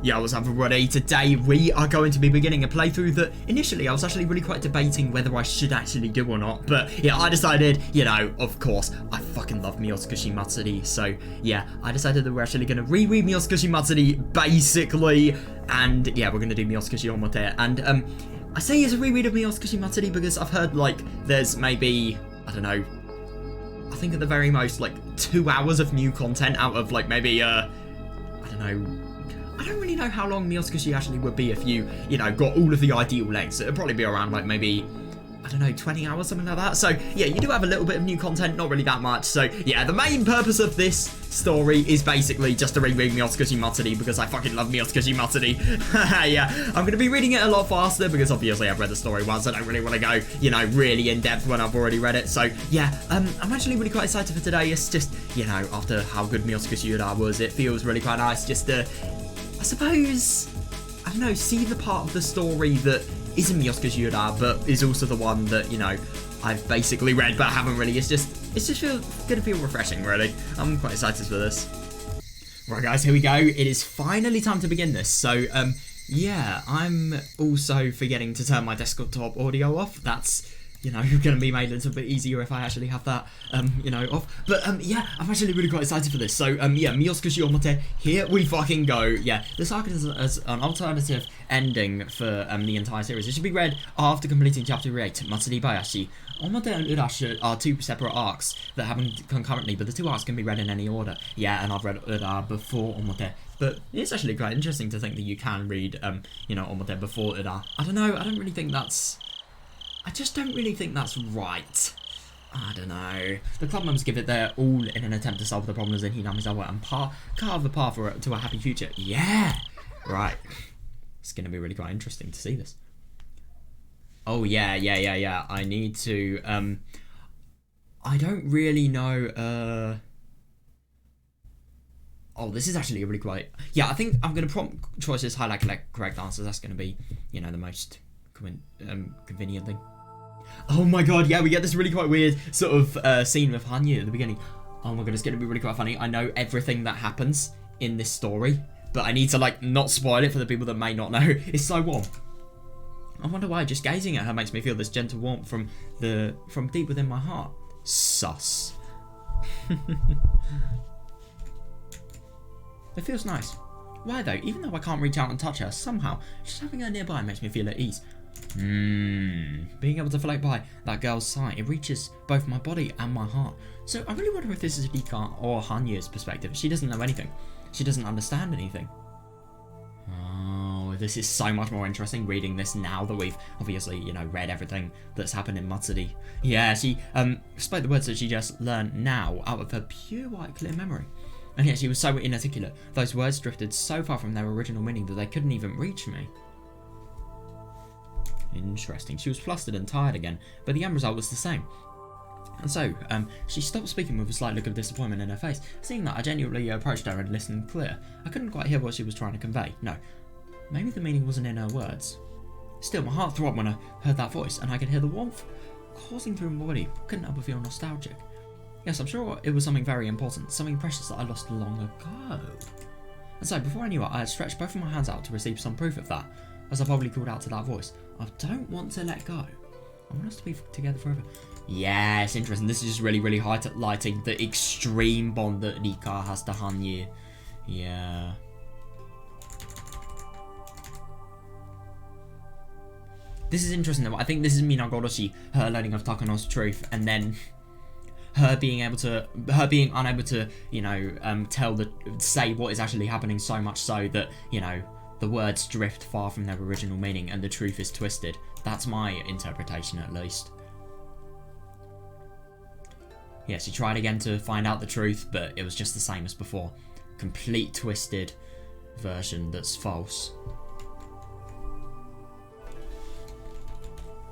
Yeah, what's up everybody? Today we are going to be beginning a playthrough that initially I was actually really quite debating whether I should actually do or not. But yeah, I decided, you know, of course, I fucking love Miotsukushi Matsuri. So yeah, I decided that we're actually going to reread Miotsukushi Matsuri basically. And yeah, we're going to do Miotsukushi Omote. And I say it's a reread of Miotsukushi Matsuri because I've heard like there's maybe, I don't know, I think at the very most like 2 hours of new content out of like maybe, I don't know, I don't really know how long Miotsukushi actually would be if you know, got all of the ideal lengths. It would probably be around like maybe, I don't know, 20 hours, something like that. So yeah, you do have a little bit of new content, not really that much. So yeah, the main purpose of this story is basically just to reread Miotsukushi Matsuri because I fucking love Miotsukushi Matsuri. Yeah, I'm going to be reading it a lot faster because obviously I've read the story once. I don't really want to go, you know, really in depth when I've already read it. So yeah, I'm actually really quite excited for today. It's just, you know, after how good Miotsukushi Omote was, it feels really quite nice just to, I suppose, I don't know, see the part of the story that isn't Miotsukushi Omote, but is also the one that, you know, I've basically read but haven't really. It's just gonna feel refreshing, really. I'm quite excited for this. Right, guys, here we go. It is finally time to begin this. So, yeah, I'm also forgetting to turn my desktop audio off. That's, you know, going to be made a little bit easier if I actually have that, you know, off. But, yeah, I'm actually really quite excited for this. So, yeah, Miotsukushi Omote, here we fucking go. Yeah, this arc is as an alternative ending for the entire series. It should be read after completing Chapter 8, Matsuri Bayashi. Omote and Higurashi are two separate arcs that happen concurrently, but the two arcs can be read in any order. Yeah, and I've read Higurashi before Omote. But it's actually quite interesting to think that you can read, you know, Omote before Higurashi. I don't know, I just don't really think that's right. I don't know. The club members give it their all in an attempt to solve the problems in Hinamizawa and carve the path to a happy future. Yeah! Right. It's going to be really quite interesting to see this. Oh, yeah. I need to, I don't really know, oh, this is actually really quite, yeah, I think I'm going to prompt choices, highlight correct answers. That's going to be, you know, the most convenient thing. Oh my god, yeah, we get this really quite weird sort of scene with Hanyu at the beginning. Oh my god, it's going to be really quite funny. I know everything that happens in this story, but I need to, like, not spoil it for the people that may not know. It's so warm. I wonder why just gazing at her makes me feel this gentle warmth from deep within my heart. Sus. It feels nice. Why though? Even though I can't reach out and touch her, somehow just having her nearby makes me feel at ease. Being able to float by that girl's side, it reaches both my body and my heart. So I really wonder if this is Rika or Hanyu's perspective. She doesn't know anything. She doesn't understand anything. Oh, this is so much more interesting reading this now that we've obviously, you know, read everything that's happened in Matsuri. Yeah, she spoke the words that she just learned now out of her pure white clear memory. And yet she was so inarticulate. Those words drifted so far from their original meaning that they couldn't even reach me. Interesting. She was flustered and tired again, but the end result was the same. And so, she stopped speaking with a slight look of disappointment in her face. Seeing that, I genuinely approached her and listened clear. I couldn't quite hear what she was trying to convey. No. Maybe the meaning wasn't in her words. Still, my heart throbbed when I heard that voice, and I could hear the warmth coursing through my body. Couldn't help but feel nostalgic. Yes, I'm sure it was something very important, something precious that I lost long ago. And so, before I knew it, I had stretched both of my hands out to receive some proof of that. As I probably called out to that voice, I don't want to let go. I want us to be together forever. Yeah, it's interesting. This is just really, really highlighting the extreme bond that Rika has to Hanyu. Yeah. This is interesting though. I think this is Minagoroshi, her learning of Takano's truth, and then her being unable to, you know, say what is actually happening, so much so that, you know, the words drift far from their original meaning and the truth is twisted. That's my interpretation, at least. Yeah, she tried again to find out the truth, but it was just the same as before. Complete twisted version that's false.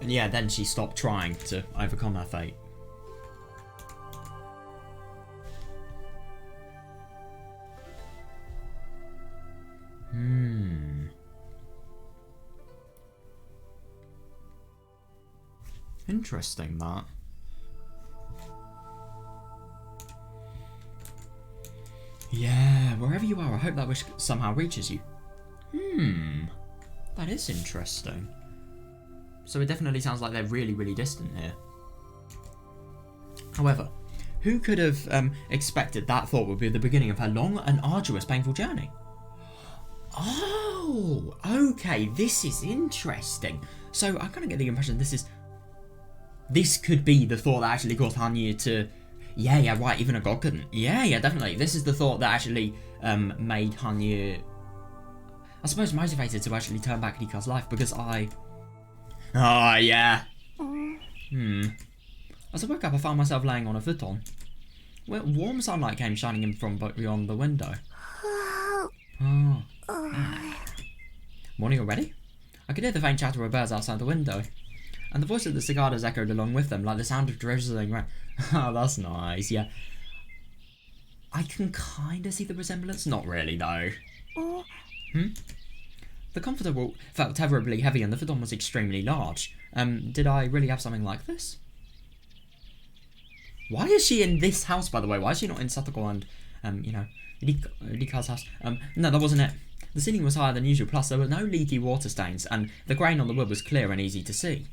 And yeah, then she stopped trying to overcome her fate. Interesting, that. Yeah, wherever you are, I hope that wish somehow reaches you. That is interesting. So it definitely sounds like they're really, really distant here. However, who could have expected that thought would be the beginning of her long and arduous, painful journey? Oh, okay, this is interesting. So I kind of get the impression this could be the thought that actually caused Hanyu to... Yeah, right, even a god couldn't. Yeah, definitely. This is the thought that actually made Hanyu, I suppose, motivated to actually turn back Rika's life, because Oh, yeah. As I woke up, I found myself laying on a futon. Well, warm sunlight came shining in from beyond the window. Morning already? I could hear the faint chatter of birds outside the window, and the voice of the cicadas echoed along with them, like the sound of drizzling rain. Oh, that's nice, yeah. I can kind of see the resemblance. Not really, though. The comforter felt terribly heavy, and the futon was extremely large. Did I really have something like this? Why is she in this house, by the way? Why is she not in Satoko and, Rika's house? No, that wasn't it. The ceiling was higher than usual, plus there were no leaky water stains, and the grain on the wood was clear and easy to see.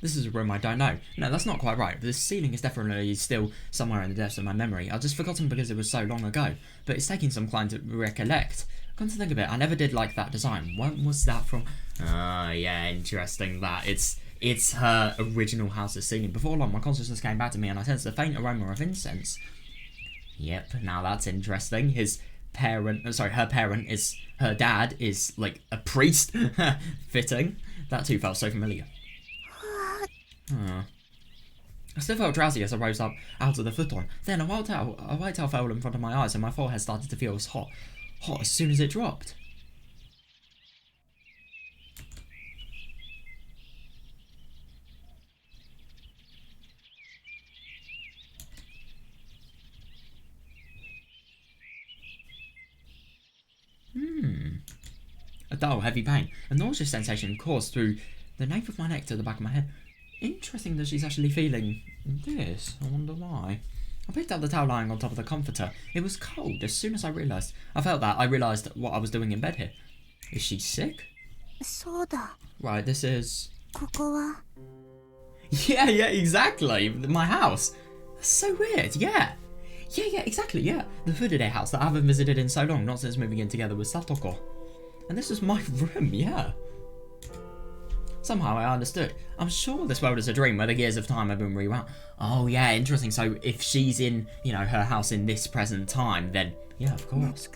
This is a room I don't know. No, that's not quite right. The ceiling is definitely still somewhere in the depths of my memory. I've just forgotten because it was so long ago, but it's taking some time to recollect. Come to think of it, I never did like that design. When was that from? Yeah, interesting that. It's her original house's ceiling. Before long, my consciousness came back to me and I sensed a faint aroma of incense. Yep, now that's interesting. Her dad is like a priest. Fitting. That too felt so familiar. I still felt drowsy as I rose up out of the futon. Then a white towel fell in front of my eyes and my forehead started to feel hot as soon as it dropped. A dull, heavy pain, a nauseous sensation coursed through the nape of my neck to the back of my head. Interesting that she's actually feeling this. I wonder why. I picked up the towel lying on top of the comforter. It was cold. As soon as I realised what I was doing in bed here. Is she sick? Right, this is... Yeah, exactly. My house. That's so weird, yeah. Yeah, exactly, yeah. The Furude house that I haven't visited in so long, not since moving in together with Satoko. And this was my room, yeah. Somehow I understood. I'm sure this world is a dream where the gears of time have been rewound. Oh yeah, interesting. So if she's in, her house in this present time, then yeah, of course.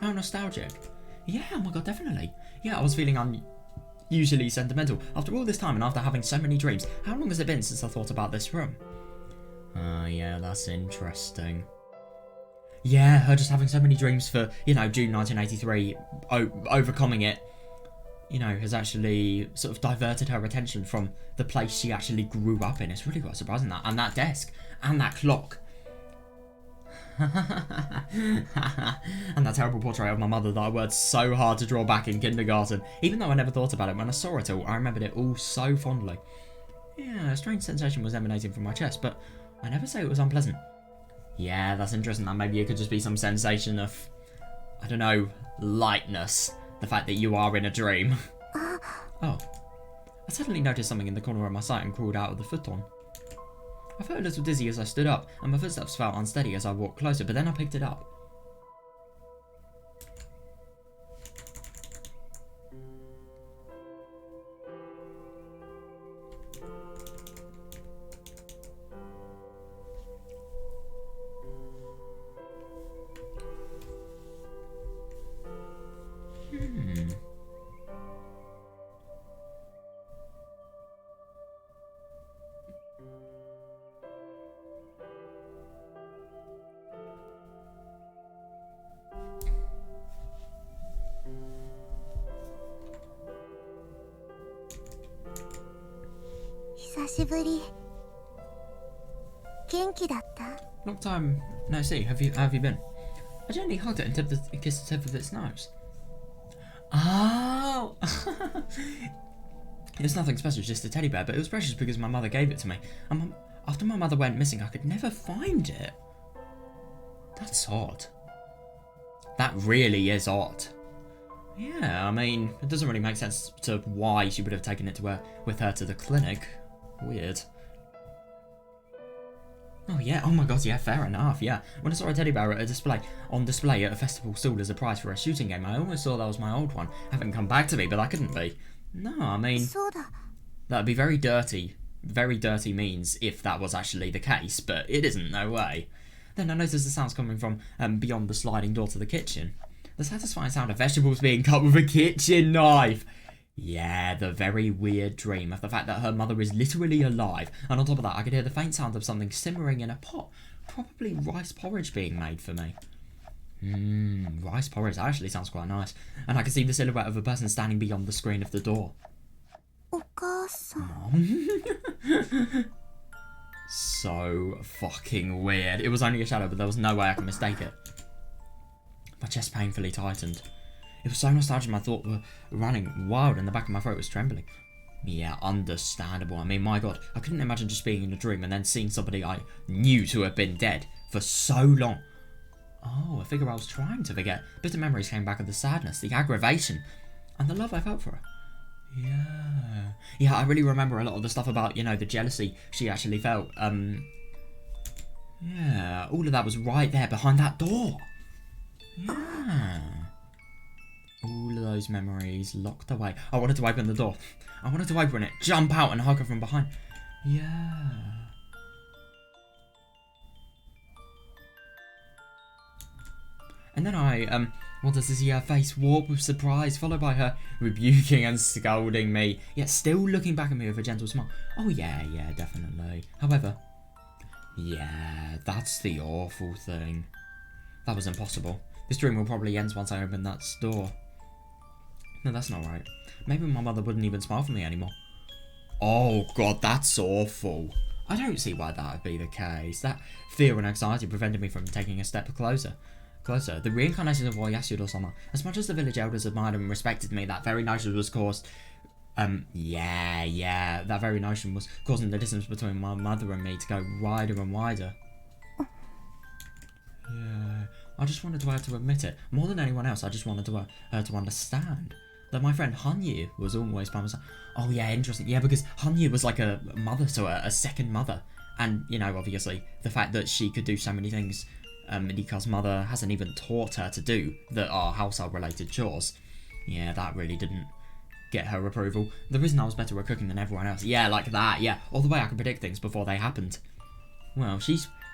How nostalgic. Yeah, oh my god, definitely. Yeah, I was feeling unusually sentimental. After all this time and after having so many dreams, how long has it been since I thought about this room? Yeah, that's interesting. Yeah, her just having so many dreams for, June 1983, overcoming it, has actually sort of diverted her attention from the place she actually grew up in. It's really quite surprising that. And that desk. And that clock. And that terrible portrait of my mother that I worked so hard to draw back in kindergarten. Even though I never thought about it, when I saw it all, I remembered it all so fondly. Yeah, a strange sensation was emanating from my chest, but I never say it was unpleasant. Yeah, that's interesting. That maybe it could just be some sensation of, I don't know, lightness. The fact that you are in a dream. Oh. I suddenly noticed something in the corner of my sight and crawled out of the futon. I felt a little dizzy as I stood up, and my footsteps felt unsteady as I walked closer, but then I picked it up. Long time no see. How have you been? I gently hugged it and kissed the tip of its nose. Oh! It's nothing special, just a teddy bear, but it was precious because my mother gave it to me. And after my mother went missing, I could never find it. That's odd. That really is odd. Yeah, I mean, it doesn't really make sense to why she would have taken it with her to the clinic. Weird. Oh yeah, oh my god, yeah, fair enough, yeah. When I saw a teddy bear at a on display at a festival stall as a prize for a shooting game, I almost thought that was my old one. Haven't come back to me, but that couldn't be. No, I mean, that'd be very dirty means if that was actually the case, but it isn't, no way. Then I noticed the sounds coming from beyond the sliding door to the kitchen. The satisfying sound of vegetables being cut with a kitchen knife. Yeah, the very weird dream of the fact that her mother is literally alive, and on top of that I could hear the faint sound of something simmering in a pot, probably rice porridge being made for me. Rice porridge, that actually sounds quite nice. And I could see the silhouette of a person standing beyond the screen of the door. Mom? So fucking weird. It was only a shadow, but there was no way I could mistake it. My chest painfully tightened. It was so nostalgic my thoughts were running wild and the back of my throat was trembling. Yeah, understandable. I mean, my god, I couldn't imagine just being in a dream and then seeing somebody I knew to have been dead for so long. Oh, a figure I was trying to forget. Bitter memories came back of the sadness, the aggravation, and the love I felt for her. Yeah, I really remember a lot of the stuff about, the jealousy she actually felt. Yeah, all of that was right there behind that door. Yeah. All of those memories locked away. I wanted to open the door. I wanted to open it, jump out and hug her from behind. Yeah. And then I wanted to see her face warp with surprise, followed by her rebuking and scolding me, yet still looking back at me with a gentle smile. Oh yeah, definitely. However, yeah, that's the awful thing. That was impossible. This dream will probably end once I open that door. No, that's not right. Maybe my mother wouldn't even smile for me anymore. Oh god, that's awful. I don't see why that would be the case. That fear and anxiety prevented me from taking a step closer. The reincarnation of Oyasudo-sama. As much as the village elders admired and respected me, that very notion was caused... that very notion was causing the distance between my mother and me to go wider and wider. Yeah, I just wanted her to admit it. More than anyone else, I just wanted her to understand that my friend Hanyu was always by my side. Oh yeah, interesting. Yeah, because Hanyu was like a mother to her, a second mother. And, obviously, the fact that she could do so many things Rika's mother hasn't even taught her to do that are household-related chores. Yeah, that really didn't get her approval. The reason I was better at cooking than everyone else. Yeah, like that, yeah. Or the way I could predict things before they happened. Well,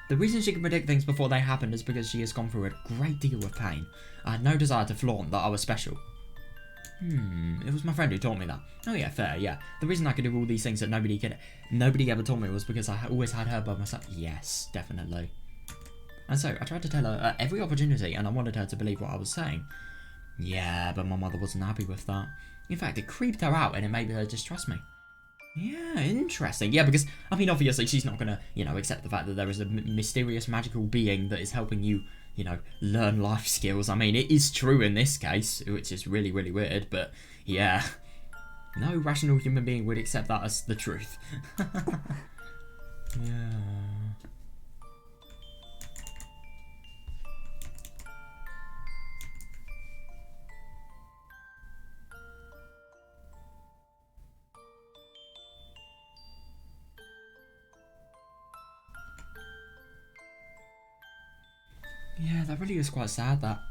the reason she can predict things before they happened is because she has gone through a great deal of pain. I had no desire to flaunt that I was special. It was my friend who taught me that. Oh yeah, fair, yeah. The reason I could do all these things that nobody ever taught me was because I always had her by my side. Yes, definitely. And so, I tried to tell her at every opportunity, and I wanted her to believe what I was saying. Yeah, but my mother wasn't happy with that. In fact, it creeped her out, and it made her distrust me. Yeah, interesting. Yeah, because, I mean, obviously, she's not gonna, accept the fact that there is a mysterious magical being that is helping you, learn life skills. I mean, it is true in this case, which is really, really weird, but, yeah. No rational human being would accept that as the truth. Yeah. Yeah, that really is quite sad, that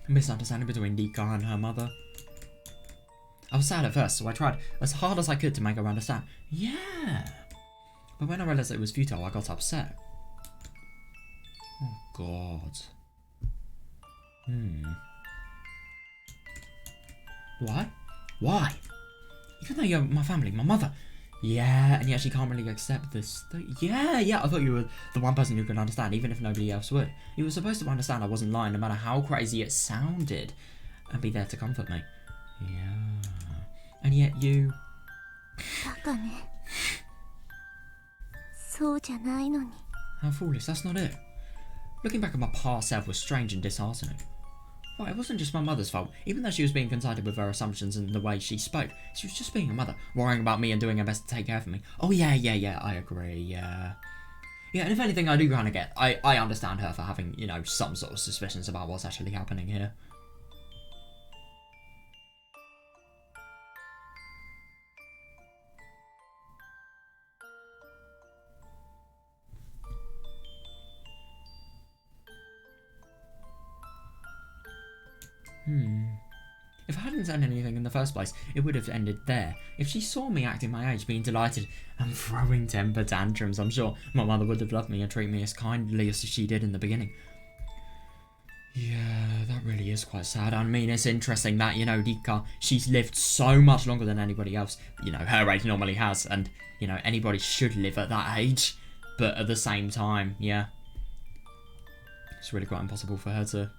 misunderstanding between Rika and her mother. I was sad at first, so I tried as hard as I could to make her understand. Yeah! But when I realised it was futile, I got upset. Oh, God. Why? Why? Even though you're my family, my mother. Yeah, and yet she can't really accept this. Yeah, I thought you were the one person who could understand, even if nobody else would. You were supposed to understand I wasn't lying, no matter how crazy it sounded, and be there to comfort me. Yeah. And yet you... How foolish, that's not it. Looking back at my past self was strange and disheartening. Well, it wasn't just my mother's fault. Even though she was being considered with her assumptions and the way she spoke, she was just being a mother, worrying about me and doing her best to take care of me. Oh yeah, I agree, yeah. Yeah, and if anything, I do kind of get... I understand her for having, you know, some sort of suspicions about what's actually happening here. If I hadn't said anything in the first place, it would have ended there. If she saw me acting my age, being delighted and throwing temper tantrums, I'm sure my mother would have loved me and treated me as kindly as she did in the beginning. Yeah, that really is quite sad. I mean, it's interesting that, you know, Rika, she's lived so much longer than anybody else, you know, her age normally has, and, you know, anybody should live at that age. But at the same time, yeah, it's really quite impossible for her to...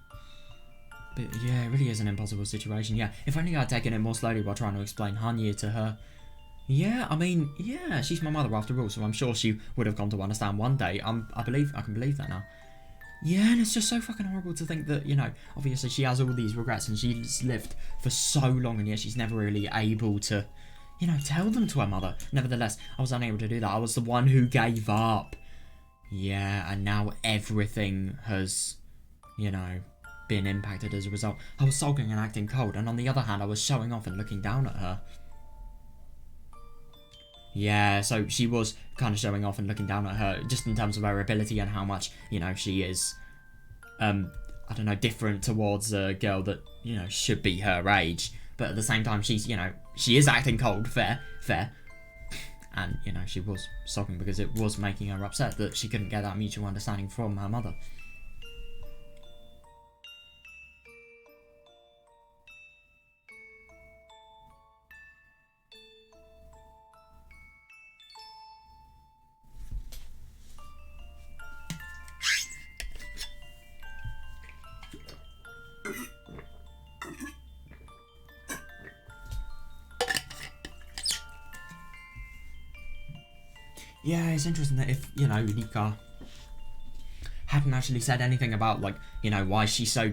But yeah, it really is an impossible situation, yeah. If only I'd taken it more slowly while trying to explain Hanya to her. Yeah, I mean, yeah, she's my mother after all, so I'm sure she would have come to understand one day. I can believe that now. Yeah, and it's just so fucking horrible to think that, you know, obviously she has all these regrets and she's lived for so long and yet she's never really able to, you know, tell them to her mother. Nevertheless, I was unable to do that. I was the one who gave up. Yeah, and now everything has, you know, been impacted as a result. I was sulking and acting cold, and on the other hand, I was showing off and looking down at her. Yeah, so she was kind of showing off and looking down at her, just in terms of her ability and how much, you know, she is, I don't know, different towards a girl that, you know, should be her age. But at the same time, she's, you know, she is acting cold, fair. And, you know, she was sulking because it was making her upset that she couldn't get that mutual understanding from her mother. Yeah, it's interesting that if, you know, Rika hadn't actually said anything about, like, you know, why she is so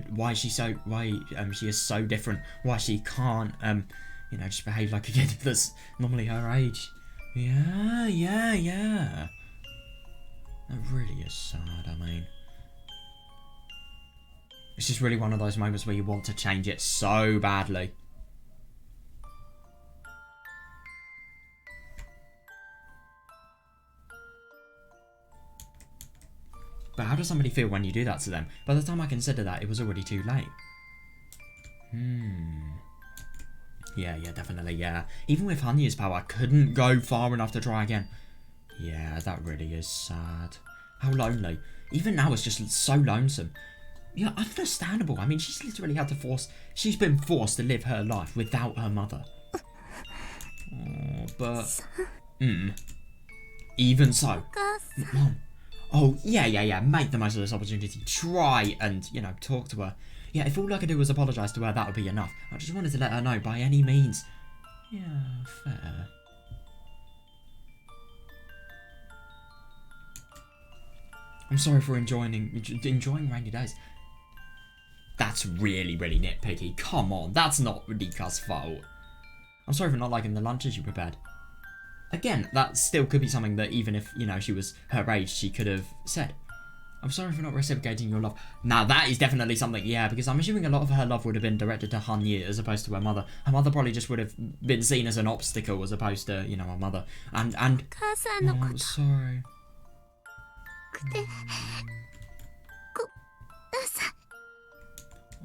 different, why she can't, you know, just behave like a kid that's normally her age. Yeah. That really is sad, I mean. It's just really one of those moments where you want to change it so badly. But how does somebody feel when you do that to them? By the time I consider that, it was already too late. Yeah, definitely, yeah. Even with Hanya's power, I couldn't go far enough to try again. Yeah, that really is sad. How lonely. Even now, it's just so lonesome. Yeah, understandable. I mean, she's literally had to she's been forced to live her life without her mother. Oh, but... Even so. Mom. Oh, yeah. Make the most of this opportunity. Try and, you know, talk to her. Yeah, if all I could do was apologise to her, that would be enough. I just wanted to let her know by any means. Yeah, fair. I'm sorry for enjoying rainy days. That's really nitpicky. Come on, that's not Rika's fault. I'm sorry for not liking the lunches you prepared. Again, that still could be something that even if, you know, she was her age, she could have said. I'm sorry for not reciprocating your love. Now, that is definitely something, yeah, because I'm assuming a lot of her love would have been directed to Hanya as opposed to her mother. Her mother probably just would have been seen as an obstacle as opposed to, you know, her mother. And oh, I'm sorry.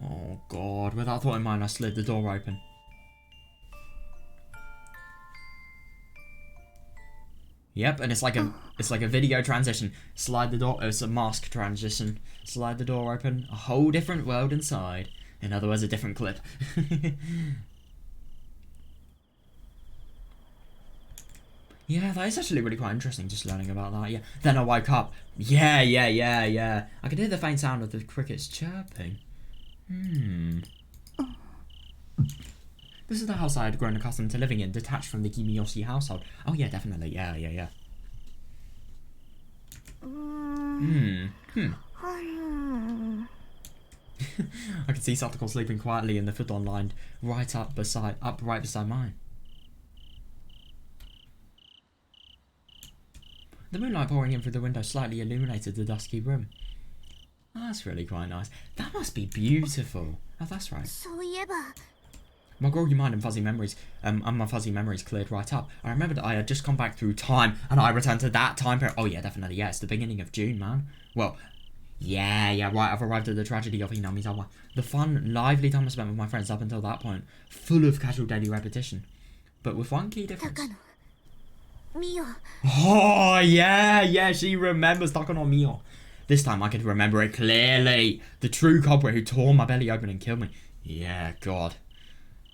Oh, God. With that thought in mind, I slid the door open. Yep, and it's like a video transition. Slide the door. It's a mask transition. Slide the door open. A whole different world inside. In other words, a different clip. Yeah, that is actually really quite interesting, just learning about that. Yeah. Then I woke up. Yeah. I could hear the faint sound of the crickets chirping. This is the house I had grown accustomed to living in, detached from the Miyoshi household. Oh yeah, definitely. Yeah. I could see Satoko sleeping quietly in the futon lined right beside mine. The moonlight pouring in through the window slightly illuminated the dusky room. Oh, that's really quite nice. That must be beautiful. Oh, that's right. My groggy mind and fuzzy memories, my fuzzy memories cleared right up. I remembered that I had just come back through time, and I returned to that time period. Oh yeah, definitely, yeah, it's the beginning of June, man. Well, yeah, right, I've arrived at the tragedy of Hinamizawa. The fun, lively time I spent with my friends up until that point, full of casual daily repetition. But with one key difference. Oh, yeah, she remembers Takano Mio. This time I could remember it clearly. The true culprit who tore my belly open and killed me. Yeah, God.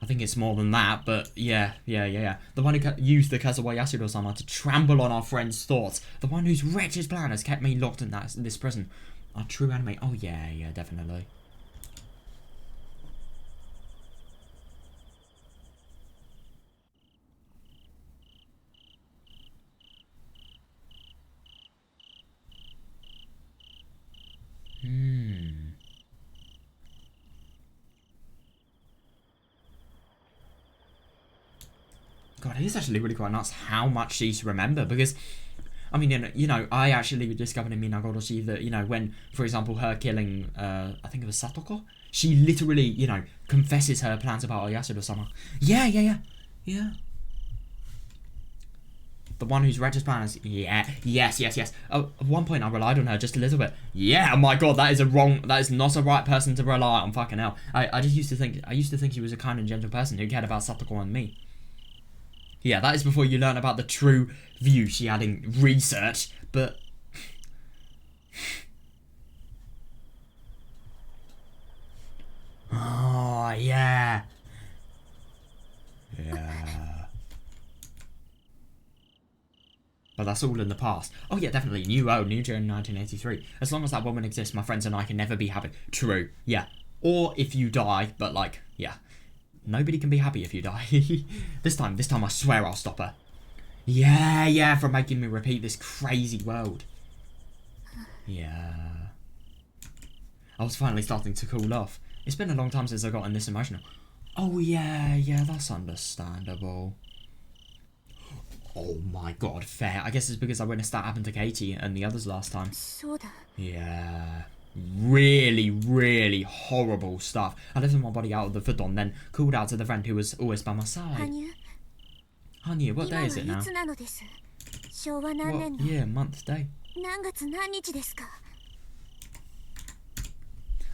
I think it's more than that, but yeah. The one who used the Kazuwa Yasudo-sama to trample on our friend's thoughts. The one whose wretched plan has kept me locked in this prison. Our true enemy. Oh, yeah, definitely. God, it is actually really quite nuts how much she's remember, because, I mean, you know, I actually discovered in Minagoroshi that, you know, when, for example, her killing, I think it was Satoko, she literally, you know, confesses her plans about Oyasudo-sama. Yeah. The one whose wretched plans, yes. Oh, at one point I relied on her just a little bit. Yeah, oh my God, that is not a right person to rely on, fucking hell. I used to think she was a kind and gentle person who cared about Satoko and me. Yeah, that is before you learn about the true view she had in research, but... Oh, yeah. But that's all in the past. Oh yeah, definitely. New during 1983. As long as that woman exists, my friends and I can never be happy. True, yeah. Or if you die, but like, yeah. Nobody can be happy if you die. This time I swear I'll stop her. Yeah, for making me repeat this crazy world. Yeah. I was finally starting to cool off. It's been a long time since I gotten this emotional. Oh yeah, that's understandable. Oh my God, fair. I guess it's because I witnessed that happen to Katie and the others last time. Yeah. Really horrible stuff. I lifted my body out of the futon, then called out to the friend who was always by my side. Hanyu, what day is it now? What year, month, day?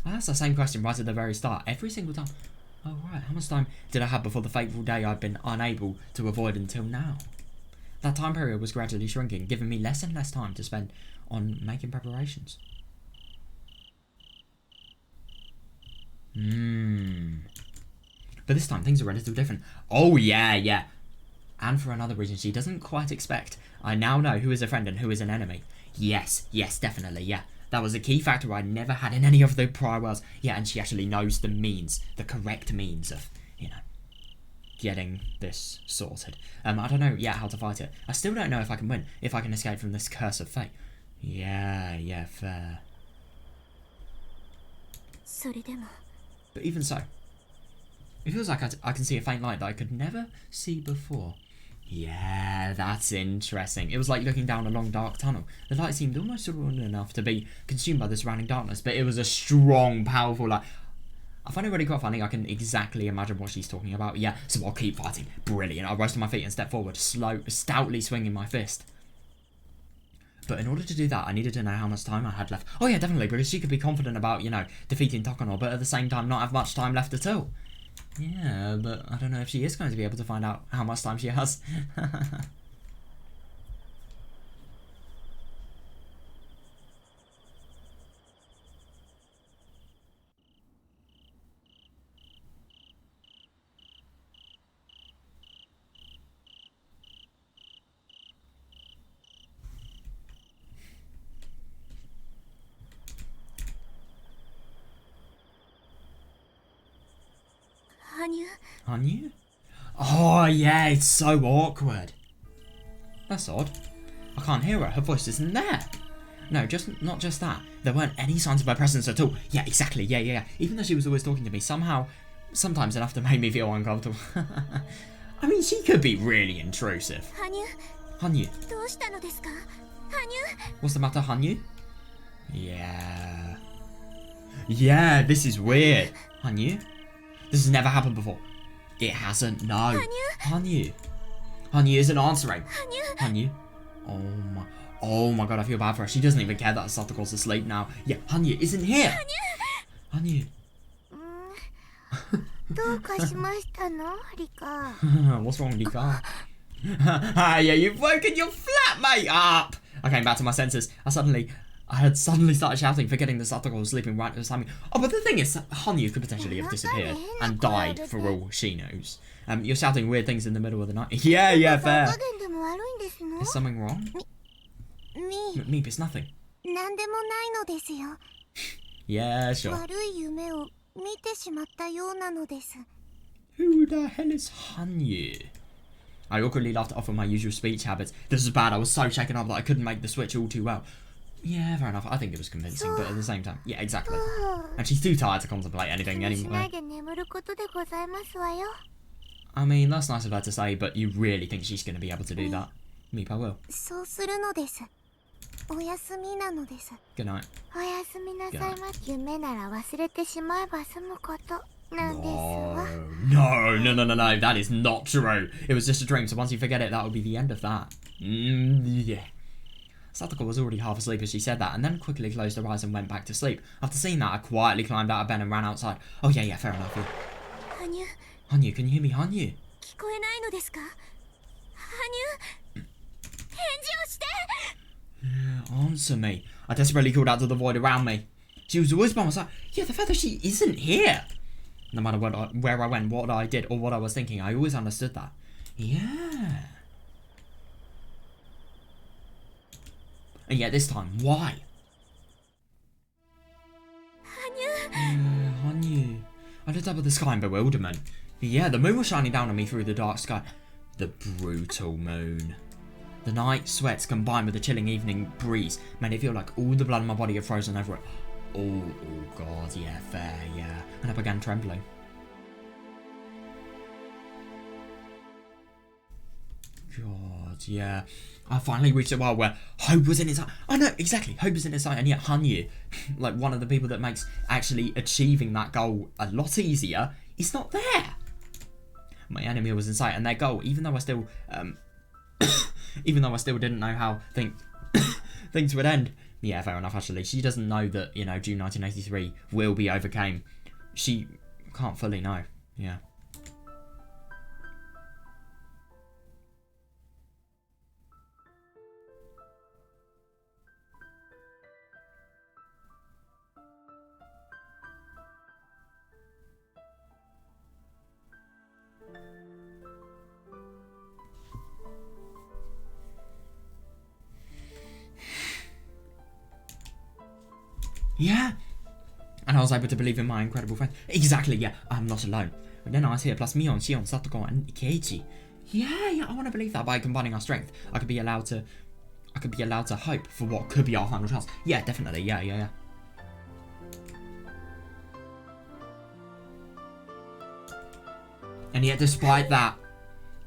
I asked the same question right at the very start, every single time. Oh right, how much time did I have before the fateful day I'd been unable to avoid until now? That time period was gradually shrinking, giving me less and less time to spend on making preparations. But this time things are relatively different. Oh yeah. And for another reason she doesn't quite expect. I now know who is a friend and who is an enemy. Yes, definitely, yeah. That was a key factor I never had in any of the prior worlds. Yeah, and she actually knows the correct means of, you know, getting this sorted. I don't know yet how to fight it. I still don't know if I can win, if I can escape from this curse of fate. Yeah, fair. But even so, it feels like I can see a faint light that I could never see before. Yeah, that's interesting. It was like looking down a long dark tunnel. The light seemed almost small enough to be consumed by the surrounding darkness, but it was a strong, powerful light. I find it really quite funny. I can exactly imagine what she's talking about. Yeah, so I'll keep fighting. Brilliant. I rose to my feet and stepped forward, stoutly swinging my fist. But in order to do that, I needed to know how much time I had left. Oh yeah, definitely, because she could be confident about, you know, defeating Takano, but at the same time not have much time left at all. Yeah, but I don't know if she is going to be able to find out how much time she has. Hanyu? Oh yeah, it's so awkward. That's odd. I can't hear her. Her voice isn't there. No, not just that. There weren't any signs of her presence at all. Yeah, exactly. Yeah. Even though she was always talking to me, sometimes enough to make me feel uncomfortable. I mean, she could be really intrusive. Hanyu. What's the matter, Hanyu? Yeah. Yeah, this is weird. Hanyu? This has never happened before. It hasn't, no. Hanyu. Hanyu isn't answering. Hanyu. Oh my god, I feel bad for her. She doesn't even care that Satoko's asleep now. Yeah, Hanyu isn't here. Hanyu. What's wrong, Rika? Yeah, you've woken your flatmate up. I came back to my senses. I had suddenly started shouting, forgetting that Satoko was sleeping right beside me. Oh, but the thing is, Hanyu could potentially have disappeared and died for all she knows. You're shouting weird things in the middle of the night. Yeah, fair. Is something wrong? Me, it's nothing. Yeah, sure. Who the hell is Hanyu? I awkwardly laughed off of my usual speech habits. This was bad. I was so shaken up that I couldn't make the switch all too well. Yeah, fair enough. I think it was convincing, but at the same time, yeah, exactly. And she's too tired to contemplate anything anymore. I mean, that's nice of her to say, but you really think she's going to be able to do that? Meep, I will. Good night. No, that is not true. It was just a dream, so once you forget it, that would be the end of that. Yeah. Satoko was already half asleep as she said that, and then quickly closed her eyes and went back to sleep. After seeing that, I quietly climbed out of bed and ran outside. Oh yeah, fair enough. Yeah. Hanyu, can you hear me, Hanyu? Yeah, answer me. I desperately called out to the void around me. She was always by my side. Yeah, the fact that she isn't here. No matter where I went, what I did, or what I was thinking, I always understood that. Yeah. And yet this time, why? Hanyu. I looked up at the sky in bewilderment. Yeah, the moon was shining down on me through the dark sky. The brutal moon. The night sweats combined with the chilling evening breeze made it feel like all the blood in my body had frozen over it. Oh god, yeah, fair, yeah. And I began trembling. God, yeah. I finally reached a world where hope was in its eye. I know, exactly, hope was in its eye, and yet Hanyu, like one of the people that makes actually achieving that goal a lot easier, is not there. My enemy was in sight, and their goal, even though I still didn't know how things would end. Yeah, fair enough, actually. She doesn't know that, June 1983 will be overcame. She can't fully know. Yeah. Yeah, and I was able to believe in my incredible friend. Exactly, yeah, I'm not alone. But then I was here, plus Mion, Shion, Satoko, and Keiichi. Yeah, I want to believe that by combining our strength, I could be allowed to hope for what could be our final chance. Yeah, definitely, yeah. And yet, despite that,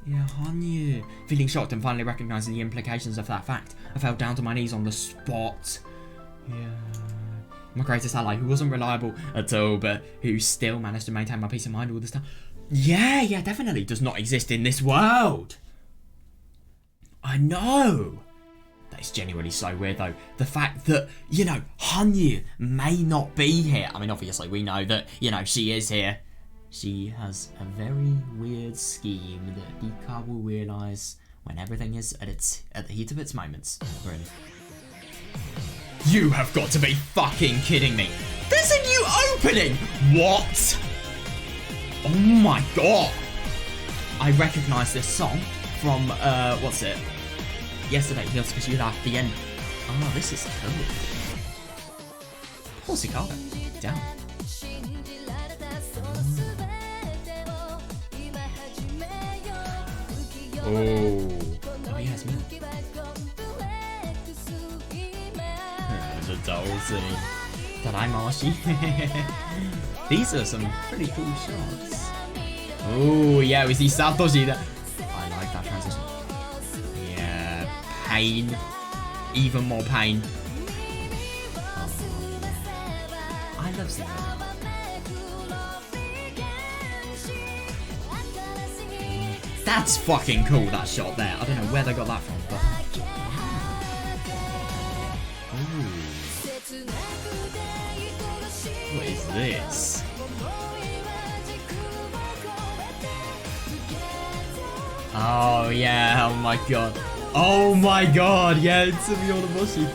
yeah, Hanyu, feeling shocked and finally recognizing the implications of that fact, I fell down to my knees on the spot. Yeah. My greatest ally, who wasn't reliable at all, but who still managed to maintain my peace of mind all this time. Yeah, definitely does not exist in this world. I know. That is genuinely so weird, though. The fact that, Hanyu may not be here. I mean, obviously, we know that, she is here. She has a very weird scheme that Rika will realise when everything is at the heat of its moments. Really. You have got to be fucking kidding me. There's a new opening! What? Oh my god. I recognise this song from, what's it? Yesterday, Miotsukushi at the end. Oh, this is cool. Horsey Carter. Damn. Oh, yes, me. These are some pretty cool shots. Oh yeah, we see Satoshi there. I like that transition. Yeah, pain. even more pain. I love seeing that. That's fucking cool, that shot there. I don't know where they got that from, but... Ooh. What is this? Oh, yeah, oh my god. Oh my god, yeah, it's a Miotsukushi.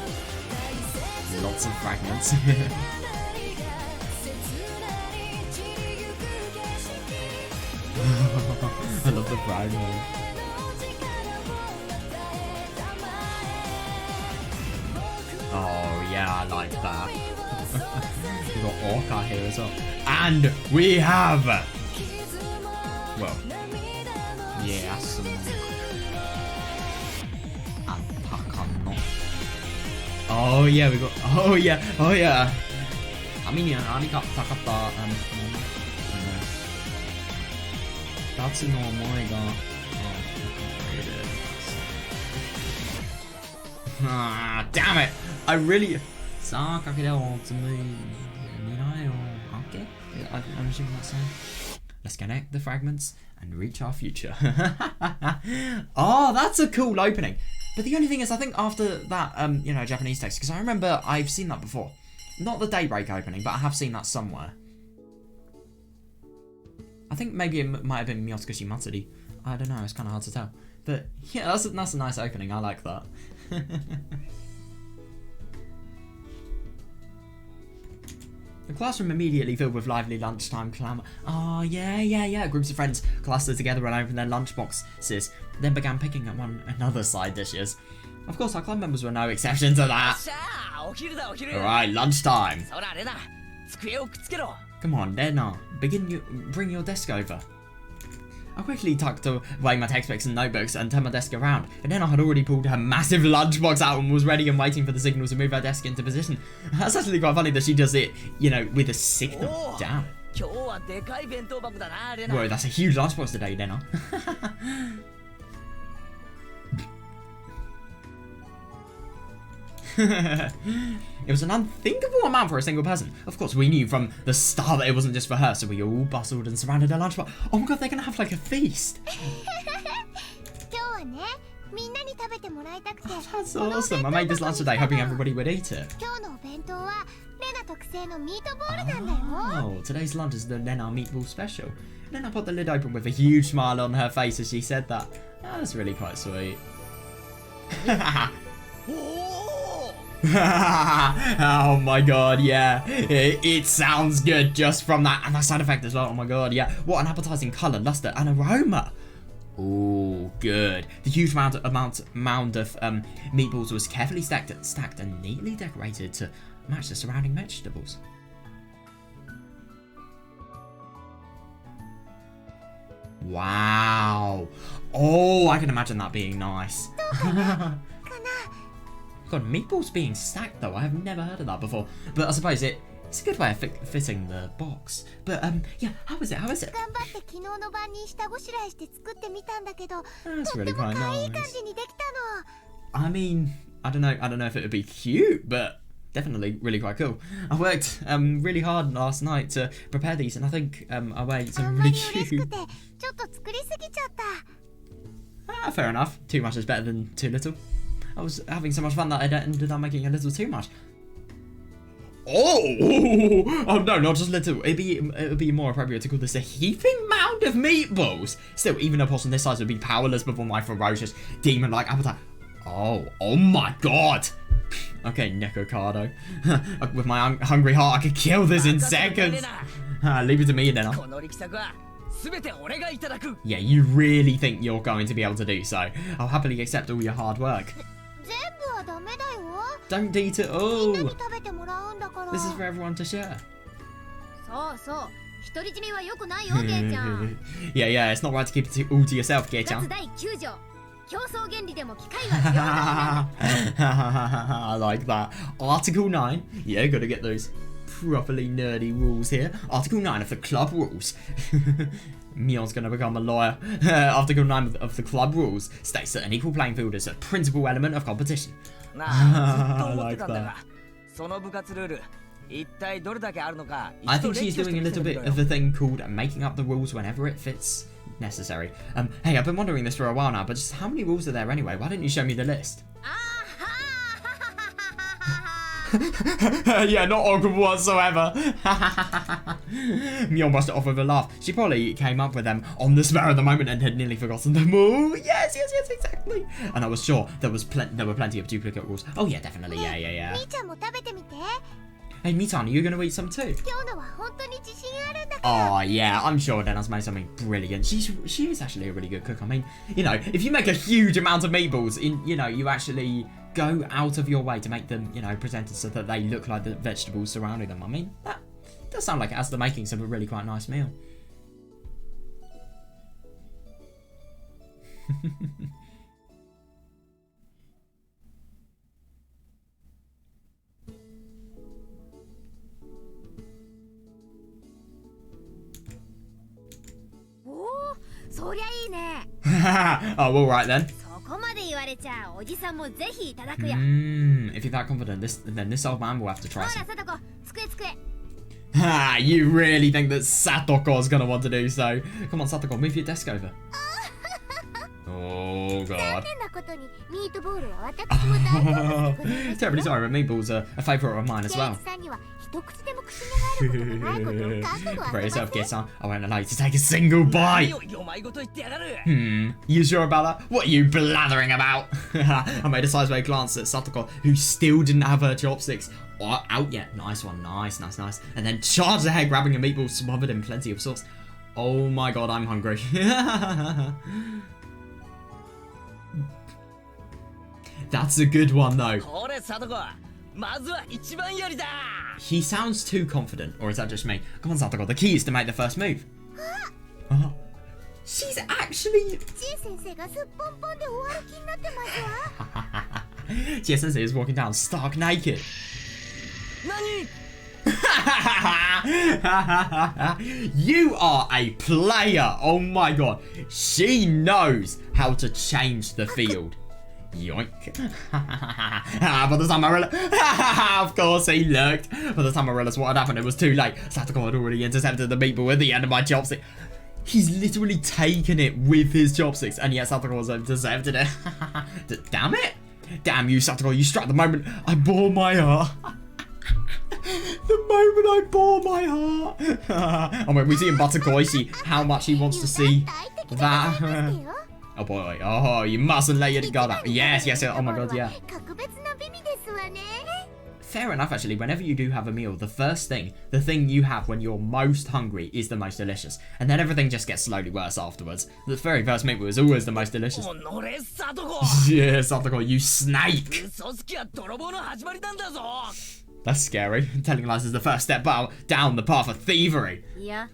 Lots of fragments. I love the fragment. Oh yeah, I like that. We've got Orca here as well. And we have... Well... Yeah, some... Oh yeah, we got... Oh yeah, oh yeah. I mean, yeah, I got that's no more god. Ah, damn it! I really. Okay, I'm assuming that's saying. Let's connect the fragments and reach our future. Oh, that's a cool opening. But the only thing is, I think after that, you know, Japanese text, because I remember I've seen that before. Not the Daybreak opening, but I have seen that somewhere. I think maybe it might have been Miotsukushi Matsuri. I don't know, it's kind of hard to tell. But yeah, that's a nice opening, I like that. The classroom immediately filled with lively lunchtime clamour. Oh, yeah. Groups of friends clustered together and opened their lunchboxes, then began picking at one another's side dishes. Of course, our club members were no exception to that. Alright, lunchtime. Come on, Lena. Bring your desk over. I quickly tucked away my textbooks and notebooks and turned my desk around. And then I had already pulled her massive lunchbox out and was ready and waiting for the signal to move her desk into position. That's actually quite funny that she does it, you know, with a signal. Damn. Whoa, that's a huge lunchbox today, Lena. It was an unthinkable amount for a single person. Of course, we knew from the start that it wasn't just for her, so we all bustled and surrounded her lunchbox. Oh my god, they're gonna have like a feast. Oh, that's awesome. I made this lunch today, hoping everybody would eat it. Oh, today's lunch is the Lena meatball special. Lena popped the lid open with a huge smile on her face as she said that. Oh, that's really quite sweet. Oh my god, yeah. It sounds good just from that. And that sound effect as well. Oh my god, yeah. What an appetizing colour, luster, and aroma. Oh, good. The huge mound of meatballs was carefully stacked and neatly decorated to match the surrounding vegetables. Wow. Oh, I can imagine that being nice. God, meatballs being stacked though, I have never heard of that before. But I suppose it's a good way of fitting the box. But yeah, how is it? That's really quite nice. I mean, I don't know if it would be cute, but definitely really quite cool. I worked really hard last night to prepare these, and I think I made some really cute. Fair enough. Too much is better than too little. I was having so much fun that I ended up making a little too much. Oh no, not just little. It would be more appropriate to call this a heaping mound of meatballs. Still, even a portion this size would be powerless before my ferocious demon-like appetite. Oh my god. Okay, Nekokado. With my hungry heart, I could kill this in seconds. Leave it to me, then. Yeah, you really think you're going to be able to do so. I'll happily accept all your hard work. Don't eat it all. This is for everyone to share. Yeah, it's not right to keep it all to yourself, Geichan. I like that. Article 9. Yeah, gotta get those properly nerdy rules here. Article 9 of the club rules. Mion's gonna become a lawyer. Article 9 of the club rules states that an equal playing field is a principal element of competition. I like that. I think she's doing a little bit of a thing called making up the rules whenever it fits necessary. Hey, I've been wondering this for a while now, but just how many rules are there anyway? Why don't you show me the list? Yeah, not awkward whatsoever. Mio must have offered a laugh. She probably came up with them on the spur of the moment and had nearly forgotten them all. Yes, exactly. And I was sure there were plenty of duplicate rules. Oh yeah, definitely. Yeah. Hey, Mitan, are you going to eat some too? Oh, yeah, I'm sure Dena's made something brilliant. She is actually a really good cook. I mean, you know, if you make a huge amount of meatballs, you actually go out of your way to make them, presented so that they look like the vegetables surrounding them. I mean, that does sound like it has the makings of a really quite nice meal. Oh, all right then. If you're that confident, then this old man will have to try some. You really think that Satoko's gonna want to do so? Come on, Satoko, move your desk over. Oh god. Terribly sorry, but meatballs are a favourite of mine as well. Prepare yourself, Kei-san. I won't allow you to take a single bite. You sure about that? What are you blathering about? I made a sideways glance at Satoko, who still didn't have her chopsticks out yet. Nice one, nice. And then charged ahead, grabbing a meatball smothered in plenty of sauce. Oh my god, I'm hungry. That's a good one though. He sounds too confident, or is that just me? Come on, Satoko, the key is to make the first move. She's actually... Chie-sensei is walking down stark naked. You are a player! Oh my god. She knows how to change the field. Yoink. By the time I realized, of course he looked. By the time I realized what had happened, it was too late. Satoko had already intercepted the meatball at the end of my chopstick. He's literally taken it with his chopsticks, and yet Satoko has intercepted it. Damn it! Damn you, Satoko, you struck the moment I bore my heart. The moment I bore my heart. And when we see in Butterkoi, see how much he wants to see that. Oh boy, oh, you mustn't let your guard out. Yes, oh my god, yeah. Fair enough, actually. Whenever you do have a meal, the thing you have when you're most hungry is the most delicious. And then everything just gets slowly worse afterwards. The very first meal is always the most delicious. Yeah, Satoko, you snake! That's scary. Telling lies is the first step down the path of thievery. Yeah.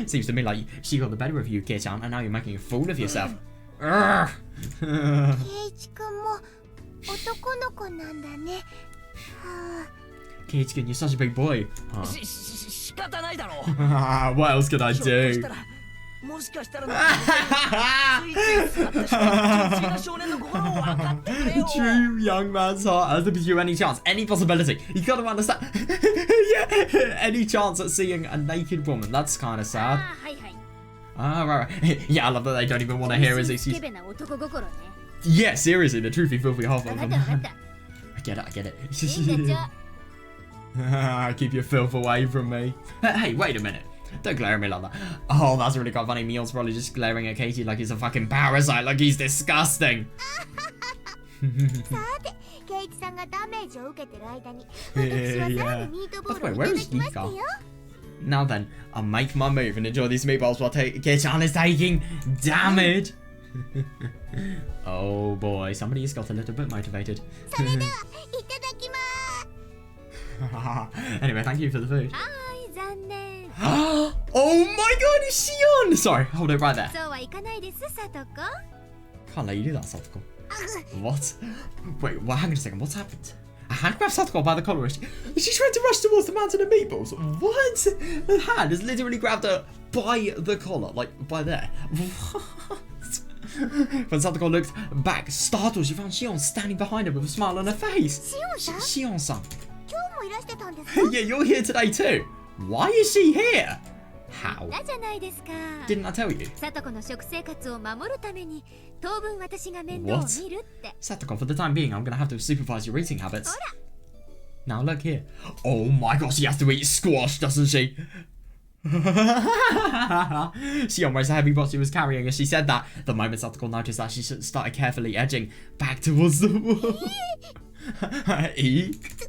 Seems to me like she got the better of you, Kei-chan, and now you're making a fool of yourself. Keiichi-kun, you're such a big boy. What else could I do? True young man's heart has to pursue any chance, any possibility. You gotta understand. Yeah, any chance at seeing a naked woman. That's kind of sad. Right. Yeah, I love that they don't even want to hear his excuse. Yeah, seriously, the truthy, filthy half of them. I get it. Keep your filth away from me. Hey, wait a minute. Don't glare at me like that. Oh, that's really quite funny. Mio's probably just glaring at Katie like he's a fucking parasite, like he's disgusting. Yeah. By the way, where is Yika? Now then, I'll make my move and enjoy these meatballs while Kei-chan is taking damage. Oh boy, somebody has got a little bit motivated. Anyway, thank you for the food. Oh my god, is she on? Sorry, hold it right there. Can't let you do that, Satoko. What? Wait, hang on a second, what's happened? A hand grabbed Satoko by the collar. Is she trying to rush towards the mountain of meatballs? What? The hand has literally grabbed her by the collar, like by there. When Satoko looked back, startled, she found Shion standing behind her with a smile on her face. Shion-san. Yeah, you're here today too. Why is she here? How? Didn't I tell you? What? Satoko, for the time being, I'm gonna have to supervise your eating habits. Now look here. Oh my gosh, she has to eat squash, doesn't she? Shion raised the heavy box she was carrying as she said that. The moment Satoko noticed that, she started carefully edging back towards the wall. Eek?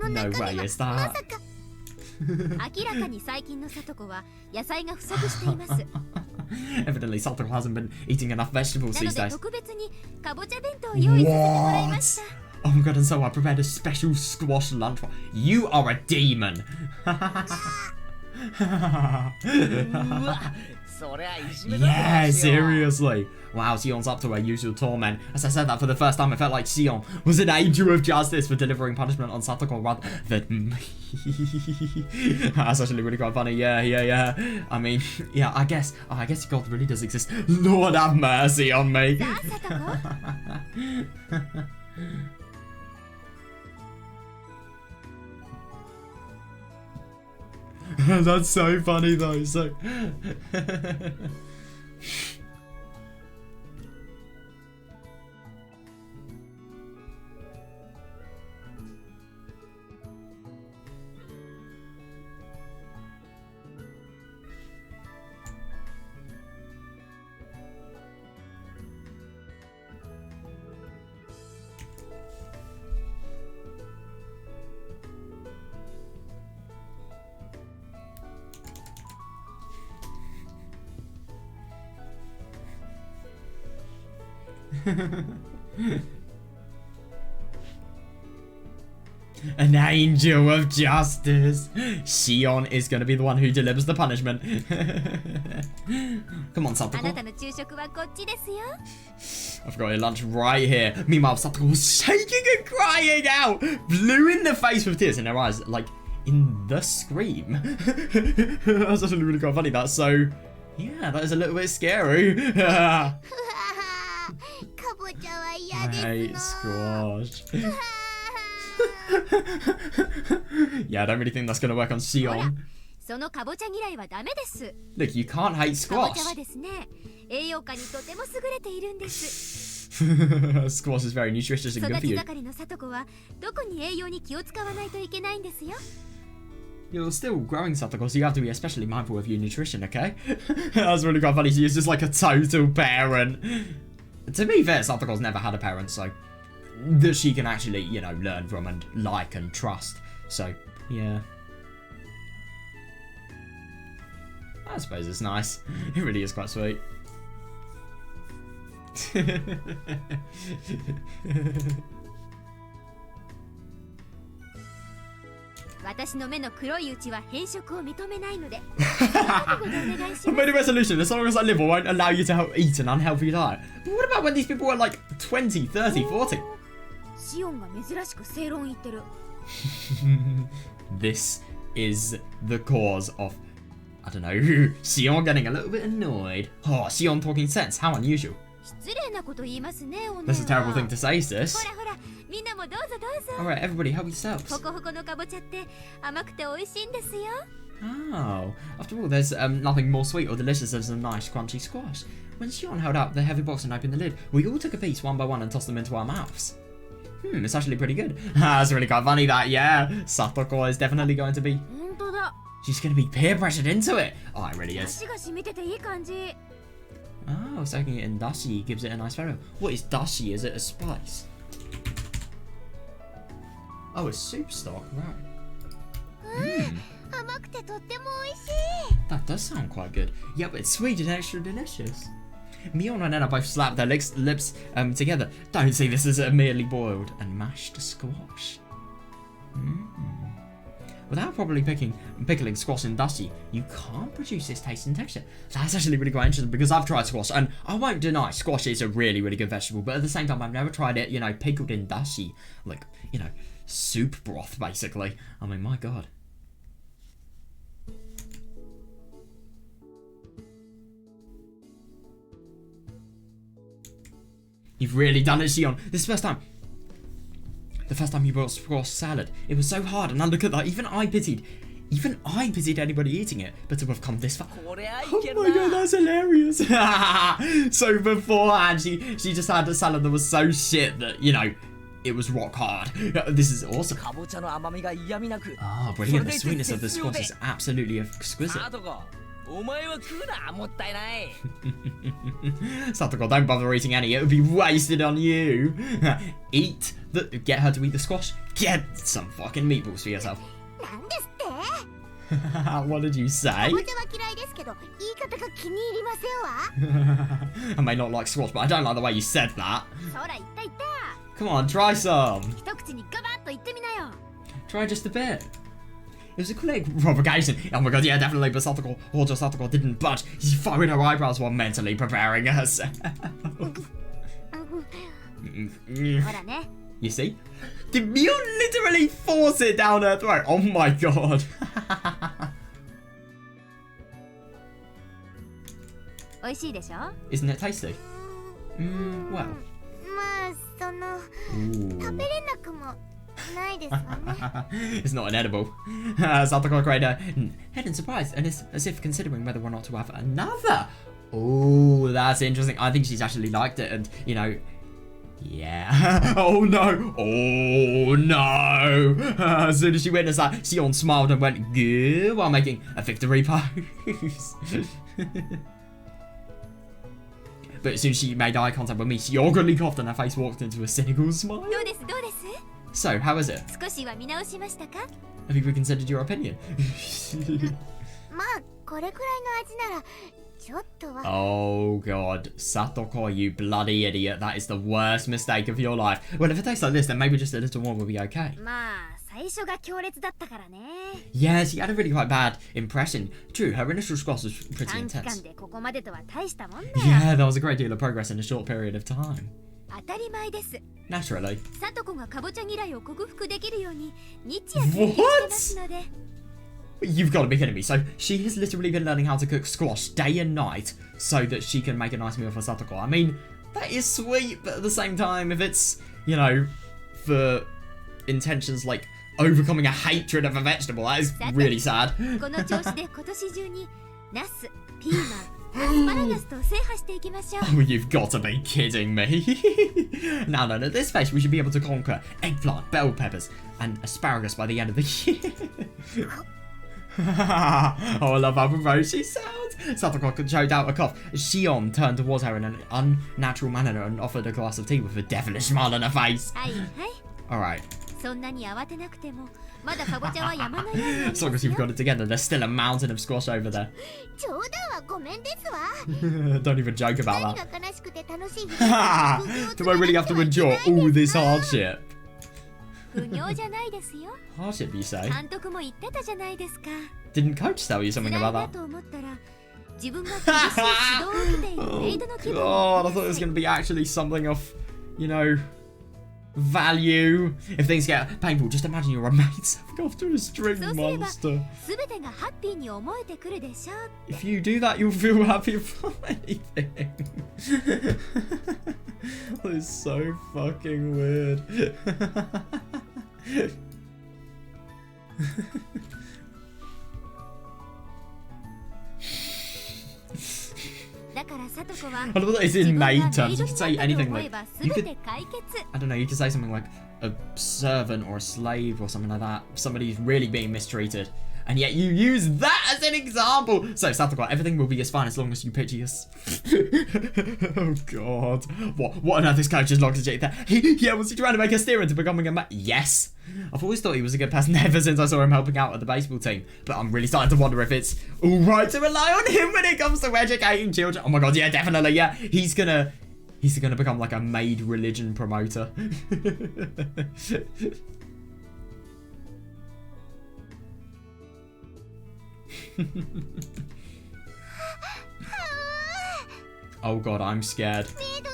No way is that. Evidently, Satoko hasn't been eating enough vegetables these days. What? Oh my god, and so I prepared a special squash lunch for you. Are a demon. Yeah, seriously. Wow, Sion's up to her usual torment. As I said that for the first time, I felt like Sion was an angel of justice for delivering punishment on Satoko rather than me. That's actually really quite funny. Yeah. I mean, yeah, I guess God really does exist. Lord have mercy on me. That's so funny though, so... An angel of justice. Shion is going to be the one who delivers the punishment. Come on, Satoko. I've got your lunch right here. Meanwhile, Satoko was shaking and crying out, blue in the face with tears in her eyes, like in the scream. That's actually really quite funny. That's so... Yeah, that is a little bit scary. I hate squash. Yeah, I don't really think that's going to work on Shion. Look, you can't hate squash. Squash is very nutritious and good for you. You're still growing, Satoko, so you have to be especially mindful of your nutrition, okay? That's really quite funny. She's just like a total parent. To be fair, Satoko's never had a parent, so that she can actually, you know, learn from and like and trust. So, yeah. I suppose it's nice. It really is quite sweet. I made a resolution. As long as I live, I won't allow you to eat an unhealthy diet. But what about when these people are like 20, 30, 40? This is the cause of, I don't know, Shion getting a little bit annoyed. Oh, Shion talking sense. How unusual. That's a terrible thing to say, sis. Alright, everybody, help yourselves. Oh, after all, there's nothing more sweet or delicious than a nice crunchy squash. When Shion held out the heavy box and opened the lid, we all took a piece one by one and tossed them into our mouths. It's actually pretty good. That's really quite funny that, yeah. Satoko is definitely going to be... She's going to be peer pressured into it. Oh, it really is. Oh, soaking it in dashi gives it a nice flavour. What is dashi? Is it a spice? Oh, a soup stock, right. That does sound quite good. Yep, it's sweet and extra delicious. Mion and Anna both slapped their lips together. Don't see this as a merely boiled and mashed squash. Without properly pickling squash and dashi, you can't produce this taste and texture. That's actually really quite interesting because I've tried squash, and I won't deny squash is a really, really good vegetable, but at the same time, I've never tried it, you know, pickled in dashi. Like, you know, soup broth, basically. I mean, my god. You've really done it, Shion. This is the first time. The first time you brought squash salad. It was so hard, and now look at that. Even I pitied anybody eating it, but to have come this far. Oh my god, that's hilarious. So beforehand, she just had a salad that was so shit that, you know, it was rock hard. This is awesome. Ah, brilliant. The sweetness of the squash is absolutely exquisite. Satoko, don't bother eating any. It would be wasted on you. Get her to eat the squash. Get some fucking meatballs for yourself. What did you say? I may not like squash, but I don't like the way you said that. Come on, try some. Try just a bit. It was a quick provocation. Oh my god, yeah, definitely. But Satoko didn't budge. She's firing her eyebrows while mentally preparing herself. You see? Did you literally force it down her throat? Oh my god. Isn't it tasty? Well. It's not an edible. Satoko cried head in surprise and as if considering whether or not to have another. Oh, that's interesting. I think she's actually liked it, and you know, yeah. Oh no! Oh no! As soon as she witnessed that, Shion smiled and went good while making a victory pose. But as soon as she made eye contact with me, she awkwardly coughed and her face walked into a cynical smile. So, how is it? Have you reconsidered your opinion? Oh god, Satoko, you bloody idiot. That is the worst mistake of your life. Well, if it tastes like this, then maybe just a little more will be okay. Yeah, she had a really quite bad impression. True, her initial squash was pretty intense. Yeah, there was a great deal of progress in a short period of time. Naturally. What? You've got to be kidding me. So she has literally been learning how to cook squash day and night so that she can make a nice meal for Satoko. I mean, that is sweet, but at the same time, if it's, you know, for intentions like overcoming a hatred of a vegetable, that is really sad. Oh, you've got to be kidding me. Now, at this phase, we should be able to conquer eggplant, bell peppers, and asparagus by the end of the year. Oh, I love how proposed she sounds. Satoko choked out a cough. Shion turned towards her in an unnatural manner and offered a glass of tea with a devilish smile on her face. Alright. So as you've got it together, there's still a mountain of squash over there. Don't even joke about that. Do I really have to endure all this hardship? Hardship, you say? Didn't coach tell you something about that? Oh god, I thought it was going to be actually something of, you know, value. If things get painful, just imagine you're a mate after a string monster. If you do that, you'll feel happy for anything. That is so fucking weird. I love that it's in maid terms. You could say anything like, I don't know, you could say something like a servant or a slave or something like that. Somebody's really being mistreated. And yet you use that as an example. So, Satoko, everything will be as fine as long as you picture us. Oh, God. What on earth is Coach's logic there? Yeah, was he trying to make her steer into becoming a Yes. I've always thought he was a good person ever since I saw him helping out at the baseball team. But I'm really starting to wonder if it's alright to rely on him when it comes to educating children. Oh my god, yeah, definitely, yeah. He's gonna become like a maid religion promoter. Oh god, I'm scared. Maid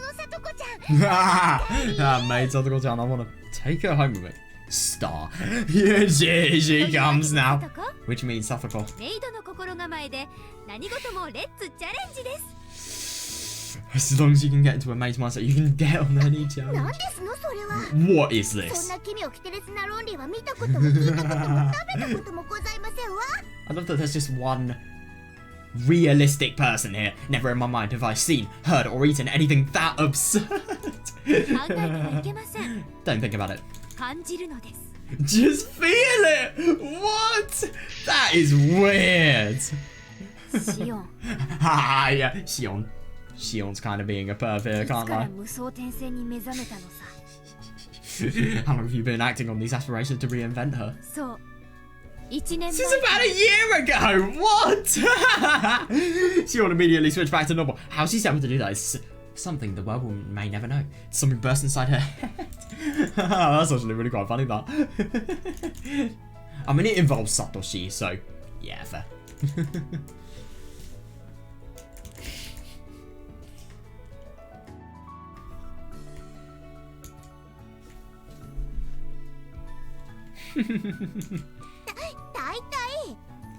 Satoko-chan, I want to take her home with me. Star. Here she comes now. Which means Satoko. As long as you can get into a maze mindset, you can get on any challenge. なんですのそれは。 What is そん this? な奇妙奇烈な論理は見たことも聞いたことも食べたこともございませんわ。 I love that there's just one realistic person here. Never in my mind have I seen, heard, or eaten anything that absurd. 考えてはいけません。 Don't think about it. 感じるのです。 Just feel it! What? That is weird. シオン。 Ah, yeah, Shion. Shion's kind of being a perv here, いつか can't ら lie. 無双転生に目覚めたのさ。 How long have you been acting on these aspirations to reinvent her? そう。1年 This 前 is about a year ago! What? Shion immediately switched back to normal. How's she able to do that? It's something the world may never know. Something burst inside her head. That's actually really quite funny, that. I mean, it involves Satoshi, so yeah, fair.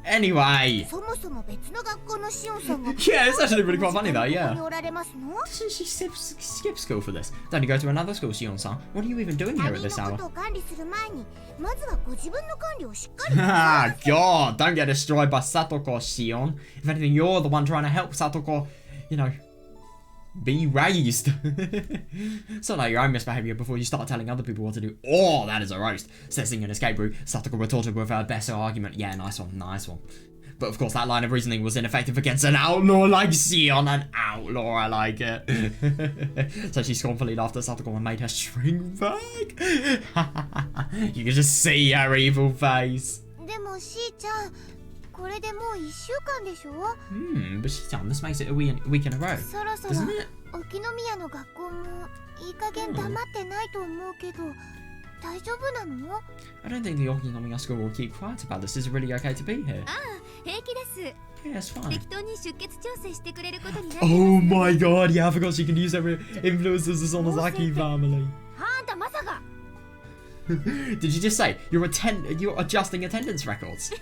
Anyway. そもそも別の学校のシオンさんが Yeah, it's actually really quite funny, that, yeah. ここにおられますの？ Doesn't she skip school for this? Don't you go to another school, Shion-san? What are you even doing here 他 at 人 this の hour? ことを管理する前に、まずはご自分の管理をしっかり。 Ah, God, don't get destroyed by Satoko, Shion. If anything, you're the one trying to help Satoko, you know, be raised. So like your own misbehavior before you start telling other people what to do. Oh, that is a roast. Setting an escape route, Satoko retorted with her best argument. Yeah, nice one, nice one. But of course, that line of reasoning was ineffective against an outlaw like Shion. An outlaw, I like it. So she scornfully laughed at Satoko and made her shrink back. You can just see her evil face. でもしーちゃん、これでもう1週間でしょ？ But Shion, this makes it a week in a row. そろそろ Doesn't it? 沖宮の学校もいい加減黙ってないと思うけど、大丈夫なの？ I don't think the Okinomiya school will keep quiet about this. Is it really okay to be here? ああ、平気です。 Yeah, it's fine. 適当に出血調整してくれることになってます。 Oh my god, yeah, I forgot she can use her influence as the Sonozaki family. あんたまさか。 Did you just say you're adjusting attendance records?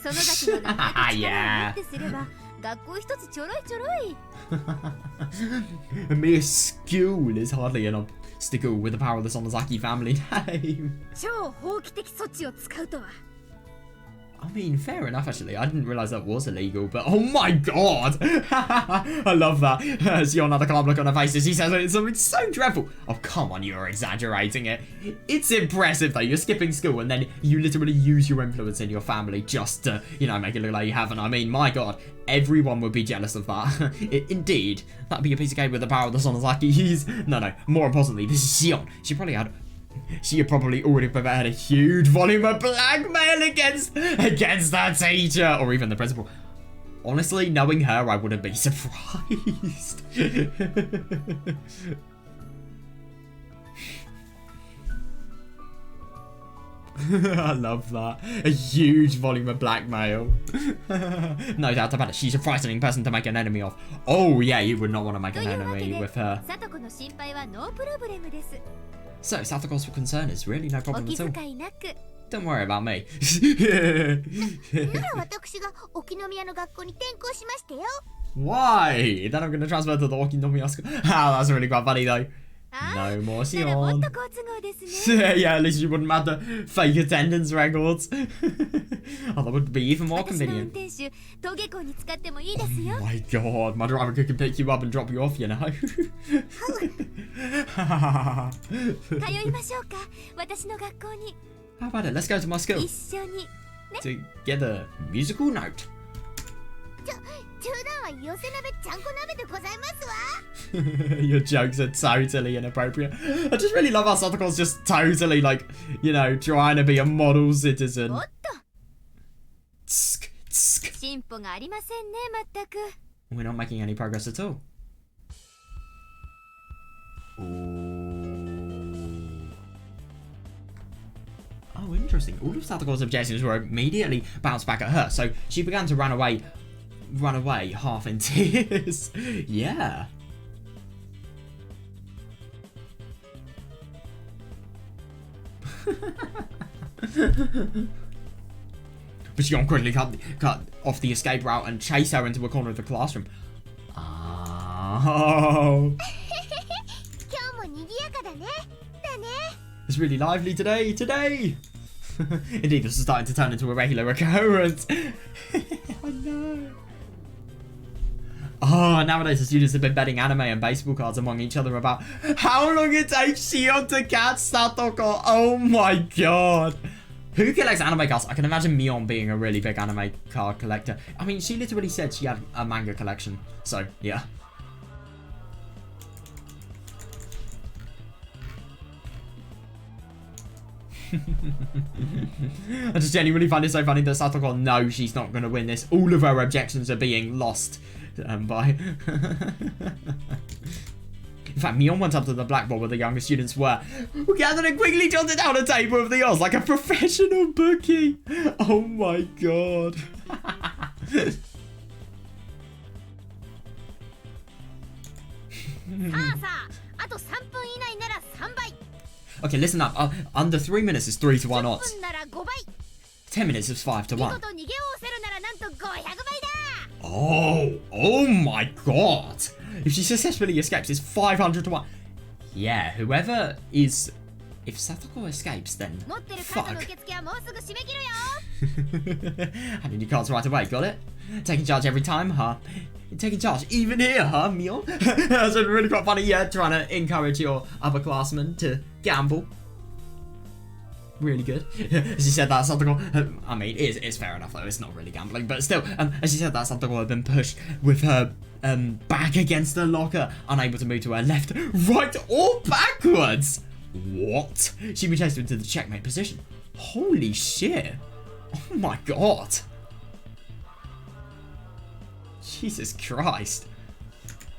その崎の名前と力を持 Yeah. ってすれば、学校一つちょろいちょろい。 A mere school is hardly an obstacle with the power of the Sonozaki family name. 超法規的措置を使うとは。 I mean, fair enough, actually. I didn't realise that was illegal, but oh my god! I love that. Shion had a calm look on her face as he says it's something so dreadful. Oh, come on, you're exaggerating it. It's impressive, though. You're skipping school and then you literally use your influence in your family just to, you know, make it look like you haven't. I mean, my god, everyone would be jealous of that. Indeed, that'd be a piece of cake with the power of the Sonozaki. No, more importantly, this is Shion. She had probably already prepared a huge volume of blackmail against that teacher or even the principal. Honestly, knowing her, I wouldn't be surprised. I love that. A huge volume of blackmail. No doubt about it. She's a frightening person to make an enemy of. Oh yeah, you would not want to make an enemy with her. さとこの心配はノープロブレムです。 So, Satoko's concern is really no お problem 気 at all. 遣いなく。 Don't worry about me. なら私が沖宮の学校に転校しましてよ。 Why? Then I'm going to transfer to the Okinomiya school. Ah, that's really quite funny though. あ No more ならもっ Shion. と好都合ですね。 Yeah, at least you wouldn't have the fake attendance records. Oh, that would be even more 私の運 convenient. 転手、登下校に使ってもいいですよ。 My god, my driver can pick you up and drop you off, you know. 通いましょうか。私の学校に How about it? Let's go to my school 一緒に。 to get a musical note. 中段は寄せ鍋ちゃんこ鍋でございますわ。 Your jokes are totally inappropriate. I just really love how Satoko's just totally like, you know, trying to be a model citizen. おっと、 Tsk, tsk. 進歩がありませんね、まったく。 We're not making any progress at all. Ooh. Oh, interesting. All of Satoko's objections were immediately bounced back at her, so she began to run away half in tears. Yeah. But Shion quickly cut off the escape route and chased her into a corner of the classroom. Ah. Oh. 今日も賑やかだね。だね。 It's really lively today. Indeed, this is starting to turn into a regular occurrence. I know. Oh, nowadays the students have been betting anime and baseball cards among each other about how long it takes Shion to catch Satoko. Oh my god. Who collects anime cards? I can imagine Mion being a really big anime card collector. I mean, she literally said she had a manga collection. So, yeah. I just genuinely find it so funny that Satoko knows she's not going to win this. All of her objections are being lost by... In fact, Mion went up to the blackboard where the younger students were gathered and quickly jotted down a table of the odds like a professional bookie. Oh my god. Okay, listen up. Under 3 minutes is 3 to 1 odds. 10 minutes is 5 to 1. Oh my god. If she successfully escapes, it's 500 to 1. Yeah, whoever is... If Satoko escapes, then fuck. Handing your cards right away, got it? Taking charge every time, huh? Taking charge even here, huh, Mion? That's really quite funny, yeah, trying to encourage your upperclassmen to gamble. Really good. As she said that, Satoko, I mean, it's fair enough though, it's not really gambling, but still, as she said that, Satoko had been pushed with her back against the locker, unable to move to her left, right, or backwards. What? She'd be chased into the checkmate position. Holy shit. Oh my god. Jesus Christ.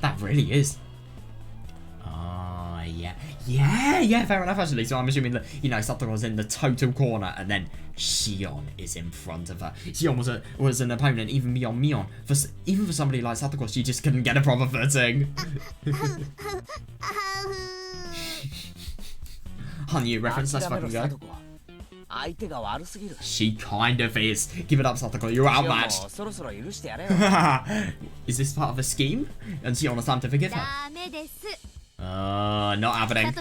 That really is. Yeah, fair enough actually. So I'm assuming that, you know, Satoru's in the total corner and then Shion is in front of her. Shion was an opponent even beyond Mion. Even for somebody like Satoru, she just couldn't get a proper footing. Hanyu reference, let's fucking go. She kind of is. Give it up, Satoko, you're outmatched. Is this part of a scheme? And Shion has time to forgive her. Not happening.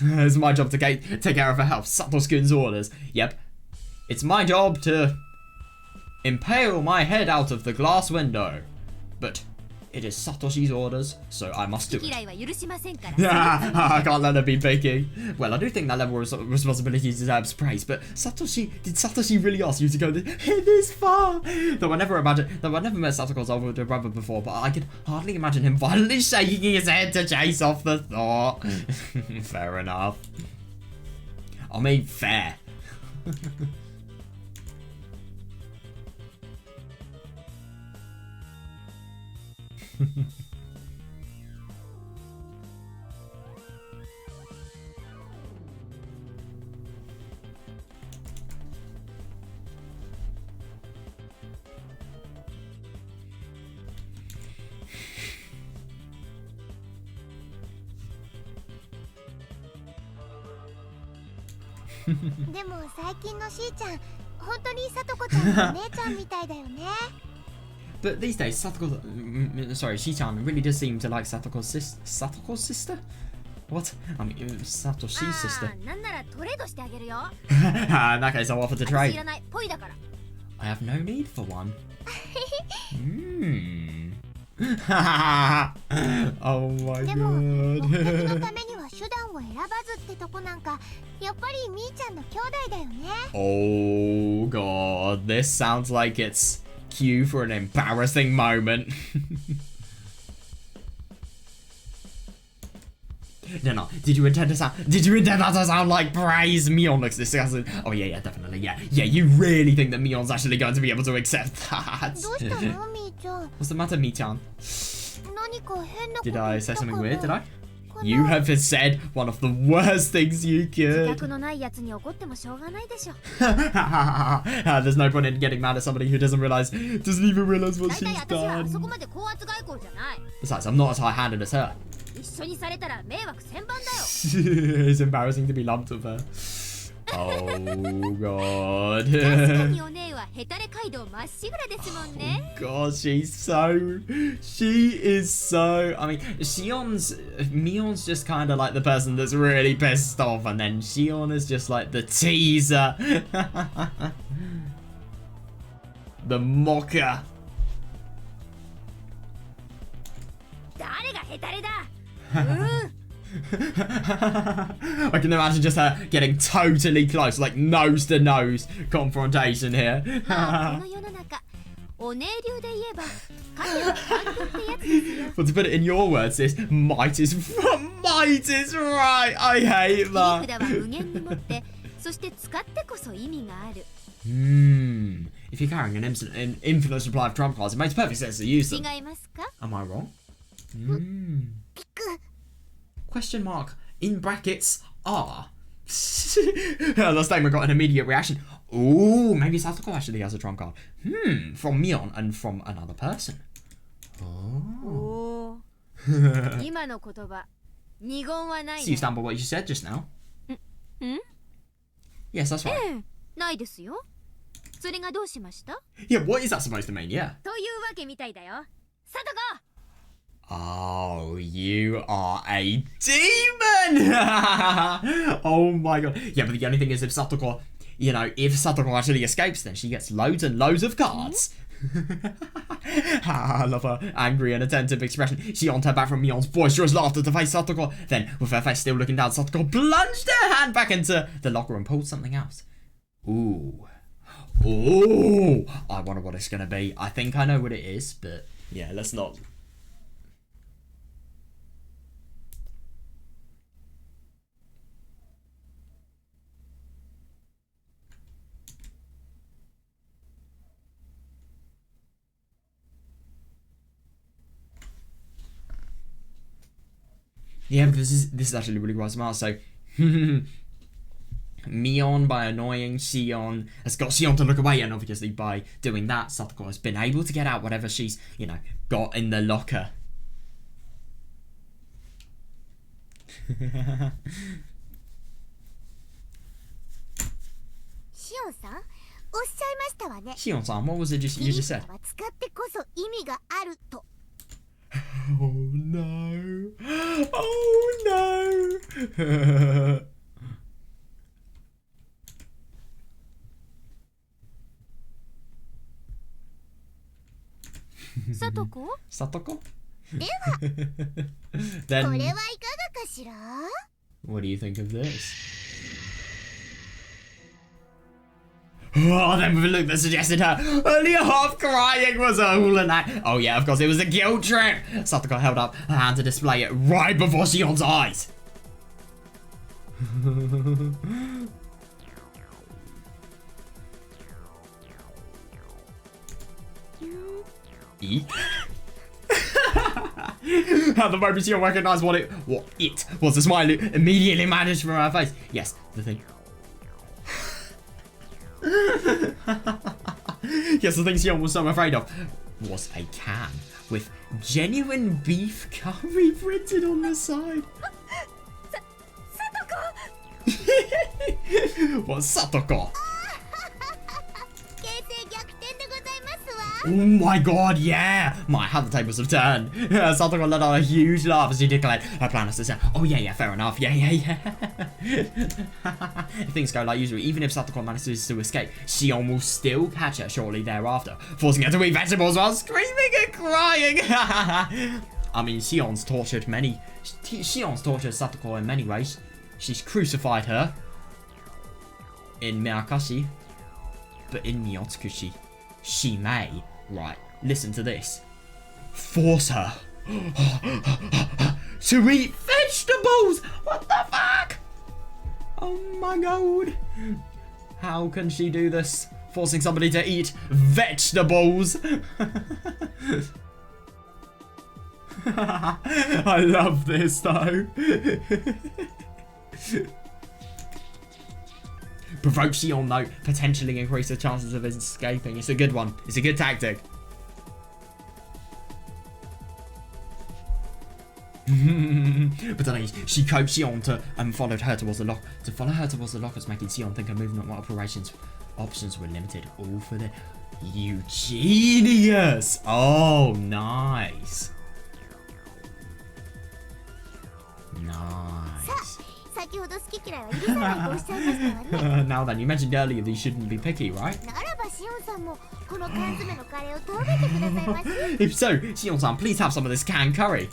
It's my job to take care of her health. Satoshi-kun's orders. Yep. It's my job to impale my head out of the glass window. But it is Satoshi's orders, so I must do it. I can't let her be picky. Well, I do think that level of responsibility deserves praise, but did Satoshi really ask you to go this far? Though I never met Satoru's older brother before, but I could hardly imagine him violently shaking his head to chase off the thought. Fair enough. I mean, fair.でも最近のしーちゃん、本当にさとこちゃんのお姉ちゃんみたいだよね。But these days, Shi-chan really does seem to like Satoko's sister? What? I mean, Satoshi's sister. In that case, I'll offer to trade. I have no need for one. Oh my god. でも目的のためには手段を選ばずってとこなんか、やっぱりみーちゃんの兄弟だよね。Oh god, this sounds like it's cue for an embarrassing moment. No. Did you intend that to sound like praise? Mion looks disgusted. Oh yeah, definitely, yeah. You really think that Mion's actually going to be able to accept that? What's the matter, Mi-chan? Did I say something weird? Did I? You have said one of the worst things you could. There's no point in getting mad at somebody who doesn't even realize what she's done. Besides, I'm not as high-handed as her. It's embarrassing to be lumped with her. Oh god. 確かにお姉はヘタレ街道まっしぐらですもんね。 God, she is so, I mean, Mion's just kind of like the person that's really pissed off, and then Shion is just like the teaser. The mocker. 誰がヘタレだ。 I can imagine just her getting totally close, like nose to nose confrontation here. まあこの世の中、お姉流で言えば勝てば反動ってやつですよ。 But to put it in your words, sis, might is right. I hate 切り that. 札は無限に持って、そして使ってこそ意味がある。 If you're carrying an infinite supply of trump cards, it makes perfect sense to use them. 違いますか？ Am I wrong? ピック。 Question mark in brackets are. The statement got an immediate reaction. Ooh, maybe Satoko actually has a trump card. From Mion and from another person. Oh. 今の言葉、二言はない So ね。 you stand by what you said just now? Yes, that's right. ええ、ないですよ。それがどうしました？ Yeah, what is that supposed to mean? Yeah. というわけみたいだよ。サトコ。 Oh, you are a demon! Oh my god. Yeah, but the only thing is if Satoko actually escapes, then she gets loads and loads of cards. I love her angry and attentive expression. She turned her back from Mion's boisterous laughter to face Satoko. Then, with her face still looking down, Satoko plunged her hand back into the locker and pulled something out. Ooh. Ooh. I wonder what it's going to be. I think I know what it is, but yeah, let's not... Yeah, because this is actually really quite smart. So, Mion, by annoying Shion, has got Shion to look away, and obviously by doing that, Satoko has been able to get out whatever she's, got in the locker. シオンさん、おっしゃいましたわね。 Shion-san, what was it you just said? は使ってこそ意味があると。 Oh no. Oh no. サトコ？ Satoko? では、こ Then れはいかがかしら？ what do you think of this? Oh, then with a look that suggested her earlier half crying was all an act. Oh yeah, of course, it was a guilt trip. Satoko held up her hand to display it right before Shion's eyes. Eek. At the moment Shion recognised what it was, the smile immediately vanished from her face. Yes, the thing. Yes, the thing Shion was so afraid of was a can with genuine beef curry printed on the side. What, Satoko? 形勢逆転でございますわ。 Oh my god, yeah! My, how the tables have turned. Satoko let out a huge laugh as she declared her plan is to say, oh yeah, fair enough, yeah. If things go like usual, even if Satoko manages to escape, Shion will still catch her shortly thereafter, forcing her to eat vegetables while screaming and crying. I mean, Shion's tortured Satoko in many ways. She's crucified her in Miotsukushi, but in Miotsukushi, she may, right, listen to this, force her to eat vegetables! What the fuck? Oh my god. How can she do this? Forcing somebody to eat vegetables? I love this though. Provoke Shion though, potentially increase the chances of escaping. It's a good one. It's a good tactic. But then she coaxed Sion to followed her towards the lock. To follow her towards the lockers, making Sion think her movement options were limited. All for the you genius! Oh, nice. Nice. Now then, you mentioned earlier that you shouldn't be picky, right? If so, Sion-san, please have some of this canned curry.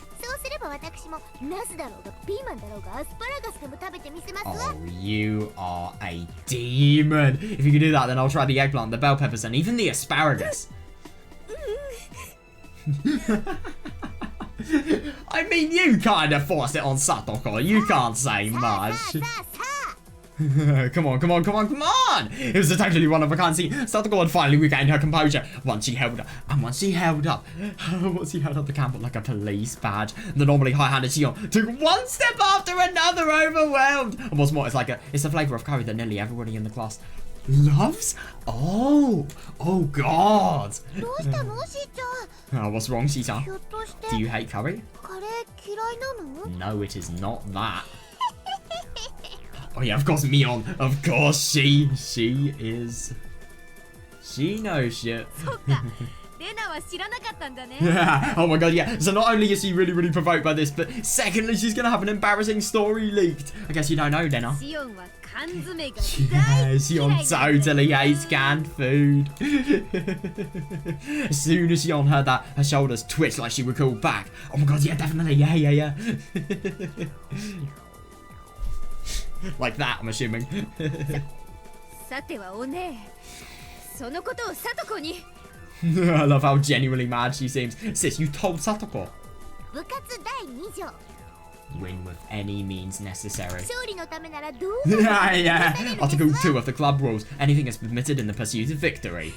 Oh, you are a demon. If you can do that, then I'll try the eggplant, the bell peppers, and even the asparagus. I mean, you kind of forced it on Satoko. You can't say much. Come on. It was a totally one-of-a-kind scene. Satoko had finally regained her composure once she held up the candle like a police badge. The normally high-handed Sion took one step after another, overwhelmed. And what's more, it's the flavour of curry that nearly everybody in the class loves. Oh God. Oh, what's wrong, Shi-chan? Do you hate curry? No, it is not that. Oh yeah, of course, Mion. Of course, she is. She knows shit. Oh my god, yeah. So not only is she really, really provoked by this, but secondly, she's gonna have an embarrassing story leaked. I guess you don't know, Lena. Yeah, Sion totally hates canned food. As soon as Sion heard that, her shoulders twitched like she would call back. Oh my god, yeah, definitely. Yeah. Like that, I'm assuming. I love how genuinely mad she seems. Sis, you told Satoko. Win with any means necessary. Yeah. Article 2 of the club rules. Anything is permitted in the pursuit of victory.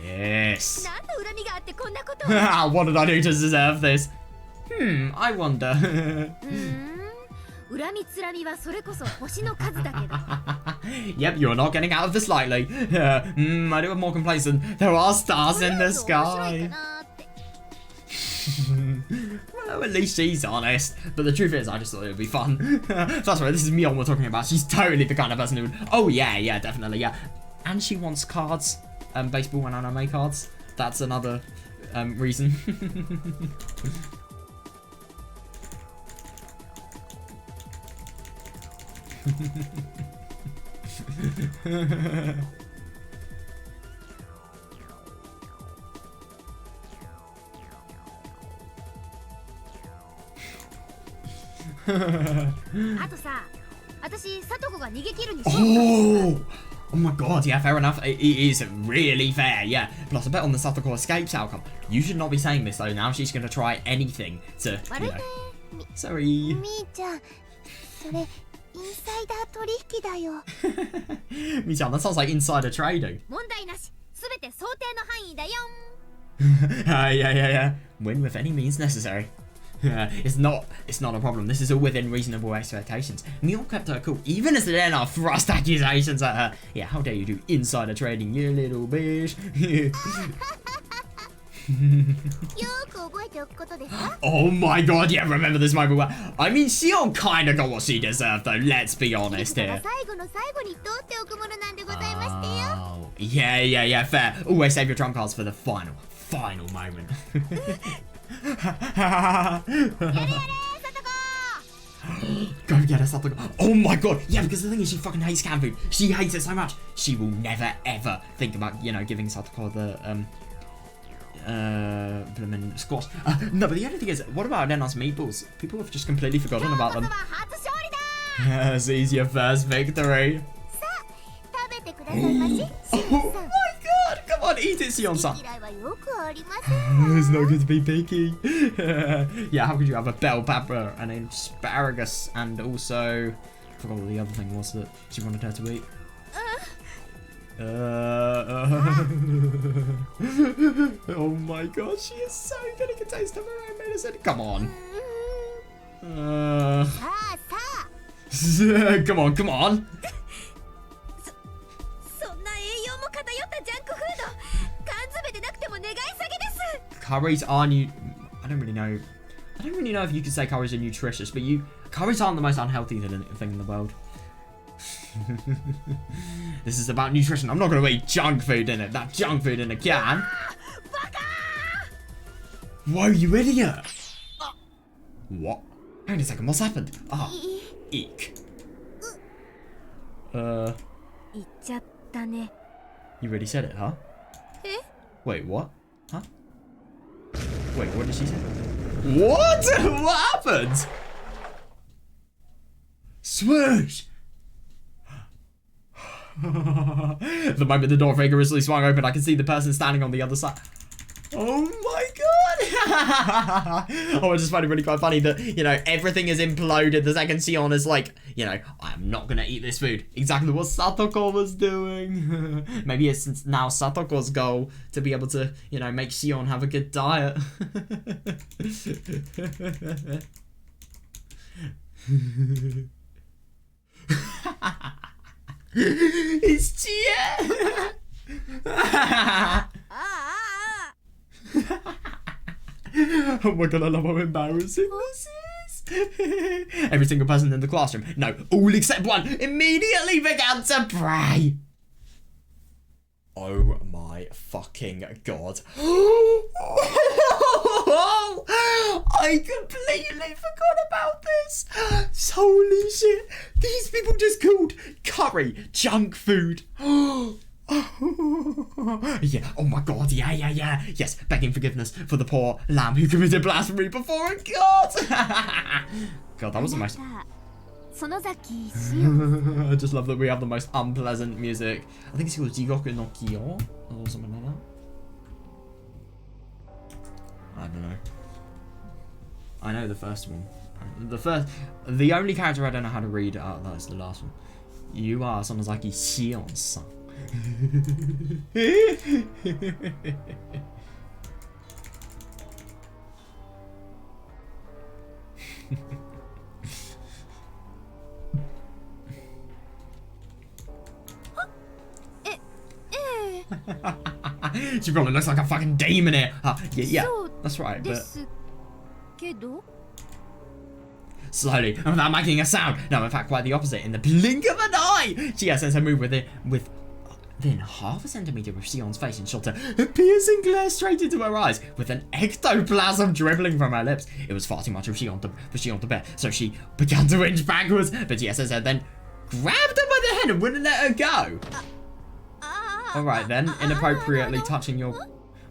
Yes. What did I do to deserve this? I wonder. Yep, you're not getting out of this lightly. I do have more complaints than there are stars in the sky. Well, at least she's honest. But the truth is, I just thought it would be fun. That's right, this is Mion we're talking about. She's totally the kind of person who would... Oh, yeah, definitely, yeah. And she wants cards. Baseball and anime cards. That's another reason. Oh my god, yeah, fair enough. It is really fair, yeah. Plus, I bet on the Satoko escapes outcome. You should not be saying this, though. Now she's going to try anything to, you know... Sorry. Mi-chan, that sounds like insider trading. Yeah. Win with any means necessary. It's not a problem. This is all within reasonable expectations. Mion kept her cool, even as Lena thrust accusations at her. Yeah, how dare you do insider trading, you little bitch. Oh my god, yeah, remember this moment where... I mean, Sion kinda got what she deserved, though, let's be honest here. Oh, yeah, fair. Always save your trump cards for the final moment. Go get her, Satoko. Oh my god, yeah, because the thing is, she fucking hates canned food. She hates it so much. She will never, ever think about, you know, giving Satoko the, squash. No, but the only thing is, what about Lena's meatballs? People have just completely forgotten about them. Seize your first victory. Oh my god, come on, eat it, Sion-san. It's not good to be picky. Yeah, how could you have a bell pepper and an asparagus and also... I forgot what the other thing was that she wanted her to eat. Oh my god, she is so good at the taste of her own medicine. Come on. Come on. Curries aren't you... I don't really know I don't really know if you could say curries are nutritious, but curries aren't the most unhealthy thing in the world. This is about nutrition. I'm not going to eat junk food in it. That junk food in a can. Whoa, you idiot! What? Hang on a second, what's happened? Ah, eek. You already said it, huh? Wait, what? Huh? Wait, what did she say? What? What happened? Swoosh! The moment the door vigorously swung open, I could see the person standing on the other side. Oh my god! Oh, I just find it really quite funny that, you know, everything is imploded. The second Shion is like, you know, I'm not gonna eat this food. Exactly what Satoko was doing. Maybe it's now Satoko's goal to be able to, you know, make Shion have a good diet. It's Chia! Oh my god, I love how embarrassing this is. Every single person in the classroom, no, all except one, immediately began to pray. Oh my fucking god. I completely forgot about this. Holy shit. These people just called curry junk food. Yeah, oh my god, yeah. Yes, begging forgiveness for the poor lamb who committed blasphemy before a god. God, that was the most... I just love that we have the most unpleasant music. I think it's called Jigoku no Kyo or something like that. I don't know. I know the first one. The only character I don't know how to read out of that is the last one. You are Sonozaki Shion-san. She probably looks like a fucking demon here. Yeah, that's right, but... Slowly, and without making a sound. No, in fact, quite the opposite. In the blink of an eye, she sends her move within half a centimeter of Shion's face and shot a piercing glare straight into her eyes, with an ectoplasm dribbling from her lips. It was far too much for Shion to bear, so she began to inch backwards, but GSSN then grabbed her by the head and wouldn't let her go. Alright then, inappropriately touching your...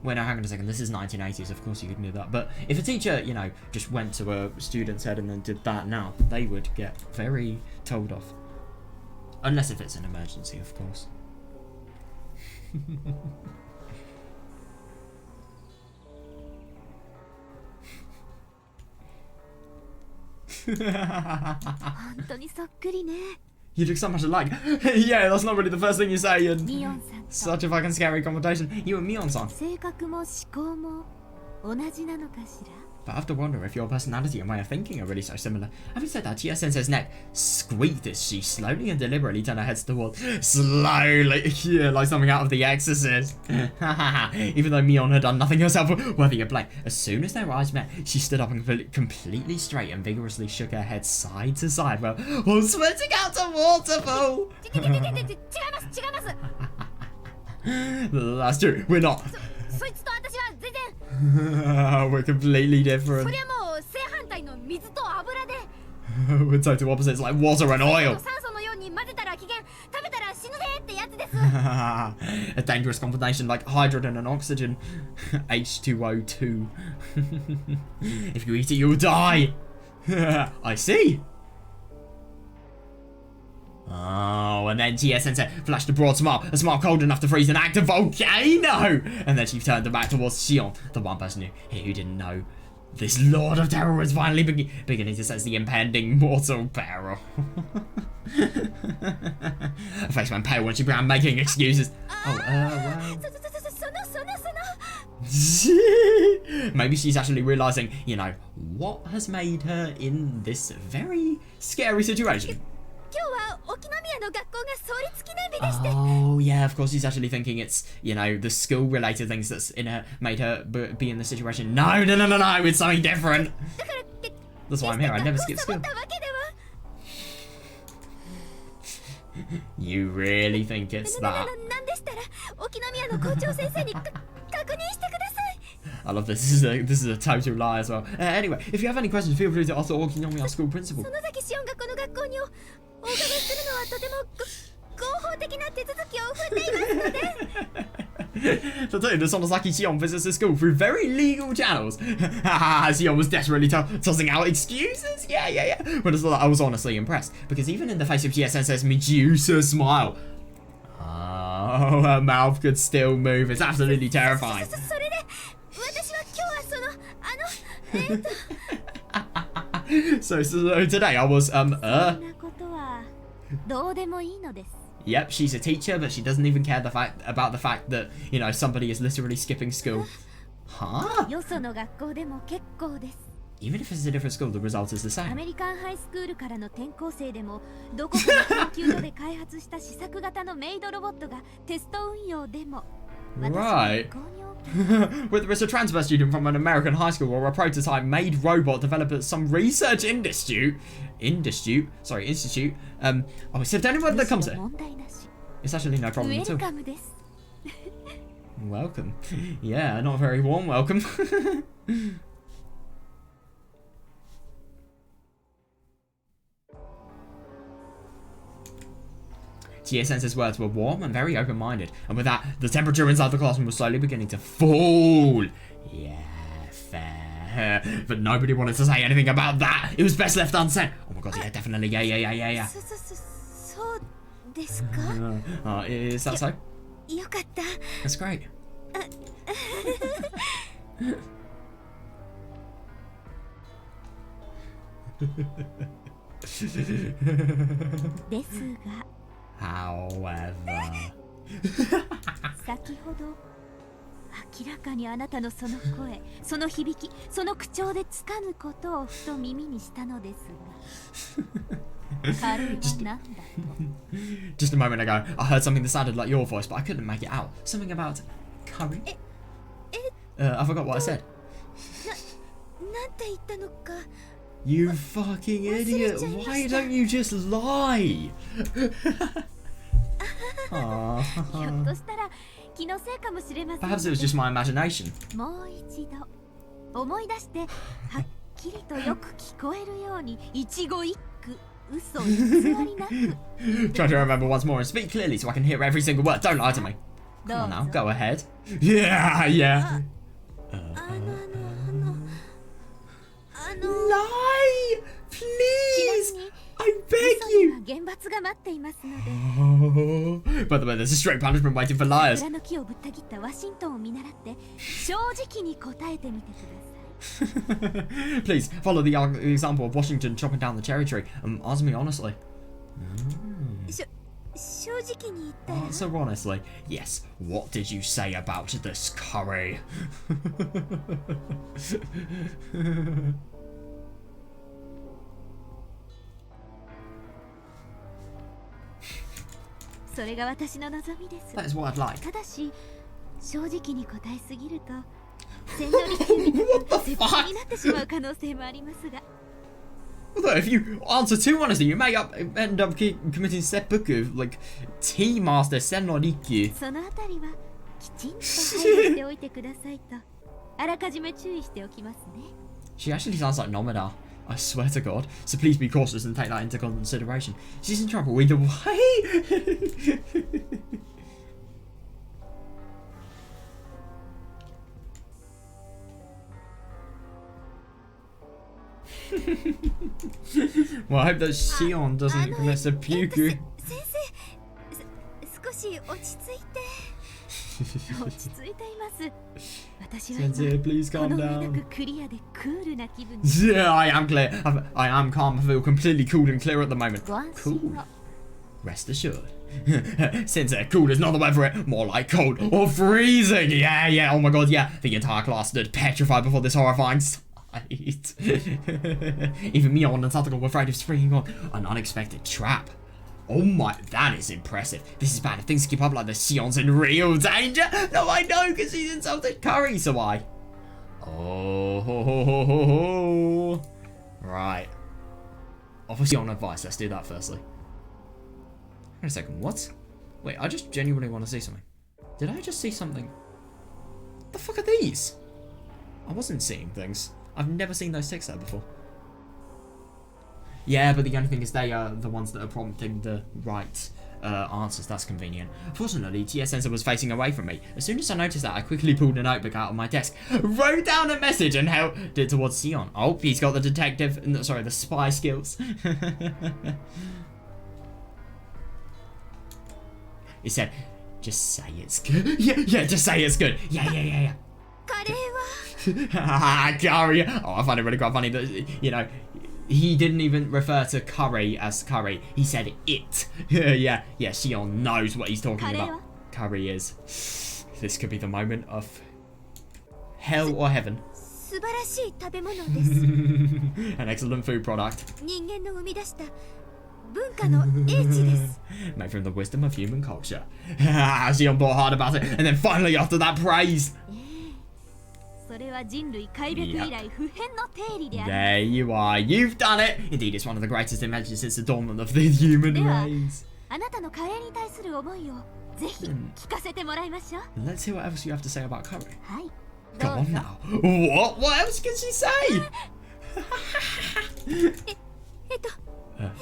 Wait, no, hang on a second, this is 1980s, of course you could do that. But if a teacher, you know, just went to a student's head and then did that now, they would get very told off. Unless if it's an emergency, of course. You look so much alike. Yeah, that's not really the first thing you say in such a fucking scary conversation. You and Mion-san. But I have to wonder if your personality and way of thinking are really so similar. Having said that, Chia-sensei's neck squeaked as she slowly and deliberately turned her head to the wall. Slowly, yeah, like something out of The Exorcist. Even though Mion had done nothing herself worthy of blame. As soon as their eyes met, she stood up and completely straight and vigorously shook her head side to side while sweating out a waterfall. That's true, we're not. We're completely different. We're total opposites, like water and oil. A dangerous combination like hydrogen and oxygen. H2O2. If you eat it, you'll die. I see. Oh, and then Chia-sensei flashed a broad smile, a smile cold enough to freeze an active volcano! And then she turned her back towards Shion, the one person who didn't know this Lord of Terror was finally beginning to sense the impending mortal peril. Her face went pale when she began making excuses. Well... Maybe she's actually realising, you know, what has made her in this very scary situation. Oh, yeah, of course he's actually thinking it's, you know, the school-related things that's made her be in the situation. No, it's something different. That's why I'm here, I never skip school. You really think it's that? I love this. This is a total lie as well. Anyway, if you have any questions, feel free to ask the Okinomiya school principal. So tell you, the Sonozaki Shion visits the school through very legal channels. Shion was desperately tossing out excuses. Yeah. But I was honestly impressed, because even in the face of GS-sensei's Medusa smile, oh, her mouth could still move. It's absolutely terrifying. So today I was Yep, she's a teacher, but she doesn't even care about the fact that, you know, somebody is literally skipping school. Huh? Even if it's a different school, the result is the same. Right. Whether it's a transfer student from an American high school or a prototype made robot developed at some research institute. Oh, so if anyone that comes here, it's actually no problem at all. Welcome. Yeah, not a very warm welcome. GS-sensei's words were warm and very open-minded, and with that, the temperature inside the classroom was slowly beginning to fall. Yeah, fair. But nobody wanted to say anything about that. It was best left unsaid. Oh my god, yeah, definitely. Yeah. Is that so? That's great. However, 先ほど明らかにあなたのその声、その響き、その口調でつかぬことをふと耳にしたのですが、軽いは何だと。Just a moment ago, I heard something that sounded like your voice, but I couldn't make it out. Something about curry? I forgot what I said. なんて言ったのか。You fucking idiot! Why don't you just lie? Perhaps it was just my imagination. Try to remember once more and speak clearly so I can hear every single word. Don't lie to me. Come on now, go ahead. Yeah. Lie! Please! I beg you! Oh. By the way, there's a straight punishment waiting for liars. Please, follow the example of Washington chopping down the cherry tree and answer me honestly. So honestly, yes, what did you say about this curry? That is what I'd like. What the fuck? Although if you answer too honestly, you may end up committing seppuku, like Tea Master Sennorikyu. She actually sounds like Nomada. I swear to God. So please be cautious and take that into consideration. She's in trouble either way. Well, I hope that Shion doesn't commit seppuku. Sensei, please calm down. Yeah, I am clear. I am calm. I feel completely cool and clear at the moment. Cool. Rest assured. Sensei, cool is not the word for it. More like cold or freezing. Yeah. Oh my god, yeah. The entire class stood petrified before this horrifying sight. Even Mion and Satoko were afraid of springing on an unexpected trap. Oh my, that is impressive. This is bad. If things keep up like this, Sion's in real danger. No, I know, because he's insulted Curry, so I... Oh, ho, ho, ho, ho, ho. Right. Offer Sion advice. Let's do that firstly. Wait a second, what? Wait, I just genuinely want to see something. Did I just see something? What the fuck are these? I wasn't seeing things. I've never seen those ticks there before. Yeah, but the only thing is they are the ones that are prompting the right answers. That's convenient. Fortunately, TS Sensor was facing away from me. As soon as I noticed that, I quickly pulled a notebook out of my desk, wrote down a message and held it towards Sion. Oh, he's got the the spy skills. He said, just say it's good. Yeah, just say it's good. Yeah. Curry. Oh, I find it really quite funny that, you know, he didn't even refer to curry as curry. He said it. yeah, Sion knows what he's talking about. Curry is. This could be the moment of hell or heaven. An excellent food product. Made from the wisdom of human culture. Sion thought hard about it, and then finally after that praise. Yep. There you are, you've done it! Indeed, it's one of the greatest inventions since the dawn of the human race. Let's hear what else you have to say about curry. Go on now. What? What else can she say? I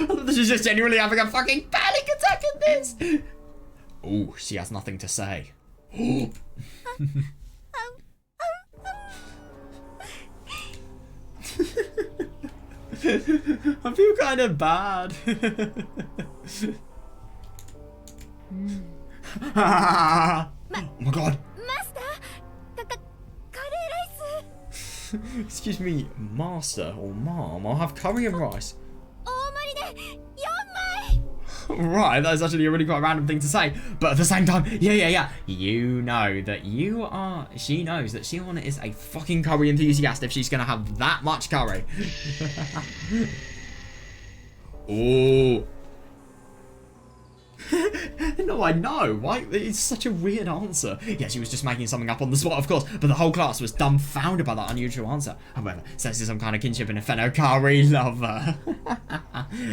love that she's just genuinely having a fucking panic attack at this! Oh, she has nothing to say. I feel kind of bad. Oh my god. Excuse me, master or mom, I'll have curry and rice. Right, that's actually a really quite random thing to say, but at the same time, yeah, you know that she knows that Sion is a fucking curry enthusiast if she's gonna have that much curry. Oh. No, I know. Why? It's such a weird answer. Yeah, she was just making something up on the spot, of course, but the whole class was dumbfounded by that unusual answer. However, senses some kind of kinship in a fellow curry lover.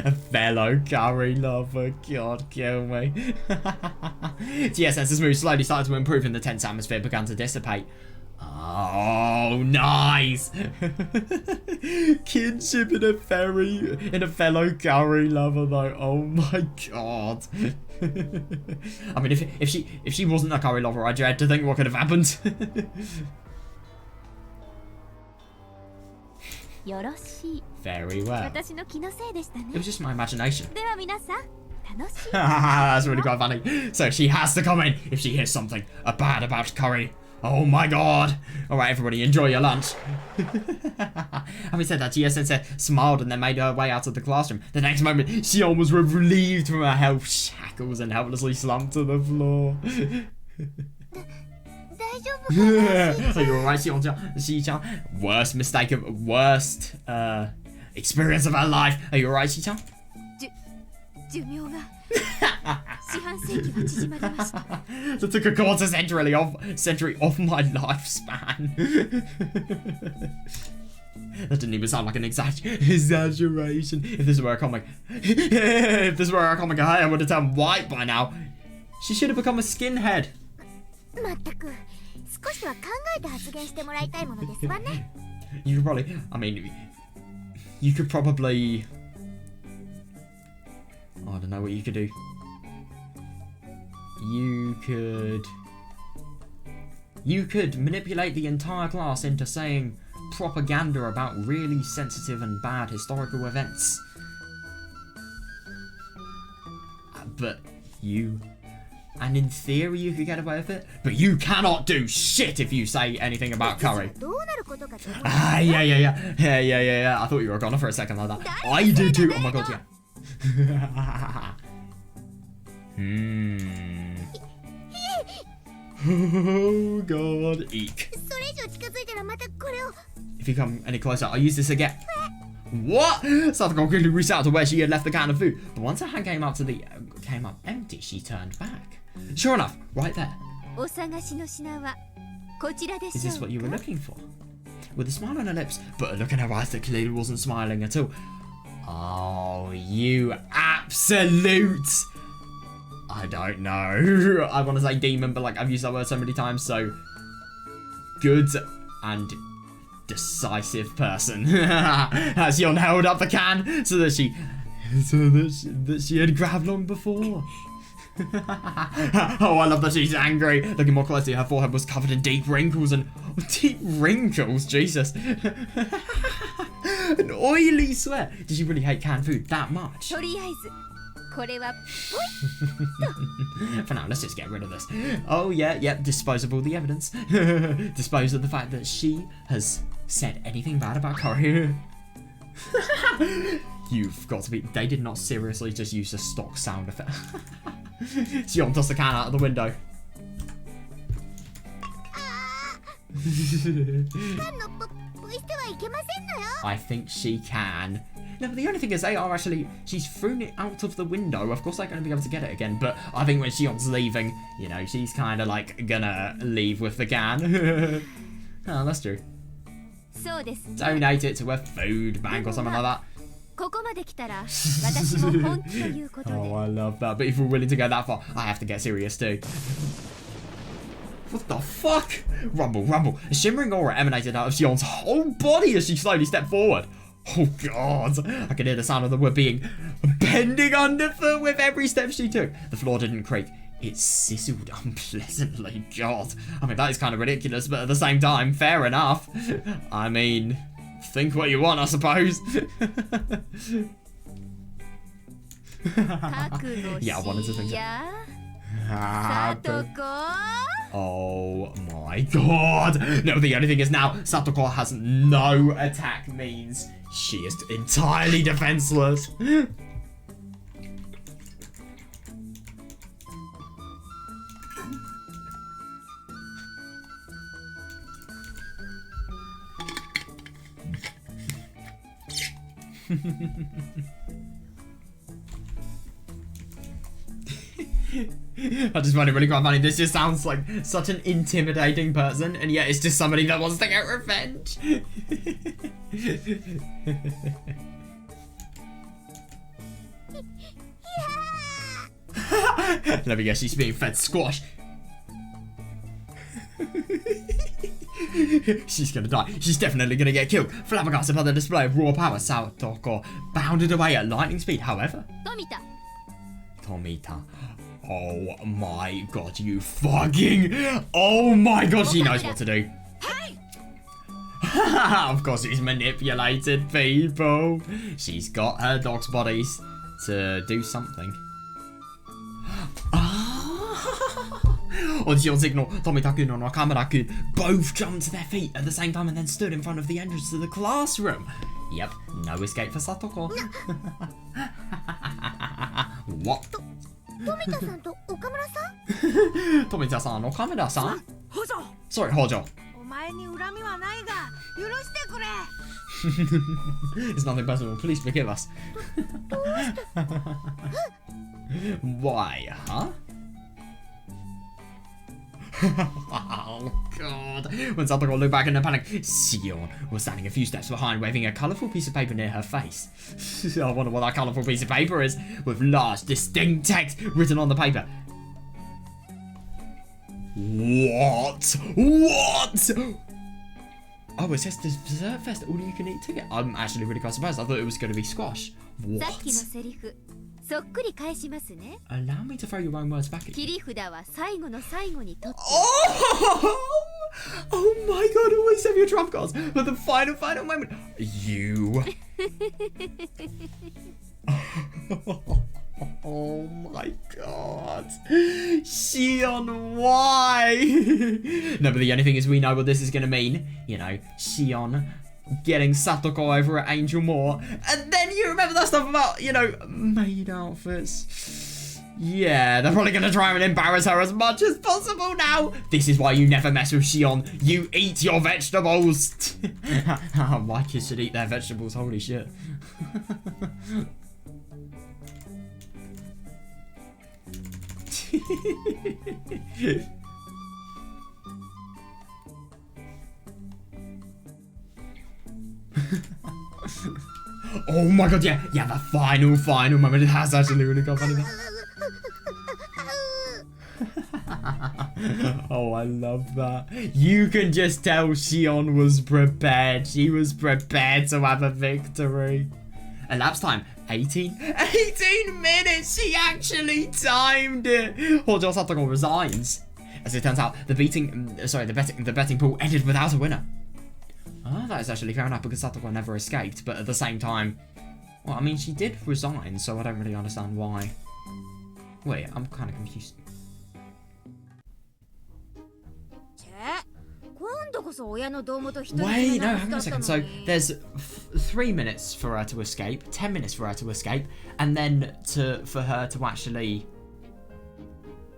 A fellow curry lover. God, kill me. TS senses mood slowly started to improve and the tense atmosphere began to dissipate. Oh, nice! Kinship in a fellow curry lover, though. Oh my god! I mean, if she wasn't a curry lover, I dread to think what could have happened. Very well. It was just my imagination. That's really quite funny. So she has to comment if she hears something bad about curry. Oh my god! Alright, everybody, enjoy your lunch. Having said that, Gia-sensei smiled and then made her way out of the classroom. The next moment, Sion was relieved from her health shackles and helplessly slumped to the floor. Are you alright, Shi-chan? Worst experience of her life. Are you alright, Shi-chan? That took a quarter century off my lifespan. That didn't even sound like an exaggeration. If this were a comic, I would have turned white by now. She should have become a skinhead. You could probably, you could probably, I don't know what you could do. You could manipulate the entire class into saying propaganda about really sensitive and bad historical events. And in theory you could get away with it, but you cannot do shit if you say anything about curry. Yeah. I thought you were a goner for a second like that. I did too. Oh my god, yeah. Oh god, eek. それ以上近づいたらまたこれを If you come any closer, I'll use this again. What? Satoko quickly reached out to where she had left the can of food, but once her hand came up empty, she turned back. Sure enough, right there. お探しの品はこちらでしょうか Is this what you were looking for? With a smile on her lips, but a look in her eyes that clearly wasn't smiling at all. Oh, you absolute... I don't know. I want to say demon, but like I've used that word so many times, so... Good and decisive person. As Yon held up the can so that she had grabbed long before. Oh, I love that she's angry. Looking more closely, her forehead was covered in deep wrinkles and... Deep wrinkles? Jesus. An oily sweat. Did she really hate canned food that much? とりあえずこれは For now, let's just get rid of this. Oh, yeah, dispose of all the evidence. Dispose of the fact that she has said anything bad about curry. You've got to be... They did not seriously just use a stock sound effect. Sion tossed the can out of the window. I think she can. No, but the only thing is they are actually... She's thrown it out of the window. Of course they're going to be able to get it again, but I think when Sion's leaving, you know, she's kind of like gonna leave with the can. Oh, that's true. Donate it to a food bank or something like that. ここまで来たら私も本気ということで Oh, I love that. But if we're willing to go that far, I have to get serious too. What the fuck? Rumble, rumble. A shimmering aura emanated out of Sion's whole body as she slowly stepped forward. Oh god. I could hear the sound of the wood being bending underfoot with every step she took. The floor didn't creak. It sizzled unpleasantly. God. I mean, that is kind of ridiculous, but at the same time, fair enough. I mean... Think what you want, I suppose. Yeah, I wanted to think so. Oh my god. No, the only thing is now, Satoko has no attack means she is entirely defenseless. I just find it really quite funny. This just sounds like such an intimidating person, and yet it's just somebody that wants to get revenge. Let me guess, she's being fed squash. She's gonna die. She's definitely gonna get killed. Flabbergasted by the display of raw power, Satoko bounded away at lightning speed. However, Tomita. Oh my god, you fucking... Oh my god, she knows what to do. Of course she's manipulated people. She's got her dog's bodies to do something. On Shion's signal, Tomita-kun and Nakamura-kun both jumped to their feet at the same time and then stood in front of the entrance to the classroom. Yep, no escape for Satoko. What? Tomita-san to Okamura-san? Tomita-san, Okamura-san? Sorry, Hojo. It's nothing personal, please forgive us. Why, huh? Oh god. When Satoko looked back in a panic, Sion was standing a few steps behind, waving a colourful piece of paper near her face. I wonder what that colourful piece of paper is, with large, distinct text written on the paper. What? What? Oh, it says Dessert Fest, all you can eat ticket. I'm actually really quite surprised. I thought it was going to be squash. What? Allow me to throw your own words back at you. Oh my god, always save your trump cards for the final moment. You. Oh my god. Sion, why? No, but the only thing is we know what this is going to mean. You know, Sion getting Satoko over at Angel Moore. And then you remember that stuff about, you know, maid outfits. Yeah, they're probably gonna try and embarrass her as much as possible now. This is why you never mess with Shion. You eat your vegetables. My kids should eat their vegetables. Holy shit. Oh my god, yeah, the final moment. It has actually really got funny. Oh, I love that. You can just tell Shion was prepared. She was prepared to have a victory. Elapsed time, 18 minutes. She actually timed it. Hojo Satogo resigns. As it turns out, the betting pool ended without a winner. Oh, that is actually fair enough because Satogo never escaped, but at the same time, well, I mean, she did resign, so I don't really understand why. Wait, I'm kind of confused. Wait, no, hang on a second. So there's 3 minutes for her to escape, 10 minutes for her to escape, and then for her to actually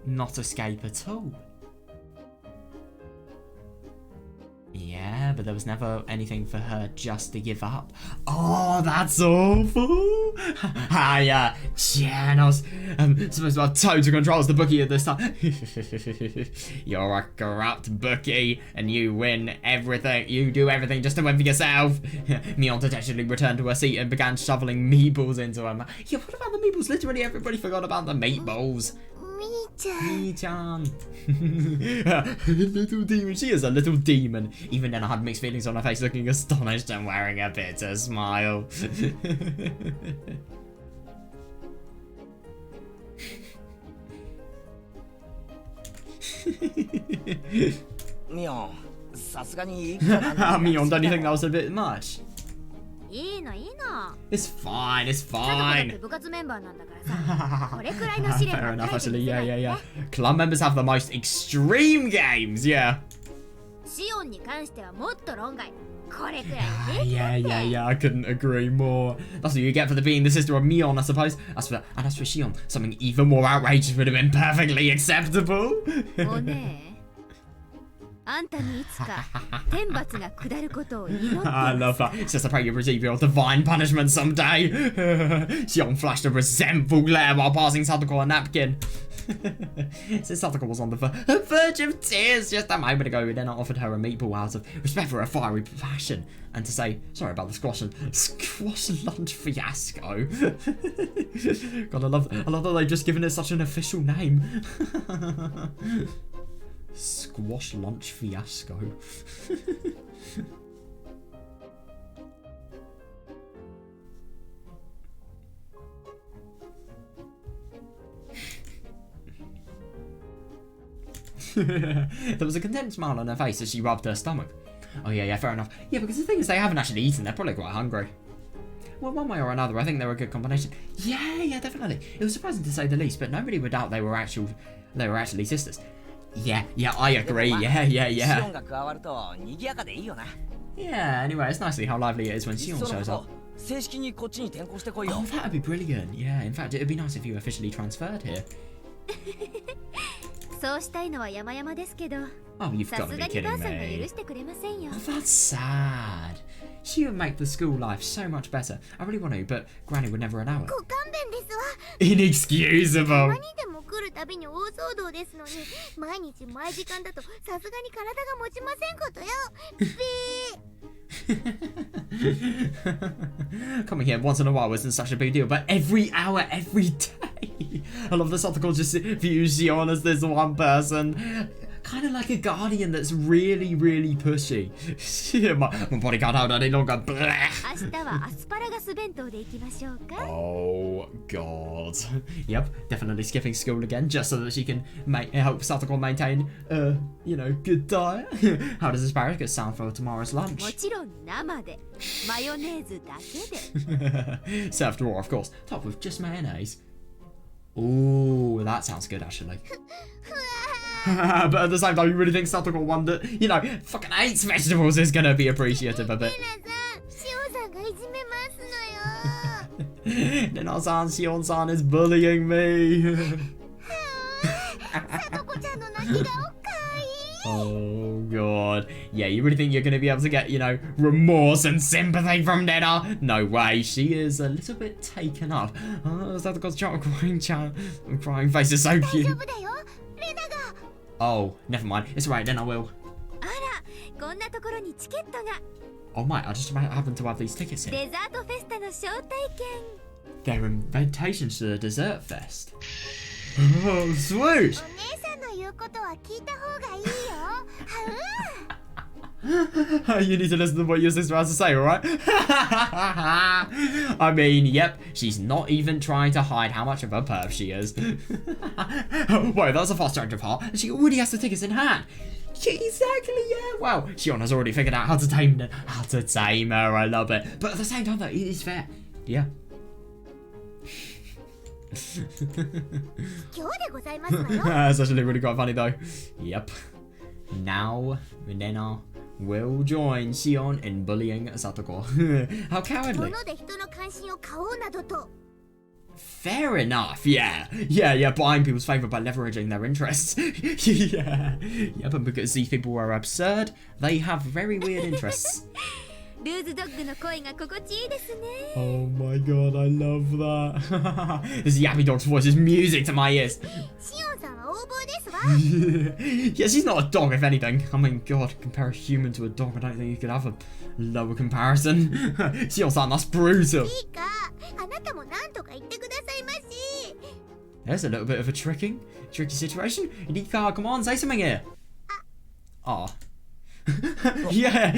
not escape at all. Yeah, but there was never anything for her just to give up. Oh, that's awful. Hiya, Janos. Supposed to have total control as the bookie at this time. You're a corrupt bookie, and you win everything. You do everything just to win for yourself. Miotsukushi actually returned to her seat and began shoveling meatballs into her mouth. Yeah, what about the meatballs? Literally everybody forgot about the meatballs. Me-chan. Little demon. She is a little demon. Even then I had mixed feelings on her face, looking astonished and wearing a bitter smile. Mion, don't you think that was a bit much? It's fine. Fair enough, actually. Yeah. Club members have the most extreme games, yeah. Yeah, I couldn't agree more. That's what you get for being the sister of Mion, I suppose. As for Shion, something even more outrageous would have been perfectly acceptable. I love that. It's just to pray you receive your divine punishment someday. Shion flashed a resentful glare while passing Satogo a napkin. Since Satogo was on the verge of tears just a moment ago, then I offered her a meatball out of respect for her fiery passion and to say sorry about the squash lunch fiasco. God, I love that they've just given it such an official name. Squash lunch fiasco. There was a content smile on her face as she rubbed her stomach. Oh yeah, fair enough. Yeah, because the thing is they haven't actually eaten, they're probably quite hungry. Well, one way or another, I think they were a good combination. Yeah, definitely. It was surprising to say the least, but nobody would doubt they were actually sisters. Yeah, I agree. Yeah. Yeah, anyway, it's nicely how lively it is when Shion shows up. Oh, that would be brilliant. Yeah, in fact, it would be nice if you officially transferred here. Oh, you've got to be kidding me. Oh, that's sad. She would make the school life so much better. I really want to, but Granny would never allow it. Inexcusable. Coming here once in a while isn't such a big deal, but every hour, every day. I love the Satogo just views Shion as this one person. Kind of like a guardian that's really, really pushy. my body can't hold any longer. Oh, God. Yep, definitely skipping school again just so that she can help Satogo maintain, good diet. How does asparagus sound for tomorrow's lunch? Served raw, of course. Topped with just mayonnaise. Ooh, that sounds good, actually. But at the same time, you really think Satogo one that, fucking hates vegetables is gonna be appreciative of it. Nena-san, Shion-san is bullying me. Oh god. Yeah, you really think you're gonna be able to get, you know, remorse and sympathy from Nena? No way. She is a little bit taken up. Oh, Satoko's crying face is so cute. Oh, never mind. It's alright, then I will. Oh my, I just happen to have these tickets here. They're invitations to the dessert fest. Oh, sweet! You need to listen to what your sister has to say, alright? I mean, yep, she's not even trying to hide how much of a perv she is. Wait, that's a fast change of heart. She already has the tickets in hand. Exactly, yeah. Well, Shion has already figured out how to tame her. I love it. But at the same time, though, it is fair. Yeah. That's actually really quite funny, though. Yep. Now, Nena will join Shion in bullying Satoko. How cowardly. Fair enough, yeah. Yeah, buying people's favour by leveraging their interests. Yeah, but because these people are absurd, they have very weird interests. Oh my god, I love that. This Yappy Dog's voice is music to my ears. Yeah, she's not a dog, if anything. I mean, god, compare a human to a dog, I don't think you could have a lower comparison. Shion-san, that's brutal. There's a little bit of a tricky situation. Rika, come on, say something here. Aw. Yeah,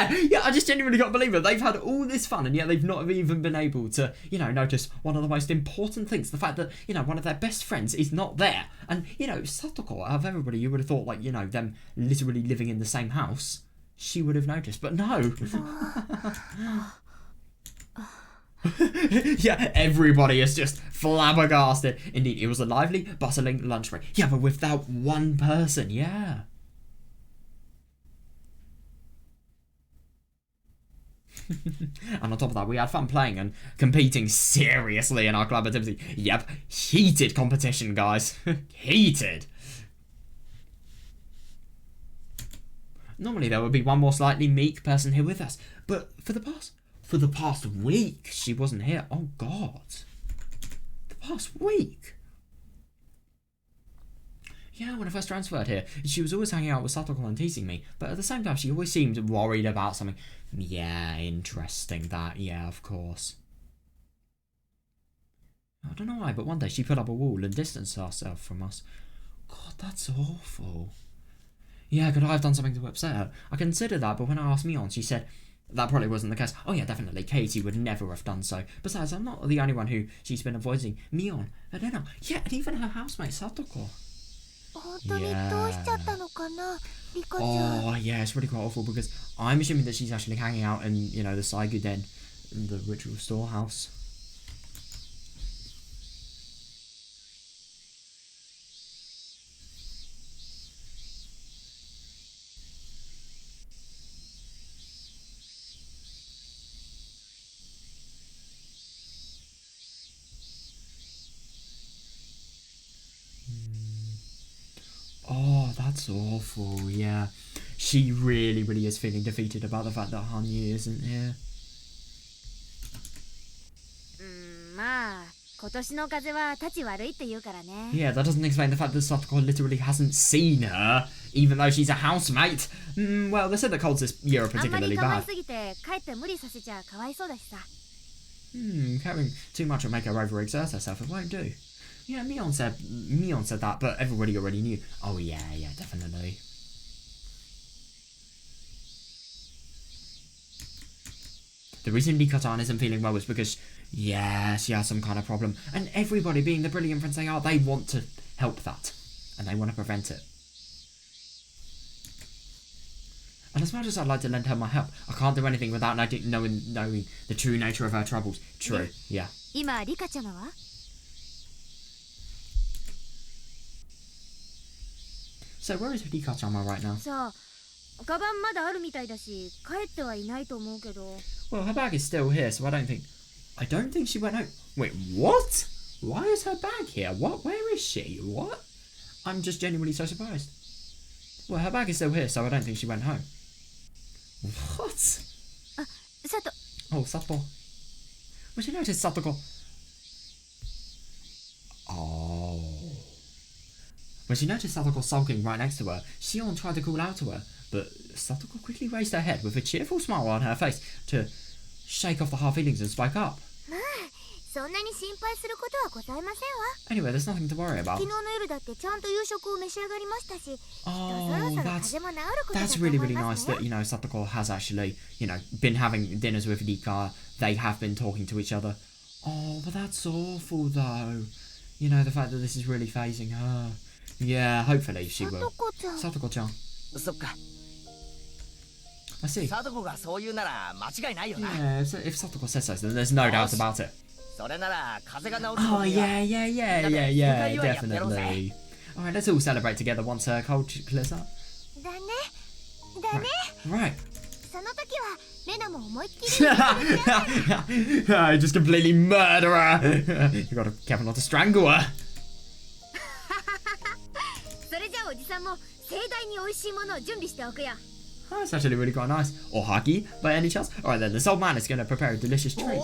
I just genuinely can't believe it. They've had all this fun and yet they've not even been able to, you know, notice one of the most important things. The fact that, you know, one of their best friends is not there. And, you know, Satoko, out of everybody, you would have thought, like, you know, them literally living in the same house, she would have noticed, but no. Yeah, everybody is just flabbergasted. Indeed, it was a lively, bustling lunch break. Yeah, but without one person, yeah. And on top of that, we had fun playing and competing seriously in our club activity. Yep, heated competition, guys. Heated. Normally there would be one more slightly meek person here with us, but for the past week she wasn't here. Oh god. The past week. Yeah, when I first transferred here, she was always hanging out with Satoko and teasing me, but at the same time, she always seemed worried about something. Yeah, interesting that. Yeah, of course. I don't know why, but one day she put up a wall and distanced herself from us. God, that's awful. Yeah, could I have done something to upset her? I considered that, but when I asked Mion, she said that probably wasn't the case. Oh yeah, definitely, Katie would never have done so. Besides, I'm not the only one who she's been avoiding. Mion, I don't know. Yeah, and even her housemate, Satoko. Yeah. Oh yeah, it's really quite awful because I'm assuming that she's actually hanging out in, you know, the Saigu Den, in the ritual storehouse. Oh, that's awful, yeah. She really is feeling defeated about the fact that Hanyu isn't here. Yeah, that doesn't explain the fact that Satoko literally hasn't seen her, even though she's a housemate. Well, they said that cold's this year are particularly bad. Caring too much will make her overexert herself, it won't do. Yeah, Mion said that, but everybody already knew. Oh yeah, definitely. The reason Rika-chan isn't feeling well is because, yeah, she has some kind of problem. And everybody, being the brilliant friends they are, they want to help that. And they want to prevent it. And as much as I'd like to lend her my help, I can't do anything without knowing the true nature of her troubles. True, yeah. So where is Rika-chan right now? Well, her bag is still here, so I don't think... I don't think she went home. Wait, what? Why is her bag here? What? Where is she? What? I'm just genuinely so surprised. Well, her bag is still here, so I don't think she went home. What? Sato. Oh, Sato. Well, she noticed Satoko. Oh. When she noticed Satoko sulking right next to her, Shion tried to call out to her, but Satoko quickly raised her head with a cheerful smile on her face to shake off the hard feelings and spoke up. Anyway, there's nothing to worry about. Oh, that's really, really nice that, you know, Satoko has actually, you know, been having dinners with Rika. They have been talking to each other. Oh, but that's awful, though. You know, the fact that this is really phasing her. Yeah, hopefully she will. Satoko-chan. I see. Yeah, if Satoko says so, then there's no doubt about it. Oh, yeah, definitely. Alright, let's all celebrate together once her cold clears up. Right. I just completely murder her. You gotta be careful not to strangle her. Oh, that's actually really quite nice. Or haki, by any chance? Alright then, this old man is going to prepare a delicious treat. I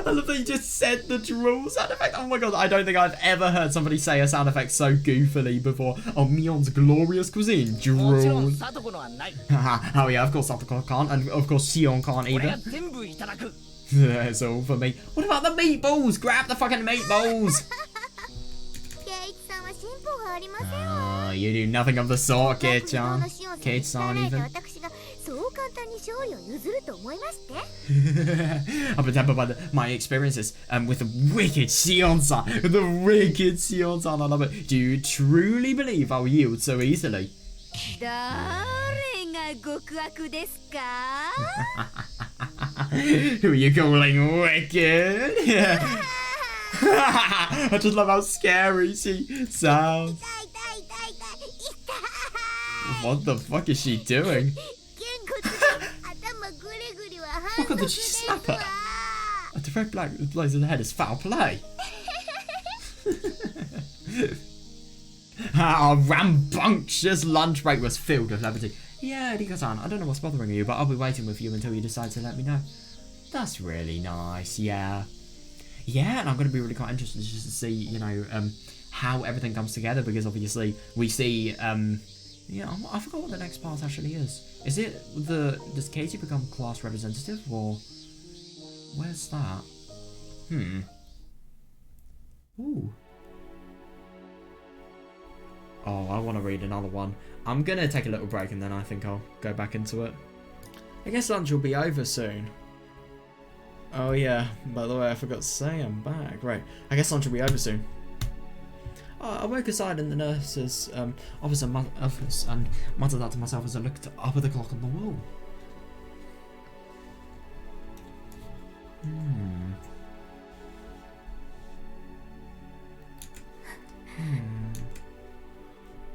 love that you just said the drool sound effect. Oh my god, I don't think I've ever heard somebody say a sound effect so goofily before. Oh, Mion's glorious cuisine, drool. Oh yeah, of course Satoko can't, and of course Shion can't either. That's all for me. What about the meatballs? Grab the fucking meatballs! Oh, you do nothing of the sort, Kate-chan. Kate-san even. I've been tempered by my experiences with the wicked Shion-san. The wicked Shion-san, I love it. Do you truly believe I'll yield so easily? Who are you calling wicked? I just love how scary she sounds. What the fuck is she doing? What did she snap her? A direct blaze in the head is foul play. Our rambunctious lunch break was filled with levity. Yeah, Rika-san, I don't know what's bothering you, but I'll be waiting with you until you decide to let me know. That's really nice, yeah. Yeah, and I'm going to be really quite interested just to see, you know, how everything comes together, because obviously we see, yeah, I forgot what the next part actually is. Is it does Katie become class representative, or where's that? Ooh. Oh, I want to read another one. I'm going to take a little break and then I think I'll go back into it. I guess lunch will be over soon. Oh yeah, by the way, I forgot to say I'm back. Right, I guess lunch will be over soon. I woke aside in the nurse's office and muttered that to myself as I looked up at the clock on the wall.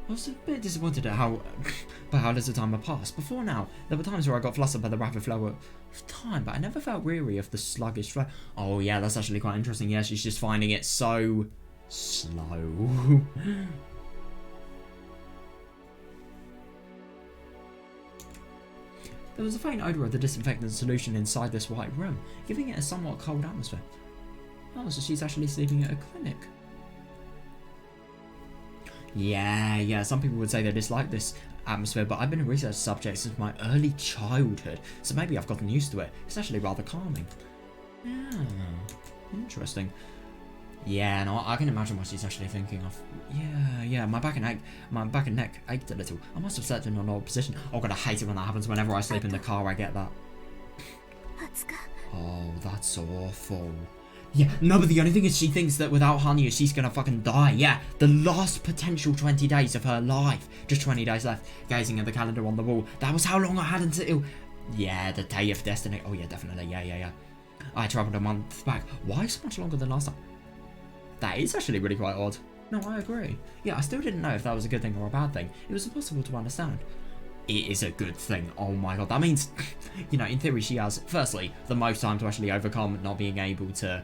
I was a bit disappointed at how little time had passed. Before now, there were times where I got flustered by the rapid flow of time, but I never felt weary of the sluggish flow. Oh yeah, that's actually quite interesting. Yeah, she's just finding it so slow. There was a faint odour of the disinfectant solution inside this white room, giving it a somewhat cold atmosphere. Oh, so she's actually sleeping at a clinic. Yeah, some people would say they dislike this atmosphere, but I've been a research subject since my early childhood, so maybe I've gotten used to it. It's actually rather calming. Yeah, interesting. Yeah, no, I can imagine what she's actually thinking of. Yeah, my back and neck ached a little. I must have slept in an odd position. Oh god, I hate it when that happens. Whenever I sleep in the car, I get that. Oh, that's awful. Yeah, no, but the only thing is she thinks that without Hanya, she's gonna fucking die. Yeah, the last potential 20 days of her life. Just 20 days left. Gazing at the calendar on the wall. That was how long I had until... Yeah, the day of destiny. Oh yeah, definitely. Yeah. I travelled a month back. Why so much longer than last time? That is actually really quite odd. No, I agree. Yeah, I still didn't know if that was a good thing or a bad thing. It was impossible to understand. it is a good thing. Oh my god, that means, you know, in theory she has, firstly, the most time to actually overcome not being able to,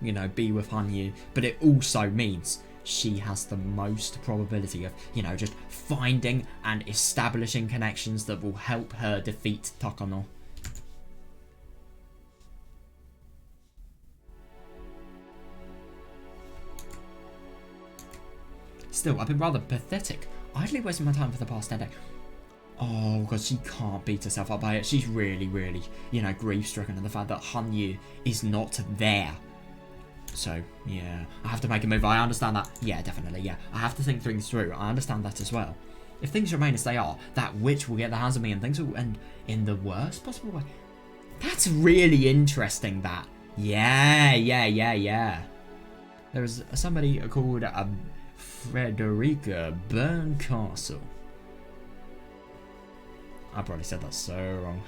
you know, be with Hanyu, but it also means she has the most probability of, you know, just finding and establishing connections that will help her defeat Takano. Still, I've been rather pathetic, idly wasting my time for the past 10 days. Oh god, she can't beat herself up by it. She's really, really, you know, grief-stricken at the fact that Hanyu is not there. So, yeah, I have to make a move. I understand that. Yeah, definitely, yeah. I have to think things through. I understand that as well. If things remain as they are, that witch will get the hands of me and things will end in the worst possible way. That's really interesting, that. Yeah. There was somebody called Frederica Berncastle. I probably said that so wrong.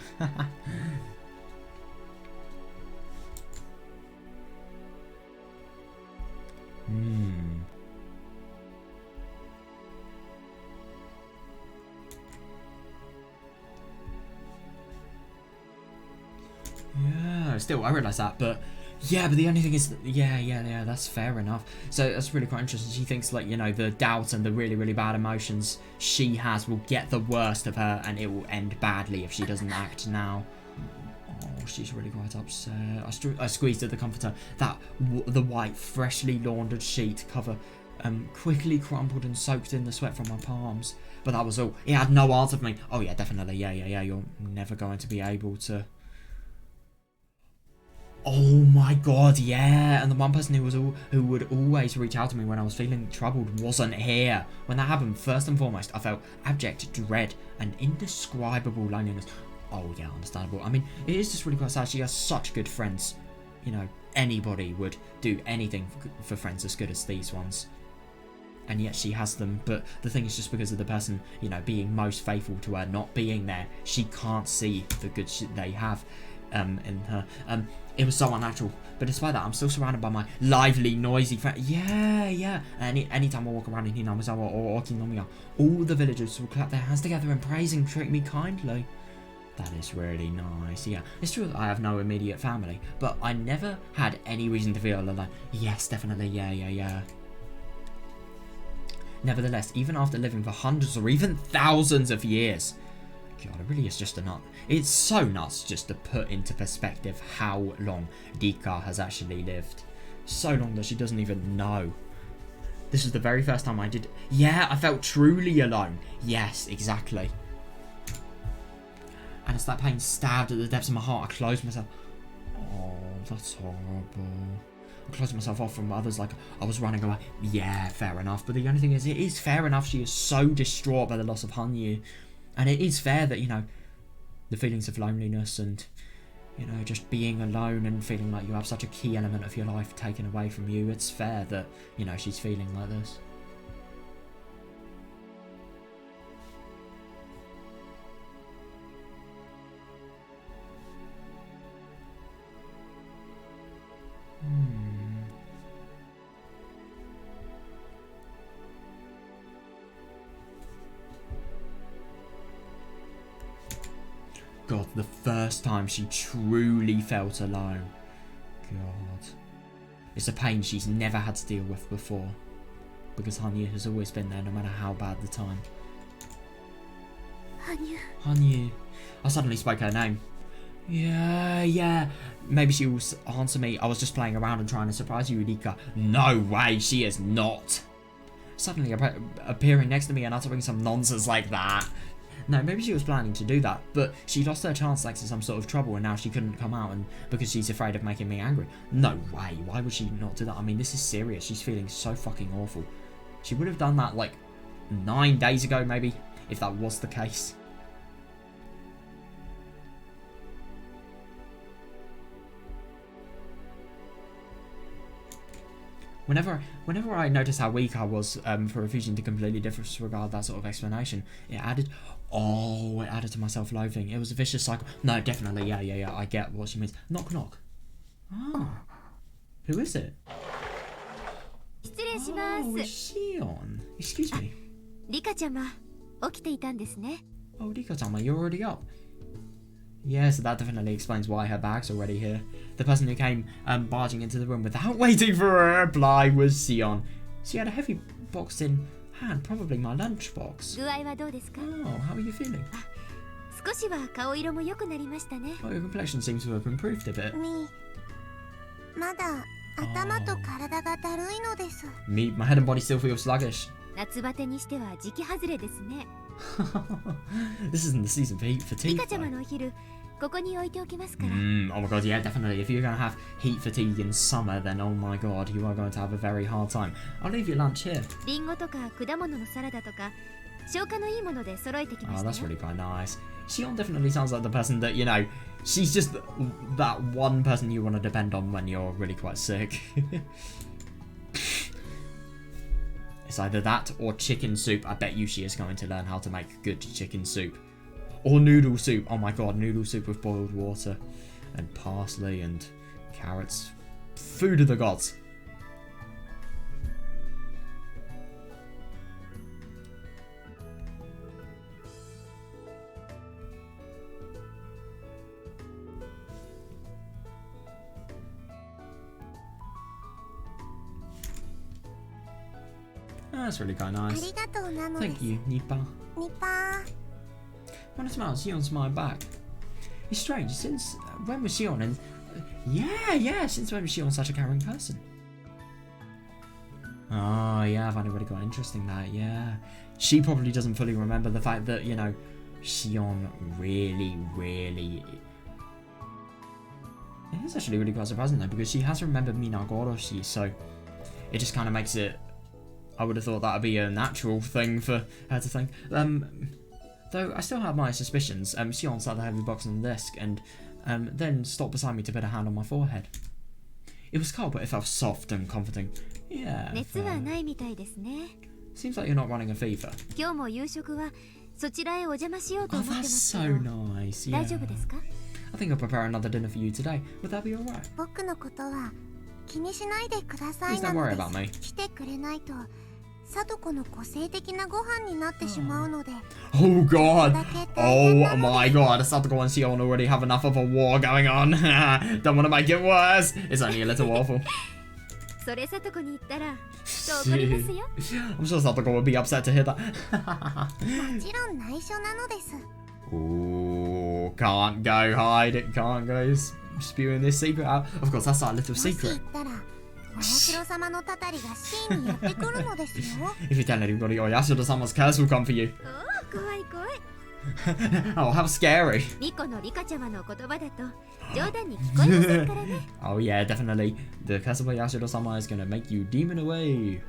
Yeah, still, I realise that, but yeah, but the only thing is, yeah, that's fair enough. So that's really quite interesting. She thinks, like, you know, the doubt and the really, really bad emotions she has will get the worst of her and it will end badly if she doesn't act now. Oh, she's really quite upset. I squeezed at the comforter. The white, freshly laundered sheet cover quickly crumpled and soaked in the sweat from my palms. But that was all. It had no answer for me. Oh yeah, definitely. Yeah. You're never going to be able to. Oh my god, yeah. And the one person who would always reach out to me when I was feeling troubled wasn't here. When that happened, first and foremost, I felt abject dread and indescribable loneliness. Oh yeah, understandable. I mean, it is just really quite sad. She has such good friends. You know, anybody would do anything for friends as good as these ones. And yet she has them, but the thing is, just because of the person, you know, being most faithful to her not being there, she can't see the good shit they have in her. It was so unnatural, but despite that, I'm still surrounded by my lively, noisy friends. Yeah. Anytime I walk around in Hinamizawa or Okinomiya, all the villagers will clap their hands together and praise and treat me kindly. That is really nice, yeah. It's true that I have no immediate family, but I never had any reason to feel alone. Yes, definitely, yeah. Nevertheless, even after living for hundreds or even thousands of years, God, it really is just a nut. It's so nuts just to put into perspective how long Rika has actually lived. So long that she doesn't even know. This is the very first time I did. Yeah, I felt truly alone. Yes, exactly. And as that pain stabbed at the depths of my heart, I closed myself. Oh, that's horrible. I closed myself off from others like I was running away. Yeah, fair enough. But the only thing is, it is fair enough she is so distraught by the loss of Hanyu. And it is fair that, you know, the feelings of loneliness and, you know, just being alone and feeling like you have such a key element of your life taken away from you, it's fair that, you know, she's feeling like this. God, the first time she truly felt alone. God. It's a pain she's never had to deal with before. Because Hanyu has always been there no matter how bad the time. Hanyu. I suddenly spoke her name. Yeah. Maybe she will answer me. I was just playing around and trying to surprise you, Rika. No way, she is not. Suddenly appearing next to me and uttering some nonsense like that. No, maybe she was planning to do that, but she lost her chance thanks to some sort of trouble and now she couldn't come out and because she's afraid of making me angry. No way, why would she not do that? I mean, this is serious. She's feeling so fucking awful. She would have done that like 9 days ago maybe, if that was the case. Whenever I noticed how weak I was for refusing to completely disregard that sort of explanation, it added to my self-loathing. It was a vicious cycle. No, definitely, yeah, I get what she means. Knock, knock. Oh, who is it? Oh, it's Shion. Excuse me. リカちゃま、起きていたんですね。 Oh, Rika-sama, you're already up. Yeah, so that definitely explains why her bag's already here. The person who came barging into the room without waiting for a reply was Sion. She had a heavy box in hand, probably my lunchbox. 具合はどうですか？ Oh, how are you feeling? 少しは顔色も良くなりましたね。 Oh, your complexion seems to have improved a bit. まだ頭と体がだるいのです。 Me, my head and body still feel sluggish. 夏バテにしては時期外れですね。 This isn't the season for heat リ fatigue. カちゃまのお昼、ここに置いておきますから。 Oh my god, yeah, definitely. If you're going to have heat fatigue in summer, then oh my god, you are going to have a very hard time. I'll leave your lunch here. リンゴとか果物のサラダとか、消化のいいもので揃えてきま Oh, した that's よ。 really quite nice. Sion definitely sounds like the person that, you know, she's just that one person you want to depend on when you're really quite sick. It's either that or chicken soup. I bet you she is going to learn how to make good chicken soup. Or noodle soup. Oh my god, noodle soup with boiled water and parsley and carrots. Food of the gods. That's really quite あ nice. りがとうなので Thank す。 you, Nipa. ニパー。 When I smile, Sion's smiled back. It's strange, since when was Sion and... yeah, since when was Sion such a caring person? Oh, yeah, I've only really got interesting that, yeah. She probably doesn't fully remember the fact that, you know, Sion really... It's actually really quite surprising though, because she has remembered Minagoroshi, so it just kind of makes it... I would have thought that would be a natural thing for her to think. Though I still have my suspicions. Sion sat the heavy box on the desk and then stopped beside me to put a hand on my forehead. It was cold, but it felt soft and comforting. Yeah. 熱はないみたいですね。 Seems like you're not running a fever. 今日も夕食はそちらへお邪魔しようと Oh, 思ってま that's す so けど。 nice. 大 Yeah. 丈夫ですか？ I think I'll prepare another dinner for you today. Would that be alright? 僕のことは気にしないでくださ Please い don't な worry の about で me. す。来てくれないと貞子の個性的なご飯になってしまうので。 Oh god. だけ大変 Oh なので my god. Satoko and Sion already have enough of a war going on. Don't want to make it worse. It's only a little awful. それさとこに言ったらきっと怒りますよ。 I'm sure Satoko would be upset to hear that. もちろん内緒なのです。 Ooh, can't go hide it, can't go spewing this secret out. Of course, that's our little もし言 secret. ったらお社様のたたりがシーンにやってくるのですよ。 If you tell anybody, oh, Yasuda-sama's curse will come for you. おお、怖い怖い。 Oh, how scary. ミコのリカちゃまの言葉だと冗談に聞こえませんからね。 Oh yeah, definitely. The curse of Yasuda-sama is gonna make you demon away.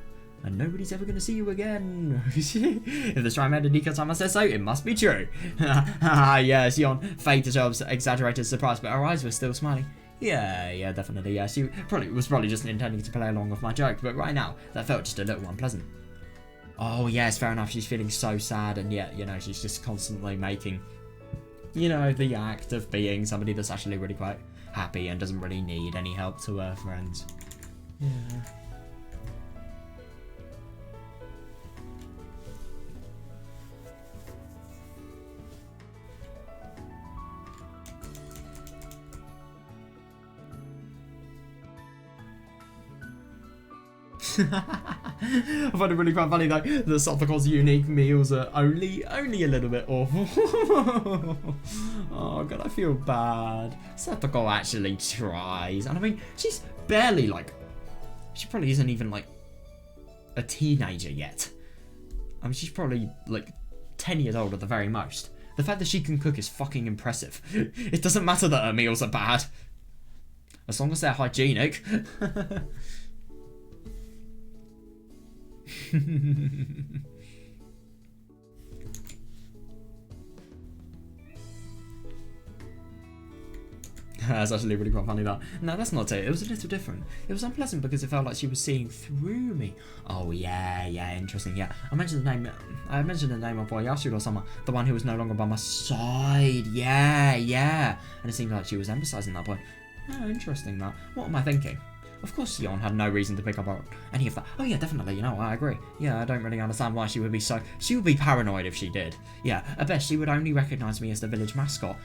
And nobody's ever gonna see you again. If the Shrine Maiden Nika-sama says so, it must be true. Yeah, Sion feigned herself exaggerated surprise, but her eyes were still smiling. Yeah, definitely, yeah. She was probably just intending to play along with my joke, but right now, that felt just a little unpleasant. Oh, yes, fair enough. She's feeling so sad, and yet, you know, she's just constantly making, you know, the act of being somebody that's actually really quite happy and doesn't really need any help to her friends. Yeah. I find it really quite funny though that Satsuko's unique meals are only a little bit awful. Oh god, I feel bad. Satsuko actually tries, and I mean, she's barely like, she probably isn't even like a teenager yet. I mean, she's probably like 10 years old at the very most. The fact that she can cook is fucking impressive. It doesn't matter that her meals are bad, as long as they're hygienic. That's actually really quite funny that. No, that's not it. It was a little different. It was unpleasant because it felt like she was seeing through me. Oh yeah, interesting. Yeah, I mentioned the name of Yasuda-sama, the one who was no longer by my side. Yeah, and it seemed like she was emphasizing that point. Oh, interesting that. What am I thinking? Of course Sion had no reason to pick up on any of that. Oh yeah, definitely, you know, I agree. Yeah, I don't really understand why she would be so... She would be paranoid if she did. Yeah, at best she would only recognise me as the village mascot.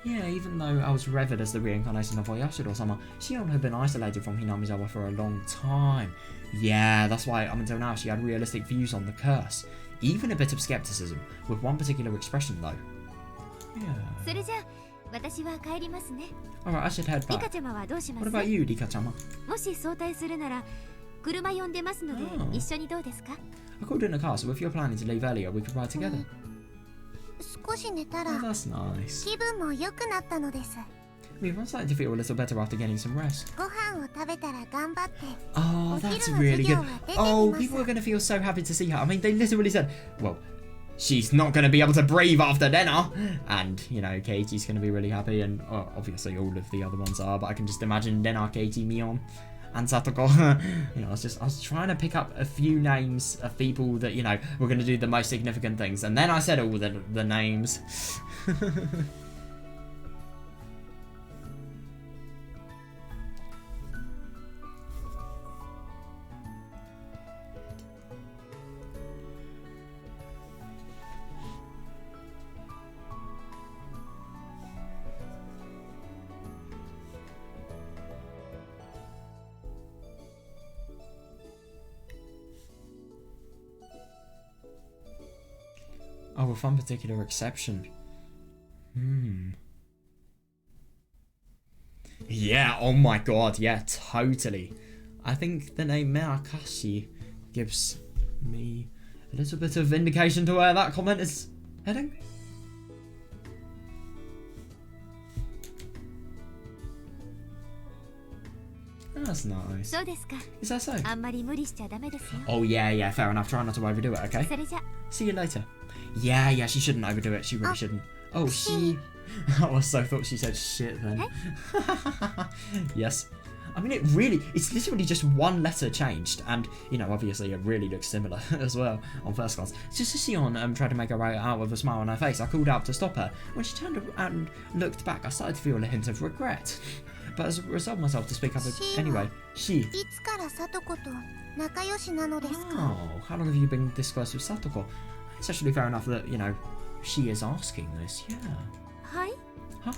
Yeah, even though I was revered as the reincarnation of Oyashiro-sama, Sion had been isolated from Hinamizawa for a long time. Yeah, that's why up until now she had realistic views on the curse. Even a bit of skepticism, with one particular expression though. Yeah. それじゃあ私は帰りますね。 Alright, I should head リ back. カちゃまはどうします What about you, Rika-chama? もし早退するなら車呼んでますので一緒にどうですか I called in a car, so if you're planning to leave earlier, we could ride together. 少し寝た Oh, ら that's nice. 気分も良くなったのです。 I mean, I'm starting to feel a little better after getting some rest. ご飯を食べたら頑張って Oh, お that's 昼の really 授業 good. は出てき Oh, ま people are す。 going to feel so happy to see her. I mean, they literally said, well, she's not going to be able to breathe after dinner. And, you know, Katie's going to be really happy. And obviously all of the other ones are. But I can just imagine dinner, Katie, Mion, and Satoko. You know, I was trying to pick up a few names of people that, you know, were going to do the most significant things. And then I said all the names. Oh, with one particular exception. Yeah, oh my god, yeah, totally. I think the name Miotsukushi gives me a little bit of indication to where that comment is heading. That's nice. そうですか Is that so? あんまり無理しちゃダメですよ Oh yeah, yeah, fair enough. Try not to overdo it, okay? それじゃ See you later. Yeah, yeah, she shouldn't overdo it. She really shouldn't. Oh, she... Oh, I so thought she said shit then. Yes. I mean, it's literally just one letter changed. And, you know, obviously it really looks similar as well on first glance. Just as Sion tried to make her way out with a smile on her face, I called out to stop her. When she turned and looked back, I started to feel a hint of regret. But as I resolved myself to speak up anyway, she... いつからさとこと仲良しなのですか Oh, how long have you been this close with Satoko? It's actually fair enough that, you know, she is asking this, yeah. はい Huh?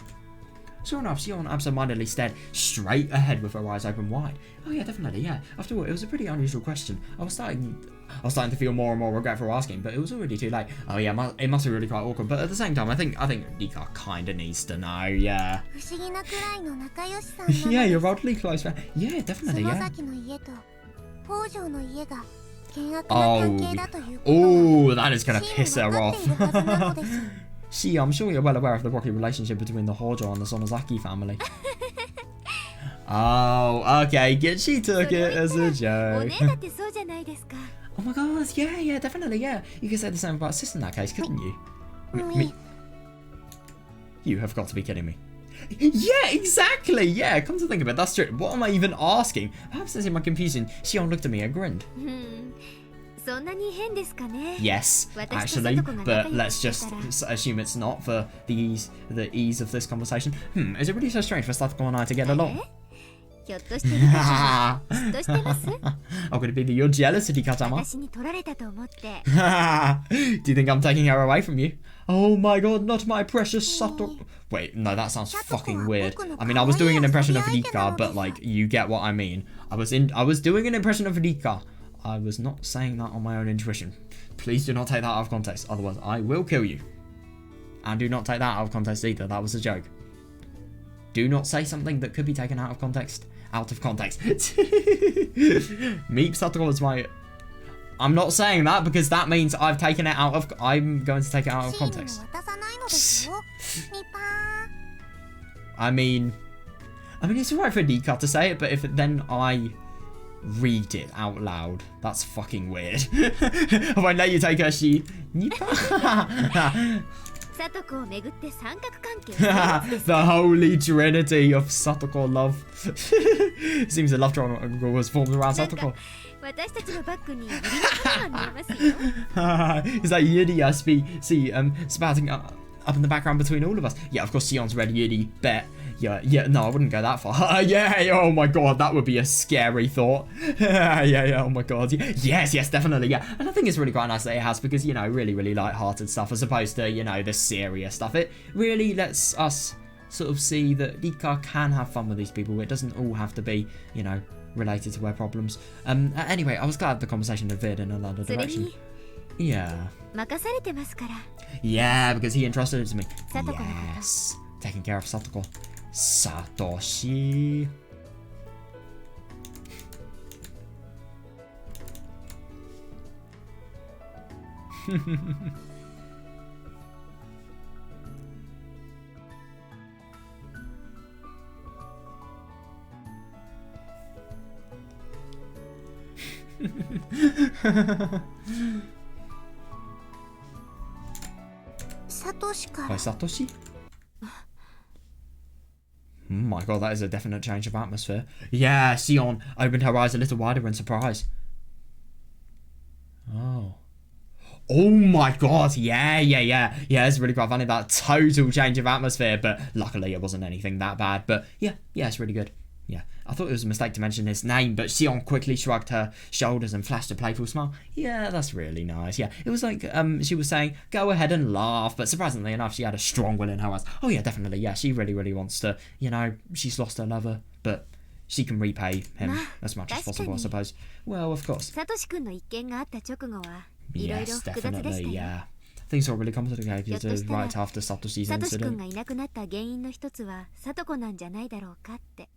Sure enough, Sion absentmindedly stared straight ahead with her eyes open wide. Oh yeah, definitely, yeah. After all, it was a pretty unusual question. I was starting to feel more and more regret for asking, but it was already too late. Oh yeah, it must be really quite awkward. But at the same time, I think Nika kinda needs to know, yeah. 不思議なくらいの仲良しさんなのです Yeah, you're oddly close friend. Yeah, definitely, 篠 yeah. 崎の家と北条の家が険悪な関係だということは Oh, that is gonna チ piss ーム her 分かっているはずなのです off. See, I'm sure you're well aware of the rocky relationship between the Hojo and the Sonozaki family. Oh, okay, she took it as a お joke. 姉だってそうじゃないですか Oh my god, yeah, yeah, definitely, yeah. You could say the same about sis in that case, couldn't you? You have got to be kidding me. Yeah, exactly, yeah, come to think of it, that's true. What am I even asking? Perhaps it's in my confusion. Sion looked at me and grinned. そんなに変ですかね Yes, actually, but let's just assume it's not for the ease of this conversation. Is it really so strange for Satoko and I to get along? ひょっとしてリカちゃん嫉妬してます Oh, could it be that you're jealous, Rika-chama? 私に取られたと思って Do you think I'm taking her away from you? Oh my god, not my precious Satoko. Wait, no, that sounds fucking weird. I mean, I was doing an impression of Rika, but like, you get what I mean. I was doing an impression of Rika. I was not saying that on my own intuition. Please do not take that out of context, otherwise I will kill you. And do not take that out of context either, that was a joke. Do not say something that could be taken out of context. Meep Satoko was my... I'm not saying that because that means I'm going to take it out of チーム context. を渡さないのですよニパー I mean, it's alright for Nika to say it, but if then I read it out loud, that's fucking weird. If I let you take her, she... サトコをめぐって三角関係 The holy trinity of Satoko love. Seems a love triangle was formed around Satoko. 私たちのバッグに指の跡が見えますよ Is that Yuria spouting up in the background between all of us. Yeah, of course, Sion's really bet. Yeah, no, I wouldn't go that far. Yeah, oh my god, that would be a scary thought. Yeah, oh my god. Yes, definitely, yeah. And I think it's really quite nice that it has, because, you know, really light-hearted stuff as opposed to, you know, the serious stuff. It really lets us sort of see that Rika can have fun with these people. It doesn't all have to be, you know, related to her problems. Anyway, I was glad the conversation had veered in another direction. Yeah. 任されてますから。 Yeah, because he entrusted it to me. Satoko. Yes. Taking care of Satoko. Satoshi. Satoshi By から Satoshi? Oh my god, that is a definite change of atmosphere. Yeah, Sion opened her eyes a little wider in surprise. Oh. Oh my god, yeah, it's really quite funny, that total change of atmosphere, but luckily it wasn't anything that bad, but yeah, it's really good. Yeah, I thought it was a mistake to mention his name, but Sion quickly shrugged her shoulders and flashed a playful smile. Yeah, that's really nice. Yeah, it was like she was saying, go ahead and laugh, but surprisingly enough, she had a strong will in her eyes. Oh yeah, definitely, yeah, she really wants to, you know, she's lost her lover, but she can repay him as much as possible, I suppose. Well, of course. サトシ君の一件があった直後はいろいろ Yes, 複雑でした definitely, よ。 yeah. Things got really complicated ひょっとしたら right after Satoshi's サトシ君 incident. がいなくなった原因の一つはサトコなんじゃないだろうかって。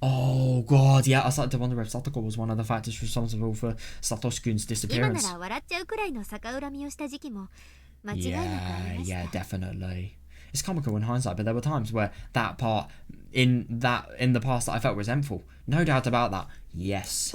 Oh god, yeah, I started to wonder if Satoko was one of the factors responsible for Satoshi-kun's 今な disappearance. ら笑っちゃうくらいの逆恨みをした時期も間違いなくありまし Yeah, た。 definitely. It's comical in hindsight, but there were times where that part in the past that I felt resentful. No doubt about that. Yes,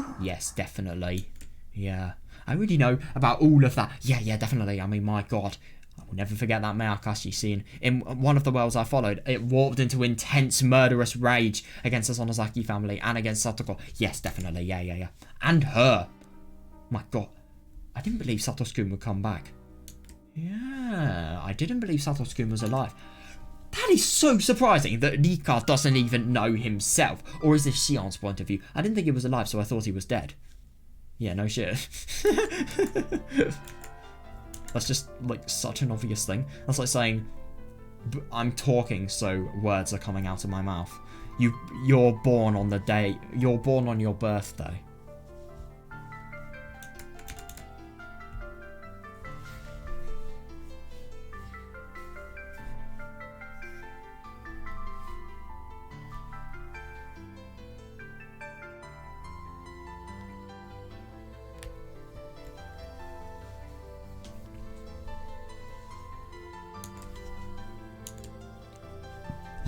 definitely. Yeah. I already know about all of that. Yeah, definitely. I mean, my god. I will never forget that Miotsukushi scene. In one of the worlds I followed, it warped into intense murderous rage against the Sonozaki family and against Satoko. Yes, definitely. Yeah. And her. My god. I didn't believe Satoshi-kun would come back. Yeah, I didn't believe Satoshi-kun was alive. That is so surprising that Rika doesn't even know himself. Or is this Sion's point of view? I didn't think he was alive, so I thought he was dead. Yeah, no shit. That's just, like, such an obvious thing. That's like saying, I'm talking, so words are coming out of my mouth. You're born on the day, you're born on your birthday.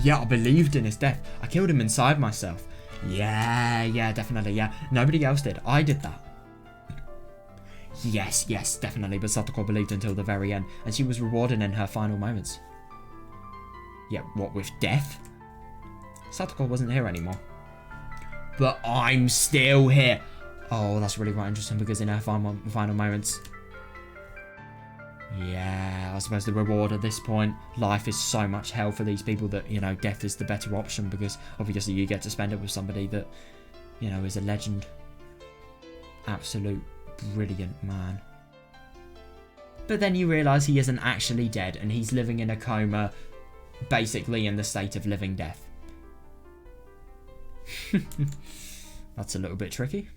Yeah, I believed in his death. I killed him inside myself. Yeah, definitely, yeah. Nobody else did. I did that. Yes, definitely. But Satoko believed until the very end, and she was rewarded in her final moments. Yeah, what, with death? Satoko wasn't here anymore. But I'm still here. Oh, that's really quite interesting, because in her final moments... Yeah, I suppose the reward at this point, life is so much hell for these people that, you know, death is the better option, because obviously you get to spend it with somebody that, you know, is a legend. Absolute brilliant man. But then you realise he isn't actually dead, and he's living in a coma, basically in the state of living death. That's a little bit tricky.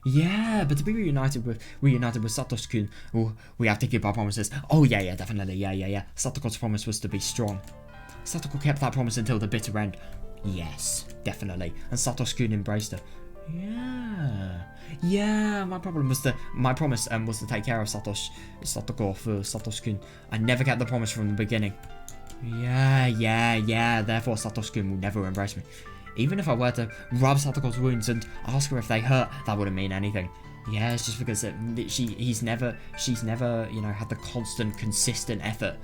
Yeah, but to be reunited with Satoshi-kun, we have to keep our promises. Oh yeah, definitely, yeah. Satoko's promise was to be strong. Satoko kept that promise until the bitter end. Yes, definitely. And Satoshi-kun embraced her. Yeah. My promise was to take care of Satoko for Satoshi-kun. I never kept the promise from the beginning. Yeah. Therefore, Satoshi-kun will never embrace me. Even if I were to rub Satoko's wounds and ask her if they hurt, that wouldn't mean anything. Yeah, it's just because she's never, you know, had the constant, consistent effort.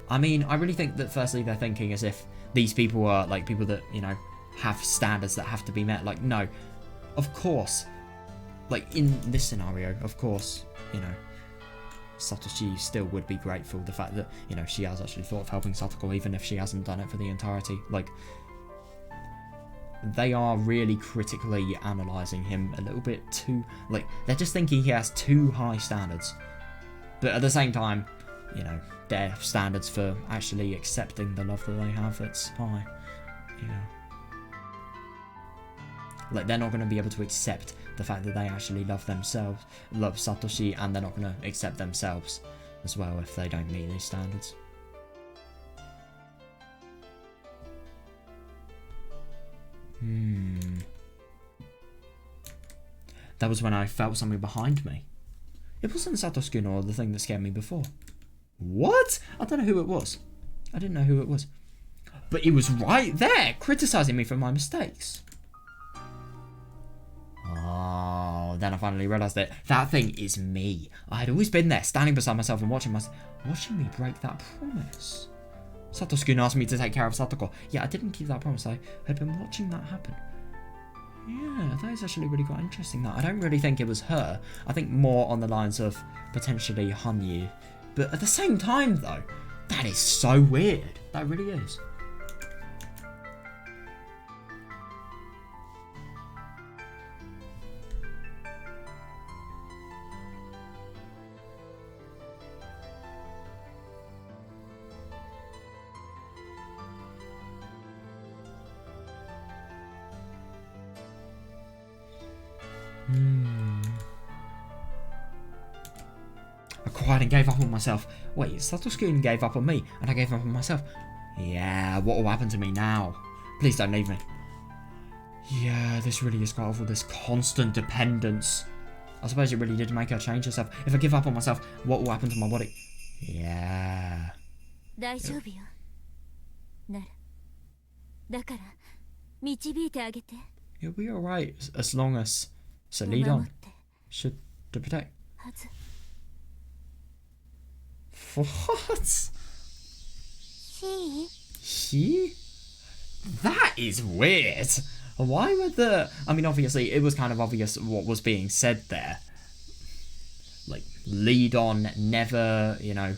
I mean, I really think that firstly they're thinking as if these people are like people that, you know, have standards that have to be met. Like, no, of course, like, in this scenario, of course, you know, Satoshi still would be grateful the fact that, you know, she has actually thought of helping Satoko, even if she hasn't done it for the entirety. Like, they are really critically analysing him a little bit too, like, they're just thinking he has too high standards. But at the same time, you know, their standards for actually accepting the love that they have, it's high. Yeah. Like, they're not going to be able to accept the fact that they actually love themselves, love Satoshi, and they're not going to accept themselves as well if they don't meet these standards. That was when I felt something behind me. It wasn't Satoshi or the thing that scared me before. What? I don't know who it was. I didn't know who it was. But it was right there, criticising me for my mistakes. Oh, then I finally realised that that thing is me. I had always been there, standing beside myself and watching me break that promise. Satoshi asked me to take care of Satoko. Yeah, I didn't keep that promise. I had been watching that happen. Yeah, that is actually really quite interesting. That I don't really think it was her. I think more on the lines of potentially Hanyu. But at the same time, though, that is so weird. That really is. I cried and gave up on myself. Wait, Satoshi gave up on me, and I gave up on myself. Yeah, what will happen to me now? Please don't leave me. Yeah, this really is quite awful, this constant dependence. I suppose it really did make her change herself. If I give up on myself, what will happen to my body? Yeah. 大丈夫よ。なら。だから、導いてあげて。 You'll be alright as long as Celadon should to protect. What? She? That is weird. Why would the... I mean, obviously, it was kind of obvious what was being said there. Like, lead on, never, you know,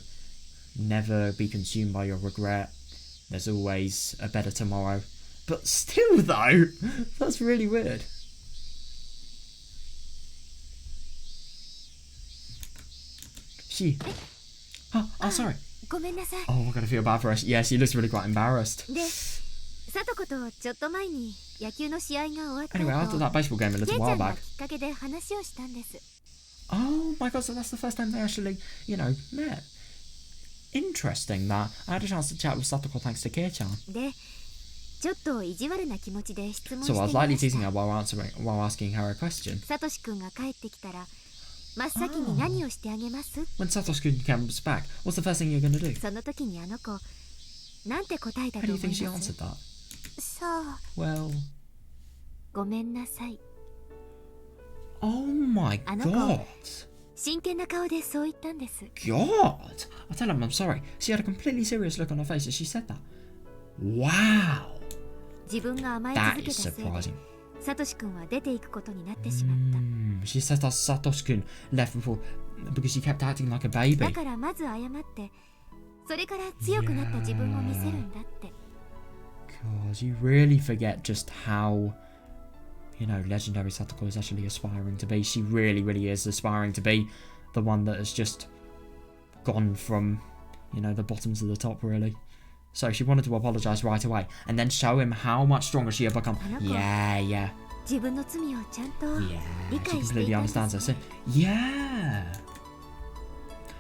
never be consumed by your regret. There's always a better tomorrow. But still, though, that's really weird. She... Oh, sorry. Oh, we're gonna feel bad for her. Yeah, she looks really quite embarrassed. Anyway, after that baseball game a little while back. Oh my god, so that's the first time they actually, you know, met. Interesting that I had a chance to chat with Satoko thanks to Kei-chan. So I was lightly teasing her while asking her a question. When Satoshi comes back, what's the first thing you're going to do? How do you think she answered that? Well... Oh my god! God! I tell him I'm sorry. She had a completely serious look on her face as she said that. Wow! That is surprising. She said that Satoshi-kun left before because she kept acting like a baby. God, you really forget just how, you know, legendary Satoko is actually aspiring to be. She really, really is aspiring to be the one that has just gone from, you know, the bottom to the top, really. So she wanted to apologise right away and then show him how much stronger she had become. Yeah. She completely understands her sin. Yeah.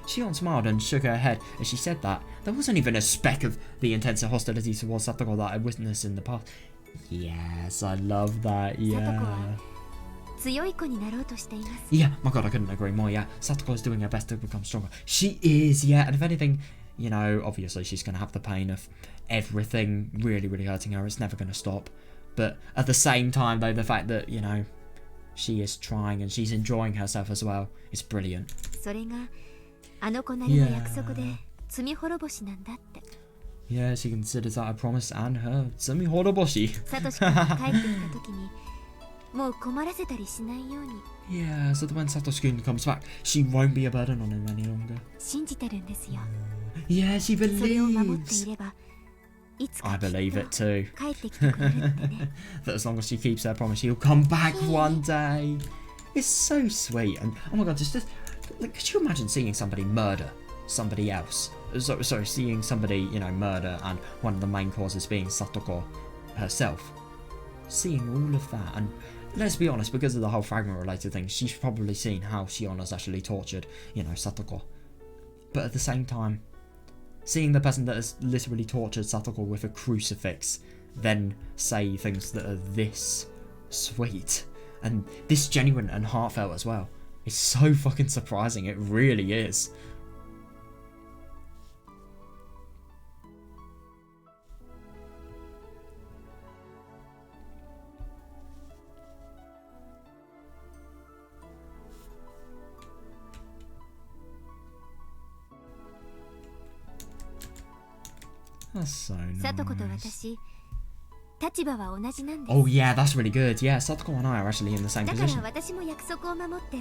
Shion smiled and shook her head as she said that. There wasn't even a speck of the intense hostility towards Satoko that I witnessed in the past. Yes, I love that, yeah. Yeah, my god, I couldn't agree more, yeah. Satoko is doing her best to become stronger. She is, yeah, and if anything, you know, obviously she's going to have the pain of everything really, really hurting her. It's never going to stop. But at the same time, though, the fact that, you know, she is trying and she's enjoying herself as well is brilliant. Yeah, she considers that a promise and her tsumi horoboshi. もう困らせたりしないように Yeah, so that when Satoshi-kun comes back, she won't be a burden on him any longer. 信じてるんですよ Yeah, she それを守ってい believes. ればいつか I きっ believe it と too. 帰ってきてくれるってね That as long as she keeps her promise, he'll come back one day. It's so sweet. And oh my god, just like, could you imagine seeing somebody murder somebody else? Sorry, seeing somebody, you know, murder, and one of the main causes being Satoko herself. Seeing all of that, and let's be honest, because of the whole fragment related thing, she's probably seen how Shiona's actually tortured, you know, Satoko. But at the same time, seeing the person that has literally tortured Satoko with a crucifix then say things that are this sweet and this genuine and heartfelt as well, is so fucking surprising. It really is. That's so nice. さとこと私立場は同じなんです Oh yeah, that's really good. Yeah, Satoko and I are actually in the same だから position. 私も約束を守って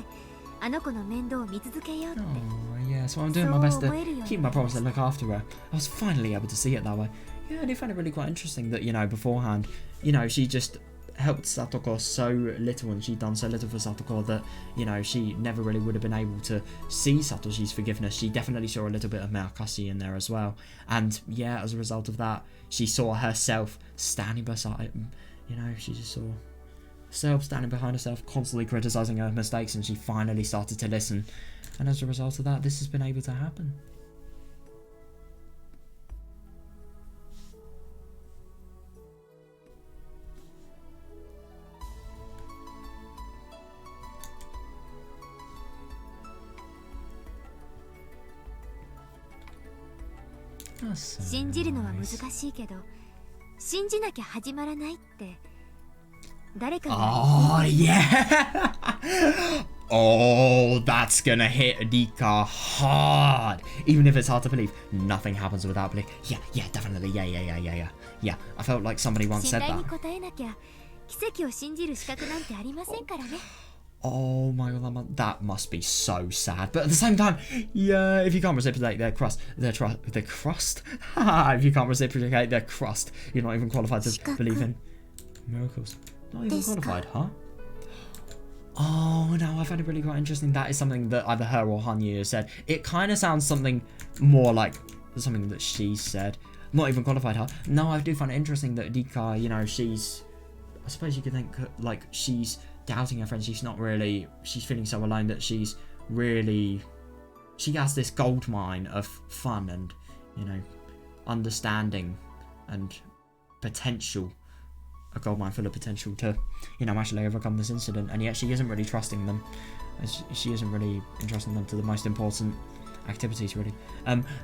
あの子の面倒を見続けようって Oh yeah, so I'm doing my best to keep my promise and look after her. I was finally able to see it that way. Yeah, I do find it really quite interesting that, you know, beforehand, you know, she just helped Satoko so little and she'd done so little for Satoko that, you know, she never really would have been able to see Satoshi's forgiveness. She definitely saw a little bit of Miotsukushi in there as well. And yeah, as a result of that, she saw herself standing beside him. You know, she just saw herself standing behind herself, constantly criticizing her mistakes, and she finally started to listen. And as a result of that, this has been able to happen. That's so 信じるのは難 nice. しいけど信じなきゃ始まらないって誰かが Oh yeah! Oh, that's gonna hit Rika hard. Even if it's hard to believe, nothing happens without belief. Yeah, definitely. Yeah. I felt like somebody once 信 said 頼に that. 応えなきゃ奇跡を信じる資格なんてありませんからね Oh my god, that must be so sad. But at the same time, yeah, if you can't reciprocate their crust, if you can't reciprocate their crust, you're not even qualified to believe in miracles. Not even qualified, huh? Oh no, I find it really quite interesting. That is something that either her or Hanyu has said. It kind of sounds something more like something that she said. Not even qualified, huh? No, I do find it interesting that Rika, you know, she's... I suppose you could think, like, she's doubting her friends. She's not really... She's feeling so alone that she's really... She has this gold mine of fun and, you know, understanding and potential. A gold mine full of potential to, you know, actually overcome this incident. And yet she isn't really trusting them. She isn't really entrusting them to the most important activities, really.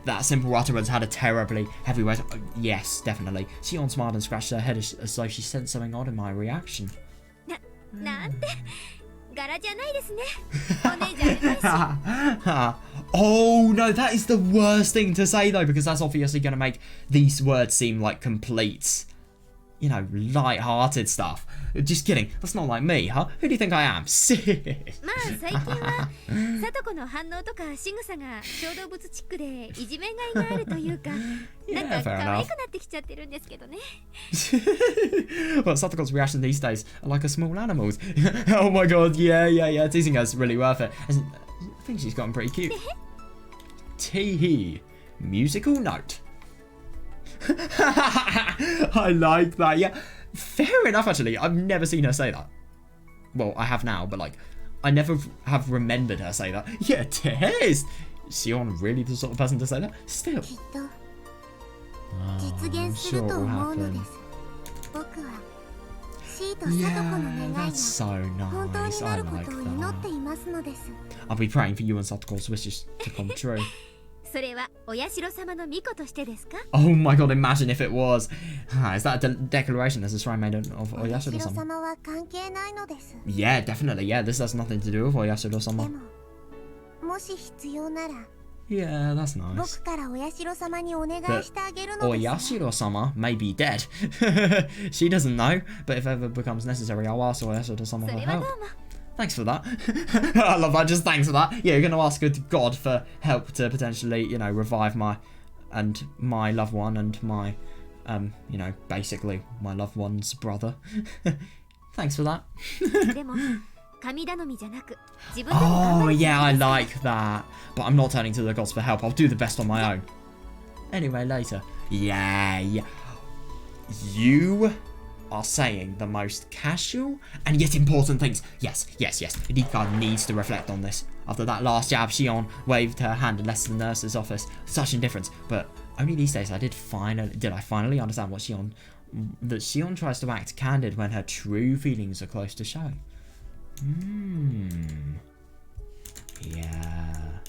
That simple utterance had a terribly heavy weight. Yes, definitely. Sion smiled and scratched her head as though she sensed something odd in my reaction. なんて柄じゃないですねお姉じゃないし Oh no, that is the worst thing to say though, because that's obviously going to make these words seem like complete, you know, light-hearted stuff. Just kidding. That's not like me, huh? Who do you think I am? Sis. まあ最近はさとこの反応とか仕草が小動物チックでいじめがいがあるというかなんか fair 可愛 enough. くなってきちゃってるんですけどね Well, Satoko's reaction these days are like a small animal's. Oh my god, yeah. Teasing her's really worth it. I think she's gotten pretty cute. Tee-hee. Musical note. I like that, yeah. Fair enough, actually. I've never seen her say that. Well, I have now, but like, I never have remembered her say that. Yeah, Tess! Is Sion really the sort of person to say that? Still. きっと Oh, 実 I'm 現する sure と it will 思うの happen. です僕はシーとサトコの Yeah, 願い that's が so 本当に nice. な I るこ like とを祈って that. いますのです I'll be praying for you and Satoko's wishes to come true. それはお社様の巫女としてですか Oh my god, imagine if it was. Is that a declaration as a shrine made of お社 Oyashiro-sama? 様は関係ないのです Yeah, definitely. Yeah, this has nothing to do with で Oyashiro-sama. ももし必要なら Yeah, that's nice. 僕からお社様にお願いしてあげるのですが。 Oyashiro-sama may be dead. She doesn't know, but if ever becomes necessary, I'll ask Oyashiro-sama for それはど help. うも。 Thanks for that. I love that. Just thanks for that. Yeah, you're going to ask God for help to potentially, you know, revive my loved one and my, you know, basically my loved one's brother. Thanks for that. でも神頼みじゃなく自分でも頑 Oh, 張る yeah, I like that. But I'm not turning to the gods for help. I'll do the best on my own. Anyway, later. Yeah. You are saying the most casual and yet important things. Yes. Rika needs to reflect on this. After that last jab, Shion waved her hand and left the nurse's office. Such indifference. But only these days did I finally understand what that Shion tries to act candid when her true feelings are close to showing. Yeah.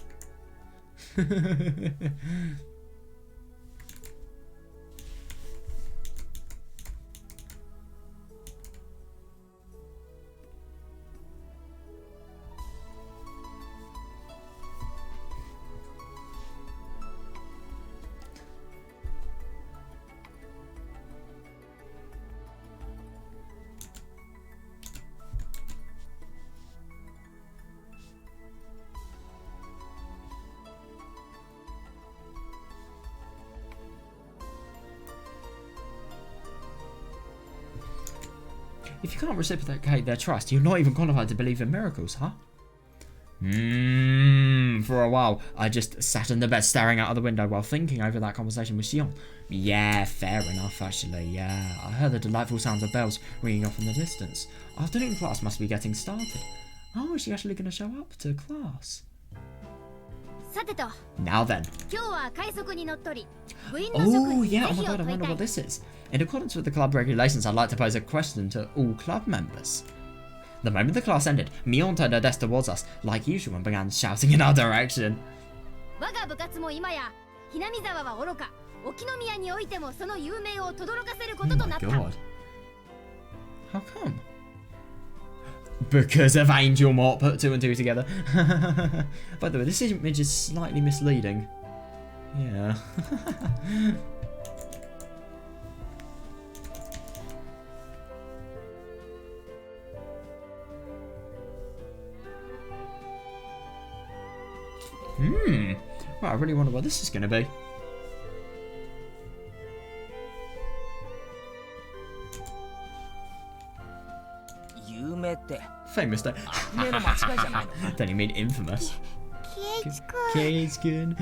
If you can't reciprocate their trust, you're not even qualified to believe in miracles, huh? For a while, I just sat in the bed staring out of the window while thinking over that conversation with Shion. Yeah, fair enough, actually, yeah. I heard the delightful sounds of bells ringing off in the distance. Afternoon class must be getting started. Oh, is she actually going to show up to class? さてと Now then. 今日は快速に乗っ取り部員の諸 Oh, 君に yeah, 是 oh my 非を god, I 問い wonder たい what this is. In accordance with the club regulations, I'd like to pose a question to all club members. The moment the class ended, Mion turned her desk towards us, like usual, and began shouting in our direction. 我が部活も今やひなみ沢は愚か沖宮においてもその有名を轟かせるこ Oh とと my なった god. How come? Because of Angel Mort, put 2 and 2 together. By the way, this image is slightly misleading. Yeah. Well, I really wonder what this is going to be. Famous, don't you mean infamous? 圭一君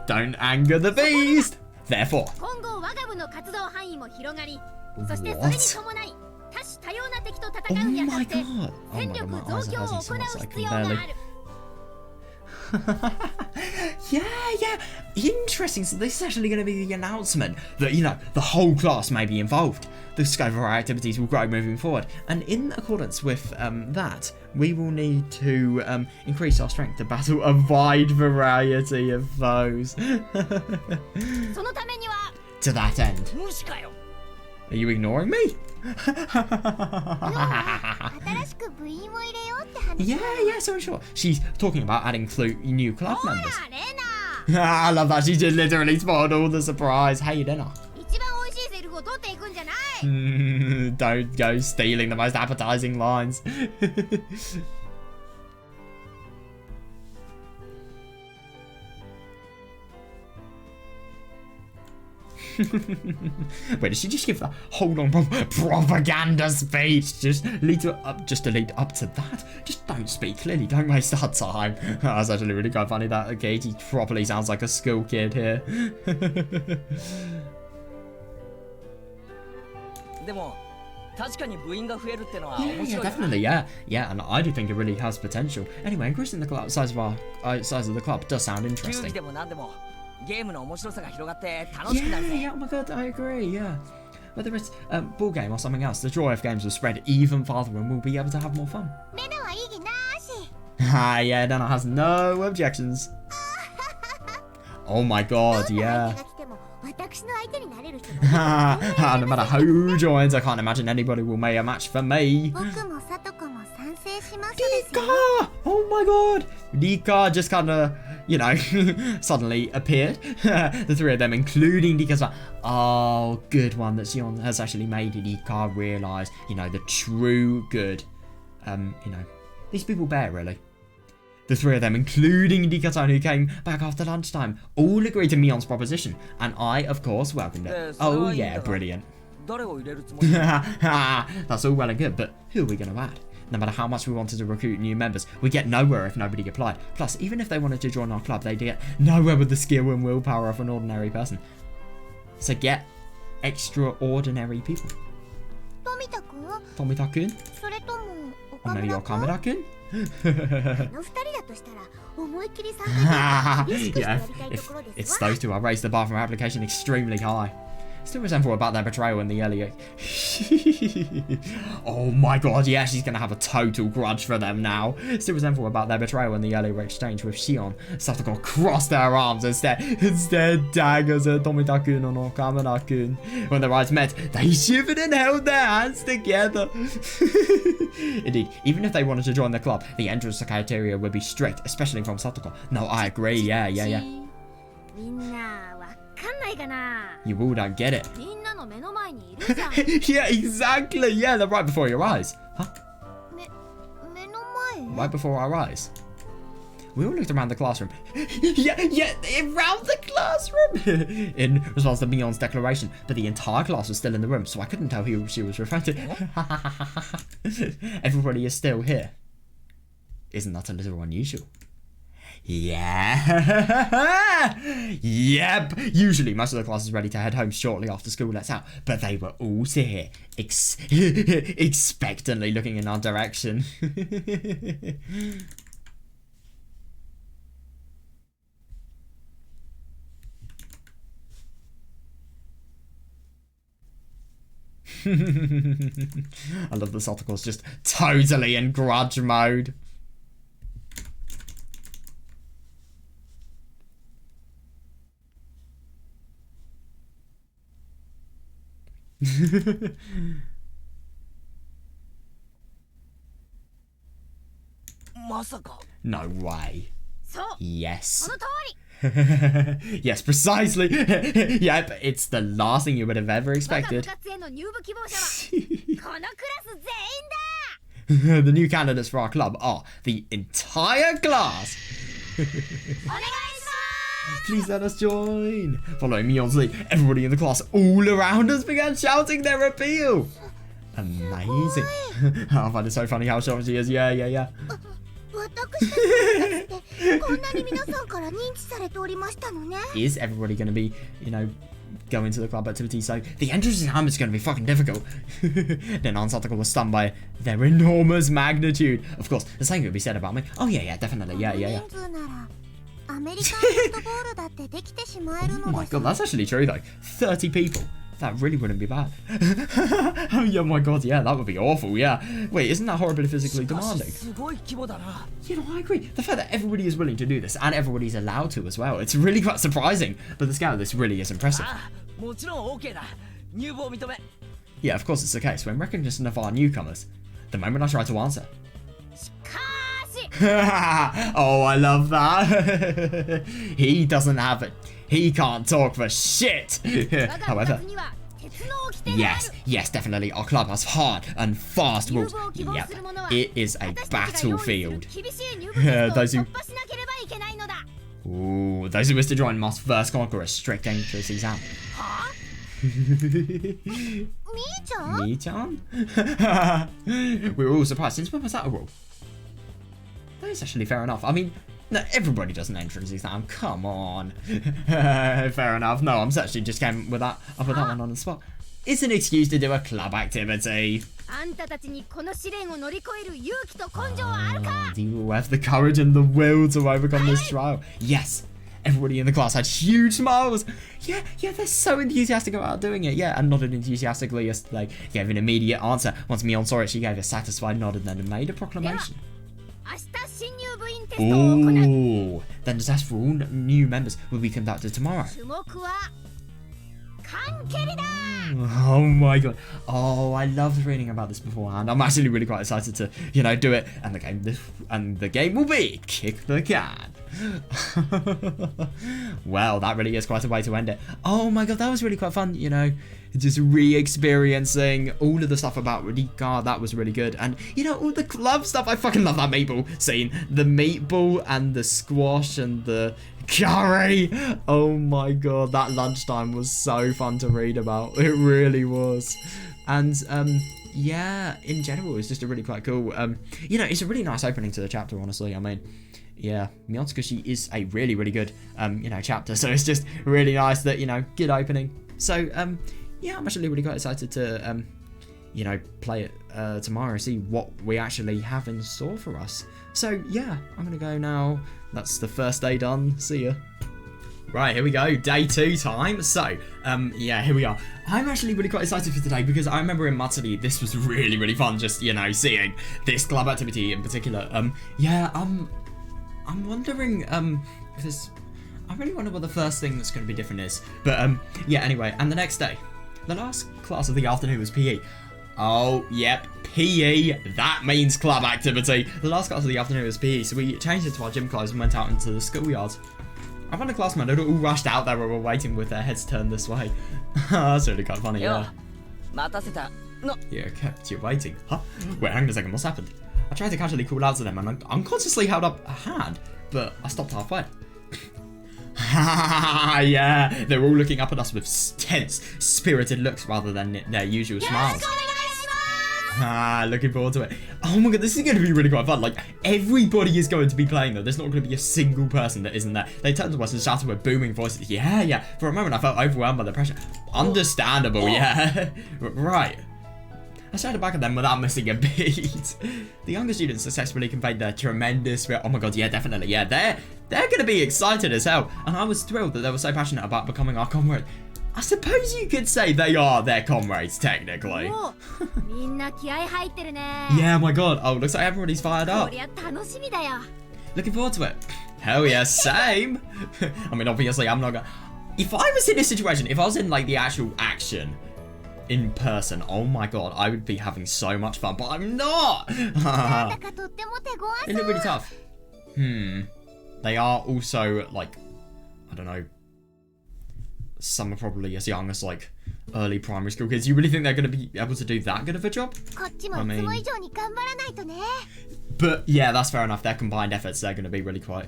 Don't anger the beast! Therefore, 今後我が部の活動範囲も広がりそしてそれに伴い多種多様な敵と oh 戦うにあた my って god! Oh 戦 my 力 god, my 増 eyes 強 are を hurting 行 so う much I 必 can 要があ barely. る Yeah, interesting. So this is actually going to be the announcement that, you know, the whole class may be involved. The scope of our activities will grow moving forward. And in accordance with that, we will need to increase our strength to battle a wide variety of foes. そのためには To that end. 無視かよ Are you ignoring me? 新しく部員を入れようって話。 Yeah, so sure. She's talking about adding new club おや members. レナ I love that. She just literally spoiled all the surprise. Hey, dinner. 一番美味しいセリフを取っていくんじゃない Don't go stealing the most appetizing lines. Wait, did she just give that whole on propaganda speech? Just to lead up to that? Just don't speak clearly, don't waste our time. That's actually really quite funny that Katie properly sounds like a school kid here. でも確かに部員が増えるってのは Yeah, 面 yeah, 白いな definitely, yeah, and I do think it really has potential. Anyway, increasing the size of the club does sound 球 interesting. 技でも何でもゲームの面白さが広がって楽しくなる Yeah, ぜ yeah, oh my god, I agree, yeah. Whether it's a ball game or something else, the joy of games will spread even farther and we'll be able to have more fun. レナは異議なし。 Ah, yeah, Dana has no objections. Oh my god, どんな yeah. 相手が来ても私の相手になれる人も No matter who joins, I can't imagine anybody will make a match for me. 僕もさとこも賛成しますですよ。 Rika! Oh my god! Rika just kind of, you know, suddenly appeared. The three of them, including Dikazuha. Oh, good one that Shion has actually made it. He can't realise, you know, the true good. You know, these people bear, really. The three of them, including Dikazuha, who came back after lunchtime, all agreed to Mion's proposition. And I, of course, welcomed it. Oh, yeah, brilliant. That's all well and good, but who are we going to add? No matter how much we wanted to recruit new members, we get nowhere if nobody applied. Plus, even if they wanted to join our club, they'd get nowhere with the skill and willpower of an ordinary person. So get extraordinary people. Tomita-kun? それとも Or maybe Okamura-kun? あの二人だとしたら思いっきり参加できる厳しくしてや Yeah, りたいところ if で it's すわ those two, I raised the bar from our application extremely high. Still resentful about their betrayal in the earlier. Oh my god, yeah, she's gonna have a total grudge for them now. Still resentful about their betrayal in the earlier exchange with Shion. Satoko crossed their arms and stared daggers at Tomita-kun and Okamura-kun. When their eyes met, they shivered and held their hands together. Indeed, even if they wanted to join the club, the entrance criteria would be strict, especially from Satoko. No, I agree, yeah. みんなわかんないかな You all don't get it. みんなの目の前にいるじゃん Yeah, exactly. Yeah, they're right before your eyes. Huh? 目の前 Right before our eyes. We all looked around the classroom. yeah, around the classroom! In response to Mion's declaration, but the entire class was still in the room, so I couldn't tell who she was referring to. Everybody is still here. Isn't that a little unusual? Yeah. Yep. Usually most of the class is ready to head home shortly after school lets out, but they were all here, expectantly looking in our direction. I love the Sotoko's just totally in grudge mode. No way. Yes. Yes, precisely. Yep, it's the last thing you would have ever expected. The new candidates for our club are the entire class. Please let us join. Following Mion's lead, everybody in the class all around us began shouting their appeal. Amazing. I find it so funny how shocked she is. Yeah. 私たちってこんなに皆さんから認知されておりましたのね Is everybody going to be, you know, going to the club activity? So the entrance exam is going to be fucking difficult. Then Ansataka was stunned by their enormous magnitude. Of course, the same could be said about me. Oh yeah, definitely. Yeah. 人数ならアメリカンフットボールだってできてしまえる Oh の my です god, that's actually true though. 30 people. That really wouldn't be bad. Oh yeah, my god, yeah, that would be awful, yeah. Wait, isn't that horribly physically demanding? You know, I agree. The fact that everybody is willing to do this, and everybody's allowed to as well, it's really quite surprising. But the scale of this really is impressive. Yeah, of course it's the case. When recognition of our newcomers, the moment I try to answer. Oh, I love that. He doesn't have it. He can't talk for shit. However, yes, definitely. Our club has hard and fast rules. Yep, it is a battlefield. Those who wish to join must first conquer a strict entrance exam. Me-chan? We were all surprised. Since when was that a rule? That is actually fair enough. I mean, no, everybody does an entrance exam. Come on. Fair enough. No, I'm actually just came with that. I put that one on the spot. It's an excuse to do a club activity. Do you have the courage and the will to overcome this trial? Yes. Everybody in the class had huge smiles. Yeah, they're so enthusiastic about doing it. Yeah, and nodded enthusiastically as they gave an immediate answer. Once Mion saw it, she gave a satisfied nod and then made a proclamation. Ooh, then the test for all new members will be conducted tomorrow. Oh my god. Oh, I loved reading about this beforehand. I'm actually really quite excited to, you know, do it. And the game will be Kick the Can. Well, that really is quite a way to end it. Oh my god, that was really quite fun, you know, just re-experiencing all of the stuff about Rika. That was really good. And, you know, all the club stuff. I fucking love that meatball scene. The meatball and the squash and the curry. Oh my god, that lunchtime was so fun to read about. It really was. And, yeah, in general, it's just a really quite cool, you know, it's a really nice opening to the chapter, honestly. I mean, yeah, Miotsukushi is a really, really good, you know, chapter. So it's just really nice that, you know, good opening. So, yeah, I'm actually really quite excited to, you know, play it tomorrow, see what we actually have in store for us. So, yeah, I'm going to go now. That's the first day done. See ya. Right, here we go, day 2 time. So, yeah, here we are. I'm actually really quite excited for today because I remember in Matsuri, this was really, really fun just, you know, seeing this club activity in particular. Yeah, I'm wondering, because I really wonder what the first thing that's going to be different is. But, yeah, anyway, and the next day, the last class of the afternoon was PE. Oh, yep, PE, that means club activity. The last class of the afternoon was PE, so we changed it to our gym clothes and went out into the schoolyard. I found a classmate, they're all rushed out there while we're waiting with their heads turned this way. That's really kind of funny, yeah. Yeah, kept you waiting. Huh? Wait, hang on a second, what's happened? I tried to casually call out to them and I unconsciously held up a hand, but I stopped halfway. Yeah, they're all looking up at us with tense, spirited looks rather than their usual smiles. Looking forward to it. Oh my god, this is going to be really quite fun. Like, everybody is going to be playing though. There's not going to be a single person that isn't there. They turned to us and shouted with booming voices. Yeah, yeah. For a moment I felt overwhelmed by the pressure. Understandable, yeah. Right. I shouted back at them without missing a beat. The younger students successfully conveyed their tremendous spirit. Oh my god, yeah, definitely. Yeah, they're going to be excited as hell. And I was thrilled that they were so passionate about becoming our comrade. I suppose you could say they are their comrades, technically. Yeah, my god. Oh, looks like everybody's fired up. Looking forward to it. Hell yeah, same. I mean, obviously, I'm not gonna... If I was in this situation, if I was in, like, the actual action in person, oh my god, I would be having so much fun, but I'm not. They look really tough. They are also, like, I don't know, some are probably as young as, like, early primary school kids. You really think they're going to be able to do that good of a job? I mean, but yeah, that's fair enough. Their combined efforts, they're going to be really quite,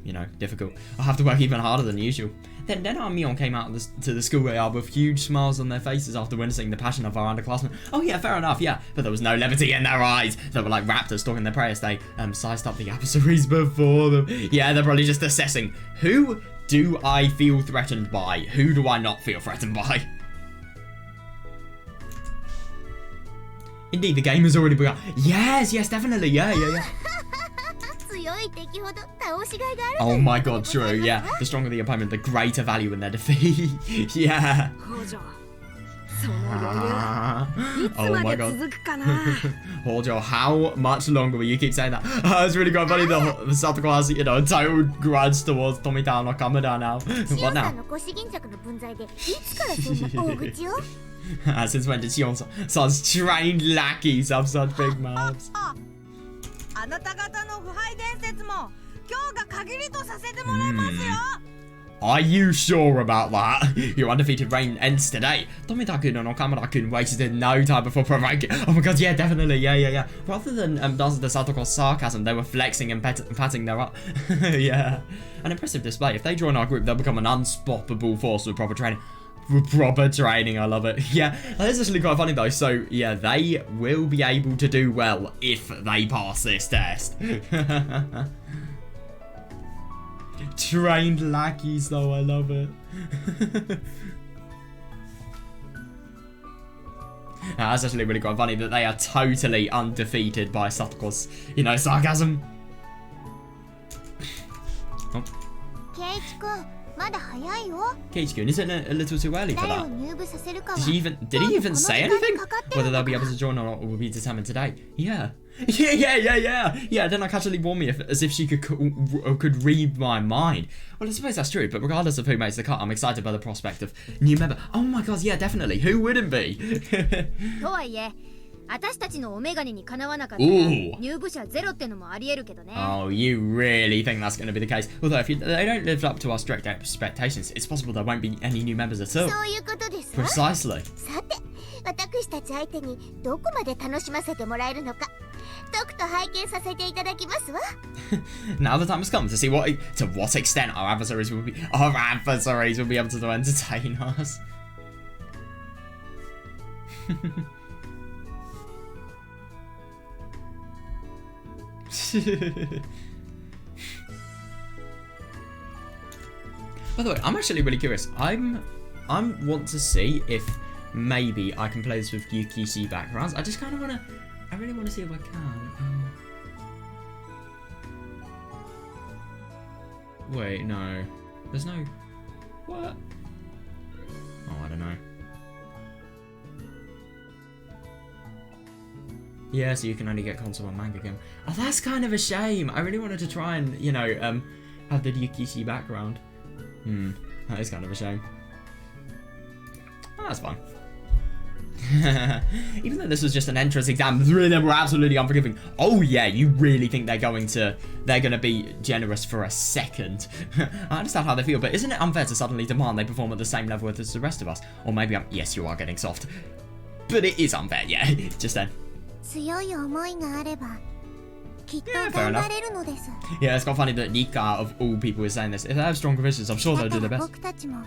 you know, difficult. I'll have to work even harder than usual. Then our Mion came out to the schoolyard with huge smiles on their faces after witnessing the passion of our underclassmen. Oh yeah, fair enough, yeah. But there was no levity in their eyes. They were like raptors stalking their prey as they sized up the adversaries before them. Yeah, they're probably just assessing, who do I feel threatened by? Who do I not feel threatened by? Indeed, the game has already begun. Yes, yes, definitely. Yeah. Oh my god, true, yeah. The stronger the opponent, the greater value in their defeat. Yeah. Oh my god. Hojo, how much longer will you keep saying that? It's really quite funny. The Santa Claus, you know, total grudge towards Tomita no Kamada now. What now? Since when did Shion such trained lackeys have such big mouths? Are you sure about that? Your undefeated reign ends today. Tomita-kun and Okamura-kun wasted no time before provoking. Oh my god, yeah, definitely, yeah. Rather than dancing to Satoko's sarcasm, they were flexing and patting their up. Yeah. An impressive display. If they join our group, they'll become an unstoppable force with proper training. With proper training, I love it. Yeah, that's actually quite funny though. So, yeah, they will be able to do well if they pass this test. Trained lackeys though, I love it. That's actually really quite funny that they are totally undefeated by Satoko's, you know, sarcasm. Oh. Keiichi-kun, isn't it a little too early for that? Did he even say anything? Whether they'll be able to join or not will be determined today. Yeah, then I casually warned me as if she could read my mind. Well, I suppose that's true, but regardless of who makes the cut, I'm excited by the prospect of new member. Oh my god, yeah, definitely. Who wouldn't be? 私たちのお眼鏡にかなわなかったら Ooh. 入部者ゼロってのもありえるけどね。 Oh, you really think that's going to be the case? Although, if they don't live up to our strict expectations, it's possible there won't be any new members at all. そういうことですわ。 Precisely. さて、私たち相手にどこまで楽しませてもらえるのか、とくと拝見させていただきますわ。Now the time has come to see to what extent our adversaries will be able to entertain us. By the way, I'm actually really curious. I want to see if maybe I can play this with Yukishi backgrounds. I just kind of I really want to see if I can. Wait, no. There's no... What? Oh, I don't know. Yeah, so you can only get console and manga game. Oh, that's kind of a shame. I really wanted to try and, you know, have the Yukishi background. That is kind of a shame. Oh, that's fine. Even though this was just an entrance exam, three of them were absolutely unforgiving. Oh yeah, you really think they're gonna be generous for a second? I understand how they feel, but isn't it unfair to suddenly demand they perform at the same level as the rest of us? Or maybe yes, you are getting soft. But it is unfair, yeah. Just then. 強い思いがあれば、きっと Yeah, fair 頑 enough. 張れるのです。 Yeah, it's quite funny that Nika, of all people, is saying this. If they have strong convictions, I'm sure だ they'll か do their ら best. 僕たちも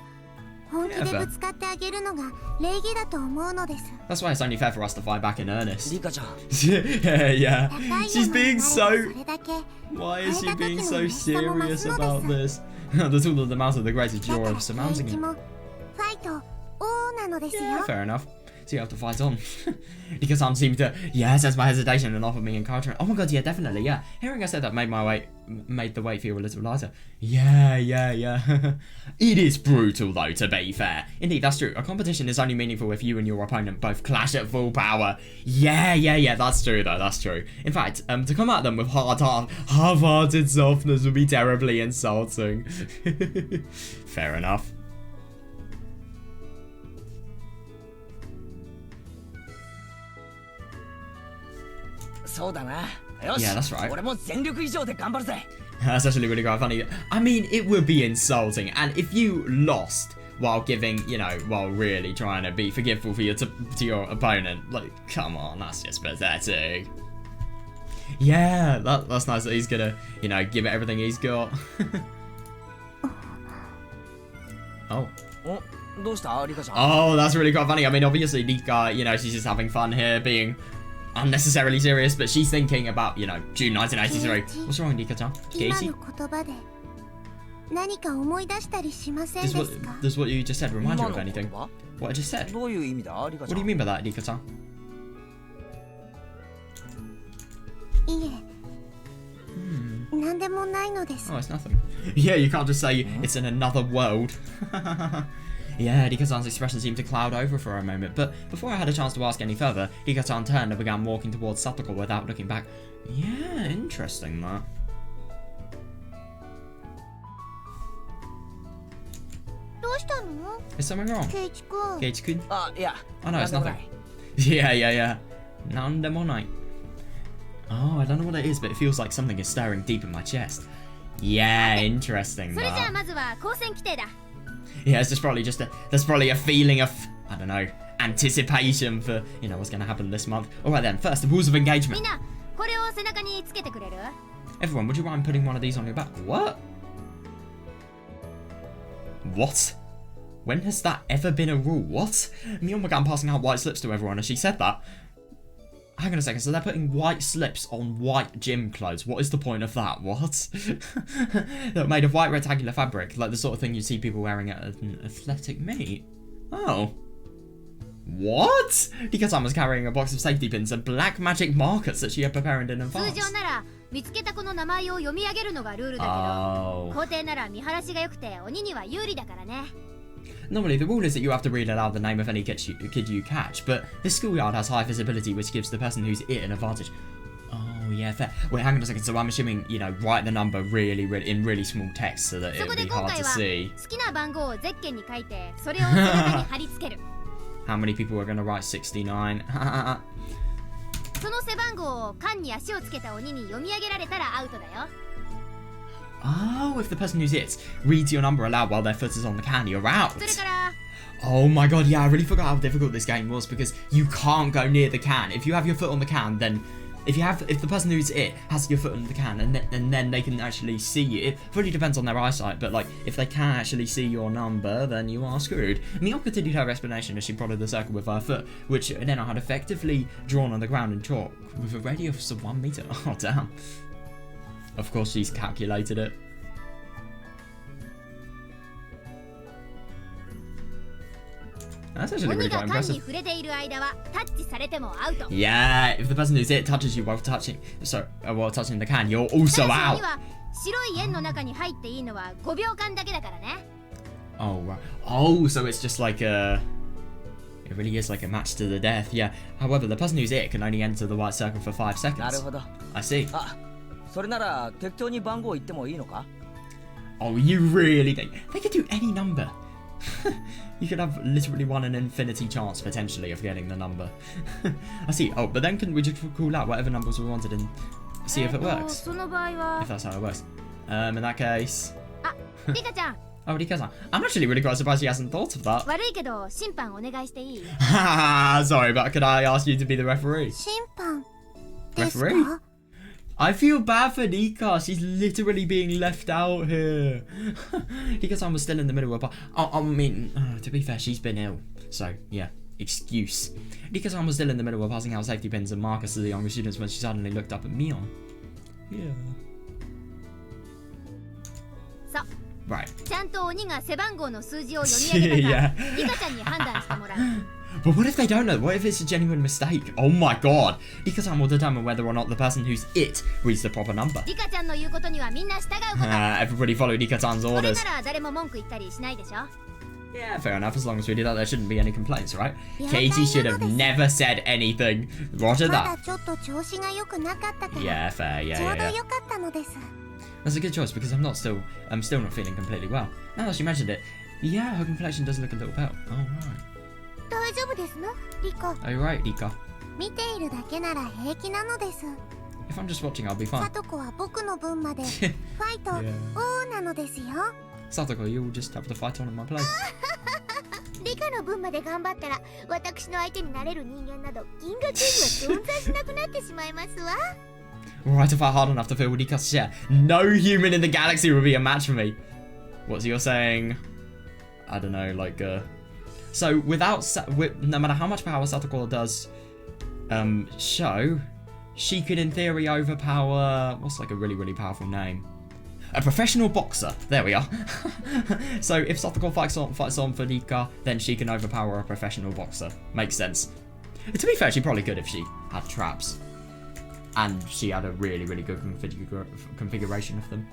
本気でぶつかってあげるのが礼儀だと思うのです。 That's why it's only fair for us to fight back in earnest. リカちゃん yeah. 高い She's 山に being なれば so... それだけ Why is she 変えた being 時 so の嬉しさも増 serious すの about です this? The tool of the mouse of the greatest だ joy から of surmounting 平気 it. もファイト王なのですよ。 Yeah, fair enough. So you have to fight on. Nika-san seemed to, sense my hesitation and offer me encouragement. Oh my god, yeah, definitely, yeah. Hearing her say that made the weight feel a little lighter. Yeah. It is brutal though, to be fair. Indeed, that's true. A competition is only meaningful if you and your opponent both clash at full power. Yeah, that's true though, that's true. In fact, to come at them with half-hearted softness would be terribly insulting. Fair enough. そうだな。よし、 Yeah, that's right. 俺も全力以上で頑張るぜ。 That's actually really quite funny. I mean, it would be insulting, and if you lost while giving, while really trying to be forgiveful for to your opponent, like, come on, that's just pathetic. Yeah, that's nice that he's gonna, give it everything he's got. Oh. お、どうしたリカちゃん。 Oh, that's really quite funny. I mean, obviously, Nika, she's just having fun here, being unnecessarily serious, but she's thinking about, June 1983. What's wrong, Nika-chan? 今 Casey? の言葉で何か思い出したりしませんですか？ Does what you just said remind you 今 of の言 anything? 葉 What I just said? どういう意味だリカち What ゃ do ん。 you mean by that, Nika-chan? いえ、なんでもないのです。 Oh, it's nothing. Yeah, you can't just say it's in another world. Yeah, Nika-san's expression seemed to cloud over for a moment, but before I had a chance to ask any further, Nika-san turned and began walking towards Satoko without looking back. Yeah, interesting that. どうしたの？ Is something wrong? ケイチ君。 Gage-kun? あ、いや。 Oh no, it's なんでも nothing. ない Yeah. Nandemonite. Oh, I don't know what it is, but it feels like something is stirring deep in my chest. Yeah, interesting それじゃあ that. まずは光線規定だ。 Yeah, it's just probably there's probably a feeling of, I don't know, anticipation for, what's going to happen this month. Alright then, first, the rules of み engagement. んなこれを背中につけてくれる？ Everyone, would you mind putting one of these on your back? What? What? When has that ever been a rule? What? Mion began passing out white slips to everyone as she said that. Hang on a second, so they're putting white slips on white gym clothes. What is the point of that? What? They're made of white rectangular fabric, like the sort of thing you see people wearing at an athletic meet. Oh. What? Nika-san was carrying a box of safety pins and black magic markers that she had prepared in 通 advance. 常なら見つけた子の名前を読み上げるのがルールだけど、 Oh. 校庭なら見晴らしが良くて鬼には有利だからね。 Normally, the rule is that you have to read aloud the name of any kid you catch, but this schoolyard has high visibility, which gives the person who's it an advantage. Oh, yeah, fair. Wait, hang on a second. So I'm assuming, write the number really in really small text so that そ it こ would で be 今 hard 回 to は see. 好きな番号をゼッケンに書いてそれを背中に貼り付ける。 How many people are going to write 69? その背番号を缶に足をつけた鬼に読み上げられたらアウトだよ。 Oh, if the person who's it reads your number aloud while their foot is on the can, you're out. それから Oh my god, yeah, I really forgot how difficult this game was because you can't go near the can. If you have your foot on the can, then if the person who's it has your foot on the can and then they can actually see you. It really depends on their eyesight, but like if they can actually see your number, then you are screwed. Mio continued her explanation as she prodded the circle with her foot, which then I had effectively drawn on the ground in chalk with a radius of 1 meter. Oh damn. Of course she's calculated it. That's actually 鬼 really が quite 缶に impressive. 触れている間はタッチされてもアウト。 Yeah, if the person who's it touches you while touching the can, you're た also だし out. 鬼は白い円の中に入っていいのは5秒間だけだからね。 Oh, right. Oh, so it's just like a... It really is like a match to the death, yeah. However, the person who's it can only enter the white circle for 5なる seconds. ほど。 I see. あ、それなら適当に番号言ってもいいのか？ Oh, you really think... They could do any number. You could have literally won an infinity chance, potentially, of getting the number. I see. Oh, but then can we just call out whatever numbers we wanted and see if it works? その場合は If that's how it works. In that case... あ、リカちゃん Oh, Rika-san. I'm actually really quite surprised she hasn't thought of that. 悪いけど審判お願いしていい？ Sorry, but could I ask you to be the referee? 審判ですか？ Referee? I feel bad for Nika. She's literally being left out here. Nika-san was still in the middle of... I mean, to be fair, she's been ill. So, yeah, excuse. Nika-san was still in the middle of passing out safety pins and markers to the younger students when she suddenly looked up at Mion. Yeah. そう。 Right. ちゃんと鬼が背番号の数字を読み上げたか、リカちゃんに判断してもらう。 But what if they don't know? What if it's a genuine mistake? Oh my god. Nika-san will determine whether or not the person who's it reads the proper number. リカちゃんの言うことにはみんな従うこと。 Everybody follow Nika-san's これ orders. なら誰も文句言ったりしないでしょ。 Yeah, fair enough. As long as we do that, there shouldn't be any complaints, right? Yeah, Katie should have I know this. never said anything. Roger まだ that. ちょっと調子が良くなかったから Yeah, fair. ちょ Yeah, うど yeah, 良かったのです。 That's a good choice because I'm still not feeling completely well. Now that she mentioned it, yeah, her complexion does look a little better. Oh right. 大丈夫ですのリコ？ Are you right, Nika? 見ているだけなら平気なのです。 If I'm just watching, I'll be サ fine. トコは僕の分までファイト Yeah. 王なのですよ。 Satoko, you'll just have to fight on in my place. リカの分まで頑張ったら私の相手になれる人間など銀河系には存在しなくなってしまいますわ。 Right, to fight hard enough to fill Nika's share. No human in the galaxy would be a match for me. What's you're saying? I don't know, like So no matter how much power Satoko does show, she could in theory overpower what's like a really, really powerful name? A professional boxer. There we are. So if Satoko fights on for Nika, then she can overpower a professional boxer. Makes sense. To be fair, she probably could if she had traps. And she had a really, really good configuration of them.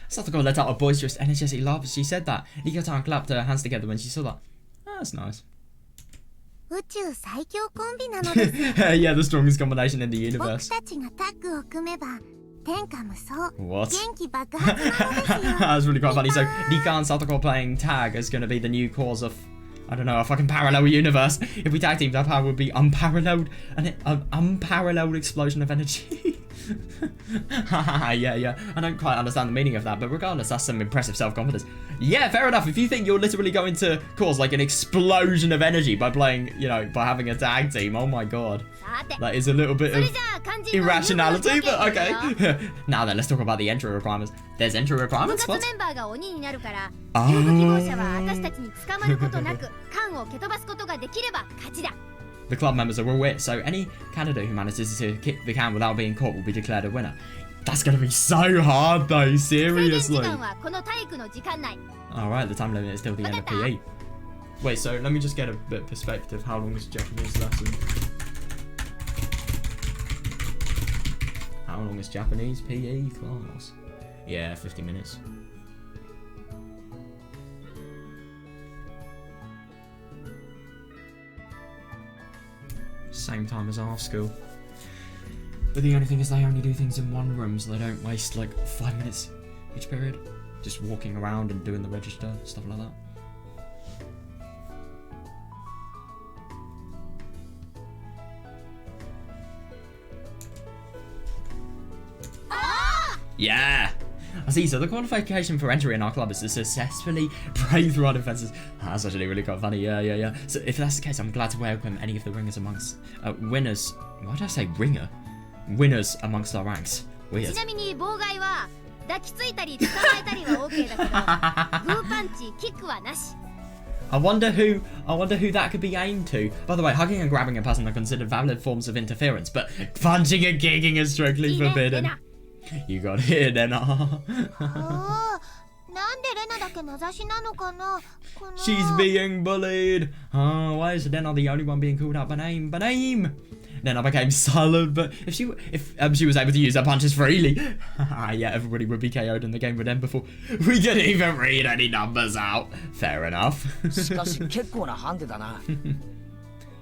Satoko let out a boisterous, energetic laugh as she said that. Nika-tan clapped her hands together when she saw that. Oh, that's nice. 宇宙最強コンビなのです。 Yeah, the strongest combination in the 僕 universe. たちがタッグを組めば天下無双。 What? 元気爆発なのですよ。 That's really quite funny. So Nika and Satoko playing tag is going to be the new cause of, I don't know, a fucking parallel universe. If we tag teamed, our power would be unparalleled, an unparalleled explosion of energy. Yeah. I don't quite understand the meaning of that, but regardless, that's some impressive self-confidence. Yeah, fair enough. If you think you're literally going to cause like an explosion of energy by playing, you know, by having a tag team, oh my god. さて、 That is a little bit それ of じゃあ肝心の irrationality, but 入部条件だよ。 okay. Now then, let's talk about the entry requirements. There's entry 部 requirements? 活 What? メンバーが鬼になるからあー入部希望者は私たちに捕まることなく缶を蹴飛ばすことができれば勝ちだ。 The club members are all it, so any candidate who manages to kick the can without being caught will be declared a winner. That's gonna be so hard though, 制限時 seriously. 間はこの体育の時間内。 Alright, the time limit is till the end of PE. Wait, so let me just get a bit of perspective. How long is a Japanese lesson? How long is Japanese PE class? Yeah, 50 minutes. same time as our school. But the only thing is they only do things in one room, so they don't waste like 5 minutes each period. Just walking around and doing the register, stuff like that. Yeah! I see, so the qualification for entry in our club is to successfully break through our defences. That's actually really quite funny, yeah. So if that's the case, I'm glad to welcome any of the ringers amongst... winners... Why did I say ringer? Winners amongst our ranks. Weird. ちなみに妨害は抱きついたり捕まえたりは OK だけどグーパンチキックはなし I wonder who that could be aimed to. By the way, hugging and grabbing a person are considered valid forms of interference, but punching and kicking is strictly forbidden. You got it, Lena. なんでレナだけ名指しなのかな。She's being bullied. Oh, why is Lena the only one being called out by name? By name. Then I became silent, but if she was able to use her punches freely, yeah, everybody would be KO'd and the game would end before we could even read any numbers out. Fair enough. しかし結構なハンデだな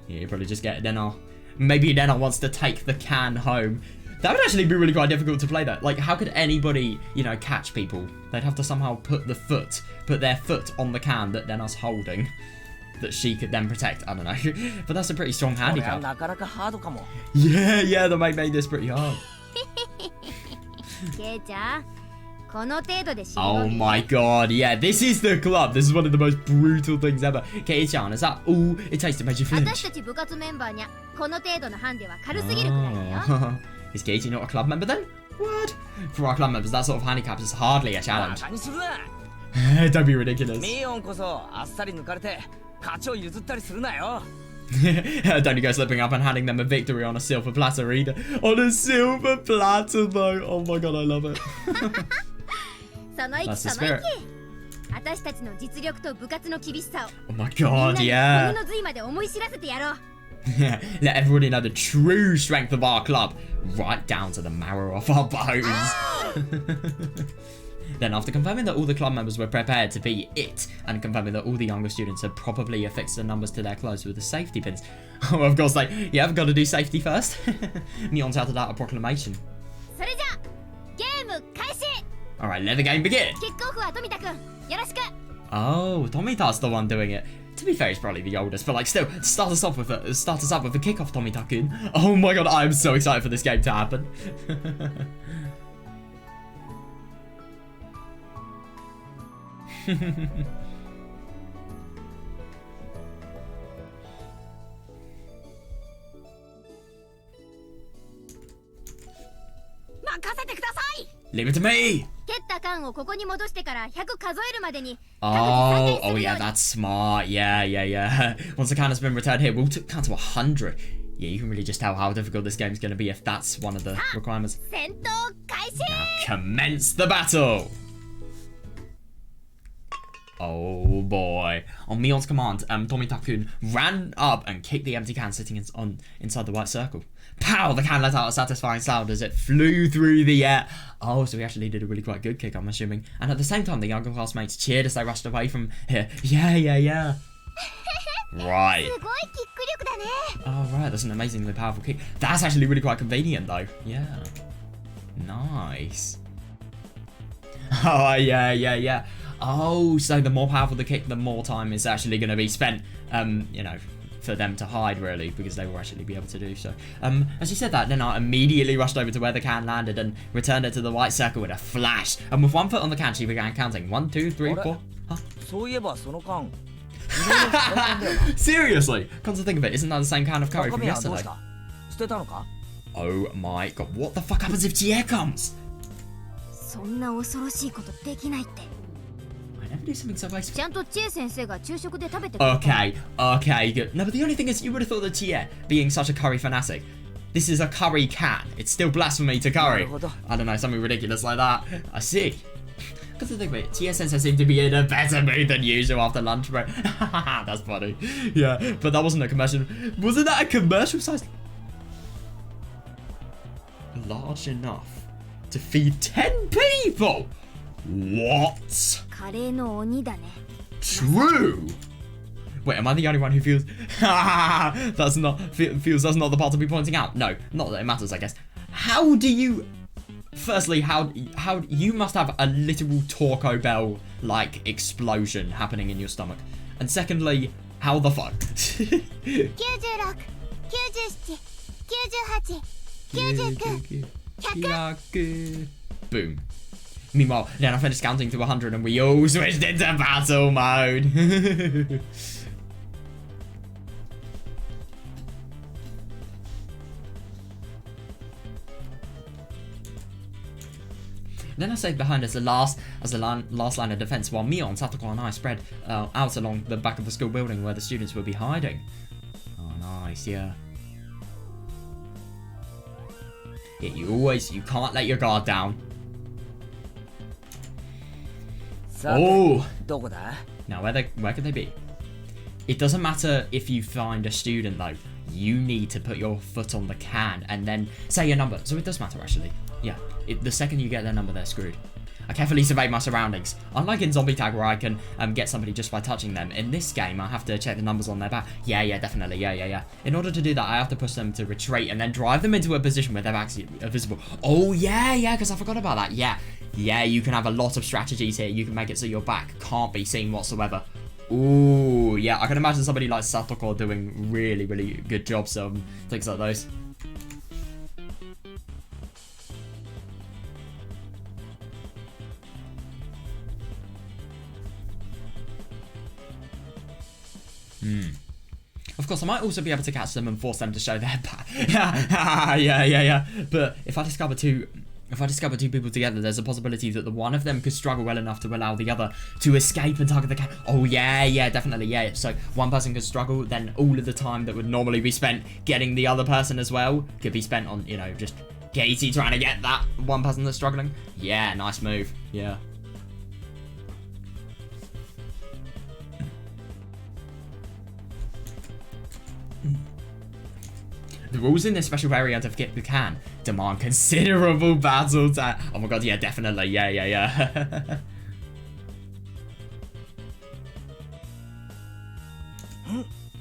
Yeah, you probably just get Lena. Maybe Lena wants to take the can home. That would actually be really quite difficult to play that. Like, how could anybody, catch people? They'd have to somehow put their foot on the can that Lena's holding. That she could then protect. I don't know. But that's a pretty strong handicap. なかなかハードかも Yeah, the mate made this pretty hard. ケイちゃんこの程度で死ぬ Oh my god, yeah, this is the club. This is one of the most brutal things ever. Kei-chan, is that all it takes to make you 私 flinch? たち部活メンバーにゃこの程度のハンデは軽すぎるくらいだよ Oh. Is Keiichi not a club member then? What? For our club members, that sort of handicap is hardly a バ challenge. カにするな Don't be ridiculous. ミオンこそあっさり抜かれて勝ちを譲ったりするなよ Don't you go slipping up and handing them a victory on a silver platter either. On a silver platter though. Oh my god, I love it. その That's the その spirit. 私たちの実力と部活の厳しさを Oh my みん god, なに yeah. 骨の髄まで思い知らせてやろう Let everybody know the true strength of our club, right down to the marrow of our bones. Then, after confirming that all the club members were prepared to be it, and confirming that all the younger students had probably affixed the numbers to their clothes with the safety pins, oh, of course, I've got to do safety first. Mion shouted out a proclamation. それじゃゲーム開始 Alright, let the game begin. キックオフは富田くんよろしく Oh, Tomita's the one doing it. To be fair, he's probably the oldest, but still, start us up with a kickoff, Tomita-kun. Oh my god, I am so excited for this game to happen. 任せてください Leave it to me. 蹴った缶をここに戻してから100数えるまでに Oh, yeah, that's smart. Yeah. Once the can has been returned here, we'll count to 100. Yeah, you can really just tell how difficult this game's going to be if that's one of the requirements. 戦闘開始 Now commence the battle. Oh boy. On Mion's command, Tomita-kun ran up and kicked the empty can sitting inside the white circle. Pow! The can let out a satisfying sound as it flew through the air. Oh, so he actually did a really quite good kick, I'm assuming. And at the same time, the younger classmates cheered as they rushed away from here. Yeah. Right. すごいキック力だね。 Oh, right, that's an amazingly powerful kick. That's actually really quite convenient, though. Yeah. Nice. Oh, yeah. Oh, so the more powerful the kick, the more time is actually going to be spent, for them to hide, really, because they will actually be able to do so. As she said that, then I immediately rushed over to where the can landed and returned it to the white circle with a flash. And with one foot on the can, she began counting. 1, 2, 3, 4. Huh? そういえばその間 Seriously? Come to think of it, isn't that the same can of curry 中 from 身はどう yesterday? した捨てたのか Oh my god, what the fuck happens if Chie comes? そんな恐ろしいことできないって I never do something so wasteful. ちゃんと知恵先生が昼食で食べてくれた Okay, good. No, but the only thing is, you would have thought that Chie, being such a curry fanatic, this is a curry can. It's still blasphemy to curry. I don't know, something ridiculous like that. I see. Because the thing about it, Chie-sensei seemed to be in a better mood than usual after lunch break. That's funny. Yeah, but that wasn't a commercial. Wasn't that a commercial size? Large enough to feed 10 people? What? カレーの鬼だね True? Wait, am I the only one who feels that's not the part to be pointing out? No, not that it matters, I guess. How do you? Firstly, how you must have a literal Taco Bell like explosion happening in your stomach, and secondly, how the fuck? 96 97 98 Boom. Meanwhile, then I finished counting to 100 and we all switched into battle mode. Then I stayed behind as the last line of defense, while Mion, Satoko, and I spread out along the back of the school building where the students would be hiding. Oh, nice, yeah. Yeah, you can't let your guard down. Oh! どこだ? Now, where could they be? It doesn't matter if you find a student, though. You need to put your foot on the can and then say your number. So it does matter, actually. Yeah, the second you get their number, they're screwed. I carefully surveyed my surroundings. Unlike in Zombie Tag, where I can get somebody just by touching them, in this game, I have to check the numbers on their back. Yeah, definitely. Yeah. In order to do that, I have to push them to retreat and then drive them into a position where their backs are visible. Oh, yeah, because I forgot about that. Yeah, you can have a lot of strategies here. You can make it so your back can't be seen whatsoever. Ooh, yeah, I can imagine somebody like Satoko doing really, really good jobs on things like those. Of course, I might also be able to catch them and force them to show their back. yeah. But if I discover two people together, there's a possibility that the one of them could struggle well enough to allow the other to escape and target the cat. Oh yeah, definitely, yeah. So one person could struggle, then all of the time that would normally be spent getting the other person as well could be spent on, just Katie trying to get that one person that's struggling. Yeah, nice move. Yeah. The rules in this special variant of Get the Can demand considerable battle time. Oh my god, yeah, definitely. Yeah.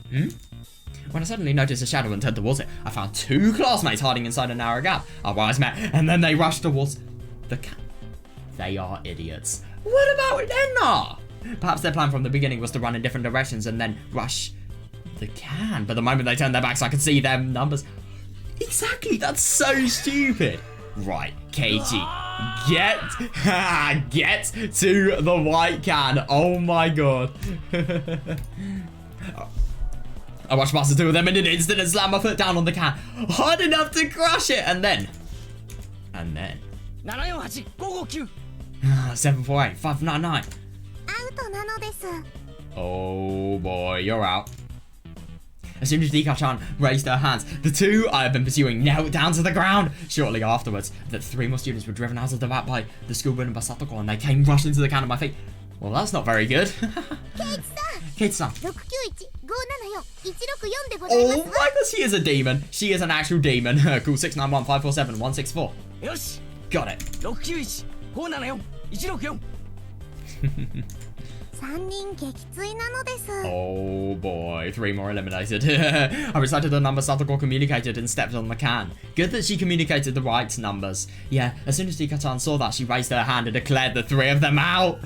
When I suddenly noticed a shadow and turned towards it, I found two classmates hiding inside a narrow gap. Our eyes met, and then they rushed towards the can. They are idiots. What about Enna? Perhaps their plan from the beginning was to run in different directions and then rush the can, but the moment they turned their backs, I could see their numbers. Exactly, that's so stupid. Right, Katie, get to the white can. Oh my god. I watched past the two of them in an instant and slammed my foot down on the can hard enough to crush it, and then 748 559 748 599. アウトなのです。 Oh boy, you're out. As soon as Dika-chan raised her hands, the two I had been pursuing knelt down to the ground. Shortly afterwards, the three more students were driven out of the back by the school building by Satoko, and they came rushing to the can at my feet. Well, that's not very good. Kate-san. 691-547-164でござい Oh ます my god, she is a demon. She is an actual demon. Cool, 691-547-164. よし Got it. 691 574 164 3人撃墜なのです。 Oh boy, 3 more eliminated. I recited the number Satoko communicated and stepped on the can. Good that she communicated the right numbers. Yeah, as soon as Dika-chan saw that, she raised her hand and declared the 3 of them out.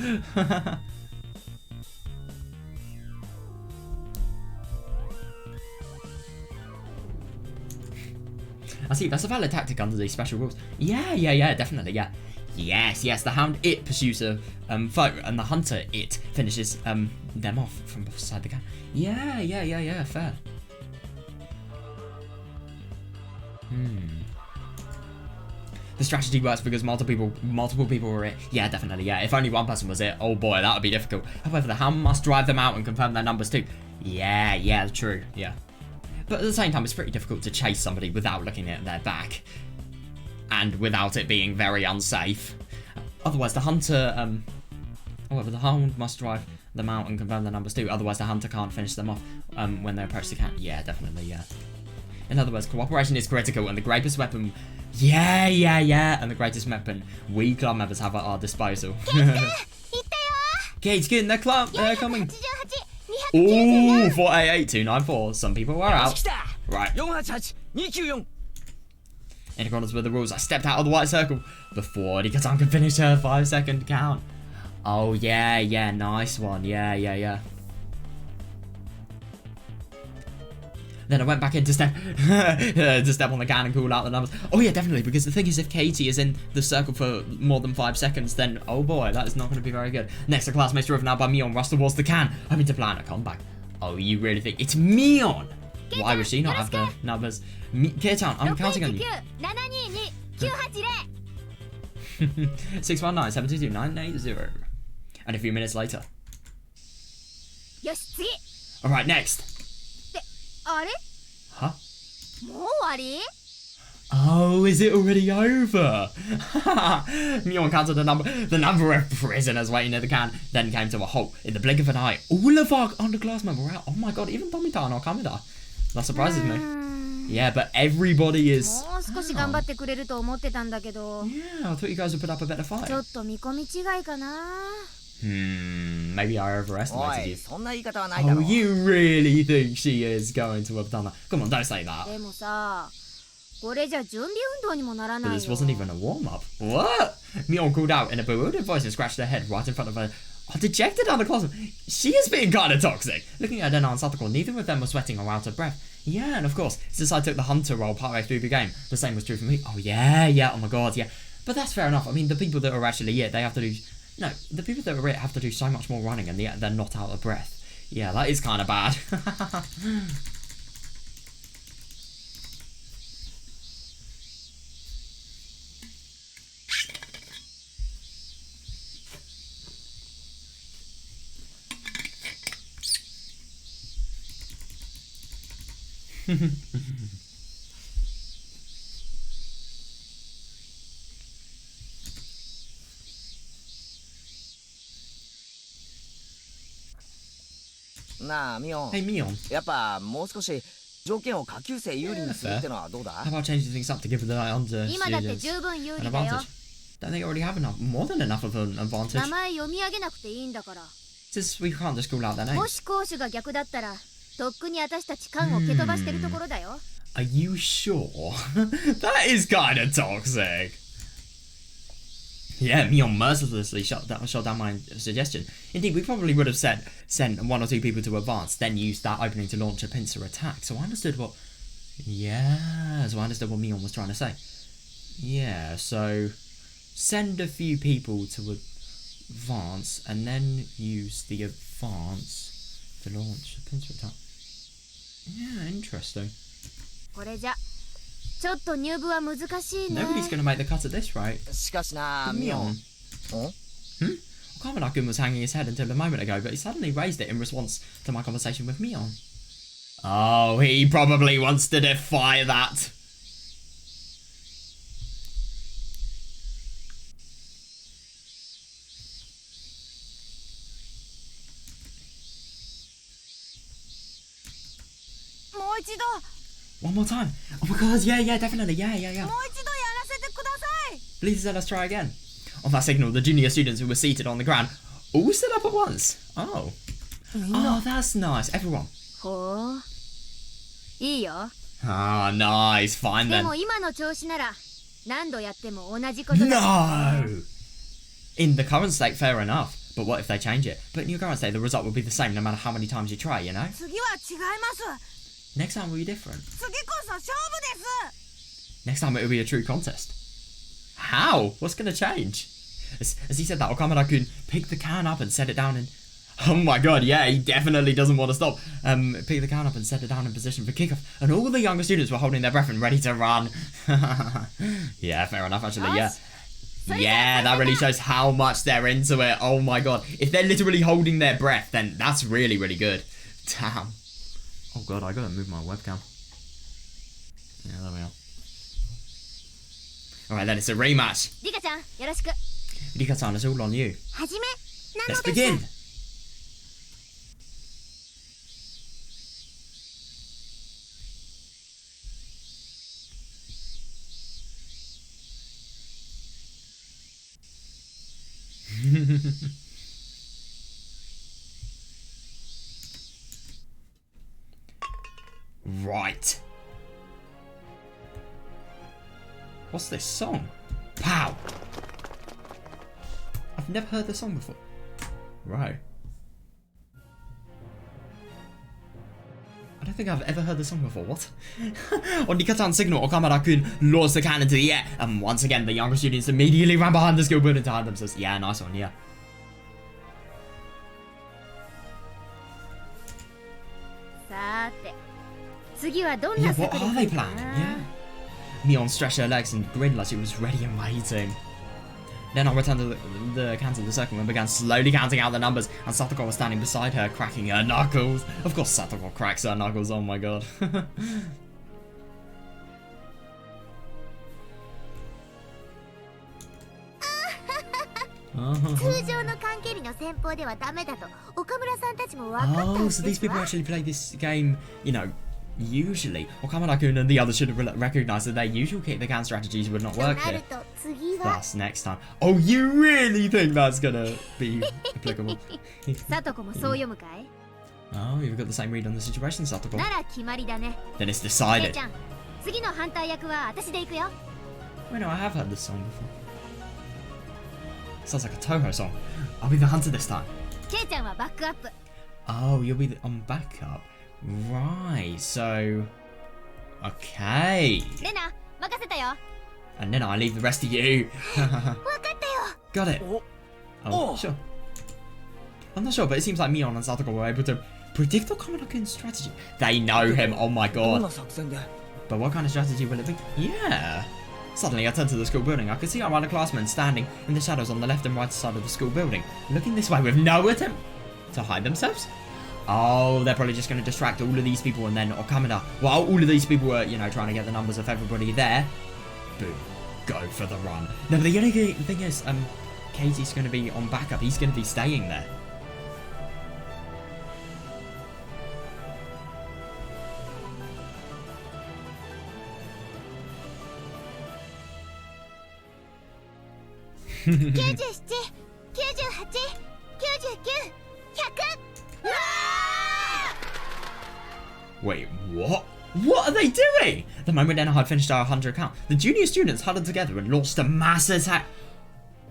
I see, that's a valid tactic under these special rules. Yeah, definitely, yeah. Yes, the hound, it pursues a foe, and the hunter, it finishes them off from beside the can. Yeah, fair. The strategy works because multiple people were it. Yeah, definitely, yeah. If only one person was it, oh boy, that would be difficult. However, the hound must drive them out and confirm their numbers too. Yeah, true, yeah. But at the same time, it's pretty difficult to chase somebody without looking at their back. And without it being very unsafe. Otherwise, the hunter, however, the hound must drive them out and confirm their numbers too. Otherwise, the hunter can't finish them off when they approach the can. Yeah, definitely, yeah. In other words, cooperation is critical, and the greatest weapon... Yeah. And the greatest weapon we club members have at our disposal. Kate's getting their club, they're coming. 488-286 Ooh, 488294. Some people were よし out. 来た Right. 488294 In accordance with the rules, I stepped out of the white circle before Rika-san could finish her 5-second count. Oh, yeah, nice one. Yeah. Then I went back in to step on the can and call out the numbers. Oh yeah, definitely, because the thing is, if Katie is in the circle for more than 5 seconds, then oh boy, that is not going to be very good. Next, the classmates driven out by Mion rushed towards the can, hoping to plan a comeback. Oh, you really think it's Mion? Why would she not have the numbers? Kei-chan, I'm counting on you. 619-722-980. And a few minutes later. よし次 Alright, next. あれ Huh? もう終わり Oh, is it already over? Mion counted the number of prisoners waiting in the can, then came to a halt. In the blink of an eye, all of our underclassmen were out. Oh my god, even Tomita and Kamida. That surprises me. Yeah, but everybody is... もう少し頑張ってくれると思ってたんだけど Yeah, I thought you guys would put up a better ちょ fight. っと見込み違いかな Maybe I お overestimated い you. そんな言い方はないだろ Oh, you really think she is going to have done that? Come on, don't say that. でもさこれじゃ準備運動にもならな But い this よ wasn't even a warm-up. What? Mion called out in a bewildered voice and scratched her head right in front of her. Oh, dejected underclassmen. She is being kind of toxic. Looking at Dena and Satoko, neither of them were sweating or out of breath. Yeah, and of course, since I took the hunter role partway through the game, the same was true for me. Oh, yeah, oh my god, yeah. But that's fair enough. I mean, the people that are actually it, they have to do... No, the people that are it have to do so much more running and yet they're not out of breath. Yeah, that is kind of bad.うなあミオン Hey, Mion. やっぱもう少し条件を下級生有利にするってのはどうだ How about changing things up to give the under 今だって students 十分有 an 利だよ advantage? Don't they already have enough, more than enough of an advantage? 名前読み上げなくていいんだから Since we can't just call out their も names. し攻守が逆だったらとっくに私たち缶を蹴飛ばしてるところだよ Are you sure? That is kind of toxic. Yeah, Mion mercilessly shot down my suggestion. Indeed, we probably would have sent 1 or 2 people to advance, then used that opening to launch a pincer attack. So I understood what... Yeah, so I understood what Mion was trying to say. Yeah, so send a few people to advance, and then use the advance to launch a pincer attack. Yeah, interesting. これじゃちょっと入部は難しいね Nobody's going to make the cut at this rate. しかしなミオン Kamada-kun was hanging his head until a moment ago, but he suddenly raised it in response to my conversation with Mion. Oh, he probably wants to defy that. One more time. Oh my god, yeah, definitely, yeah. もう一度やらせてください Please let us try again. On that signal, the junior students who were seated on the ground all stood up at once. Oh. Oh, that's nice. Everyone. ほういいよ Ah, nice. Fine で then. も今の調子なら何度やっても同じことだ No! In the current state, fair enough. But what if they change it? But in your current state, the result will be the same no matter how many times you try, you know? 次は違います Next time will be different. 次こそ勝負です Next time it will be a true contest. How? What's going to change? As he said that, Okamura-kun picked the can up and set it down in... Oh my god, yeah, he definitely doesn't want to stop. Picked the can up and set it down in position for kickoff. And all the younger students were holding their breath and ready to run. Yeah, fair enough, actually, yeah. Yeah, that really shows how much they're into it. Oh my god. If they're literally holding their breath, then that's really, really good. Damn. Oh god, I gotta move my webcam. Yeah, there we are. Alright, then it's a rematch. リカちゃんよろしく Rika-san, it's all on you. はじめな Let's のです begin. Right. What's this song? Pow! I've never heard this song before. Right. I don't think I've ever heard this song before. What? On the cut-down signal, Okamura-kun launched the cannon to the air, and once again, the younger students immediately ran behind the school building to hide themselves. Yeah, nice one, yeah. さーて次はどん Yeah, な what 策 are で they 来るか planning? な Yeah. Mion stretched her legs and grinned like she was ready and waiting. Then I returned to the canto of the circle and began slowly counting out the numbers, and Satoko was standing beside her, cracking her knuckles. Of course Satoko cracks her knuckles, oh my god. 通常の関係の戦法ではダメだと岡村さんたちも分かったは Oh, ず so で these す people わ。 actually play this game, you know, usually. Okamura-kun and the others should have recognized that their usual kick the can strategies would not と work なる here. と次は Thus, next time. Oh, you really think that's gonna be applicable? さとこもそう読むかい Oh, you've got the same read on the situation, Satoko. なら決まりだね Then it's ケイ decided. ちゃん次の反対役は私で行くよ Wait, no, I have heard this song before. Sounds like a Toho song. I'll be the hunter this time. ケイちゃんはバックアップ Oh, you'll be on backup. Right, so... Okay. レナ任せたよ And then I leave the rest of you. 分かったよ。 Got it. Oh, sure. I'm not sure, but it seems like Mion and Satoko were able to predict Okamura-kun's strategy. They know him, oh my どん god. な作戦で But what kind of strategy will it be? Yeah. Suddenly, I turned to the school building. I could see our underclassmen standing in the shadows on the left and right side of the school building, looking this way with no attempt to hide themselves. Oh, they're probably just going to distract all of these people, and then Okamura, while all of these people were, you know, trying to get the numbers of everybody there, boom, go for the run. No, but the only thing is, Katie's going to be on backup. He's going to be staying there. $97、98、99、100。 Wait, what? What are they doing? The moment Enna had finished our 100 count, the junior students huddled together and launched a mass attack.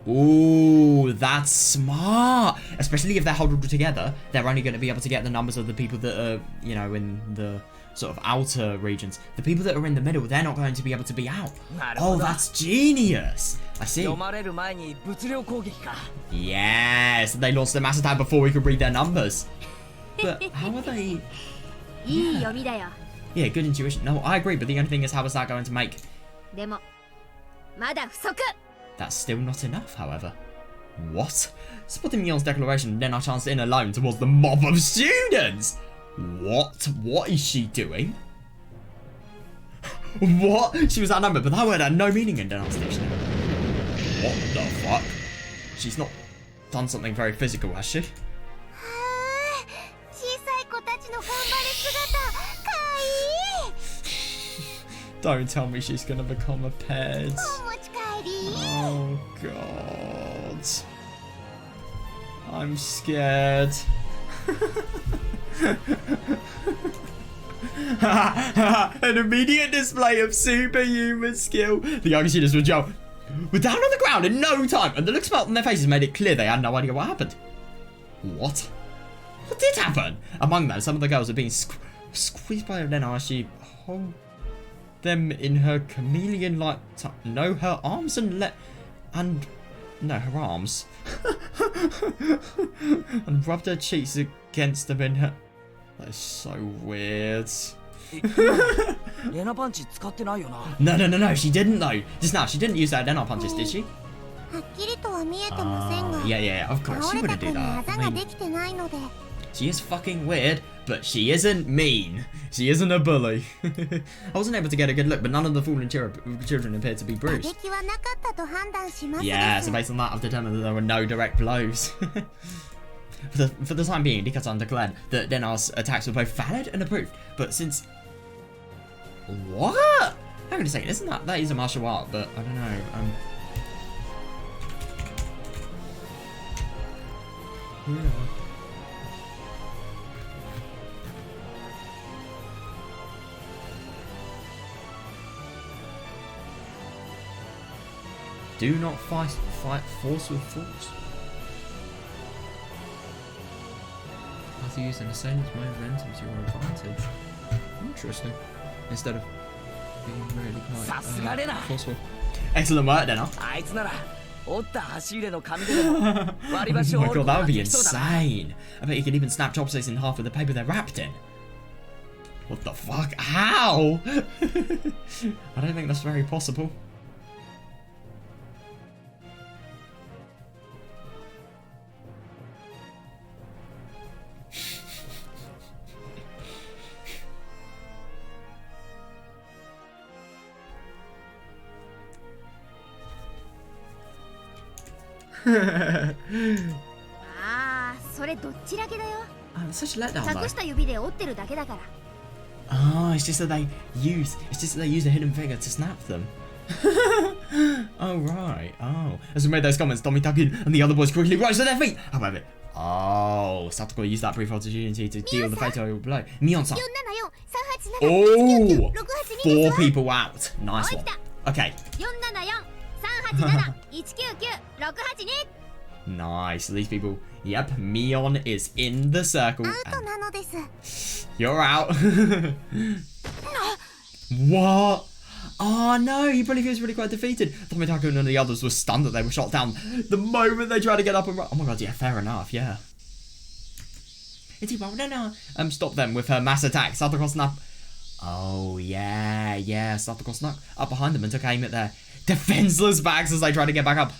Ooh, that's smart. Especially if they're huddled together, they're only going to be able to get the numbers of the people that are, you know, in the sort of outer regions. The people that are in the middle, they're not going to be able to be out. Oh, that's genius. I see. 読まれる前に物量攻撃か Yes, they launched the mass attack before we could read their numbers. But how are they... いい読みだよ Yeah, good intuition. No, I agree, but the only thing is, how is that going to make... でもまだ不足 That's still not enough, however. What? Spotting Mion's declaration, then I chanced in alone towards the mob of students! What? What is she doing? What? She was outnumbered, but that word had no meaning in Denar's dictionary. What the fuck? She's not done something very physical, has she? はあ、小さい子たちの頑張る姿、かわいい。 Don't tell me she's gonna become a pet. お持ち帰り。 Oh god. I'm scared. An immediate display of superhuman skill. The young students were down on the ground in no time, and the looks on their faces made it clear they had no idea what happened. What? What did happen? Among them, some of the girls were being squeezed by Elena as she hold them in her chameleon-like no, her arms and her arms and rubbed her cheeks against them in her. That is so weird. レナパンチ使ってないよな No, she didn't though. Just now, she didn't use that Elena punches, did she? はっきりとは見えてませんが、 Yeah, of course, 倒 she れた wouldn't 子 do に that. 技 I が mean, できてないので。 she is fucking weird, but she isn't mean. She isn't a bully. I wasn't able to get a good look, but none of the fallen children appeared to be 打 bruised. 撃はなかったと判断します。 Yeah, so based on that, I've determined that there were no direct blows. For the time being, Rika-san declared that Denar's attacks were both valid and approved. But since... What? Hang on a second, isn't that is a martial art, but I don't know. Yeah. Do not fight force with force. How to use an assailant's momentum to your advantage. Interesting. Instead of being really quite forceful. Excellent work, then, huh? あいつなら折った箸入れの紙でも割り箸 Oh を my 折る god, こと that が would で be きそうだな insane. I bet you could even snap chopsticks in half with the paper they're wrapped in. What the fuck? How? I don't think that's very possible. Ah, それどっちらけだよ。 Oh, it's such a letdown, though. 隠した指で折ってるだけだから。 Oh, it's just that they use a hidden figure to snap them. Oh right. Oh, as we made those comments, Tomitaku and the other boys quickly rose to their feet. However, oh, Satoko used that brief opportunity to deal the fatal blow. Mion-san. 474-387-1999 Oh, 682 4 people out. Nice one. Okay. 474-387-199-682 Nice. These people. Yep, Mion is in the circle. アウトなのです You're out. What? Oh no, he probably feels really quite defeated. Tomitaku and the others were stunned that they were shot down the moment they tried to get up and run. Oh my god, yeah, fair enough, yeah. Stop them with her mass attack. Satoko snap. Oh yeah, Satoko snuck up behind them and took aim at their defenseless backs as they tried to get back up.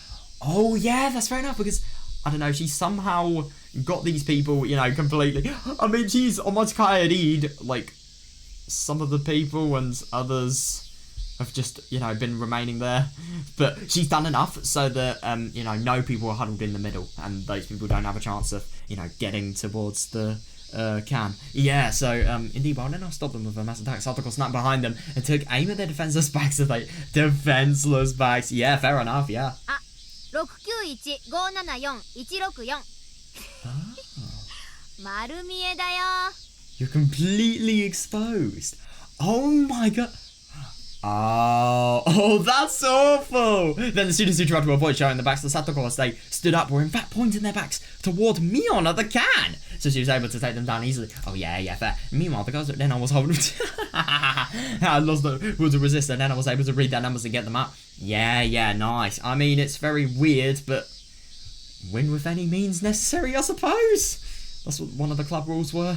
Oh yeah, that's fair enough because I don't know, she somehow got these people, you know, completely. I mean, she's almost carried like some of the people and others have just, you know, been remaining there. But she's done enough so that, you know, no people are huddled in the middle and those people don't have a chance of, you know, getting towards the can. Yeah, so, indeed, well, then I'll stop them with a mass attack. Satoko snapped behind them and took aim at their defenseless backs as they... Defenseless backs. Yeah, fair enough, yeah. 691-574-164 丸見えだよ You're completely exposed. Oh my god. Oh, that's awful. Then the students who tried to avoid showing their backs to Satoko as they stood up were in fact pointing their backs toward Mion at the can. So she was able to take them down easily. Oh yeah, fair. Meanwhile, the guys then I was holding I lost the will to resist and then I was able to read their numbers and get them up. Yeah, nice. I mean, it's very weird, but win with any means necessary, I suppose. That's what one of the club rules were.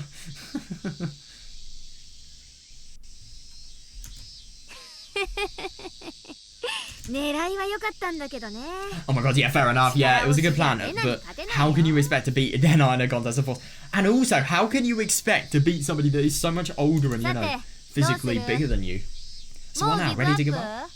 Oh my god, yeah, fair enough. Yeah, it was a good plan. But how can you expect to beat Dena in a contest of force? And also, how can you expect to beat somebody that is so much older and, you know, physically bigger than you? So what now? Ready to give up?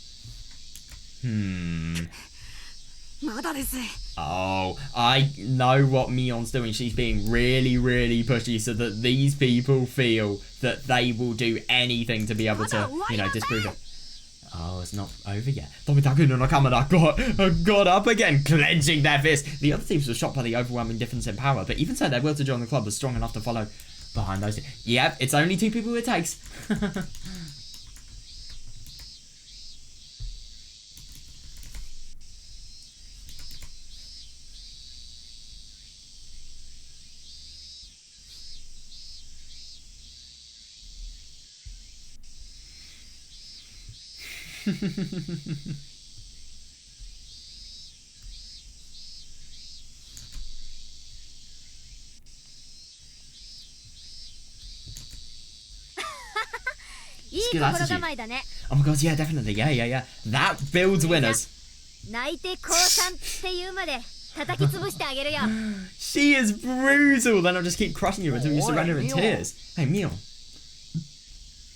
Oh, I know what Mion's doing. She's being really, really pushy so that these people feel that they will do anything to be able to, you know, disprove it. Oh, it's not over yet. Tomitaku no Nakamura got up again, clenching their fists. The other teams were shocked by the overwhelming difference in power, but even so, their will to join the club was strong enough to follow behind those. Yep, it's only 2 people it takes. Good attitude. Oh my god, yeah, definitely. Yeah. That builds winners. She is brutal. Then I'll just keep crushing you until you surrender in tears. Hey, Mion.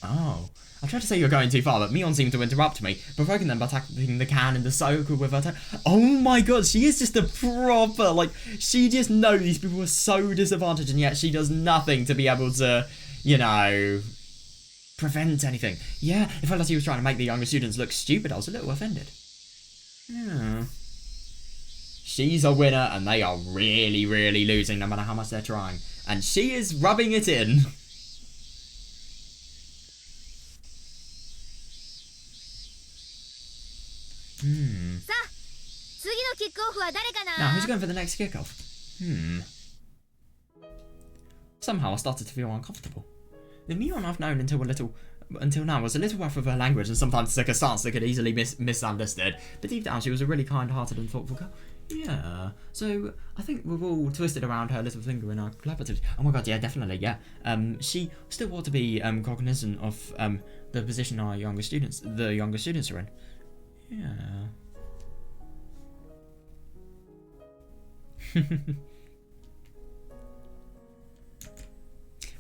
Oh. I tried to say you're going too far, but Mion seemed to interrupt me, provoking them by tackling the can in the circle with her Oh my god, she is just a proper, like, she just knows these people are so disadvantaged, and yet she does nothing to be able to, you know, prevent anything. Yeah, it felt like she was trying to make the younger students look stupid. I was a little offended. Yeah. She's a winner, and they are really, really losing no matter how much they're trying. And she is rubbing it in. 次のキックオフは誰か Now, な who's going for the next kickoff? Somehow I started to feel uncomfortable. The Mion I've known until now was a little rough with her language and sometimes took a stance that could easily misunderstood, but deep down she was a really kind-hearted and thoughtful girl. Yeah, so I think we've all twisted around her little finger in our collaborative. Oh my god, yeah, definitely, yeah. She still ought to be cognizant of the position the younger students are in. Yeah.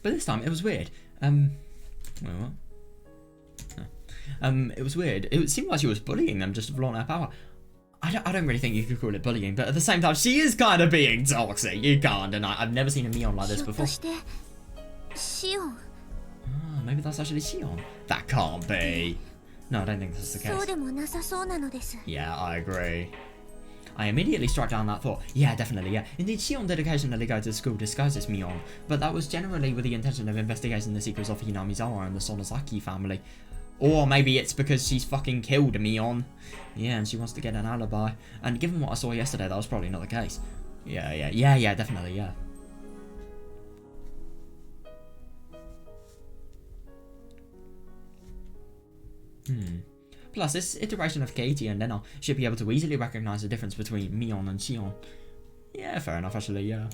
But this time it was weird. Wait, what? It was weird. It seemed like she was bullying them just to flaunt her power. I don't really think you could call it bullying, but at the same time, she is kind of being toxic. You can't deny. I've never seen a Mion like this before. Maybe that's actually Shion. That can't be. No, I don't think that's the case. Yeah, I agree. I immediately struck down that thought. Yeah, definitely, yeah. Indeed, Shion did occasionally go to school disguised as Mion, but that was generally with the intention of investigating the secrets of Hinamizawa and the Sonozaki family. Or maybe it's because she's fucking killed Mion. Yeah, and she wants to get an alibi. And given what I saw yesterday, that was probably not the case. Yeah, definitely, yeah. Plus, this iteration of Keiichi and Lena should be able to easily recognise the difference between Mion and Shion. Yeah, fair enough, actually, yeah.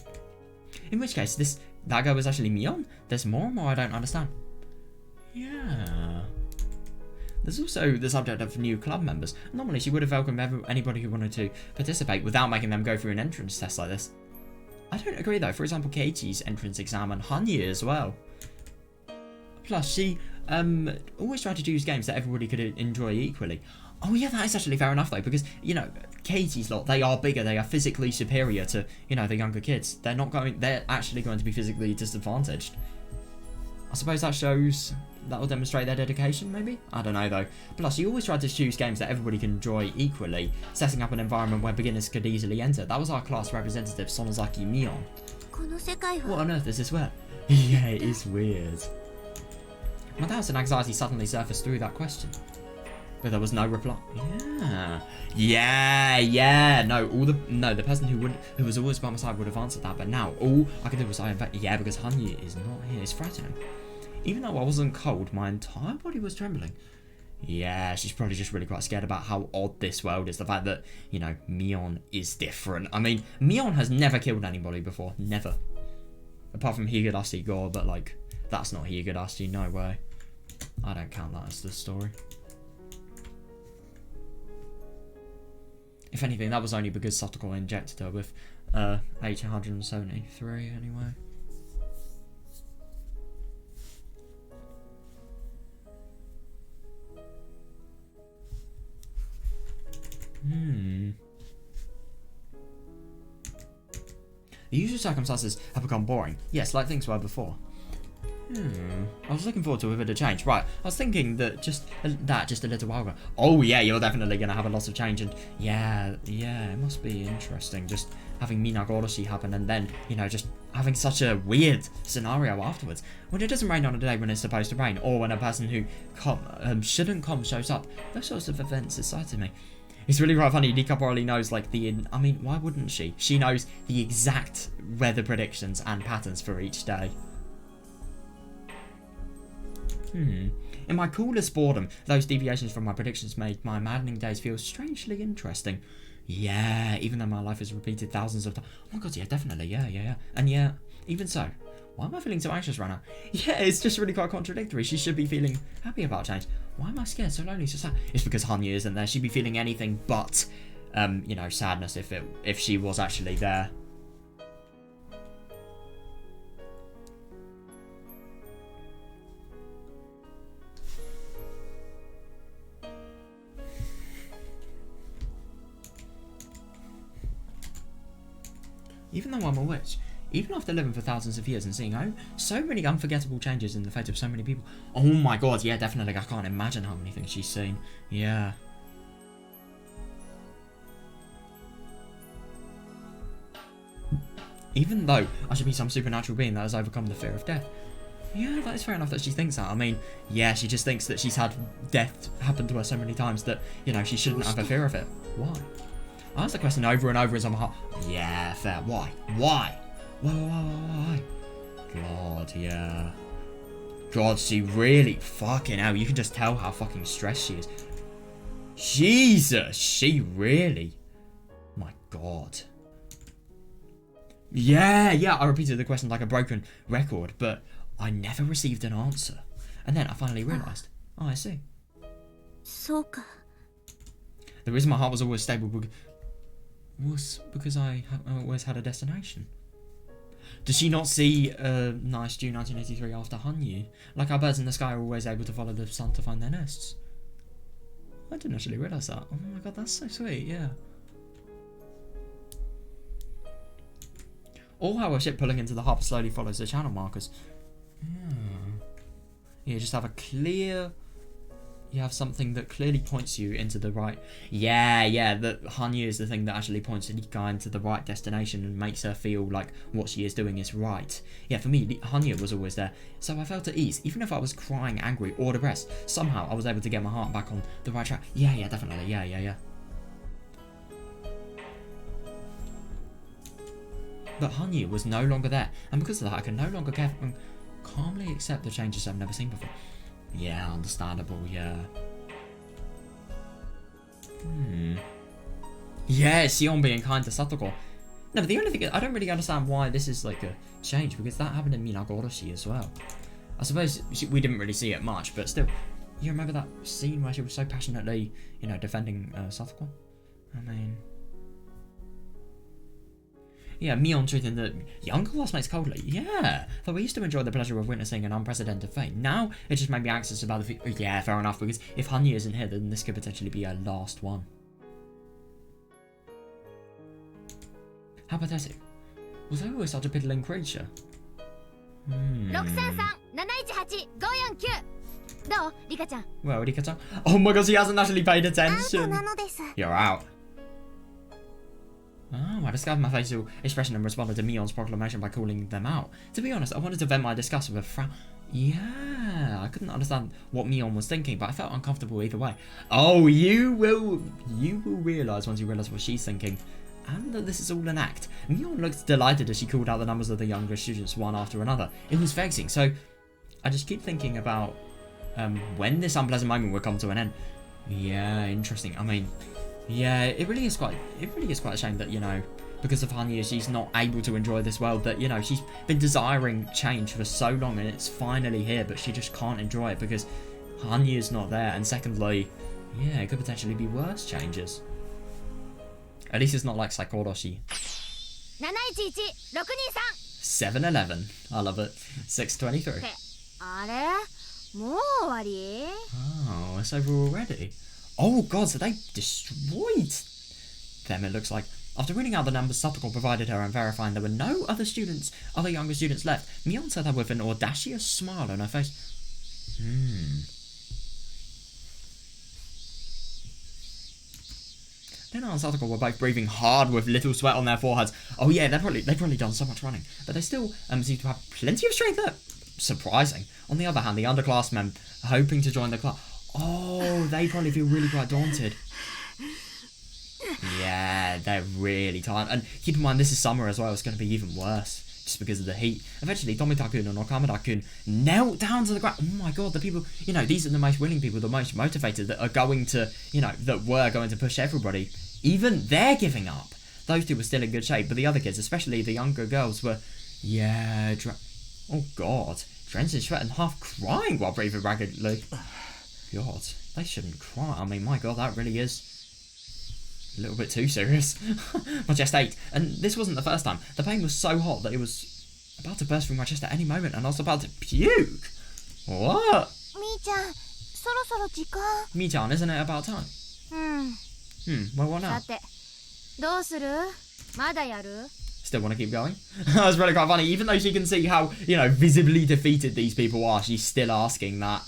In which case, that girl was actually Mion? There's more and more I don't understand. Yeah. There's also the subject of new club members. Normally, she would have welcomed anybody who wanted to participate without making them go through an entrance test like this. I don't agree though. For example, Keiichi's entrance exam and Hanyi as well. Plus, she always tried to choose games that everybody could enjoy equally. Oh yeah, that is actually fair enough though, because, you know, Keiichi's lot, they are bigger, they are physically superior to, you know, the younger kids. They're actually going to be physically disadvantaged. I suppose that will demonstrate their dedication, maybe? I don't know though. Plus, you always tried to choose games that everybody can enjoy equally, setting up an environment where beginners could easily enter. That was our class representative, Sonozaki Mion. What on earth is this word? Yeah, it is weird. My doubts and anxiety suddenly surfaced through that question. But there was no reply. Yeah. No, the person who was always by my side would have answered that, but now all I could do was yeah, because Hanyi is not here. It's frightening. Even though I wasn't cold, my entire body was trembling. Yeah, she's probably just really quite scared about how odd this world is. The fact that, you know, Mion is different. I mean, Mion has never killed anybody before. Never. Apart from Higurashi Gore, but, like, that's not Higurashi, no way. I don't count that as the story. If anything, that was only because Satoko injected her with H173 anyway. The usual circumstances have become boring. Yes, like things were before. I was looking forward to a bit of change. Right, I was thinking that just a little while ago. Oh yeah, you're definitely going to have a lot of change. And yeah, it must be interesting just having Minagoroshi happen and then, you know, just having such a weird scenario afterwards. When it doesn't rain on a day when it's supposed to rain, or when a person who shouldn't come shows up. Those sorts of events excited me. It's really quite funny. Nika probably knows, like, I mean, why wouldn't she? She knows the exact weather predictions and patterns for each day. In my coolest boredom, those deviations from my predictions made my maddening days feel strangely interesting. Yeah, even though my life is repeated thousands of times. Oh my god, yeah, definitely, yeah. And yeah, even so, why am I feeling so anxious right now? Yeah, it's just really quite contradictory. She should be feeling happy about change. Why am I scared, so lonely, so sad? It's because Hanyi isn't there. She'd be feeling anything but, you know, sadness if she was actually there. Even though I'm a witch, even after living for thousands of years and seeing so many unforgettable changes in the fate of so many people. Oh my god, yeah, definitely. I can't imagine how many things she's seen. Yeah. Even though I should be some supernatural being that has overcome the fear of death. Yeah, that is fair enough that she thinks that. I mean, yeah, she just thinks that she's had death happen to her so many times that, you know, she shouldn't have a fear of it. Why? I asked the question over and over in my heart. Yeah, fair. Why? Why? Why? God, yeah. God, she really, fucking hell, you can just tell how fucking stressed she is. Jesus, she really, my God. Yeah, I repeated the question like a broken record, but I never received an answer. And then I finally realised, oh, I see. そうか。 The reason my heart was always stable was because I always had a destination. Does she not see nice June 1983 after Hanyu? Like our birds in the sky are always able to follow the sun to find their nests. I didn't actually realise that. Oh my God, that's so sweet, yeah. Or how a ship pulling into the harbour slowly follows the channel markers. Yeah, just have a clear... You have something that clearly points you into the right... Yeah, that Hanyu is the thing that actually points Rika into the right destination and makes her feel like what she is doing is right. Yeah, for me, Hanyu was always there, so I felt at ease. Even if I was crying, angry, or depressed, somehow I was able to get my heart back on the right track. Yeah, definitely, yeah. But Hanyu was no longer there, and because of that, I can no longer calmly accept the changes I've never seen before. Yeah, understandable, yeah. Yeah, Sion being kind to Satoko. No, but the only thing, I don't really understand why this is like a change, because that happened in Higurashi as well. I suppose we didn't really see it much, but still, you remember that scene where she was so passionately, defending Satoko? I mean... Yeah, Mion treating the younger classmates coldly. Yeah, though we used to enjoy the pleasure of witnessing an unprecedented fate. Now, it just made me anxious about the future. Yeah, fair enough, because if Hanyu isn't here, then this could potentially be our last one. How pathetic. Was I always such a piddling creature? 633-718-549どうリカちゃん Well, Rika-chan. Oh my God, he hasn't actually paid attention. なのです。 You're out. Oh, I discovered my facial expression and responded to Mion's proclamation by calling them out. To be honest, I wanted to vent my disgust with a frown. Yeah, I couldn't understand what Mion was thinking, but I felt uncomfortable either way. Oh, you will realise once you realise what she's thinking. And that this is all an act. Mion looked delighted as she called out the numbers of the younger students one after another. It was vexing, so I just keep thinking about when this unpleasant moment will come to an end. Yeah, interesting. I mean... Yeah, it really is quite a shame that, because of Hanyu, she's not able to enjoy this world that, she's been desiring change for so long and it's finally here, but she just can't enjoy it because Hanyu's not there. And secondly, yeah, it could potentially be worse changes. At least it's not like Higurashi. 7-11. I love it. 6:23. あれもう終わり Oh, it's over already. Oh God, so they destroyed them, it looks like. After reading out the numbers Satoko provided her and verifying there were no other younger students left, Mion said that with an audacious smile on her face. Lena and Satoko were both breathing hard with little sweat on their foreheads. Oh yeah, they've probably done so much running, but they still seem to have plenty of strength there. Surprising. On the other hand, the underclassmen hoping to join the club. Oh, they probably feel really quite daunted. Yeah, they're really tired. And keep in mind, this is summer as well. It's going to be even worse just because of the heat. Eventually, Tomita-kun and Okamura-kun knelt down to the ground. Oh my God, the people, these are the most willing people, the most motivated that are going to, that were going to push everybody. Even they're giving up. Those two were still in good shape, but the other kids, especially the younger girls, were, oh God, drenched in sweat and half crying while breathing raggedly. God, they shouldn't cry. I mean, my God, that really is a little bit too serious. My chest ached, and this wasn't the first time. The pain was so hot that it was about to burst through my chest at any moment, and I was about to puke. What? みーちゃん、そろそろ時間。 Mi-chan, isn't it about time? Well, what now? さてどうするまだやる Still want to keep going? That's really quite funny. Even though she can see how, visibly defeated these people are, she's still asking that.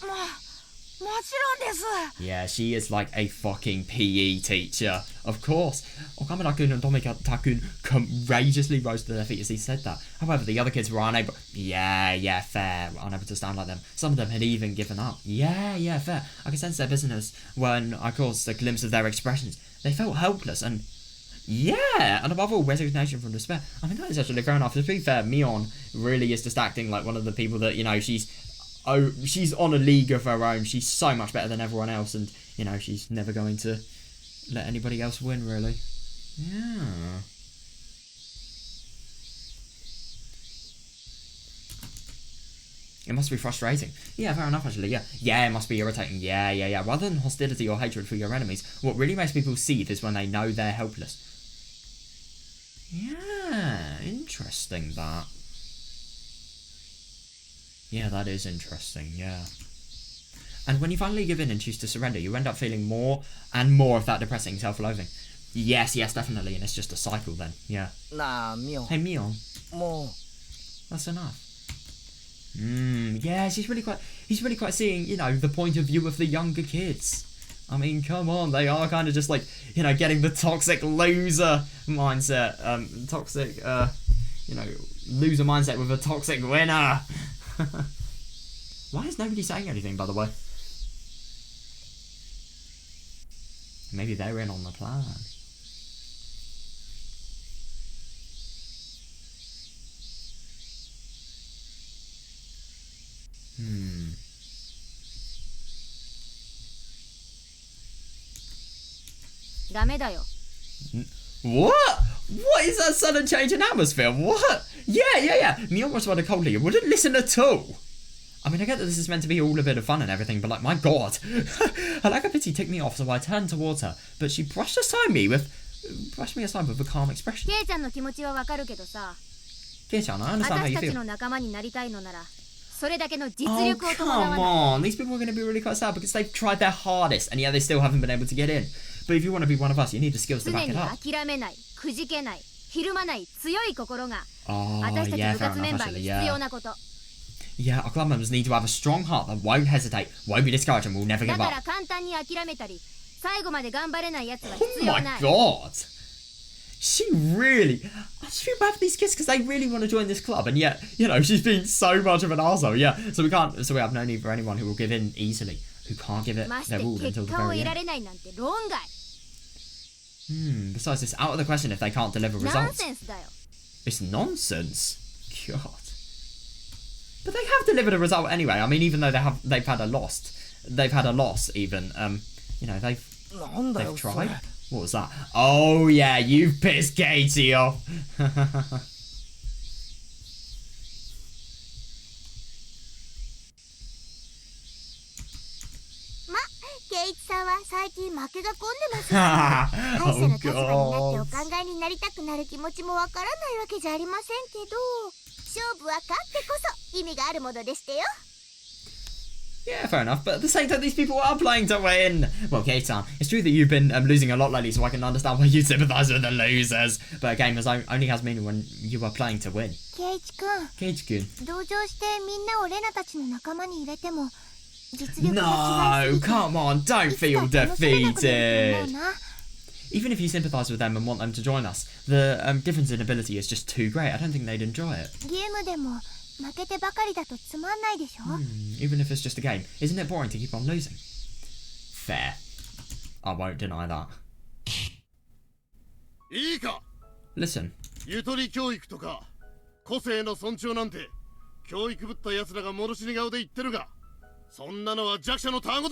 もちろんです Yeah, she is like a fucking PE teacher. Of course. Okamura-kun and Tomita-kun courageously rose to their feet as he said that. However, the other kids were unable... Yeah, fair. Unable to stand like them. Some of them had even given up. Yeah, fair. I could sense their business when I caught a glimpse of their expressions. They felt helpless and... Yeah, and above all, resignation from despair. I mean, that is actually fair enough. To be fair, Mion really is just acting like one of the people that, you know, she's on a league of her own. She's so much better than everyone else, and, you know, she's never going to let anybody else win, really. Yeah. It must be frustrating. Yeah, fair enough, actually, yeah. Yeah, it must be irritating. Yeah. Rather than hostility or hatred for your enemies, what really makes people seethe is when they know they're helpless. Yeah, interesting, that. Yeah, that is interesting, yeah. And when you finally give in and choose to surrender, you end up feeling more and more of that depressing self-loathing. Yes, definitely, and it's just a cycle then, yeah. Nah, Mio. Hey, Mion. More. That's enough. Yeah, he's really quite seeing, you know, the point of view of the younger kids. I mean, come on, they are kind of just like, you know, getting the toxic loser mindset, you know, loser mindset with a toxic winner. Why is nobody saying anything, by the way? Maybe they're in on the plan. What? What is that sudden change in atmosphere? What? Yeah. Mion responded coldly. You wouldn't listen at all. I mean, I get that this is meant to be all a bit of fun and everything, but like, my god. Her lack of pity ticked me off, so I turned towards her, but she brushed me aside with a calm expression. Kei-chan, I understand how you feel. Oh, come on. These people are going to be really quite sad because they've tried their hardest and yet they still haven't been able to get in. But if you want to be one of us, you need the skills to back it up. Oh, yeah, fair enough, actually, yeah. Yeah, our club members need to have a strong heart that won't hesitate, won't be discouraged, and will never give up. Oh my god! She really... I just feel bad for these kids because they really want to join this club, and yet, you know, she's being so much of an arsehole, yeah. So we have no need for anyone who will give in easily, who can't give it their all until the very end. Besides, it's out of the question if they can't deliver results. It's nonsense. God. But they have delivered a result anyway. I mean, even though they've had a loss even. You know, they've tried. What was that? Oh yeah, you've pissed Katie off. Oh god. Yeah, fair enough, but at the same time, these people are playing to win. Well, Kate-san, it's true that you've been losing a lot lately, so I can understand why you sympathise with the losers. But a game only has meaning when you are playing to win. Keiichi-kun. No, come on, don't feel defeated. Even if you sympathise with them and want them to join us, the difference in ability is just too great. I don't think they'd enjoy it. Even if it's just a game, isn't it boring to keep on losing? Fair. I won't deny that. Listen.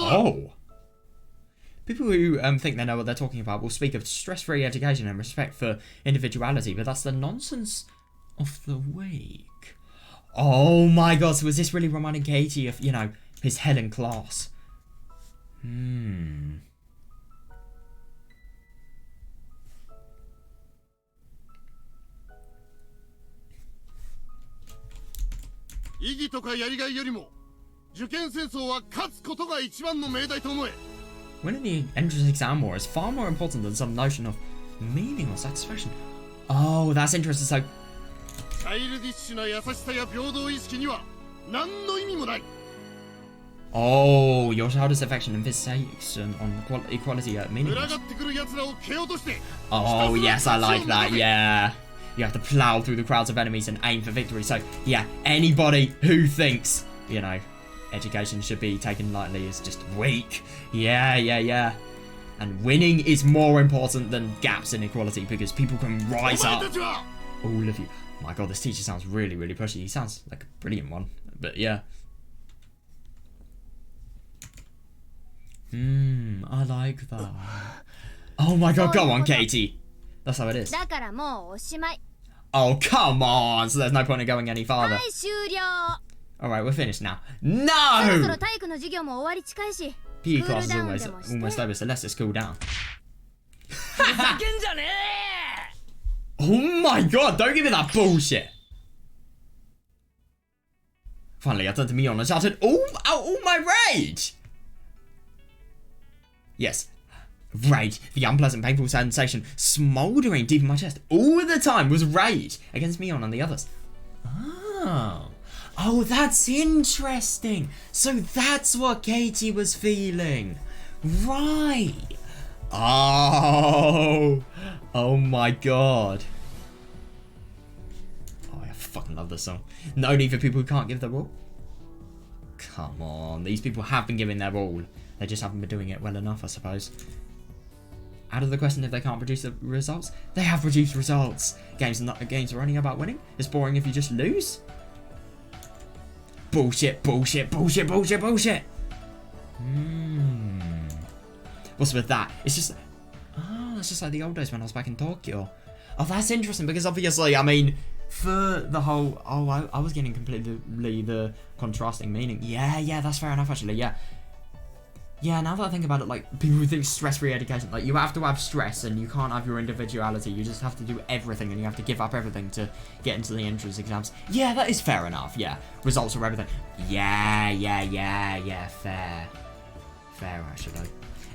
Oh. People who think they know what they're talking about will speak of stress-free education and respect for individuality, but that's the nonsense of the week. Oh my god, so is this really reminding Katie of, you know, his head in class? Winning the entrance exam war is far more important than some notion of meaning or satisfaction. Oh, that's interesting. So, oh, your childish affection and fixation on equality are meaningless. Oh, yes, I like that, yeah. You have to plow through the crowds of enemies and aim for victory. So, yeah, anybody who thinks, you know, education should be taken lightly is just weak. Yeah. And winning is more important than gaps in equality because people can rise up. All of you. Oh my god, this teacher sounds really, really pushy. He sounds like a brilliant one. But yeah. I like that. Oh my god, go on, Katie. That's how it is. だからもうおしまい。 Oh, come on. So there's no point in going any farther. はい、終了。 Alright, we're finished now. そろそろ No! 体育の授業も終わり近いし。 PE クー class ル is ダウン almost でもして over, so let's just cool down. ふざけんじゃね Oh my god, don't give me that bullshit. Finally, I turned to Mion and shouted, all my rage! Yes, rage, the unpleasant, painful sensation smouldering deep in my chest all the time was rage against Mion and the others. Oh, that's interesting. So that's what Katie was feeling. Right. Oh my god. Oh, I fucking love this song. No need for people who can't give their all. Come on, these people have been giving their all. They just haven't been doing it well enough, I suppose. Out of the question if they can't produce the results. They have produced results. Games are only about winning. It's boring if you just lose. Bullshit, bullshit, bullshit, bullshit, bullshit. What's with that? It's just... Oh, it's just like the old days when I was back in Tokyo. Oh, that's interesting because obviously, I mean, for the whole... Oh, I was getting completely the contrasting meaning. Yeah, that's fair enough actually, yeah. Yeah, now that I think about it, like, people who think stress-free education, like, you have to have stress and you can't have your individuality. You just have to do everything and you have to give up everything to get into the entrance exams. Yeah, that is fair enough, yeah. Results are everything. Yeah, fair. Fair, actually.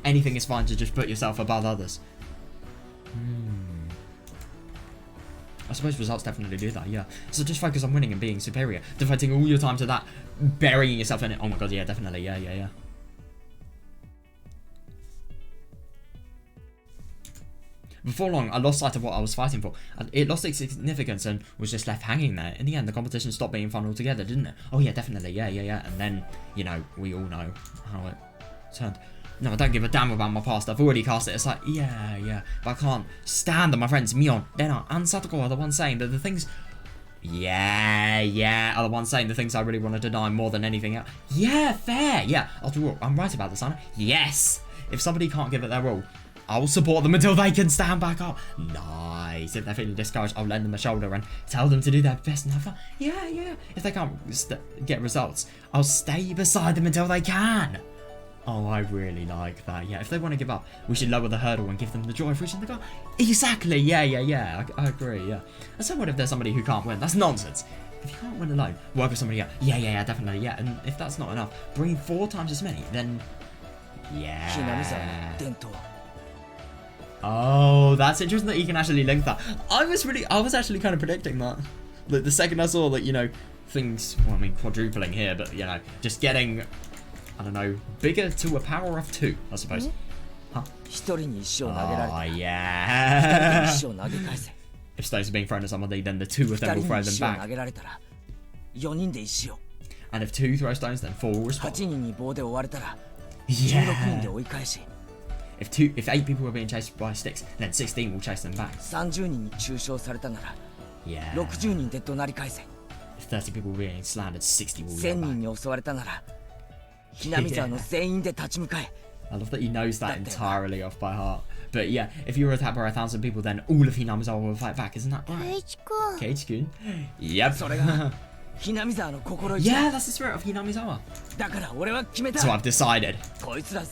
Anything is fine to just put yourself above others. I suppose results definitely do that, yeah. So just focus on winning and being superior. Devoting all your time to that, burying yourself in it. Oh my god, yeah, definitely, yeah. Before long, I lost sight of what I was fighting for. It lost its significance and was just left hanging there. In the end, the competition stopped being fun altogether, didn't it? Oh yeah, definitely, yeah. And then, you know, we all know how it turned. No, I don't give a damn about my past. I've already cast it. It's like, yeah. But I can't stand that my friends Mion, Lena, and Satoko are the ones saying that the things... Yeah, are the ones saying the things I really want to deny more than anything else. Yeah, fair, yeah. After all, I'm right about this, aren't I? Yes! If somebody can't give it their all, I'll support them until they can stand back up. Nice. If they're feeling discouraged, I'll lend them a shoulder and tell them to do their best and have fun. Yeah. If they can't get results, I'll stay beside them until they can. Oh, I really like that. Yeah, if they want to give up, we should lower the hurdle and give them the joy of reaching the goal. Exactly. Yeah. I agree, yeah. And so what if there's somebody who can't win? That's nonsense. If you can't win alone, work with somebody else. Yeah, definitely, yeah. And if that's not enough, bring 4 times as many, then... Yeah. Oh, that's interesting that you can actually link that. I was actually kind of predicting that. Like, the second I saw that, you know, things, well, I mean, quadrupling here, but, you know, just getting, I don't know, bigger to a power of 2, I suppose. Huh? Oh, yeah. If stones are being thrown at somebody, then the 2 of them will throw them back. And if 2 throw stones, then 4 will respond. Yeah. If 8 people were being chased by sticks, then 16 will chase them back. Yeah. If 30 people were being slandered, 60 will go back. I love that he knows that entirely off by heart. But yeah, if you were attacked by 1,000 people, then all of Hinamizawa will fight back, isn't that right? Keiichi-kun. Yep. Yeah, that's the spirit of Hinamizawa. So I've decided. All of them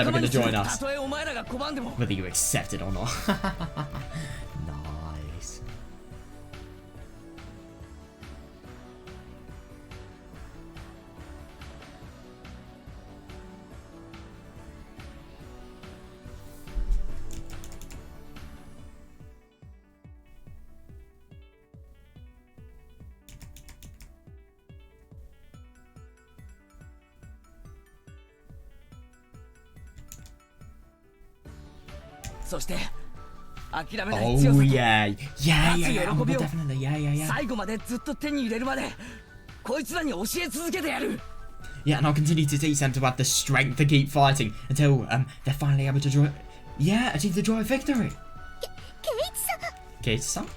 are going to join us, whether you accept it or not. Nice. Oh yeah, definitely, yeah. Yeah, and I'll continue to teach them to have the strength to keep fighting until they're finally able to achieve the joy of victory. Keiichi-san?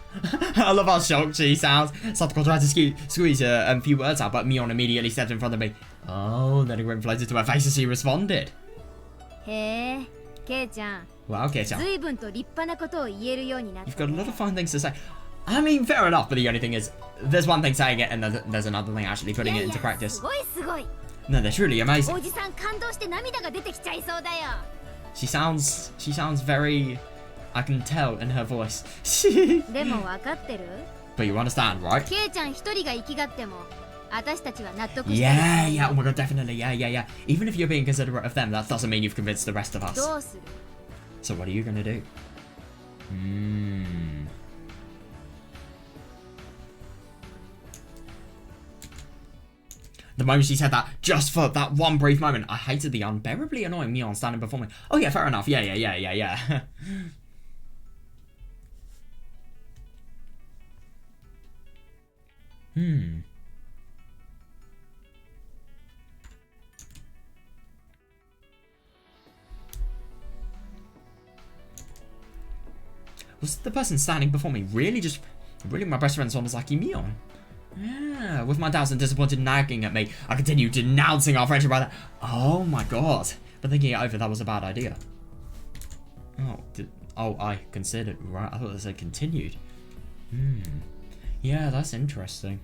I love how shocked she sounds. Satoko tried to squeeze a few words out, but Mion immediately stepped in front of me. Oh, then a grin floated to her face as she responded. へえ、ケイちゃん。 Wow, Keiichi-san. 随分と立派なことを言えるようになっ You've た got a ね lot of fun things to say. I mean, fair enough, but the only thing is, there's one thing saying it and there's another thing actually putting it into practice. すごいすごい。 No, they're truly amazing. おじさん感動して涙が出てきちゃいそうだよ。 She sounds very, I can tell in her voice. でも分かってる？ But you understand, right? ケイちゃん一人が生きがっても、私たちは納得してる。 Yeah, oh my god, definitely, yeah. Even if you're being considerate of them, that doesn't mean you've convinced the rest of us. どうする？ So what are you gonna do? The moment she said that, just for that one brief moment, I hated the unbearably annoying Mion standing before me. Oh yeah, fair enough. Yeah. Was the person standing before me really my best friend Sonozaki Mion? Yeah, with my doubts and disappointed nagging at me, I continued denouncing our friendship by that. Oh my god. But thinking it over, that was a bad idea. I considered, right? I thought they said continued. Yeah, that's interesting.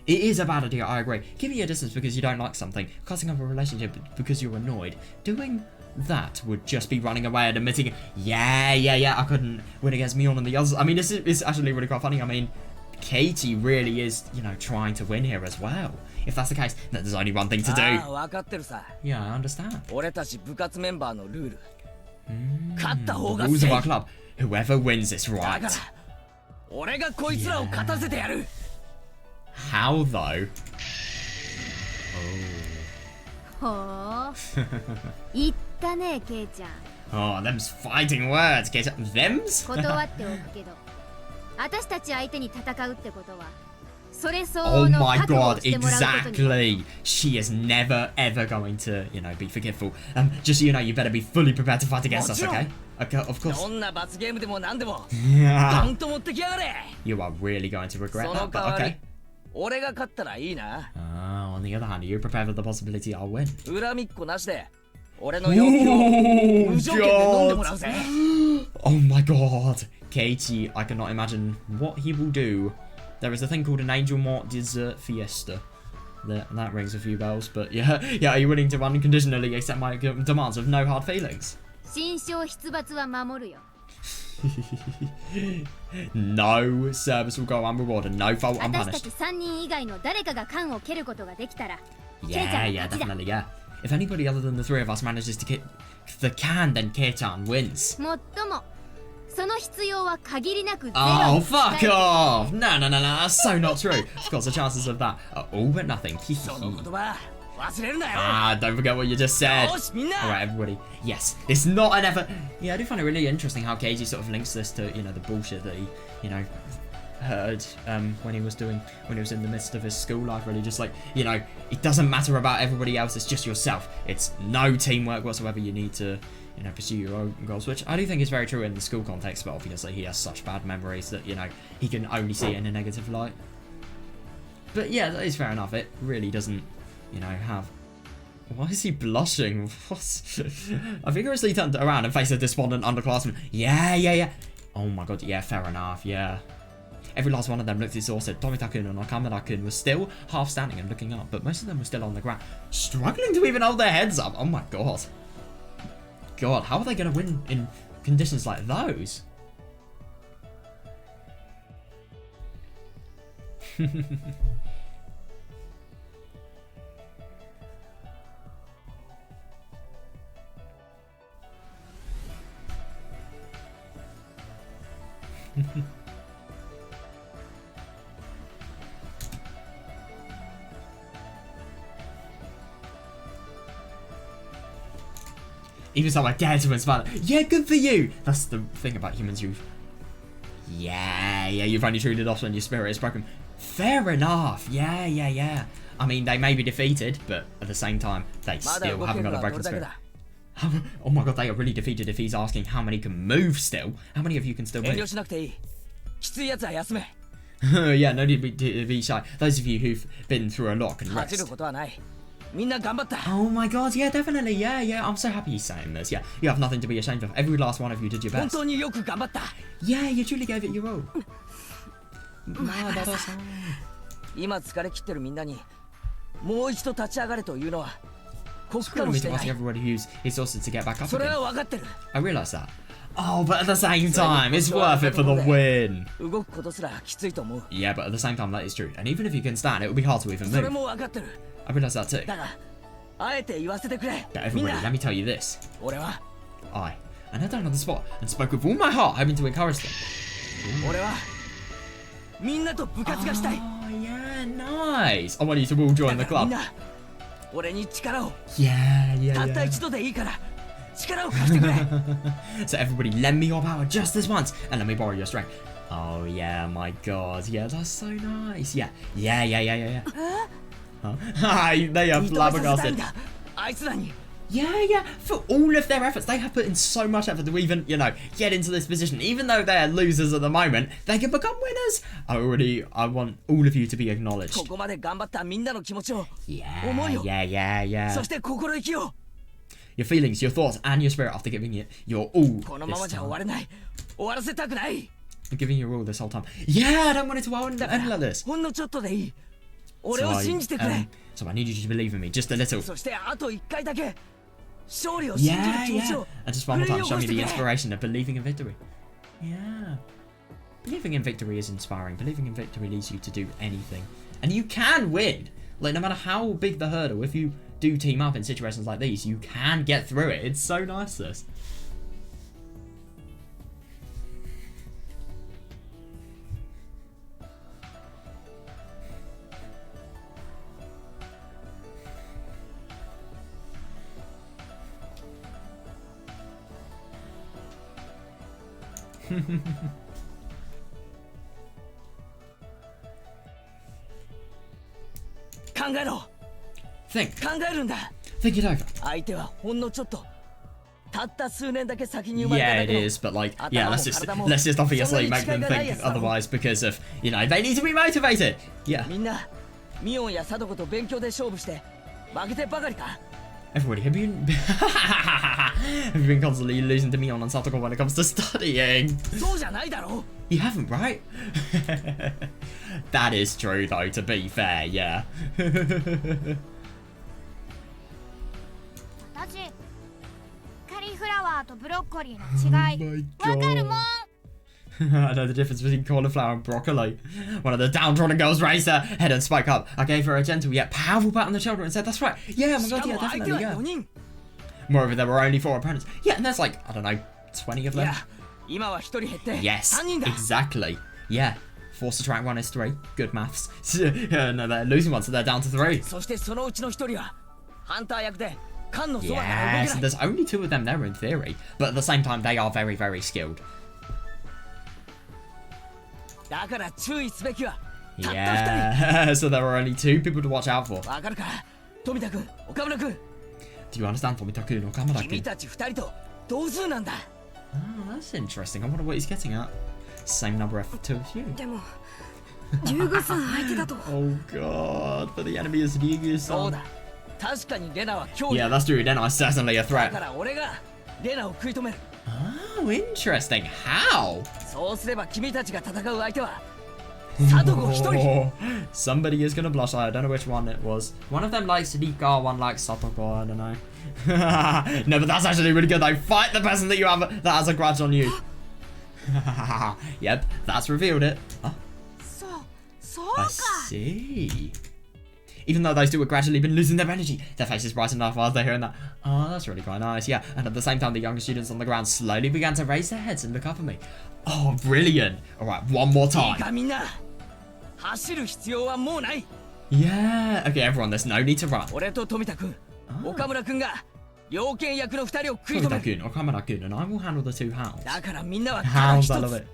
It is a bad idea, I agree. Giving you a distance because you don't like something, cutting off a relationship because you're annoyed, doing that would just be running away and admitting, yeah, I couldn't win against Mion and the others. I mean, it's actually really quite funny. I mean, Katie really is, trying to win here as well. If that's the case, then there's only one thing to do. Yeah, I understand. Rules of our club. Whoever wins this, right? How though? ほう。言ったね、ケイちゃん。 Oh, them's fighting words. Them's? 断っておくけど、私たち相手に戦うってことは、それ相 Oh 応の my 覚悟を god, してもらうことに。 exactly. She is never ever going to, be forgetful. Just so you know, you better be fully prepared to fight against us, okay? Okay, of course. Yeah. You are really going to regret that, but okay. On the other hand, are you prepared for the possibility I'll win? Oh my god. Katie, I cannot imagine what he will do. There is a thing called an Angel Mort Dessert Fiesta. That rings a few bells, but yeah, are you willing to unconditionally accept my demands with no hard feelings? 心象出没は守るよ。 No service will go unrewarded, no fault 私た unpunished. ち3人以外の誰かが缶を蹴ることができたら、 Yeah, definitely, yeah. If anybody other than the three of us manages to kick the can, then Keitan wins. もっとも、その必要は限りなくゼロ Oh, に fuck 近い。 off! No, that's so not true. Of course, the chances of that are all but nothing. Don't forget what you just said. Alright, everybody. Yes, it's not an effort. Yeah, I do find it really interesting how Keiji sort of links this to, the bullshit that he, heard when he was in the midst of his school life. Really, just like, it doesn't matter about everybody else, it's just yourself. It's no teamwork whatsoever. You need to, pursue your own goals, which I do think is very true in the school context, but obviously he has such bad memories that, he can only see it in a negative light. But yeah, that is fair enough. It really doesn't, have... Why is he blushing? What? I vigorously turned around and faced a despondent underclassman. Yeah. Oh my god, yeah, fair enough, yeah. Every last one of them looked exhausted. Tomita-kun and Okamura-kun were still half standing and looking up, but most of them were still on the ground, struggling to even hold their heads up. Oh my god. God, how are they going to win in conditions like those? Even so, I dare to inspire. Yeah, good for you. That's the thing about humans. Yeah, you've only truly lost when your spirit is broken. Fair enough. Yeah. I mean, they may be defeated, but at the same time, they still haven't got a broken spirit. Oh my god, they are really defeated if he's asking how many can move still. How many of you can still move? Yeah, no need to be shy. Those of you who've been through a lot can rest. Oh my god, yeah, definitely. Yeah. I'm so happy he's saying this. Yeah, you have nothing to be ashamed of. Every last one of you did your best. Yeah, you truly gave it your all. 今疲れ切ってるみんなにもう一度立ち上がれというのは酷か Screw も me しれ to ない asking everybody who's exhausted to get back up それ again. は分かってる I realise that. Oh, but at the same time, it's worth it for the win. 動くことすらきついと思う Yeah, but at the same time, that is true. And even if you can stand, it will be hard to even それ move. も分かってる I realise that too. だがあえて言わせてくれ But みん everybody, な let me tell you this. 俺は I knelt down on the spot and spoke with all my heart, hoping to encourage them. 俺はみんなと部活がしたい Oh, yeah, nice. I want you to all join the だからみ club. んな俺に力を Yeah, たった yeah. 一度でいいから力を貸してくれ So everybody lend me your power just this once and let me borrow your strength. Oh yeah, my god. Yeah, that's so nice. Yeah. Huh? They are 認めさせたい flabbergasted. んだあいつらに Yeah. For all of their efforts, they have put in so much effort to even, get into this position. Even though they're losers at the moment, they can become winners. I want all of you to be acknowledged. ここまで頑張ったみんなの気持ちを Yeah, 思いを yeah. そして心意気を Your feelings, your thoughts, and your spirit after giving it your all このまま this じゃ終 time. われない終わらせたくない Giving your all this whole time. Yeah, I don't want it to end like this. ほんのちょっとでいい俺 So を I, 信じてくれ so I need you to believe in me, just a little. そしてあと1回だけ勝利を信じる Yeah, 気持ち yeah. を And just one more 奮い time, 起 show こ me して the くれ inspiration of believing in victory. Yeah. Believing in victory is inspiring. Believing in victory leads you to do anything. And you can win! Like, no matter how big the hurdle, if you do team up in situations like these, you can get through it. It's so nice, this. Think. 考えるんだ Think it over. 相手はほんのちょっとたった数年だけ先に生まれた Yeah, だ it けの is, but like, 頭 yeah, も let's 体も just obviously そんなに make them 違いがないや think つだろ otherwise because of, they need to be motivated. Yeah. みんなミオンやサドコと勉強で勝負して負けてばかりか Everybody, have you been constantly losing to Mion and Satoko when it comes to studying? そうじゃないだろ You haven't, right? That is true, though, to be fair, yeah. 私カリフラワーとブロッコリーの違いわかるもん I know the difference between cauliflower and broccoli. One of the downtrodden girls raised her head and spoke up. I gave her a gentle yet powerful pat on the shoulder and said, "That's right. Yeah, my し god, か yeah, も相手 definitely, は yeah." 4人 Moreover, there were only 4 opponents. Yeah, and there's like, I don't know, 20 of い them. や今は1人減って Yes, 3人だ exactly. Yeah. 4 subtract 1 is 3. Good maths. No, they're losing one, so they're down to 3. そしてそのうちの1人はハンター役で缶のそばから動 Yes, けない there's only 2 of them there in theory, but at the same time, they are very, very skilled. だから注意すべきはたった2 Yeah, so there are only 2 people to watch out for. 人わかるか富田君岡村君 Do you understand, Tomita-kun or Kamada-kun? 君たち2人と同数なんだ Oh, that's interesting. I wonder what he's getting at. Same number of 2 of you. でも竜宮さん相手だと Oh god, but the enemy is Ryugu-san. そうだ確かにレナは脅威 Yeah, だ that's true. Then I'm certainly a だか threat. ら俺がレナを食い止める Oh, interesting. How? そうすれば君たちが戦う相手はサドコ1人 Oh, somebody is gonna blush. I don't know which one it was. One of them likes Rika, one likes Satoko. I don't know. No, but that's actually really good though. Fight the person that you have that has a grudge on you. Yep, that's revealed it. Huh? そう I か see. Even though those 2 have gradually been losing their energy, their faces brighten up while they're hearing that. Oh, that's really quite nice, yeah. And at the same time, the younger students on the ground slowly began to raise their heads and look up at me. Oh, brilliant. All right, one more いい time. かみんな走る必要はもうない Yeah. Okay, everyone, there's no need to run. 俺と富田君岡村君が猟犬役の2人を食い止める Tomita-kun or Kamada-kun, and I will handle the 2 hounds. だからみんなはただ Hounds, 一 I つ love it.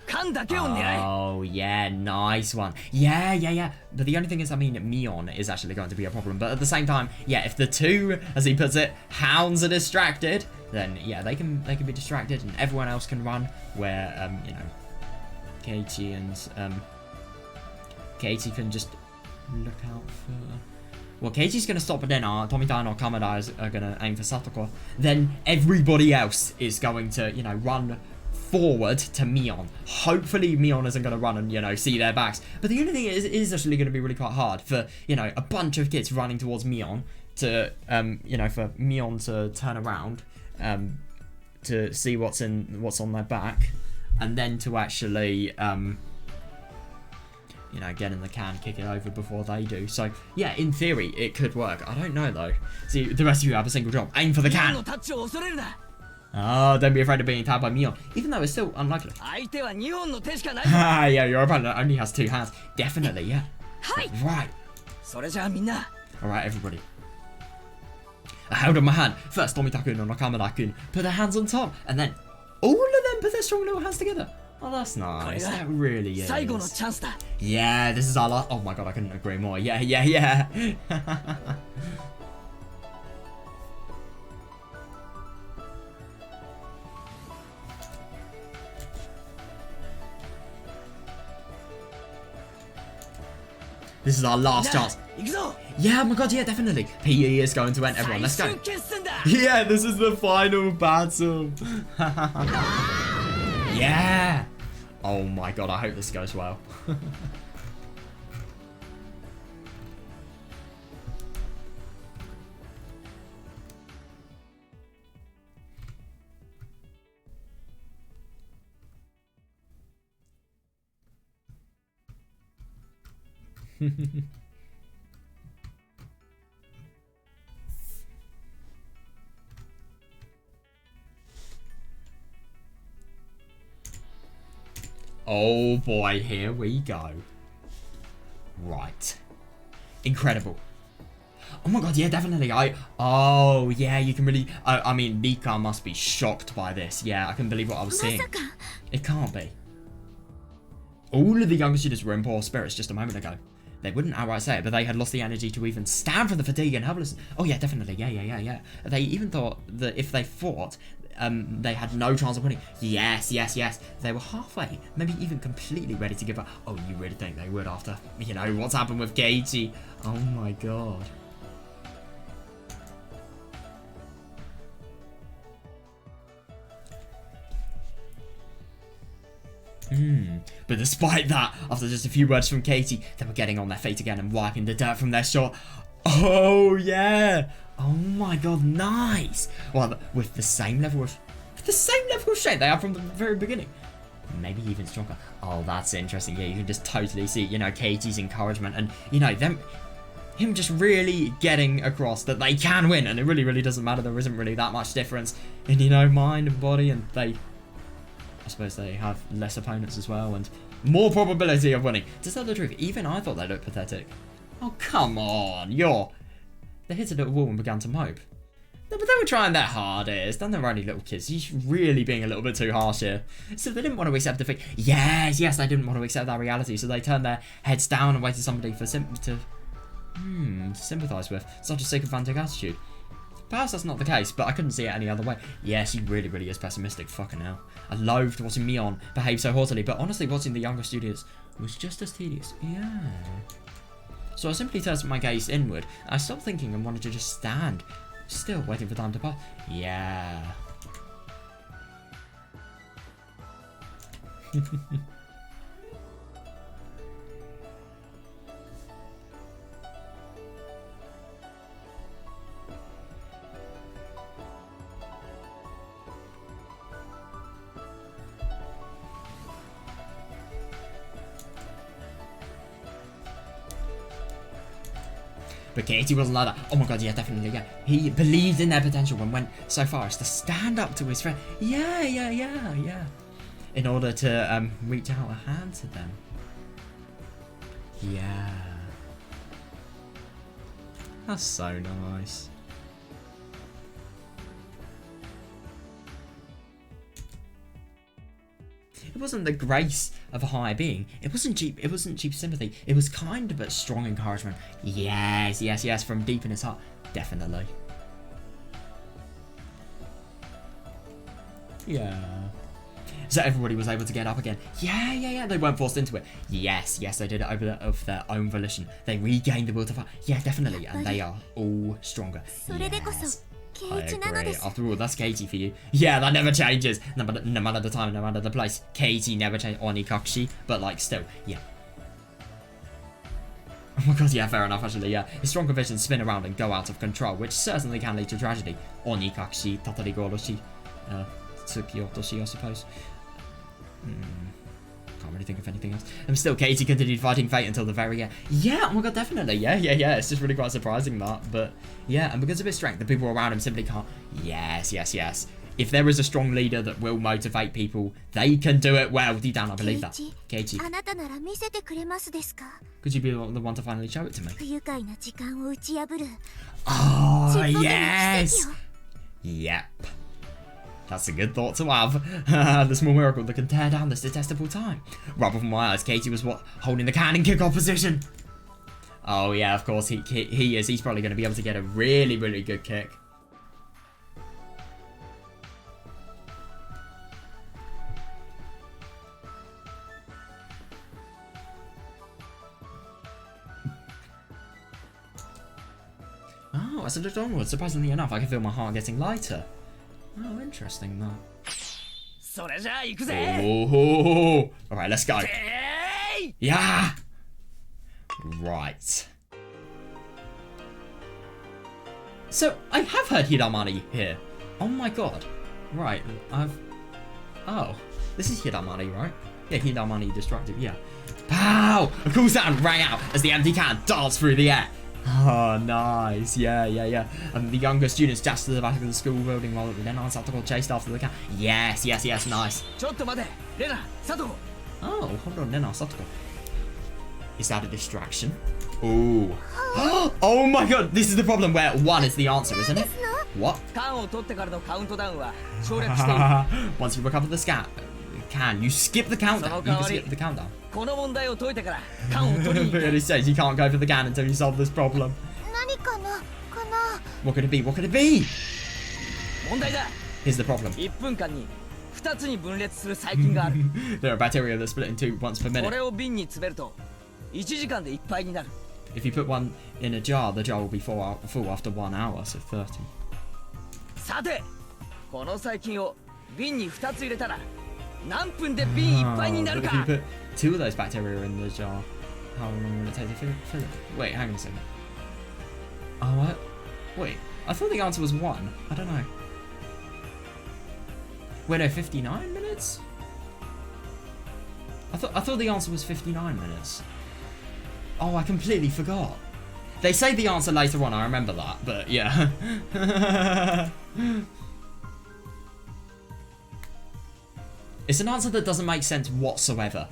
缶だけを狙え。 Oh, yeah, nice one. Yeah. But the only thing is, I mean, Mion is actually going to be a problem. But at the same time, yeah, if the two, as he puts it, hounds are distracted, then yeah, they can be distracted, and everyone else can run. Where you know, Katie and Katie can just look out for. Well, Katie's going to stop for dinner, Tomita or Kamada are going to aim for Satoko. Then everybody else is going to, you know, run forward to Mion. Hopefully Mion isn't going to run and, you know, see their backs. But the only thing is, it is actually going to be really quite hard for, you know, a bunch of kids running towards Mion to, you know, for Mion to turn around to see what's on their back. And then to actually... you know, get in the can, kick it over before they do. So, yeah, in theory, it could work. I don't know, though. See, the rest of you have a single job. Aim for the can! Oh, don't be afraid of being tapped by Mion. Even though it's still unlikely. Yeah, your opponent only has 2 hands. Definitely, yeah. Right. Alright, everybody. I held up my hand. First, Tomita-kun and Nakamura-kun put their hands on top. And then, all of them put their strong little hands together. Oh, that's nice. That really is. Yeah, this is our last... Oh my god, I couldn't agree more. Yeah. This is our last chance. Yeah, oh my god, yeah, definitely. PE is going to end. Everyone, let's go. Yeah, this is the final battle. Yeah. Oh my god, I hope this goes well. Oh boy, here we go. Right. Incredible. Oh my god, yeah, definitely. Oh, yeah, you can really... I mean, Nika must be shocked by this. Yeah, I couldn't believe what I was seeing. It can't be. All of the younger students were in poor spirits just a moment ago. They wouldn't outright say it, but they had lost the energy to even stand from the fatigue and helplessness. Oh yeah, definitely. Yeah. They even thought that if they fought, they had no chance of winning. Yes. They were halfway, maybe even completely ready to give up. Oh, you really think they would after, you know, what's happened with Geichi? Oh my god. But despite that, after just a few words from Katie, they were getting on their feet again and wiping the dirt from their short. Oh yeah! Oh my god, nice! Well, with the same level of strength they have from the very beginning. Maybe even stronger. Oh, that's interesting. Yeah, you can just totally see, you know, Katie's encouragement and, you know, him just really getting across that they can win, and it really doesn't matter. There isn't really that much difference in, you know, mind and body, and I suppose they have less opponents as well, and more probability of winning. To tell the truth, even I thought they looked pathetic. Oh, come on, They hit a little wall and began to mope. No, but they were trying their hardest, and they're only little kids. He's really being a little bit too harsh here. So they didn't want to accept defeat. Yes, they didn't want to accept that reality, so they turned their heads down and waited for somebody to sympathise with. Such a sycophantic attitude. Perhaps that's not the case, but I couldn't see it any other way. Yes, he really is pessimistic. Fucking hell. I loathed watching Mion behave so haughtily, but honestly, watching the younger students was just as tedious. Yeah. So I simply turned my gaze inward. I stopped thinking and wanted to just stand, still waiting for time to pass. Yeah. But Katie wasn't like that. Oh my god, yeah, definitely, yeah. He believed in their potential and went so far as to stand up to his friend. Yeah. In order to reach out a hand to them. Yeah. That's so nice. It wasn't the grace of a higher being. It wasn't cheap sympathy. It was kind but strong encouragement. Yes, yes, yes, from deep in his heart. Definitely. Yeah. So everybody was able to get up again. Yeah, yeah, yeah. They weren't forced into it. Yes, yes, they did it of their own volition. They regained the will to fight. Yeah, definitely. And they are all stronger. Yes. I agree. After all, that's Katie for you. Yeah, that never changes. No matter the time, no matter the place. Katie never changes. Onikakushi, but like still, yeah. Oh my god, yeah, fair enough, actually, yeah. His stronger visions spin around and go out of control, which certainly can lead to tragedy. Onikakushi, Tatarigoroshi, Tsukiotoshi, I suppose. Can't really think of anything else. And still, Katie continued fighting fate until the very end. Yeah, oh my god, definitely. Yeah, yeah, yeah. It's just really quite surprising that. But yeah, and because of his strength, the people around him simply can't. Yes, yes, yes. If there is a strong leader that will motivate people, they can do it well. Deep down, I believe that. Katie, could you be the one to finally show it to me? Oh, yes! Yep. That's a good thought to have. The small miracle that can tear down this detestable time. Right before my eyes, Katie was holding the can in kick-off position. Oh yeah, of course he is. He's probably going to be able to get a really, really good kick. Oh, as I looked onwards, surprisingly enough, I can feel my heart getting lighter. Oh, interesting that. Oh, alright, let's go. Yeah! Right. So, I have heard Hidamari here. Oh my god. Right, oh, this is Hidamari, right? Yeah, Hidamari Destructive, yeah. Pow! A cool sound rang out as the empty can danced through the air. Oh, nice. Yeah, yeah, yeah. And the younger students dashed to the back of the school building while Rena and Satoko chased after the cat. Yes, yes, yes, nice. Oh, hold on, Rena, Satoko. Is that a distraction? Ooh. Oh my god, this is the problem where 1 is the answer, isn't it? What? Once you recover the scat, you skip the countdown. You can skip the countdown. But it says you can't go for the can until you solve this problem. What could it be? What could it be? Here's the problem. There are bacteria that split in 2 once per minute. If you put one in a jar, the jar will be full after 1 hour, so 30. But if you put 2 of those bacteria in the jar, how long will it take to fill it? Wait, hang on a second. Oh, what? Wait, I thought the answer was 1. I don't know. Wait, no, 59 minutes? I thought the answer was 59 minutes. Oh, I completely forgot. They say the answer later on, I remember that, but yeah. It's an answer that doesn't make sense whatsoever.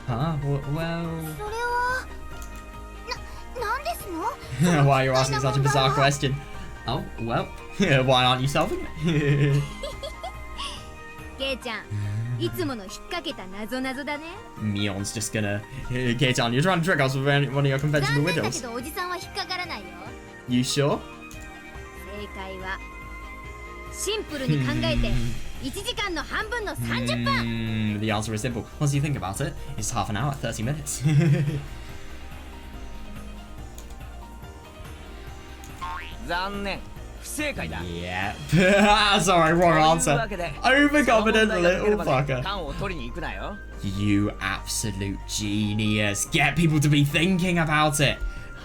Huh? Well... Why are you asking such a bizarre question? Oh, well, why aren't you solving it? Mion's just gonna... Kei-chan, you're trying to trick us with one of your conventional riddles. You sure? The answer is simple. Once you think about it, it's half an hour, 30 minutes. Yeah. Sorry, wrong answer. Overconfident little fucker. You absolute genius. Get people to be thinking about it.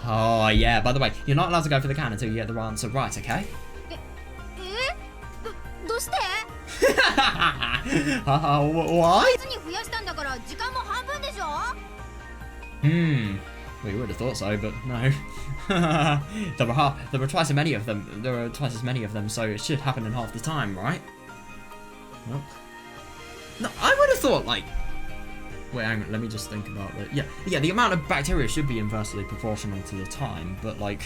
Oh, yeah. By the way, you're not allowed to go for the can until you get the answer right, okay? Why? Well, you would have thought so, but no. There were twice as many of them. So it should happen in half the time, right? Nope. No, I would have thought like Wait, hang on, let me just think about it. Yeah, the amount of bacteria should be inversely proportional to the time, but like,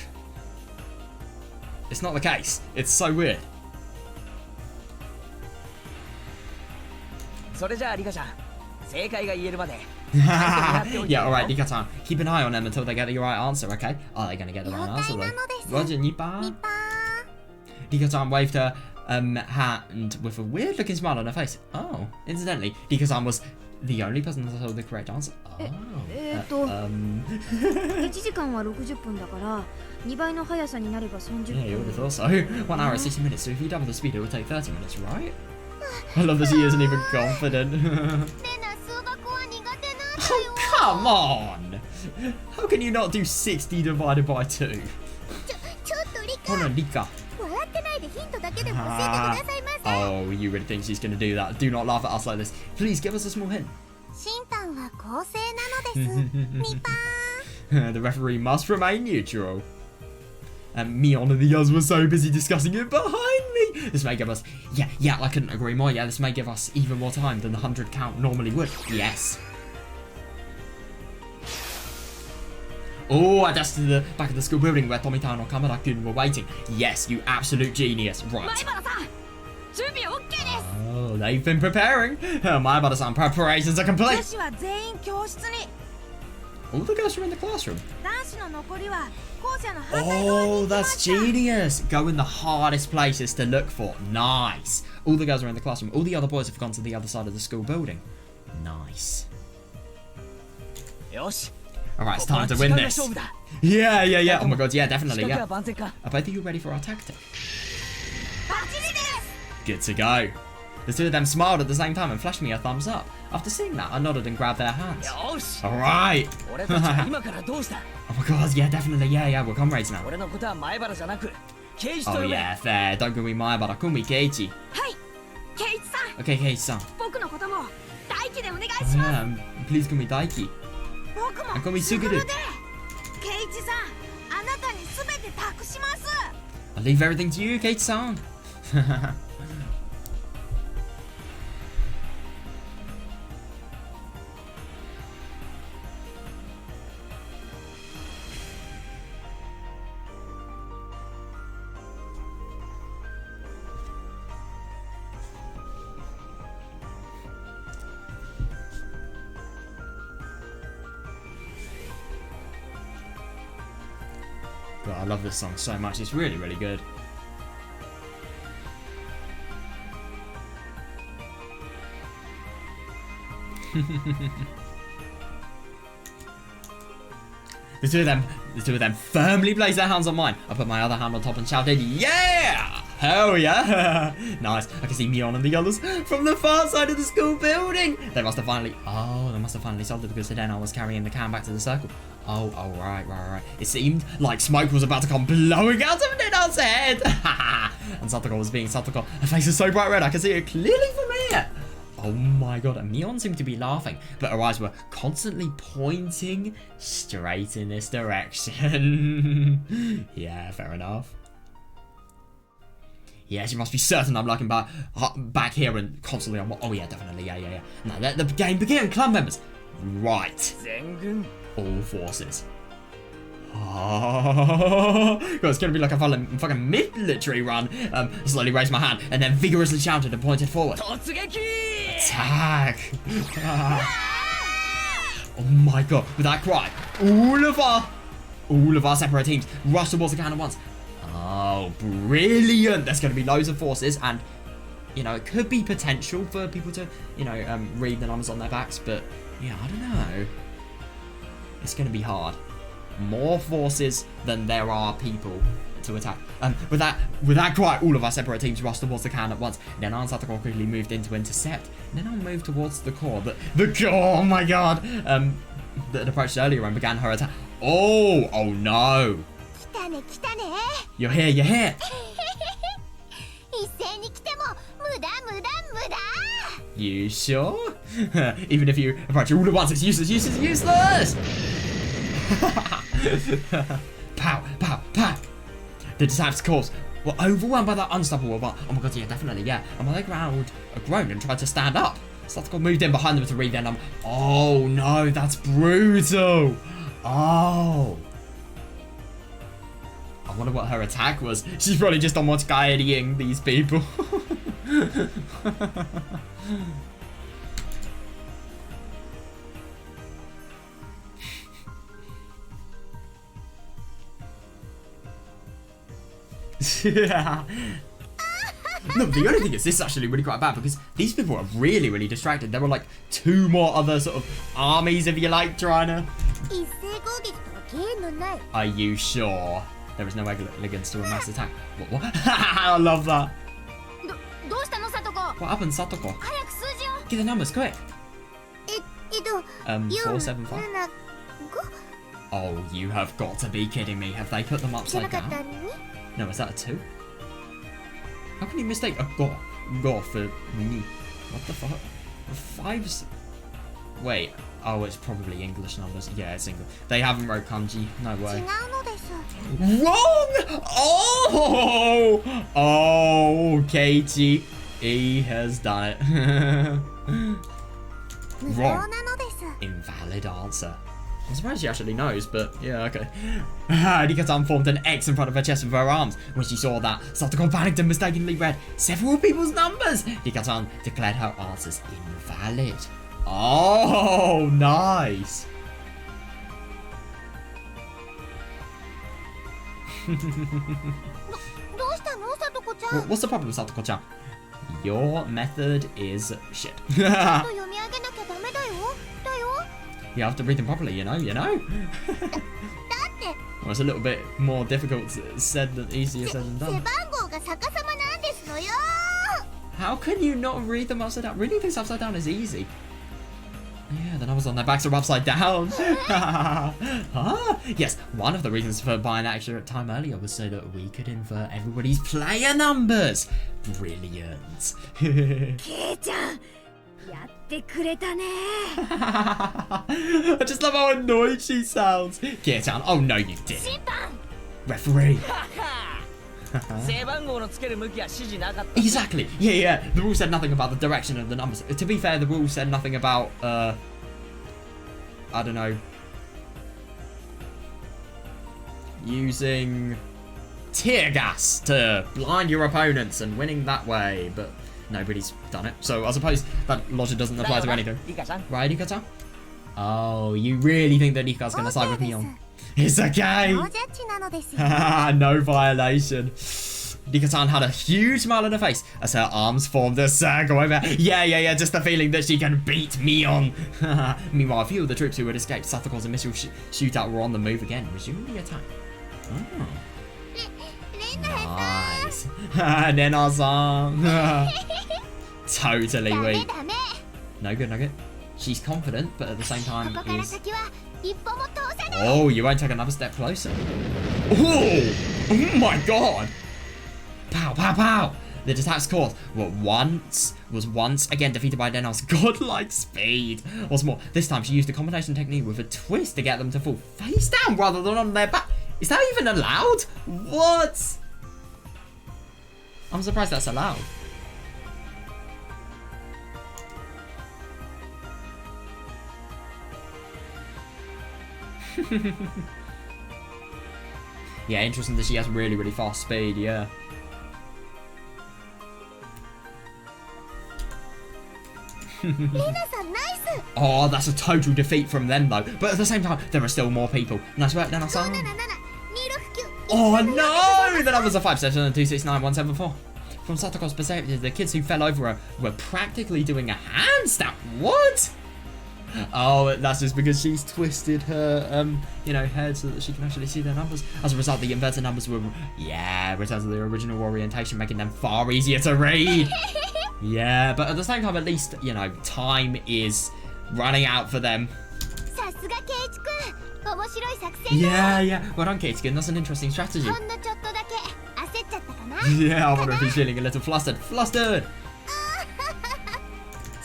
it's not the case. It's so weird. それじゃあリカちゃん、正解が言えるまで Yeah, alright, Rika-san. Keep an eye on them until they get the right answer, okay? Are they gonna get the right answer though? Roger, Nipa. Rika-san waved her hand with a weird looking smile on her face. Oh, incidentally, Rika-san was the only person that told the correct answer. Oh. 1時間は60分だから2倍の速さになれば30分 Yeah, you would have thought so. 1 hour and 60 minutes, so if you double the speed, it would take 30 minutes, right? I love that she isn't even confident. レナ数学は苦手なんだよ Oh, come on! How can you not do 60 divided by 2? ちょっとリカ Hold on, Rika. 笑ってないでヒントだけでも教えてくださいませ Oh, you really think she's gonna do that? Do not laugh at us like this. Please give us a small hint. 審判は公正なのですミパー The referee must remain neutral. And Mion and the others were so busy discussing it behind me. This may give us... Yeah, I couldn't agree more. Yeah, this may give us even more time than the 100 count normally would. Yes. Oh, I dashed to the back of the school building where Tomita and Kamada-kun were waiting. Yes, you absolute genius. Right. 前原さん準備 OK です Oh, they've been preparing. My Bada-san, preparations are 女 complete. 子は全員教室に All the girls are in the classroom. 男子の残りは校舎の反対側に Oh, 行きま that's した genius. Go in the hardest places to look for. Nice. All the girls are in the classroom. All the other boys have gone to the other side of the school building. Nice. よし Alright, it's time to win ここは力 this. 勝負だ Yeah. Oh my god, yeah, 仕 definitely, 掛けは yeah. 万全か Are both of you ready for our tactic? バッチリです Good to go. The two of them smiled at the same time and flashed me a thumbs up. After seeing that, I nodded and grabbed their hands. よし Alright. 俺たちは今からどうした Oh my god, yeah, definitely, yeah, we're comrades now. 俺のことは前原じゃなくケイジと呼 Oh べ yeah, fair. Don't call me Maya, but I call me Keiichi. はいケイイチさん Okay, Keiichi-san. 僕のことも大輝でお願い Oh, します yeah, please call me Daiki. 僕もあこみスグルですぐるケイイチさんあなたに全て託します I'll leave everything to you, Keiichi-san. God, I love this song so much. It's really, really good. The two of them firmly placed their hands on mine. I put my other hand on top and shouted, "Yeah! Hell yeah!" Nice. I can see Mion and the others from the far side of the school building. They must have finally solved it because then I was carrying the can back to the circle. Oh, right. It seemed like smoke was about to come blowing out of Nina's head. And Satoko was being Satoko. Her face is so bright red, I can see it clearly from here. Oh my god, and Mion seemed to be laughing, but her eyes were constantly pointing straight in this direction. Yeah, fair enough. Yeah, she must be certain I'm lurking back here and constantly on. Oh yeah, definitely, yeah. Now let the game begin, club members. Right. 全軍 All forces. Oh, God, it's gonna be like a fucking military run. I slowly raised my hand and then vigorously shouted and pointed forward. 突撃 Attack! Oh my god, with that cry, all of our separate teams rush towards the can at once. Oh, brilliant! There's going to be loads of forces, and you know, it could be potential for people to, you know, read the numbers on their backs, but yeah, I don't know. It's going to be hard. More forces than there are people to attack. With that cry, all of our separate teams rushed towards the can at once. Then Satoko quickly moved in to intercept. Then I'll move towards the core. The core, oh my god! That approached earlier and began her attack. Oh no! 来たね来たね You're here. 一斉に来ても無駄 You sure? Even if you approach all at once, it's useless! Pow! The disciples, of course, were overwhelmed by that unstoppable but oh my god, yeah, definitely, yeah. And while they groaned and tried to stand up, Satoko moved in behind them to read their number. Oh no, that's brutal. Oh. I wonder what her attack was. She's probably just on what's guiding these people. Yeah. No, the only thing is this is actually really quite bad because these people are really, really distracted. There were like 2 more other sort of armies, if you like, trying to... 一斉攻撃とはゲーのない Are you sure? There is no elegance to a mass attack. What? I love that. どうしたのサトコ？ What happened, Satoko? 早く数字を。 Get the numbers, quick. 475? 5 Oh, you have got to be kidding me. Have they put them じゃ upside なかった down? 2 No, is that a 2? How can you mistake a go for me? What the fuck? 5's... Wait. Oh, it's probably English numbers. Yeah, it's English. They haven't wrote kanji. No 違 way. うのです Wrong! Oh! Oh, Katie. He has done it. 無料なのです Invalid answer. I'm surprised she actually knows, but yeah, okay. Rika-san formed an X in front of her chest with her arms. When she saw that, Satoko panicked and mistakenly read several people's numbers. Rika-san declared her answers invalid. Oh, nice. どうしたのさとこちゃん What's the problem, Satoko-chan? Your method is shit. ちゃんと読み上げなきゃダメだよ You have to read them properly, you know? だって Well, it's a little bit more difficult said than easier said than 背 done. 番号が逆さまなんですのよ How can you not read them upside down? Reading things upside down is easy. Yeah, the numbers on their backs are upside down. Yes, one of the reasons for buying extra time earlier was so that we could invert everybody's player numbers. Brilliant. ケイちゃん、やってくれたね。 I just love how annoyed she sounds. Get-chan. Oh no, you didn't. 審判。 Referee. 背番号のつける向きは指示なかった。 Exactly. Yeah. The rule said nothing about the direction of the numbers. To be fair, the rule said nothing about, I don't know, using tear gas to blind your opponents and winning that way, but nobody's done it. So I suppose that logic doesn't apply to anything. リカちゃん。 Right, Rika-chan? Oh, you really think that Rika's gonna side with me on? It's okay. ノージャッジなのですよ No violation. Rika-san had a huge smile on her face as her arms formed a circle over. Yeah, just the feeling that she can beat Mion. Meanwhile, a few of the troops who had escaped Satoko's initial shootout were on the move again, resuming the attack. Oh. レンナ Nice. Nena-san. Totally ダメ weak. ダメ No good. She's confident, but at the same こ time こから is... 先は一歩も通さない Oh, you won't take another step closer. Oh my god! Pow! The attack's course was once again defeated by Nena's godlike speed. What's more, this time she used a combination technique with a twist to get them to fall face down rather than on their back. Is that even allowed? What? I'm surprised that's allowed. Yeah, interesting that she has really fast speed, yeah. Oh, that's a total defeat from them though. But at the same time, there are still more people. Nice work, Nana-san. 269 Oh no! The numbers are 577269174. From Satoko's perspective, the kids who fell over her were practically doing a handstand. What? Oh, that's just because she's twisted her, head so that she can actually see their numbers. As a result, the inverted numbers were, returned to their original orientation, making them far easier to read. Yeah, but at the same time, at least, time is running out for them. さすがケイチ君面白い作戦だ Yeah. Well done, Kate-kun. That's an interesting strategy. ほんのちょっとだけ焦っちゃったかな Yeah, I wonder if he's feeling a little flustered. Flustered!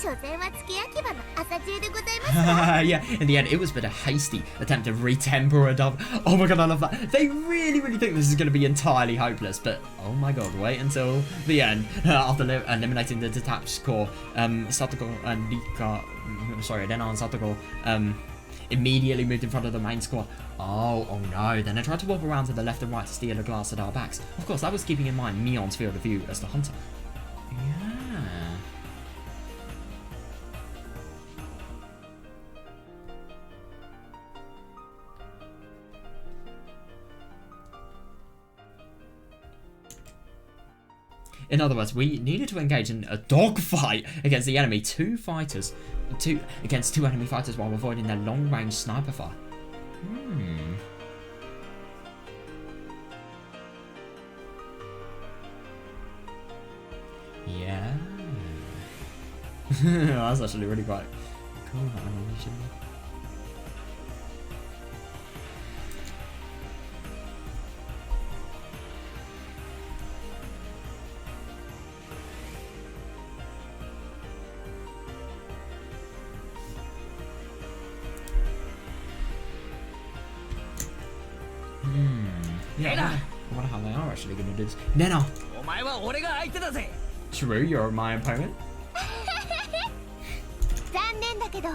所詮は付け焼き場の朝撮中でございます。 Yeah, in the end, it was but a hasty attempt to retemper a dove. Oh my god, I love that. They really think this is going to be entirely hopeless, but oh my god, wait until the end. After eliminating the detached core, Satoko and Denan and Satoko immediately moved in front of the main squad. Oh no, then they tried to warp around to the left and right to steal a glance at our backs. Of course, that was keeping in mind Mion's field of view as the hunter. Yeah. In other words, we needed to engage in a dogfight against the enemy. Two enemy fighters while avoiding their long-range sniper fire. Yeah. That's actually really quite cool, that animation. Yeah, I wonder how they are actually going to do this. Nena! お前は俺が相手だぜ。 True, you're my opponent. 残念だけど、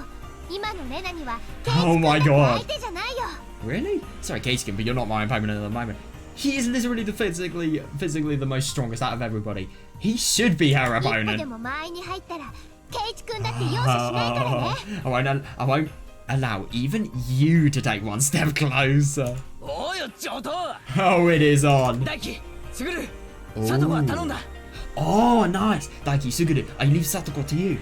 今のレナにはケイ Oh チ君 my なんて god. 相手じゃないよ。 Really? Sorry, Keiskin, but you're not my opponent at the moment. He is literally physically the most strongest out of everybody. He should be her 一歩で opponent. も間合いに入ったら、ケイチ君だって容赦しないからね。I won't allow even you to take one step closer. おいよ上等。 Oh, it is on. 大輝、すぐる、佐藤は頼んだ。 Oh, nice. Daiki Suguru, I leave Satoko to you.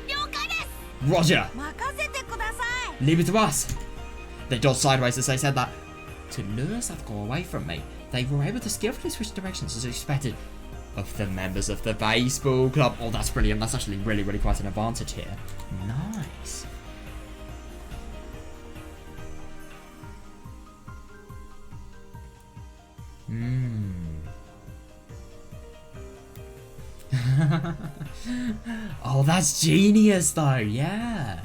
了解です。 Roger. 任せてください。 Leave it to us. They dodged sideways as they said that. To lure Satoko away from me, they were able to skillfully switch directions as expected of the members of the baseball club. Oh, that's brilliant. That's actually really quite an advantage here. Nice. Oh, that's genius though, yeah.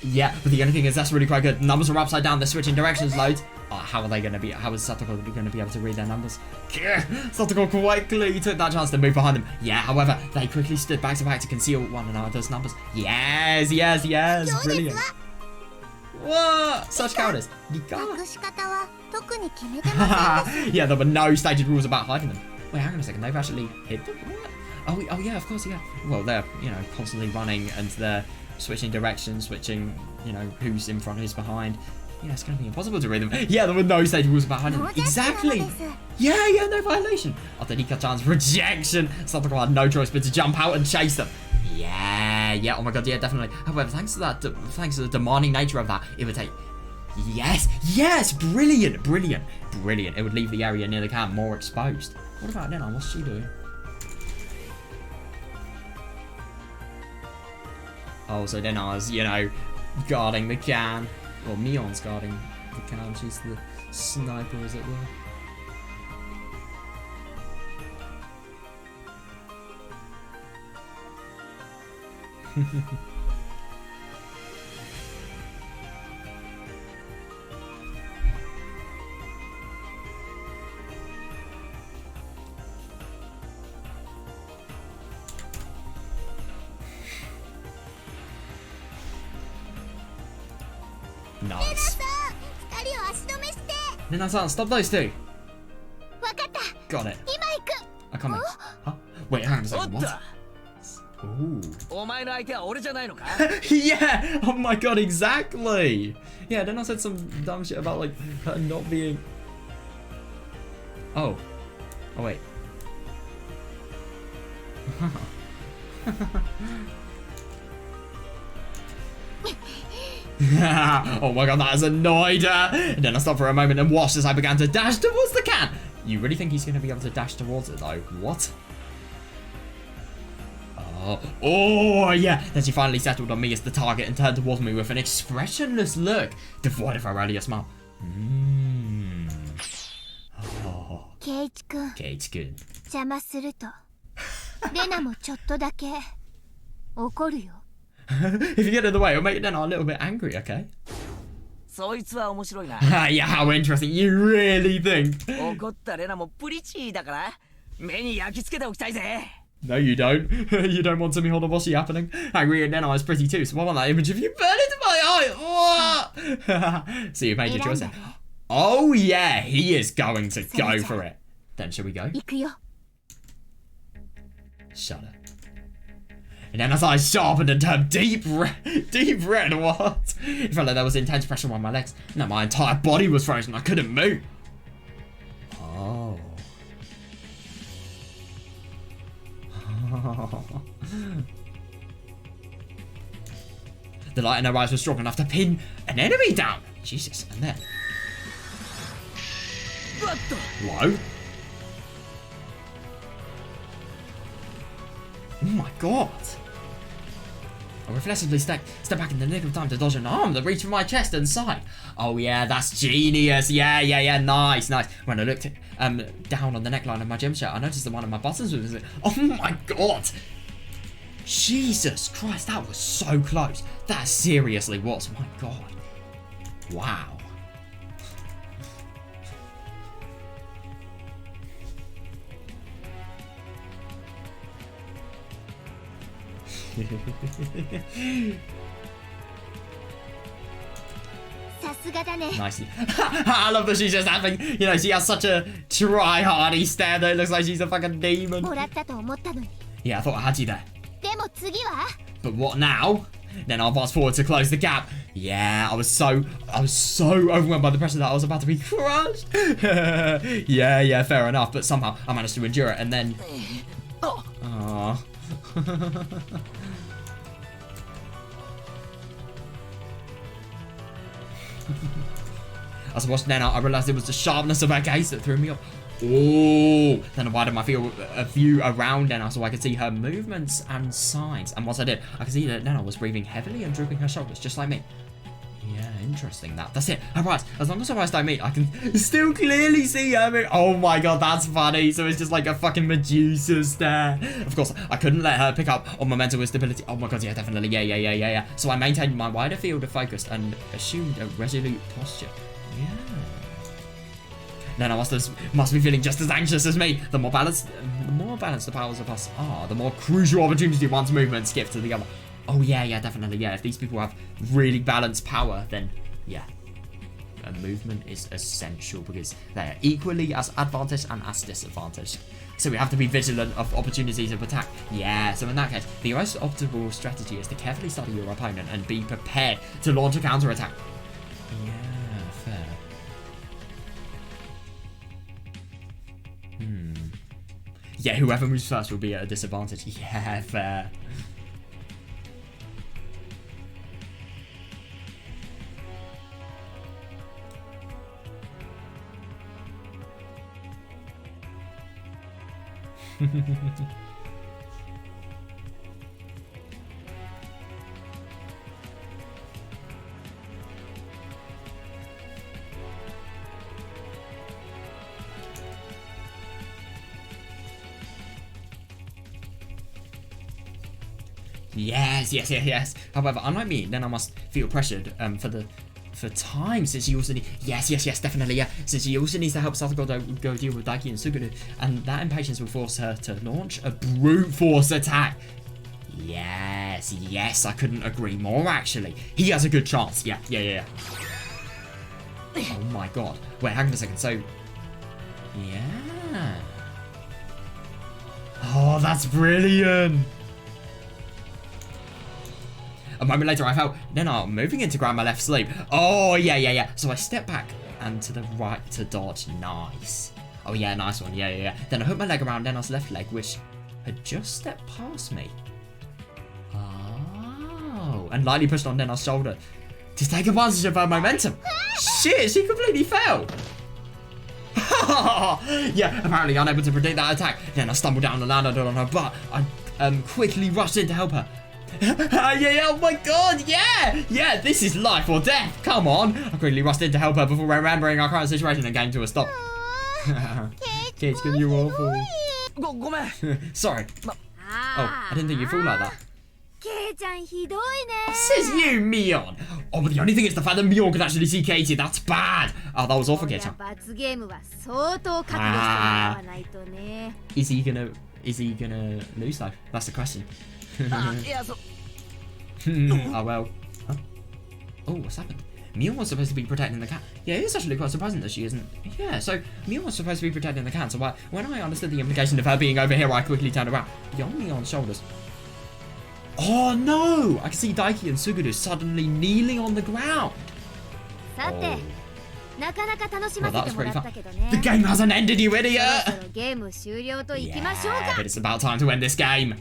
Yeah, but the only thing is that's really quite good. Numbers are upside down, they're switching directions loads. Oh, how are they going to be, how is Satoko going to be able to read their numbers? Satoko quickly took that chance to move behind them. Yeah, however, they quickly stood back to back to conceal one another's numbers. Yes, brilliant. What? Such cowardice. 隠し方は特に決めてませんで Yeah, there were no stated rules about hiding them. Wait, hang on a second, they've actually hid them? What? Oh yeah, of course, yeah. Well, they're, constantly running and they're switching directions, switching, who's in front, who's behind. Yeah, it's going to be impossible to read them. Yeah, there were no stated rules about hiding them. Exactly. Yeah, no violation. After Nika-chan's rejection, Satoko had no choice but to jump out and chase them. Yeah, oh my god, yeah, definitely. However, thanks to the demanding nature of that, it would take... Yes, brilliant. It would leave the area near the camp more exposed. What about Nena? What's she doing? Oh, so Nena's, guarding the can. Well, Mion's guarding the can. She's the sniper, as it were. Nice. 二人を足止めして。 Nena-san, stop those two. わかった。 Got it. 今行く。 I can't. Huh? Wait, hang on a お second. っ What? た。 Ooh. お前の相手は俺じゃないのか。 Yeah! Oh my god, exactly! Yeah, then I said some dumb shit about, like, her not being... Oh. Oh, wait. Oh my god, that has annoyed her! And then I stopped for a moment and watched as I began to dash towards the can! You really think he's going to be able to dash towards it, though? What? Oh, yeah. Then she finally settled on me as the target and turned towards me with an expressionless look, devoid of her earlier smile. Oh. ケイチ君、 Kate-kun. 邪魔すると、レナもちょっとだけ怒るよ。If you get in the way, it'll make Nena a little bit angry, okay? そいつは面白いな。Yeah, how interesting. You really think? 怒ったレナもプリチーだから目に焼き付けておきたいぜ。 No, you don't. You don't want Sumihonoboshi happening. Angry and Nena is pretty too, so I want that image of you burn into my eye. So you made your choice. Oh yeah, he is going to go for it. Then shall we go? 行くよ。 Shut up. And then as eyes sharpened and turned deep red, what? It felt like there was intense pressure on my legs. No, my entire body was frozen. I couldn't move. Oh. The light in her eyes was strong enough to pin an enemy down. Jesus, and then... What the? Whoa. Oh my god. I reflexively step back in the nick of time to dodge an arm that reached for my chest and side. Oh yeah, that's genius. Yeah, nice. When I looked down on the neckline of my gym shirt, I noticed that one of my buttons was missing. Oh my god. Jesus Christ, that was so close. That seriously was. My god. Wow. Nicely. I love that she's just having, you know, she has such a try-hardy stare that it looks like she's a fucking demon. もらったと思ったのに。 Yeah, I thought I had you there. でも次は But what now? Then I'll fast forward to close the gap. Yeah, I was so overwhelmed by the pressure that I was about to be crushed. yeah, fair enough. But somehow I managed to endure it, and then... Oh. As I watched Nena, I realised it was the sharpness of her gaze that threw me off. Oh! Then I widened my field of view around Nena so I could see her movements and signs. And once I did, I could see that Nena was breathing heavily and drooping her shoulders, just like me. Yeah, interesting that. That's it. Her eyes. As long as her eyes don't meet, I can still clearly see her move. Oh my god, that's funny. So it's just like a fucking Medusa stare. Of course, I couldn't let her pick up on my mental instability. Oh my god, yeah, definitely. Yeah. So I maintained my wider field of focus and assumed a resolute posture. Yeah. Nena must be feeling just as anxious as me. The more balanced the powers of us are, the more crucial opportunity one's movement skips to the other. Oh yeah, definitely. Yeah, if these people have really balanced power, then yeah, movement is essential because they're equally as advantaged and as disadvantaged. So we have to be vigilant of opportunities of attack. Yeah, so in that case, the most optimal strategy is to carefully study your opponent and be prepared to launch a counter-attack. Yeah, fair. Yeah, whoever moves first will be at a disadvantage. Yeah, fair. Yes. However, unlike me, then I must feel pressured for time since she also needs... Yes, definitely, yeah. Since she also needs to help Satogo go deal with Daiki and Suguru, and that impatience will force her to launch a brute force attack. Yes, I couldn't agree more, actually. He has a good chance. Yeah. Oh my god. Wait, hang on a second. So... Yeah. Oh, that's brilliant. A moment later, I felt Nena moving into grab my left sleeve. Oh, yeah. So I stepped back and to the right to dodge. Nice. Oh, yeah, nice one. Yeah. Then I hooked my leg around Nena's left leg, which had just stepped past me. Oh. And lightly pushed on Nena's shoulder to take advantage of her momentum. Shit, she completely fell. Yeah, apparently unable to predict that attack. Then I stumbled down and landed on her butt. I quickly rushed in to help her. Yeah, oh my god, yeah, this is life or death, come on. I quickly rushed in to help her before remembering our current situation and came to a stop. Kids, you're awful. Sorry. Oh, I didn't think you'd fall like that. ケイちゃんひどいね。 Says you, Mion. Oh, but the only thing is the fact that Mion can actually see Katie. That's bad. Oh, that was awful, こり Katie. ゃ罰ゲームは相当覚悟してもらわないとね。 Is he gonna lose though? That's the question. あ、いや、Oh well. Huh? Oh, what's happened? Mion was supposed to be protecting the cat. Yeah, it's actually quite surprising that she isn't. Yeah, so Mion was supposed to be protecting the cat. So when I understood the implication of her being over here, I quickly turned around. Beyond Mion's shoulders. Oh no! I can see Daiki and Suguru suddenly kneeling on the ground. さて、なかなか楽しま Well, せ that て was もら pretty った fun. けどね。 The game hasn't ended, you そろ idiot! そろゲーム終了といきましょう Yeah, か。 but it's about time to end this game.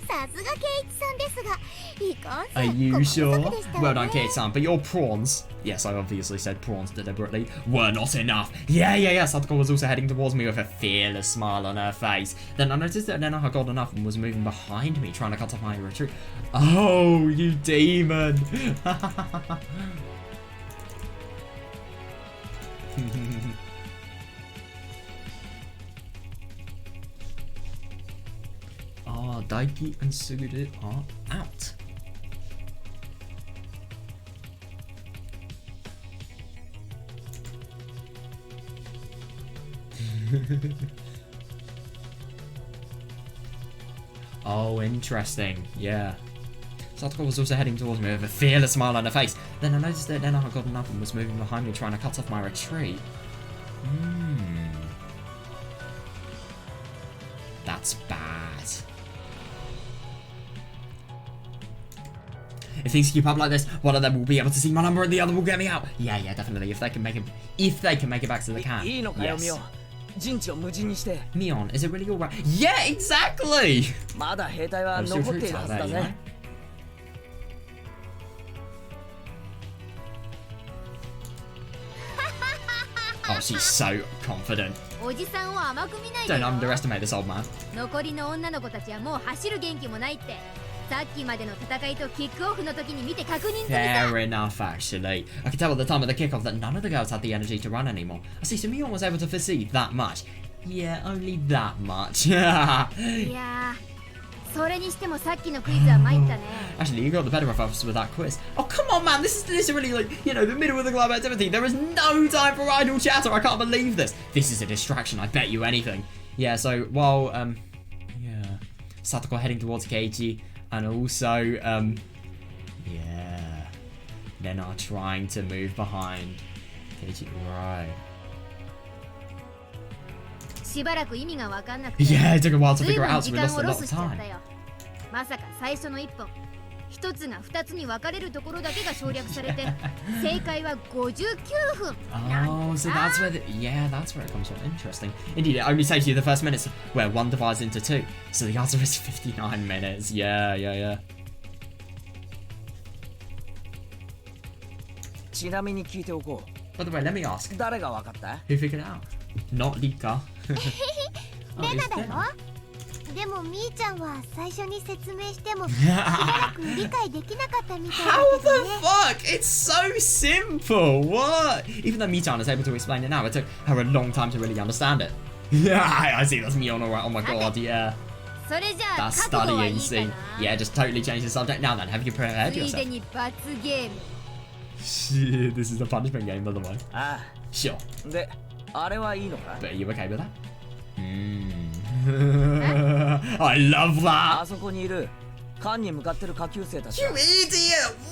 さすがケイチさんですが、いかん Are せん you ご sure? 満足でした Well わ done, ね。 Kate-san, but your prawns, yes, I obviously said prawns deliberately, were not enough. Yeah, Satoko was also heading towards me with a fearless smile on her face. Then I noticed that Nena had gotten up and was moving behind me, trying to cut off my retreat. Oh, you demon! Ah, Daiki and Suguru are out. Oh, interesting. Yeah. Satoko was also heading towards me with a fearless smile on her face. Then I noticed that Nena had gotten up and was moving behind me, trying to cut off my retreat. That's bad. If things keep up like this, one of them will be able to see my number and the other will get me out. Yeah, definitely. If they can make it back to the camp. いいのかよ、ミオ。 Yes. 陣地を無人にして。 Mion, is it really alright? Yeah, exactly! まだ兵隊は There's 残 still ってい troops るは out ず there, だ you ぜ know?。Oh, she's so confident. おじさんを甘く見ないで Don't よ。 underestimate this old man. 残りの女の子たちはもう走る元気もないって。さっきまでの戦いとキックオフの時に見て確認する Fair さ。 enough, actually. I could tell at the time of the kickoff that none of the girls had the energy to run anymore. I see, so Mion was able to foresee that much. Yeah, only that much. いやー、それにしてもさっきのクイズは参ったね。 Actually, you got the better of us with that quiz. Oh, come on, man. This is literally like, the middle of the club activity. There is no time for idle chatter. I can't believe this. This is a distraction. I bet you anything. Yeah, so while, Satoko heading towards Keiichi, and also, Nena trying to move behind Keiichi. Right. しばらく意味が分かんなくて。 Yeah, it took a while to ずい figure ぶ it ん out, 時 so we 間 lost を a ロ lot ス of しちゃっ time. たよ。まさか最初の1本。一つが2つに分かれるところだけが省略されて、正解は59分。 Oh, so that's where that's where it comes from. Interesting. Indeed, it only saves you the first minutes where one divides into two. So the answer is 59 minutes. Yeah. ちなみに聞いておこ By the way, let me ask, う。誰がわかった who figured it out? Not Lika. レナだよ。でもみーちゃんは最初に説明してもしばらく理解できなかったみたいだ How けど the ね。 fuck? It's so simple. What? Even though Michan is able to explain it now, it took her a long time to really understand it. Yeah, I see. That's Mion, alright. Oh my god, yeah. それじゃあ That 覚悟はい studying いか scene. な。 Yeah, just totally change the subject. Now then, have you prepared つい yourself? でに罰ゲーム。 Shit, this is the punishment game, by the way. あ Sure. あ。で、あれはいいのか But are you okay with that? I love あ that! そこにいる艦に向かってる下級生たち You は idiot!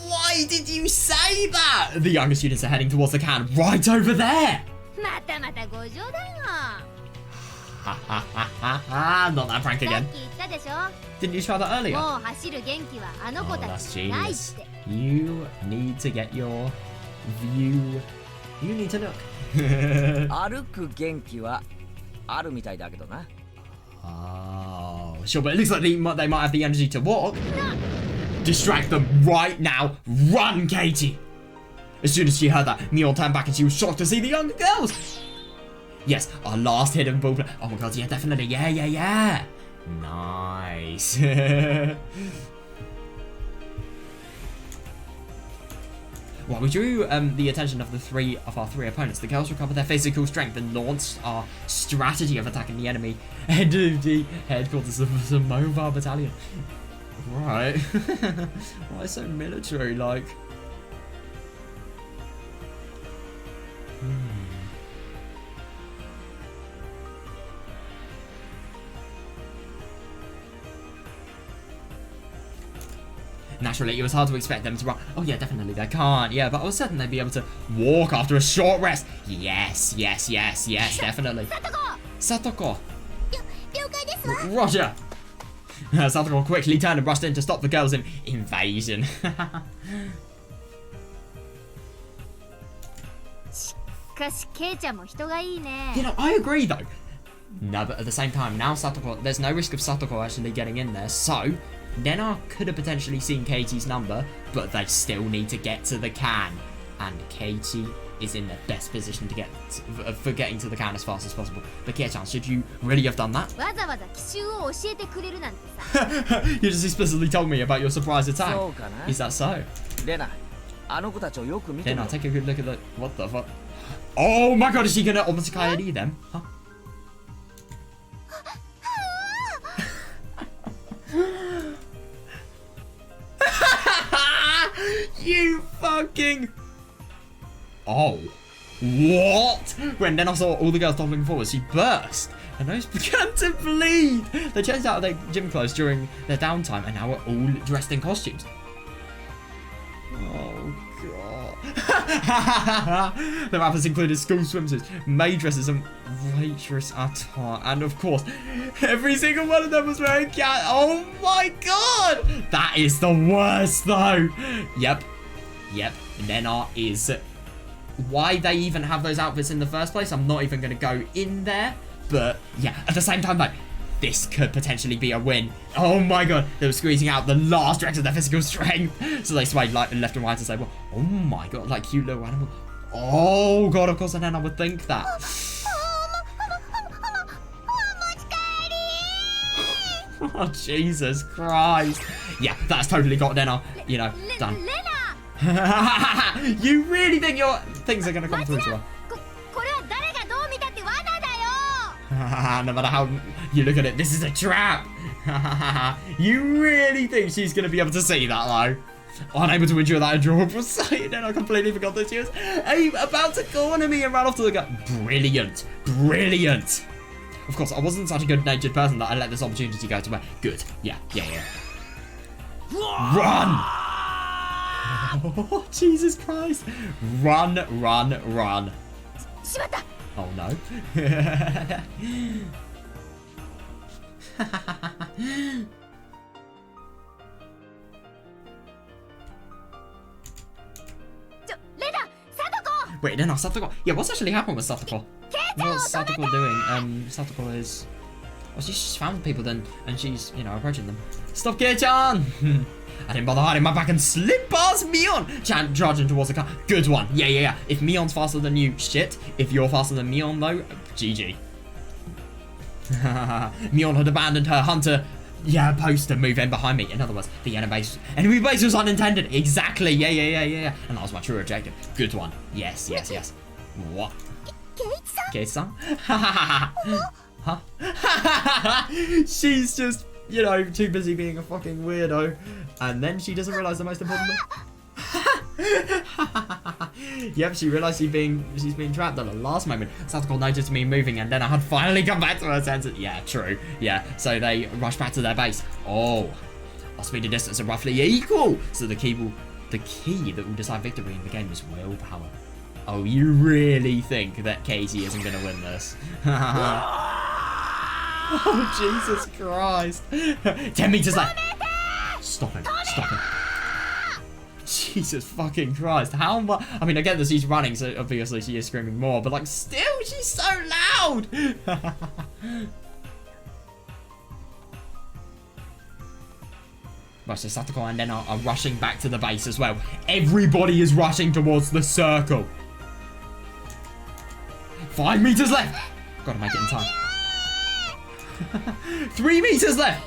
Why did you say that? The younger students are heading towards the can right over there! またまたご冗談よ。 Ha ha ha ha ha! Not that prank さっ again. き言ったでしょ。 Didn't you try that earlier? もう走る元気はあの子 Oh, た that's ちにないっ genius. て。 You need to get your view. You need to look. 歩く元気はあるみたいだけどな。 Oh, sure, but it looks like they might have the energy to walk. Distract them right now. Run, Katie! As soon as she heard that, Mion turned back and she was shocked to see the younger girls. Yes, our last hidden ball. Oh my god, yeah, definitely. Yeah. Nice. Well, we drew the attention of our three opponents. The girls recovered their physical strength and launched our strategy of attacking the enemy head of the headquarters of the mobile battalion. Right. Why so military like? Naturally, it was hard to expect them to run. Oh yeah, definitely they can't. Yeah, but I was certain they'd be able to walk after a short rest. Yes, definitely. Satoko. Roger. Satoko quickly turned and rushed in to stop the girls' invasion. You know, I agree though. No, but at the same time, now Satoko, there's no risk of Satoko actually getting in there, so Nena could have potentially seen Katie's number, but they still need to get to the can. And Katie is in the best position to get for getting to the can as fast as possible. But Kia-chan, should you really have done that? You just explicitly told me about your surprise attack. Is that so? Lena, take a good look at the... What the fuck? Oh my god, is she gonna Omotekai them? Huh? You fucking... Oh. What? When then I saw all the girls toppling forward, she burst. Her nose began to bleed. They changed out of their gym clothes during their downtime and now we're all dressed in costumes. Oh god. Their outfits included school swimsuits, maid dresses and waitress attire. And of course, every single one of them was wearing cat. Oh my god. That is the worst though. Yep. Nena is... Why they even have those outfits in the first place, I'm not even going to go in there. But yeah, at the same time though, this could potentially be a win. Oh my god, they were squeezing out the last dregs of their physical strength. So they swayed like left and right to say, well, oh my god, like cute little animal. Oh god, of course, and then I would think that. Oh, Jesus Christ. Yeah, that's totally got Nena, you know, done. You really think your things are going to come through to her? No matter how you look at it, this is a trap. You really think she's going to be able to see that though? Unable to endure that adorable sight, and I completely forgot that she was about to corner me and run off to the gun. Brilliant. Of course, I wasn't such a good-natured person that I let this opportunity go to my... Good. Yeah. Run! Oh, Jesus Christ. Run. Oh, no. Wait, no, Satoko. Yeah, what's actually happened with Satoko? What's Satoko doing? Satoko is... Well, she's just found people then, and she's, you know, approaching them. Stop, Kei-chan! I didn't bother hiding my back and slip past Mion! Chan charging towards the car. Good one. Yeah. If Mion's faster than you, shit. If you're faster than Mion, though, GG. Mion had abandoned her hunter post to move in behind me. In other words, the enemy base was unintended. Exactly. Yeah. And that was my true objective. Good one. Yes. What? Kei-san? Huh? She's just, you know, too busy being a fucking weirdo. And then she doesn't realise the most important thing. Yep, she realised she's being trapped at the last moment. Satoko noticed me moving and then I had finally come back to her senses. Yeah, true. Yeah, so they rushed back to their base. Oh, our speed and distance are roughly equal. So the key that will decide victory in the game is willpower. Oh, you really think that Katie isn't going to win this? Oh, Jesus Christ. 10 meters left. Stop him. Jesus fucking Christ. How much? I mean, I get that she's running, so obviously she is screaming more, but like, still, she's so loud. Right, so Satoko and Nena are rushing back to the base as well. Everybody is rushing towards the circle. 5 meters left. Gotta make it in time. 3 meters left.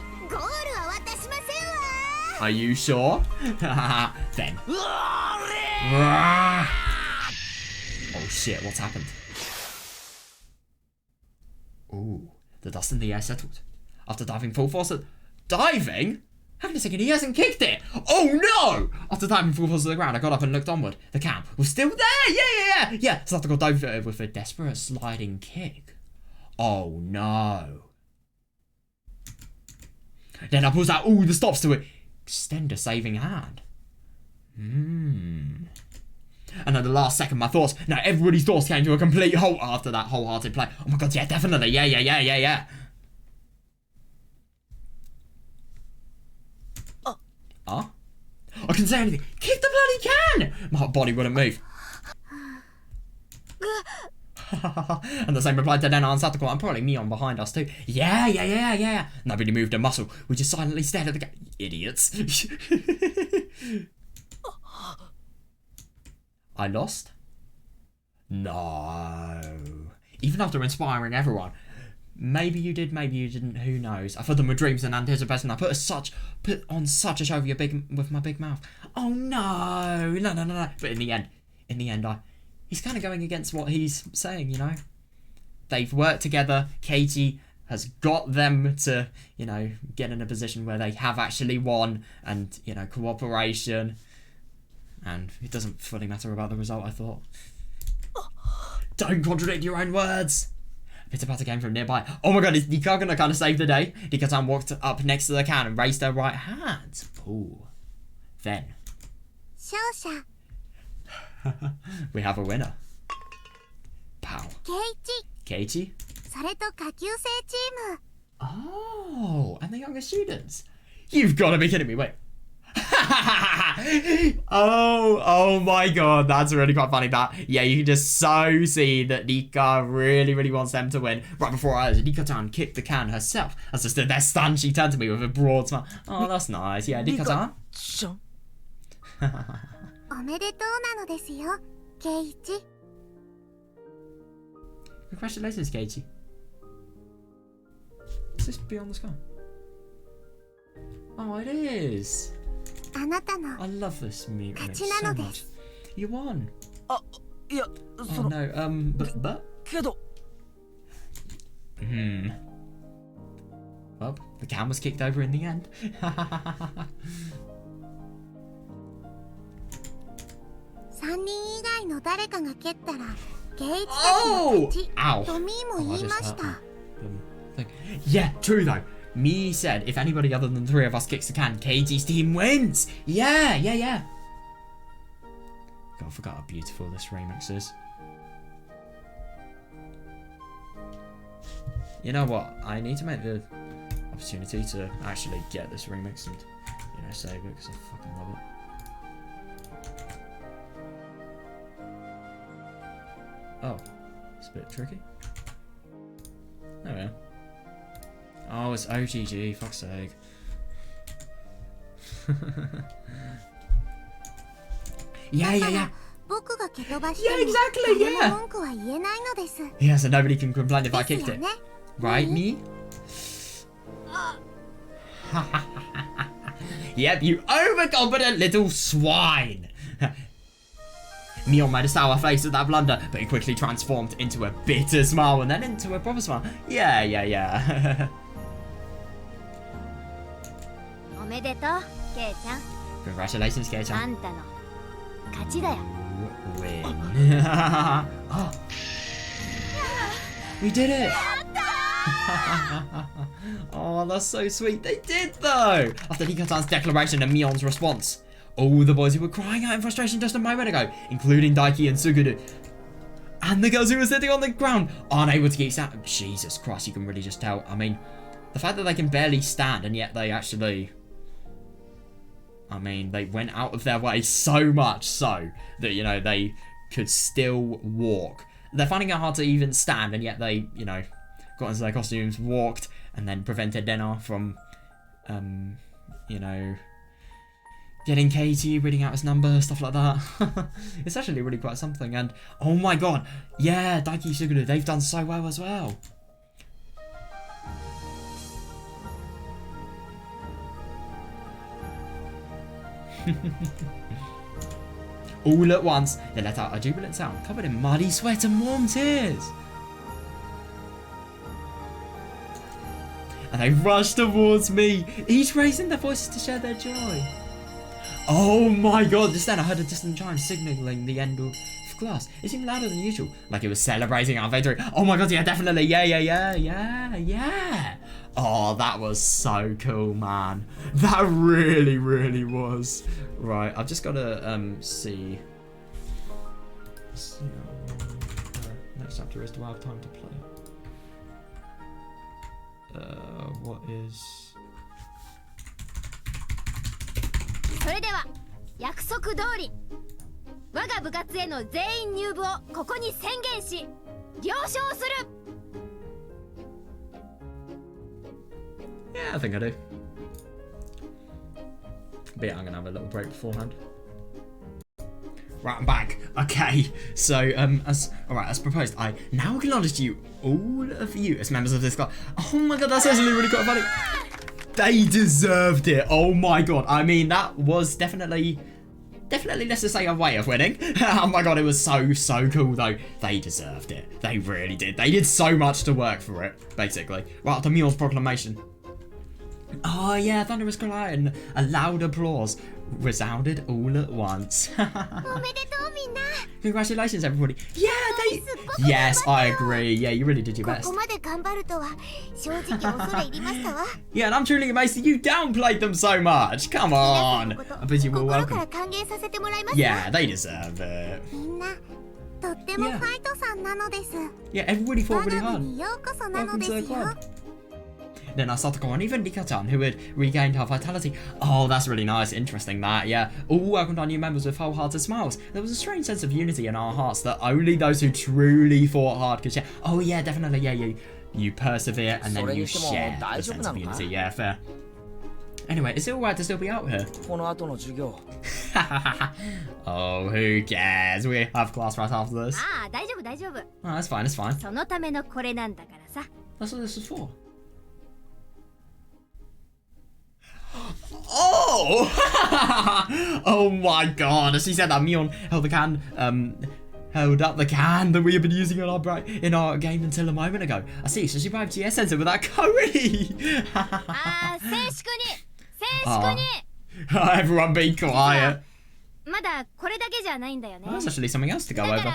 Are you sure? Then. Oh shit, what's happened? Ooh, the dust in the air settled. After diving full force at... Diving? Hang on a second, he hasn't kicked it! Oh no! After diving full force to the ground, I got up and looked onward. The can was still there! Yeah! So I got dove with a desperate sliding kick. Oh no. Then I pulls out all the stops to extend a saving hand. And at the last second, my thoughts, now everybody's thoughts came to a complete halt after that wholehearted play. Oh my god, yeah, definitely. Yeah. I couldn't say anything. Kick the bloody can! My body wouldn't move. And the same replied to Denna and Satoko, and probably Mion behind us too. Yeah. Nobody moved a muscle. We just silently stared at the idiots. I lost? No. Even after inspiring everyone. Maybe you did, maybe you didn't, who knows. I filled them with dreams and anticipation. I put on such a show with my big mouth. Oh no. But in the end, he's kind of going against what he's saying, you know. They've worked together. Katie has got them to, you know, get in a position where they have actually won, and, you know, cooperation. And it doesn't fully matter about the result, I thought. Don't contradict your own words. Pitter patter came from nearby. Oh my god, is Nika gonna kind of save the day? Nika-san walked up next to the can and raised her right hand. Ooh. Then. We have a winner. Pow. Keiichi? Oh, and the younger students. You've got to be kidding me. Wait. oh my god, that's really quite funny. That, yeah, you can just so see that Nika really wants them to win. Right before our eyes, Nika-chan kicked the can herself. As I stood there stunned, she turned to me with a broad smile. Oh, that's nice. Yeah, Nika-chan. Congratulations, Keiichi. Is this beyond the sky? Oh, it is. I love this remix so much. You won. Oh no, but? Well, the can was kicked over in the end. Oh! Ow. Oh, I just hurt me. Yeah, true though. Me said, if anybody other than the three of us kicks the can, Keiichi's team wins! Yeah! God, I forgot how beautiful this remix is. You know what? I need to make the opportunity to actually get this remix and, you know, save it, because I fucking love it. Oh, it's a bit tricky. There we are. Oh, it's OGG, fuck's sake. Yeah. Yeah, exactly, yeah. Yeah, so nobody can complain if I kicked it. Right, me? Yep, you overconfident little swine. Mion made a sour face at that blunder, but he quickly transformed into a bitter smile and then into a proper smile. Yeah. Congratulations, Kei-chan. Win. Oh. We did it! Oh, that's so sweet. They did, though! After Nika-san's declaration and Mion's response. All the boys who were crying out in frustration just a moment ago, including Daiki and Suguru, and the girls who were sitting on the ground, aren't able to keep stand. Jesus Christ, you can really just tell. I mean, the fact that they can barely stand and yet they actually... I mean, they went out of their way so much so that, you know, they could still walk. They're finding it hard to even stand, and yet they, you know, got into their costumes, walked, and then prevented Denna from, you know, getting Katie, reading out his number, stuff like that. It's actually really quite something. And, oh my god, yeah, Daiki Suguru, they've done so well as well. All at once, they let out a jubilant sound, covered in muddy sweat and warm tears. And they rushed towards me, each raising their voices to share their joy. Oh my god, just then I heard a distant chime signalling the end of class. It seemed louder than usual, like it was celebrating our victory. Oh my god, yeah, definitely, yeah. Oh, that was so cool, man. That really, really was. Right, I've just got to see. Next chapter is, do I have time to play? What is... それでは約束通り我が部活への全員入部をここに宣言し了承する。 Yeah, I think I do. But yeah, I'm gonna have a little break beforehand. Right, I'm back. Okay, so as proposed, I now acknowledge you, all of you, as members of this class. Oh my god, that's actually really quite funny. They deserved it. Oh my god. I mean, that was definitely, let's just say, a way of winning. Oh my god, it was so cool though. They deserved it. They really did. They did so much to work for it, basically. Right, the Mion's proclamation. Oh yeah, thunderous cry and a loud applause resounded all at once. Congratulations, everybody. Yeah, they... Yes, I agree. Yeah, you really did your best. Yeah, and I'm truly amazed that you downplayed them so much. Come on. I bet you were welcome. Yeah, they deserve it. Yeah, everybody fought really hard. Welcome to the club. Then Satoko and even Rika-chan, who had regained her vitality. Oh, that's really nice. Interesting, that, yeah. All welcomed our new members with wholehearted smiles. There was a strange sense of unity in our hearts that only those who truly fought hard could share. Oh, yeah, definitely, yeah, you persevere and then you share the sense of unity. Yeah, fair. Anyway, is it alright to still be out here? Oh, who cares? We have class right after this. Oh, that's fine, it's fine. That's what this is for. Oh! Oh my god, as she said that, Mion held up the can that we have been using in our game until a moment ago. I see, so she bribed GS Center with that Cody! Everyone be quiet. Oh, there's actually something else to go over.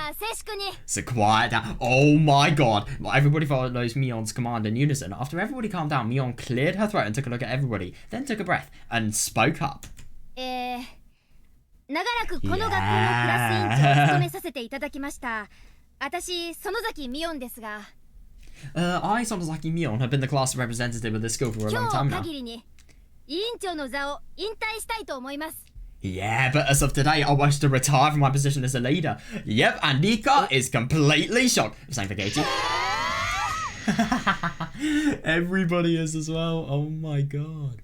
So quiet down. Oh my god. Well, everybody follows Mion's command in unison. After everybody calmed down, Mion cleared her throat and took a look at everybody, then took a breath and spoke up. I, Sonozaki Mion, have been the class representative of this school for a long time now. Yeah, but as of today, I wish to retire from my position as a leader. Yep, and Nika is completely shocked. Same for Katie. Everybody is as well. Oh my god.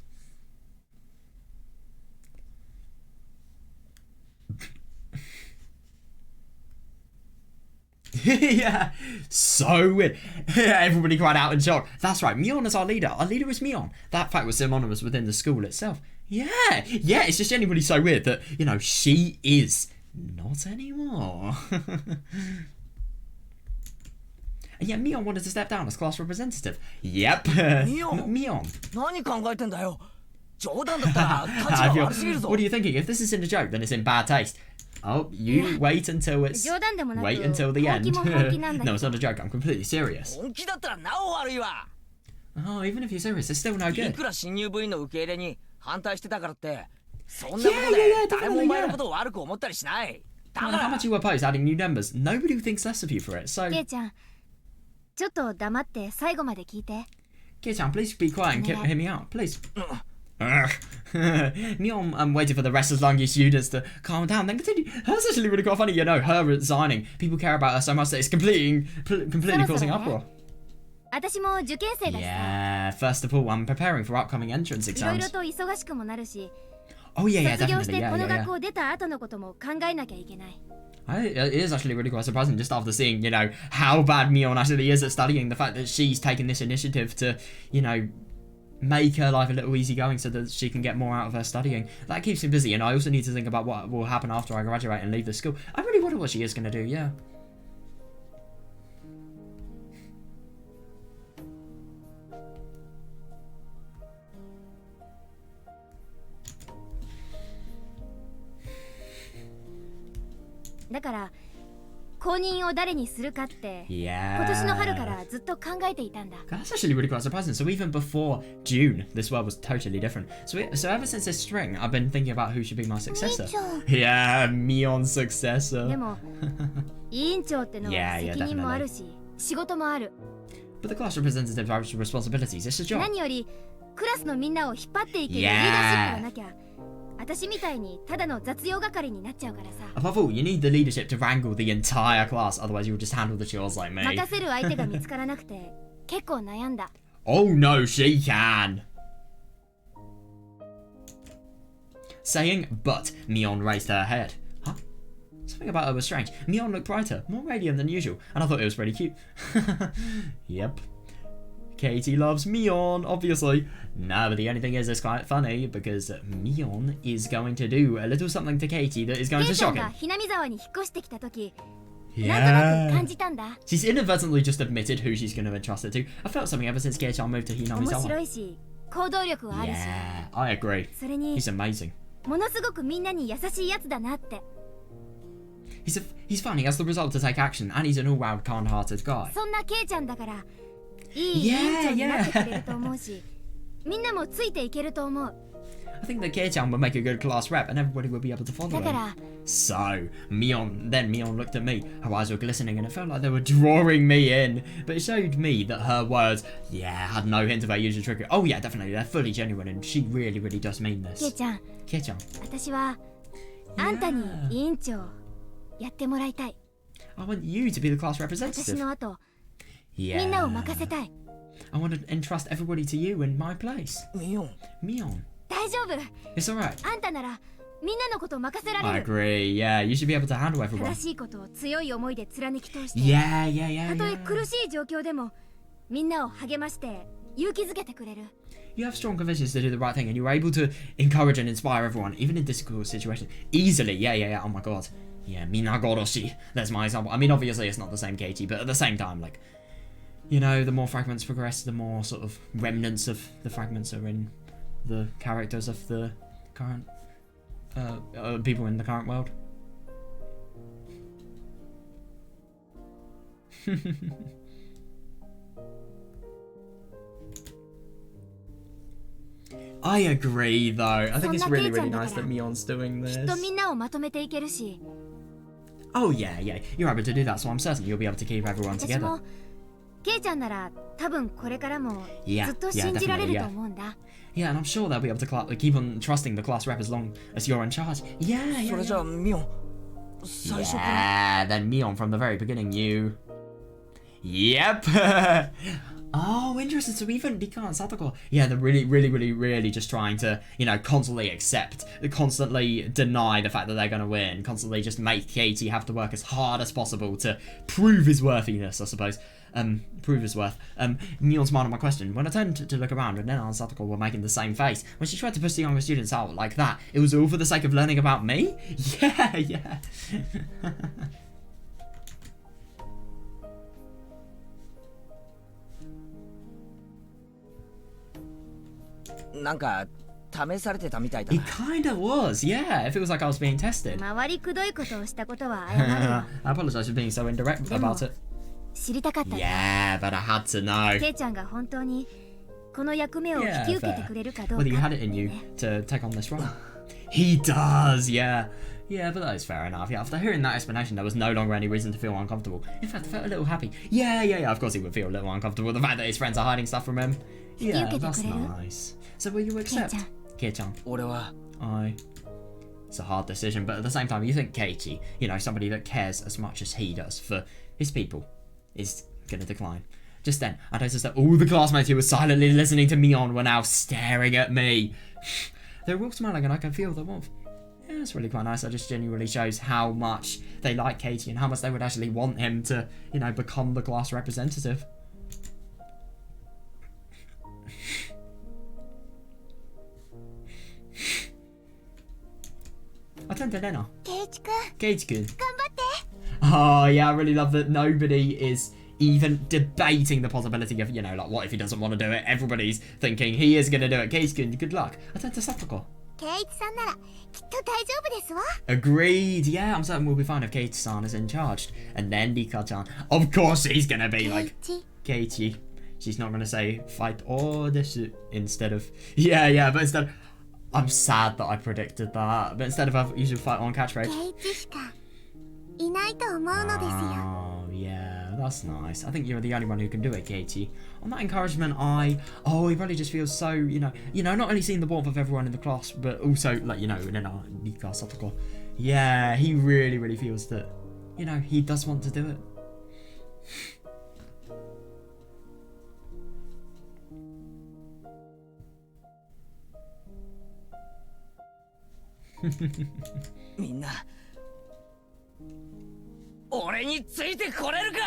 Yeah, so weird. Everybody cried out in shock. That's right, Mion is our leader. Our leader is Mion. That fact was synonymous within the school itself. Yeah, it's just genuinely so weird that, you know, she is not anymore. And yet Mion wanted to step down as class representative. Yep. Mion. What are you thinking? If this isn't a joke, then it's in bad taste. Oh, you wait until it's... Wait until the end. No, it's not a joke. I'm completely serious. Oh, even if you're serious, it's still no good. Yeah, definitely, yeah. No matter how much you oppose adding new members, nobody thinks less of you for it, so... Kei-chan, please be quiet and hear me out, please. Mion waited for the rest of Langi's students to calm down, then continue. That's actually really quite funny, you know, her resigning. People care about her so much that it's completely causing uproar. Yeah, first of all, I'm preparing for upcoming entrance exams. Oh yeah, definitely, yeah. It is actually really quite surprising just after seeing, you know, how bad Mion actually is at studying, the fact that she's taken this initiative to, you know, make her life a little easygoing so that she can get more out of her studying. That keeps me busy, and I also need to think about what will happen after I graduate and leave the school. I really wonder what she is going to do, yeah.だから後任を誰にするかって Yeah. 今年の春からずっと考えていたんだ。 That's actually really quite surprising. So even before June, this world was totally different. So ever since this spring, I've been thinking about who should be my successor. Yeah, Mion's successor. でも委員長ってのは責任もあるし仕事もある。 But the class representative has responsibilities. It's a job. 何よりクラスのみんなを引っ張っていけるリーダーシップがなきゃ私みたいにただの雑用係になっちゃうからさ。 Above all, you need the leadership to wrangle the entire class. Otherwise, you'll just handle the chores like me. 任せる相手が見つからなくて結構悩んだ。 Oh no, she can. Saying, but Mion raised her head. Huh? Something about her was strange. Mion looked brighter, more radiant than usual, and I thought it was pretty cute. Yep. Katie loves Mion, obviously. No, but the only thing is, it's quite funny because Mion is going to do a little something to Katie that is going ケ to イちゃ shock んが him. ひなみ沢に引っ越してきた時なんとなく感 Yeah. じたんだ。 She's inadvertently just admitted who she's going to entrust it to. I felt something ever since Kei-chan moved to 面白 Hinamizawa. いし行動力はあるし Yeah, I agree. それに He's amazing. ものすごくみんなに優しいやつだなって。 He's fun, he has the resolve to take action, and he's an all-round kind-hearted guy. そんなケイちゃんだからいい委員長になってくれると思うしみんなもついていけると思う。 I think that Kei-chan would make a good class rep, and everybody would be able to follow だか him. ら So, then Mion looked at me. Her eyes were glistening, and it felt like they were drawing me in. But it showed me that her words, had no hint of her usual trick. Oh yeah, definitely, they're fully genuine, and she really, really does mean ケイ this. ちゃん Kei-chan. 私はあんたに委員長やってもらいたい。 I want you to be the class 私 representative. の後 Yeah. みんなを任せたい。 I want to entrust everybody to you in my place. ミオン Mion. 大丈夫。 It's alright. あんたならみんなのことを任せら I れる。 agree. Yeah, you should be able to handle everyone. 正しいことを強い思いで貫き通して Yeah. たとえ Yeah. 苦しい状況でもみんなを励まして勇気づけてくれる。 You have strong convictions to do the right thing, and you're able to encourage and inspire everyone, even in difficult situations, easily. Yeah. Oh my god. Yeah, Minagoroshi. That's my example. I mean, obviously it's not the same Katie, but at the same time, like, you know, the more fragments progress, the more sort of remnants of the fragments are in the characters of the current people in the current world. I agree, though. I think it's really, really nice that Mion's doing きっと this. みんなをまとめていけるし Oh, yeah. You're able to do that, so I'm certain you'll be able to keep everyone 私 together. もケイちゃんなら多分これからも Yeah, ずっと yeah, 信じられ definitely, ると yeah. 思うんだ。 Yeah, and I'm sure they'll be able to keep on trusting the class rep as long as you're in charge. Yeah. それじゃあミオン最初から Yeah, then Mion from the very beginning, you... Yep! Oh, interesting. So even Rika and Satoko, yeah, they're really just trying to, you know, constantly constantly deny the fact that they're going to win, constantly just make Katie have to work as hard as possible to prove his worthiness, I suppose. Prove his worth. Mion smiled at my question. When I turned to look around, and Nena and Satoko were making the same face. When she tried to push the younger students out like that, it was all for the sake of learning about me? Yeah. なんか試されてたみたいだ It な。 kinda was, yeah. It feels like I was being tested. 回りくどいことをしたことは謝るよ。 I apologize for being so indirect about it. 知りたかったんだ。 Yeah, but I had to know. ケイちゃんが本当にこの役目を引き受けてくれるかどうか。 Whether you had it in you to take on this role. He does, yeah. Yeah, but that is fair enough. Yeah, after hearing that explanation, there was no longer any reason to feel uncomfortable. In fact, I felt a little happy. Yeah. Of course, he would feel a little uncomfortable. The fact that his friends are hiding stuff from him. Yeah, that's nice. So will you accept? Kei-chan. 俺は It's a hard decision, but at the same time, you think Katie, you know, somebody that cares as much as he does for his people, is gonna decline. Just then, I noticed that all the classmates who were silently listening to Mion were now staring at me. They were all smiling and I could feel the warmth. Yeah, it's really quite nice. That just genuinely shows how much they like Katie and how much they would actually want him to, you know, become the class representative. Atenta Lena. 圭一くん Keiichi-kun. 頑張って Oh, yeah, I really love that nobody is even debating the possibility of, you know, like, what if he doesn't want to do it? Everybody's thinking he is going to do it. Keiichi-kun, good luck. Atenta Satoko. 圭一さんならきっと大丈夫ですわ Agreed. Yeah, I'm certain we'll be fine if Keiichi-san is in charge. And then Nika-chan. Of course she's going to be like, 圭一 Keiichi. She's not going to say fight or this instead of... Yeah, but instead... I'm sad that I predicted that. But instead of our usual fight on catchphrase... 圭一しかいないと思うのですよ Oh, yeah, that's nice. I think you're the only one who can do it, Keiichi. On that encouragement, Oh, he probably just feels so, you know, not only seeing the warmth of everyone in the class, but also, like, you know, in our Nika Satoko. Yeah, he really, really feels that, you know, he does want to do it. みんな俺についてこれるか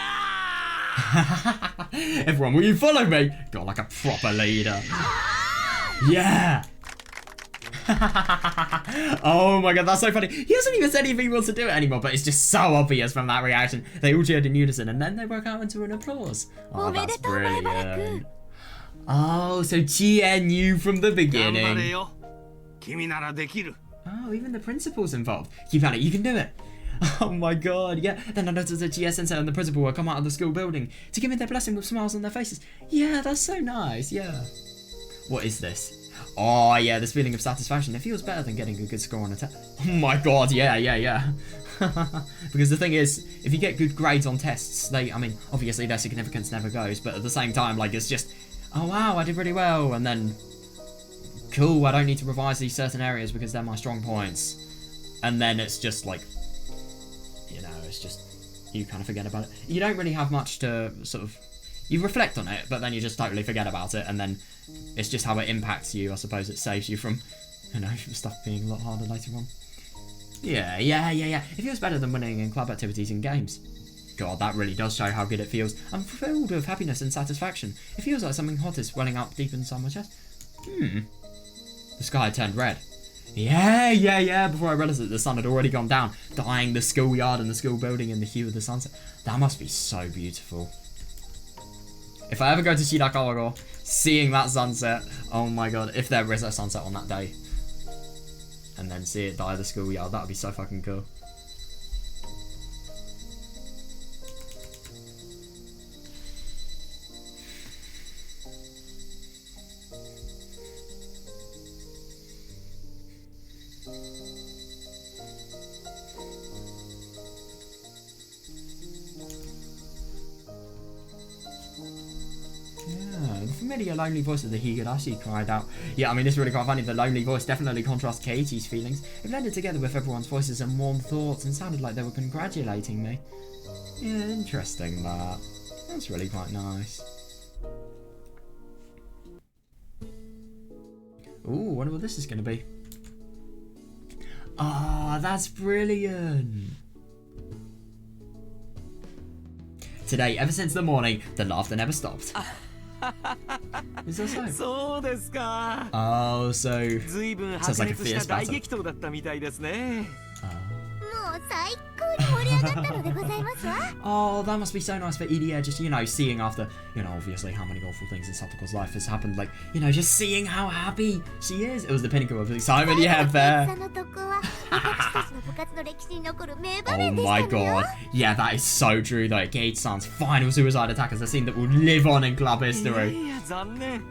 Everyone, will you follow me? Got like a proper leader. Yeah. Oh my god, that's so funny. He hasn't even said if he wants to do it anymore, but it's just so obvious from that reaction. They all cheered in unison and then they broke out into an applause. Oh, that's brilliant. Oh, so Chie knew from the beginning. Oh, even the principal's involved. Kibane, you can do it. Oh my god, yeah. Then I noticed that GS Sensei and the principal will come out of the school building to give me their blessing with smiles on their faces. Yeah, that's so nice, yeah. What is this? Oh yeah, this feeling of satisfaction. It feels better than getting a good score on a test. Oh my god, yeah. Because the thing is, if you get good grades on tests, I mean, obviously their significance never goes, but at the same time, like, it's just, oh wow, I did really well, and then, cool, I don't need to revise these certain areas because they're my strong points. And then it's just like, you know, it's just, you kind of forget about it. You don't really have much to sort of, you reflect on it, but then you just totally forget about it, and then it's just how it impacts you. I suppose it saves you from, you know, stuff being a lot harder later on. Yeah. It feels better than winning in club activities and games. God, that really does show how good it feels. I'm filled with happiness and satisfaction. It feels like something hot is welling up deep inside my chest. The sky turned red. Yeah. Before I realised that the sun had already gone down, dyeing the schoolyard and the school building in the hue of the sunset. That must be so beautiful. If I ever go to Shirakawa, seeing that sunset, oh my god, if there is a sunset on that day, and then see it dye the schoolyard, that would be so fucking cool. The lonely voice of the Higurashi cried out. Yeah, I mean, it's really quite funny. The lonely voice definitely contrasts Keiichi's feelings. It blended together with everyone's voices and warm thoughts and sounded like they were congratulating me. Yeah, interesting that. That's really quite nice. Ooh, wonder what this is going to be. Ah, that's brilliant. Today, ever since the morning, the laughter never stopped. Is that so? そうですか。 Oh, so 随分 sounds 白 like a 熱した fierce 大 battle. 激闘だったみたいですね。もう最高に盛り上がったのでございますわ Oh, that must be so nice for Idia, just, you know, seeing after, you know, obviously how many awful things in Satoko's life has happened, like, you know, just seeing how happy she is. It was the pinnacle of excitement you had 圭一 there. さんの特攻は私たちの部活の歴史に残る名場 Oh 面でし my たのよ god. Yeah, that is so true, though. Gage-san's final suicide attack is a scene that will live on in club い history. や残念。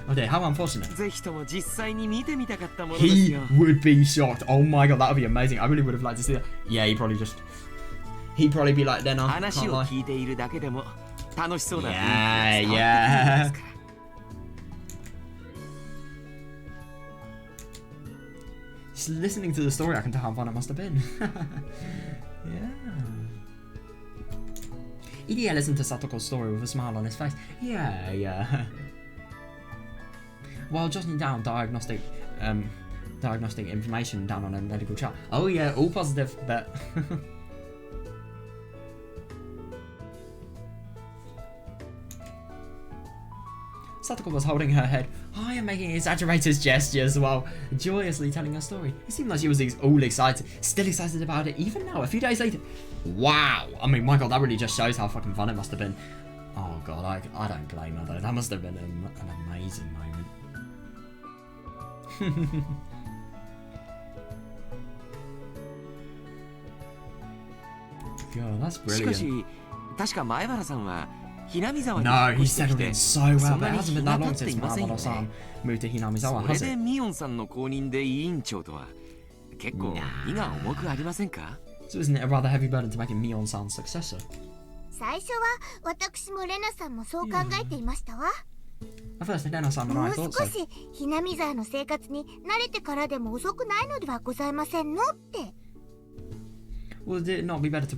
Oh dear, how unfortunate. ぜひとも実際に見てみたかったものです He よ。 would be shocked. Oh my god, that would be amazing. I really would have liked to see that. Yeah, he'd probably be like, then I 話 can't を lie. 聞いているだけでも楽しそうな Yeah, 雰囲気が伝わってくるんですから。 Just listening to the story, I can tell how fun it must have been. Yeah. Idia listened to Satoko's story with a smile on his face. Yeah. While jotting down diagnostic information down on a medical chart. Oh yeah, all positive, but... Satoko was holding her head high and making exaggerated gestures while joyously telling her story. It seemed like she was all excited, still excited about it even now, a few days later. Wow! I mean, my god, that really just shows how fucking fun it must have been. Oh god, I don't blame her though. That must have been an amazing moment. God, that's しかし brilliant. 確か前原さんはひなみ沢に No, 引っ he 越してき settled て in so well, そ but んな it に hasn't 日 been が that 経 long って since いませんよ Mamono-san ね。 moved to Hinamizawa, それ has で it? ミオンさんの後任で委員長とは結構荷が重くありませんか？ So isn't it a rather heavy burden to make him Mion-san's successor? 最初は私もレナさんもそう考えていましたわ。 At first, Lena-san and も I う thought 少 so. しひなみ沢の生活に慣れてからでも遅くないのではございませんのって。 Would it not be better to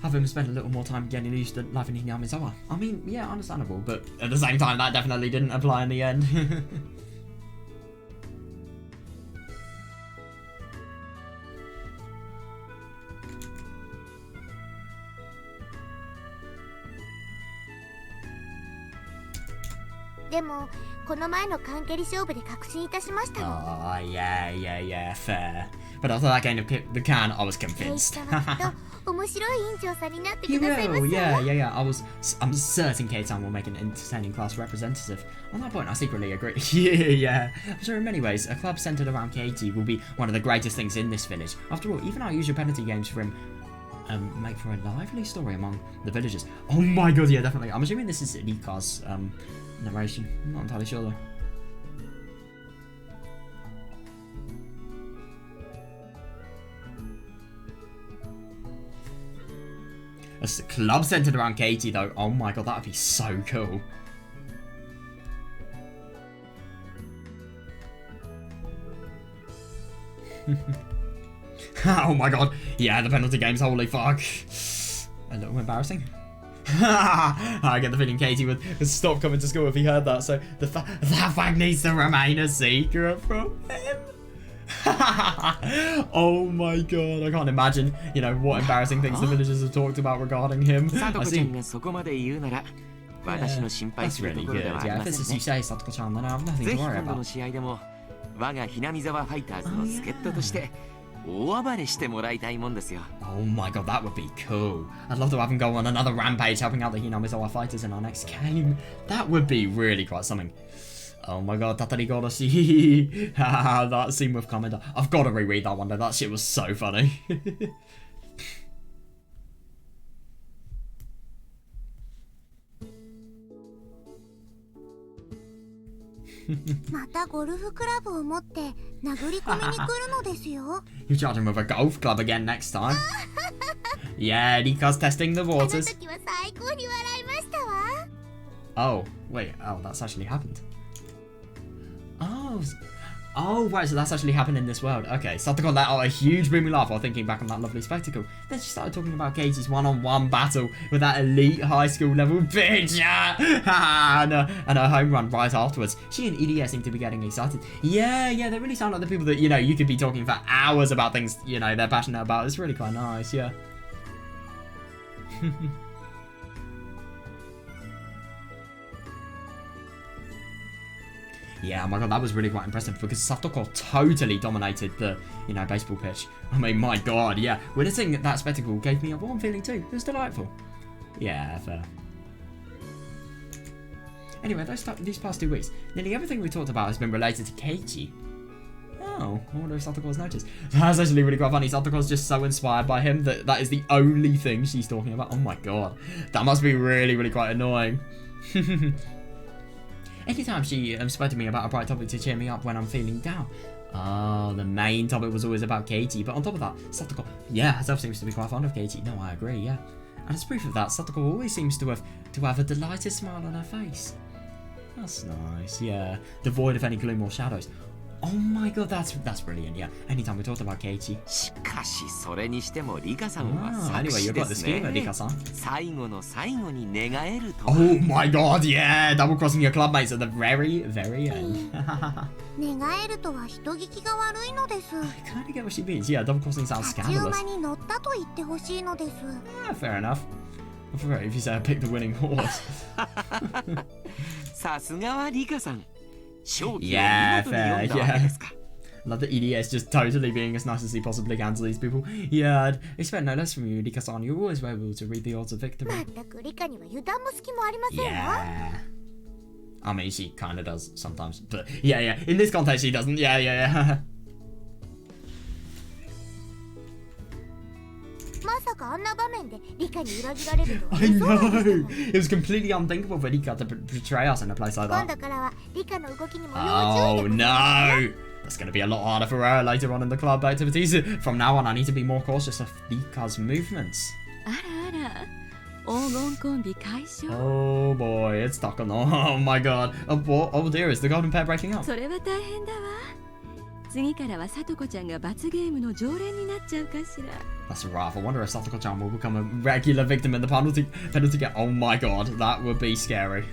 have him spend a little more time getting used to life in Hinamizawa? I mean, yeah, understandable, but at the same time, that definitely didn't apply in the end. But でもこの前の缶蹴り勝負で確信いたしましたの。 Oh, yeah, fair. But after that game of Kick the Can, I was ケイ convinced. チ様きっと面白い委員長さんになって He くださいます will, わ。 yeah. I'm certain Keitan will make an entertaining class representative. On that point, I secretly agree. yeah. I'm sure in many ways, a club centered around Keiji will be one of the greatest things in this village. After all, even our usual penalty games for him make for a lively story among the villagers. Oh my god, yeah, definitely. I'm assuming this is Rika's narration. I'm not entirely sure though. A club centered around Katie though. Oh my god, that would be so cool. Oh my god. Yeah, the penalty games, holy fuck. A little embarrassing. I get the feeling Katie would stop coming to school if he heard that, so that fact needs to remain a secret from him. Oh my god, I can't imagine, you know, what embarrassing things the villagers have talked about regarding him. さと I こちゃ see. んがそこまで言うなら Yeah, 私の心配 that's すると really ころで good. はあり Yeah, ま if せ it's ん as ね。 you say, Satoko-chan, then I have nothing ぜ to ひ worry 今度 about. の試合でも我がひなみ沢ファイターズの助っ人として大暴れしてもらいたいもんですよ。 Oh my god, that would be cool. I'd love to have him go on another rampage helping out the Hinamizawa fighters in our next game. That would be really quite something. Oh my god, Tatari Goroshi. That scene with Kameda. I've got to reread that one though. That shit was so funny. またゴルフクラブを持って殴り込みに来るのですよ。 You charge him with a golf club again next time. Yeah, Rika's testing the あの waters. 時は最高に笑いましたわ。 Oh, wait. Oh, that's actually happened. Oh, right, so that's actually happened in this world. Okay, Satoko let out a huge booming laugh while thinking back on that lovely spectacle. Then she started talking about Keiji's one-on-one battle with that elite high school level bitch. and her home run right afterwards. She and EDS seem to be getting excited. Yeah, they really sound like the people that, you know, you could be talking for hours about things, you know, they're passionate about. It's really quite nice, yeah. Yeah, oh my god, that was really quite impressive because Satoko totally dominated the, you know, baseball pitch. I mean, my god, yeah. Witnessing that spectacle gave me a warm feeling too. It was delightful. Yeah, fair. Anyway, these past 2 weeks, nearly everything we talked about has been related to Keiichi. Oh, I wonder if Satoko's noticed. That's actually really quite funny. Satoko's just so inspired by him that is the only thing she's talking about. Oh my god. That must be really, really quite annoying. Anytime she spoke to me about a bright topic to cheer me up when I'm feeling down. Oh, the main topic was always about Keiichi. But on top of that, Satoko, yeah, herself seems to be quite fond of Keiichi. No, I agree, yeah. And as proof of that, Satoko always seems to have a delighted smile on her face. That's nice, yeah. Devoid of any gloom or shadows. Oh my god, that's brilliant, yeah. Anytime we talked about Keiichi. しかしそれにしてもリカさんは Ah, 作 anyway, 詞 you've で got the す schema, ね。 Rika-san. 最後の最後に願えるとは。 Oh my god, yeah! Double crossing your club mates at the very, very end. 願えるとは人聞きが悪いのです。 I kinda get what she means. Yeah, double crossing sounds 勝ち馬 scandalous. に乗ったと言ってほしいのです。 Yeah, fair enough. I forgot if you said I picked the winning horse. さすがはリカさん。正気を見 Yeah, 事に読 fair, んだわけですか。 Love that EDS just totally being as nice as he possibly can to these people. Yeah, I'd expect no less from you, Rika-san. You're always able to read the odds of victory. まったくリカには油断も隙もありませんわ。 Yeah. I mean, she kind of does sometimes. But yeah, yeah. In this context, she doesn't. Yeah, yeah, yeah. まさかあんな場面でリカに裏切られるとは I 予想外で know. したわ。 It was completely unthinkable for Rika to betray us in a place like 今 that. 度からはリカの動きにも要注 Oh 意でございますよ。 no! That's going to be a lot harder for her later on in the club activities. From now on, I need to be more cautious of Rika's movements. あらあら黄金コンビ解消 Oh boy, it's Takano. Oh my god. Oh dear, is the golden pair breaking up? それは大変だわ次からはさとこちゃんが罰ゲームの常連になっちゃうかしら That's rough. I wonder if Satoko-chan will become a regular victim in the penalty game. Oh my god, that would be scary.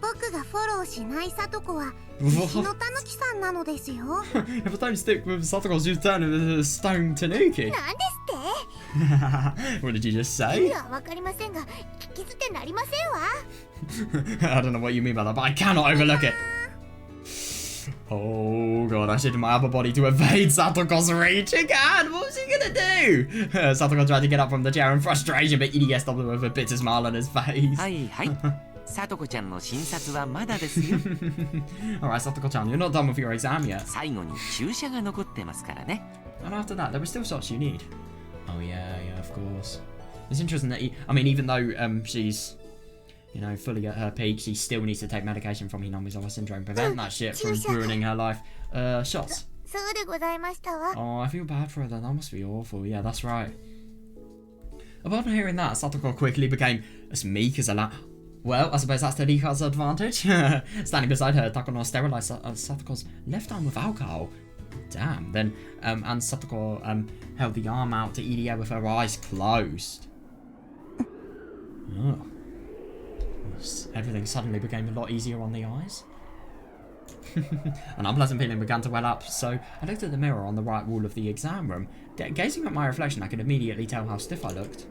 僕がフォローしないサトコは石のたぬきさんなのですよ。 If I don't stick with Satoko's, you turn into a stone tanuki. なんですって What did you just 意 say? 味はわかりませんが聞き捨てなりませんわ。 I don't know what you mean by that, but I cannot overlook it. Oh god, I shifted my upper body to evade Satoko's reach again. What was he gonna do? Satoko tried to get up from the chair in frustration, but EDS stopped him with a bitter smile on his face. はいはい。さとこちゃんの診察はまだですよ。 Alright, Satoko-chan, you're not done with your exam yet. 最後に注射が残ってますからね。 And after that, there were still shots you need. Oh yeah, yeah, of course. It's interesting that I mean, even though she's, you know, fully at her peak, she still needs to take medication from Hinamizawa syndrome, prevent that shit from ruining her life. Shots. そうでございましたわ。 Oh, I feel bad for her then. That must be awful. Yeah, that's right. Upon hearing that, Satoko quickly became as meek as a lamb. Well, I suppose that's to Rika's advantage. Standing beside her, Takono sterilized Satoko's left arm with alcohol. Damn. Then, and Satoko held the arm out to Irie with her eyes closed. Oh. Everything suddenly became a lot easier on the eyes. An unpleasant feeling began to well up, so I looked at the mirror on the right wall of the exam room. Gazing at my reflection, I could immediately tell how stiff I looked.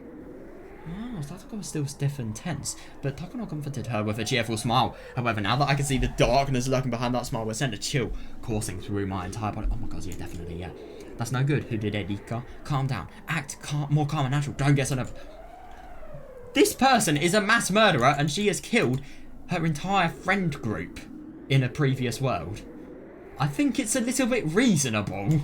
Oh, Satoko was still stiff and tense, but Takono comforted her with a cheerful smile. However, now that I could see the darkness lurking behind that smile, it sent a chill coursing through my entire body. Oh my god, yeah, definitely, yeah. That's no good. Who did Erika? Calm down. Act more calm and natural. Don't get so nervous. This person is a mass murderer, and she has killed her entire friend group in a previous world. I think it's a little bit reasonable.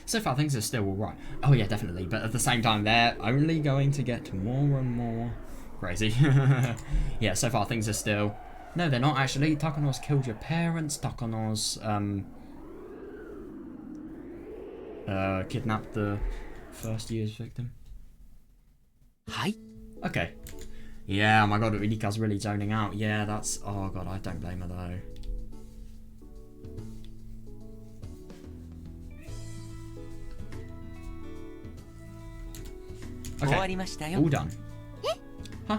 So far, things are still alright. Oh yeah, definitely. But at the same time, they're only going to get more and more crazy. Yeah, so far things are still... No, they're not actually. Takono's killed your parents. Takono's, kidnapped the first year's victim. はい。 Okay. Yeah, oh my god, Rika's really zoning out. Yeah, that's... Oh god, I don't blame her though. Okay, 終わりましたよ。 all done. Huh?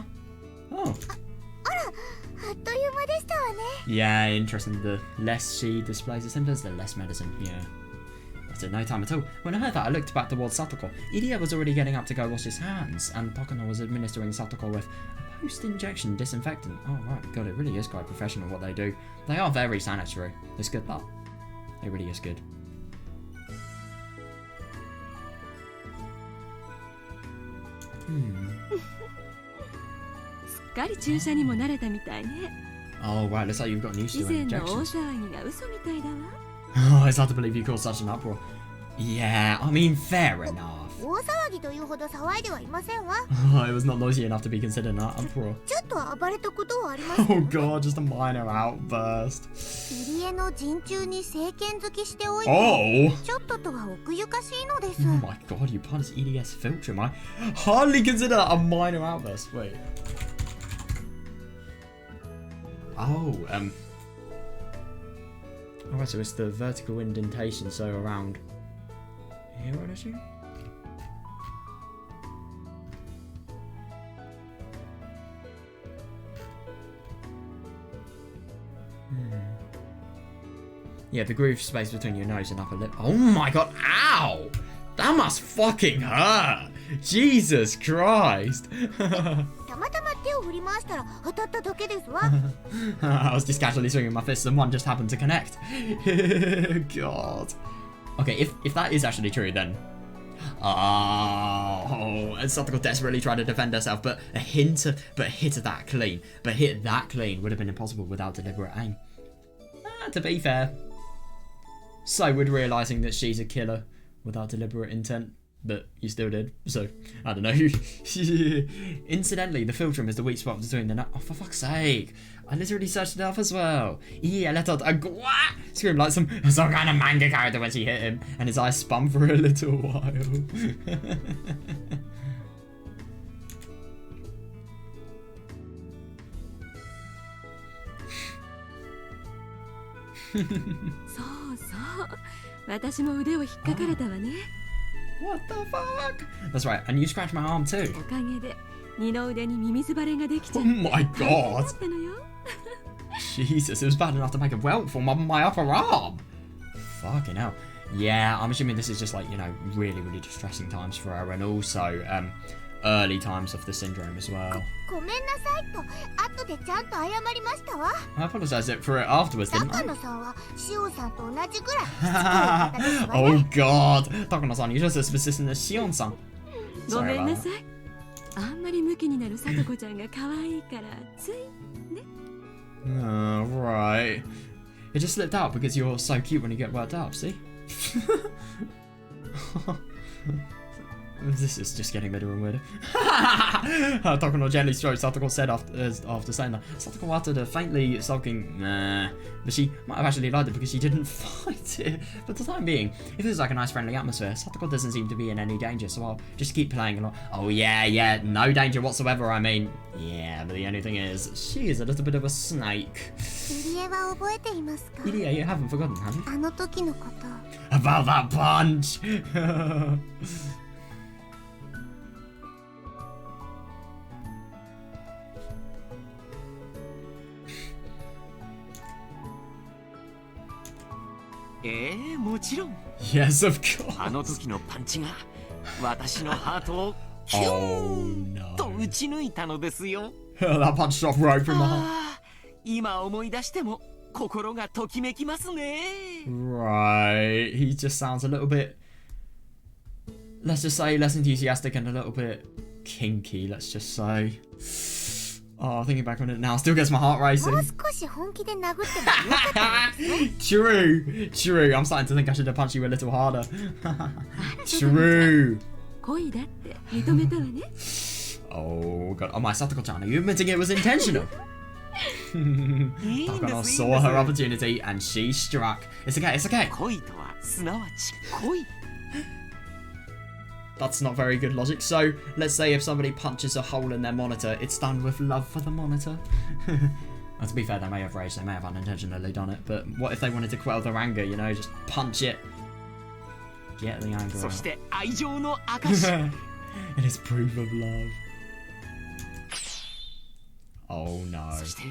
Oh. あっという間でしたわね。 Yeah, interesting. The less she displays the symptoms, the less medicine. Yeah. That's in no time at all. When I heard that, I looked back towards Satoko. Irie was already getting up to go wash his hands, and Takono was administering Satoko with a post-injection disinfectant. Oh, right. God, it really is quite professional what they do. They are very sanitary. It's good, that. It really is good. すっかり注射にも慣れたみたいね。 Oh, right, looks like you've gotten used 以 to 前の大 injections. 騒ぎが嘘みたいだわ。 Oh, it's hard to believe you caused such an uproar. Yeah, I mean, fair enough. 大騒ぎというほど騒いではいませんわ。 Oh, it was not noisy enough to be considered an uproar. ちょっと暴れたことはあります Oh god, just a minor outburst. 入江の陣中に政権好きしておいて、 Oh! ちょっととは奥ゆかしいのです。 Oh my god, you punished EDS Filtrum. I hardly consider that a minor outburst. Wait. Oh, alright, so it's the vertical indentation, so around here, I'd assume? Yeah, the groove space between your nose and upper lip. Oh my god, ow! That must fucking hurt! Jesus Christ! たまたま手を振り回したら当たっただけですわ。 I was just casually swinging my fists and one just happened to connect. God. Okay, if that is actually true, then... Oh, and Satoko desperately tried to defend herself, but a hit that clean would have been impossible without deliberate aim. To be fair, so would realising that she's a killer without deliberate intent, but you still did, so I don't know. Incidentally, the filtrum is the weak spot between the oh, for fuck's sake, I literally searched it up as well. Yeah, let out a scream like some kind of manga character when she hit him, and his eyes spun for a little while. そうそう私も腕を引っかかれたわね。 What the fuck? That's right, and you scratched my arm too. おかげで二の腕にミミズバレができちゃ Oh っ my た god. のよ。 Jesus, it was bad enough to make a welt form on my upper arm. Fucking hell. Yeah, I'm assuming this is just like, you know, really, really distressing times for her, and also early times of the syndrome as well. ごめんなさいと後でちゃんと謝りましたわ。 I apologized for it afterwards, 高 didn't I? 野さんは塩さんと同じぐらいしつこい方ですわ Oh ね。 god. Takano-san, you're just as persistent as Shion-san. ご Sorry めん about な that. さい。あんまりムキになるさとこちゃんが可愛いからつい。 Right. It just slipped out because you're so cute when you get worked up, see? This is just getting better and weirder. Takano gently stroked Satoko said after saying that. Satoko uttered a faintly sulking nah, but she might have actually liked it because she didn't fight it. For the time being, if it was like a nice friendly atmosphere, Satoko doesn't seem to be in any danger, so I'll just keep playing along. Oh yeah, no danger whatsoever, I mean. Yeah, but the only thing is, she is a little bit of a snake. 入江は覚えていますか？ Yeah, you haven't forgotten, have you? あの時のこと。 About that punch! Eh, もちろん Yes, of course. あの時のパンチが私のハートをキュ Oh ーン no. と打ち抜いたのですよ。 That punch off right through my heart. ああ、今思い出しても心がときめきますね。 Right. He just sounds a little bit, let's just say, less enthusiastic and a little bit kinky, let's just say. Oh, thinking back on it now, still gets my heart もう racing. 少し本気で殴ってもよかったんですね。 True. I'm starting to think I should have punched you a little harder. True. 恋だって認めたわね。 Oh god. Oh my Satoko-chan, are you admitting it was intentional? いいんで Takano す、いいん saw です her opportunity and she struck. It's okay. 恋とはすなわち恋。 That's not very good logic. So, let's say if somebody punches a hole in their monitor, it's done with love for the monitor. Well, to be fair, they may have raged, they may have unintentionally done it, but what if they wanted to quell their anger, you know, just punch it. Get the anger そ out. して愛情の証。 It is proof of love. Oh no. そして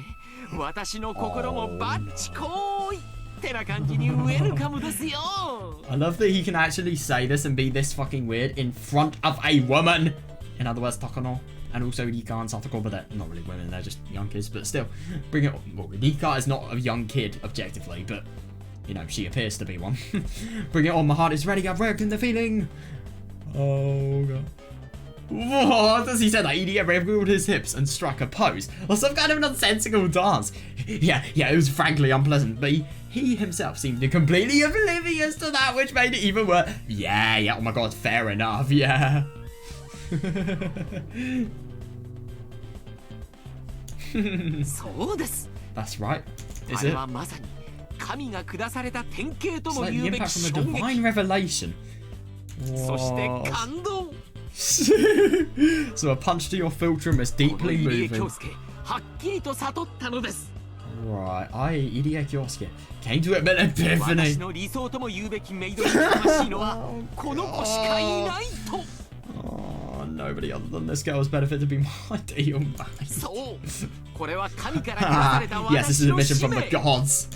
私の心もバッチコーイってな感じにウェルカムですよ。 I love that he can actually say this and be this fucking weird in front of a woman. In other words, Takano. And also Rika and Satoko, but they're not really women, they're just young kids, but still. Bring it on. Well, Rika is not a young kid, objectively, but, you know, she appears to be one. Bring it on, my heart is ready, I've reckoned the feeling. Oh, God. What does he say that Idia wiggled his hips and struck a pose or some kind of nonsensical dance? Yeah, it was frankly unpleasant, but he himself seemed completely oblivious to that, which made it even worse. Yeah, oh my god, fair enough, yeah. That's right. Is it? It's like the impact from a divine revelation. What? So a punch to your philtrum is deeply moving. Right, Irie Kyosuke came to admit epiphany. Oh, nobody other than this girl is benefited to be my ideal mate. Yes, this is a mission from the gods.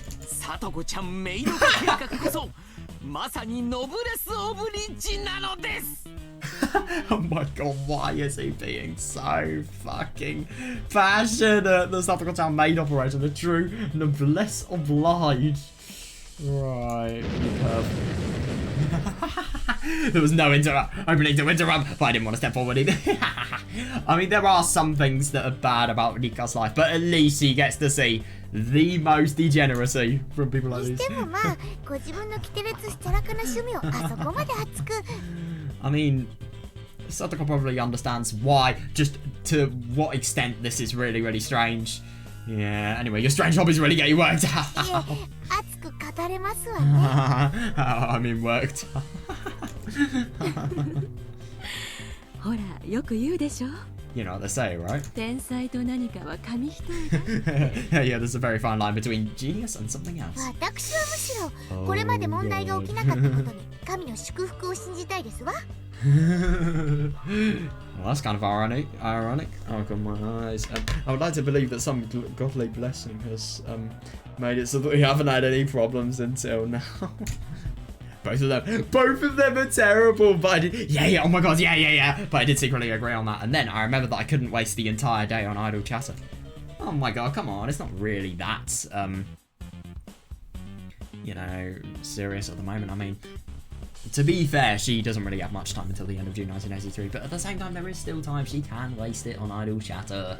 Oh my god, why is he being so fucking passionate? The Satoko-chan maid operator, the true noblesse oblige. Right, there was no opening to interrupt, but I didn't want to step forward either. I mean, there are some things that are bad about Rika's life, but at least he gets to see the most degeneracy from people like this. I mean, Satoko probably understands why, just to what extent this is really, really strange. Yeah, anyway, your strange hobbies really get you worked out. I mean, worked. You know what they say, right? Yeah, there's a very fine line between genius and something else. Well, that's kind of ironic. Oh god, my eyes. I would like to believe that some godly blessing has made it so that we haven't had any problems until now. Both of them are terrible, but I did, oh my god, yeah. But I did secretly agree on that, and then I remembered that I couldn't waste the entire day on idle chatter. Oh my god, come on, it's not really that, you know, serious at the moment. I mean, to be fair, she doesn't really have much time until the end of June 1983, but at the same time, there is still time she can waste it on idle chatter.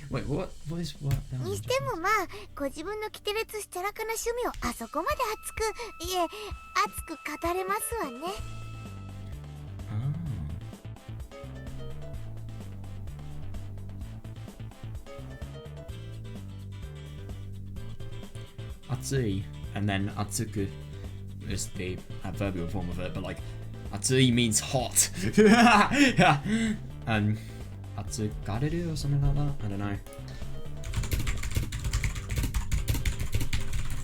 Wait, what is what? にしてもまあご自分のキテレツしちゃらかな趣味をあそこまで熱く語れますわね。Atsui, and then atsuku is the adverbial form of it, but like atsui means hot. Yeah. And atsugareru or something like that? I don't know.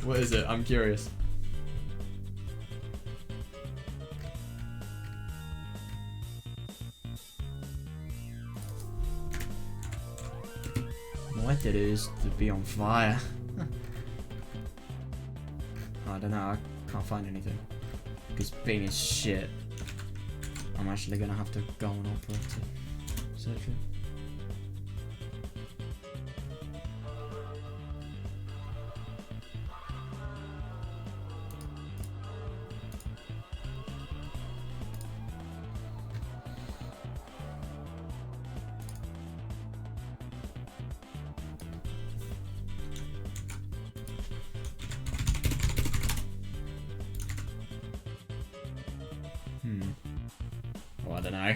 What is it? I'm curious. What it is to be on fire. I don't know, I can't find anything. Because being is shit. I'm actually gonna have to go on Opera to search it. Oh, I don't know.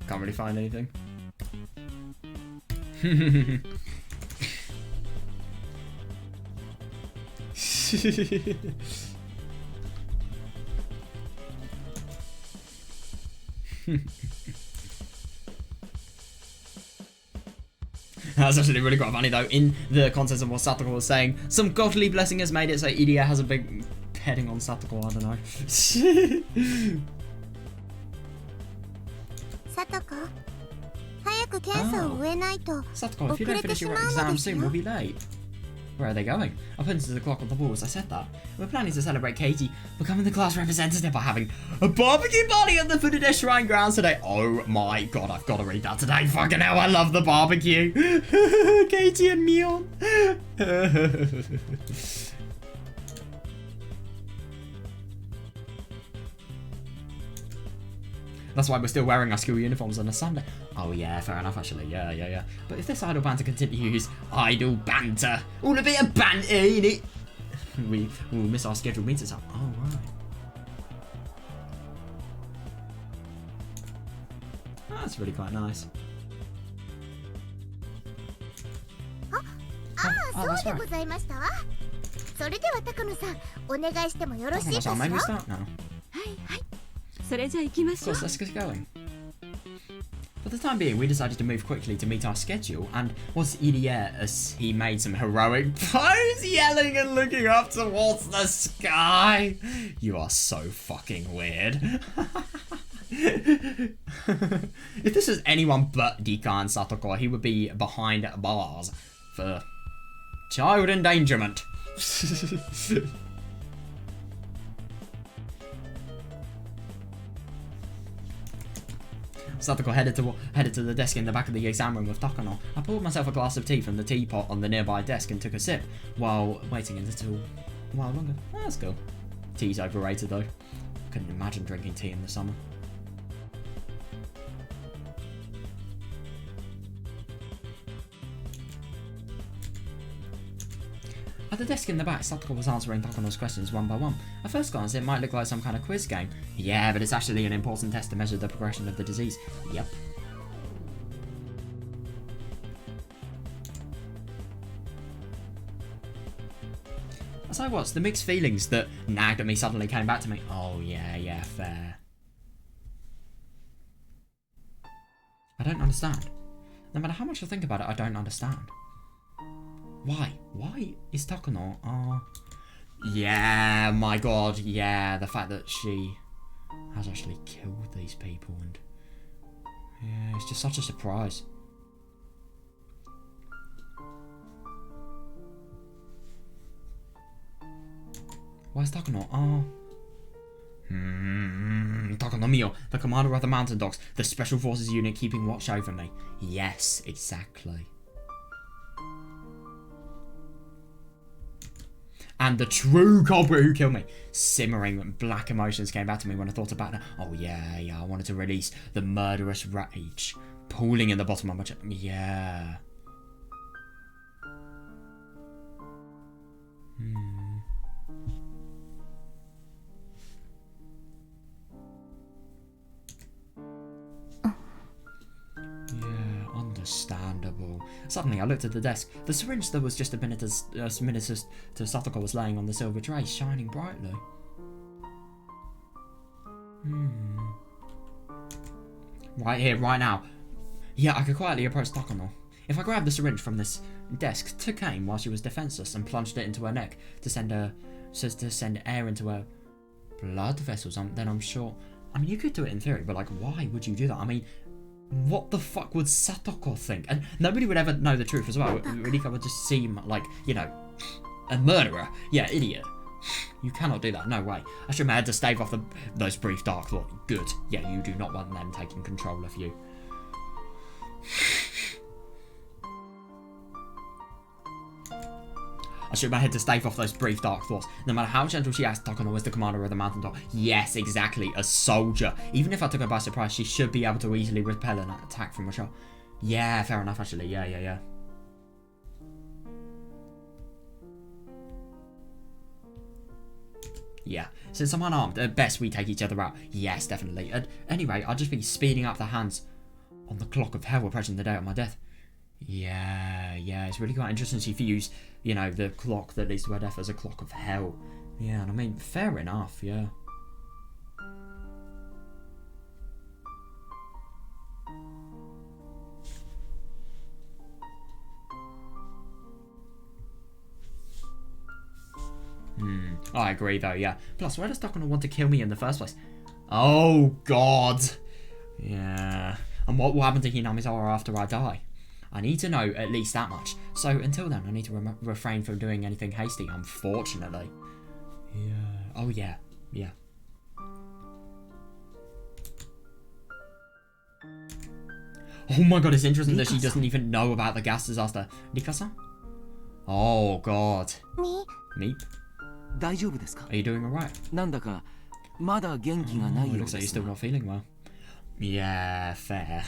Can't really find anything. That's actually really quite funny though. In the context of what Satoko was saying, some godly blessing has made it so Idia has a big heading on Satoko. I don't know. Satoko, 早く検査を終えないと Satoko, if you don't finish your exam soon, we'll be late. Where are they going? I pointed to the clock on the walls. I said that. We're planning to celebrate Katie becoming the class representative by having a barbecue party at the foot of their shrine grounds today. Oh my god, I've got to read that today. Fucking hell, I love the barbecue. Katie and Mion. That's why we're still wearing our school uniforms on a Sunday. Oh yeah, fair enough actually. Yeah. But if this idle banter continues, idle banter, all a bit of banter in it, we will miss our scheduled meetings up. Oh right. That's really quite nice. そうでございましたわ。それでは高野さん、お願いしてもよろしいかしら。Maybe we start now. はいはい。それじゃあ行きましょう。 Of course, let's get going. For the time being, we decided to move quickly to meet our schedule, and was idiot as he made some heroic pose, yelling and looking up towards the sky. You are so fucking weird. If this was anyone but Dika and Satoko, he would be behind bars for child endangerment. Satoko headed to the desk in the back of the exam room with Takano. I poured myself a glass of tea from the teapot on the nearby desk and took a sip while waiting a while longer. Oh, that's cool. Tea's overrated though. Couldn't imagine drinking tea in the summer. At the desk in the back, Satoko was answering Takano's questions one by one. At first glance, it might look like some kind of quiz game. Yeah, but it's actually an important test to measure the progression of the disease. Yep. I'll tell you what, the mixed feelings that nagged at me suddenly came back to me. Oh yeah, fair. I don't understand. No matter how much I think about it, I don't understand. Why? Why is Takano? Yeah, my god, yeah, the fact that she has actually killed these people, and yeah, it's just such a surprise. Where's Takano? Takano Mio, the commander of the Mountain Dogs, the Special Forces unit keeping watch over me. Yes, exactly. And the true culprit who killed me. Simmering black emotions came back to me when I thought about it. Oh yeah, I wanted to release the murderous rage pooling in the bottom of my chest. Yeah. Understandable. Suddenly I looked at the desk. The syringe that was just administered to Satoko was laying on the silver tray, shining brightly. Right here, right now. Yeah, I could quietly approach Takano. If I grabbed the syringe from this desk, took aim while she was defenseless, and plunged it into her neck to send air into her blood vessels, then I'm sure. I mean, you could do it in theory, but like, why would you do that? I mean, what the fuck would Satoko think? And nobody would ever know the truth as well. Rika would just seem like, you know, a murderer. Yeah, idiot. You cannot do that. No way. I should have had to stave off those brief dark thoughts. Good. Yeah, you do not want them taking control of you. I shook my head to stave off those brief dark thoughts. No matter how gentle she acts, Takano was the commander of the Mountain Dog. Yes, exactly, a soldier. Even if I took her by surprise, she should be able to easily repel an attack from a shot. Yeah, fair enough, actually. Yeah. Yeah, since I'm unarmed, at best we take each other out. Yes, definitely. At any rate, I'll just be speeding up the hands on the clock of hell approaching the day of my death. Yeah, it's really quite interesting she views, you know, the clock that leads to her death as a clock of hell. Yeah, and I mean, fair enough, yeah. I agree though, yeah. Plus, why does Takano want to kill me in the first place? Oh, God. Yeah. And what will happen to Hinamizawa after I die? I need to know at least that much. So until then, I need to refrain from doing anything hasty, unfortunately. Yeah. Oh, yeah. Oh my god, it's interesting that she doesn't even know about the gas disaster. Rika-san? Oh, God. Meep? 大丈夫ですか? Are you doing alright? なんだかまだ元気がないよう looks like で you're す still が。 not feeling well. Yeah, fair.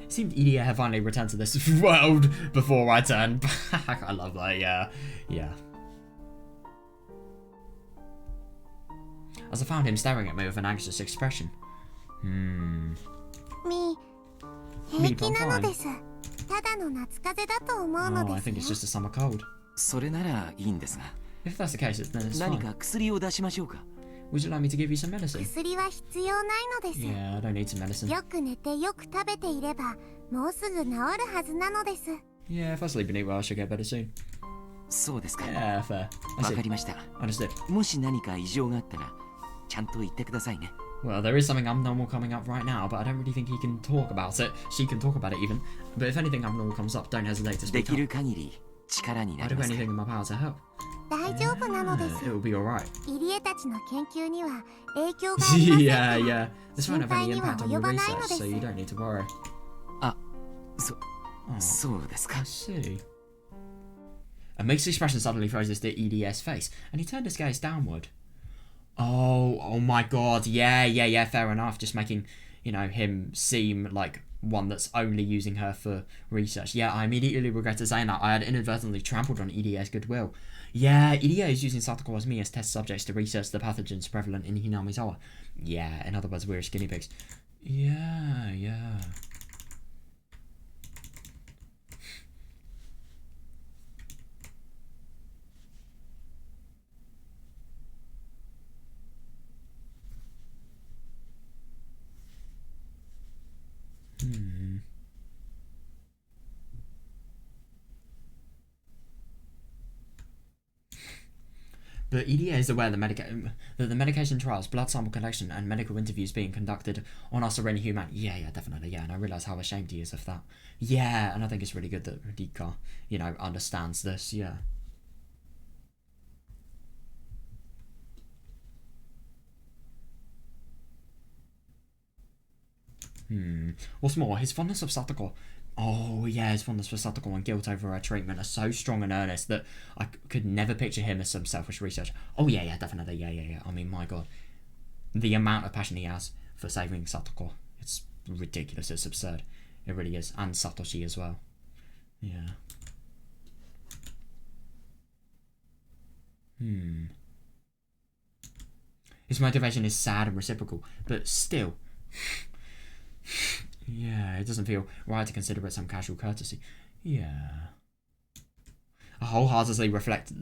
It seemed Idia had finally returned to this world before I turned back. I love that, yeah. Yeah. As I found him staring at me with an anxious expression. 平気なのです。ただの夏風邪だと思うの Oh, I です think よ it's just a summer cold. それならいいんですが、 If that's the case, then it's 何 fine. か薬を出しましょうか。 Would you like me to give you some medicine? 薬は必要ないのです。 Yeah, I don't need some medicine. よく寝てよく食べていればもうすぐ治るはずなのです。 Yeah, if I sleep and eat well, I should get better soon. そうですか。 Yeah, fair. わ I か see. りました。 Understood. もし何か異常があったら、ちゃんと言ってくださいね。 Well, there is something abnormal coming up right now, but I don't really think he can talk about it. She can talk about it even. But if anything abnormal comes up, don't hesitate to で speak きる up. 限り力にな I'll り do ますか anything ら。 in my power to help. 大丈夫なのです。 It'll be alright. 入江たちの研究には影響がありませんから Yeah, yeah. This won't have any 心配には impact on 及 your ばないの research, です so you don't need to worry. そうですか I。see. A mixed expression suddenly froze to EDS face, and he turned his gaze downward. Oh my god, yeah, fair enough. Just making, you know, him seem like one that's only using her for research. Yeah, I immediately regretted saying that. I had inadvertently trampled on EDA's goodwill. Yeah, EDA is using Satoko as me as test subjects to research the pathogens prevalent in Hinamizawa. Yeah, in other words, we're guinea pigs. Yeah. But EDA is aware that the medication trials, blood sample collection, and medical interviews being conducted on us are inhuman. Yeah, definitely, yeah, and I realise how ashamed he is of that. Yeah, and I think it's really good that Rika, you know, understands this, yeah. What's more, his fondness of Satoko. Oh, yeah, his fondness for Satoko and guilt over her treatment are so strong and earnest that I could never picture him as some selfish researcher. Oh, yeah, definitely, yeah. I mean, my god. The amount of passion he has for saving Satoko, it's ridiculous, it's absurd. It really is. And Satoshi as well. Yeah. His motivation is sad and reciprocal, but still... Yeah, it doesn't feel right to consider it some casual courtesy. Yeah. I wholeheartedly reflected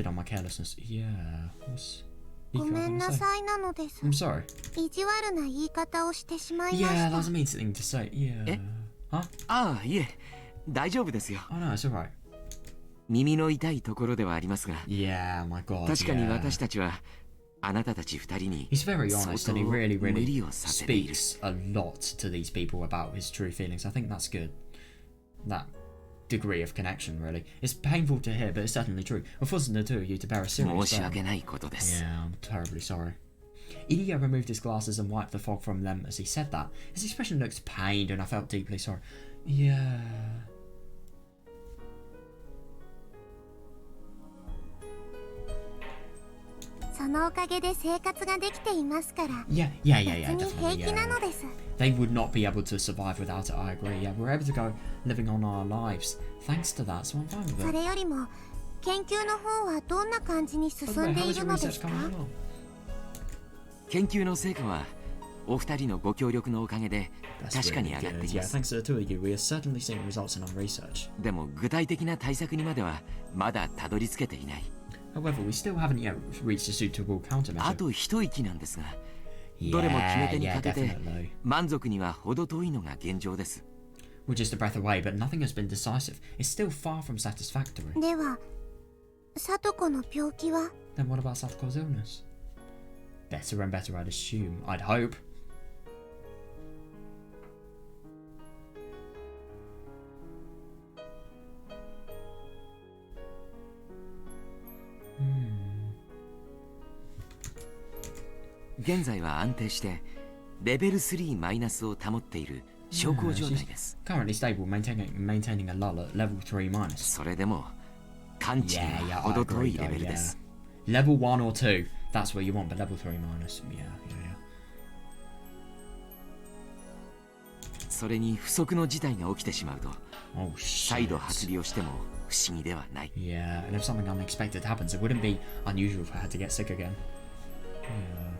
on my carelessness. Yeah. What's... ごめんなさいなのです。 I'm sorry. 意地悪な言い方をしてしまいま Yeah, し that was た。 a mean thing to say. Yeah. Huh? ああ、いえ、大丈夫ですよ。 Oh no, it's alright. 耳の痛いところではありますが、 Yeah, my god. 確かに yeah. 私たちはあなたたち二人に He's very 相 honest 当 and he 無 really 理をさせている。 speaks a lot to these people about his true feelings. I think that's good. That degree of connection, really. It's painful to hear, but it's certainly true. It forces the two of you to bear a 申 serious し burden. 訳ないことです。 Yeah, I'm terribly sorry. Idigo removed his glasses and wiped the fog from them as he said that. His expression looked pained and I felt deeply sorry. Yeah. そのおかげで生活ができていますから Yeah, 別 definitely. に平気な Yeah. のです。 They would not be able to survive without it, I agree. Yeah, we're able to go living on our lives thanks to that, so I'm fine そ with it. れよりも研究の方はどんな感じに進 By the way, んで how い is る your ので research すか？ coming along? 研究の成果はお二人のご協力のおかげで That's 確かに really 上がってい good. ま Yeah, す。 thanks to the two of you, we are certainly seeing results in our research. でも具体的な対策にまではまだたどり着けていない。 However, we still haven't yet reached a suitable あ countermeasure. と一息なんですが、どれも決め手に Yeah, かけて definitely. 満足には程遠いのが現状です。 We're just a breath away, but nothing has been decisive. It's still far from satisfactory. では、聡子の病気は？ Then what about Satoko's illness? Better and better, I'd assume. I'd hope. Hmm. 現在は安定してレベル3マイナスを保っている小康状態です。 Currently stable, maintaining a lull at level 3 minus. それでも完治に Yeah, yeah, は I 程遠 agree いレ though, ベルで yeah. す。 Level 1 or 2, that's what you want, but level 3 minus. Yeah. それに不測の事態が起きてしまうと Oh 再度 shit. 発病しても不思議ではない。 Yeah, and if something unexpected happens, it wouldn't be unusual for her to get sick again. Yeah.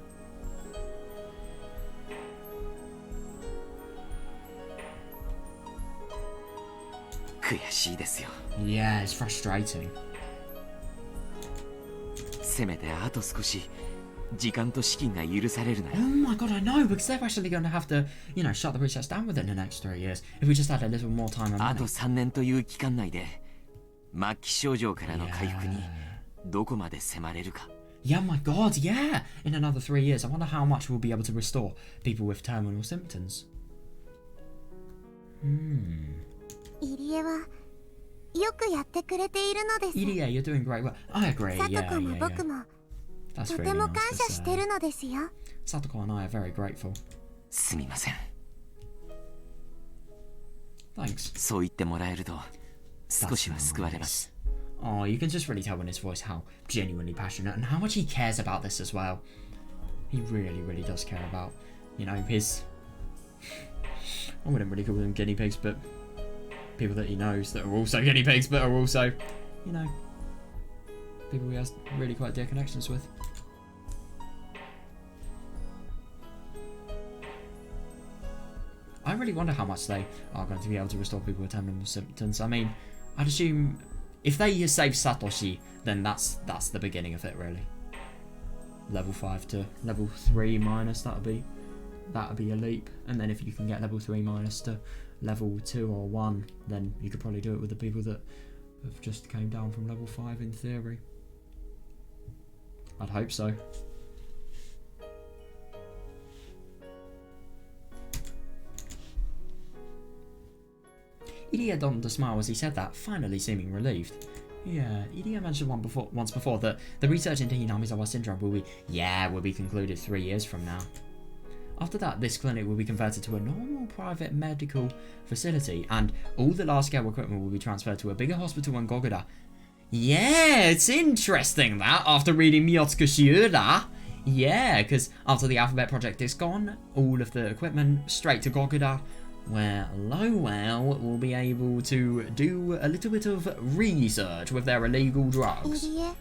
悔しいですよ。 Yeah, it's frustrating. せめてあと少し時間と資金が許されるなら Oh my god, I know, because they're actually going to have to, you know, shut the research down within the next 3 years. If we just had a little more time and あと money. 3年という期間内で末期症状からの回復に Yeah. どこまで迫れるか。 Yeah, my god, yeah! In another 3 years, I wonder how much we'll be able to restore people with terminal symptoms. 入江はよくやってくれているのです。 Iria, you're doing great work. I agree, さと yeah, こも yeah, 僕 yeah. も That's と really ても nice 感 to 謝して say. るのですよ。 Satoko and I are very grateful. すみません。 Thanks. そう言ってもらえると少しは救われま That's す。 nice. Oh, you can just really tell in his voice how genuinely passionate and how much he cares about this as well. He really, really does care about, you know, his... I wouldn't really call them guinea pigs, but people that he knows that are also guinea pigs, but are also, you know, people he has really quite dear connections with. I really wonder how much they are going to be able to restore people with terminal symptoms. I mean, I'd assume if they save Satoshi, then that's the beginning of it, really. Level 5 to level 3 minus, that'd be a leap. And then if you can get level 3 minus to level 2 or 1, then you could probably do it with the people that have just came down from level 5 in theory. I'd hope so. Idia donned a smile as he said that, finally seeming relieved. Yeah, Idia mentioned once before that the research into Hinamizawa syndrome will be concluded 3 years from now. After that, this clinic will be converted to a normal private medical facility, and all the large-scale equipment will be transferred to a bigger hospital in Goguda. Yeah, it's interesting that, after reading Miotsukushi Ura. Yeah, because after the Alphabet Project is gone, all of the equipment straight to Goguda, where Lowell will be able to do a little bit of research with their illegal drugs. 入江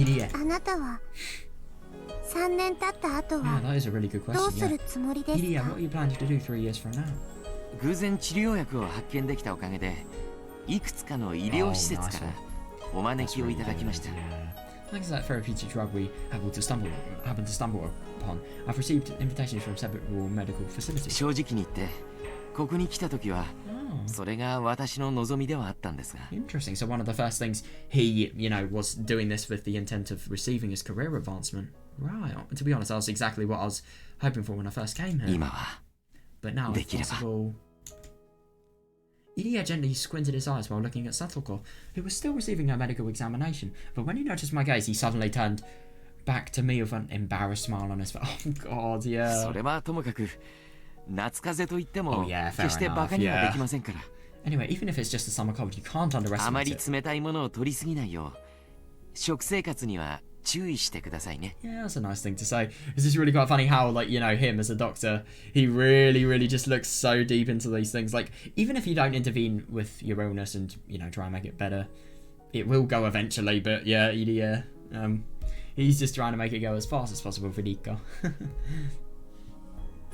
Idia. あなたは3年経った後 Yeah, は that is a really good どう question. する Yeah. つもりです Idia, か what are you planning to do 3 years from now? 偶然治療薬を発見できたおかげでいくつかの医療施設からお招きをいただきました。 Thanks to that therapeutic drug we happened to stumble upon, I've received invitations from several medical facilities. 正直に言ってここに来た時は Oh, それが私の望みではあったんですが interesting. So one of the first things he, you know, was doing this with the intent of receiving his career advancement. Right. To be honest, that was exactly what I was hoping for when I first came here. 今は But now, if できれば。 possible... Iria gently squinted his eyes while looking at Satoko, who was still receiving her medical examination. But when he noticed my gaze, he suddenly turned back to me with an embarrassed smile on his face. Oh God, そ yeah. れはともかく夏風邪といっても Oh, yeah, fair 決してバカにはできませんから Anyway, even if it's just a summer cold, you can't あま underestimate り it. 冷たいものを取りすぎないよう食生活には注意してくださいね。 Yeah, that's a nice thing to say. It's just really quite funny how, like, you know, him as a doctor, he really, really just looks so deep into these things. Like, even if you don't intervene with your illness and, you know, try and make it better, it will go eventually. But yeah, he's just trying to make it go as fast as possible for Nico.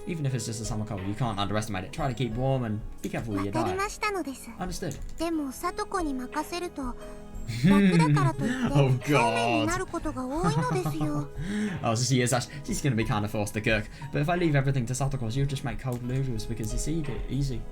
Even if it's just a summer cold, you can't underestimate it. Try to keep warm and be careful with わ your かり diet. ましたのです。 Understood. でもさとこに任せると楽だからといって Oh 不便に God. なることが多いのですよ。 Oh, so she's going to be kind of forced to cook. But if I leave everything to Satoko, she'll just make cold noodles because it's easy. "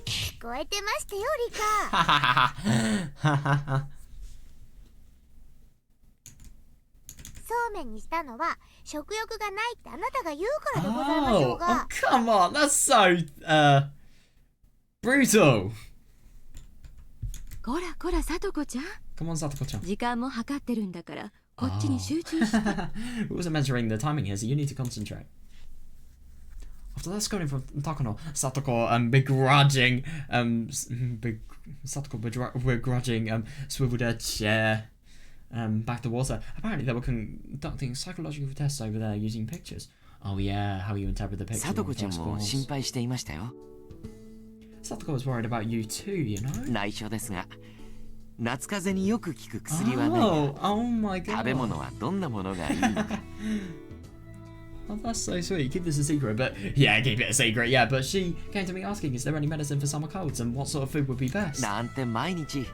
聞こえてましたよリカ。 そうめんにしたのは食欲がないってあなたが言うからでございましょ Oh, うが。 come on, that's so brutal. こらこら、さとこちゃん。 Come on, Satoko-chan. 時間も計ってるんだから、こっちに集中して。It wasn't measuring the timing here, so you need to concentrate. After that scolding from Takano, Satoko begrudging swiveled her chair back towards her. Apparently they were conducting psychological tests over there using pictures. Oh yeah, how you interpret the picture. Satoko ちゃんも心配していましたよ。Satoko was worried about you too, you know? 内緒ですが、夏風邪によく効く薬はないが、oh my god. 食べ物はどんなものがいいのか。Oh, that's so sweet. Keep this a secret, but yeah, keep it a secret. Yeah, but she came to me asking, is there any medicine for summer colds and what sort of food would be best? なんて毎日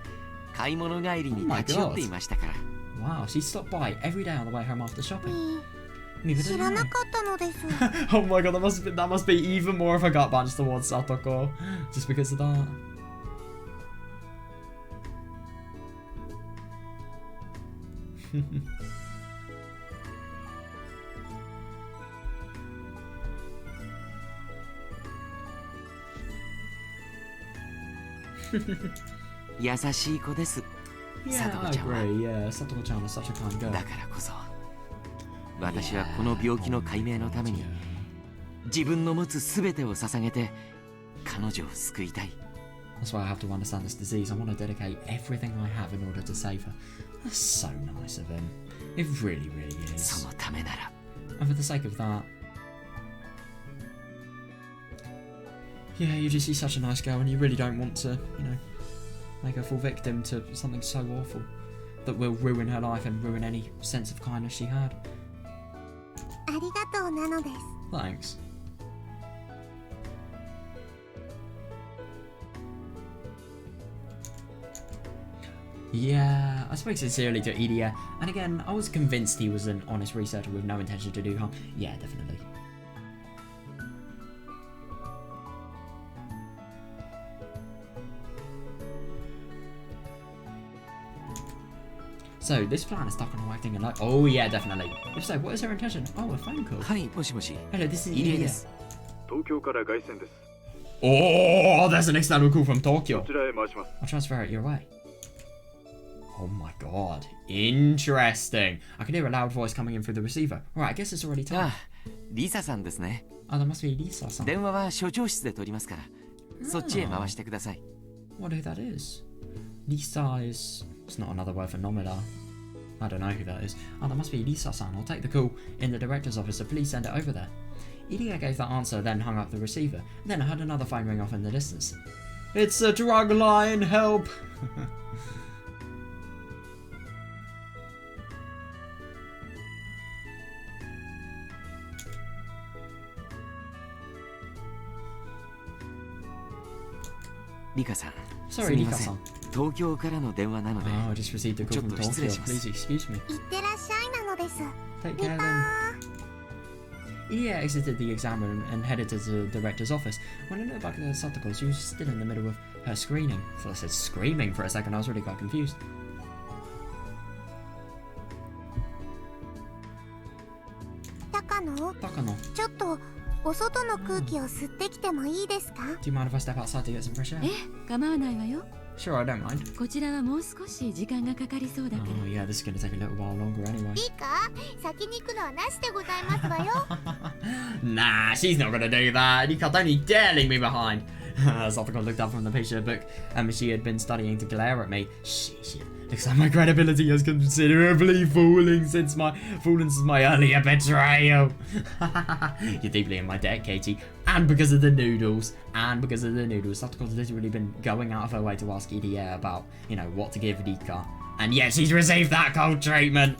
買い物帰りに立ち寄っていましたから。Wow, she stopped by every day on the way home after shopping. 知らなかったのです。Oh my god, that must be even more of a gut punch towards Satoko, just because of that.優しい子です。 Yeah, I agree. Yeah, Satoko-chan is such a kind girl. だからこそ、私はこの病気の解明のために自分の持つすべてを捧げて彼女を救いたい。 That's why I have to understand this disease. I want to dedicate everything I have in order to save her. That's so nice of him. It really, really is. そのためなら。 And for the sake of that. Yeah, you just see such a nice girl and you really don't want to, you know, make her fall victim to something so awful that will ruin her life and ruin any sense of kindness she had. ありがとうなのです。Thanks. Yeah, I spoke sincerely to Idia, and again, I was convinced he was an honest researcher with no intention to do harm. Yeah, definitely. So, this plan is stuck on acting alone. Oh yeah, definitely. If so, what is her intention? Oh, a phone call. はい、もしもし。 Hello, this is 入江 Idia. です。東京から凱旋です。 Oh, there's an external call from Tokyo. こちらへ回します。 I'll transfer it your way. Oh my god. Interesting. I can hear a loud voice coming in through the receiver. Alright, I guess it's already time. ああ、リサさんですね。 Oh, that must be Lisa-san. 電話は所長室で取りますから、そっちへ回してください。 Wonder who that is. Lisa is... It's not another word for Nomida. I don't know who that is. Oh, that must be Lisa-san. I'll take the call in the director's office, so please send it over there. Idia gave that answer, then hung up the receiver. Then I heard another phone ring off in the distance. It's a drug line, help! Sorry, Lika-san. 東京からの電話なので。 Oh, I just received a call from ちょっと失礼 Tokyo. します。 Please excuse me. いってらっしゃいなのです。 Take care then. Idia exited the exam room and headed to the director's office. When I looked back at Satoko, she was still in the middle of her screening. I thought I said screaming for a second. I was really quite confused. 高野、 Takano, ちょっとお外の空気を吸ってきてもいいですか？ do you mind if I step outside to get some fresh air? 構わないわよ。 Sure, I don't mind. こちらはもう少し時間がかかりそうだから。 Oh yeah, this is gonna take a little while longer anyway. いいか？先に行くのはなしでございますわよ。Nah, she's not gonna do that. Rika, don't you dare leave me behind. Satoko looked up from the picture book she had been studying to glare at me. Shit. Looks like my credibility has considerably fallen since my earlier betrayal. You're deeply in my debt, Katie. And because of the noodles. Satoko's literally been going out of her way to ask Idia about, you know, what to give Rika. And yet she's received that cold treatment.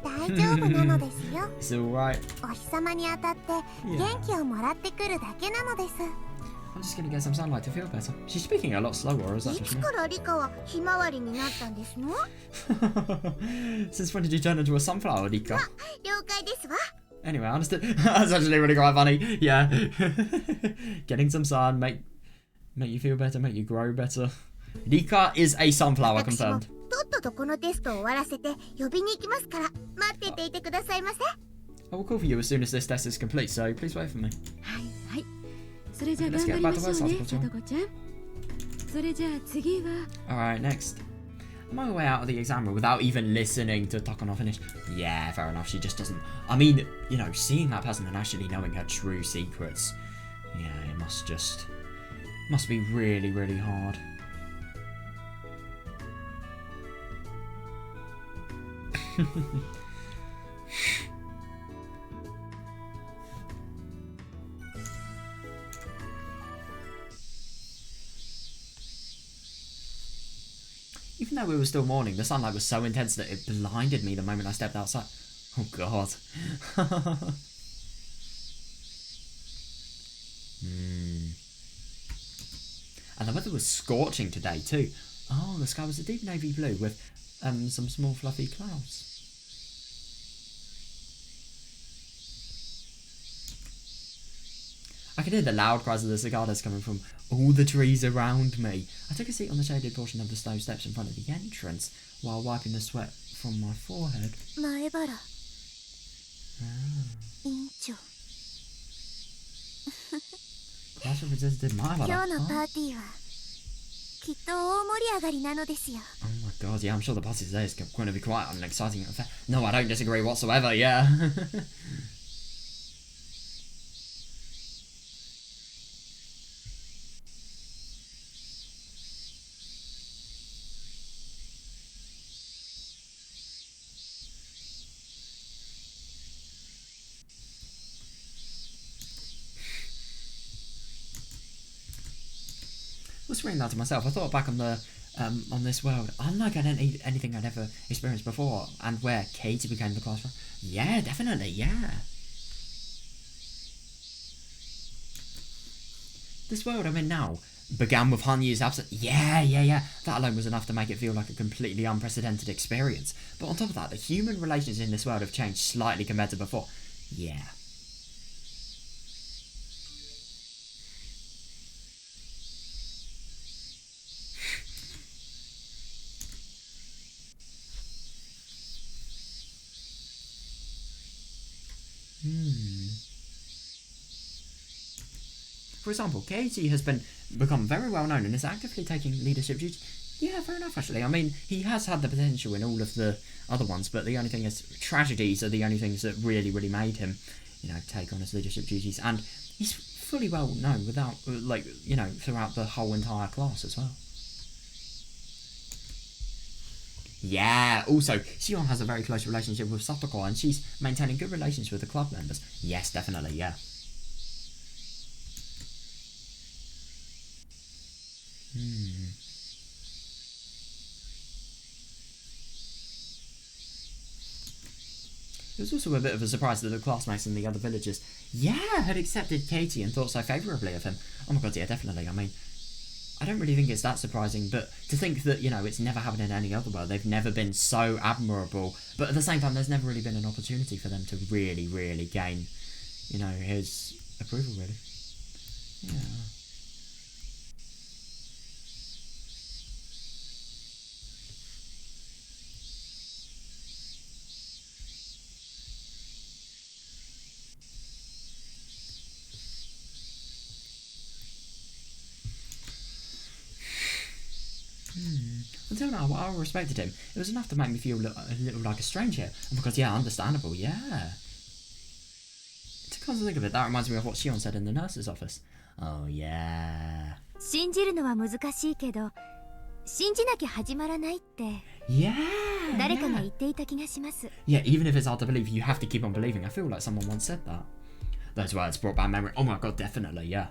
大丈夫なのですよ。 It's alright. お日様に当たって元気をもらってくるだけなのです。 I'm just gonna get some sunlight to feel better. She's speaking a lot slower, or is that い just つ me? からリカはひまわりになったんですの？ Since when did you turn into a sunflower, Rika? 了解ですわ。 Anyway, I understood. That's actually really quite funny. Yeah. Getting some sun, make you feel better, make you grow better. Rika is a sunflower, 私も confirmed. とっととこのテストを終わらせて呼びに行きますから待ってていてくださいませ。 I will call for you as soon as this test is complete, so please wait for me. はいはい。それじゃあ頑張りましょうね、さとこちゃん。それじゃあ次は Alright, next. On my way out of the exam room without even listening to Takano finish. Yeah, fair enough, she just doesn't. I mean, you know, seeing that person and actually knowing her true secrets. Yeah, it must be really, really hard. Even though it was still morning, the sunlight was so intense that it blinded me the moment I stepped outside. Oh god. And the weather was scorching today too. Oh, the sky was a deep navy blue with some small fluffy clouds. I could hear the loud cries of the cicadas coming from all the trees around me. I took a seat on the shaded portion of the stone steps in front of the entrance while wiping the sweat from my forehead. 前原委員長 Class represented my 今 brother. 日のパーティーはきっと大盛り上がりなのですよ Oh my god, yeah, I'm sure the party today is going to be quite an exciting affair. No, I don't disagree whatsoever, yeah. Whispering that to myself, I thought back on the on this world, unlike anything I'd ever experienced before, and where Katie became the classroom. Yeah, definitely, yeah. This world I'm in now began with Hanyu's absence. Yeah. That alone was enough to make it feel like a completely unprecedented experience. But on top of that, the human relations in this world have changed slightly compared to before. Yeah. For example, Katie has become very well known and is actively taking leadership duties. Yeah, fair enough, actually. I mean, he has had the potential in all of the other ones, but the only thing is, tragedies are the only things that really, really made him, you know, take on his leadership duties. And he's fully well known without, like, you know, throughout the whole entire class as well. Yeah, also, Shion has a very close relationship with Satoko, and she's maintaining good relations with the club members. Yes, definitely, yeah. It was also a bit of a surprise that the classmates and the other villagers, had accepted Katie and thought so favourably of him. Oh my god, yeah, definitely. I mean, I don't really think it's that surprising, but to think that, you know, it's never happened in any other world, they've never been so admirable, but at the same time, there's never really been an opportunity for them to really, really gain, you know, his approval, really. Yeah. Until now, while I respected him, it was enough to make me feel a little like a stranger. And because, yeah, understandable, yeah. To come to think of it, that reminds me of what Shion said in the nurse's office. Oh, yeah. 信じるのは難しいけど、信じなきゃ始まらないって Yeah. 誰かが言っていた気がします。 Yeah, even if it's hard to believe, you have to keep on believing. I feel like someone once said that. Those words brought back memory. Oh my god, definitely, yeah.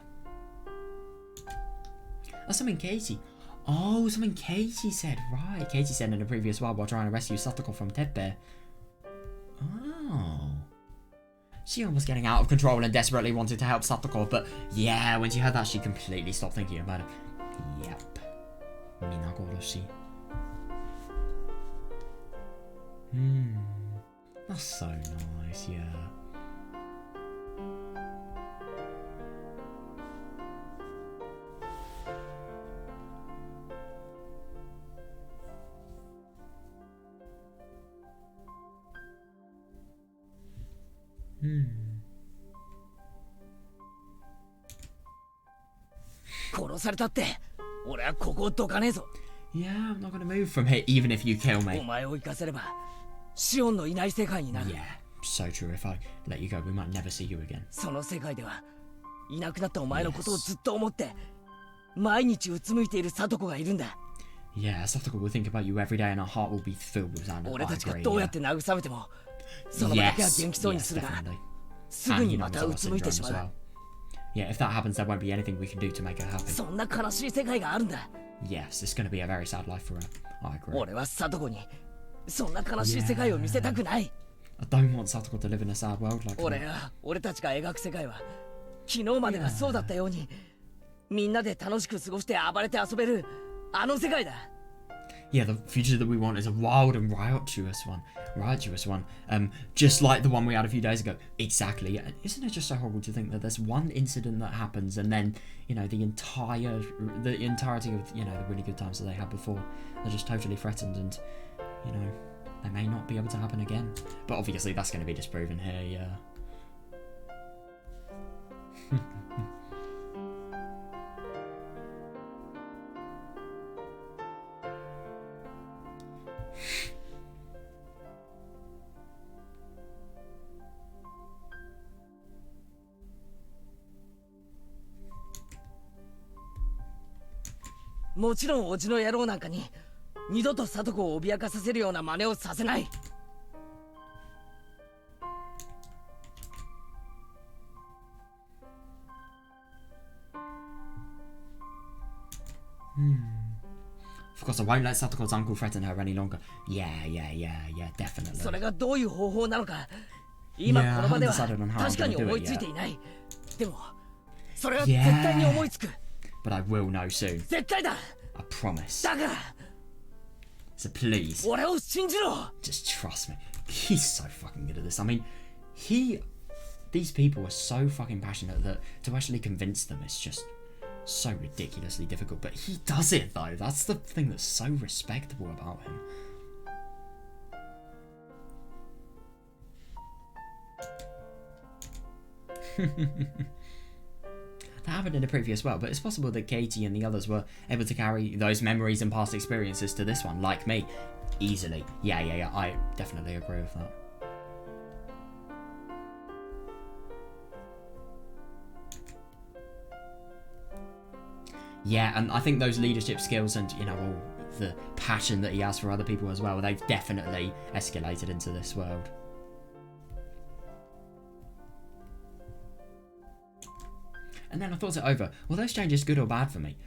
That's something Katie. Oh, something Katie said, right. Katie said in a previous world while trying to rescue Satoko from Teppei. Oh. Shion was getting out of control and desperately wanted to help Satoko, but yeah, when she heard that, she completely stopped thinking about it. Yep. Minagoroshi. That's so nice, yeah. Hmm. 殺されたって俺はここをどかねえぞ。 Yeah, I'm not gonna move from here even if you kill お me. 前を生かせればシオンのいない世界になる。 Yeah, so true. If I let you go, we might never see you again. その世界ではいなくなったお前のことをずっと思って毎日うつむいている聡子がいるんだ。 Yeah, Satoko will think about you every day and our heart will be filled with sadness. 俺 I たちが agree, どうや yeah. って慰めてもその場だけは Yes, 元気そうに yes, するが definitely. すぐ And に you know またうつむいて Miotsukushi し syndrome ま as う。 well. Yeah, if that happens, there won't be anything we can do to make her happy. そんな悲しい世界があるんだ。 Yes, it's gonna be a very sad life for her. I agree. 俺は聡子にそんな悲しい世界を見せたくない。 I don't want Satoko to live in a sad world like 俺たちが描く世界は昨日までがそうだったようにみんなで楽しく過ごして暴れて遊べるあの世界だ。 Yeah, the future that we want is a wild and riotous one. Just like the one we had a few days ago. Exactly. And isn't it just so horrible to think that there's one incident that happens and then, you know, the entirety of, you know, the really good times that they had before are just totally threatened and, you know, they may not be able to happen again. But obviously that's going to be disproven here, yeah.「もちろんおじの野郎なんかに二度と聡子を脅かさせるような真似をさせない」。 Of course, I won't let Satoko's uncle threaten her any longer. Yeah, definitely. それがどういう方法なのか今この場では確かに思いついていない。でもそれは絶対に思いつく。 But I will know soon. 絶対だ。 I promise. だから So please, 俺を信じろ。 just trust me. He's so fucking good at this. I mean, these people are so fucking passionate that to actually convince them is just so ridiculously difficult. But he does it though. That's the thing that's so respectable about him. That happened in the previous world, but it's possible that Katie and the others were able to carry those memories and past experiences to this one, like me, easily. Yeah, I definitely agree with that. Yeah, and I think those leadership skills and, you know, all the passion that he has for other people as well, they've definitely escalated into this world. And then I thought it over. Were those changes good or bad for me?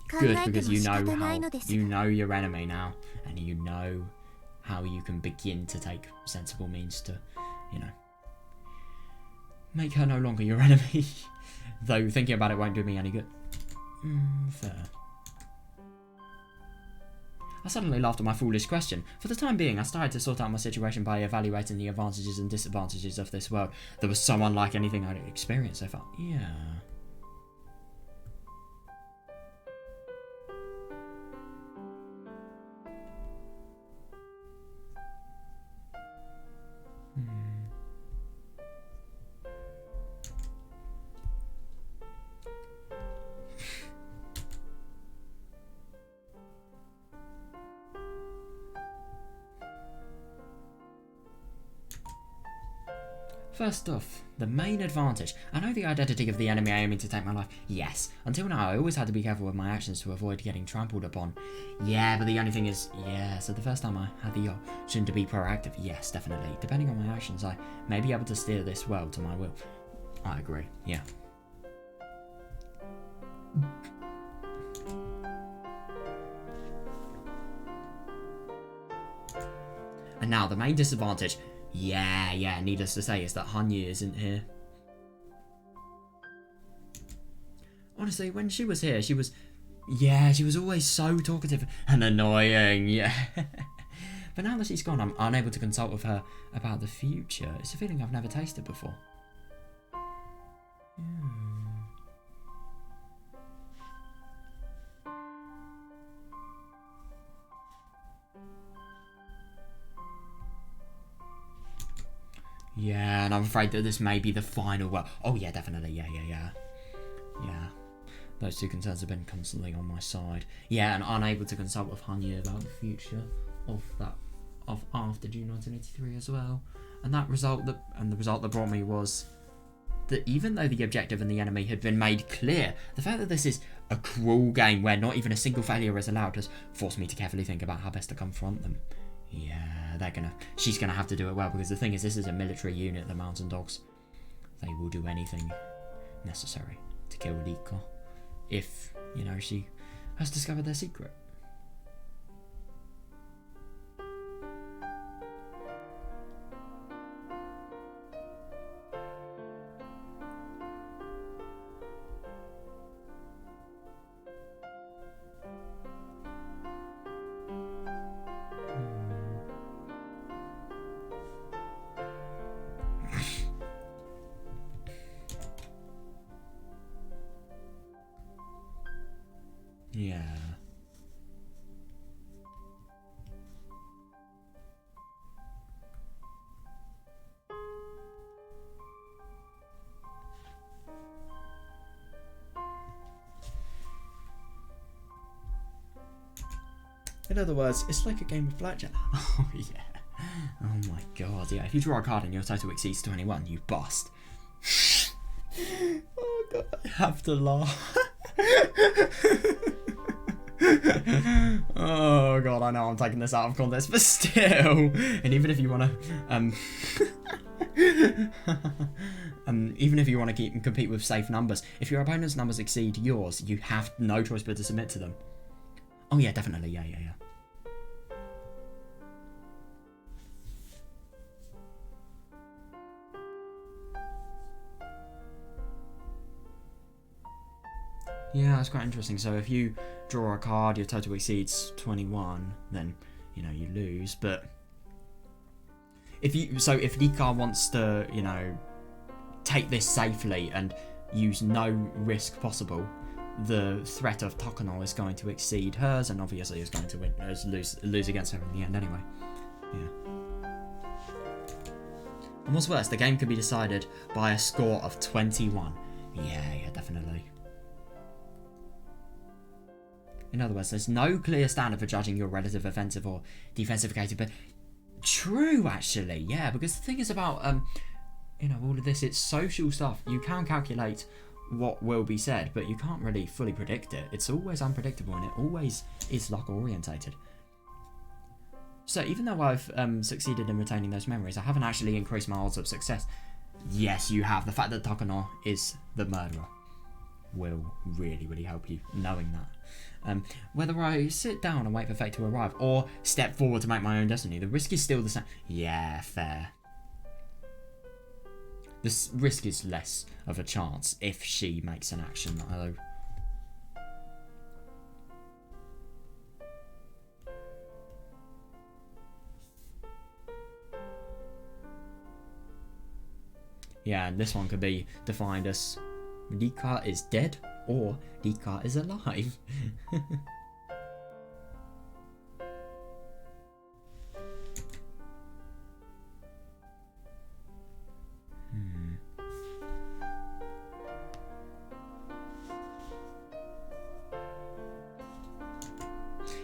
Good, because you know your enemy now, and you know how you can begin to take sensible means to, you know, make her no longer your enemy. Though thinking about it won't do me any good. Fair. I suddenly laughed at my foolish question. For the time being, I started to sort out my situation by evaluating the advantages and disadvantages of this world that was so unlike anything I'd experienced so far. Yeah. First off, the main advantage. I know the identity of the enemy aiming to take my life. Yes. Until now, I always had to be careful with my actions to avoid getting trampled upon. Yeah, but the only thing is, yeah, so the first time I had the option to be proactive, yes, definitely. Depending on my actions, I may be able to steer this world to my will. I agree, yeah. And now, the main disadvantage. Yeah, needless to say, is that Hanyu isn't here. Honestly, when she was here, she was always so talkative and annoying, yeah. But now that she's gone, I'm unable to consult with her about the future. It's a feeling I've never tasted before. Yeah, and I'm afraid that this may be the final world. Oh yeah, definitely, yeah. Yeah. Those two concerns have been constantly on my side. Yeah, and unable to consult with Hanya about the future of after June 1983 as well. And the result that brought me was that even though the objective and the enemy had been made clear, the fact that this is a cruel game where not even a single failure is allowed has forced me to carefully think about how best to confront them. Yeah, she's gonna have to do it well, because the thing is, this is a military unit, the Mountain Dogs. They will do anything necessary to kill Rika if, she has discovered their secret. Yeah. In other words, it's like a game of blackjack. Oh, yeah. Oh my god, yeah. If you draw a card and your total exceeds 21, you bust. Oh god, I have to laugh. Oh god, I know I'm taking this out of context, but still. And even if you want to, even if you want to compete with safe numbers, if your opponent's numbers exceed yours, you have no choice but to submit to them. Oh yeah, definitely, yeah. Yeah, it's quite interesting. So if you draw a card, your total exceeds 21, then, you lose. But if Rika wants to, take this safely and use no risk possible, the threat of Takano is going to exceed hers, and obviously is going to lose against her in the end anyway. Yeah. And what's worse, the game can be decided by a score of 21. Yeah, definitely. In other words, there's no clear standard for judging your relative offensive or defensive capability, but true, actually, yeah, because the thing is about, all of this, it's social stuff. You can calculate what will be said, but you can't really fully predict it. It's always unpredictable, and it always is luck-orientated. So even though I've succeeded in retaining those memories, I haven't actually increased my odds of success. Yes, you have. The fact that Takano is the murderer will really, really help you, knowing that. Whether I sit down and wait for fate to arrive, or step forward to make my own destiny, the risk is still the same. Yeah, fair. The risk is less of a chance if she makes an action, though. Yeah, and this one could be defined as Rika is dead or Rika is alive.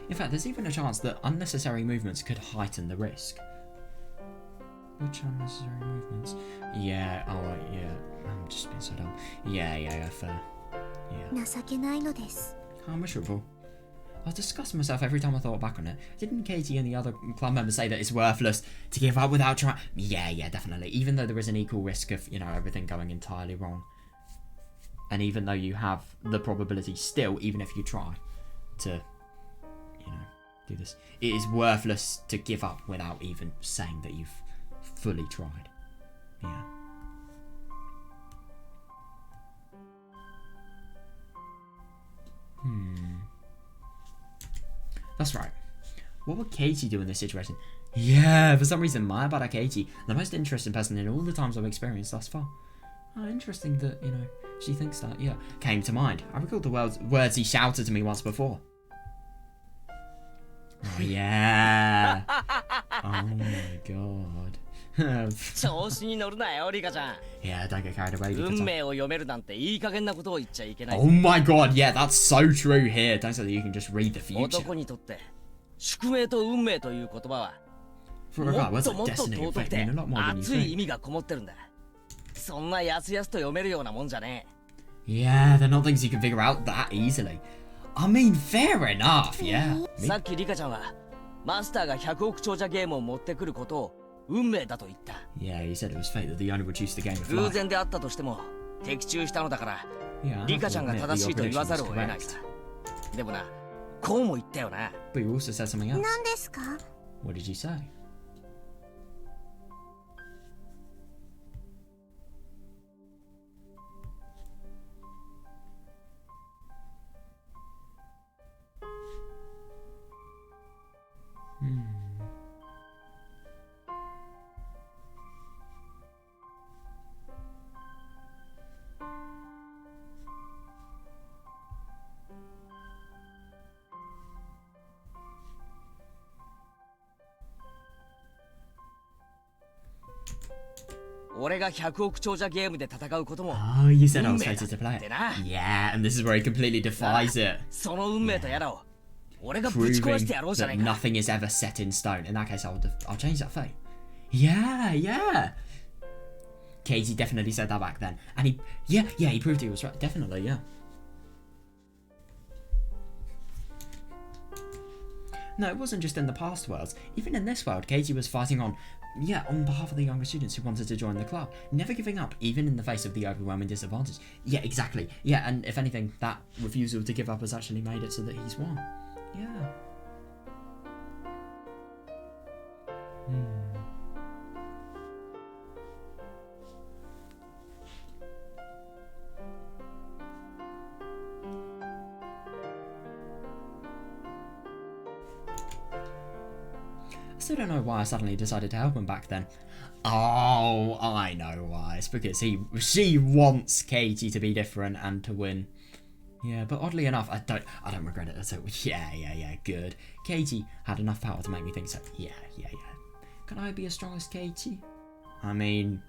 In fact, there's even a chance that unnecessary movements could heighten the risk. Which unnecessary movements? Yeah, oh yeah, I'm just being so dumb. Yeah, fair. Yeah. How miserable. I was disgusting myself every time I thought back on it. Didn't Katie and the other club members say that it's worthless to give up without trying? Yeah, definitely. Even though there is an equal risk of, everything going entirely wrong. And even though you have the probability still, even if you try to, do this, it is worthless to give up without even saying that you've fully tried. Yeah. That's right. What would Katie do in this situation? Yeah, for some reason, my bad Katie, the most interesting person in all the times I've experienced thus far. Oh, interesting that, she thinks that, yeah. Came to mind. I recalled the words he shouted to me once before. Oh, yeah. Oh, my God. 調子に乗るなよリカちゃん。 Yeah, don't get carried away. 運命を読めるなんていい加減なことを言っちゃいけない。 Oh my god, yeah, that's so true here. Don't say that you can just read the future. 男にとって宿命と運命という言葉は For a も guy, っ what's と it? もっと Destiny 尊 of く fate て mean a lot more than you 熱い意 think. 味がこもってるんだ。そんなやすやすと読めるようなもんじゃね Yeah, they're not things you can figure out that easily. I mean, fair enough, yeah. え。さっきリカちゃんはマスターが100億長者ゲームを持ってくることを運命だと言った。 Yeah, you said it was fate that the owner would choose the game of 偶 life. 然であったとしても的中したのだから Yeah, I リ have カ to ちゃんが admit that 正し your いと言わ prediction ざ was るを得ない correct. さ。でもな、こうも言ったよな。 But you also said something else. 何ですか？ What did you say? "俺が100億長者ゲームで戦うことも Oh, you said I was 運命だ fated to play って it. な。 Yeah, and this is where he completely defies it. その運命とやらを俺がぶち Proving 壊してやろうじゃな that いか。 nothing is ever set in stone. In that case, I'll change that fate. Yeah, yeah. Casey definitely said that back then. And he proved he was right. Definitely, yeah. No, it wasn't just in the past worlds. Even in this world, Katie was fighting on behalf of the younger students who wanted to join the club. Never giving up, even in the face of the overwhelming disadvantage. Yeah, exactly. Yeah, and if anything, that refusal to give up has actually made it so that he's won. Yeah. I still don't know why I suddenly decided to help him back then. Oh, I know why. It's because she wants Katie to be different and to win. Yeah, but oddly enough, I don't regret it at all. Yeah, good. Katie had enough power to make me think so. Yeah. Can I be as strong as Katie? I mean,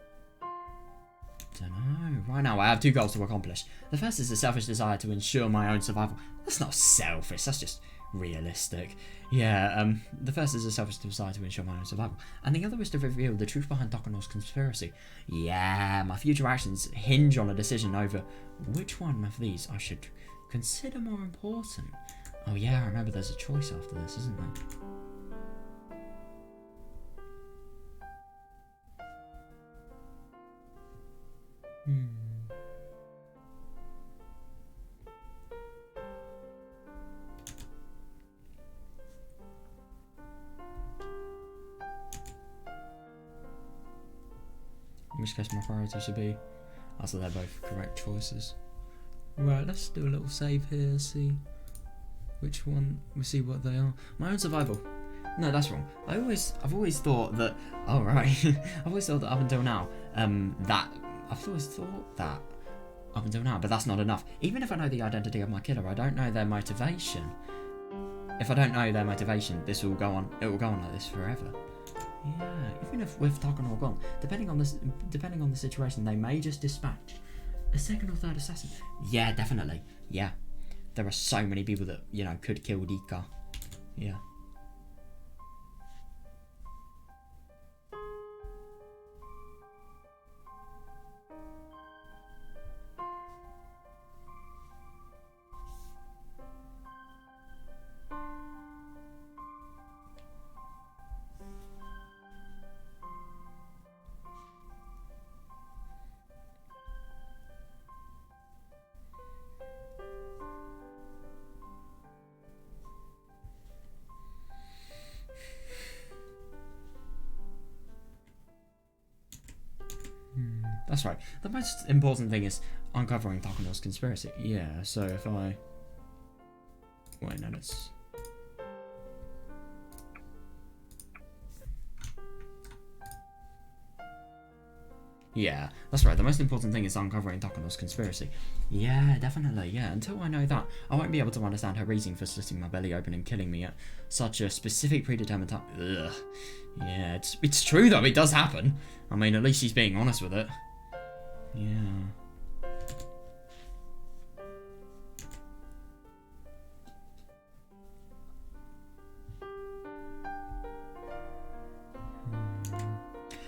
dunno. Right now, I have two goals to accomplish. The first is a selfish desire to ensure my own survival. That's not selfish, that's just realistic. Yeah, the first is a selfish desire to ensure my own survival. And the other is to reveal the truth behind Takano's conspiracy. Yeah, my future actions hinge on a decision over which one of these I should consider more important. Oh yeah, I remember there's a choice after this, isn't there? In which case my priority should be... Also, they're both correct choices. Right, let's do a little save here, see which one, we see what they are. My own survival. No, that's wrong. I've always thought that... Oh, right. I've always thought that up until now, but that's not enough. Even if I know the identity of my killer, I don't know their motivation. If I don't know their motivation, it will go on like this forever. Yeah, even if with Takano gone, depending on the situation, they may just dispatch a second or third assassin. Yeah, definitely. Yeah. There are so many people that, could kill Rika. Yeah. That's right. The most important thing is uncovering Takano's conspiracy. Yeah, so if I... Wait, no, let's... Yeah, that's right. The most important thing is uncovering Takano's conspiracy. Yeah, definitely, yeah. Until I know that, I won't be able to understand her reason for slitting my belly open and killing me at such a specific predetermined time. Ugh. Yeah, it's true though, it does happen. I mean, at least she's being honest with it. Yeah.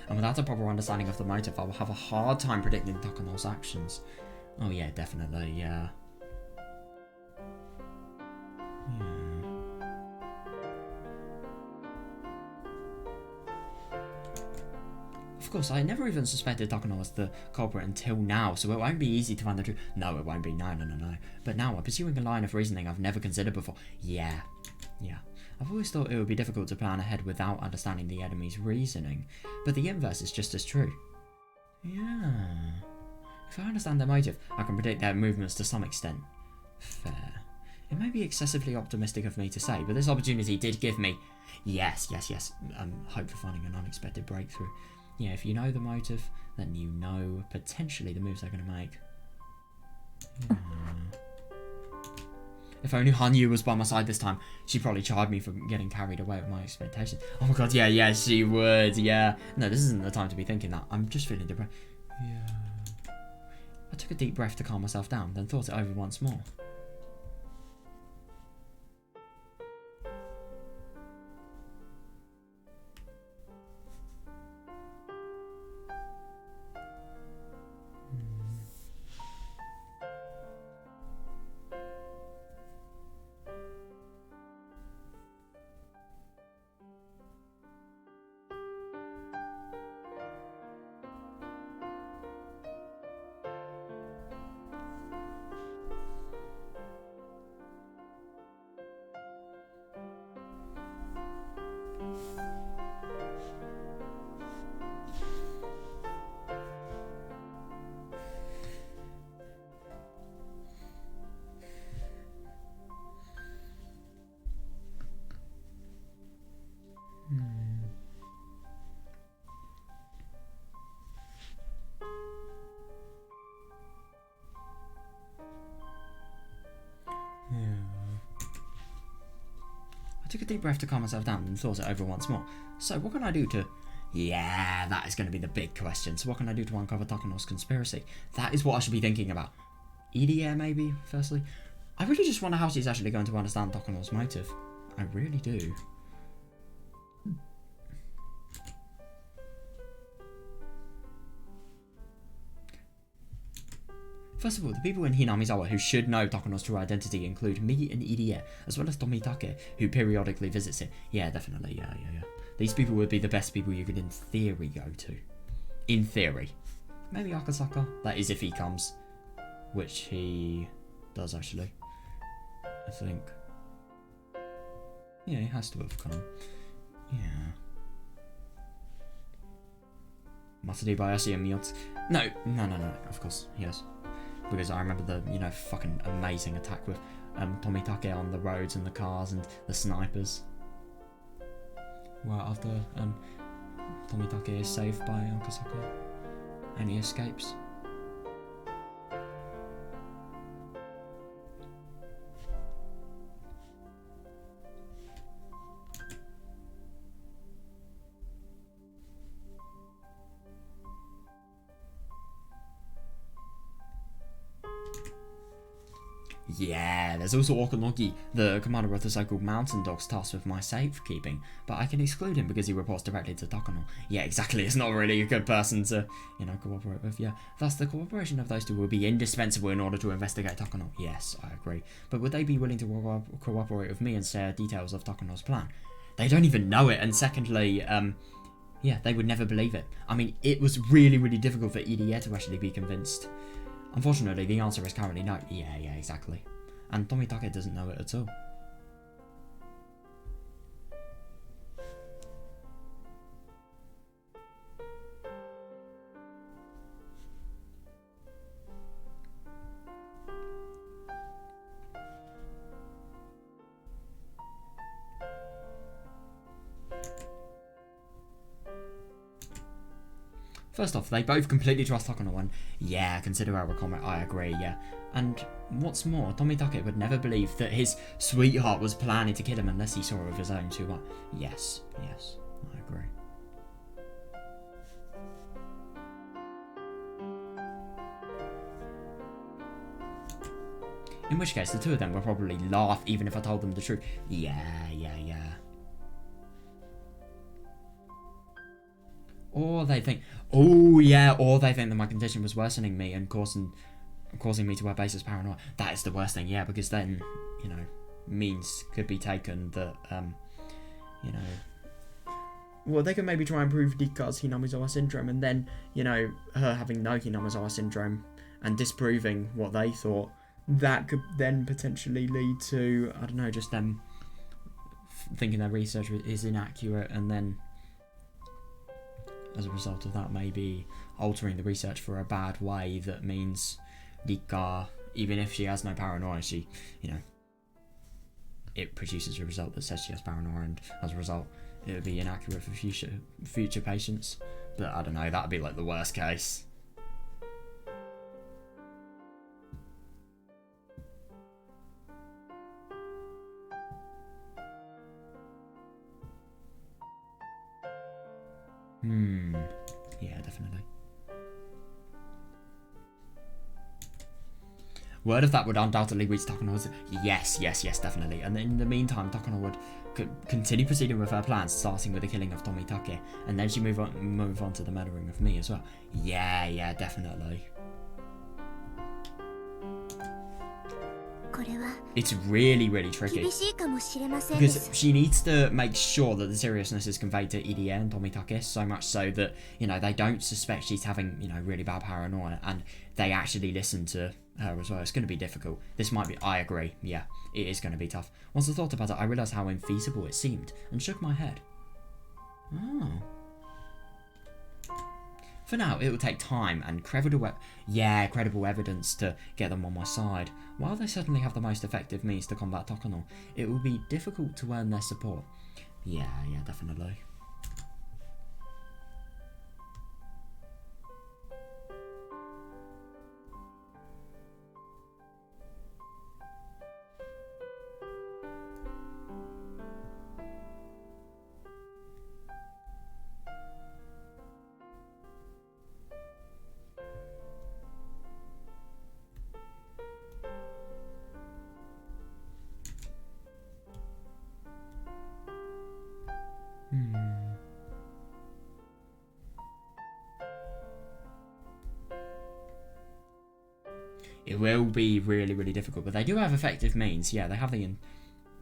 And without a proper understanding of the motive, I will have a hard time predicting Takano's actions. Oh yeah, definitely, yeah. Of course, I never even suspected Takano was the culprit until now, so it won't be easy to find the truth. No, it won't be. No. But now, I'm pursuing a line of reasoning I've never considered before. Yeah. I've always thought it would be difficult to plan ahead without understanding the enemy's reasoning, but the inverse is just as true. Yeah. If I understand their motive, I can predict their movements to some extent. Fair. It may be excessively optimistic of me to say, but this opportunity did give me, yes, hope for finding an unexpected breakthrough. Yeah, if you know the motive, then you know potentially the moves they're going to make. Yeah. If only Hanyu was by my side this time, she'd probably chide me for getting carried away with my expectations. Oh my god, yeah, she would, yeah. No, this isn't the time to be thinking that. I'm just feeling depressed. Yeah. I took a deep breath to calm myself down, then thought it over once more. I took a deep breath to calm myself down and thought it over once more. So what can I do to... Yeah, that is going to be the big question. So what can I do to uncover Takano's conspiracy? That is what I should be thinking about. EDA maybe, firstly? I really just wonder how she's actually going to understand Takano's motive. I really do. First of all, the people in Hinamizawa who should know Takano's true identity include me and Irie, as well as Tomitake, who periodically visits it. Yeah, definitely, yeah. These people would be the best people you could in theory go to. In theory. Maybe Akasaka, that is if he comes. Which he does actually, I think. Yeah, he has to have come. Yeah. Matsuri, Bayashi and Miotsukushi. No, of course, he has. Because I remember the, fucking amazing attack with Tomitake on the roads and the cars and the snipers. Well, after Tomitake is saved by Akasaka and he escapes. Yeah, there's also Okanogi, the commander of the so-called mountain dogs tasked with my safekeeping, but I can exclude him because he reports directly to Takano. Yeah, exactly, it's not really a good person to, cooperate with, yeah. Thus, the cooperation of those two will be indispensable in order to investigate Takano. Yes, I agree. But would they be willing to cooperate with me and share details of Takano's plan? They don't even know it, and secondly, yeah, they would never believe it. I mean, it was really, really difficult for Irie to actually be convinced. Unfortunately, the answer is currently no. Yeah, exactly. And Tomitake doesn't know it at all. First off, they both completely trust Takano, and yeah, consider our comment, I agree, yeah. And what's more, Tomitake would never believe that his sweetheart was planning to kill him unless he saw it with his own two eyes. Yes, I agree. In which case, the two of them would probably laugh even if I told them the truth. Yeah. Or they think, or they think that my condition was worsening me and causing me to wear baseless paranoia. That is the worst thing, yeah, because then, means could be taken that, well, they could maybe try and prove Rika's Hinamizawa syndrome, and then, her having no Hinamizawa syndrome and disproving what they thought, that could then potentially lead to, I don't know, just them thinking their research is inaccurate, and then as a result of that, maybe altering the research for a bad way that means Rika, even if she has no paranoia, she, it produces a result that says she has paranoia, and as a result, it would be inaccurate for future patients. But I don't know, that would be like the worst case. Yeah, definitely. Word of that would undoubtedly reach Takano. Yes, definitely. And in the meantime, Takano would continue proceeding with her plans, starting with the killing of Tomitake, and then she move on to the murdering of me as well. Yeah, definitely. It's really, really tricky, because she needs to make sure that the seriousness is conveyed to Irie and Tomitake, so much so that, they don't suspect she's having, really bad paranoia, and they actually listen to her as well. It's going to be difficult. This might be, I agree, yeah, it is going to be tough. Once I thought about it, I realised how infeasible it seemed, and shook my head. Oh. For now, it will take time and credible evidence to get them on my side. While they certainly have the most effective means to combat Takano, it will be difficult to earn their support. Yeah, definitely. It will be really, really difficult, but they do have effective means. Yeah, they have the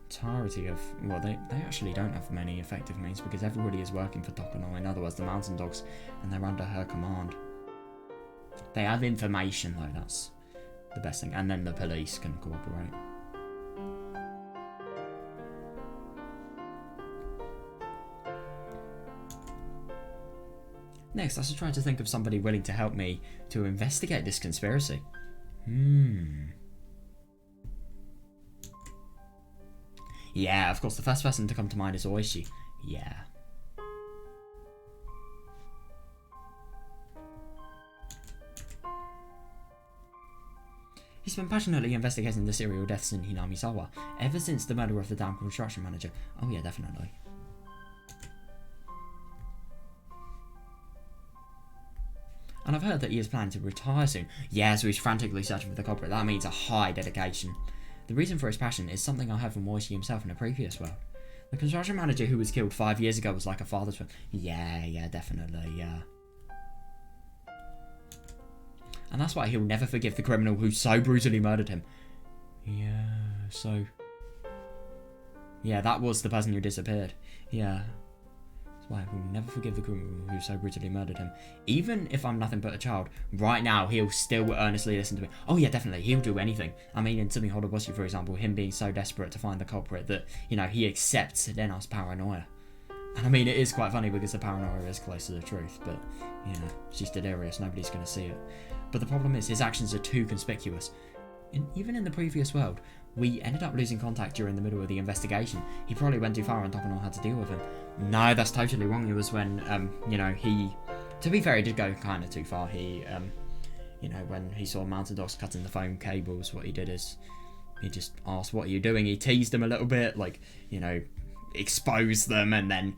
entirety of... Well, they actually don't have many effective means, because everybody is working for Takano, in other words, the Mountain Dogs, and they're under her command. They have information, though, that's the best thing, and then the police can cooperate. Next, I should try to think of somebody willing to help me to investigate this conspiracy. Yeah, of course, the first person to come to mind is Oishi. Yeah. He's been passionately investigating the serial deaths in Hinamizawa ever since the murder of the damn construction manager. Oh yeah, definitely. And I've heard that he is planning to retire soon. Yeah, so he's frantically searching for the culprit. That means a high dedication. The reason for his passion is something I heard from Moishi himself in a previous world. The construction manager who was killed 5 years ago was like a father to him. Yeah, definitely, yeah. And that's why he'll never forgive the criminal who so brutally murdered him. Yeah, so... Yeah, that was the person who disappeared. Yeah. That's why I will never forgive the criminal who so brutally murdered him. Even if I'm nothing but a child, right now he'll still earnestly listen to me. Oh yeah, definitely, he'll do anything. I mean, in Tsumi Horoboshi, for example, him being so desperate to find the culprit that, he accepts Dena's paranoia. And I mean, it is quite funny because the paranoia is close to the truth, but, she's delirious, nobody's going to see it. But the problem is, his actions are too conspicuous. Even in the previous world, we ended up losing contact during the middle of the investigation. He probably went too far and Takano had to deal with him. No, that's totally wrong. It was when, he To be fair, he did go kind of too far. He, you know, when he saw Mountain Dogs cutting the phone cables, what he did is he just asked, "What are you doing?" He teased them a little bit, like, you know, exposed them, and then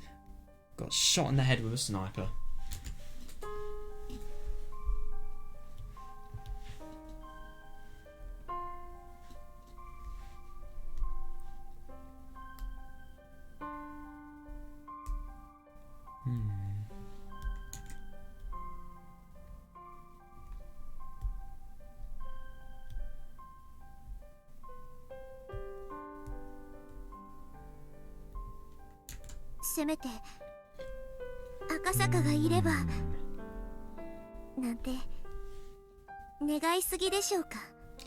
got shot in the head with a sniper. Hmm. せめて赤坂がいればなんて願いすぎでしょうか。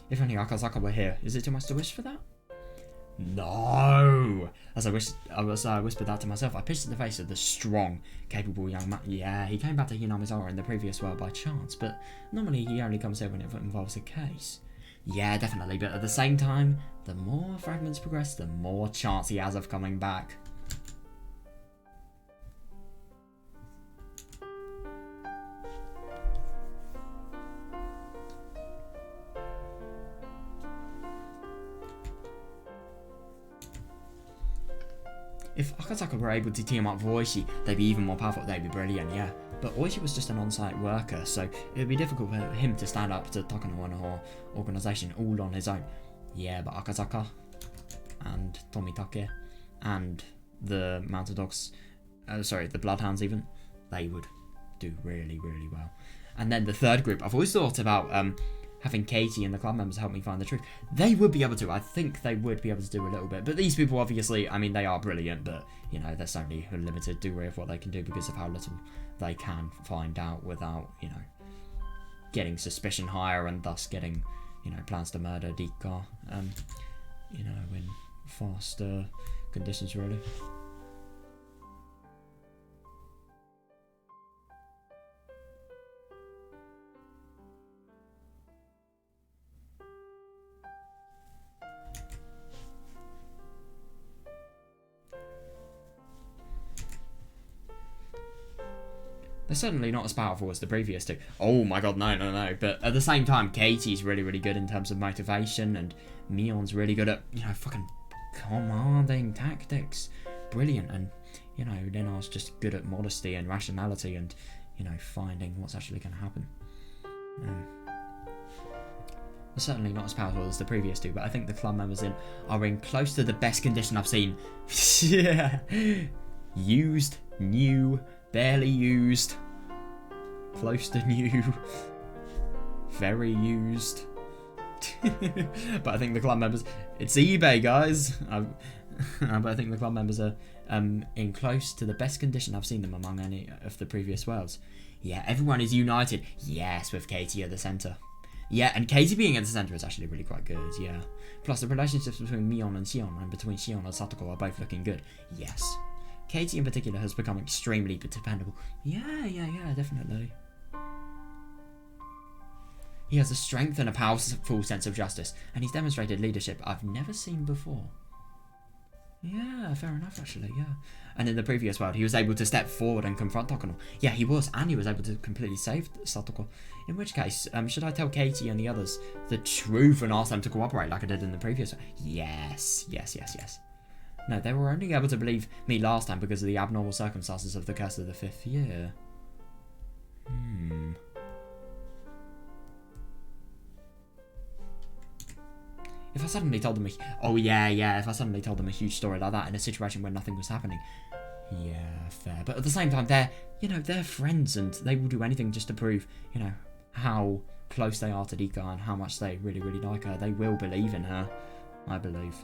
If only Akazaka were here. Is it too much to wish for that? No! As I whispered that to myself, I pitched in the face of the strong, capable young man. Yeah, he came back to Hinamizawa in the previous world by chance, but normally he only comes here when it involves a case. Yeah, definitely, but at the same time, the more fragments progress, the more chance he has of coming back. If Akazaka were able to team up with Oishi, they'd be even more powerful, they'd be brilliant, yeah. But Oishi was just an on-site worker, so it would be difficult for him to stand up to Takano and her organisation all on his own. Yeah, but Akazaka and Tomitake and the Mountain Dogs, the Bloodhounds even, they would do really, really well. And then the third group, I've always thought about having Katie and the club members help me find the truth. They would be able to. I think they would be able to do a little bit. But these people, obviously, I mean, they are brilliant, but, you know, there's only a limited degree of what they can do because of how little they can find out without, you know, getting suspicion higher and thus getting, you know, plans to murder Dika, you know, in faster conditions, really. They're certainly not as powerful as the previous two. Oh my god, no. But at the same time, Katie's really, really good in terms of motivation, and Mion's really good at, you know, fucking commanding tactics. Brilliant. And, you know, Linar's just good at modesty and rationality and, you know, finding what's actually going to happen. They're certainly not as powerful as the previous two, but I think the club members are in close to the best condition I've seen. Yeah. Used, new, barely used, close to new, very used. But I think the club members, it's eBay, guys. But I think the club members are in close to the best condition I've seen them among any of the previous worlds. Yeah, everyone is united. Yes, with Katie at the centre. Yeah, and Katie being at the centre is actually really quite good, yeah. Plus the relationships between Mion and Shion and between Shion and Satoko are both looking good. Yes. Katie in particular has become extremely dependable. Yeah, definitely. He has a strength and a powerful sense of justice, and he's demonstrated leadership I've never seen before. Yeah, fair enough, actually, yeah. And in the previous world, he was able to step forward and confront Takano. Yeah, he was, and he was able to completely save Satoko. In which case, should I tell Katie and the others the truth and ask them to cooperate like I did in the previous one? Yes. No, they were only able to believe me last time because of the abnormal circumstances of the Curse of the Fifth Year. If I suddenly told them if I suddenly told them a huge story like that in a situation where nothing was happening. Yeah, fair. But at the same time, they're friends and they will do anything just to prove, you know, how close they are to Dika and how much they really, really like her. They will believe in her, I believe.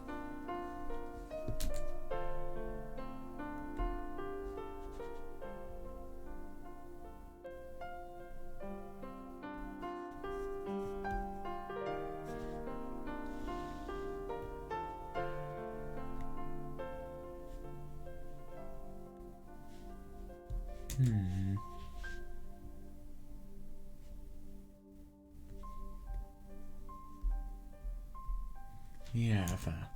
Yeah, fair.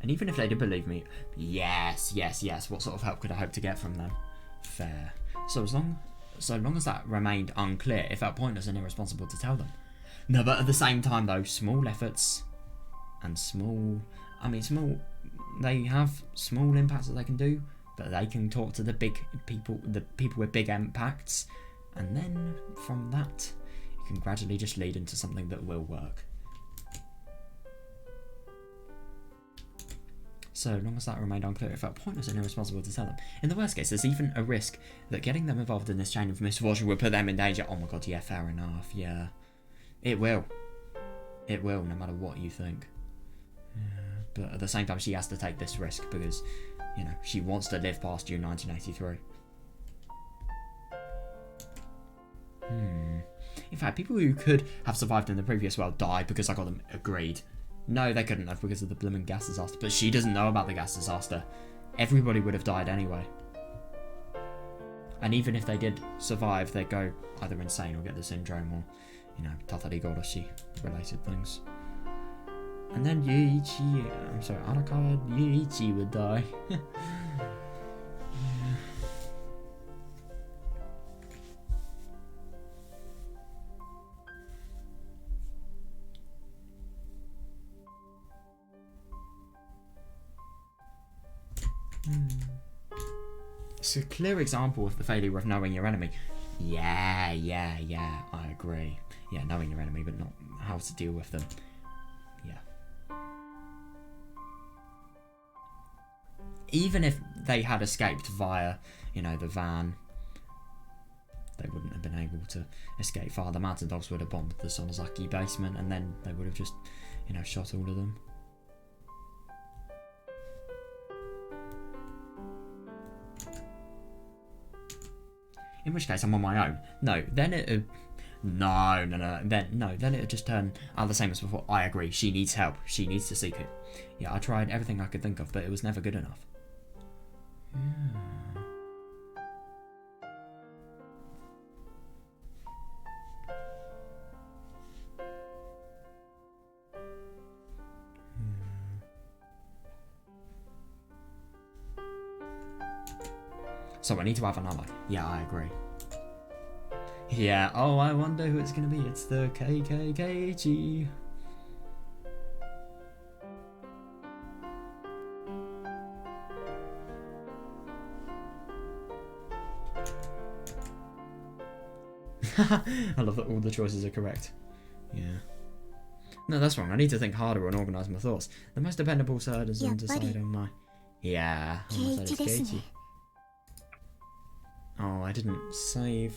And even if they did believe me, yes, what sort of help could I hope to get from them? Fair. So as long so long as that remained unclear, it felt pointless and irresponsible to tell them. No, but at the same time though, small efforts and they have small impacts that they can do, but they can talk to the people with big impacts, and then from that, it can gradually just lead into something that will work. So long as that remained unclear, it felt pointless and irresponsible to tell them. In the worst case, there's even a risk that getting them involved in this chain of misfortune would put them in danger. Oh my god, yeah, fair enough, yeah. It will. It will, no matter what you think. Yeah, but at the same time, she has to take this risk because, you know, she wants to live past June 1983. In fact, people who could have survived in the previous world died because I got them agreed. No, they couldn't have because of the blooming gas disaster. But she doesn't know about the gas disaster. Everybody would have died anyway. And even if they did survive, they'd go either insane or get the syndrome or, you know, Tatari Goroshi related things. And then Arakawa Yuichi would die. It's a clear example of the failure of knowing your enemy. Yeah, I agree. Yeah, knowing your enemy, but not how to deal with them. Yeah. Even if they had escaped via, you know, the van, they wouldn't have been able to escape far. The mountain dogs would have bombed the Sonozaki basement, and then they would have just, you know, shot all of them. In which case, I'm on my own. No, then it'd... No. Then it'd just turn out the same as before. I agree. She needs help. She needs to seek it. Yeah, I tried everything I could think of, but it was never good enough. Yeah. So I need to have an ally. Yeah, I agree. Yeah, oh, I wonder who it's going to be. It's the KKKG. I love that all the choices are correct. Yeah. No, that's wrong. I need to think harder and organise my thoughts. The most dependable side is on decide on my... Yeah, on my side is Keiichi. Oh, I didn't save.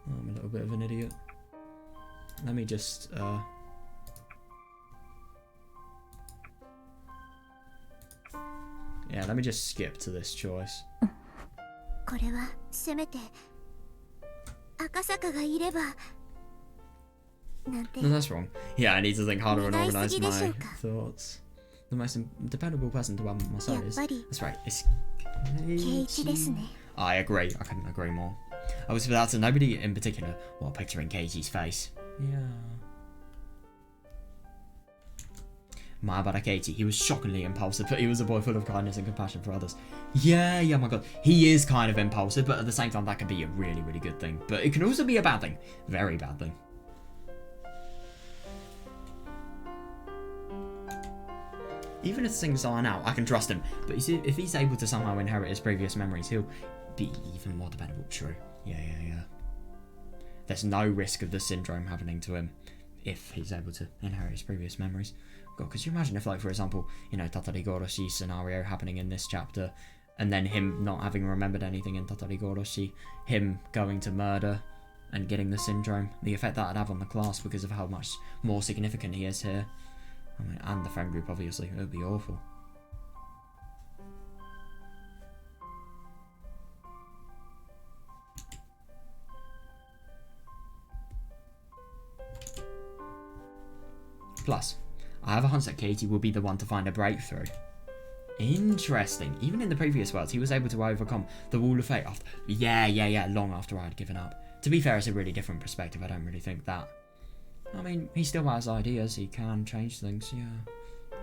Oh, I'm a little bit of an idiot. Let me just, yeah, let me just skip to this choice. No, that's wrong. Yeah, I need to think harder and organise my thoughts. The most dependable person to have on my side is... That's right, it's Keiichi. I agree. I couldn't agree more. I was without nobody in particular while picturing Keiichi's face. Yeah. My bad, Keiichi. He was shockingly impulsive, but he was a boy full of kindness and compassion for others. Yeah, my god. He is kind of impulsive, but at the same time, that can be a really, really good thing. But it can also be a bad thing. Very bad thing. Even if things iron out, I can trust him. But you see, if he's able to somehow inherit his previous memories, he'll be even more dependable. True. Yeah. There's no risk of the syndrome happening to him if he's able to inherit his previous memories. God, could you imagine if, like, for example, you know, Tatari Goroshi scenario happening in this chapter, and then him not having remembered anything in Tatari Goroshi, him going to murder and getting the syndrome, the effect that would have on the class because of how much more significant he is here. I mean, and the friend group, obviously. It would be awful. Plus, I have a hunch that Keiichi will be the one to find a breakthrough. Interesting. Even in the previous worlds, he was able to overcome the Wall of Fate after... Yeah, long after I had given up. To be fair, it's a really different perspective. I don't really think that. I mean, he still has ideas. He can change things, yeah.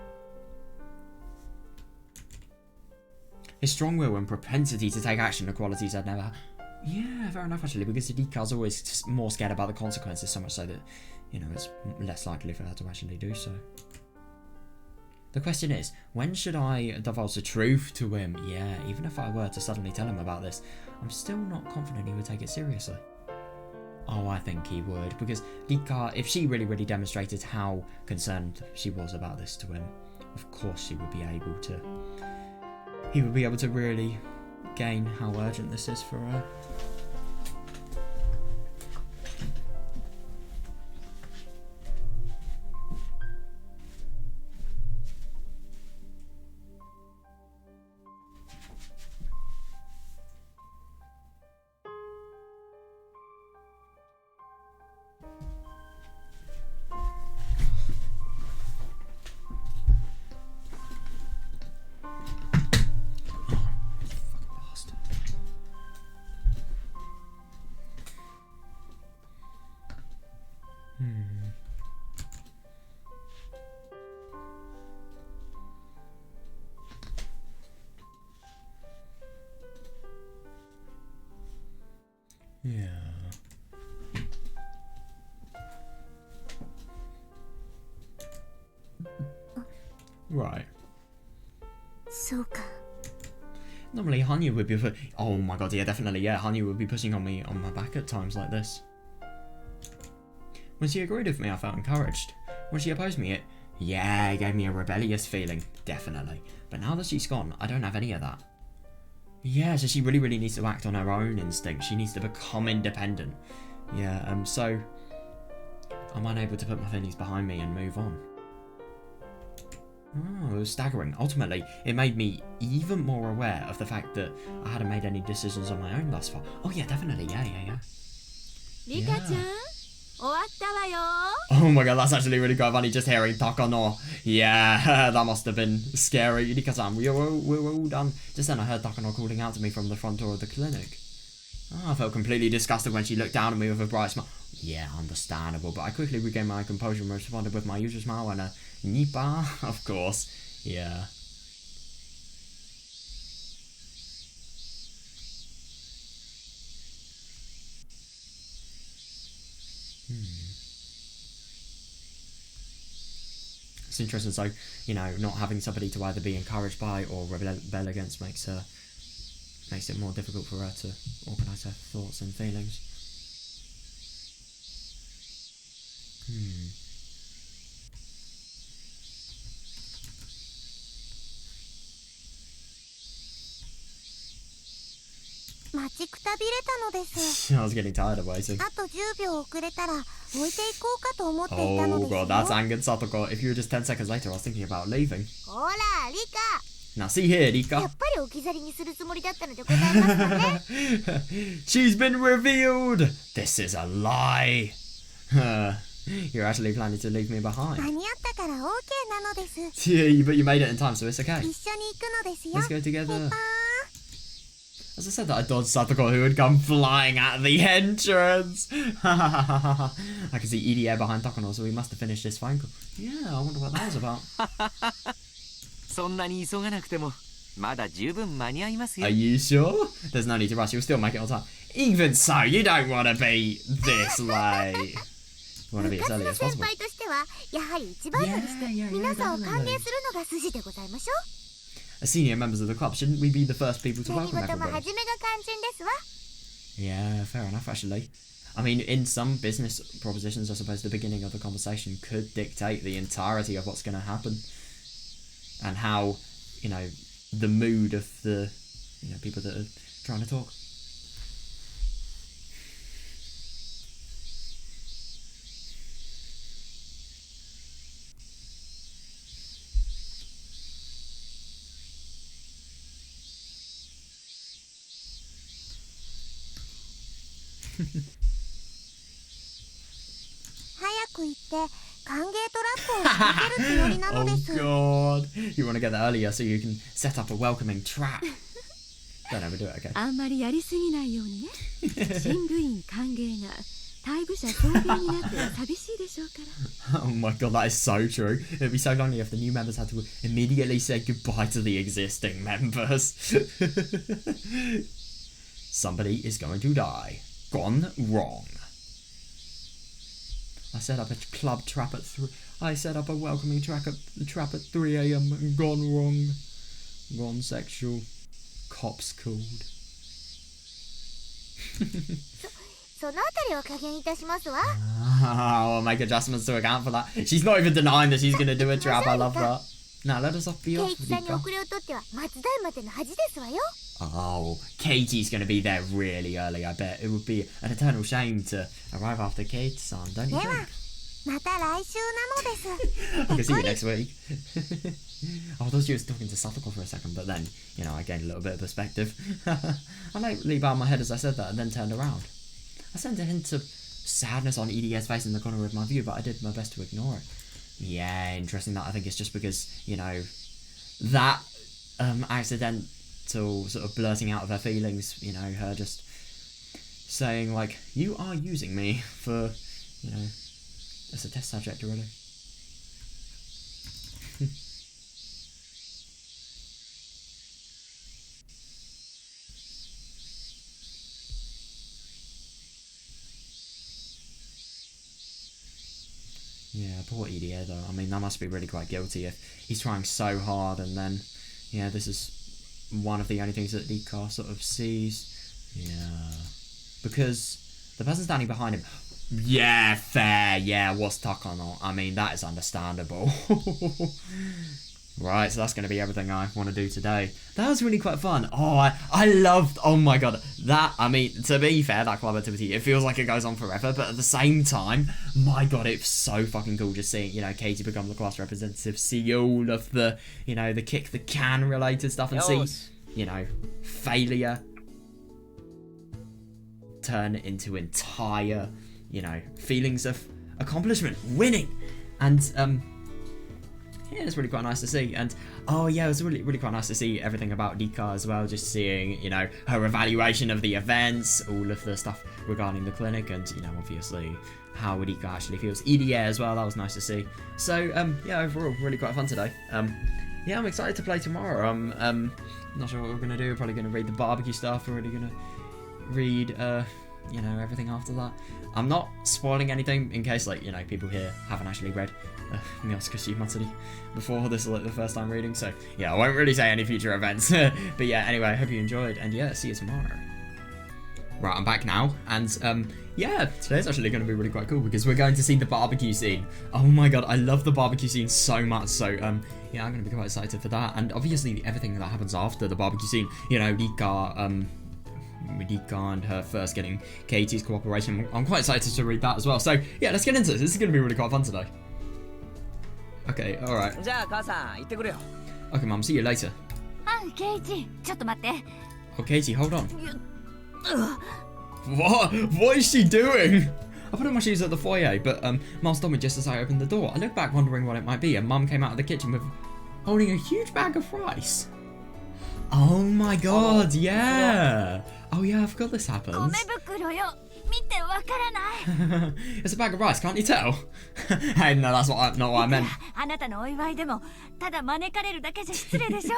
His strong will and propensity to take action are qualities I'd never... Yeah, fair enough actually, because Rika's always more scared about the consequences, so much so that, you know, it's less likely for her to actually do so. The question is, when should I divulge the truth to him? Yeah, even if I were to suddenly tell him about this, I'm still not confident he would take it seriously. Oh, I think he would, because Rika, if she really demonstrated how concerned she was about this to him, of course he would be able to really gain how urgent this is for her. Yeah. Right. そうか。 Normally Hanya would be oh my god, yeah, definitely, yeah, Hanya would be pushing on me on my back at times like this. When she agreed with me, I felt encouraged. When she opposed me, it gave me a rebellious feeling, definitely. But now that she's gone, I don't have any of that. Yeah, so she really needs to act on her own instinct. She needs to become independent. Yeah, so I'm unable to put my feelings behind me and move on. Oh, it was staggering. Ultimately, it made me even more aware of the fact that I hadn't made any decisions on my own thus far. Oh yeah, definitely, yeah. Rika-chan, 終わったわよ. Oh my god, that's actually really quite funny, just hearing Takano. Yeah, that must have been scary. Rika-san, we're all done. Just then I heard Takano calling out to me from the front door of the clinic. Oh, I felt completely disgusted when she looked down at me with a bright smile. Yeah, understandable, but I quickly regained my composure and responded with my usual smile and a Nipa, of course. Yeah. It's interesting, so, you know, not having somebody to either be encouraged by or rebel against makes it more difficult for her to organise her thoughts and feelings.待ちくたびれたのです。 I was getting tired of waiting. あと10秒遅れたら置いていこうかと思っていたの Oh ですよ。 god, that's angered Satoko. If you were just 10 seconds later, I was thinking about leaving. ほら、リカ。 Now see here, や Rika. っぱり置き去りにするつもりだったのでございますかね。 She's been revealed! This is a lie! You're actually planning to leave me 間 behind. に合ったから OK なのです。 Yeah, but you made it in time, so it's okay. 一緒に行くのですよ。 Let's go together. ピンポーン。 As I said that, I dodged Satoko, who had come flying at the entrance. I can see ED air behind Takano, so we must have finished this phone call. Yeah, I wonder what that was about. そんなに急がなくてもまだ十分間に合いますよ。 Are you sure? There's no need to rush, you'll still make it on time. Even so, you don't want to be this late. You want to be 部 as 活 early の as 先 possible. 輩としてはやはり一番乗りして Yeah, 皆さんを歓迎 definitely. するのが筋でございましょ As senior members of the club, shouldn't we be the first people う。 to 何 welcome 事も everybody? 初めが肝心ですわ。 Yeah, fair enough, actually. I mean, in some business propositions, I suppose the beginning of the conversation could dictate the entirety of what's going to happen. And how, you know, the mood of the, you know, people that are trying to talk.「早く行って歓迎トラップを仕掛けるつもりなので Oh す。 god. You want to get there earlier so you can set up a welcoming trap. Don't ever do it, okay? あんまりやりすぎないようにね。新部員歓迎が退部者送迎になっては寂しいでしょうから。 Oh my god, that is so true. It'd be so lonely if the new members had to immediately say goodbye to the existing members. somebody is going to die. Gone wrong. I set up a club trap at 3. I set up a welcoming trap at 3 a.m. and gone wrong. Gone sexual. Cops called. そのあたりを加減いたしますわ。 I'll make adjustments to account for that. She's not even denying that she's going to do a trap. I love that. Now let us off be ケ off. イチさんに遅れをとっては松代までの恥ですわよ。 Oh, Katie's going to be there really early, I bet. It would be an eternal shame to arrive after Kate-san, don't you では think? また来週なのです。 I can see you next week. I thought she was talking to Satoko for a second, but then, you know, I gained a little bit of perspective. I lightly bowed my head as I said that and then turned around. I sent a hint of sadness on EDA's face in the corner of my view, but I did my best to ignore it. Yeah, interesting that. I think it's just because, you know, that accidental sort of blurting out of her feelings, you know, her just saying, like, you are using me for, you know, as a test subject, really. Yeah, poor EDA though. I mean, that must be really quite guilty if he's trying so hard and then, yeah, this is one of the only things that Nika sort of sees. Yeah. Because the person standing behind him, yeah, fair, yeah, was Takano. I mean, that is understandable. Right, so that's going to be everything I want to do today. That was really quite fun. Oh, I loved, oh my god, that, I mean, to be fair, that club activity, it feels like it goes on forever, but at the same time, my god, it's so fucking cool just seeing, you know, Katie become the class representative, see all of the, you know, the kick the can related stuff, and see, you know, failure turn into entire, you know, feelings of accomplishment, winning, and, yeah, it's really quite nice to see. And oh yeah, it was really quite nice to see everything about Nika as well, just seeing, you know, her evaluation of the events, all of the stuff regarding the clinic, and, you know, obviously how Nika actually feels. EDA as well, that was nice to see. So yeah, overall really quite fun today. Yeah, I'm excited to play tomorrow. I'm not sure what we're gonna do. We're probably gonna read the barbecue stuff. We're already gonna read you know, everything after that. I'm not spoiling anything in case, like, you know, people here haven't actually read Miotsukushi Matsuri before. This is like the first time reading, so yeah, I won't really say any future events. But yeah, anyway, I hope you enjoyed, and yeah, see you tomorrow. Right, I'm back now, and yeah, today's actually going to be really quite cool because we're going to see the barbecue scene. Oh my god, I love the barbecue scene so much, so yeah, I'm going to be quite excited for that, and obviously everything that happens after the barbecue scene, you know, Nika and her first getting Katie's cooperation. I'm quite excited to read that as well. So yeah, let's get into this. This is going to be really quite fun today. Okay, alright. Okay, Mum, see you later. ケイチ、ちょっと待って。 Oh, Katie, hold on. What is she doing? I put on my shoes at the foyer, but Mum stopped me just as I opened the door. I looked back wondering what it might be, and Mum came out of the kitchen with holding a huge bag of rice. Oh my god, yeah. Oh yeah, I forgot this happens. 米袋よ。見てわからない。 It's a bag of rice, can't you tell? Hey, no, that's not what I meant. あなたのお祝いでもただ招かれるだけじゃ失礼でしょ。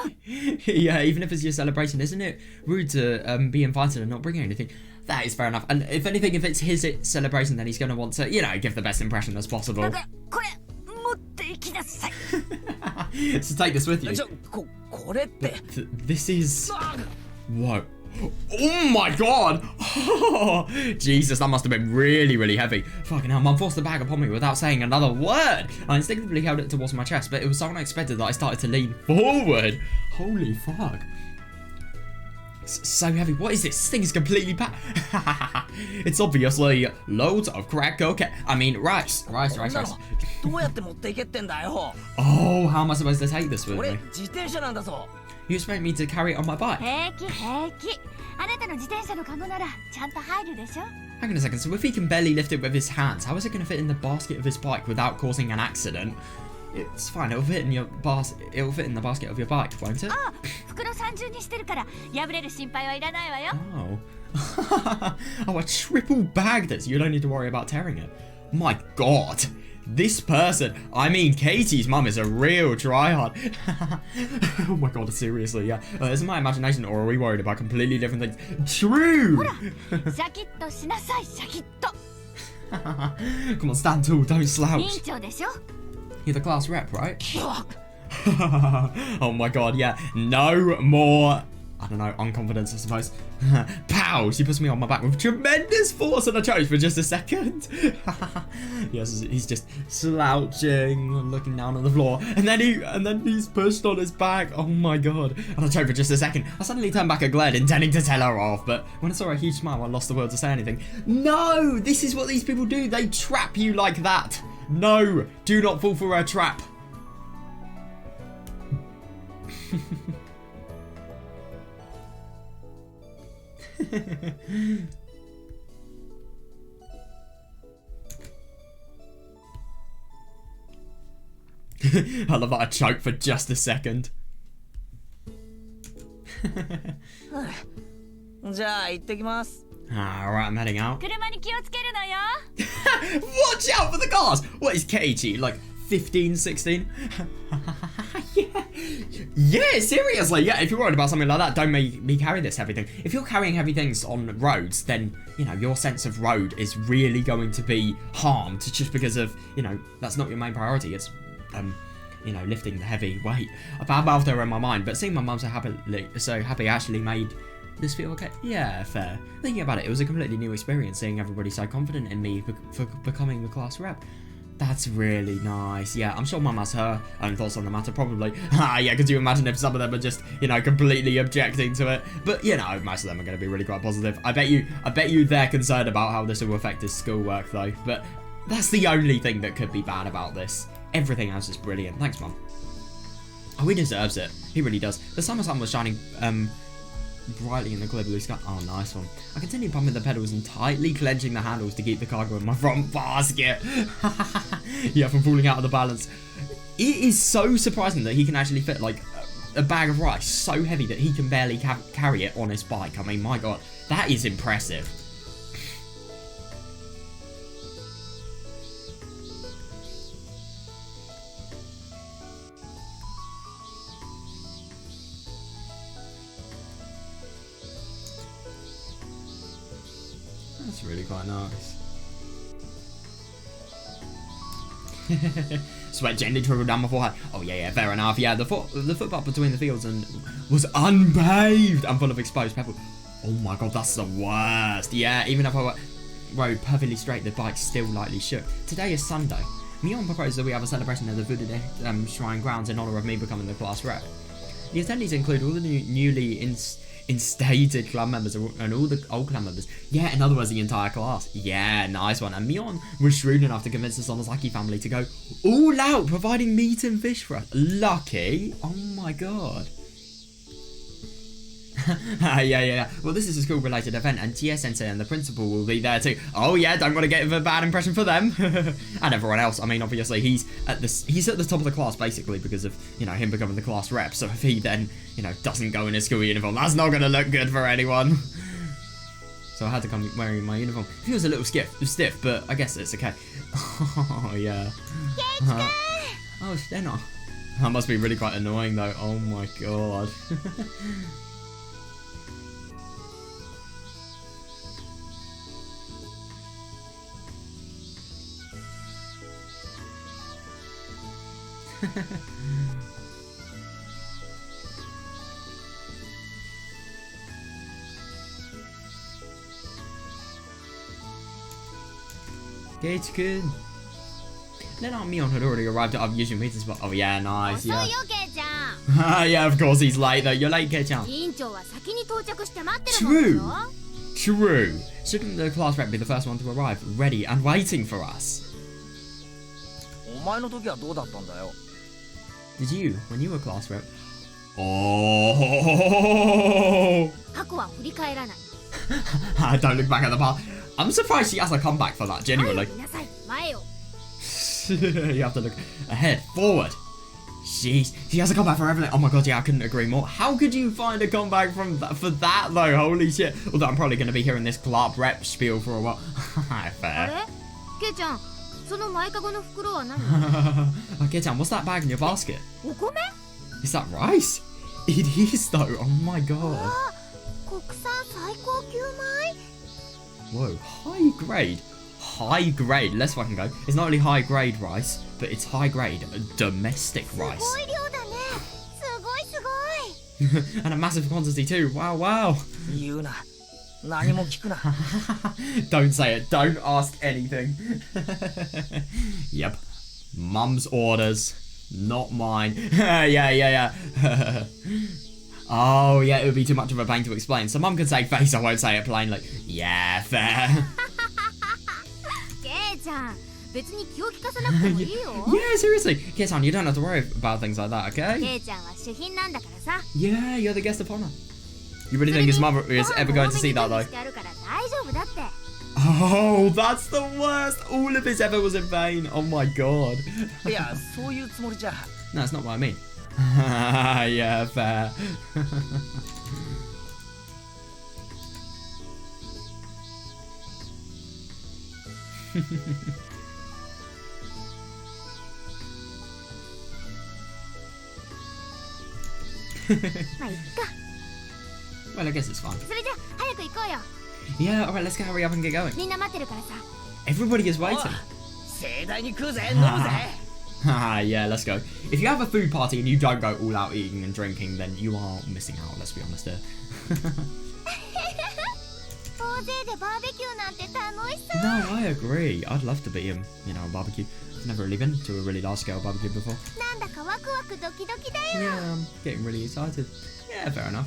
Yeah, even if it's your celebration, isn't it rude to be invited and not bring anything? That is fair enough. And if anything, if it's his celebration, then he's going to want to, you know, give the best impression as possible. だからこれ持って行きなさい。 So take this with you. これって This is... Whoa. Oh my god! Jesus, that must have been really heavy. Fucking hell, Mum forced the bag upon me without saying another word. I instinctively held it towards my chest, but it was so unexpected that I started to lean forward. Holy fuck. It's so heavy. What is this? This thing is completely packed. It's obviously loads of crack cocaine. I mean, rice. Rice. どうやって持っていけってんだよ。 Oh, how am I supposed to take this with 俺 me? 自転車なんだぞ。 You expect me to carry it on my bike? 平気平気。あなたの自転車のカゴならちゃんと入るでしょ。 Hang on a second, so if he can barely lift it with his hands, how is it going to fit in the basket of his bike without causing an accident? It's fine, it'll fit in the basket of your bike, won't it? ああ、袋三重にしてるから破れる心配はいらないわよ。 Oh. Oh, a triple bag this. You don't need to worry about tearing it. My god. this person, I mean Katie's mum is a real tryhard. Oh my god, seriously, yeah. Is it my imagination or are we worried about completely different things? True! シャキッとしなさいシャキッと Come on, stand tall, don't 委員 slouch. 長でしょ You're the class rep, right? Oh my god, yeah. No more, I don't know, unconfidence, I suppose. Pow! She puts me on my back with tremendous force and I chose for just a second. Yes, he's just slouching, looking down on the floor, and then he's pushed on his back. Oh my god! And I chose for just a second. I suddenly turned back at Glenn, intending to tell her off, but when I saw her huge smile, I lost the will to say anything. No! This is what these people do. They trap you like that. No! Do not fall for a trap. I love that I choked for just a second. じゃあ行ってきます。 Alright, I'm heading out. 車に気をつけるのよ Watch out for the cars! What is Keiichi, like 15, 16? Yeah, seriously, yeah, if you're worried about something like that, don't make me carry this heavy thing. If you're carrying heavy things on roads, then, you know, your sense of road is really going to be harmed just because of, you know, that's not your main priority. It's, you know, lifting the heavy weight. A bad mouth there in my mind, but seeing my mum so happy actually made this feel okay. Yeah, fair. Thinking about it, it was a completely new experience seeing everybody so confident in me for becoming the class rep. That's really nice. Yeah, I'm sure Mum has her own thoughts on the matter, probably. Yeah, could you imagine if some of them are just, you know, completely objecting to it? But, you know, most of them are going to be really quite positive. I bet you they're concerned about how this will affect his schoolwork, though. But that's the only thing that could be bad about this. Everything else is brilliant. Thanks, Mum. Oh, he deserves it. He really does. The summer sun was shining, brightly in the clear blue sky. Oh, nice one. I continued pumping the pedals and tightly clenching the handles to keep the cargo in my front basket. Yeah, from falling out of the balance. It is so surprising that he can actually fit like a bag of rice so heavy that he can barely carry it on his bike. I mean, my god, that is impressive. That's really quite nice. Sweat gently trickled down my forehead. Oh yeah, fair enough. Yeah, the footpath between the fields and was unpaved and full of exposed pebbles. Oh my god, that's the worst. Yeah, even if I rode perfectly straight, the bike still lightly shook. Today is Sunday. Mion proposed that we have a celebration at the Buddha Shrine grounds in honor of me becoming the class rep. The attendees include all the newly instated club members and all the old club members. Yeah, in other words, the entire class. Yeah, nice one. And Mion was shrewd enough to convince the Sonosaki family to go all out, providing meat and fish for us. Lucky. Oh my god. Yeah. Well, this is a school-related event, and Tia Sensei and the principal will be there too. Oh yeah, don't want to get a bad impression for them. And everyone else. I mean, obviously, he's at the top of the class basically because of, you know, him becoming the class rep. So if he then, you know, doesn't go in his school uniform, that's not going to look good for anyone. So I had to come wearing my uniform. It feels a little stiff, but I guess it's okay. Oh yeah. Oh, Stena. That must be really quite annoying though. Oh my god. Gage-kun. Then our Mion had already arrived at our usual meeting spot. Oh yeah, nice, 遅 yeah. いよケイちゃん Yeah, of course he's late though. You're late, Kei-chan. 委員長は先に到着して待ってるもんでしょ True. Shouldn't the class rep be the first one to arrive, ready and waiting for us? お前の時はどうだったんだよ。 Did you, when you were class rep? Oh! 過去は振り返らない Don't look back at the past. I'm surprised she has a comeback for that, genuinely. 見なさい前を You have to look ahead, forward. Jeez, she has a comeback for everything. Oh my god, yeah, I couldn't agree more. How could you find a comeback for that though? Holy shit. Although I'm probably going to be hearing this club rep spiel for a while. あ Fair. れケイちゃんその前かごの袋は何？ Keichan, what's that bag in your basket? お米？ Is that rice? It is though. Oh my god. 国産最高級米？ Whoa, high grade. High grade. Let's fucking go. It's not only high grade rice, but it's high grade domestic すご rice. い量だね。すごいすごい。 And a massive quantity too. Wow, wow. 言うな。何も聞くな。Don't say it. Don't ask anything. Yep. Mum's orders. Not mine. yeah. Oh, yeah, it would be too much of a pain to explain. So Mum can say face, I won't say it plainly. Yeah, fair. ケイちゃん、別に気を利かさなくてもいいよ。 Yeah, seriously. Keichan, you don't have to worry about things like that, okay? ケイちゃんは主賓なんだからさ。 Yeah, you're the guest of honor. You really think his mother is ever going to see that, though? してあるから大丈夫だって。 Oh, that's the worst. All of his effort was in vain. Oh my god. いや、そういうつもりじゃ。No, that's not what I mean. Yeah, fair. まあいっか。 Well, I guess it's fine. それじゃ早く行こうよ。 Yeah, alright, let's hurry up and get going. みんな待ってるからさ。 Everybody is おい waiting. 盛大に食うぜ、飲むぜ。 Haha, yeah, let's go. If you have a food party and you don't go all out eating and drinking, then you are missing out, let's be honest here. 大勢でバーベキューなんて楽しそう。 No, I agree. I'd love to be a barbecue. I've never really been to a really large scale barbecue before. なんだかワクワクドキドキだよ。 Yeah, I'm getting really excited. Yeah, fair enough.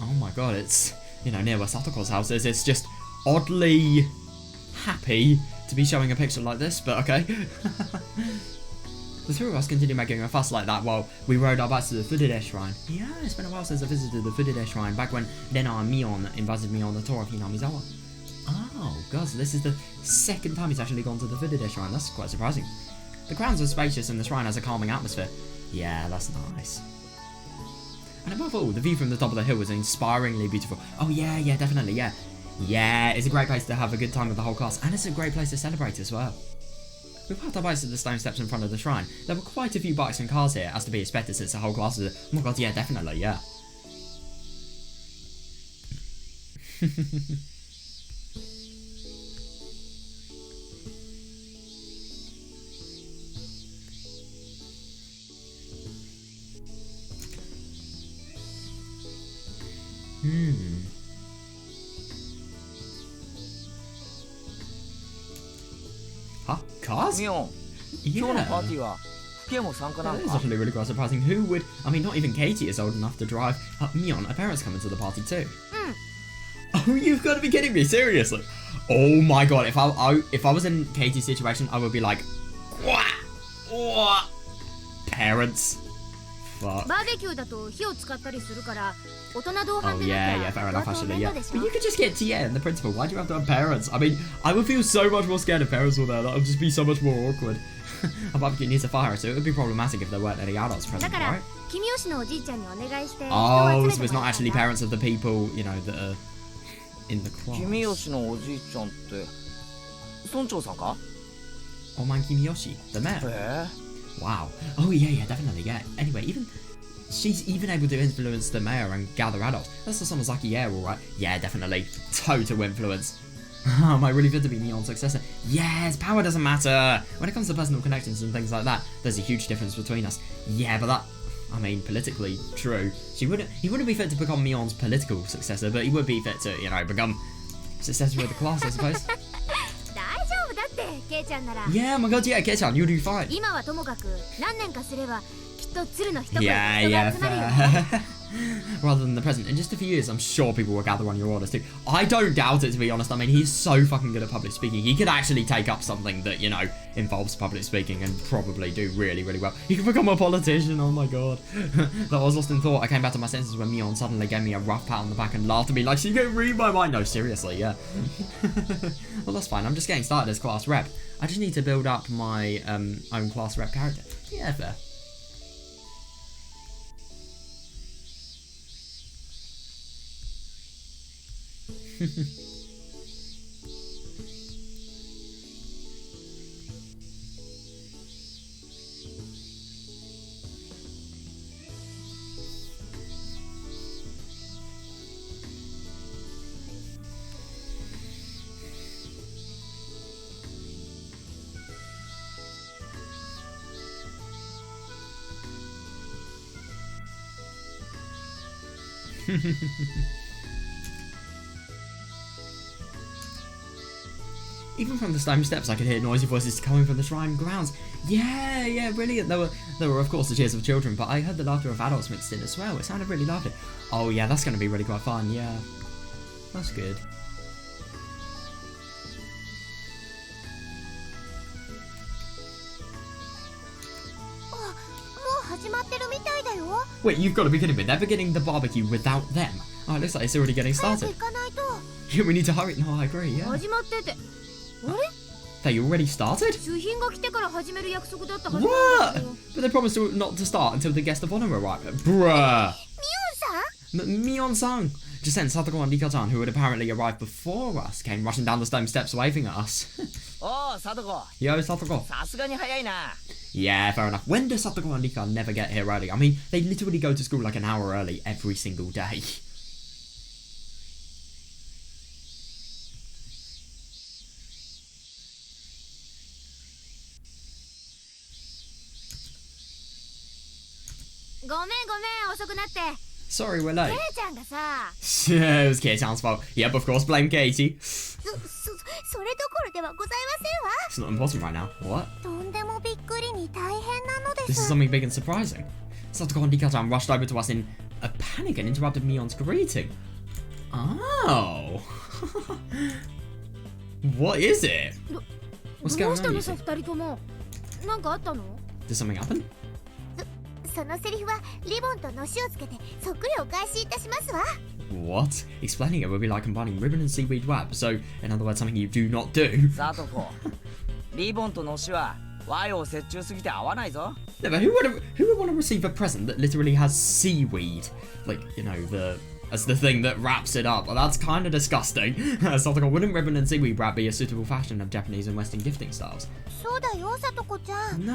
Oh my god, it's, near where Satoko's house is. It's just oddly happy to be showing a picture like this, but okay. The three of us continue making a fuss like that while we rode our bikes to the Fudide Shrine. Yeah, it's been a while since I visited the Fudide Shrine, back when Nena and Mion invited me on the tour of Hinamizawa. Oh, god, so this is the second time he's actually gone to the Fudide Shrine. That's quite surprising. The grounds are spacious and the shrine has a calming atmosphere. Yeah, that's nice. And above all, the view from the top of the hill was inspiringly beautiful. Oh yeah, definitely, yeah. Yeah, it's a great place to have a good time with the whole class, and it's a great place to celebrate as well. We parked our bikes at the stone steps in front of the shrine. There were quite a few bikes and cars here, as to be expected since the whole class is... Oh my god, yeah, definitely, yeah. Huh? Cars? ミオン、今日のパーティーはフケも参加なの That is か？ actually really quite surprising. Who would... I mean, not even Katie is old enough to drive. Mion, her parents coming to the party too. Oh, you've got to be kidding me, seriously. Oh my god, if I was in Katie's situation, I would be like, what? Parents. Fuck. バーベキューだと火を使ったりするから大人同 Oh 伴でな yeah, きゃ fair 後 enough 々 actually, 面 yeah. 倒でし But ょ you could just get Tia and the principal. Why do you have to have parents? I mean, I would feel so much more scared if parents were there. That would just be so much more awkward. A barbecue needs a fire, so it would be problematic if there weren't any adults だ present, から right? 君吉のおじいちゃんにお願いして人を Oh, 集 so め it's ても not らった actually んだ parents of the people, that are in the class. 君吉のおじいちゃんって村長さんか？ Oh, man, Kimiyoshi, the mayor. へえ。 Wow. Oh, yeah, definitely, yeah. Anyway, she's even able to influence the mayor and gather adults. That's the Sonozaki, yeah, alright. Yeah, definitely. Total influence. Am I really fit to be Neon's successor? Yes, power doesn't matter. When it comes to personal connections and things like that, there's a huge difference between us. Yeah, but that... I mean, politically, true. He wouldn't be fit to become Mion's political successor, but he would be fit to, become successor of the class, I suppose. 大丈夫だってケイちゃんなら Yeah, oh my god, yeah, Kei-chan, you'll do fine. 今はともかく何年かすればきっと鶴の一声で Yeah, 人が yeah, 集まるよ fair. Rather than the present. In just a few years, I'm sure people will gather on your orders too. I don't doubt it, to be honest. I mean, he's so fucking good at public speaking. He could actually take up something that, involves public speaking and probably do really, really well. He could become a politician, oh my god. Though I was lost in thought, I came back to my senses when Mion suddenly gave me a rough pat on the back and laughed at me like she could read my mind. No, seriously, yeah. Well, that's fine. I'm just getting started as class rep. I just need to build up my own class rep character. Yeah, fair. Even from the stone steps, I could hear noisy voices coming from the shrine grounds. Yeah, brilliant. There were of course the cheers of children, but I heard the laughter of adults mixed in as well. It sounded really lovely. Oh yeah, that's going to be really quite fun. Yeah, that's good. Wait, you've got to be kidding me. They're beginning the barbecue without them. Oh, it looks like it's already getting started. Yeah, we need to hurry. No, I agree, yeah. They already started? What? But they promised not to start until the guest of honor arrived. Bruh. Mion-san. Just then, Satoko and Rika-chan, who had apparently arrived before us, came rushing down the stone steps waving at us. Oh, Satoko. Yo, Satoko. さすがに早いな。 Yeah, fair enough. When does Satoko and Rika never get here early? I mean, they literally go to school like an hour early every single day. Sorry, we're late. Yeah, it was Kei-chan's fault. Yep, of course, blame Katie. It's not important right now. What? This is something big and surprising. Satoko and Rika-chan rushed over to us in a panic and interrupted Mion's greeting. Oh. What is it? What's going on? Did something happen? そのセリフはリボンとのしをつけてそっくりお返しいたしますわ。 What? Explaining it would be like combining ribbon and seaweed wrap. So, in other words, something you do not do. サトコ、リボンとのしは和洋折衷すぎて合わないぞ。 No, but who would want to receive a present that literally has seaweed? Like, you know, as the thing that wraps it up. Well, that's kind of disgusting. Satoko, wouldn't ribbon and seaweed wrap be a suitable fashion of Japanese and Western gifting styles? そうだよ、さとこちゃん。 No!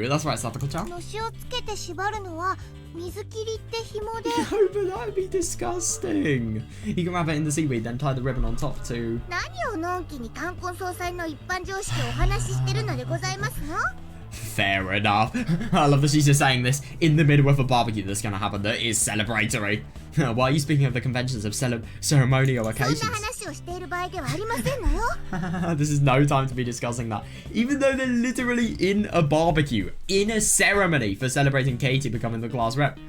That's right, Satoko-chan. のしをつけて縛るのは水切りって紐で。 No, but that would be disgusting. You can wrap it in the seaweed, then tie the ribbon on top to... 何をのんきに冠婚葬祭の一般常識をお話ししてるのでございますの？ Fair enough. I love that she's just saying this in the middle of a barbecue that's gonna happen that is celebratory. Why are you speaking of the conventions of ceremonial occasions? そんな話をしている場合ではありませんのよ。 This is no time to be discussing that. Even though they're literally in a barbecue, in a ceremony for celebrating Katie becoming the class rep.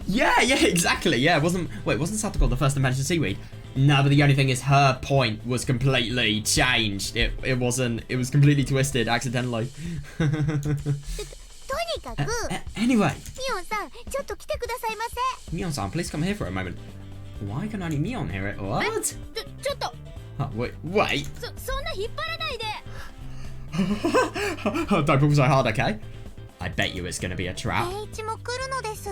Yeah, exactly. Yeah, wasn't Satoko the first to mention seaweed? No, but the only thing is her point was completely changed. It wasn't. It was completely twisted accidentally. とにかく。 Anyway. ミオンさん、ちょっと来てくださいませ。 Mion-san, please come here for a moment. Why can only Mion hear it? What? ちょっと。 Oh, wait. そんな引っ張らないで。 Don't pull so hard, okay? I bet you it's gonna be a trap. ケイチも来るのです。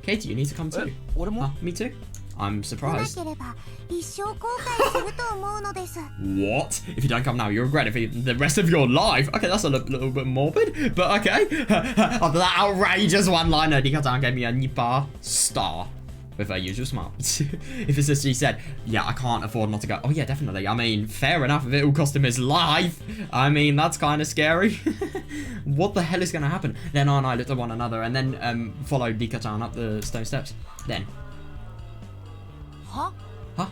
Katie, you need to come too. 俺も。 Me too. I'm 来 surprised. なければ一生後悔すると思うのです。 What? If you don't come now, you'll regret it for the rest of your life. Okay, that's a little bit morbid, but okay. After that outrageous one-liner, Rika-chan gave me a Nippa star with her usual smile. If it's as she said, yeah, I can't afford not to go. Oh yeah, definitely. I mean, fair enough if it will cost him his life. I mean, that's kind of scary. What the hell is going to happen? Then Arn and I looked at one another and then followed Rika-chan up the stone steps. Then. Huh? Huh?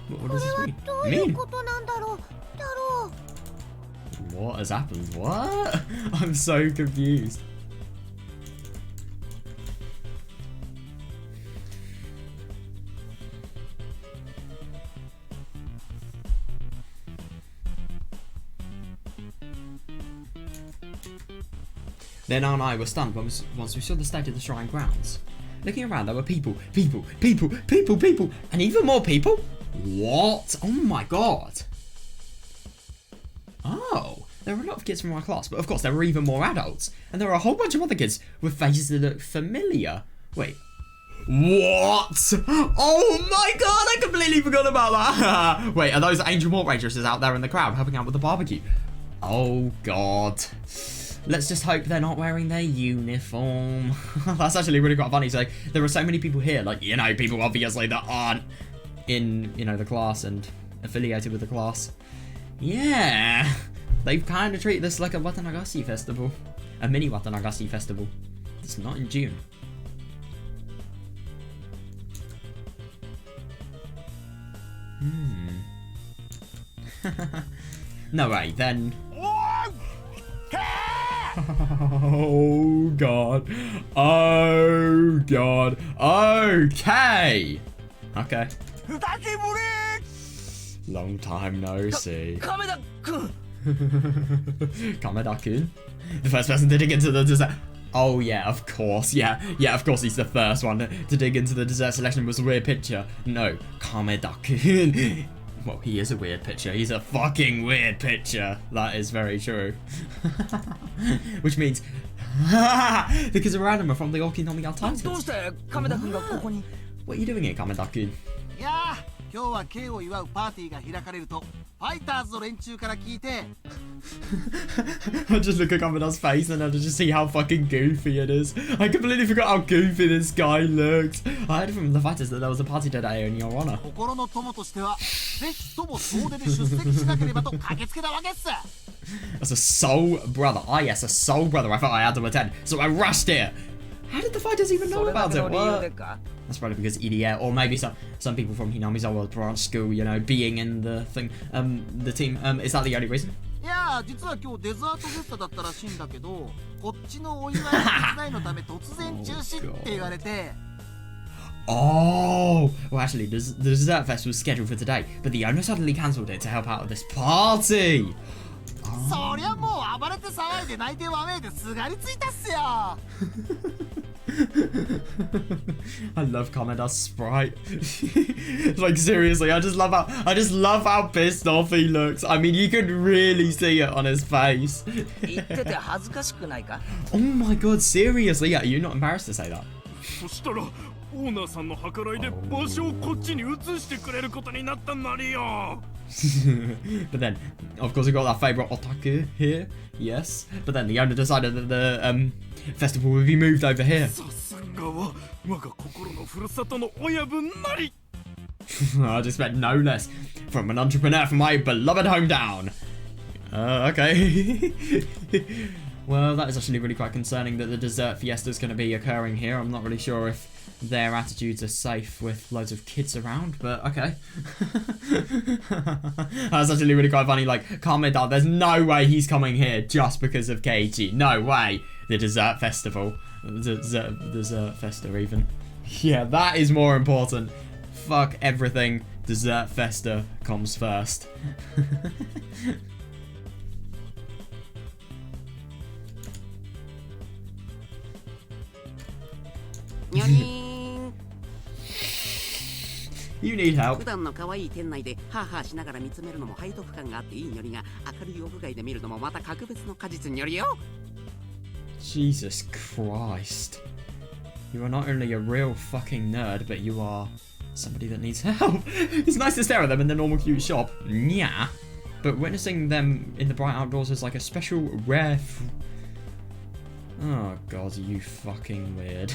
What こ does れ this は mean? どういうことなんだろう。だろう。 What has happened? What? I'm so confused. Then Arn and I were stunned once we saw the state of the shrine grounds. Looking around, there were people, and even more people? What? Oh my god. Oh, there were a lot of kids from our class, but of course there were even more adults. And there were a whole bunch of other kids with faces that looked familiar. Wait, What? Oh my god, I completely forgot about that. Wait, are those Angel Mort Rangers out there in the crowd helping out with the barbecue? Oh god. Let's just hope they're not wearing their uniform. That's actually really quite funny. So there are so many people here, like, you know, people obviously that aren't in, you know, the class and affiliated with the class. Yeah. They've kind of treated this like a Watanagasi festival. A mini Watanagasi festival. It's not in June. No way, then. Oh god. Oh god. Okay. Okay. Long time no see. Kameda-kun! Kameda-kun? The first person to dig into the dessert. Oh yeah, of course. Yeah, of course he's the first one to dig into the dessert selection. Was a weird picture. No, Kameda-kun. Well, he is a weird picture. He's a fucking weird picture. That is very true. Which means the kids around him are from the Okinomi Titans. What are you doing here, Kameda-kun? いやー、今日は K を祝うパーティーが開かれるとファイターズの連中から聞いて I just look at Kameda's face and I just see how fucking goofy it is. I completely forgot how goofy this guy looks. I heard from the fighters that there was a party today in your honor. 心の友としてはぜひとも総出で出席しなければと駆けつけたわけっす As a soul brother. Ah yes, a soul brother. I thought I had to attend. So I rushed here. How did the fighters even know about it? What? That's probably because EDA, or maybe some people from Hinami's old branch school, you know, being in the thing, the team. Is that the only reason? いやー、実は今日デザートフェスタだったらしいんだけどこっちのお祝いの手伝いのため突然中止って言われて Oh, well actually the dessert fest was scheduled for today, but the owner suddenly cancelled it to help out with this party. そりゃもう暴れて騒いで泣いてわめいですがりついたっすよ I love Kameda's sprite. Like seriously, I just love how pissed off he looks. I mean, you could really see it on his face. Oh my god, seriously? Yeah, are you not embarrassed to say that? そしたらオーナーさんの計らいで場所をこっちに移してくれることになったんなりよ But then, of course, we got that favourite otaku here. Yes. But then the owner decided that the festival would be moved over here. さすがは我が心のふるさとの親分なり I just expect no less from an entrepreneur from my beloved hometown. Okay. Well, that is actually really quite concerning that the dessert fiesta is going to be occurring here. I'm not really sure if their attitudes are safe with loads of kids around, but okay. That's actually really quite funny. Like, Kameda, there's no way he's coming here just because of Keiichi. No way. The dessert festival. Dessert festa even. Yeah, that is more important. Fuck everything. Dessert festa comes first. You need help. 普段の可愛い店内でハーハーしながら見つめるのも背徳感があっていいにょりが明るい屋外で見るのもまた格別の果実によりよ Jesus Christ. You are not only a real fucking nerd, but you are somebody that needs help. It's nice to stare at them in the normal cute shop. Yeah. But witnessing them in the bright outdoors is like a special rare... Oh god, are you fucking weird.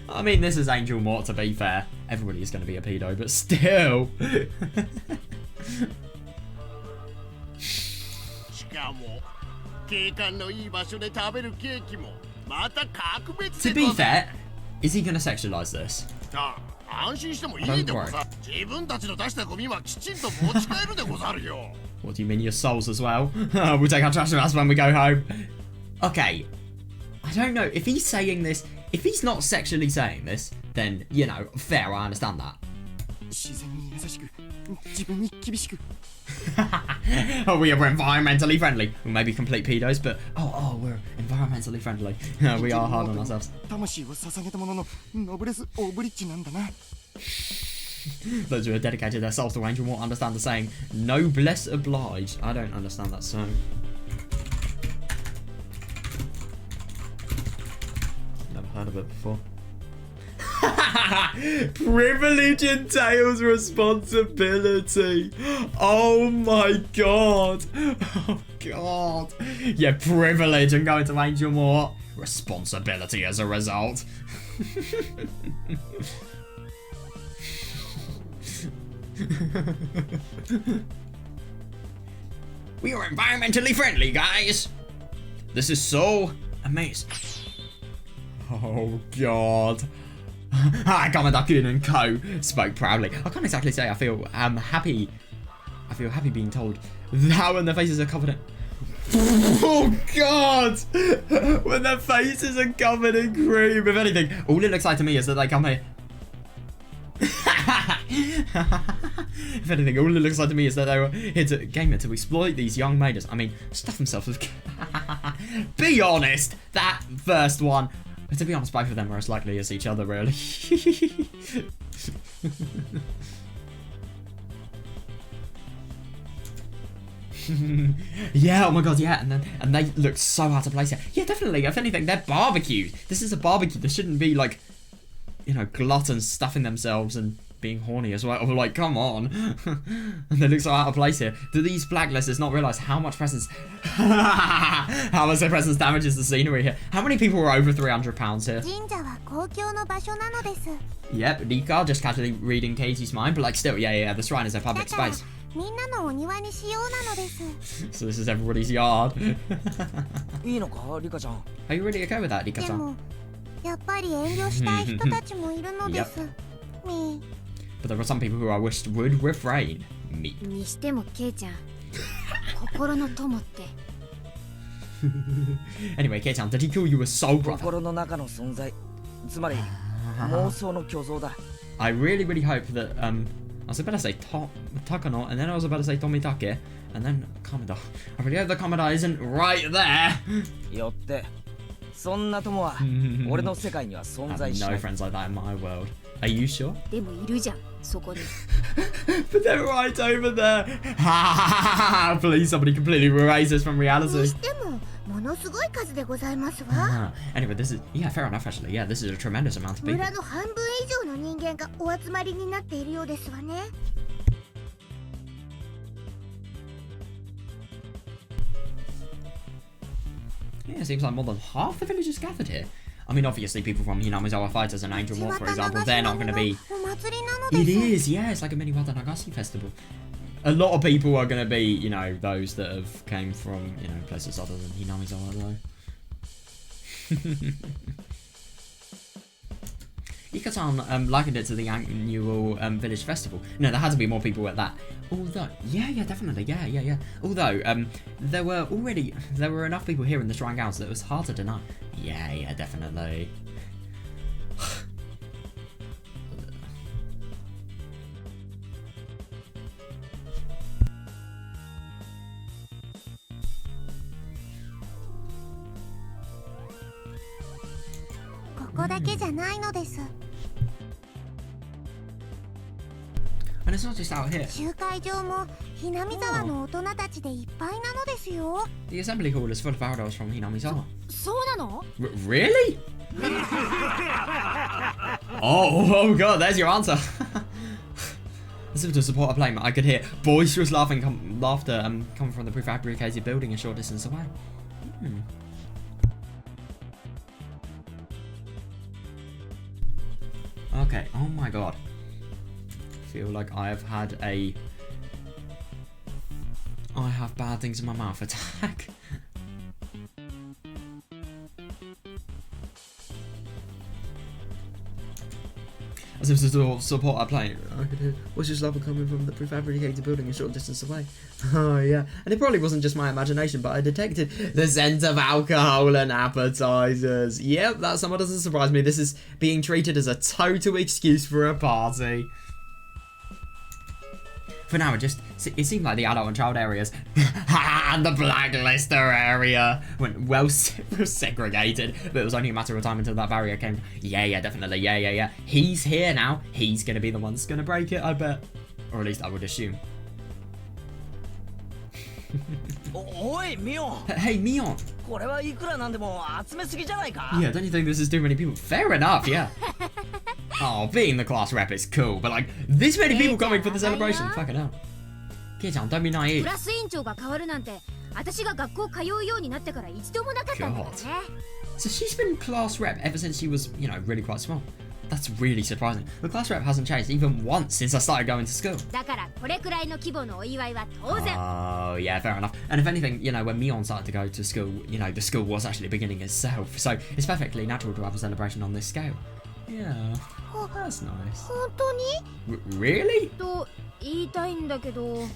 I mean, this is Angel Mort, to be fair. Everybody is going to be a pedo, but still. To be fair, is he going to sexualize this? What do you mean, your souls as well? We'll take our trash with us when we go home. Okay, I don't know. If he's saying this, if he's not sexually saying this, then, you know, fair, I understand that. Oh, we are environmentally friendly. We may be complete pedos, but oh, we're environmentally friendly. We are hard on ourselves. Those who have dedicated their souls to Angel won't understand the saying, noblesse obliged. I don't understand that song. Never heard of it before. Privilege entails responsibility. Oh my god. Oh god. Yeah, privilege and going to Angel Mort. Responsibility as a result. We are environmentally friendly, guys. This is so amazing. Oh god. Gamadakun and Co spoke proudly. I can't exactly say I feel happy. I feel happy being told that when their faces are covered in. Oh god! When their faces are covered in cream. If anything, all it looks like to me is that they come here. If anything, all it looks like to me is that they were here to game it to exploit these young maidens. I mean, stuff themselves with. Be honest, that first one. To be honest, both of them are as likely as each other, really. Yeah, oh my god, yeah, and they look so out of place here. Yeah, definitely. If anything, they're barbecued. This is a barbecue. This shouldn't be like, you know, gluttons stuffing themselves and being horny as well. Or like, come on. And they look so out of place here. Do these blacklisters not realise how much presence how much their presence damages the scenery here? How many people were over 300 pounds here? Yep, Rika just casually reading Katie's mind, but like still, yeah, the shrine is a public space. So this is everybody's yard. Are you really okay with that, Rika-chan? Yep. But there are some people who I wished would refrain. Me. Anyway, Kei-chan, did he call you a soul brother? I really hope that I was about to say Takano, and then I was about to say Tomitake, and then Kamada. I really hope the Kamada isn't right there. I have no friends like that in my world. Are you sure? But they're right over there. Please, somebody completely erase us from reality. Anyway, this is, yeah, fair enough actually. Yeah, this is a tremendous amount of people. Yeah, it seems like more than half the villagers gathered here. I mean, obviously, people from Hinamizawa Fighters and Angel Mort, for example, they're not going to be. It is, yeah, it's like a mini Watanagasi festival. A lot of people are going to be, you know, those that have came from, you know, places other than Hinamizawa, though. Ika-san likened it to the annual village festival. No, there had to be more people at that. Although, yeah, definitely, yeah. Although, there were enough people here in the shrine gowns that it was hard to deny. Yeah, definitely. And it's not just out here. The assembly hall is full of adults from Hinamizawa. Really? Oh god, there's your answer. As if to support a playmat, I could hear boisterous laughter coming from the prefabricated building a short distance away. Okay, oh my god. I feel like I have had a I have bad things in my mouth attack. As if to support our plane. I could hear voices laughter coming from the prefabricated building a short distance away. Oh yeah. And it probably wasn't just my imagination, but I detected the scent of alcohol and appetizers. Yep, that somewhat doesn't surprise me. This is being treated as a total excuse for a party. For now, it seemed like the adult and child areas and the blacklister area went well segregated, but it was only a matter of time until that barrier came. Yeah, definitely, yeah. He's here now. He's gonna be the one that's gonna break it, I bet. Or at least I would assume. おいミオン Hey, Mion. これはいくらなんでも集めすぎじゃないか Yeah, don't you think this is too many people? Fair enough, yeah. Oh, being the class rep is cool, but like, this many people coming for the celebration? Fucking hell. Kei-chan, don't be ク naive. ラス委員長が変わるなんて私が学校通うようになってから一度もなかったんだからね。 So she's been class rep ever since she was, you know, really quite small. That's really surprising. The class rep hasn't changed even once since I started going to school. だからこれくらいの規模のお祝いは当然。 Oh, yeah, fair enough. And if anything, you know, when Mion started to go to school, you know, the school was actually beginning itself. So it's perfectly natural to have a celebration on this scale. Yeah, that's nice. 本当に Really? と言いたいんだけど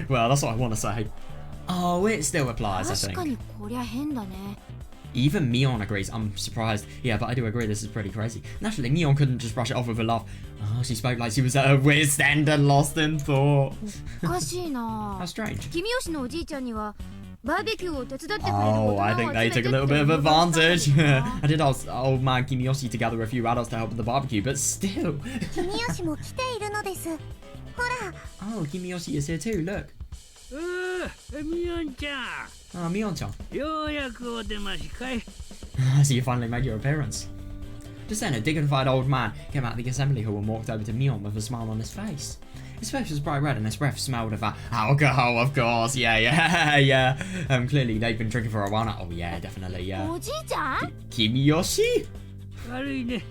Well, that's what I want to say. Oh, it still applies, I 確か think. にこりゃ変だね。 Even Mion agrees. I'm surprised. Yeah, but I do agree this is pretty crazy. Naturally, Mion couldn't just brush it off with a laugh. Oh, she spoke like she was at her wit's end and lost in thought. おかしいな How strange. 君吉のおじいちゃんにはバーベキューを手伝ってくれる大 Oh, 人 I を think 集 they めて took a って little bit of 誘導したん advantage. だな I did ask old man Kimiyoshi to gather a few adults to help with the barbecue, but still. 君吉も来ているのです。ほら、 Oh, Kimiyoshi is here too, look. ミオンちゃ Oh, Mion-chan. んようやくお出ましかい So you finally made your appearance. Just then, a dignified old man came out of the assembly hall and walked over to Mion with a smile on his face. His face was bright red and his breath smelled of alcohol, of course. Yeah, yeah, yeah. Clearly they've been drinking for a while now. Oh yeah, definitely, yeah. おじいちゃん Kimiyoshi? 悪いね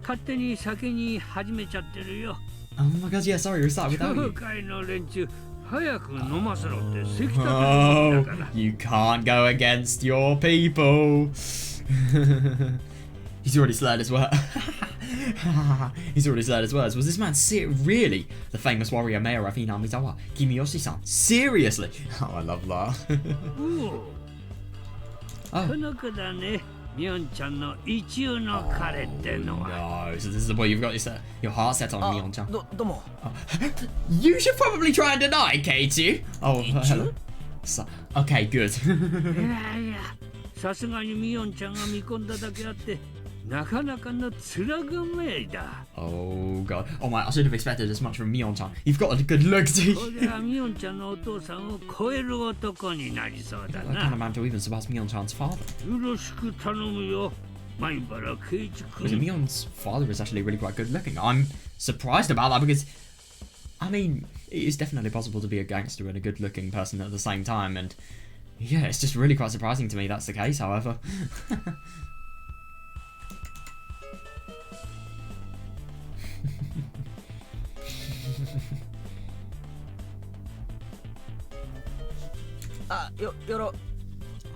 勝手に先に始めちゃってるよ Oh my god, yeah, sorry, we started without 教 you. 会の連中早く飲ませろってせき立てるん Oh, だから you can't go against your people. He's already slurred his words. He's already slurred his words. Was this man really the famous warrior mayor of Inamizawa, Kimiyoshi-san? Seriously? Oh, I love that. おお Oh. この子だねミオンちゃんの一流の彼ってのは No, so this is the boy you've got your heart set on, あ Mion-chan. どうも You should probably try and deny, Katie. Oh, hello. So, okay, good. いやいやさすがにミオンちゃんが見込んだだけあってなかなかの面構えだ Oh god. Oh my, I should have expected as much from Mion-chan. You've got a good look, dude. これはミオンちゃんのお父さんを超える男になりそうだ I can't な imagine to even surpass Mion-chan's father. よろしく頼むよ前原圭一 Because 君 Mion's father is actually really quite good looking. I'm surprised about that because, I mean, it is definitely possible to be a gangster and a good looking person at the same time, and yeah, it's just really quite surprising to me that's the case, however.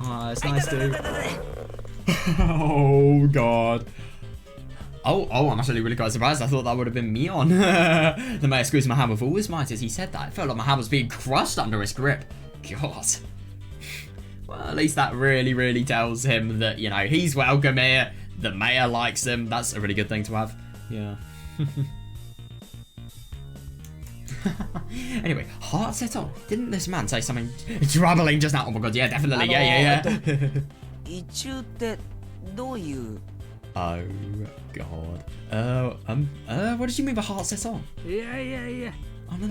Oh, it's nice to. Oh god. Oh, I'm actually really quite surprised. I thought that would have been Mion. The mayor squeezed my hand with all his might as he said that. It felt like my hand was being crushed under his grip. God. Well, at least that really tells him that, you know, he's welcome here. The mayor likes him. That's a really good thing to have. Yeah. Anyway, heart set on. Didn't this man say something troubling just now? Oh my god, yeah, definitely. Yeah. 一中ってどういう Oh god. What did you mean by heart set on? いやいやいや Oh no.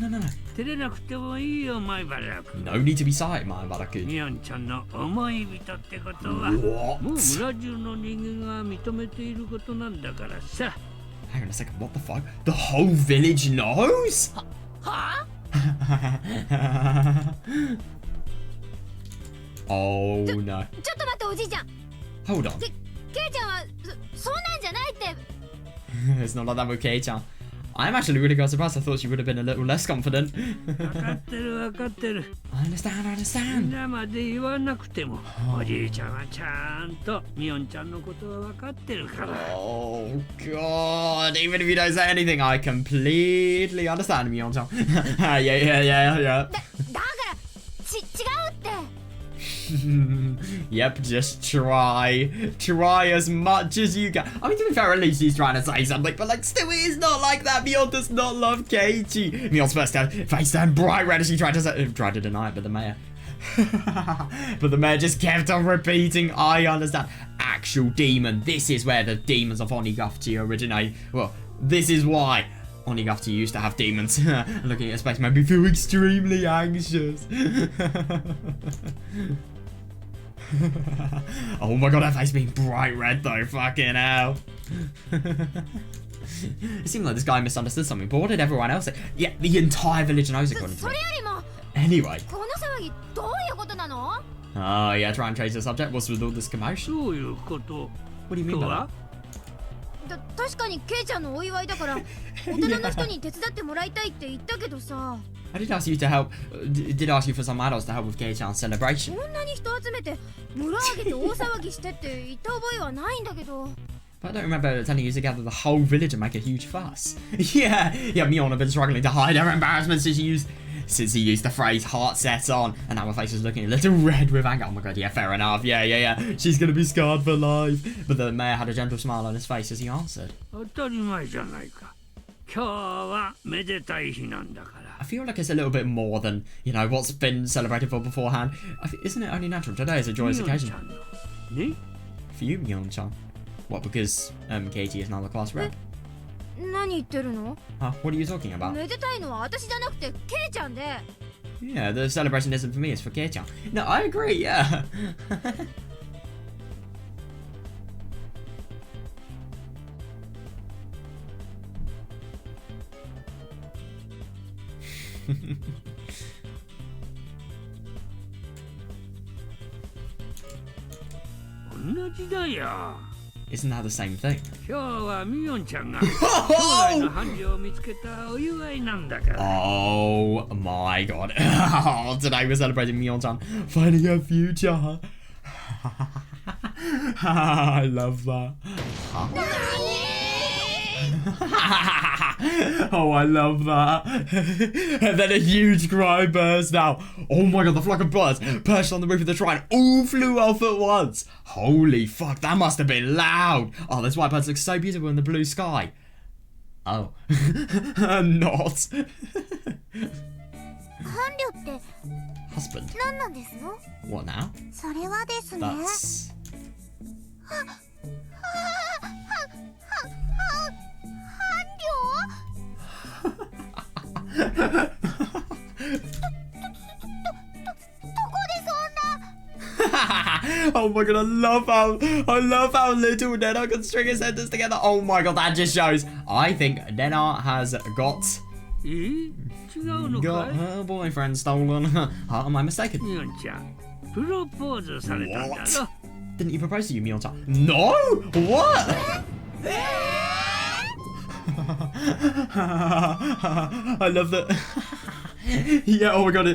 照れなくてもいいよ前原君 No need to be silent, my Baraku. ミオンちゃんの思い人ってことは What? もう村中の人間が認めていることなんだからさ Hang on a second, what the fuck? The whole village knows? は Oh no. ちょっと待っておじいちゃん Hold on. ケイちゃんはそんなんじゃないって It's not like that with Kei-chan. I'm actually really quite surprised. I thought she would have been a little less confident. 分かってる分かってる I understand. みんなまで言わなくてもおじいちゃんはちゃんとミオンちゃんのことは分かってるから Oh god. Even if you don't say anything, I completely understand, Mion-chan. Yeah. だから違うって Yep, just try as much as you can. I mean, to be fair, at least he's trying to say something, but like, still, it is not like that. Mion does not love Keiichi. Mion's face turned bright red as she tried to deny it, but the mayor just kept on repeating, I understand. Actual demon. This is where the demons of Onigafuchi originate. Well, this is why Onigata used to have demons. Looking at space made me feel extremely anxious. Oh my god, her face being bright red though, fucking hell. It seemed like this guy misunderstood something, but what did everyone else say? Yeah, the entire village knows according to me. Anyway. Oh yeah, try and change the subject. What's with all this commotion? What do you mean by that? 確かにケイちゃんのお祝いだから大人の人に手伝ってもらいたいって言ったけどさ I did ask you to help, did ask you for some adults to help with Kei-chan's celebration. こんなに人集めて村上げて大騒ぎしてって言った覚えはないんだけど But I don't remember telling you to gather the whole village and make a huge fuss. Yeah, Mion had been struggling to hide her embarrassment since he used the phrase heart set on, and now her face is looking a little red with anger. Oh my god, yeah, fair enough. Yeah. She's gonna be scarred for life. But the mayor had a gentle smile on his face as he answered. I feel like it's a little bit more than, you know, what's been celebrated for beforehand. Isn't it only natural? Today is a joyous occasion. For you, Mion-chan. What, because Katie is now the class rep? 何言ってるの What are you talking about? めでたいのは私じゃなくてケイちゃんで Yeah, the celebration isn't for me, it's for Kei-chan. No, I agree, yeah. Isn't that the same thing? Oh my god. Oh, today we're celebrating Mion-chan finding her future. I love that. Oh, I love that. And then a huge cry burst out. Oh my god, the flock of birds perched on the roof of the shrine all flew off at once. Holy fuck, that must have been loud. Oh, those white birds look so beautiful in the blue sky. Oh. Not. Husband. What now? That's... Oh my god, I love how little Nena can string his sentence together. Oh my god, that just shows. I think Nena has got her boyfriend stolen. Am I mistaken? What? Didn't you propose to you, Mion-chan? No! What? I love that. Yeah, oh my god.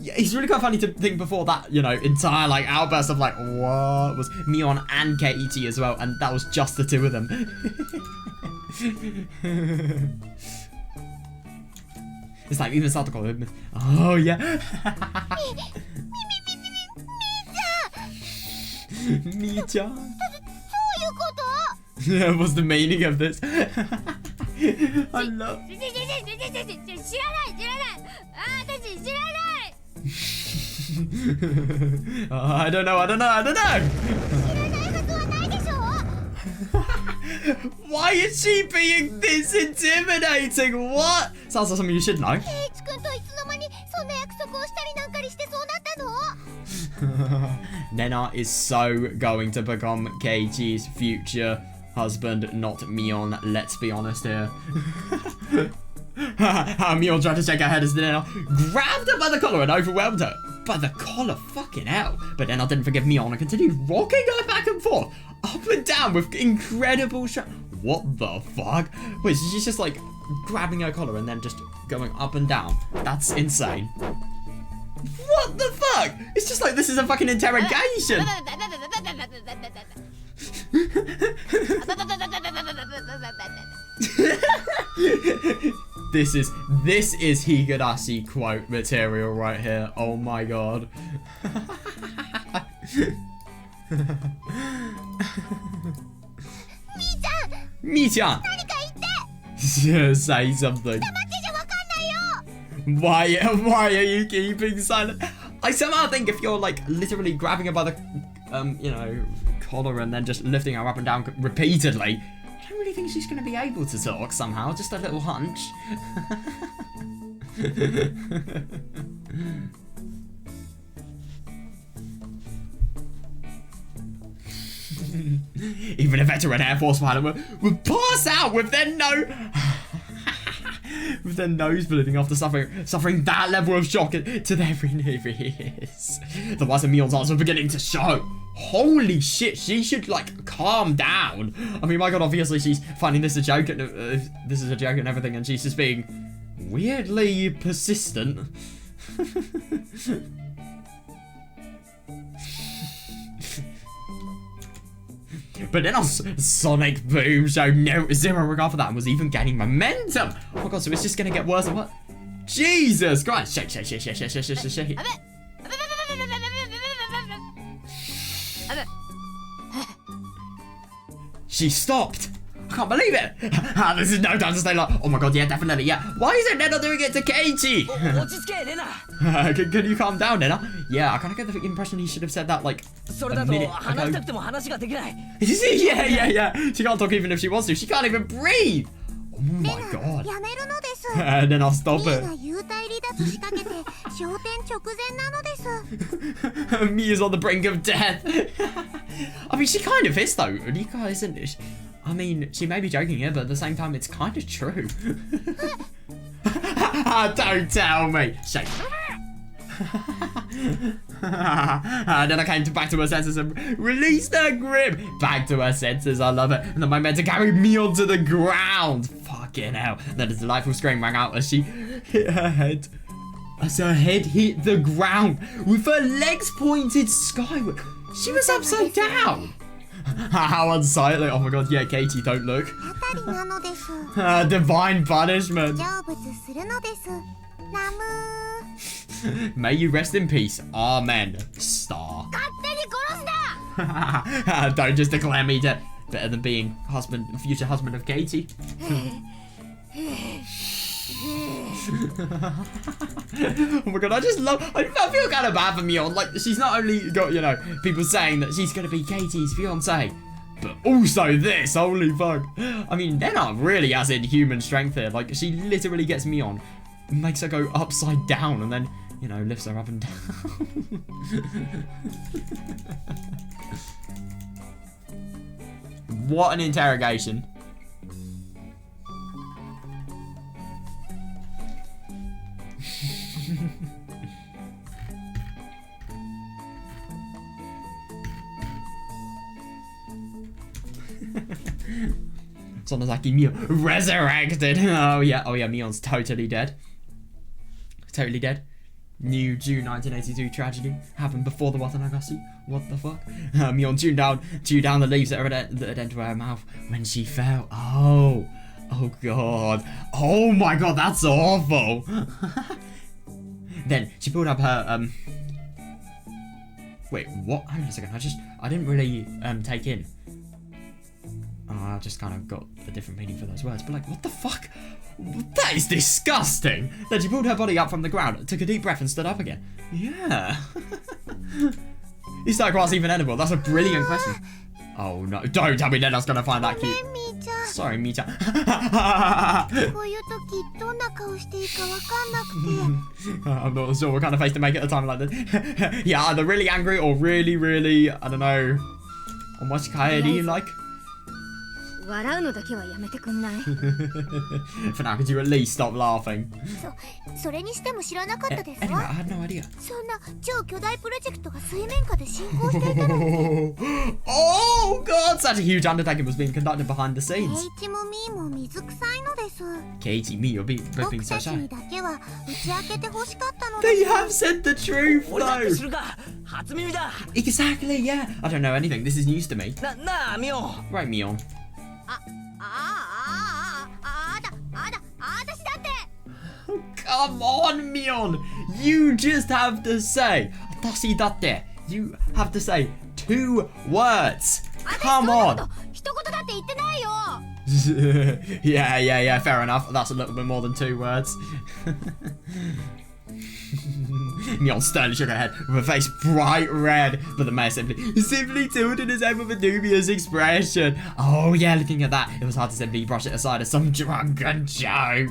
It's really quite funny to think before that, you know, entire like outburst of like, what was Mion and Katie as well, and that was just the two of them. It's like even start to call him. Oh yeah. Mi-chan. Yeah, what's the meaning of this? I love. I don't know. Why is she being this intimidating? What? Sounds like something you should know. Nena is so going to become Keiichi's future husband, not Mion. Let's be honest here. Mion tried to shake her head as Nena grabbed her by the collar and overwhelmed her. By the collar, fucking hell. But Nena didn't forgive Mion and continued rocking her back and forth, up and down with incredible What the fuck? Wait, so she's just like grabbing her collar and then just going up and down. That's insane. What the fuck? It's just like this is a fucking interrogation. This is Higurashi quote material right here. Oh my god. Mi-chan! Say something. Why are you keeping silent? I somehow think if you're like literally grabbing her by the you know, collar and then just lifting her up and down repeatedly, don't really think she's going to be able to talk somehow. Just a little hunch. Even a veteran Air Force pilot would pass out with their with their nose bleeding after suffering that level of shock to their ears. The words of Mion's answer were beginning to show. Holy shit, she should like calm down. I mean, my god, obviously she's finding this a joke and this is a joke and everything, and she's just being weirdly persistent. But then our sonic boom showed zero regard for that and was even gaining momentum. Oh my god, so it's just gonna get worse and worse. Jesus Christ! Shake, shake, shake, shake, shake, shake, shake, shake, shake. She stopped. I can't believe it. This is no time to stay long. Oh my god, yeah, definitely, yeah. Why is it Nena doing it to Katie? Can you calm down, Nena? Yeah, I kind of get the impression he should have said that like a minute ago. Yeah. She can't talk even if she wants to. She can't even breathe. Oh my god. Then I'll stop it. Mia's on the brink of death. I mean, she kind of is though. Rika isn't. I mean, she may be joking here, but at the same time, it's kind of true. Don't tell me. Shake. Then I came back to her senses and released her grip. Back to her senses, I love it. And the momentum carried me onto the ground. Fucking hell. Then a delightful scream rang out as she hit her head. As her head hit the ground with her legs pointed skyward. She was upside down. How unsightly. Oh my god, yeah, Katie, don't look. Divine punishment. May you rest in peace. Amen. Star. Don't just declare me dead. Better than being future husband of Katie. Oh my god, I feel kind of bad for Mion. Like, she's not only got, you know, people saying that she's gonna be Katie's fiance, but also this, holy fuck. I mean, they're not really as in human strength here. Like, she literally gets Mion, makes her go upside down, and then, you know, lifts her up and down. What an interrogation. Sonozaki Mio resurrected. Oh yeah, Mion's totally dead. Totally dead. New June 1982 tragedy happened before the Watanagashi. What the fuck? Mion chewed down the leaves that had entered her mouth when she fell. Oh god. Oh my god, that's awful. Then she pulled up her wait, what? Hang on a second. I didn't really take in. I just kind of got a different meaning for those words. But like, what the fuck? That is disgusting. Then she pulled her body up from the ground, took a deep breath and stood up again. Yeah. Is that grass even edible? That's a brilliant question. Oh no, don't tell me Nena's gonna find that cute. Sorry, Mita. I'm not sure what kind of face to make at a time like this. Yeah, either really angry or really, really, I don't know. How much kairi like? For now, could you at least stop laughing? Anyway, I had no idea. Oh god, such a huge undertaking was being conducted behind the scenes. Katie, me, you're both being so shy. They have said the truth though. Exactly, yeah. I don't know anything. This is news to me. Right, Mion. Come on, Mion! You just have to say "Atashi datte." You have to say 2 words. Come on. Yeah, fair enough. That's a little bit more than 2 words. Mion sternly shook her head with her face bright red, but the mayor simply tilted his head with a dubious expression. Oh yeah, looking at that, it was hard to simply brush it aside as some drunken joke.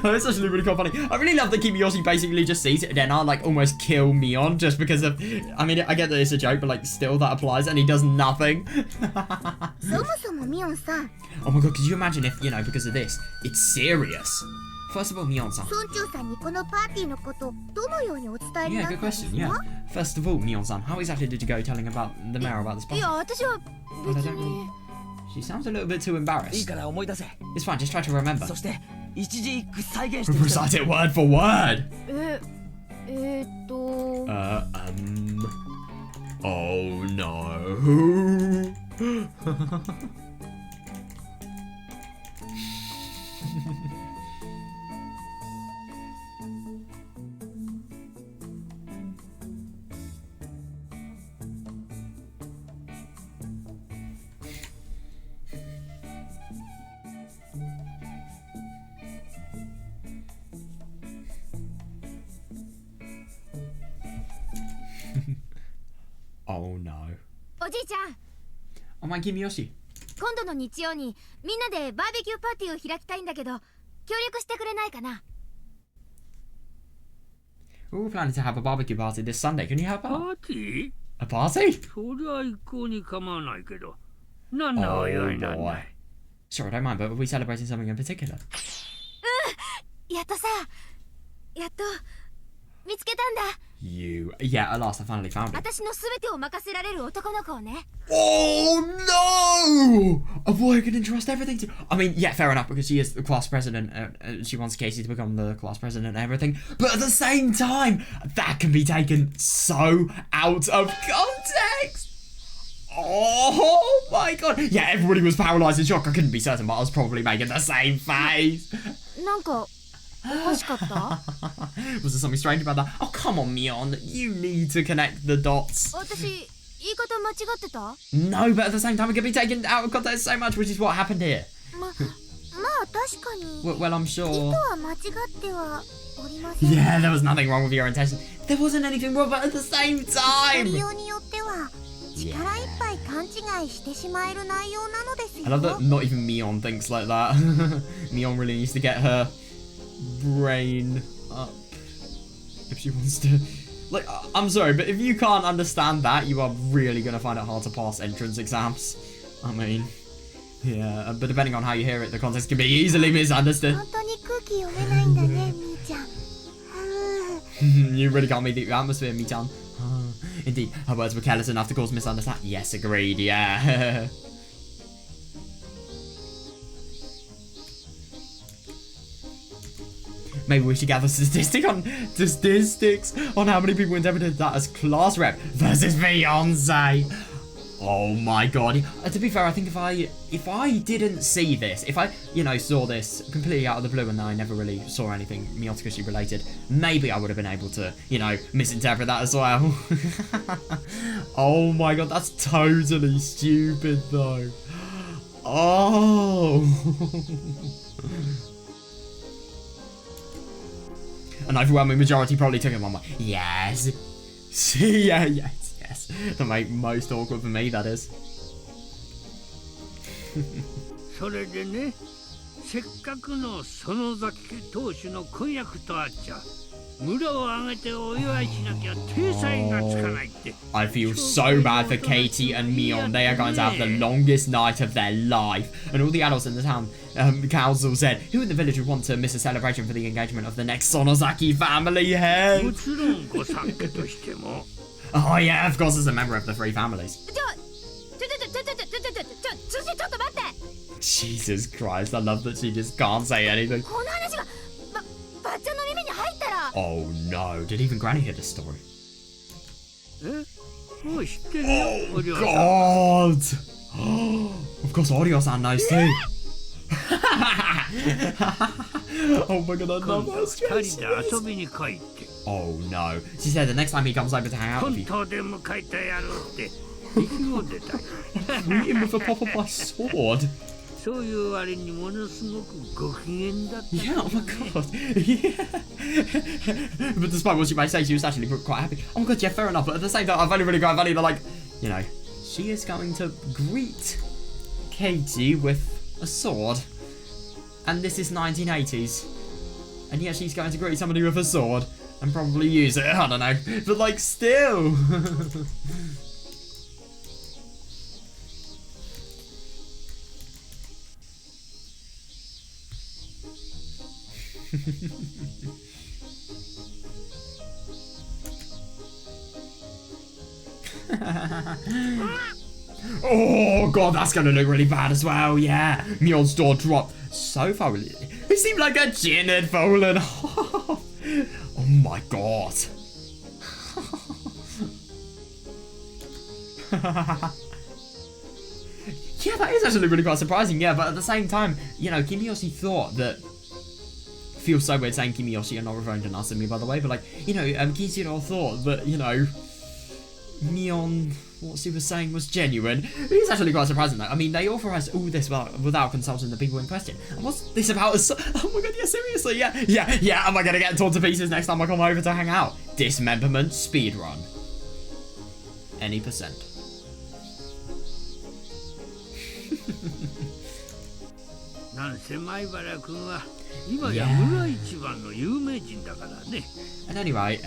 Oh, it's actually really quite funny. I really love that Miyoshi basically just sees it and then like almost kill Mion just because of, I mean, I get that it's a joke, but like still that applies and he does nothing. Oh my god, could you imagine if, you know, because of this, it's serious? First of all, Mion-san. Yeah, good question, yeah. First of all, Mion-san, how exactly did you go telling about the mayor about this party? She sounds a little bit too embarrassed. It's fine, just try to remember. Recite it word for word. Oh no. Oh no. おじいちゃん、 Oh my Miyoshi. 今度の日曜にみんなでバーベキューパーティーを開きたいんだけど、協力してくれないかな? We're all planning to have a barbecue party this Sunday. Can you help out? Party? A party? そりゃ一向に構わないけど、何のお祝いなんだい? Sure, I don't mind, but are we celebrating something in particular? やっとさ、やっと見つけたんだ。 You. Yeah, at last I finally found it. 私のすべてを任せられる男の子をね。 Oh no! A boy I can entrust everything to. I mean, yeah, fair enough, because she is the class president. She wants Casey to become the class president and everything. But at the same time, that can be taken so out of context. Oh my god. Yeah, everybody was paralyzed in shock. I couldn't be certain, but I was probably making the same face. なんかおかしかった? Was there something strange about that? Oh, come on, Mion. You need to connect the dots. 私、言い方間違ってた? No, but at the same time, it can be taken out of context so much, which is what happened here. まあ確かに Well, I'm sure. 意図は間違ってはおりません。 Yeah, there was nothing wrong with your intention. There wasn't anything wrong, but at the same time. 内容によっては力いっぱい勘違いしてしまえる内容なのですよ。 I love that not even Mion thinks like that. Mion really needs to get her brain up if she wants to. Like, I'm sorry, but if you can't understand that, you are really gonna find it hard to pass entrance exams. I mean, yeah, but depending on how you hear it, the context can be easily misunderstood. 本当に空気読めないんだね、みーちゃん。You really can't read the atmosphere, Mi-chan. Indeed, her words were careless enough to cause misunderstanding. Yes, agreed, yeah. Maybe we should gather statistics on how many people interpreted that as class rep versus Beyonce. Oh my god. To be fair, I think if I didn't see this, if I, you know, saw this completely out of the blue and I never really saw anything Miotsukushi related, maybe I would have been able to, you know, misinterpret that as well. Oh my god, that's totally stupid though. Oh. An overwhelming majority probably took it one way. Yes. Yeah, yes. That made most awkward for me, that is. それでね、せっかくの園崎家当主の婚約とあっちゃ、村を挙げてお祝いしなきゃ体裁がつかないって。 I feel so bad for Katie and Mion. They are going to have the longest night of their life. And all the adults in the town council said, who in the village would want to miss a celebration for the engagement of the next Sonozaki family head? もちろん御三家としても。 Oh yeah, of course, as a member of the three families. ちょっと待って。 Jesus Christ, I love that she just can't say anything. この話がばっちゃんの耳に入ったら。 Oh no, did even Granny hear this story? え？もう知ってるよ、お嬢さん。 God! Of course, Oryo-san knows too. Oh my god, I love her. 二人で遊びに帰って。 Oh no. She said the next time he comes over to hang out with you. 本当で迎えてやるって意気込んでたよ。 Beat him with a pop of my sword. そういう割にものすごくご機嫌だった。Yeah, oh my god. Yeah. But despite what she might say, she was actually quite happy. Oh my god, yeah, fair enough. But at the same time, I've only really got value that, like, you know, she is going to greet Katie with a sword. And this is 1980s. And yet she's going to greet somebody with a sword and probably use it. I don't know. But, like, still. Oh god, that's gonna look really bad as well. Yeah, Mion's door dropped so far. It seemed like a gin had fallen off. Oh my god. Yeah, that is actually really quite surprising. Yeah, but at the same time, you know, Kimiyoshi thought that. Feels so weird saying Kimiyoshi and not referring to Natsumi, by the way, but like, you know, Kichiro thought that, you know, Mion, what she was saying was genuine. It's actually quite surprising though. I mean, they authorized all this without consulting the people in question. And what's this about? Oh my god, yeah, seriously, yeah. Am I gonna get torn to pieces next time I come over to hang out? Dismemberment speedrun. Any percent. なんせ前原君は今や村一番の有名人だからね。 And anyway,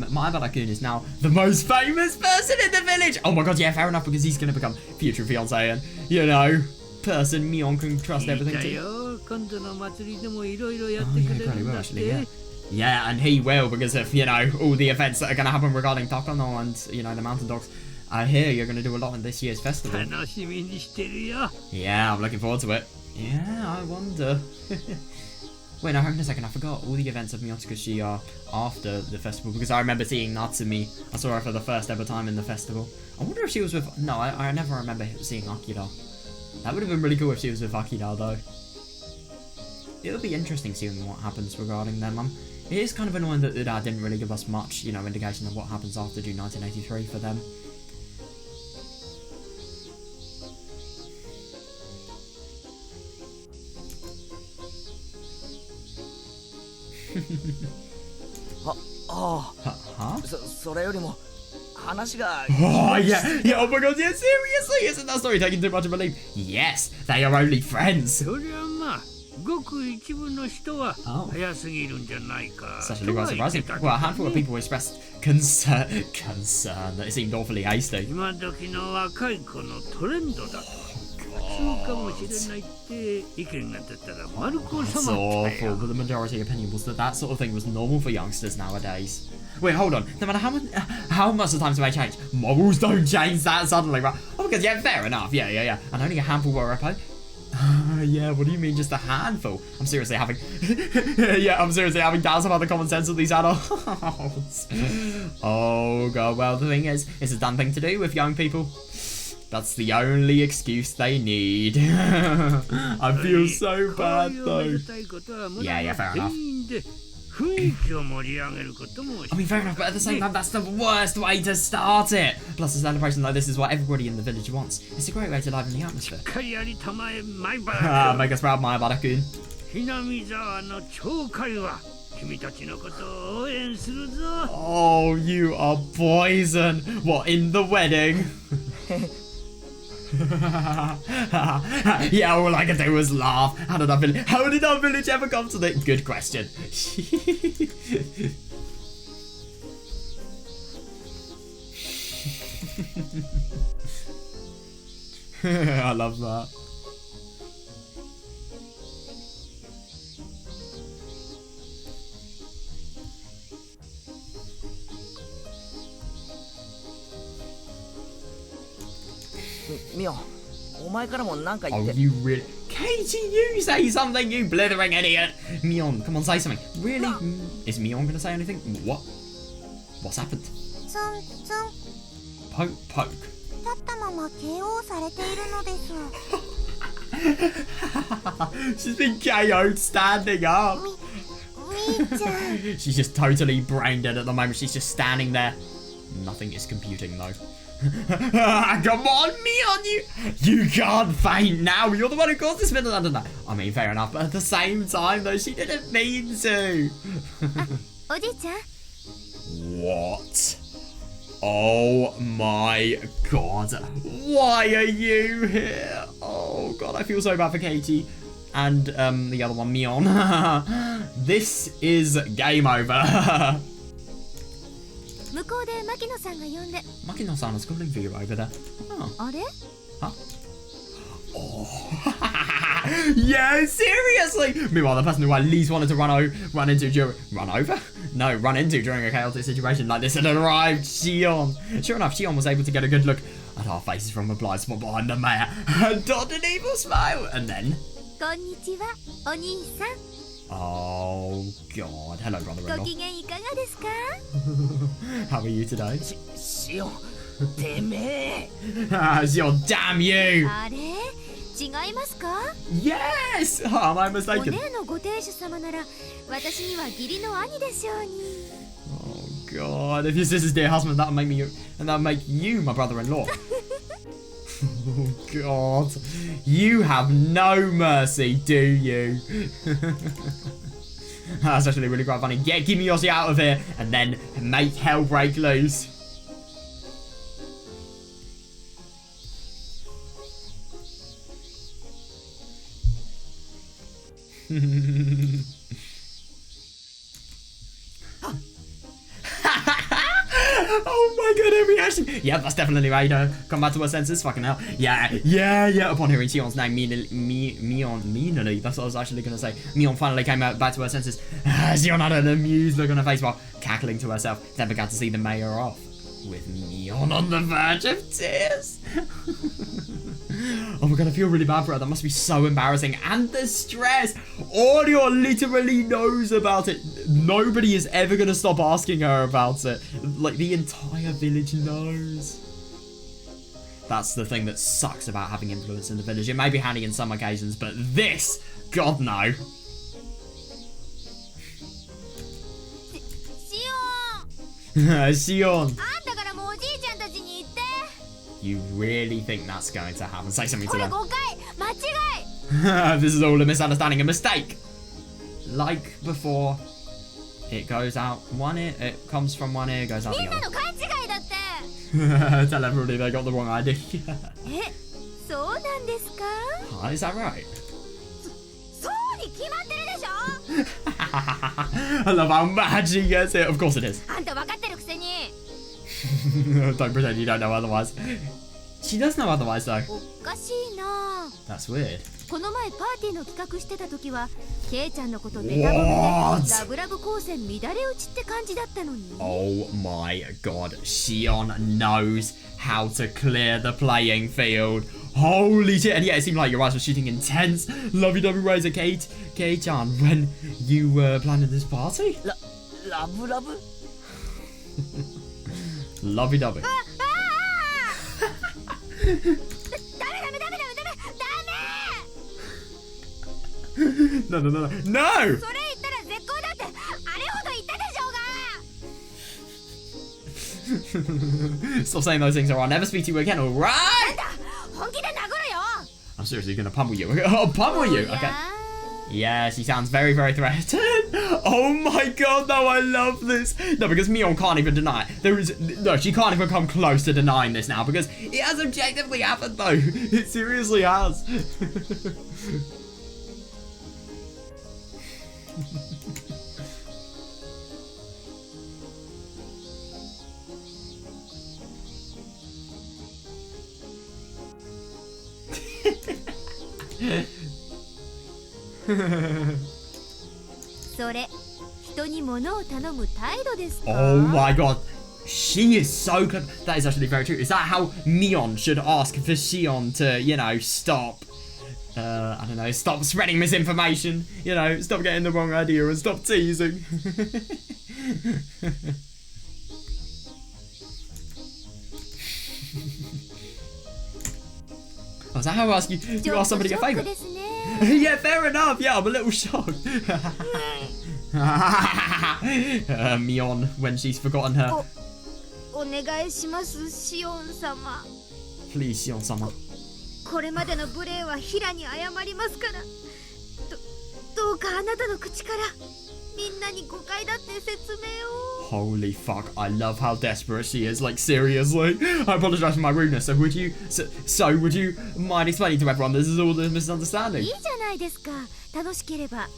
Maibara-kun is now the most famous person in the village. Oh my god, yeah, fair enough, because he's going to become future fiancé and, you know, person Mion can trust everything to. 今度の祭りでもいろいろやってくれるんだって。 Yeah, and he will, because of, you know, all the events that are going to happen regarding Takano and, you know, the mountain dogs. I hear you're going to do a lot in this year's festival. 楽しみにしてるよ。 Yeah, I'm looking forward to it. Yeah, I wonder. Wait, no, hang on a second. I forgot all the events of Miotsukushi are after the festival, because I remember seeing Natsumi. I saw her for the first ever time in the festival. I wonder if she was with... No, I never remember seeing Akira. That would have been really cool if she was with Akira, though. It would be interesting seeing what happens regarding them. It is kind of annoying that Uda didn't really give us much, you know, indication of what happens after June 1983 for them. Soれよりも話が Oh yeah, oh my god, yeah, seriously, isn't that story taking too much of a leap? Yes, they are only friends. そりゃまあごく一部の人は早すぎるんじゃないか。 It's actually quite surprising. Well, a handful of people expressed concern that it seemed awfully hasty. 今時の若い子のトレンドだ。そうかもしれないって意見が出たら丸く収まったよ。 It's awful, but the majority opinion was that that sort of thing was normal for youngsters nowadays. Wait, hold on. No matter how much the times may change, morals don't change that suddenly, right? Oh, because yeah, fair enough. Yeah. And only a handful were repo. Yeah, what do you mean just a handful? I'm seriously having doubts about the common sense of these adults. Oh god, well the thing is, it's a done thing to do with young people. That's the only excuse they need. I feel so bad though. Yeah, fair enough. I mean, fair enough, but at the same time, that's the worst way to start it. Plus, a celebration like this is what everybody in the village wants. It's a great way to liven the atmosphere. Make us proud, Maibara-kun. Oh, you are poison. What, in the wedding? Yeah, all I could do was laugh. How did our village ever come to this? Good question. I love that. Mio, お前からもなんか言っ Oh, て。 you really... Katie, you say something, you blithering idiot! Mion, come on, say something. Really? Is Mion gonna say anything? What? What's happened? ツンツン Poke. 立ったまま KO されているのです She's been KO'd standing up. みーちゃん She's just totally brain dead at the moment. She's just standing there. Nothing is computing though. Come on, Mion, you can't faint now. You're the one who caused this middle under that. I mean, fair enough, but at the same time, though, she didn't mean to. おじいちゃん What? Oh my god. Why are you here? Oh god, I feel so bad for Katie. And the other one, Mion. This is game over. 向こうで牧野さんが呼んで Makino-san is calling for you over there. Oh. あれ Huh? Oh. Yeah, seriously! Meanwhile, the person who I least wanted to run into during a chaotic situation like this had arrived, Shion. Sure enough, Shion was able to get a good look at our faces from a blind spot behind the mayor and donned an evil smile. And then... こんにちはお兄さん Oh, God. Hello, ご brother-in-law. 機嫌いかがですか How are you today? シオンてめえ Shion, damn you! あれ違いますか Yes! Am I お mistaken? 姉のご亭主様なら私には義理の兄でしょうに Oh god, if your sister's dear husband, that'll make you my brother-in-law. Oh god. You have no mercy, do you? That's actually really quite funny. Get Miyoshi out of here and then make hell break loose. Oh my god, her reaction. Yeah, that's definitely made her come back to her senses. Fucking hell. Yeah. Upon hearing Shion's name, Mion, that's what I was actually going to say. Mion finally came back to her senses. Shion had an amused look on her face while cackling to herself, then began to see the mayor off, with Mion on the verge of tears. Oh my god, I feel really bad for her. That must be so embarrassing. And the stress. Audio literally knows about it. Nobody is ever going to stop asking her about it. Like, the entire village knows. That's the thing that sucks about having influence in the village. It may be handy in some occasions, but this, God no. シオン Shion, あんたからもうおじいちゃんたちに言って you really think that's going to happen? Say something こ to れ them. 誤解間違い This is all a misunderstanding, a mistake. Like before, it goes out one ear, it comes from one ear, goes out み the んな other. の勘違いだって Tell everybody they got the wrong idea. えそうなんですか Is that right? そうに決まってるでしょ I love how mad she gets it. Of course it is. あんた分かってるくせに Don't pretend you don't know otherwise. She does know otherwise though. おかしいな That's weird. この前パーティーの企画してた時はケイちゃんのことネタバレで What? ラブラブ光線乱れ打ちって感じだったのに Oh my god. Shion knows how to clear the playing field. Holy shit. And yeah, it seemed like your eyes were shooting intense lovey-dovey ways at Kei-chan when you were planning this party. ラブラブ Lovey-dovey. ダメダメダメダメダメダメ No. それ言ったら絶好だってあれほど言ったでしょうが Stop saying those things or I'll never speak to you again, alright? 本気で殴るよ I'm seriously gonna pummel you. Oh, pummel you, okay. Yeah, she sounds very, very threatened. Oh my god, no, I love this. No, because Mion can't even deny it. No, she can't even come close to denying this now because it has objectively happened though. It seriously has. Oh my god. She is so clever. That is actually very true. Is that how Mion should ask for Shion to, you know, stop? I don't know, stop spreading misinformation. You know, stop getting the wrong idea and stop teasing. Oh, is that how I ask you ask somebody a favour? Yeah, fair enough. Yeah, I'm a little shocked. Mion, when she's forgotten her. おお願いしますシオン様。 Please, Shion-sama. これまでの無礼はヒラに謝りますから、どうかあなたの口からみんなに誤解だって説明を。 Holy fuck, I love how desperate she is. Like, seriously. I apologize for my rudeness. So would you mind explaining to everyone this is all a misunderstanding? いいじゃないですか、楽しければ。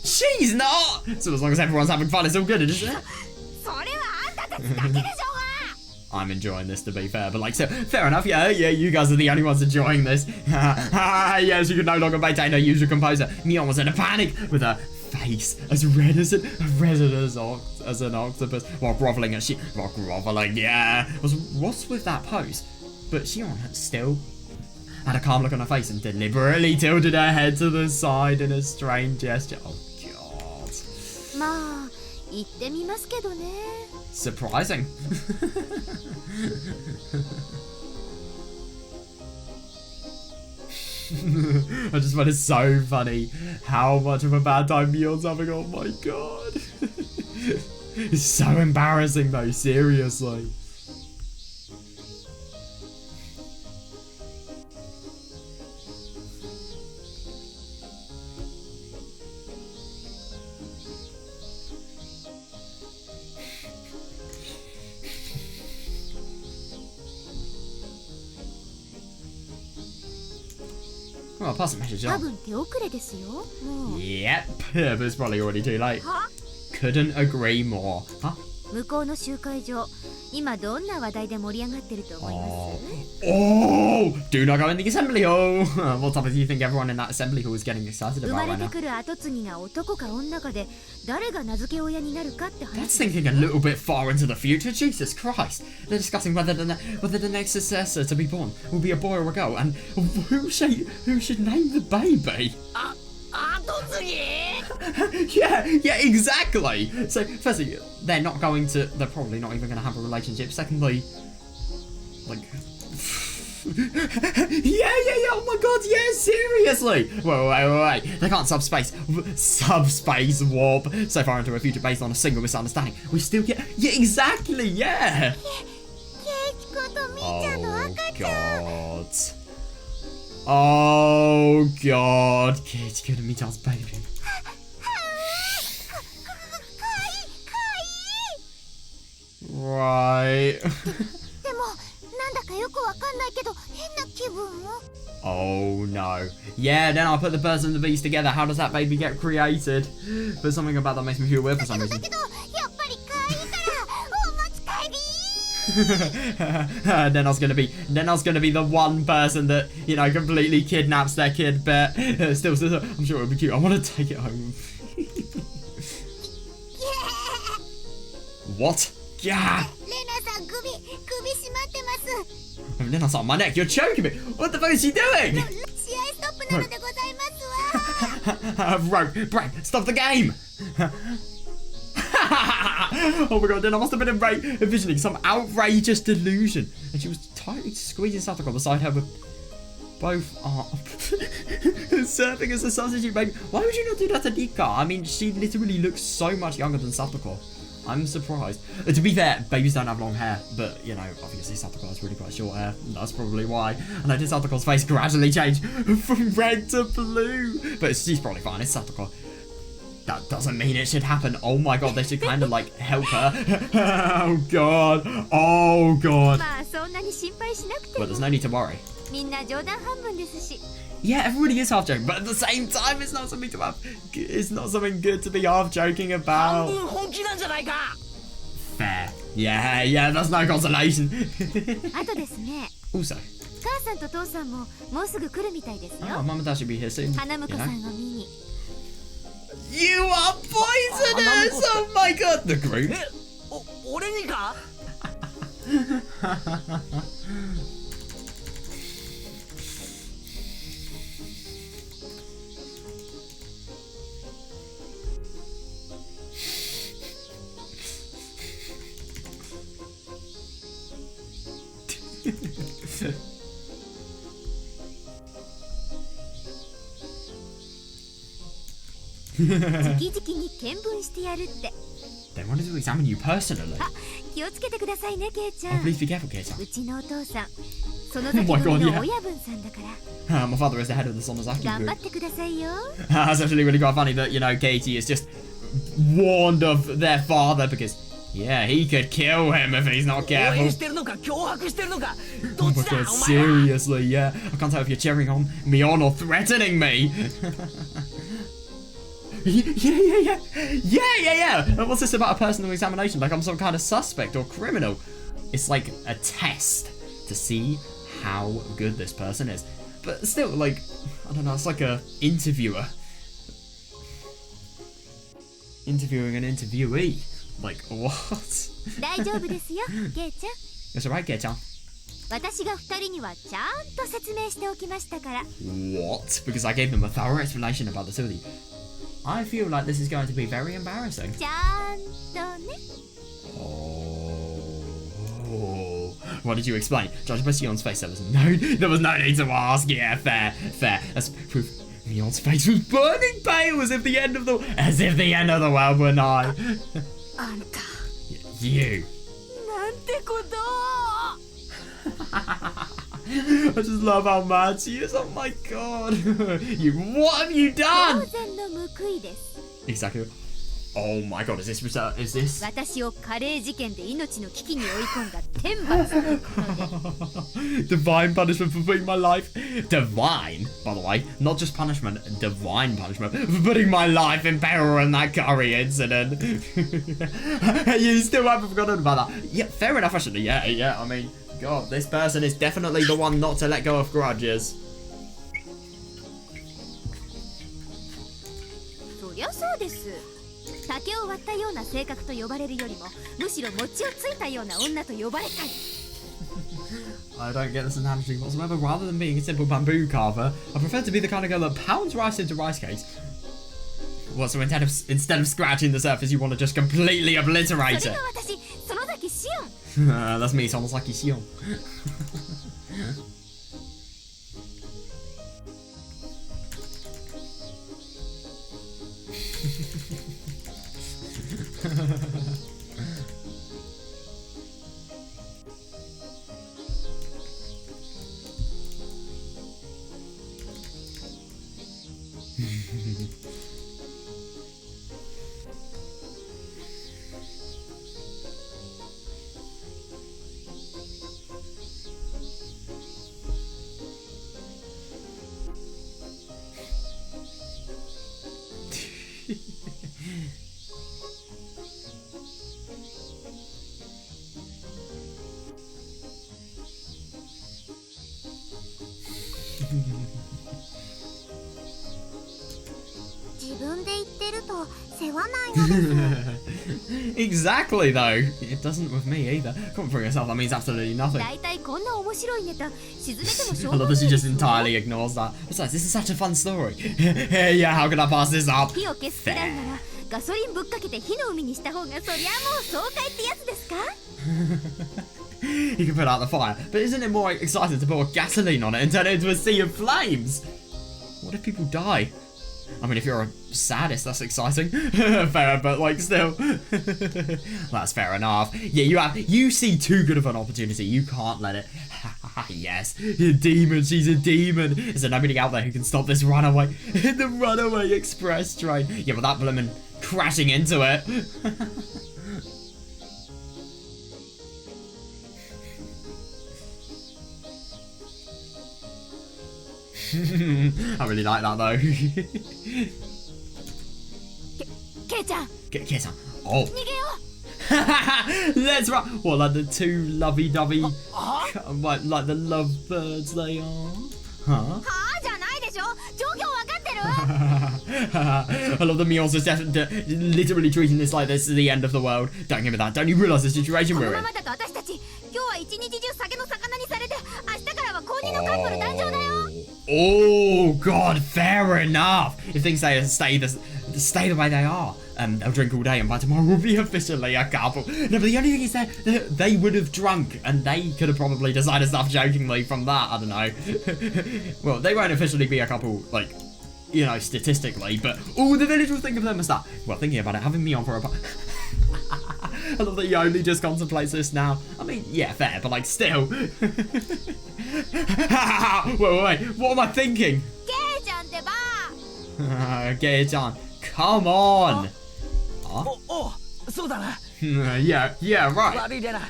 She's not! So as long as everyone's having fun, it's all good, isn't it? それはあんたたちだけでしょうが。 I'm enjoying this, to be fair, but like, so, fair enough, yeah, you guys are the only ones enjoying this. Yeah, she could no longer maintain her usual composure. Mion was in a panic, with her face as red as an octopus, while groveling, yeah. What's with that pose? But Shion still had a calm look on her face and deliberately tilted her head to the side in a strange gesture. Oh, God. まあ言ってみますけどね。 Surprising. I just find it so funny how much of a bad time Mion's having. Oh my god. It's so embarrassing though, seriously. Well, pass the message 多 on. 分手遅れですよ。もう Yep, but it's probably already too late. は Couldn't agree more. Huh? 向こうの集会場、今どんな話題で盛り上がってると思います？ Oh, do not go in the assembly hall. What topic do you think everyone in that assembly hall is getting excited 生 about ま right れて now? くる跡継ぎが男か女かで誰が名付け親になるかって That's 話。 thinking a little bit far into the future. Jesus Christ. They're discussing whether the next successor to be born will be a boy or a girl, and who should name the baby. 跡継ぎ yeah, exactly. So, firstly, they're probably not even going to have a relationship. Secondly, like, yeah, oh my god, yeah, seriously. Wait. They can't subspace warp so far into a future based on a single misunderstanding. We still get, yeah, exactly, yeah. ケイチ君とみーちゃんの赤ちゃん。 God. Oh god, Kate, gonna meet us, baby. かわいい。 Right. でもなんだかよくわかんないけど変な気分を。 Oh no. Yeah, then I'll put the birds and the bees together. How does that baby get created? But something about that makes me feel weird for some だ reason. けどやっぱりかわいいからお持ち帰り。 Then I was gonna be the one person that, you know, completely kidnaps their kid, but still, I'm sure it'll be cute. I want to take it home. What? Yeah. レナさん首締まってます。 Then I saw my neck. You're choking me. What the fuck is she doing? 試合ストップなのでございますわ。 Rogue, Brad, stop the game. Oh my god, then I must have been envisioning some outrageous delusion. And she was tightly squeezing Satoko beside her with both arms. Serving as a substitute baby. Why would you not do that to Nika? I mean, she literally looks so much younger than Satoko. I'm surprised. To be fair, babies don't have long hair, but, you know, obviously Satoko has really quite short hair. That's probably why. And I did Satoko's face gradually change from red to blue. But she's probably fine, it's Satoko. That doesn't mean it should happen. Oh my god, they should kind of like help her. Oh god. Oh god. まあそんなに心配しなくて Well, も there's no need to worry. みんな冗談半分ですし。 Yeah, everybody is half joking, but at the same time, it's not something good to be half joking 半 about. 分本気なんじゃないか Fair. Yeah, that's no consolation. あとですね、 Also, 母さんと父さんももうすぐ来るみたいですよ。 oh, Mum and Dad should be here soon. 花 You 婿さ know? んを見に。 You are poisonous! Oh my god, the group. 俺にか 直々に見聞してやるって。They wanted to examine you personally. 気をつけてくださいね、ケイちゃ Oh, ん。 please be careful, Kei-chan. うちのお父さん、その先組 God, の yeah. 親分さんだから My father is the head of the Sonozaki 頑 group. 張ってくださいよ。 It's actually really quite funny that, you know, Katie is just warned of their father because, yeah, he could kill him if he's not 応 careful. 援してるのか脅迫してるのか Oh どっ my ちだ god, お前は seriously, yeah. I can't tell if you're cheering on me on or threatening me. Yeah. What's this about a personal examination? Like I'm some kind of suspect or criminal? It's like a test to see how good this person is. But still, like, I don't know, it's like a interviewer. Interviewing an interviewee. Like, what? 大丈夫ですよ、ケイちゃん。 It's alright, Kei-chan. 私が二人にはちゃんと説明しておきましたから。 What? Because I gave them a thorough explanation about the two of you. I feel like this is going to be very embarrassing. ちゃんとね。 Oh. What did you explain? Judging by Sion's face, there was no need to ask. Yeah, fair. That's proof. Mion's face was burning pale as if the end of the world were nigh. あんた You. なんてこと I just love how mad she is. Oh my god. What have you 当 done? 然の報いです。 Exactly. Oh my god, is this? 私をカレー事件で命の危機に追い込んだ天罰ということで。 Divine punishment for putting my life. Divine, by the way, not just punishment, divine punishment for putting my life in peril in that curry incident. You still haven't forgotten about that. Yeah, fair enough, actually. Yeah. I mean, God, this person is definitely the one not to let go of grudges. そりゃそうです。竹を割ったような性格と呼ばれるよりも、むしろ餅をついたような女と呼ばれたい。 I don't get this analogy whatsoever. Rather than being a simple bamboo carver, I prefer to be the kind of girl that pounds rice into rice cakes. Well, so instead of scratching the surface, you want to just completely obliterate それ it. が私、園崎シオン。 That's me, Sonozaki Shion. Exactly, though. It doesn't with me either. Come for yourself, that means absolutely nothing. 大体こんな面白いネタ沈めてもしょ I うが love ない that で she す just よ。 entirely ignores that. Besides, this is such a fun story. Yeah, how can I pass this up? 火を消すくらいならガソリンぶっかけて火の海にした方がそりゃもう爽快ってやつですか？ You can put out the fire, but isn't it more exciting to pour gasoline on it and turn it into a sea of flames? What if people die? I mean, if you're a sadist, that's exciting. Fair, but like still. That's fair enough. Yeah, you see too good of an opportunity. You can't let it. Yes, a demon. She's a demon. Is there nobody out there who can stop this runaway? The runaway express train. Yeah, but that blooming crashing into it. I really like that though. ケイちゃん、 Kei-san. Oh. 逃げよ Let's run. What, like the two lovey-dovey, like the lovebirds they are? Huh? う。はあじゃないでしょ。状況わかってる？ I love the Mios is literally treating this like this is the end of the world. Don't give me that. Don't you realise the situation この we're ま in? まだと私たち、今日は一日中酒の魚にされて、明日からは公認のカップル誕生だよ。 Oh God, fair enough. If things stay the way they are, they'll drink all day, and by tomorrow we'll be officially a couple. No, but the only thing is that they would have drunk, and they could have probably decided stuff jokingly from that. I don't know. Well, they won't officially be a couple, like, you know, statistically, but the village will think of them as that. Well, thinking about it, having me on for a I love that he only just contemplates this now. I mean, yeah, fair, but like, still. Wait, what am I thinking? Gei-chan, come on. Huh? おそうだな Yeah, right. 悪いレナ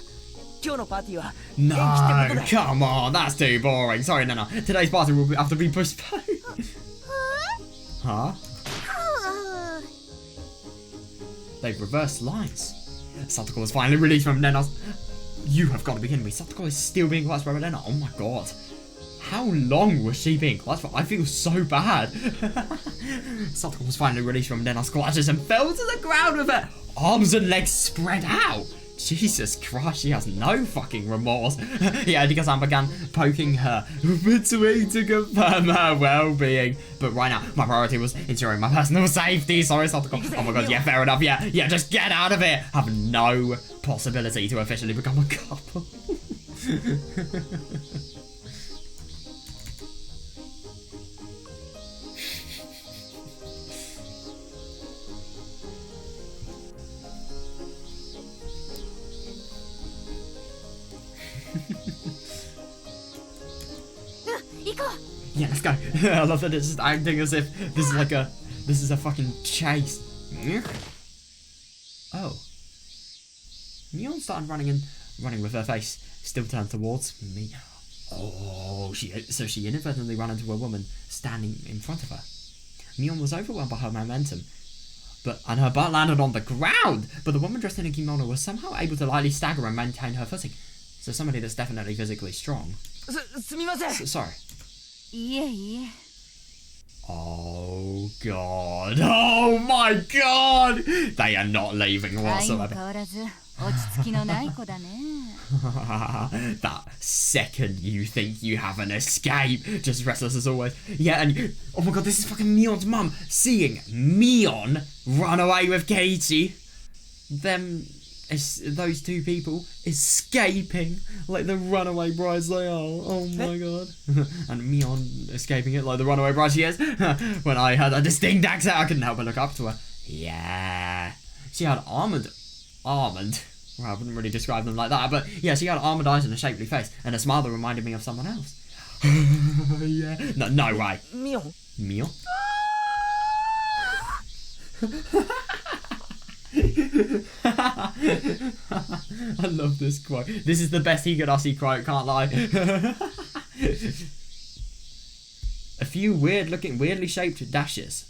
今日のパーティーは No, come on, that's too boring. Sorry, Nana. Today's party will have to be postponed. Huh? They've reversed lines. Satoko was finally released from Nena's. You have got to be kidding me. Satoko is still being clutched by Nena. Oh my god. How long was she being clutched for? I feel so bad. Satoko was finally released from Nena's clutches and fell to the ground with her arms and legs spread out. Jesus Christ, she has no fucking remorse. Yeah, Higurashi began poking her between to confirm her well-being. But right now, my priority was ensuring my personal safety. Sorry, Satoko. Oh my god, yeah, fair enough. Yeah, just get out of it. Have no possibility to officially become a couple. Yeah, let's go. I love that it's just acting as if this is a fucking chase. Oh. Mion started running with her face still turned towards me. Oh, so she inadvertently ran into a woman standing in front of her. Mion was overwhelmed by her momentum, and her butt landed on the ground. But the woman dressed in a kimono was somehow able to lightly stagger and maintain her footing. So somebody that's definitely physically strong. Sorry. いえいえ Oh god. Oh my god. They are not leaving 相も whatsoever. 変わらず落ち着きのない子だね That second you think you have an escape, just restless as always. Yeah, and oh my god, this is fucking Mion's mum seeing Mion run away with Keiichi. Those two people escaping like the runaway brides they are. Oh my god. And Mion escaping it like the runaway bride she is. When I heard a distinct accent, I couldn't help but look up to her. Yeah. She had almond. Well, I wouldn't really describe them like that, but yeah, she had almond eyes and a shapely face, and a smile that reminded me of someone else. Yeah. No way. Mion. Mion? I love this quote. This is the best Higurashi quote, can't lie. A few weirdly shaped dashes.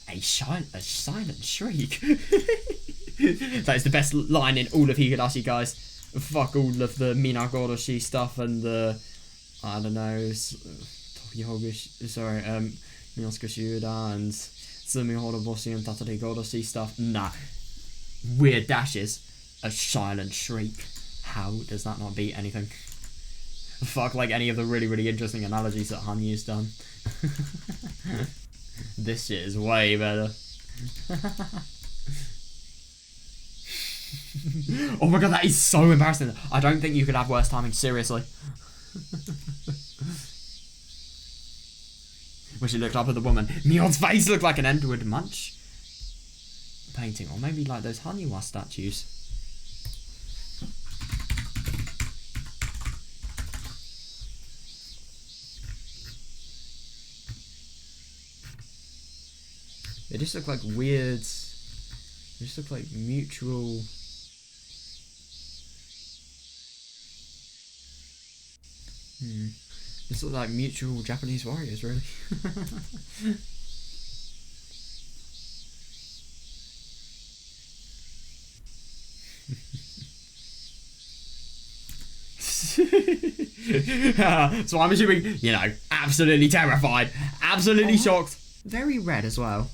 A silent shriek. That is the best line in all of Higurashi, guys. Fuck all of the Minagoroshi stuff and the, I don't know, Miotsukushi Uda and Tsumihoroboshi and Tatarigoroshi stuff. Nah. Weird dashes. A silent shriek. How does that not beat anything? Fuck like any of the really, really interesting analogies that Hanyu's done. This shit is way better. Oh my god, that is so embarrassing. I don't think you could have worse timing, seriously. When she looked up at the woman, Mion's face looked like an Edward Munch painting, or maybe like those Haniwa statues. They just look like weird. They just look like mutual. Just look like mutual Japanese warriors, really. So I'm assuming, you know, absolutely terrified, absolutely shocked, very red as well.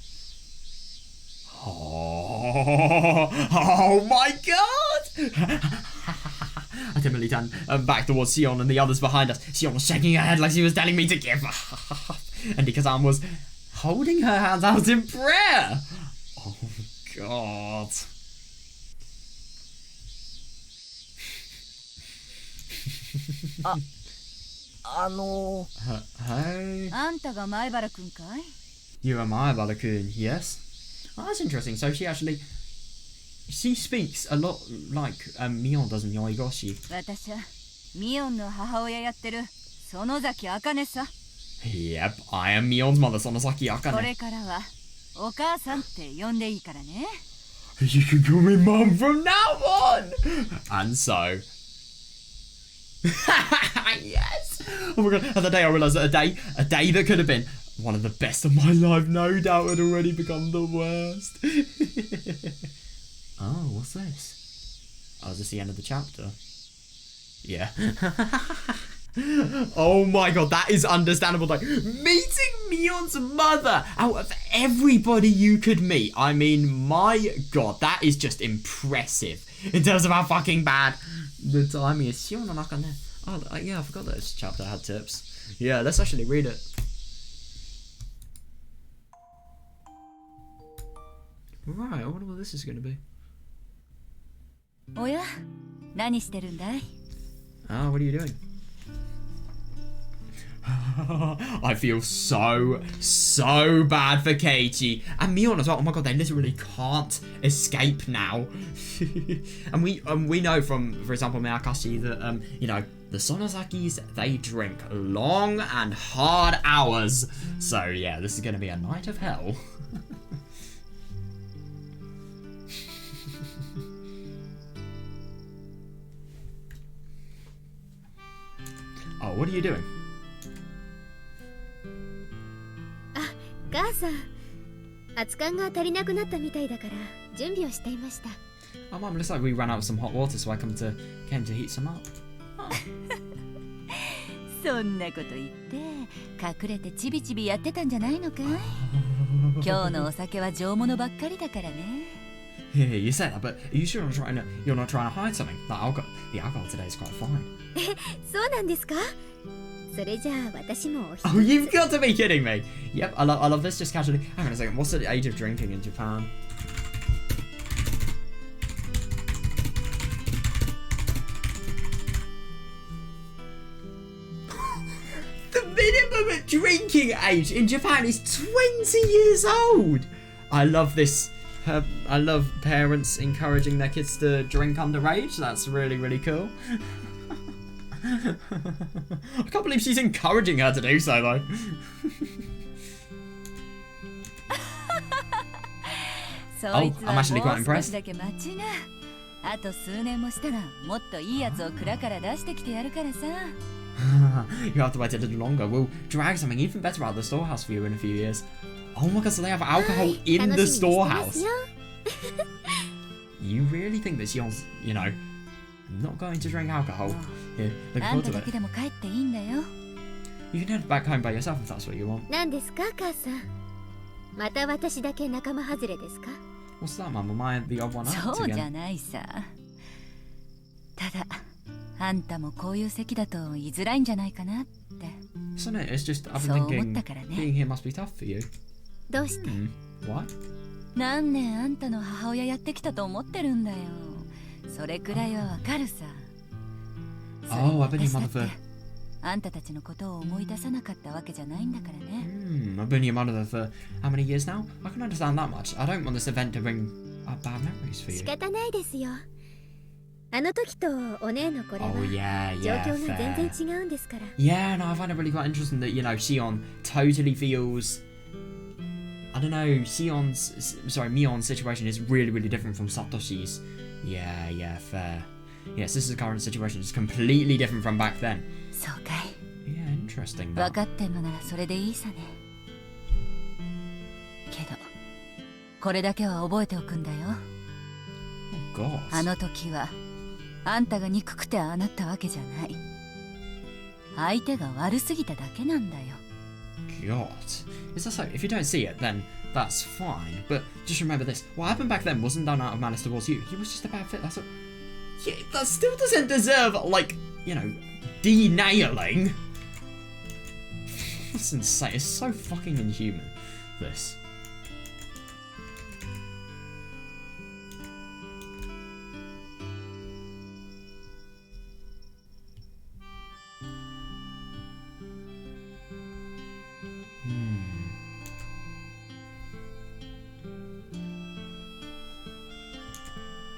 Oh my god! I timidly turned back towards Sion and the others behind us. Sion was shaking her head like she was telling me to give up. And Ika-san was holding her hands out in prayer. Oh god. Hey? あんたが前原くんかい You are Maibara-kun, yes? Oh, that's interesting. So she actually... She speaks a lot like Mion does in Higurashi. 私はミオンの母親やってる園崎茜さ。 Yep, I am Mion's mother, Sonosaki こ Akane. れからはお母さんって呼んでいいからね。 You can call me mum from now on! And so... yes! Oh my god, and the day I realised that a day that could have been one of the best of my life, no doubt, had already become the worst. Oh, what's this? Oh, is this the end of the chapter? Yeah. Oh my god, that is understandable. Like, meeting Mion's mother out of everybody you could meet. I mean, my god, that is just impressive in terms of how fucking bad the timing is. Shion no Nakane. Oh, yeah, I forgot that this chapter had tips. Yeah, let's actually read it. Right, I wonder what this is going to be. おや、何してるんだい? Oh, what are you doing? I feel so bad for Keiichi and Mion as well. Oh my god, they literally can't escape now. and we know from, for example, Miotsukushi that you know, the Sonozakis, they drink long and hard hours. So yeah, this is going to be a night of hell. Oh, what are you doing? 母さん、熱燗が足りなくなったみたいだから準備をしていました。 Oh, Mum, looks like we ran out of some hot water, so I came to heat some up. そんなこと言って隠れてちびちびやってたんじゃないのかい? 今日のお酒は上物ばっかりだからね。 Yeah, you say that, but are you sure you're not trying to hide something? The alcohol today is quite fine. そうなんですか? それじゃあ私もお一つ。 Oh, you've got to be kidding me! Yep, I love this just casually. Hang on a second, what's the age of drinking in Japan? The minimum drinking age in Japan is 20 years old! I love this. I love parents encouraging their kids to drink underage. That's really, really cool. I can't believe she's encouraging her to do so, though. Oh, I'm actually quite impressed. あと数年もしたらもっといいやつを蔵から出してきてやるからさ。 You have to wait a little longer. We'll drag something even better out of the storehouse for you in a few years. Oh my god, so they have alcohol in the storehouse. You really think that Sion's, you know, not going to drink alcohol? Here, look forward to it. You can head back home by yourself if that's what you want. 何ですか、母さん。また私だけ仲間外れですか? What's that, Mum? Am I the odd one out そうじゃ again? ないさ。ただ、あんたもこういう席だと居づらいんじゃないかなって。 So no, it's just I've そう been 思った thinking からね。 being here must be tough for you. どうして? What? 何年あんたの母親やってきたと思ってるんだよ。それくらいはわかるさ。 Oh, I've been your 私だ mother って for... あんたたちのことを思い出さなかったわけじゃないんだからね。I've been your mother for how many years now? I can understand that much. I don't want this event to bring up bad memories for 仕 you. 方ないですよ。あの時とお姉のこれは Oh yeah, 状 yeah, 況が全 fair. 然違うんですから。 Yeah, no, I find it really quite interesting that, you know, Sion totally feels... I don't know, Mion's situation is really, really different from Satoshi's. Yeah, yeah, fair. Yes, this is the current situation. It's completely different from back then. そうかい。 Yeah, interesting. 分かってんのならそれでいいさね。けど、これだけは覚えておくんだよ。Oh, God. あの時は、あんたが憎くてああなったわけじゃない。相手が悪すぎただけなんだよ。 God. Is that so? If you don't see it, then that's fine. But just remember this. What happened back then wasn't done out of malice towards you. He was just a bad fit, that's all. Yeah, that still doesn't deserve, like, you know, denailing. That's insane. It's so fucking inhuman, this.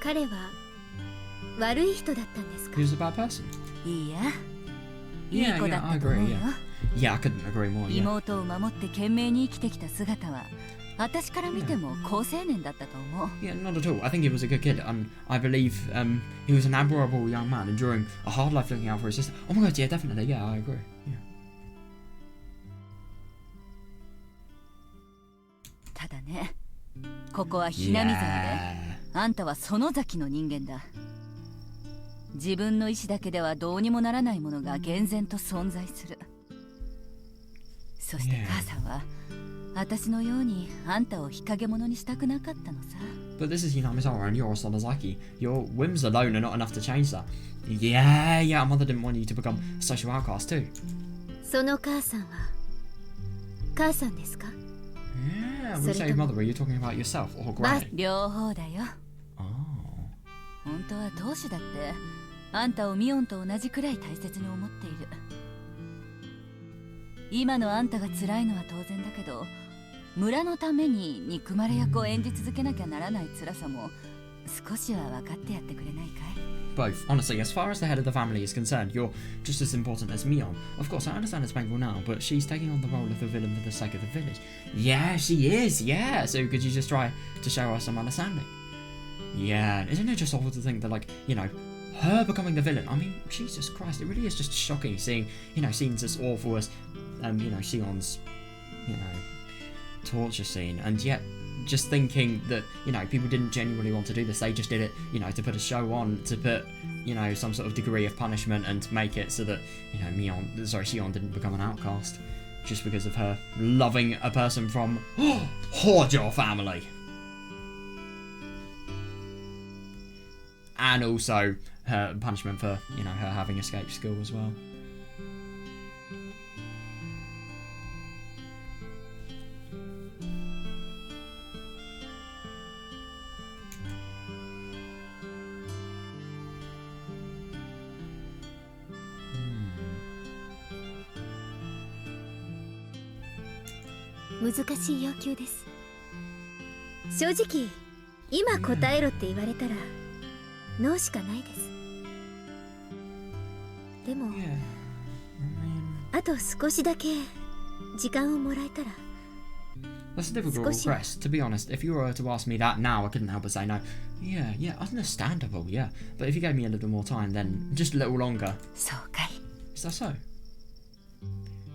彼は悪い人だったんですか？ He was a bad person. いいや、いい子だったと思うよ。 Yeah, I couldn't agree more. Yeah. 妹を守って懸命に生きてきた姿は私から見ても好青年だったと思う。 Yeah, not at all. I think he was a good kid. I believe he was an admirable young man enduring a hard life looking out for his sister. Oh my god, yeah, definitely. Yeah, I agree. Yeah. ただね、ここはひなみ沢で、あんたは園崎の人間だ。自分の意志だけではどうにもならないものが厳然と存在する。そして母さんは私のようにあんたを日陰者にしたくなかったのさ。 But this is Hinamizawa and you're Sonozaki. Your whims alone are not enough to change that. Yeah, our mother didn't want you to become a social outcast too. その母さんは母さんですか？ Yeah, when you say mother, are you talking about yourself or granny? 両方だよ。 Oh. 本当は当主だってあんたをミオンと同じくらい大切に思っている。今のあんたが辛いのは当然だけど、村のために憎まれ役を演じ続けなきゃならない辛さも少しは分かってやってくれないかい？ Both. Honestly, as far as the head of the family is concerned, you're just as important as Mion. Of course, I understand it's painful now, but she's taking on the role of the villain for the sake of the village. Yeah, she is, yeah. So could you just try to show us some understanding? Yeah, isn't it just awful to think that, like, you know, her becoming the villain? I mean, Jesus Christ, it really is just shocking seeing, you know, scenes as awful as, you know, Sion's, you know, torture scene, and yet just thinking that, you know, people didn't genuinely want to do this. They just did it, you know, to put a show on, to put, you know, some sort of degree of punishment and make it so that, you know, Sion didn't become an outcast just because of her loving a person from Hojo family. And also her punishment for, you know, her having escaped school as well. Hmm. 難しい要求です。正直今答えろって言われたらノーしかないです。でも、あと少しだけ時間をもらえたら。 That's a difficult request. To be honest, if you were to ask me that now, I couldn't help but say no. Yeah, understandable, yeah. But if you gave me a little more time, then just a little longer. そうかい。 Is that so?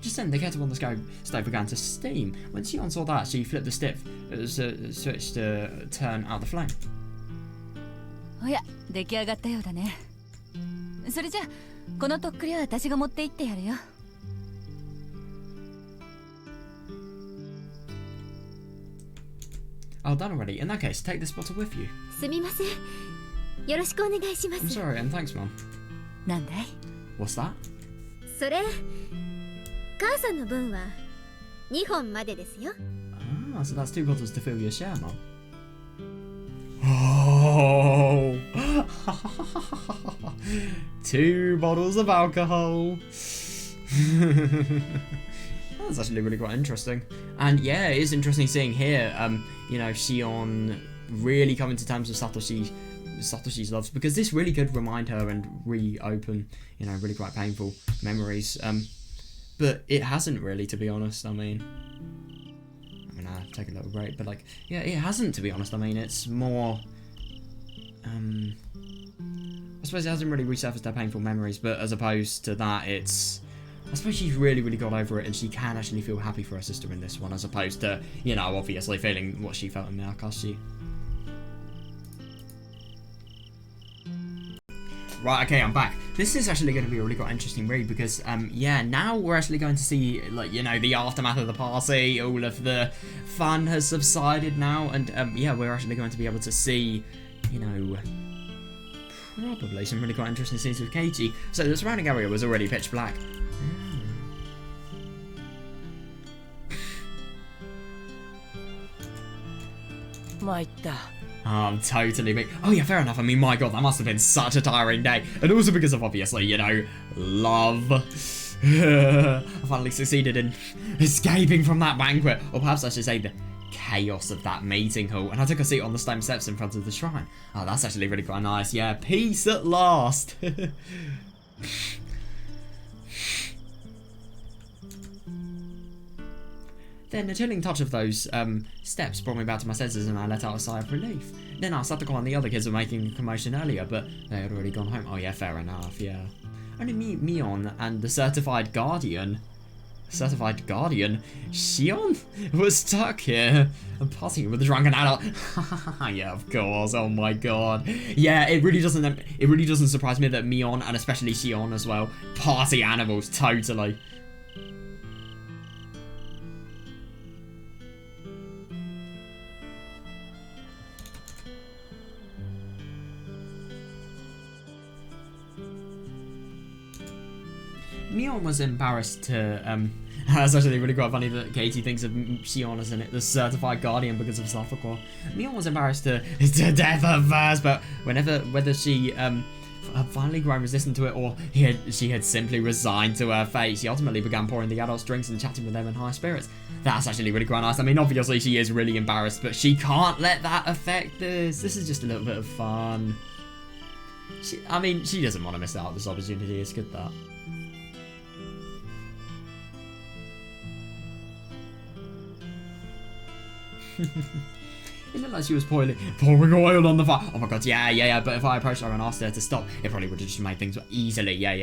Just then, the kettle on the stove began to steam. When Sion saw that, she flipped the switch to turn out the flame. おや、出来上がったようだね。それじゃあ、このとっくりは私が持って行ってやるよ。Oh, done already. In that case, take this bottle with you. すみません。よろしくお願いします。 I'm sorry, and thanks, Mom. なんだい？ What's that? それ、母さんの分は2本までですよ。Ah, so that's 2 bottles to fill your share, Mom. Oh! 2 bottles of alcohol. That's actually really quite interesting. And yeah, it is interesting seeing here, you know, Sion really coming to terms with Satoshi's loves, because this really could remind her and reopen, you know, really quite painful memories. But it hasn't really, to be honest. I mean, I'll take a little break, but like, yeah, it hasn't, to be honest. I mean, it's more, I suppose it hasn't really resurfaced their painful memories, but as opposed to that, it's, I suppose she's really got over it, and she can actually feel happy for her sister in this one, as opposed to, you know, obviously feeling what she felt in Miotsukushi. Right, okay, I'm back. This is actually going to be a really quite interesting read because, yeah, now we're actually going to see, like, you know, the aftermath of the party, all of the fun has subsided now, and, yeah, we're actually going to be able to see, you know, probably some really quite interesting scenes with Keiichi. So the surrounding area was already pitch black. I'm totally big. Oh yeah, fair enough. I mean, my god, that must have been such a tiring day. And also because of, obviously, you know, love. I finally succeeded in escaping from that banquet. Or perhaps I should say the chaos of that meeting hall, and I took a seat on the stone steps in front of the shrine. Oh, that's actually really quite nice. Yeah, peace at last. Then a chilling touch of those steps brought me back to my senses, and I let out a sigh of relief. Then I started to go on. The other kids were making a commotion earlier, but they had already gone home. Oh yeah, fair enough, yeah. Only Mion and the certified guardian, Shion, was stuck here and partying with a drunken adult. Yeah, of course. Oh my god. Yeah, it really doesn't surprise me that Mion, and especially Shion as well, party animals, totally. Mion was embarrassed to, that's actually really quite funny that Katie thinks of Shion as the certified guardian because of Suffolk. Mion was embarrassed to death at first, but whether she had finally grown resistant to it, or she had simply resigned to her fate, she ultimately began pouring the adults drinks and chatting with them in high spirits. That's actually really quite nice. I mean, obviously she is really embarrassed, but she can't let that affect this. This is just a little bit of fun. She doesn't want to miss out on this opportunity. It's good that. It looked like she was pouring oil on the fire. Oh my god, yeah. But if I approached her and asked her to stop, it probably would have just made things easily. Yeah.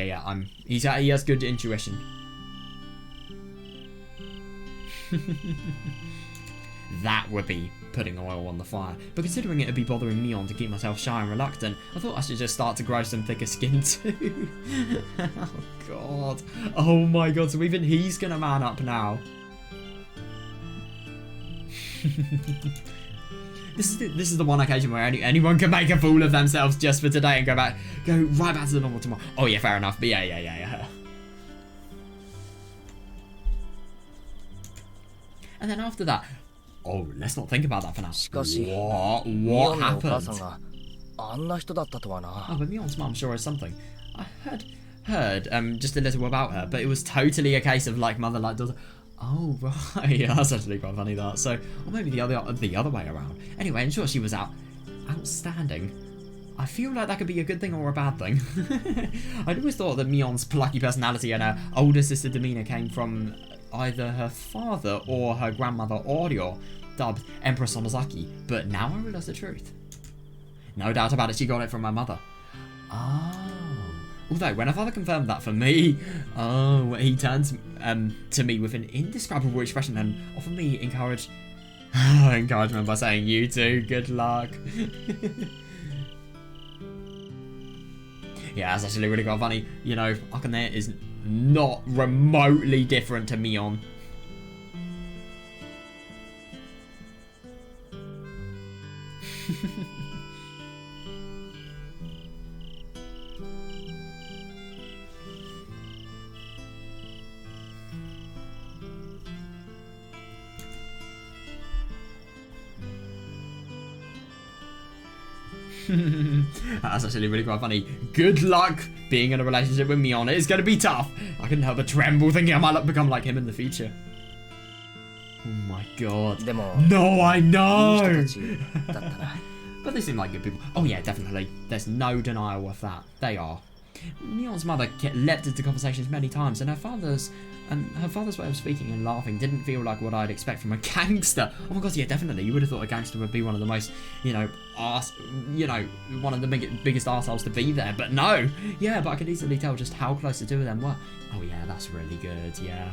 He has good intuition. That would be putting oil on the fire. But considering it would be bothering Mion to keep myself shy and reluctant, I thought I should just start to grow some thicker skin too. Oh god. Oh my god. So even he's gonna man up now. This is the one occasion where anyone can make a fool of themselves just for today and go right back to the normal tomorrow. Oh yeah, fair enough. But yeah. And then after that, let's not think about that for now. What happened? Oh, but Mion's mum sure is something. I heard just a little about her, but it was totally a case of like mother, like daughter. Oh right, yeah, that's actually quite funny that. So, or maybe the other way around. Anyway, I'm sure she was outstanding. I feel like that could be a good thing or a bad thing. I'd always thought that Mion's plucky personality and her older sister demeanor came from either her father or her grandmother Oryo, dubbed Empress Onozaki. But now I realise the truth. No doubt about it, she got it from my mother. Oh. Although, when her father confirmed that for me, he turned to me with an indescribable expression and offered me encouragement by saying, "You too, good luck." Yeah, that's actually really quite funny. You know, Akane is not remotely different to Mion. That's actually really quite funny. Good luck being in a relationship with Mion. It's going to be tough. I couldn't help but tremble thinking I might become like him in the future. Oh my god. No, I know. But they seem like good people. Oh yeah, definitely. There's no denial of that. They are. Mion's mother leapt into conversations many times, and her father's way of speaking and laughing didn't feel like what I'd expect from a gangster. Oh my god, yeah, definitely. You would have thought a gangster would be one of the most, one of the biggest arseholes to be there. But no. Yeah, but I could easily tell just how close the two of them were. Oh yeah, that's really good, yeah.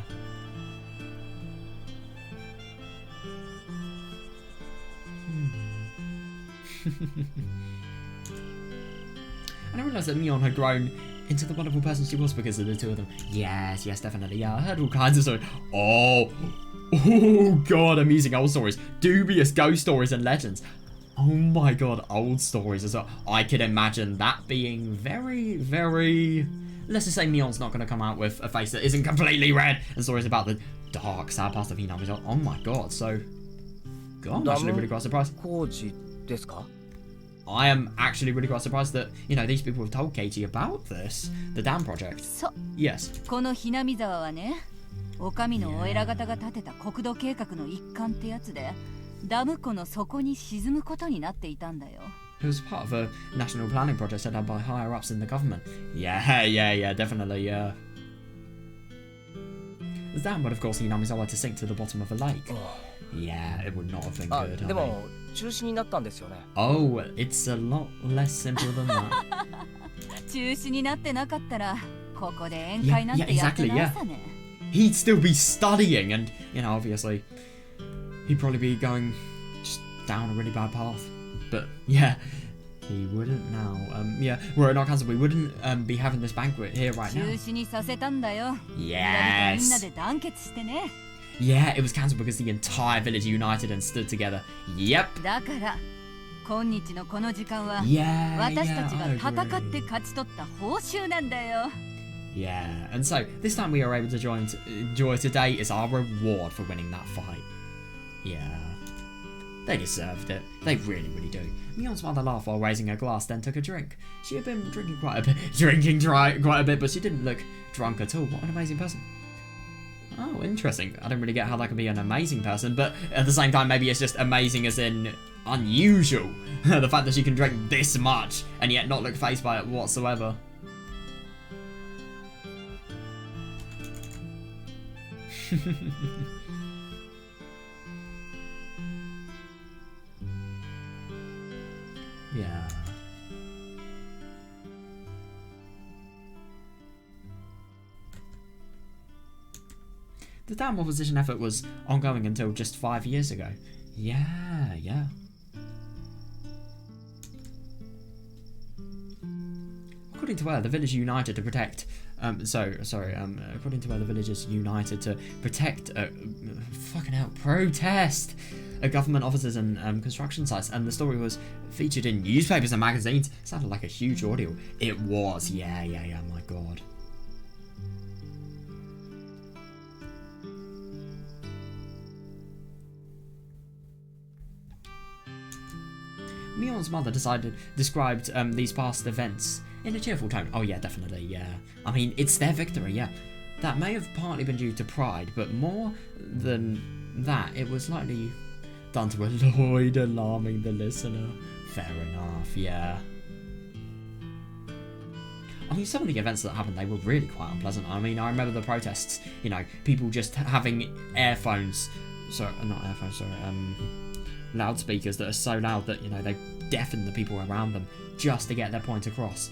And I realised that Mion had grown into the wonderful person she was because of the two of them. Yes, definitely. Yeah, I heard all kinds of stories. Oh god, amusing old stories. Dubious ghost stories and legends. Oh my god, old stories as well. I could imagine that being very, very... Let's just say Mion's not going to come out with a face that isn't completely red, and stories about the dark, sad past of Hinami. Oh my god, so... God, I'm actually really quite surprised. I am actually really quite surprised that, these people have told Katie about this. The dam project. Yes. このひなみ沢はね、お上のお偉方が建てた国土計画の一環ってやつで、ダム湖の底に沈むことになっていたんだよ。 It was part of a national planning project set up by higher ups in the government. Yeah, definitely, yeah. The dam would, of course, Hinamizawa to sink to the bottom of a lake. Yeah, it would not have been good. でも中止になったんですよね。 Oh, it's a lot less simple than that. 中止になってなかったらここで宴会なんてやってないさね。 He'd still be studying, and obviously, he'd probably be going just down a really bad path. But yeah, he wouldn't now. Were it not cancelled, we wouldn't be having this banquet here right now. 中止にさせたんだよ。 Yes. みんなで団結してね。 Yeah, it was cancelled because the entire village united and stood together. Yep. だから今日のこの時間は Yeah, 私たち yeah, が戦って勝ち取った報酬なんだよ。 Yeah, and so this time we are able to enjoy today is our reward for winning that fight. Yeah. They deserved it. They really, really do. Mion's mother laughed while raising her glass, then took a drink. She had been drinking quite a bit, but she didn't look drunk at all. What an amazing person. Oh, interesting. I don't really get how that can be an amazing person, but at the same time, maybe it's just amazing as in unusual. The fact that she can drink this much and yet not look fazed by it whatsoever. Yeah. The dam opposition effort was ongoing until just 5 years ago. Yeah. According to her, the village united to protect. According to her, the villagers united to protect. Fucking hell, protest. Government offices and construction sites, and the story was featured in newspapers and magazines. Sounded like a huge ordeal. It was. Yeah. My God. Mion's mother described these past events in a cheerful tone. Oh yeah, definitely, yeah. I mean, it's their victory, yeah. That may have partly been due to pride, but more than that, it was likely done to avoid alarming the listener. Fair enough, yeah. I mean, some of the events that happened, they were really quite unpleasant. I mean, I remember the protests, people just having loudspeakers that are so loud that, they deafen the people around them just to get their point across.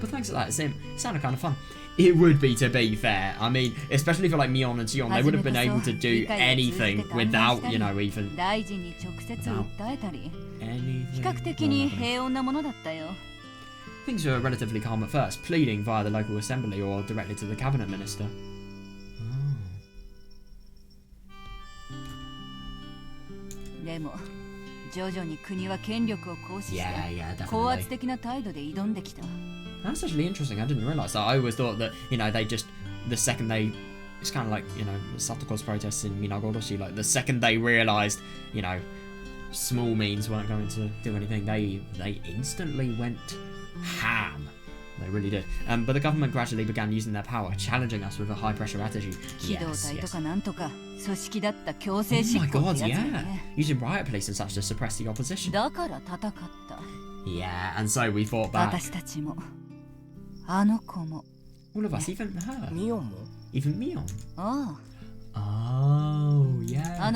But thanks to that, it sounded kind of fun. It would be, to be fair. I mean, especially for like Mion and Sion, they would have been able to do anything without, even without anything. Things were relatively calm at first, pleading via the local assembly or directly to the cabinet minister. Yeah, definitely. That's actually interesting. I didn't realise that. I always thought that, the second they... It's kind of like, Satoko's protests in Minagoroshi, like, the second they realised, small means weren't going to do anything, they instantly went ham. They really did. But the government gradually began using their power, challenging us with a high-pressure attitude. Yes. Oh my God, yeah. Using riot police and such to suppress the opposition. Yeah, and so we fought back. All of us, even her. Even Mion. Oh, yes. Oh,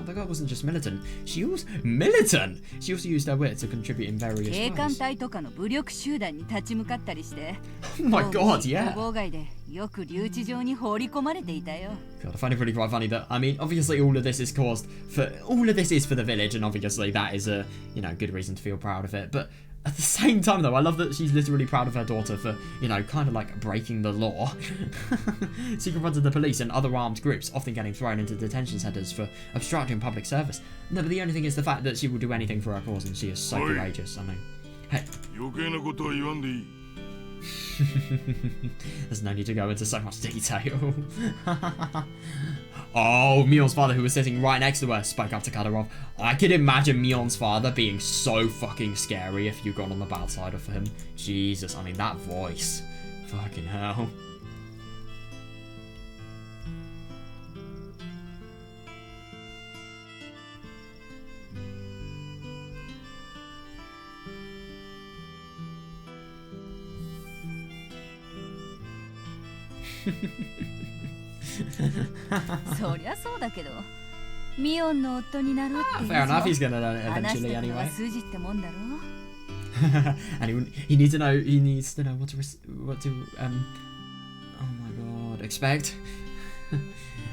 the girl wasn't just militant. She was militant! She also used her wit to contribute in various ways. Oh my God, yeah. God, I find it really quite funny that, I mean, obviously all of this is for the village, and obviously that is a, good reason to feel proud of it, but at the same time, though, I love that she's literally proud of her daughter for, kind of like breaking the law. She confronted the police and other armed groups, often getting thrown into detention centres for obstructing public service. No, but the only thing is the fact that she will do anything for her cause, and she is so courageous. I mean, hey. There's no need to go into so much detail. Oh, Mion's father, who was sitting right next to her, spoke up to cut her off. I could imagine Mion's father being so fucking scary if you got on the bad side of him. Jesus, I mean, that voice. Fucking hell.そりゃそうだけど、ミオンの夫になろうって Fair enough, he's gonna learn it 話 eventually したことは anyway. 数字ってもんだろ And he needs to know what to oh my god, expect.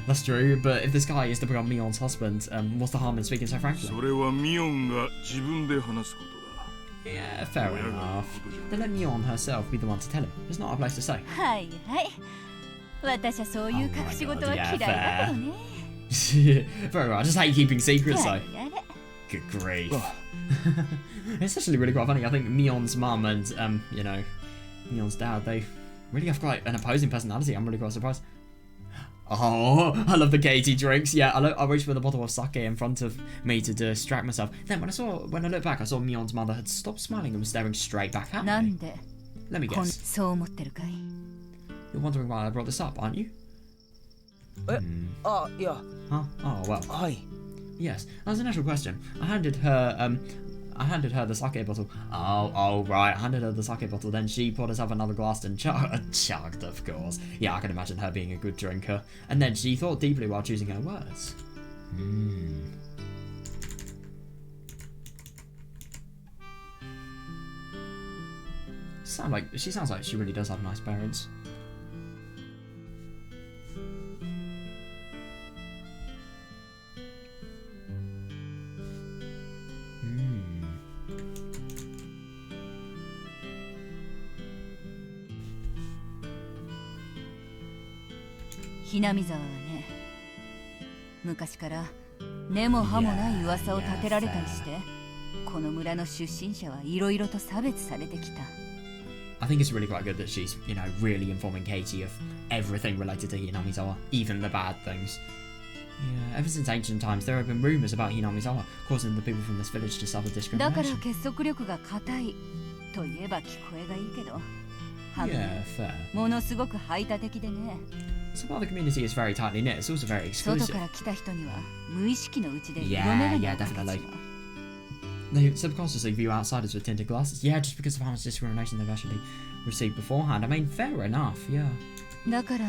That's true, but if this guy is to become Mion's husband, what's the harm in speaking so frankly? それはミオンが自分で話すことだ。 Yeah, fair enough. Then let Mion herself be the one to tell him. There's not a place to say. はいはい。私はそういう隠し事は嫌いだけどね。Very well. I just hate keeping secrets, や though. れやれ。 Good grief. It's actually really quite funny. I think Mion's mum and, Mion's dad, they really have quite an opposing personality. I'm really quite surprised. Oh, I love the Katie drinks. Yeah, I reached for the bottle of sake in front of me to distract myself. Then when I looked back, I saw Mion's mother had stopped smiling and was staring straight back at me. Let me guess. そう思ってるかい You're wondering why I brought this up, aren't you? あ、いや。 Huh? Oh, well. はい。 Yes, that was an actual question. I handed her the sake bottle. Oh, right. I handed her the sake bottle. Then she poured herself another glass and chugged, of course. Yeah, I can imagine her being a good drinker. And then she thought deeply while choosing her words. She sounds like she really does have nice parents. Hmm. ひなみ沢はね、昔から根も葉もない噂を立てられたりして、この村の出身者はいろいろと差別されてきた。I think it's really quite good that she's, really informing Katie of everything related to Hinamizawa, even the bad things. Yeah, ever since ancient times, there have been rumors about Hinamizawa, causing the people from this village to suffer だから discrimination. 結束力が固いと言えば聞こえがいいけど、Yeah, fair. ものすごく排他的でね。So while the community is very tightly knit, it's also very 外 exclusive. から来た人には無意識のうちで色 Yeah, 眼鏡 yeah, をかけてしまう definitely. They subconsciously view outsiders with tinted glasses. Yeah, just because of how much discrimination they've actually received beforehand. I mean, fair enough, yeah. だから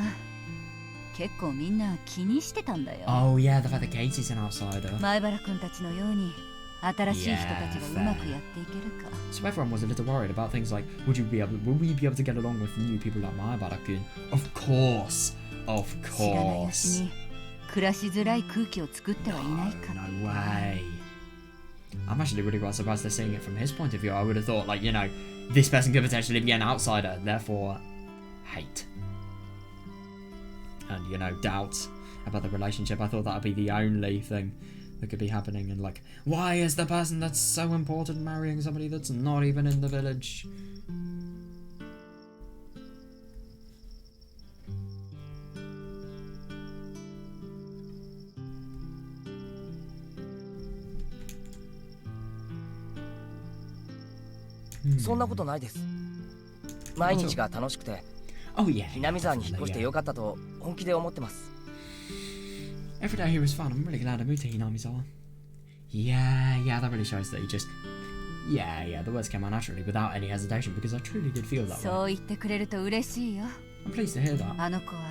結構みんな気にしてたんだよ。 Oh, yeah, the fact that Katie's an outsider. 前原くんたちのように新しい人たちがうまくやっていけるか。 So everyone was a little worried about things like, will we be able to get along with new people like Maebara-kun? Of course, of 知らないうち course. に暮らしづらい空気を作ってはいないか。 No way. I'm actually really quite surprised they're seeing it from his point of view. I would have thought, this person could potentially be an outsider, therefore hate. And, doubt about the relationship. I thought that would be the only thing that could be happening. And, why is the person that's so important marrying somebody that's not even in the village? Hmm. そんなことないです。毎日が楽しくて、 Oh, yeah. ひなみ沢に引っ越してよかったと本気で思ってます。 Every day here is fun. I'm really glad I moved to Hinamizawa. Yeah, that really shows that he just... Yeah, the words came out naturally without any hesitation because I truly did feel that そう way. 言ってくれると嬉しいよ。 I'm pleased to hear that. あの子は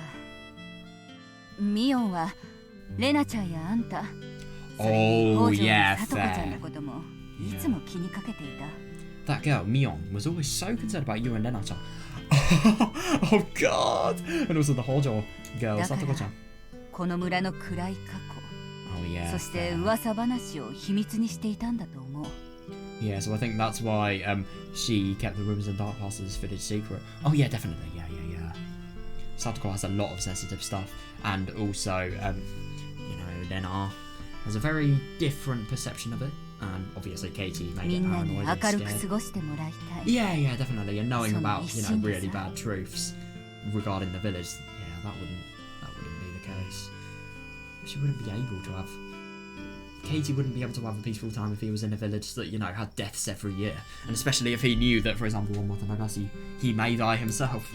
ミオンはレナちゃんやあんた、それに Oh, 北条 yeah, のさとこちゃんの fair. こともいつも気にかけていた。 That girl, Mion, was always so concerned about you and Lena-chan. Oh, God! And also the Hojo girl, だから Satoko-chan. この村の暗い過 Oh, 去、 yeah. そして fair. 噂話を秘密にしていたんだと思う。 Yeah, so I think that's why she kept the rumors and dark past of this village secret. Oh, yeah, definitely. Yeah. Satoko has a lot of sensitive stuff. And also, Lena has a very different perception of it. And obviously Katie may み get んなに paranoid and 明るく scared. 過ごしてもらいたい。 Yeah, definitely. And knowing So about, nice. really bad truths regarding the village, yeah, that wouldn't be the case. she wouldn't be able to have. Katie wouldn't be able to have a peaceful time if he was in a village that, you know, had deaths every year. And especially if he knew that, for example, on Watanagasi, he may die himself.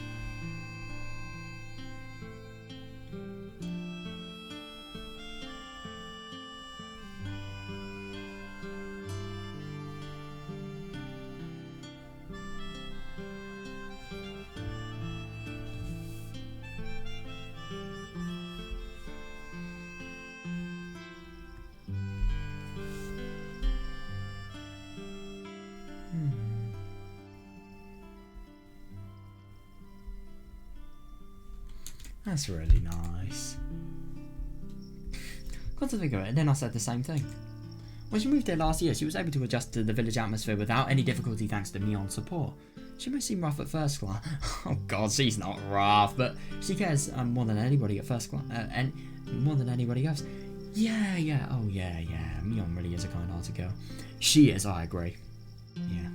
That's really nice. Got to think of it, and then I said the same thing. When she moved here last year, she was able to adjust to the village atmosphere without any difficulty thanks to Mion's support. She may seem rough at first glance. Oh god, she's not rough, but she cares more than anybody at first glance, and more than anybody else. Yeah, oh yeah. Mion really is a kind-hearted girl. She is, I agree. Yeah.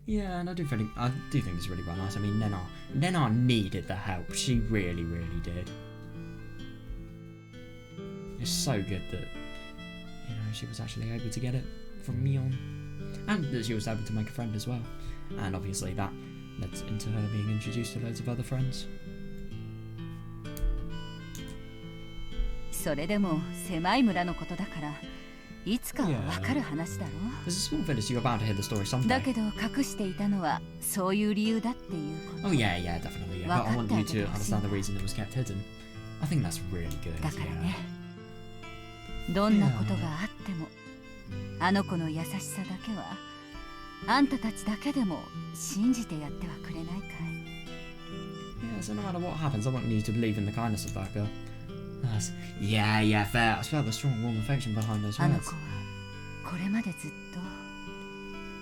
Yeah, and I do think it's really quite nice. I mean, Nena needed the help. She really, really did. It's so good that, you know, she was actually able to get it from Mion, and that she was able to make a friend as well. And obviously that led into her being introduced to loads of other friends. それでも狭い村のことだからいつかはわかる話だろ。There's a small village you're bound to hear the story someday. だけど隠していたのはそういう理由だっていうこと。Oh yeah, definitely. Yeah. But I want you to understand the reason it was kept hidden. I think that's really good. だからね、どんなことがあっても、あの子の優しさだけはあんたたちだけでも信じてやってはくれないかい。Yeah, so no matter what happens, I want you to believe in the kindness of that girl. Yeah, fair. I felt the strong warm affection behind those あの words. 子はこれまでずっと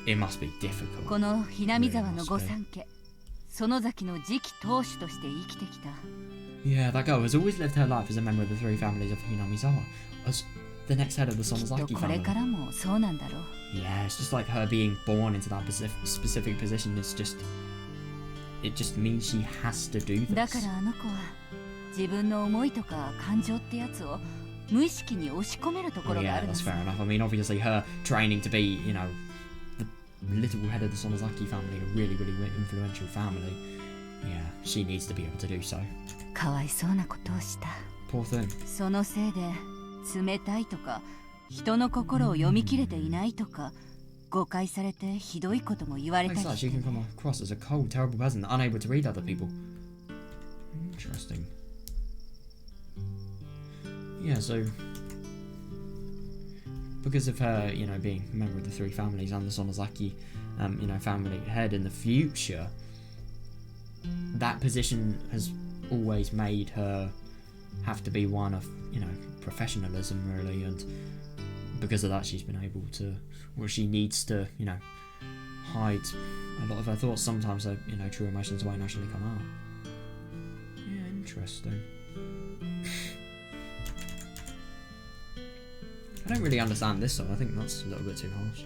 It must be difficult. このひなみ沢の御三家、園崎の次期当主として生きてきた。Yeah, that girl has always lived her life as a member of the three families of Hinamizawa, as the next head of the きっ Sonozaki とこれ family. からもそうなんだろう。Yeah, it's just like her being born into that specific position. It just means she has to do this. だからあの子は自分の思いとか感情ってやつを無意識に押し込めるところがあ Yeah, るんで that's す。 fair enough. I mean, obviously her training to be, you know, the little head of the Sonozaki family, a really, really influential family. Yeah, she needs to be able to do so. かわいそうなことをした。 Poor thing. そのせいで冷たいとか人の心を読み切れていないとか誤解されてひどいことも言われた Looks り like し she て can come across as a cold, terrible person, unable to read other people. Interesting. Yeah, so because of her, you know, being a member of the three families and the Sonozaki, you know, family head in the future, that position has always made her have to be one of, you know, professionalism really, and because of that she's been able to, well, she needs to, you know, hide a lot of her thoughts. Sometimes her, you know, true emotions won't actually come out. Yeah, interesting. I don't really understand this song. I think that's a little bit too harsh.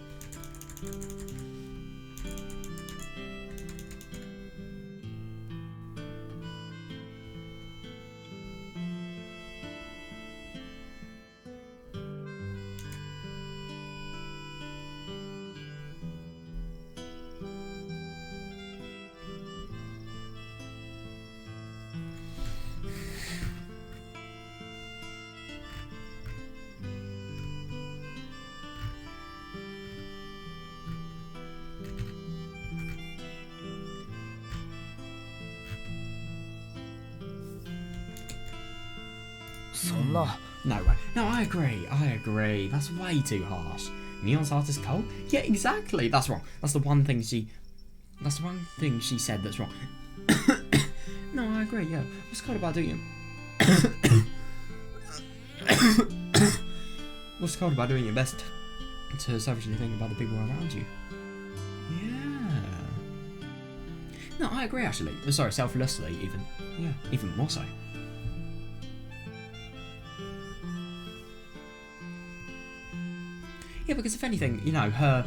No way. No, I agree. That's way too harsh. Mion's heart is cold? Yeah, exactly. That's wrong. That's the one thing she said that's wrong. No, I agree, yeah. What's cold about doing What's cold about doing your best to selfishly think about the people around you? Yeah. No, I agree actually. Sorry, selflessly even. Yeah, even more so. Yeah, because if anything, you know, her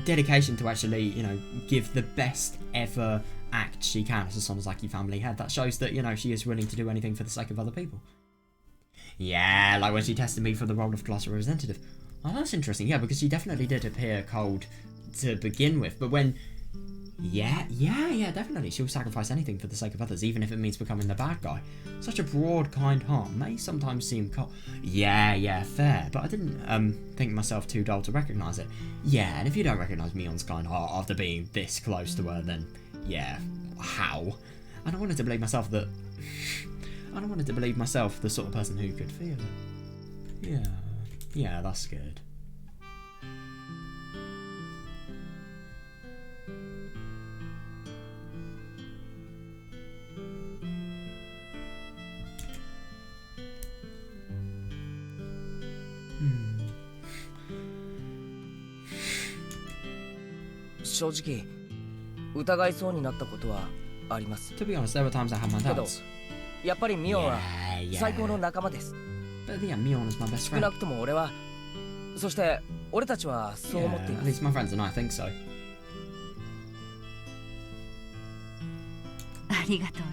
dedication to actually, you know, give the best ever act she can as a Sonozaki family head. That shows that, you know, she is willing to do anything for the sake of other people. Yeah, like when she tested me for the role of class representative. Oh, that's interesting. Yeah, because she definitely did appear cold to begin with, but when... Yeah, definitely. She'll sacrifice anything for the sake of others, even if it means becoming the bad guy. Such a broad, kind heart may sometimes seem cold. Yeah, fair. But I didn't think myself too dull to recognise it. Yeah, and if you don't recognise Mion's kind heart after being this close to her, then yeah, how? I don't wanted to believe myself that... I don't wanted to believe myself the sort of person who could feel it. Yeah, that's good.正直疑いそうになったことはあります。 To be honest, there were times I had my けど doubts. やっぱりミオンは Yeah. 最高の仲間です。 But yeah, Mion is my best 少 friend. なくとも俺は、そして俺たちはそう思ってい Yeah, ま at す。 least my friends and I think so. ありがとうよ。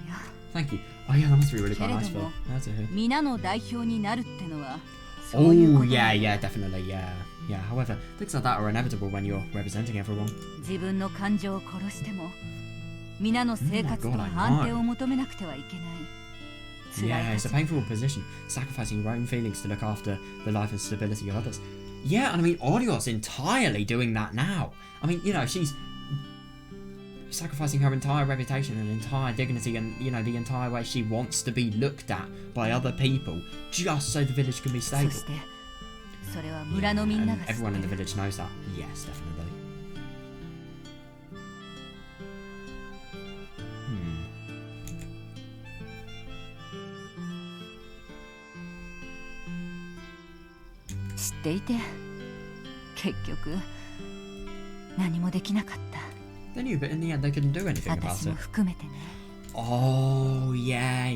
Thank you. Oh yeah, that must be really け quite れ nice ど for も her to hear. 皆の代表になるってのはそういう Oh ことなんだ yeah, definitely, yeah. However, things like that are inevitable when you're representing everyone. 自分の感情を殺しても皆の生活と Oh my God, 安定を求めなくてはいけない。辛い Yeah, it's a 立場 painful position, sacrificing your own feelings to look after the life and stability of others. Yeah, and I mean, Orio's entirely doing that now. I mean, you know, she's sacrificing her entire reputation and entire dignity and, you know, the entire way she wants to be looked at by other people just so the village can be そ stable. してそれは村のみんな And が知って everyone in the る。 village knows that. Yes, definitely. Hmm. 知っていて結局何もできなかった。 They knew, but in the end they couldn't do anything about 私も it. 含めてね。 Oh, yeah.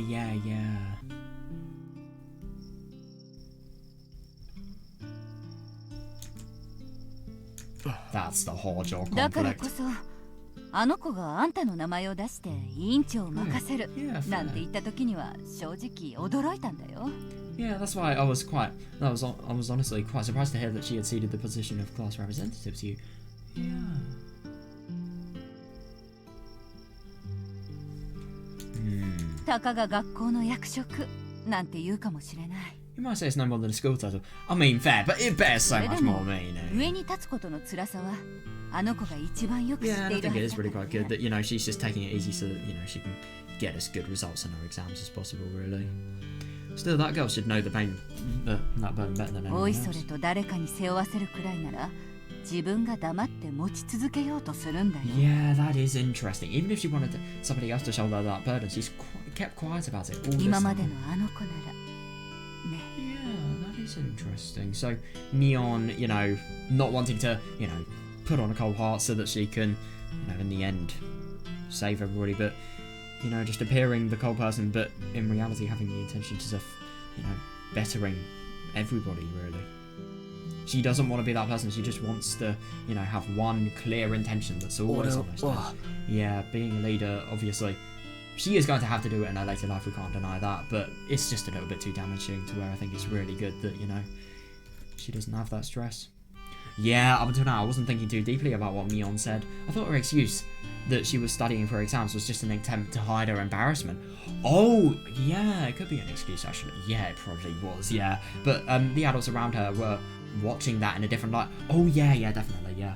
That's the Hojo だからこ conflict. そあの子があんたの名前を出して委員長を任せる Yeah, なん fair. て言った時には正直驚いたんだよ。 Yeah, that's why I was honestly quite surprised to hear that she had ceded the position of class representative to you. Yeah. Hmm. たかが学校の役職なんて言うかもしれない。 You might say it's no more than a school title. I mean, fair, but it bears so それ much でも more meaning. 上に立つことの辛さはあの子が一番よく知っ Yeah, て and I いる think は it ず is だ really から quite good ね that, you know, she's just taking it easy so that, you know, she can get as good results in her exams as possible, really. Still, that girl should know the pain, that burn better than お anyone いそれ else. と誰かに背負わせるくらいなら自分が黙って持ち続けようとするんだよ。 Yeah, that is interesting. Even if she wanted somebody else to shoulder that burden, she's kept quiet about it all this 今まで time. のあの子ならね。 Yeah, that is interesting. So, Neon, you know, not wanting to, you know, put on a cold heart so that she can, you know, in the end, save everybody, but, you know, just appearing the cold person, but in reality having the intentions of, you know, bettering everybody, really. She doesn't want to be that person, she just wants to, you know, have one clear intention that's always on her face. Yeah, being a leader, obviously, she is going to have to do it in her later life, we can't deny that, but it's just a little bit too damaging to where I think it's really good that, you know, she doesn't have that stress. Yeah, up until now, I wasn't thinking too deeply about what Mion said. I thought her excuse that she was studying for exams was just an attempt to hide her embarrassment. Oh, yeah, it could be an excuse, actually. Yeah, it probably was, yeah. But the adults around her were watching that in a different light. Oh, yeah, definitely, yeah.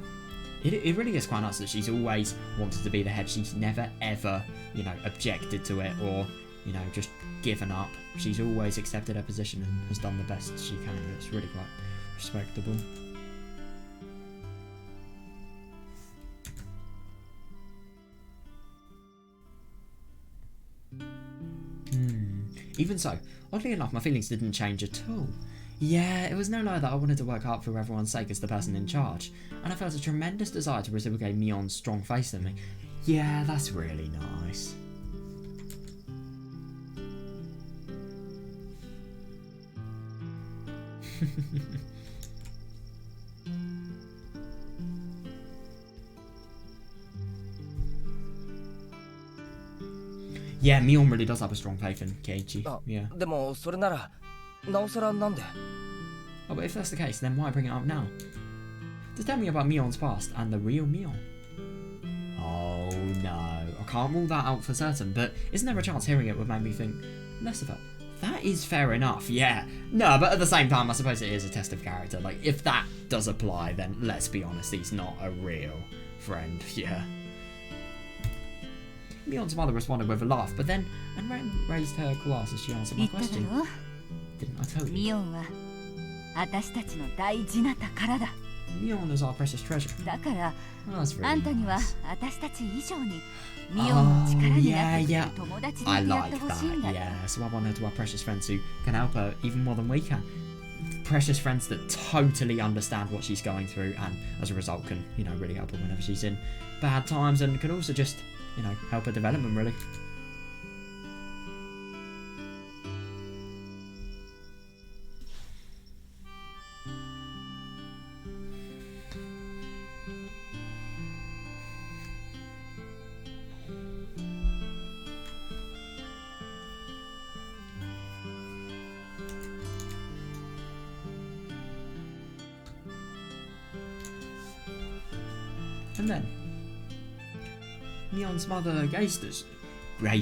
It really is quite nice that she's always wanted to be the head. She's never, ever, you know, objected to it or, you know, just given up. She's always accepted her position and has done the best she can. It's really quite respectable. Even so, oddly enough, my feelings didn't change at all. Yeah, it was no lie that I wanted to work hard for everyone's sake as the person in charge, and I felt a tremendous desire to reciprocate Mion's strong faith in me. Yeah, that's really nice. Yeah, Mion really does have a strong faith in Keiichi. Yeah. でもそれならなおさらなんで Oh, but if that's the case, then why bring it up now? Just tell me about Mion's past and the real Mion. Oh no, I can't rule that out for certain, but isn't there a chance hearing it would make me think less of her? That is fair enough, yeah. No, but at the same time, I suppose it is a test of character. Like, if that does apply, then let's be honest, he's not a real friend, yeah. Mion's mother responded with a laugh, but then Ren raised her glass as she answered my question. Didn't I tell you? ミオンは私たちの大事な宝だ。 Mion is our precious treasure. だから、 Oh, that's really あんたには nice. 私たち以上にミオンの力になってくれ yeah, る友達 I でやっ like てほしいん that, だ。 yeah. So I want her to have precious friends who can help her even more than we can. Precious friends that totally understand what she's going through and as a result can, you know, really help her whenever she's in bad times and can also just, you know, help her development really. And then, Mion's mother gazed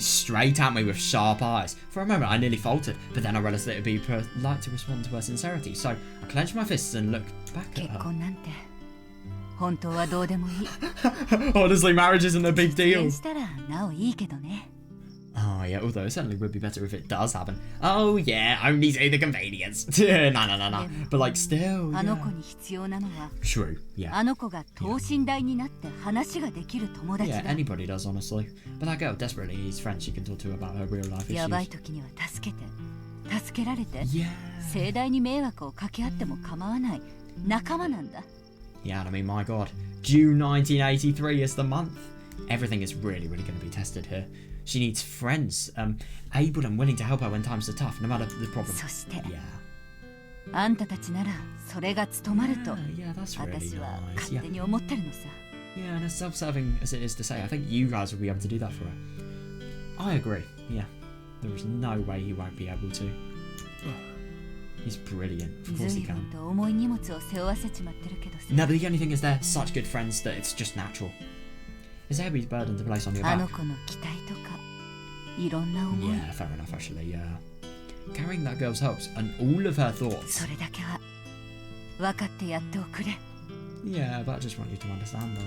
straight at me with sharp eyes. For a moment I nearly faltered, but then I realised that it would be polite to respond to her sincerity, so I clenched my fists and looked back at 結 her. 婚なんて本当はどうでもいい。 Honestly, marriage isn't a big 実 deal. 現したらなおいいけどね。 Oh yeah, although it certainly would be better if it does happen. Oh yeah, only say the convenience. no. But like still, あの yeah. 子に必要なのは True, yeah. あの子が等身大になって話ができる友達 Yeah, だ。 anybody does, honestly. But that girl desperately needs friends she can talk to about her real life やばい issues. 時には助けて、助けられて、 Yeah. 盛大に迷惑をかけ合っても構わない仲間なんだ。 Yeah, and I mean, my god. June 1983 is the month. Everything is really going to be tested here. She needs friends, able and willing to help her when times are tough, no matter the problem. そして、 Yeah. あんたたちならそれが務まると Yeah, that's really 私は nice. 勝手に思ってるのさ。 Yeah, and as self-serving as it is to say, I think you guys will be able to do that for her. I agree, yeah. There is no way he won't be able to. He's brilliant, of course he 随分 can. と重い荷物を背負わせちまってるけどさ。 No, but the only thing is they're such good friends that it's just natural. It's a heavy burden to place on your あの back. 子の期待とかいろんな思い、 Yeah, fair enough actually, yeah. Carrying that girl's hopes and all of her thoughts. それだけは分かってやっておくれ。 Yeah, but I just want you to understand that.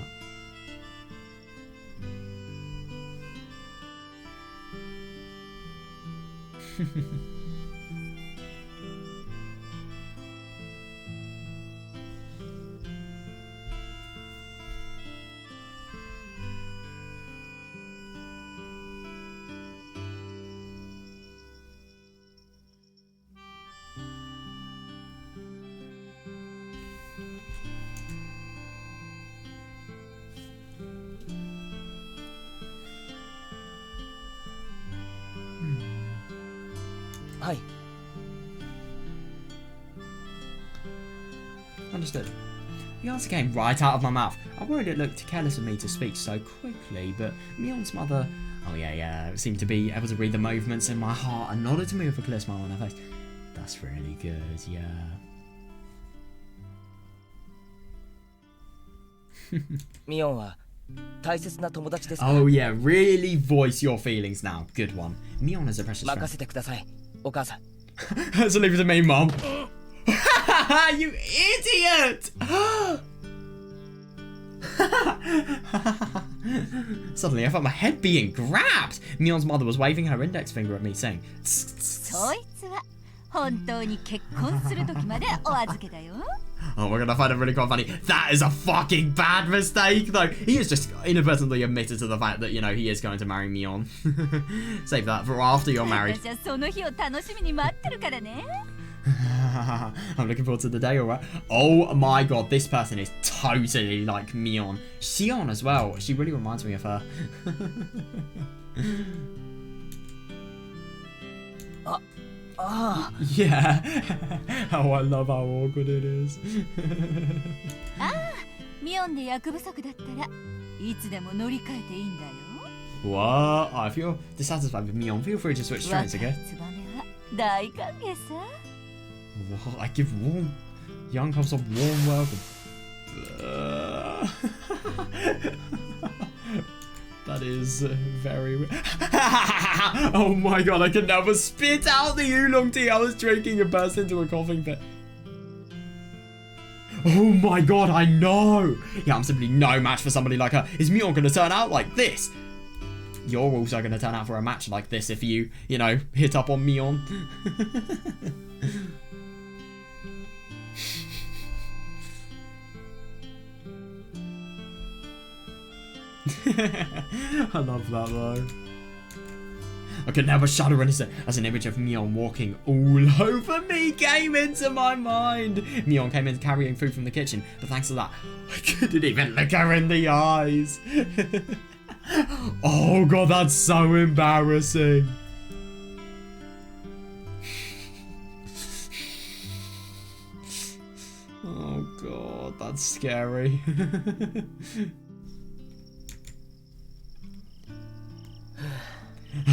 Understood. The answer came right out of my mouth. I worried it looked careless of me to speak so quickly, but Mion's mother, oh yeah, seemed to be able to read the movements in my heart and nodded to me with a clear smile on her face. That's really good, yeah. ミオンは大切な友達ですから Oh yeah, really voice your feelings now. Good one. Mion is a precious 任 friend. せてくださいお母さん So leave it to me, Mom. You idiot! Suddenly I felt my head being grabbed. Mion's mother was waving her index finger at me, saying, そいつは本当に結婚する時までお預けだよ。 Oh, we're gonna find it really quite funny. That is a fucking bad mistake, though. He has just inadvertently admitted to the fact that, you know, he is going to marry Mion. Save that for after you're married. 私はその日を楽しみに待ってるからね。 I'm looking forward to the day, alright. Oh my god, this person is totally like Mion. Xion as well. She really reminds me of her. Yeah. Oh, I love how awkward it is. ああ、ミオンで役不足だったらいつでも乗り換えていいんだよ。What? Oh, if you're dissatisfied with Mion, feel free to switch trains, okay? ツバメは大歓迎さ。 What? I give young couples a warm welcome. That is very... Oh my god, I can never spit out the oolong tea I was drinking and burst into a coughing fit. Oh my god, I know! Yeah, I'm simply no match for somebody like her. Is Mion going to turn out like this? You're also going to turn out for a match like this if you know, hit up on Mion. I love that though. I could never shudder as an image of Mion walking all over me came into my mind. Mion came in carrying food from the kitchen, but thanks to that, I couldn't even look her in the eyes. Oh god, that's so embarrassing. Oh god, that's scary.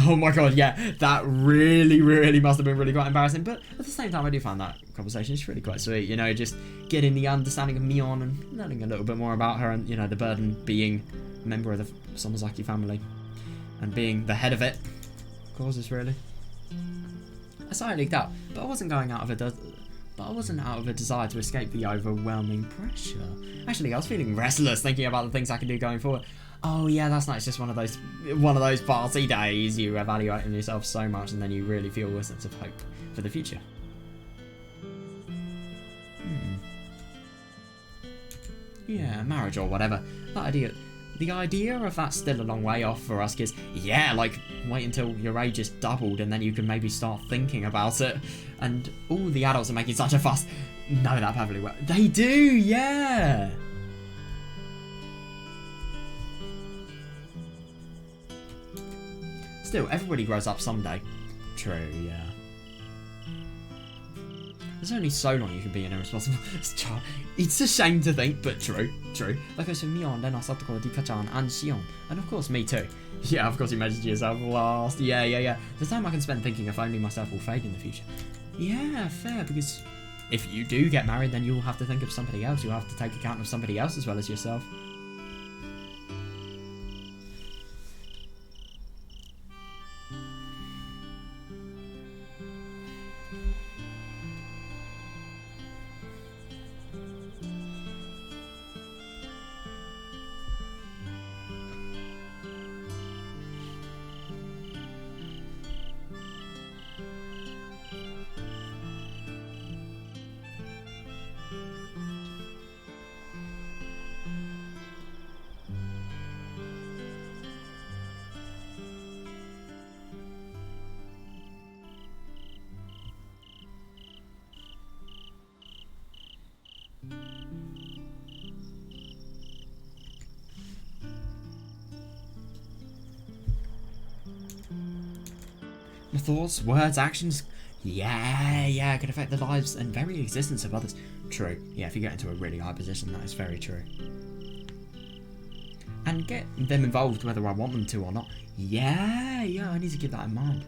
Oh my god, yeah, that really must have been really quite embarrassing, but at the same time I do find that conversation is really quite sweet, you know, just getting the understanding of Mion and learning a little bit more about her and, you know, the burden being a member of the Sonozaki family and being the head of it causes really. I saw it leaked out, but I wasn't out of a desire to escape the overwhelming pressure. Actually, I was feeling restless thinking about the things I could do going forward. Oh yeah, that's not. It's just one of those party days. You evaluate on yourself so much, and then you really feel a sense of hope for the future. Yeah, marriage or whatever. The idea of that's still a long way off for us kids. Yeah, like wait until your age is doubled, and then you can maybe start thinking about it. And all the adults are making such a fuss. Know that perfectly well. They do, yeah. Still, everybody grows up someday. True, yeah. There's only so long you can be an irresponsible child. It's a shame to think, but true. Like I said, Mion, then Satoko, Dika-chan, and Shion. And of course, me too. Yeah, of course you mentioned yourself last. Yeah. The time I can spend thinking if only myself will fade in the future. Yeah, fair, because if you do get married, then you'll have to think of somebody else. You'll have to take account of somebody else as well as yourself. My thoughts, words, actions, yeah, could affect the lives and very existence of others. True. Yeah, if you get into a really high position, that is very true. And get them involved whether I want them to or not. Yeah, I need to keep that in mind.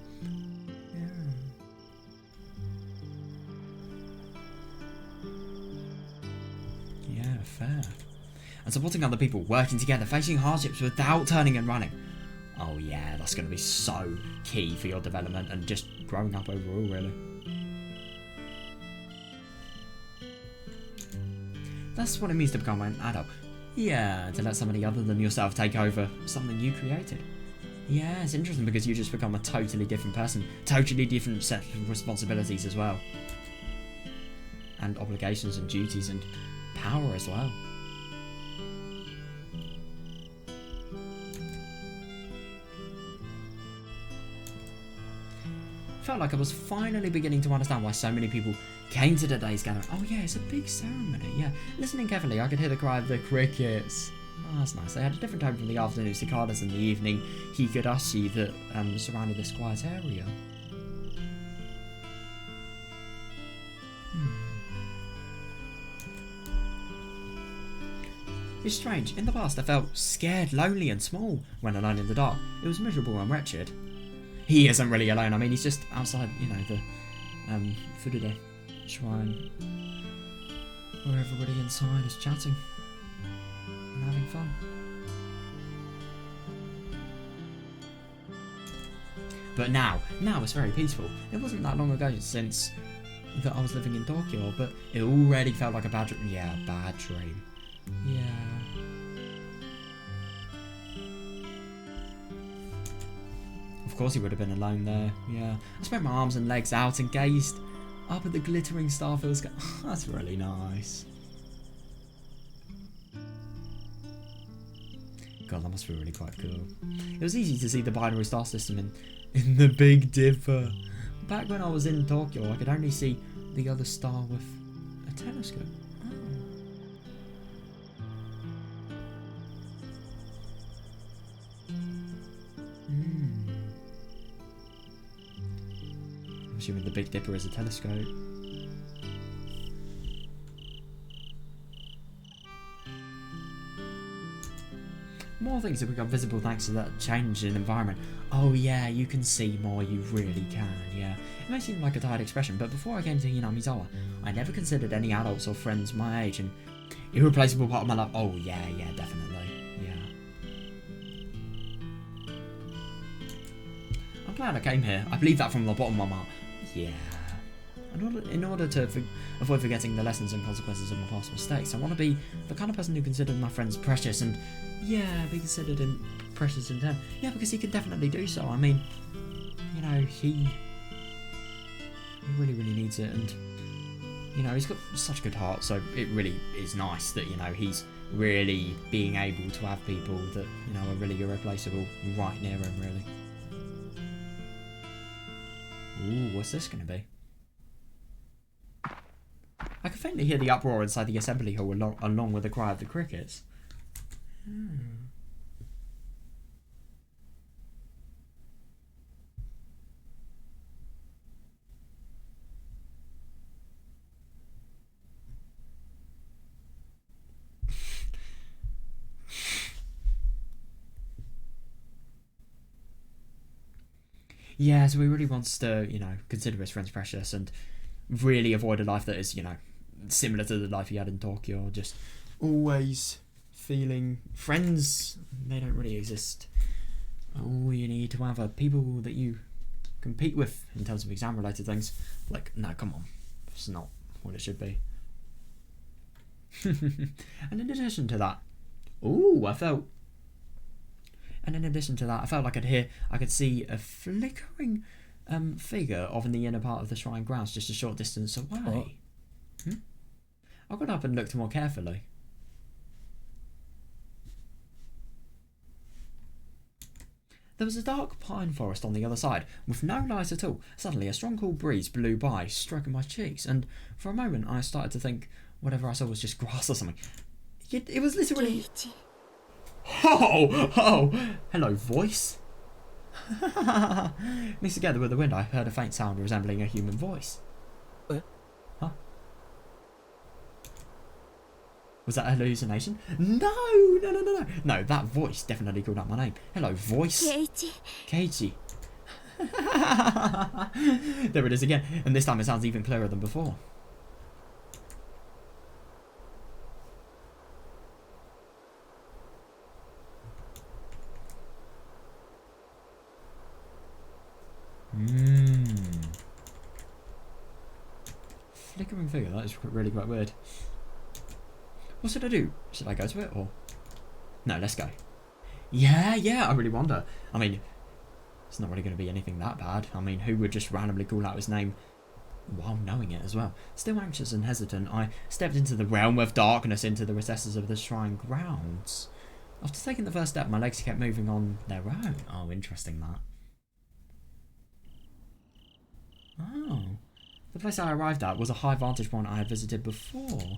Yeah, fair. And supporting other people, working together, facing hardships without turning and running. Oh yeah, that's going to be so key for your development and just growing up overall, really. That's what it means to become an adult. Yeah, to let somebody other than yourself take over something you created. Yeah, it's interesting because you just become a totally different person. Totally different set of responsibilities as well. And obligations and duties and power as well. Felt like I was finally beginning to understand why so many people came to today's gathering. Oh yeah, it's a big ceremony, yeah. Listening carefully, I could hear the cry of the crickets. Oh, that's nice. They had a different tone from the afternoon cicadas and the evening Higurashi that surrounded this quiet area. It's strange. In the past, I felt scared, lonely, and small when alone in the dark. It was miserable and wretched. He isn't really alone. I mean, he's just outside, you know, the Furude shrine, where everybody inside is chatting and having fun. But now it's very peaceful. It wasn't that long ago since that I was living in Tokyo, but it already felt like a bad dream. Yeah, bad dream. Yeah. Of course he would have been alone there. Yeah. I spread my arms and legs out and gazed up at the glittering starfield sky. That's really nice. God, that must be really quite cool. It was easy to see the binary star system in the Big Dipper. Back when I was in Tokyo, I could only see the other star with a telescope. I'm assuming the Big Dipper is a telescope. More things have become visible thanks to that change in environment. Oh yeah, you can see more, you really can, yeah. It may seem like a tired expression, but before I came to Hinamizawa, I never considered any adults or friends my age an irreplaceable part of my life. Oh yeah, definitely, yeah. I'm glad I came here. I believe that from the bottom of my heart. Yeah. In order to avoid forgetting the lessons and consequences of my past mistakes, I want to be the kind of person who considers my friends precious and, yeah, be considered precious in turn. Yeah, because he can definitely do so. I mean, you know, he really, really needs it, and, you know, he's got such a good heart, so it really is nice that, you know, he's really being able to have people that, you know, are really irreplaceable right near him, really. Ooh, what's this going to be? I can faintly hear the uproar inside the assembly hall along with the cry of the crickets. Yeah, so he really wants to, you know, consider his friends precious and really avoid a life that is, you know, similar to the life he had in Tokyo, just always feeling friends, they don't really exist. All you need to have are people that you compete with in terms of exam related things. Like, no, come on, it's not what it should be. And in addition to that, I felt like I could see a flickering figure of in the inner part of the shrine grounds just a short distance away. I got up and looked more carefully. There was a dark pine forest on the other side, with no light at all. Suddenly, a strong cool breeze blew by, stroking my cheeks, and for a moment I started to think whatever I saw was just grass or something. It was literally... Oh! Hello, voice. Mixed together with the wind, I heard a faint sound resembling a human voice. Huh? Was that a hallucination? No, that voice definitely called out my name. Hello, voice. Keiichi. There it is again, and this time it sounds even clearer than before. Flickering figure, that is really quite weird. What should I do? Should I go to it or? No, let's go. Yeah, I really wonder. I mean, it's not really going to be anything that bad. I mean, who would just randomly call out his name while knowing it as well? Still anxious and hesitant, I stepped into the realm of darkness, into the recesses of the shrine grounds. After taking the first step, my legs kept moving on their own. Oh, interesting that. Oh. The place I arrived at was a high vantage point I had visited before.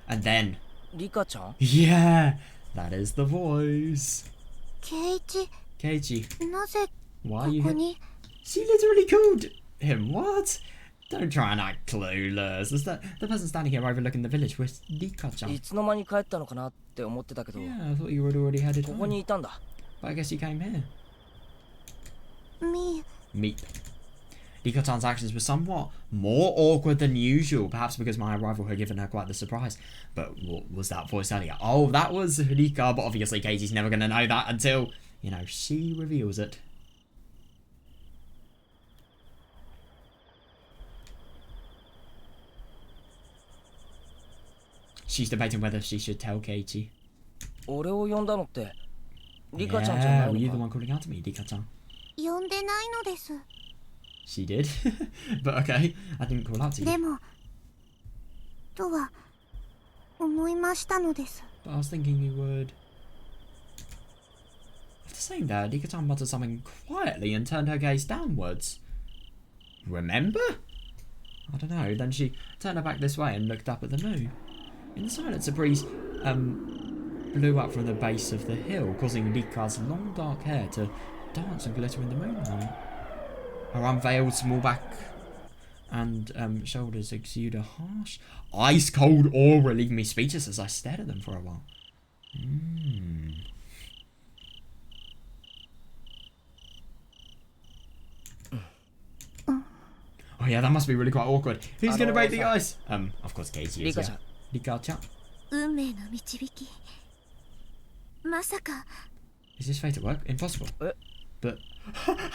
And then... Rika-chan? Yeah! That is the voice. Keiichi. Keiichi. Why are you here? She literally called him. What? Don't try and act clueless. Is that the person standing here overlooking the village with Rika-chan? いつの間に帰ったのかなって思ってたけど、 Yeah, I thought you had already headed ここに home. いたんだ。 But I guess you came here. Me. Meep. Rika-chan's actions were somewhat more awkward than usual, perhaps because my arrival had given her quite the surprise. But what was that voice earlier? Oh, that was Rika, but obviously Katie's never going to know that until, you know, she reveals it. She's debating whether she should tell Katie. 俺を呼んだのってリカちゃんじゃな Yeah, い were you の the か。 one calling out to me, Rika-chan? 呼んでないのです。 She did. But okay, I didn't call out to you. でもとは思いましたのです。 But I was thinking you would. After saying that, Rika-chan muttered something quietly and turned her gaze downwards. Remember? I don't know. Then she turned her back this way and looked up at the moon. In the silence, a breeze blew up from the base of the hill, causing Rika's long dark hair to dance and glitter in the moonlight. Her unveiled small back and shoulders exude a harsh, ice-cold aura, leaving me speechless as I stared at them for a while. Oh yeah, that must be really quite awkward. Who's gonna break the ice? Of course Katie is. Rika-chan. Rika-chan. 運命の導き。まさか Is this fate at work? Impossible. Eh? But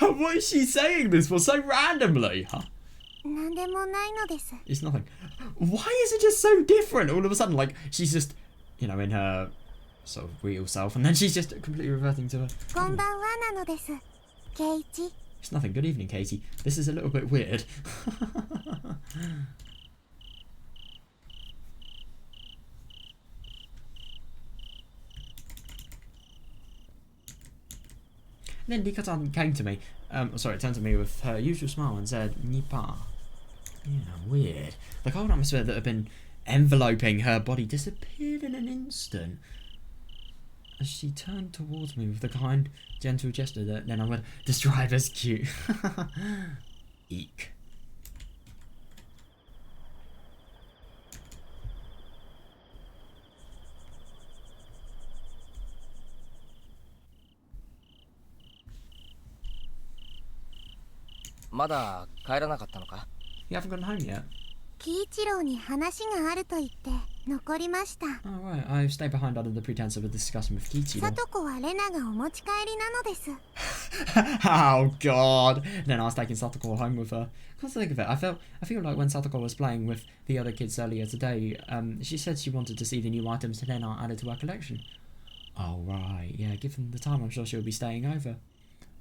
what is she saying this for so randomly? Huh? 何でもないのです。 It's nothing. Why is it just so different all of a sudden? Like she's just, you know, in her sort of real self, and then she's just completely reverting to her. こんばんはなのです。ケイチ。 It's nothing. Good evening, Katie. This is a little bit weird. Then Rika-chan came to me, turned to me with her usual smile and said, Nipa. Yeah, weird. The cold atmosphere that had been enveloping her body disappeared in an instant as she turned towards me with the kind, gentle gesture that then I would describe as cute. Eek. You haven't gotten home yet? 喜一郎に話があると言って残りました。 Oh right, I've stayed behind under the pretense of a discussion with Kiichiro. さとこはレナがお持ち帰りなのです。 Oh god! Then I was taking Satoko home with her. Come to think of it, I feel like when Satoko was playing with the other kids earlier today, she said she wanted to see the new items Lena added to her collection. Oh right, yeah, given the time I'm sure she'll be staying over.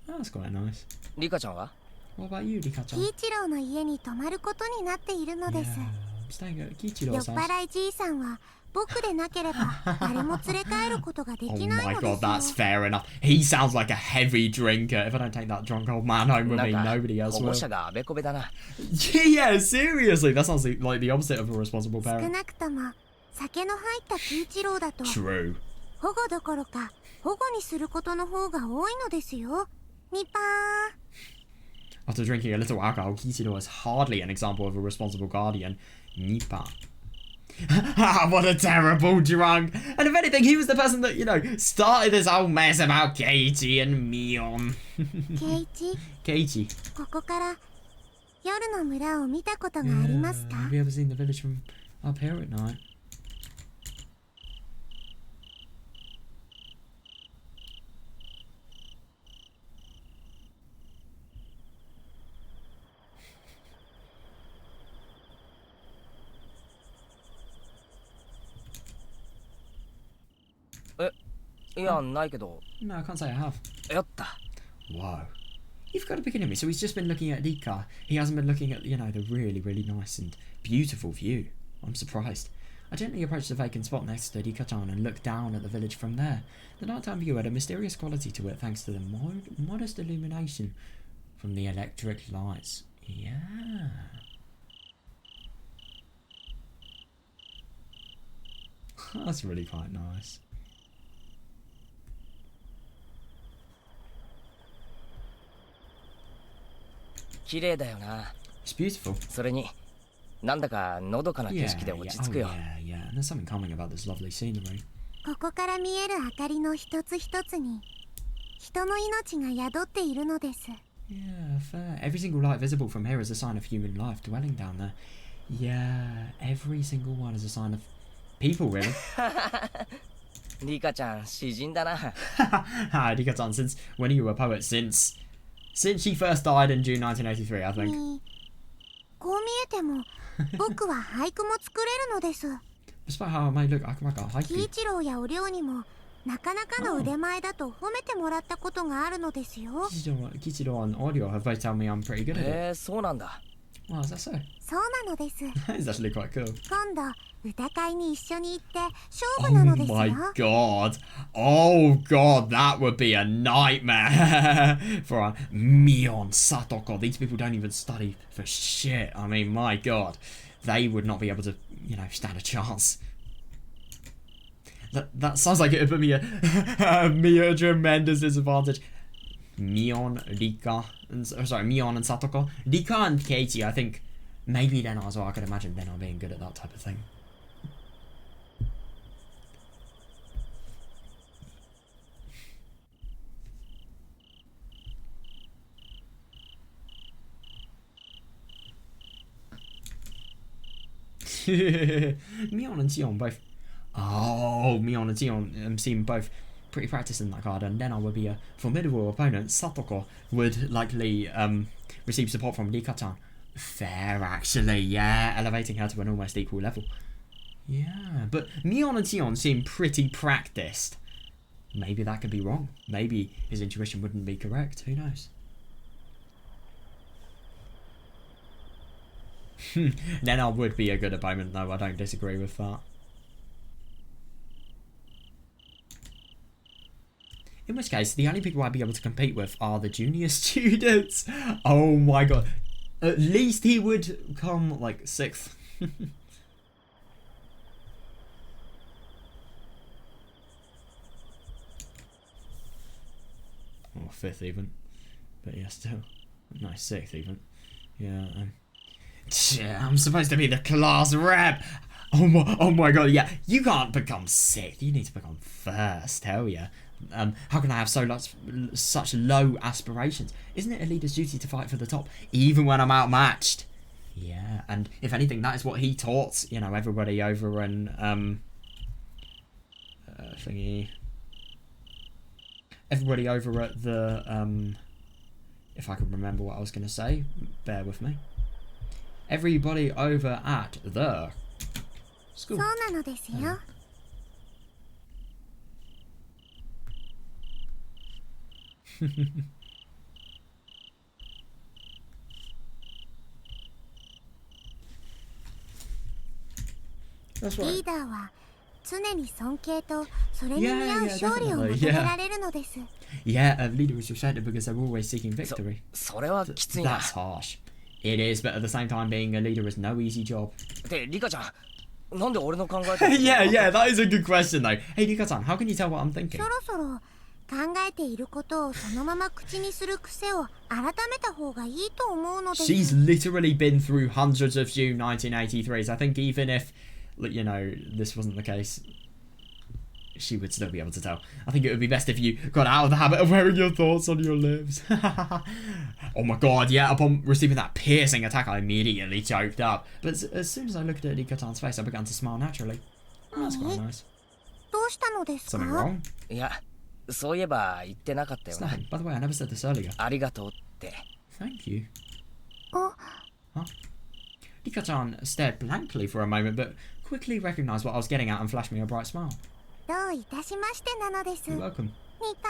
Oh, that's quite nice. リカちゃんは What about you, Rika-chan? 喜一郎の家に泊まることになっているのです。 I'm staying at 酔 Kiichiro's っ house. 払いじいさんは僕でなければ誰も連れ帰ることがで Oh きない my ので god, す that's よ。 fair enough. He sounds like a heavy drinker. If I don't take that drunk old man home with な me, んか nobody else 保護 will. 者があべこべだな。 Yeah, seriously, that sounds like the opposite of a responsible 少 parent. なくとも酒の入った喜一郎だと True. 保護どころか保護にすることの方が多いのですよ。ニパー。 After drinking a little alcohol, Kiichiro is hardly an example of a responsible guardian. Nipa. What a terrible drunk! And if anything, he was the person that, you know, started this whole mess about Keiichi and Mion. ケイチ、 Keiichi. ここから夜の村を見たことがありますか？ Have you ever seen the village from up here at night? Eh? いや、ないけど。 No, I can't say I have. やった。 Whoa. You've got to be kidding me. So he's just been looking at Rika. He hasn't been looking at, you know, the really, really nice and beautiful view. I'm surprised. I gently approached the vacant spot next to Rika-chan and looked down at the village from there. The nighttime view had a mysterious quality to it thanks to the modest illumination from the electric lights. Yeah. That's really quite nice. 綺麗だよな。 It's beautiful. それになんだかのどかな景色で落ち着くよ。 yeah. There's something calming about this lovely scenery. ここから見える明かりの一つ一つに人の命が宿っているのです。 Yeah, fair. Every single light visible from here is a sign of human life dwelling down there. Yeah, every single one is a sign of people, really. リカちゃん詩人だな。Rika-san, since when are you a poet? Since she first died in June 1983, I think. こう見えても僕は俳句も作れるのです。 Despite how I may look, I can make a 喜 haiku. 一郎やお涼にもなかなかの腕前だと褒めてもらったことがあるのですよ。 Kichiro and Audio have both told me I'm pretty good at it. そうなんだ。 Wow, is that so? そうなのです。 That is actually quite cool. 今度歌会に一緒に行って勝負なのですよ。 my god. Oh god, that would be a nightmare for Mion, Satoko. These people don't even study for shit. I mean, my god. They would not be able to, stand a chance. That sounds like it would put me me at a tremendous disadvantage. Mion, Rika, Mion and Satoko. Rika and Katie, I think maybe then as well. I could imagine then I'm being good at that type of thing. Mion and Sion both. Oh, Mion and Sion seem both pretty practiced in that card, and then I would be a formidable opponent. Satoko would likely receive support from Rika-chan. Fair, actually, yeah, elevating her to an almost equal level. Yeah, but Mion and Sion seem pretty practiced. Maybe that could be wrong. Maybe his intuition wouldn't be correct. Who knows? Then I would be a good opponent, though. I don't disagree with that. In which case, the only people I'd be able to compete with are the junior students. Oh my god. At least he would come, like, 6th. Or 5th even. But yeah, still. No, 6th even. Yeah, I'm supposed to be the class rep. Oh my god, yeah. You can't become 6th. You need to become 1st. Hell yeah. How can I have such low aspirations? Isn't it a leader's duty to fight for the top, even when I'm outmatched? Yeah, and if anything, that is what he taught, everybody over in, everybody over at the, if I can remember what I was going to say, bear with me. Everybody over at the school. そうなのですよ。 That's right. リーダーは常に尊敬とそれに見合う勝利を求められるのです。 Yeah, a leader is respected because they're always seeking victory. それはきついな。 That's harsh. It is, but at the same time, being a leader is no easy job. で、リカちゃん、なんで俺の考えて yeah, that is a good question though. Hey, Rika-san, how can you tell what I'm thinking? そろそろ考えていることをそのまま口にする癖を改めた方がいいと思うのです。 She's literally been through hundreds of June 1983s. I think even if, this wasn't the case, she would still be able to tell. I think it would be best if you got out of the habit of wearing your thoughts on your lips. Oh my god, yeah, upon receiving that piercing attack, I immediately choked up. But as soon as I looked at Rika-chan's face, I began to smile naturally. Oh, that's quite nice. どうしたのですか? Something wrong? いや、そういえば言ってなかったよな。 By the way, I never said this earlier. ありがとうって。 Thank you. お、 Huh? Rika-chan stared blankly for a moment, but quickly recognized what I was getting at and flashed me a bright smile. どういたしましてなのです。 You're welcome. ニタ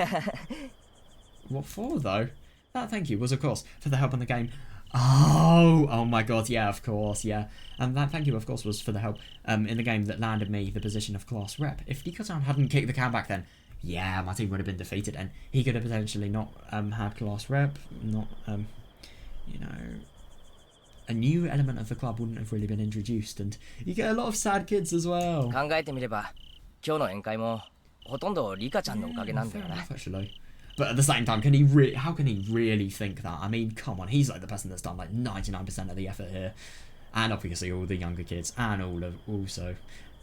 ー。 What for, though? That thank you was, of course, for the help in the game. Oh my god, yeah, of course, yeah. And that thank you, of course, was for the help in the game that landed me the position of class rep. If Rika-chan hadn't kicked the can back then, yeah, my team would have been defeated and he could have potentially not had class rep, not, a new element of the club wouldn't have really been introduced, and you get a lot of sad kids as well. 考えてみれば、今日の宴会もほとんどリカちゃんのおかげなんだよな。Actually. But at the same time, how can he really think that? I mean, come on, he's like the person that's done like 99% of the effort here. And obviously all the younger kids, and also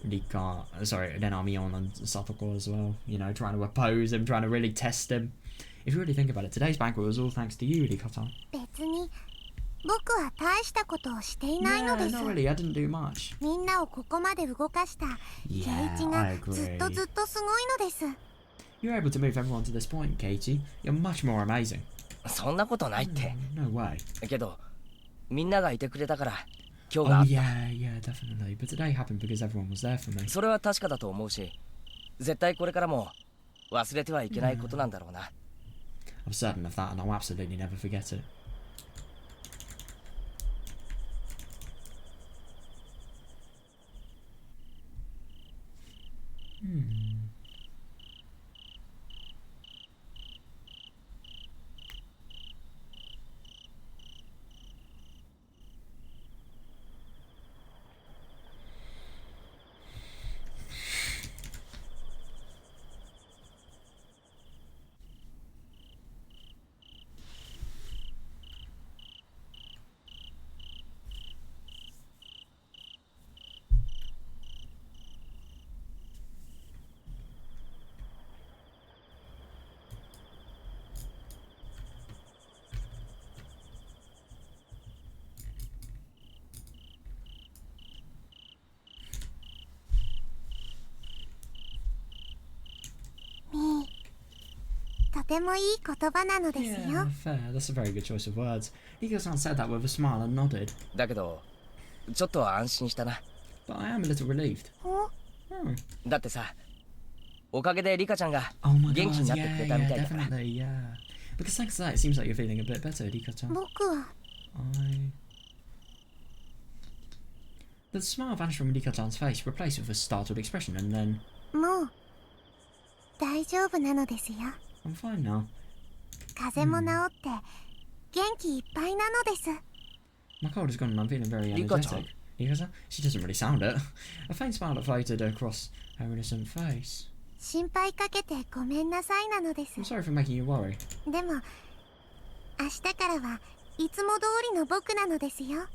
Rika, sorry, then Amion and Satoko as well, you know, trying to oppose him, trying to really test him. If you really think about it, today's banquet was all thanks to you, Rika-san. 別に僕は大したことをしていないのです。 Yeah, not really, I didn't do much. みんなをここまで動かしたケイチがずっとずっとすごいのです。 You're able to move everyone to this point, Katie. You're much more amazing. そんなことないって。No way. けどみんながいてくれたから今 Oh 日があった。 yeah, definitely. But today happened because everyone was there for me. それは確かだと思うし、絶対これからも忘れてはいけないことなんだろうな。 I'm certain of that, and I'll absolutely never forget it. Me. とてもいい言葉なのですよ。 Yeah, fair. That's a very good choice of words. Iko-san said that with a smile and nodded. だけどちょっと安心したな。 But I am a little relieved. お Oh. だってさ、おかげでリカちゃんが Oh my 元気に god, なってく yeah, れたみ yeah, たいだから。 definitely, yeah. Because thanks to that, it seems like you're feeling a bit better, Rika-chan. 僕は The smile vanished from Rika-chan's face, replaced with a startled expression, and then... もう大丈夫なのですよ。 I'm fine now. 風邪も治って元気いっぱいなのです。 My cold is gone and I'm feeling very Rika-chan? energetic. Rika-chan? She doesn't really sound it. A faint smile floated across her innocent face. 心配かけてごめんなさいなのです。 I'm sorry for making you worry. でも明日からはいつも通りの僕なのですよ。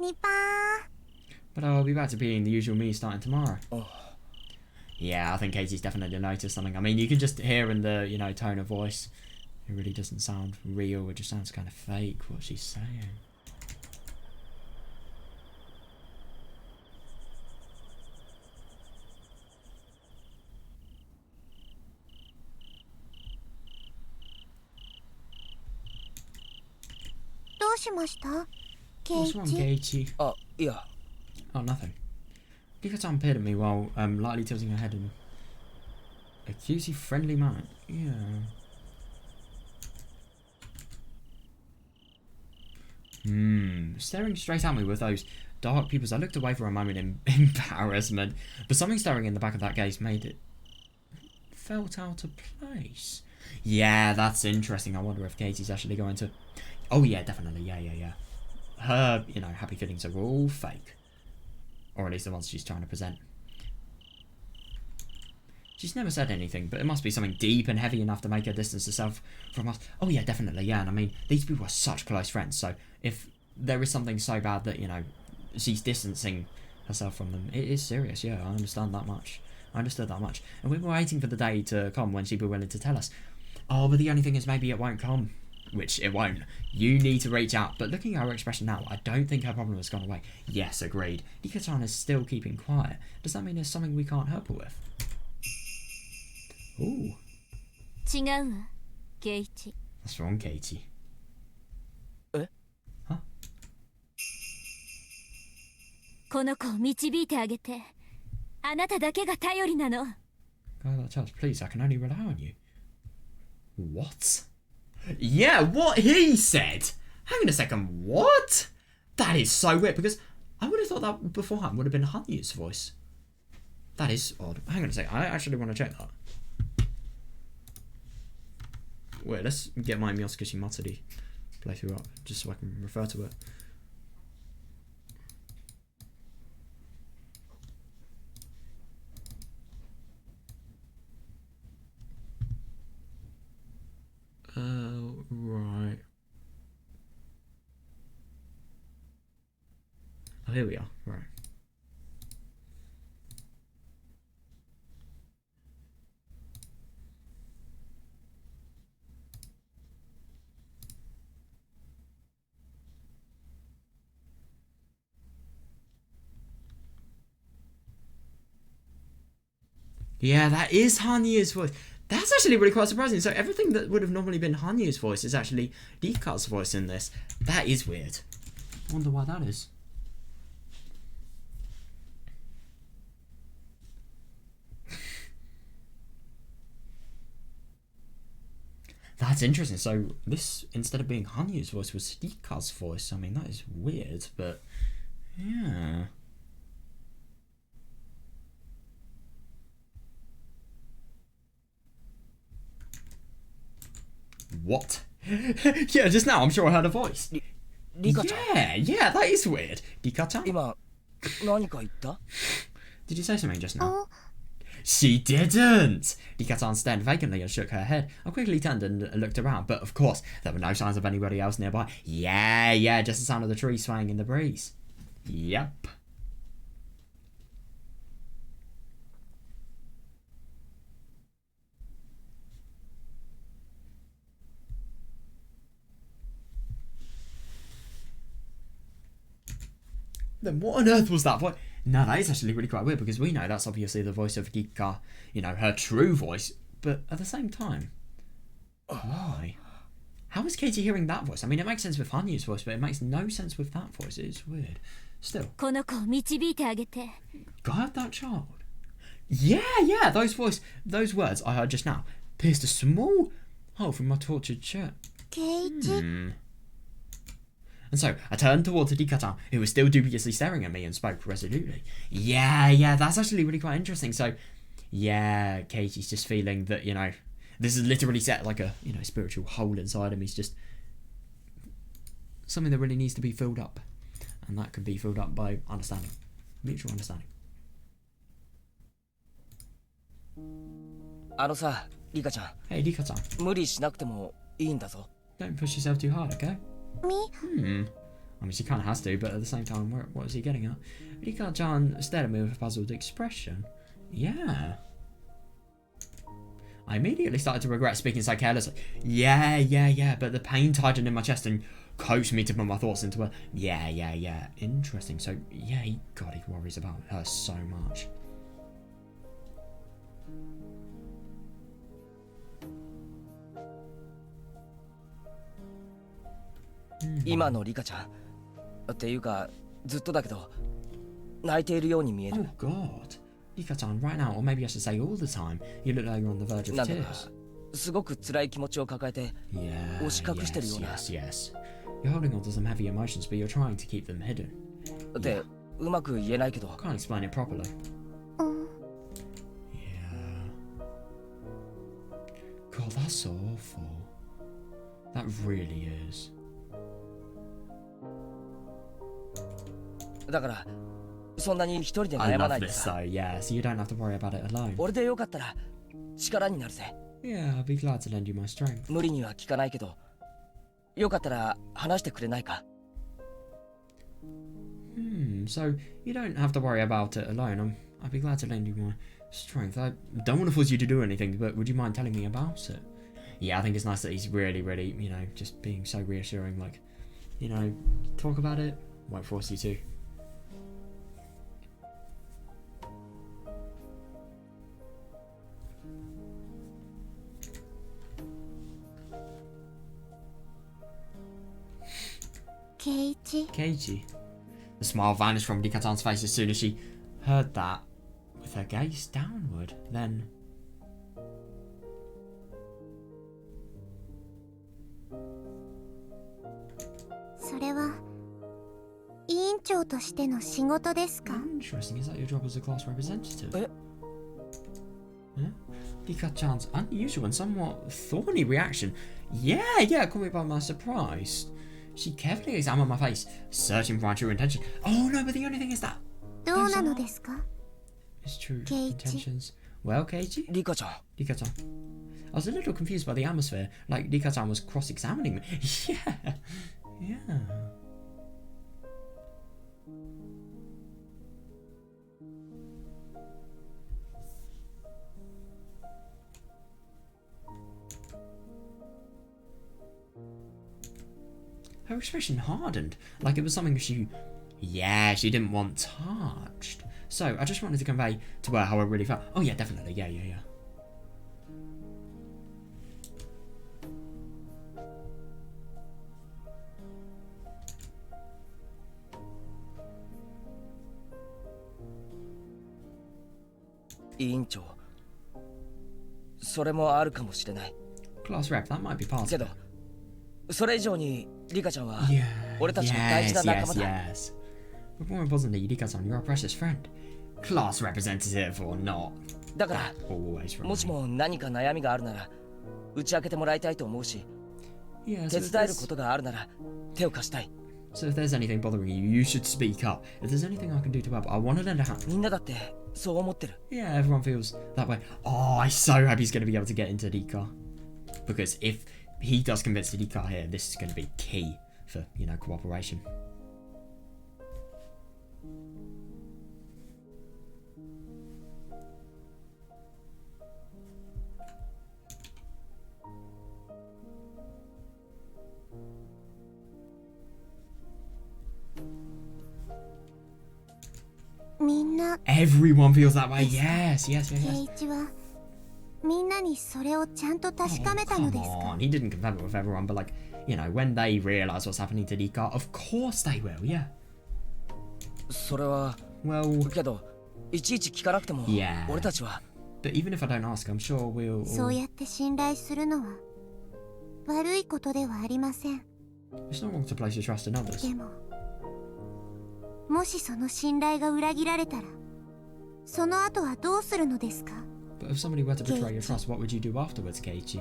ニパー。 But I'll be back to being the usual me starting tomorrow. Oh. Yeah, I think Katie's definitely noticed something. I mean, you can just hear in the, you know, tone of voice. It really doesn't sound real. It just sounds kind of fake, what she's saying. What's wrong, Katie? あ、いや。 Oh, nothing. Rika-chan peered at me while lightly tilting her head in a cutesy, friendly manner. Yeah. Staring straight at me with those dark pupils, I looked away for a moment in embarrassment, but something stirring in the back of that gaze made it felt out of place. Yeah, that's interesting. I wonder if Katie's actually going to... Oh yeah, definitely. Yeah. Her, you know, happy feelings are all fake. Or at least the ones she's trying to present. She's never said anything, but it must be something deep and heavy enough to make her distance herself from us. Oh yeah, definitely, yeah. And I mean, these people are such close friends, so if there is something so bad that, you know, she's distancing herself from them, it is serious, yeah, I understand that much. I understood that much. And we were waiting for the day to come when she'd be willing to tell us. Oh, but the only thing is maybe it won't come. Which it won't. You need to reach out. But looking at her expression now, I don't think her problem has gone away. Yes, agreed. Rika-chan is still keeping quiet. Does that mean there's something we can't help her with? Ooh. 違うわ、ケイチ。 What's wrong, Katie? え？ Huh? この子を導いてあげて。あなただけが頼りなの。 God, that child, please, I can only rely on you. What? Yeah, what he said? Hang on a second, what? That is so weird, because I would have thought that beforehand would have been Hanyu's voice. That is odd. Hang on a second, I actually want to check that. Wait, let's get my Miotsukushi Matsuri playthrough up, just so I can refer to it. here we are. Right. Yeah, that is Hanyu's voice. That's actually really quite surprising. So everything that would have normally been Hanyu's voice is actually Rika's voice in this. That is weird. I wonder why that is. That's interesting. So this, instead of being Hanyu's voice, was Rika's voice. I mean, that is weird, but yeah. What? Yeah, just now I'm sure I heard a voice. Yeah, that is weird. Rika-chan? Did you say something just now? She didn't! Rika-chan stared vacantly and shook her head. I quickly turned and looked around, but of course, there were no signs of anybody else nearby. Yeah, just the sound of the trees swaying in the breeze. Yep. Then what on earth was that voice? No, that is actually really quite weird because we know that's obviously the voice of Rika, you know, her true voice, but at the same time, why? How is Katie hearing that voice? I mean, it makes sense with Hanyu's voice, but it makes no sense with that voice. It's weird. Still. Guide that child. Yeah, those words I heard just now pierced a small hole through my tortured shirt. And so I turned towards Rika-chan, who was still dubiously staring at me, and spoke resolutely. Yeah, that's actually really quite interesting. So, yeah, Katie's just feeling that, you know, this is literally set like a, you know, spiritual hole inside him. He's just something that really needs to be filled up. And that can be filled up by understanding. Mutual understanding. Hey, Rika-chan. Don't push yourself too hard, okay? Me? I mean, she kind of has to, but at the same time, what is he getting at? Rika-chan stared at me with a puzzled expression. Yeah. I immediately started to regret speaking so carelessly. Yeah, but the pain tightened in my chest and coaxed me to put my thoughts into a yeah. Interesting. So, yeah, he worries about her so much. Oh God. Rika-chan, right now, or maybe I should say all the time, you look like you're on the verge of tears. Yes. You're holding on to some heavy emotions, but you're trying to keep them hidden. Yeah. I can't explain it properly. Yeah. God, that's awful. That really is. I love this though, yeah, so you don't have to worry about it alone. Yeah, I'll be glad to lend you my strength. So you don't have to worry about it alone. I'd be glad to lend you my strength. I don't want to force you to do anything, but would you mind telling me about it? Yeah, I think it's nice that he's really, you know, just being so reassuring, like, you know, talk about it, won't force you to. Keiichi. The smile vanished from Rika-chan's face as soon as she heard that, with her gaze downward. Then... Interesting, is that your job as a class representative? Yeah? Rika-chan's unusual and somewhat thorny reaction. Yeah, caught me by my surprise. She carefully examined my face, searching for my true intention. Oh no, but the only thing is that... It's true intentions. Well, Keiichi? Rika-chan. I was a little confused by the atmosphere, like Rika-chan was cross-examining me. Yeah. her expression hardened, like it was something she didn't want touched. So I just wanted to convey to her how I really felt. Oh yeah, definitely, yeah. 委員長、それもあるかもしれない。 Class rep, that might be part け of ど it. それ以上にリカちゃんは Yeah, 俺たちの大事な仲間だ。 yes. But more importantly, Rika-san, you're a precious friend. Class representative or not. だから Always もし right. も何か悩みがあるなら打ち明けてもらいたいと思うし、 Yeah, 手 so 伝えることがあるなら手を貸したい。 if there's anything bothering you, you should speak up. If there's anything I can do to help, I want to lend a hand. みんなだってそう思ってる。 Yeah, everyone feels that way. Oh, I so hope he's going to be able to get into Rika. Because if he does convince Rika here, this is going to be key for, cooperation. Everyone feels that way. Yes. 圭一はみんなにそれをちゃんと確かめたの Come ですか on, he didn't confirm it with everyone, but when they realise what's happening to Rika, of course they will, yeah. それは Well, けどいちいち聞かなくても Yeah. 俺たちは but even if I don't ask, I'm sure we'll... そうやって信頼するのは悪いことではありません。 It's not wrong to place your trust in others. でももしその信頼が裏切られたらその後はどうするのですか？ But if somebody were to betray your trust, what would you do afterwards, Keiichi?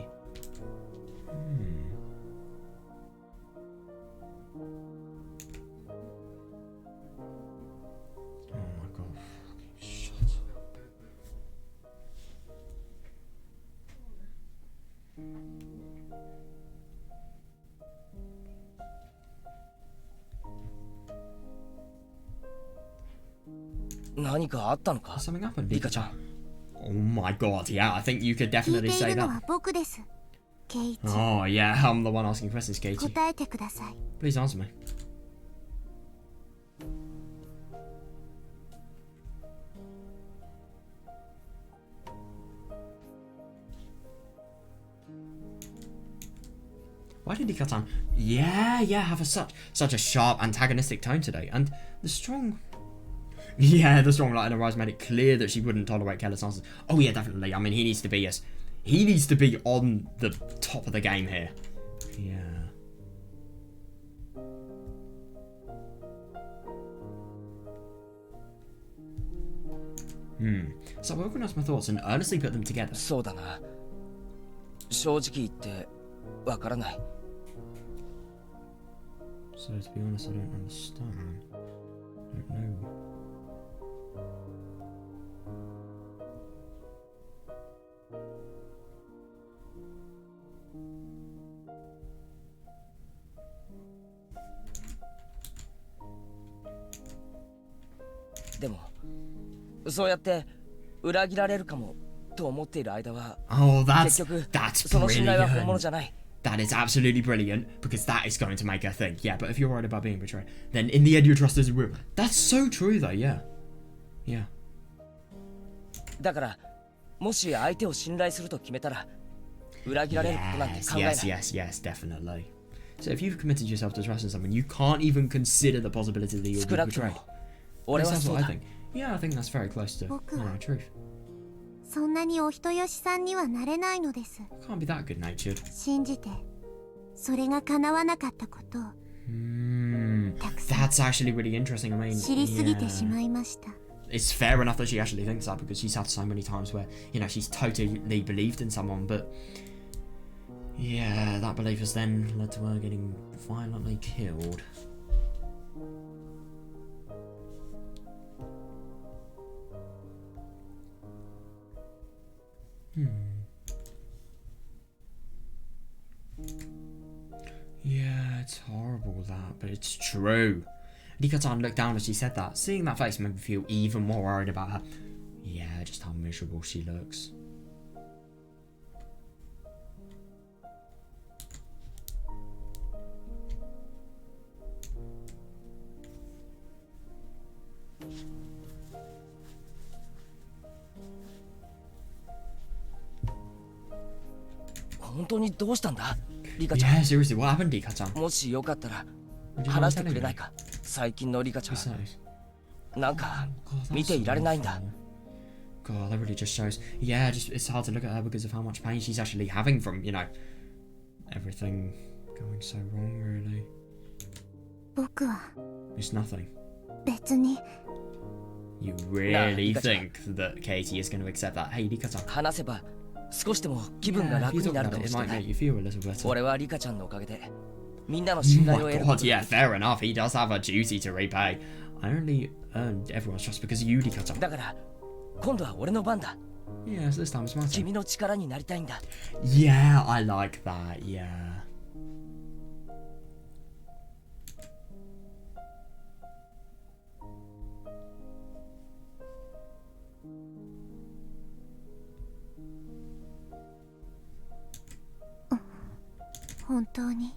Oh my god. Shut up.何かあったのか？ Something happened, リカちゃん。 Oh my god, yeah, I think you could 聞 definitely いてい say るの that. は僕です。ケイチ、 Oh yeah, I'm the one asking questions, Keiichi. 答えてください。 Please answer me. Why did Ika-san, have such a sharp antagonistic tone today? And the strong light in her eyes made it clear that she wouldn't tolerate careless answers. Oh yeah, definitely. I mean, he needs to be on the top of the game here. Yeah. So I organized my thoughts and earnestly put them together. そうだな。正直言ってわからない。 So to be honest, I don't understand. I don't know. But でもそうやって裏切られるかもと思っている間は Oh, 結局 that's その信頼は本物 brilliant. じゃない。 That is absolutely brilliant because that is going to make her think. Yeah, but if you're worried about being betrayed, then in the end your trust isn't real. That's so true though, yeah. Yeah. だからもし相手を信頼すると決めたら裏切られることなんて Yes, 考えない。 yes, definitely. So if you've committed yourself to trusting someone, you can't even consider the possibility that you'll 少 be なくとも betrayed. 俺 At は least that's そう what だ I。think. Yeah, I think that's very close to, truth. そんなにお人よしさんにはなれないのです。 Can't be that good-natured. 信じてそれが叶わなかったことを That's actually really interesting. I mean, 知りすぎて yeah. しまいました。 It's fair enough that she actually thinks that because she's had so many times where, she's totally believed in someone, but yeah, that belief has then led to her getting violently killed. Yeah, it's horrible that, but it's true. Rika-san looked down as she said that. Seeing that face made me feel even more worried about her. Yeah, just how miserable she looks. 本当にどうしたんだリカちゃん。 Yeah, seriously, what happened, Rika-chan? もしよかったら Would you mind 話して telling くれ me? ないか。最近のリカちゃ Besides, んなんか God, that's 見ていられないんだ。 God, that really just shows. Yeah, just it's hard to look at her because of how much pain she's actually having from, you know, everything going so wrong, really. 僕は It's nothing. 別に You really Rika-chan. think that Katie is going to accept that? Hey, Rika-chan. 話せば少しでも気分が Yeah, if 楽 you に talk なる about か it, も it しれ might な make い。 you feel a little better. 俺はリカちゃんのおかげでみんなの Oh 信頼 my を得る God, こと yeah, だ。 fair enough. He does have a duty to repay. I only earned everyone's trust because of you, Rika-chan. だから今度は俺の番だ。 Yeah, so this time it's my turn. 君の力になりたいんだ。 Yeah, I like that, yeah.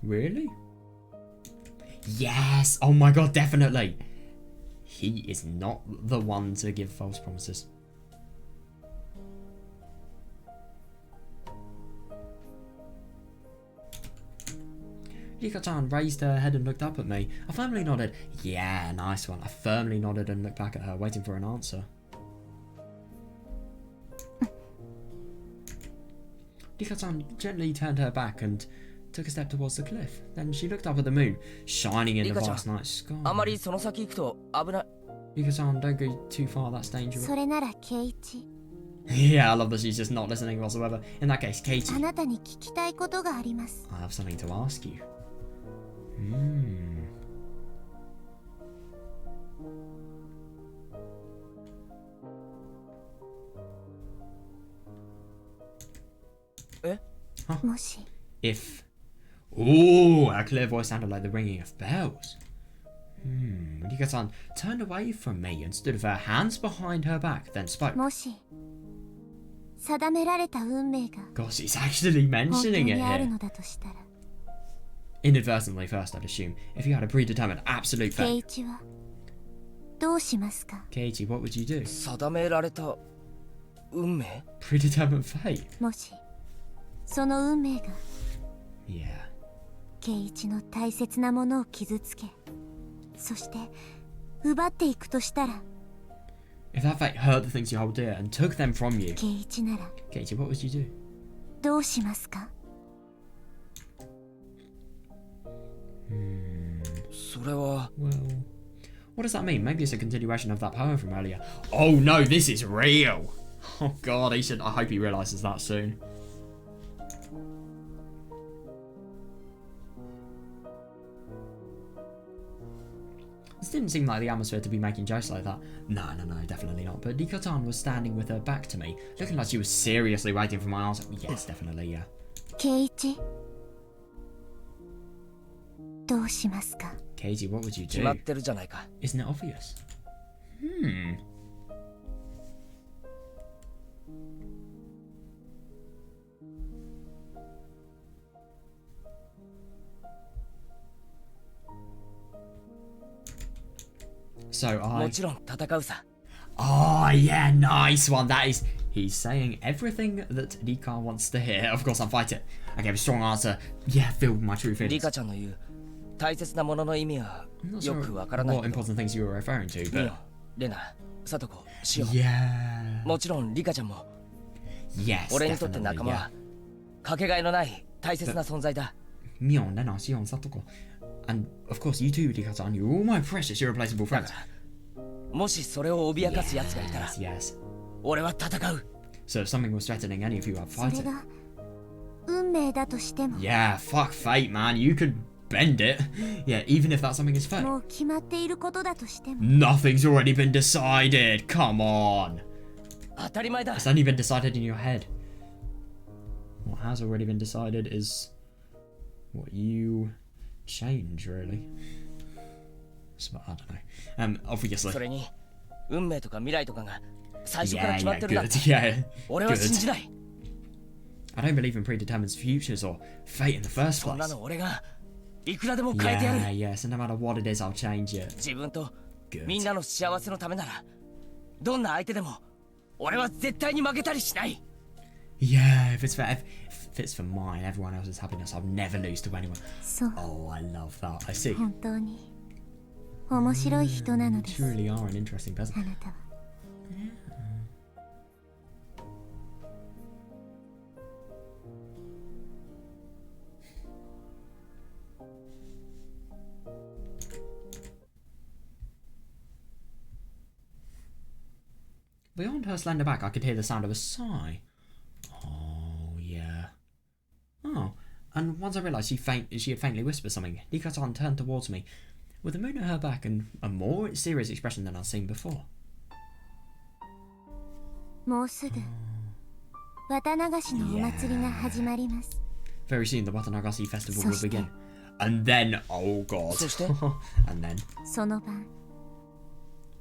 Really? Yes! Oh my god, definitely! He is not the one to give false promises. Rika-chan raised her head and looked up at me. I firmly nodded. Yeah, nice one. I firmly nodded and looked back at her, waiting for an answer. Rika-chan gently turned her back and took a step towards the cliff. Then she looked up at the moon, shining in the Rika-chan, vast night sky. あまりその先行くと危ない。 Rika-chan, don't go too far, that's dangerous. それならケイチ Yeah, I love that she's just not listening whatsoever. In that case, Katie, あなたに聞きたいことがあります I have something to ask you. Huh? もし If... Ooh, her clear voice sounded like the ringing of bells. Rika-san turned away from me and stood with her hands behind her back, then spoke. もし定められた運命が Gosh, he's actually 本当 mentioning it にある here. のだとしたら Inadvertently, first I'd assume, if you had a predetermined absolute ケ fate. イチはどうしますか Katie, what would you do? 定められた運命。 Predetermined fate? もしその運命が Yeah. ケイチの大切なものを傷つけそして奪っていくとしたら If that fate hurt the things you hold dear and took them from you, ケイチなら Katie, what would you do? どうしますかそれは Well, what does that mean? Maybe it's a continuation of that poem from earlier. Oh no, this is real! Oh god, I hope he realises that soon. This didn't seem like the atmosphere to be making jokes like that. No, definitely not. But Rika-chan was standing with her back to me, looking like she was seriously waiting for my answer. Yes, definitely, yeah. ケイチどうしますか Katie, what would you 決ま do? ってるじゃないか。 Isn't it obvious? So も I... ちろん戦うさ。 Oh, yeah, nice one. That is... He's saying everything that Rika wants to hear. Of course, I'll fight it. I gave a strong answer. Yeah, filled with my true リ feelings. カちゃんの言う大切なものの意味は I'm not よ sure くわからない what けど。 important things you were referring to, ミオ but... レナ、サトコ、シオン。 Yeah... もちろんリカちゃんも Yes, 俺にとって definitely, 仲間 yeah. はかけがえのない大切な存在だ。 Mion, Lena, Sion, Satoko. And, of course, you too, Rika-san. You're all my precious, irreplaceable だ friends. からもしそれを脅かす奴がいたら Yes, yes. 俺は戦う。 So if something was threatening any of you, I'd そ fight れ it. が運命だとしても Yeah, fuck fate, man. You could bend it. Yeah, even if that something is fate. もう決まっていることだとしても Nothing's already been decided. Come on. 当たり前だ。 It's only been decided in your head. What has already been decided is what you change, really. So, I don't know. Obviously. それに運命とか未来とかが最初から Yeah, 決まっ yeah, てるなんて good. Yeah, 俺は信 good. じない。 I don't believe in predetermined futures or fate in the first そんな place. の俺がいくらでも変えてやる。 Yeah, yeah. So no matter what it is, I'll change it. 自分と Good. みんなの幸せのためならどんな相手でも俺は絶対に負けたりしない。Yeah, if it's for mine, everyone else's happiness, I'll never lose to anyone. そう Oh, I love that. I see. 本当に面白い人なの You です truly are an interesting あ person. なたは Beyond her slender back, I could hear the sound of a sigh. Oh, yeah. Oh, and once I realised she had faintly whispered something, Rika-san turned towards me, with the moon at her back and a more serious expression than I'd seen before. もうすぐ綿流しのお祭りが始まります Very soon, the Watanagasi festival will begin. And then, oh god. And then. その晩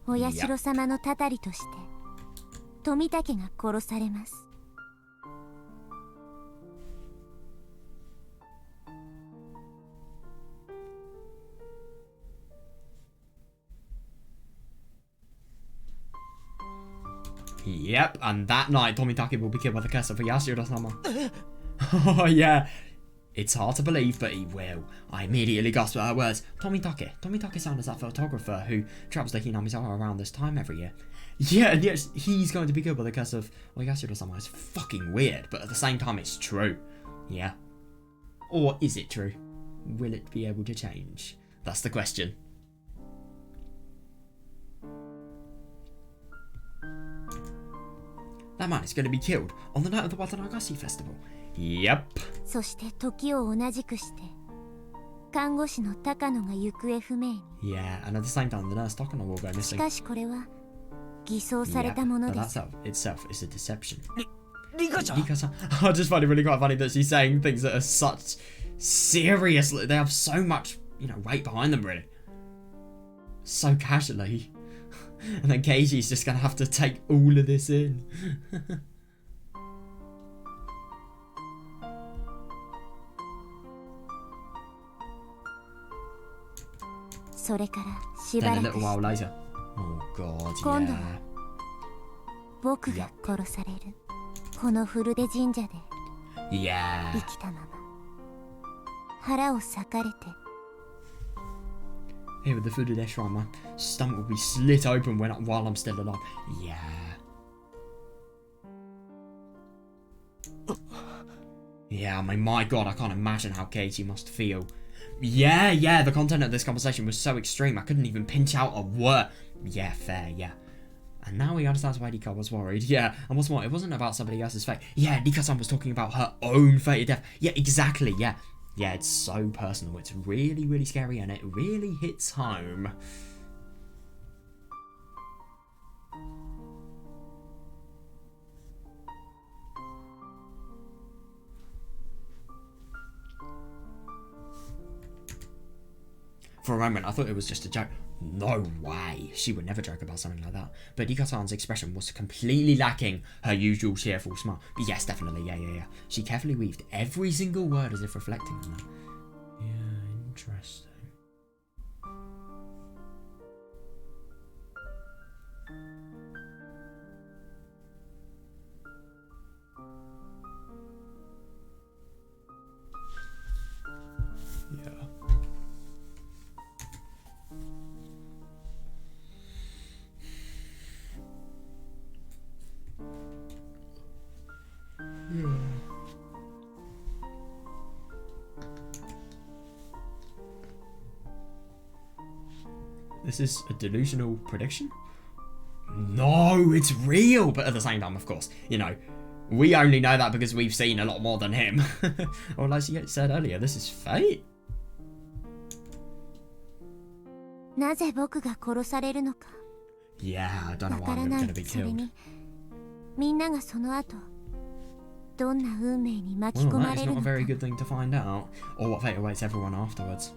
お社様のたたりとして富武が殺されます Yep, and that night, Tomitake will be killed by the curse of Yashiro-sama. Oh, yeah. It's hard to believe, but he will. I immediately gasped at her words. Tomitake. Tomitake-san is that photographer who travels to Hinamizawa around this time every year. Yeah, and yes, he's going to be killed by the curse of Yashiro-sama. It's fucking weird, but at the same time, it's true. Yeah. Or is it true? Will it be able to change? That's the question. That man is going to be killed on the night of the Watanagasi festival. Yep. そして時を同じくして看護師の高野が行方不明に Yeah, and at the same time, the nurse Takano will go し missing. かしこれは偽装され Yep, たもの but で that す itself is a deception. リカちゃん Rika-san. I just find it really quite funny that she's saying things that are such serious. They have so much, weight behind them, really. So casually. And then Keiji's just gonna have to take all of this in. それからし Then ば a らく little し while later. Oh god, 今度 yeah. は僕が殺されるこの古出神社で Yeah. 生きたまま腹を裂かれて Here with the food of their shrine, my stomach will be slit open while I'm still alive. Yeah. Yeah, I mean, my god, I can't imagine how Katie must feel. Yeah, the content of this conversation was so extreme, I couldn't even pinch out a word. Yeah, fair, yeah. And now he understands why Rika was worried. Yeah, and what's more, it wasn't about somebody else's fate. Yeah, Rika-san was talking about her own fated death. Yeah, exactly, yeah. Yeah, it's so personal. It's really, really scary, and it really hits home. For a moment, I thought it was just a joke. No way. She would never joke about something like that. But Rika-san's expression was completely lacking her usual cheerful smile. But yes, definitely, yeah. She carefully weaved every single word as if reflecting on them. Yeah, interesting. Yeah. This is a delusional prediction? No, it's real! But at the same time, of course, we only know that because we've seen a lot more than him. Or like she said earlier, this is fate. なぜ僕が殺されるのか Yeah, I don't know わか why ら I'm な gonna い be それ killed. にみんながその後どんな運命に巻き Well, 込ま that れ is る not の a か very good thing to find out. Or what fate awaits everyone afterwards.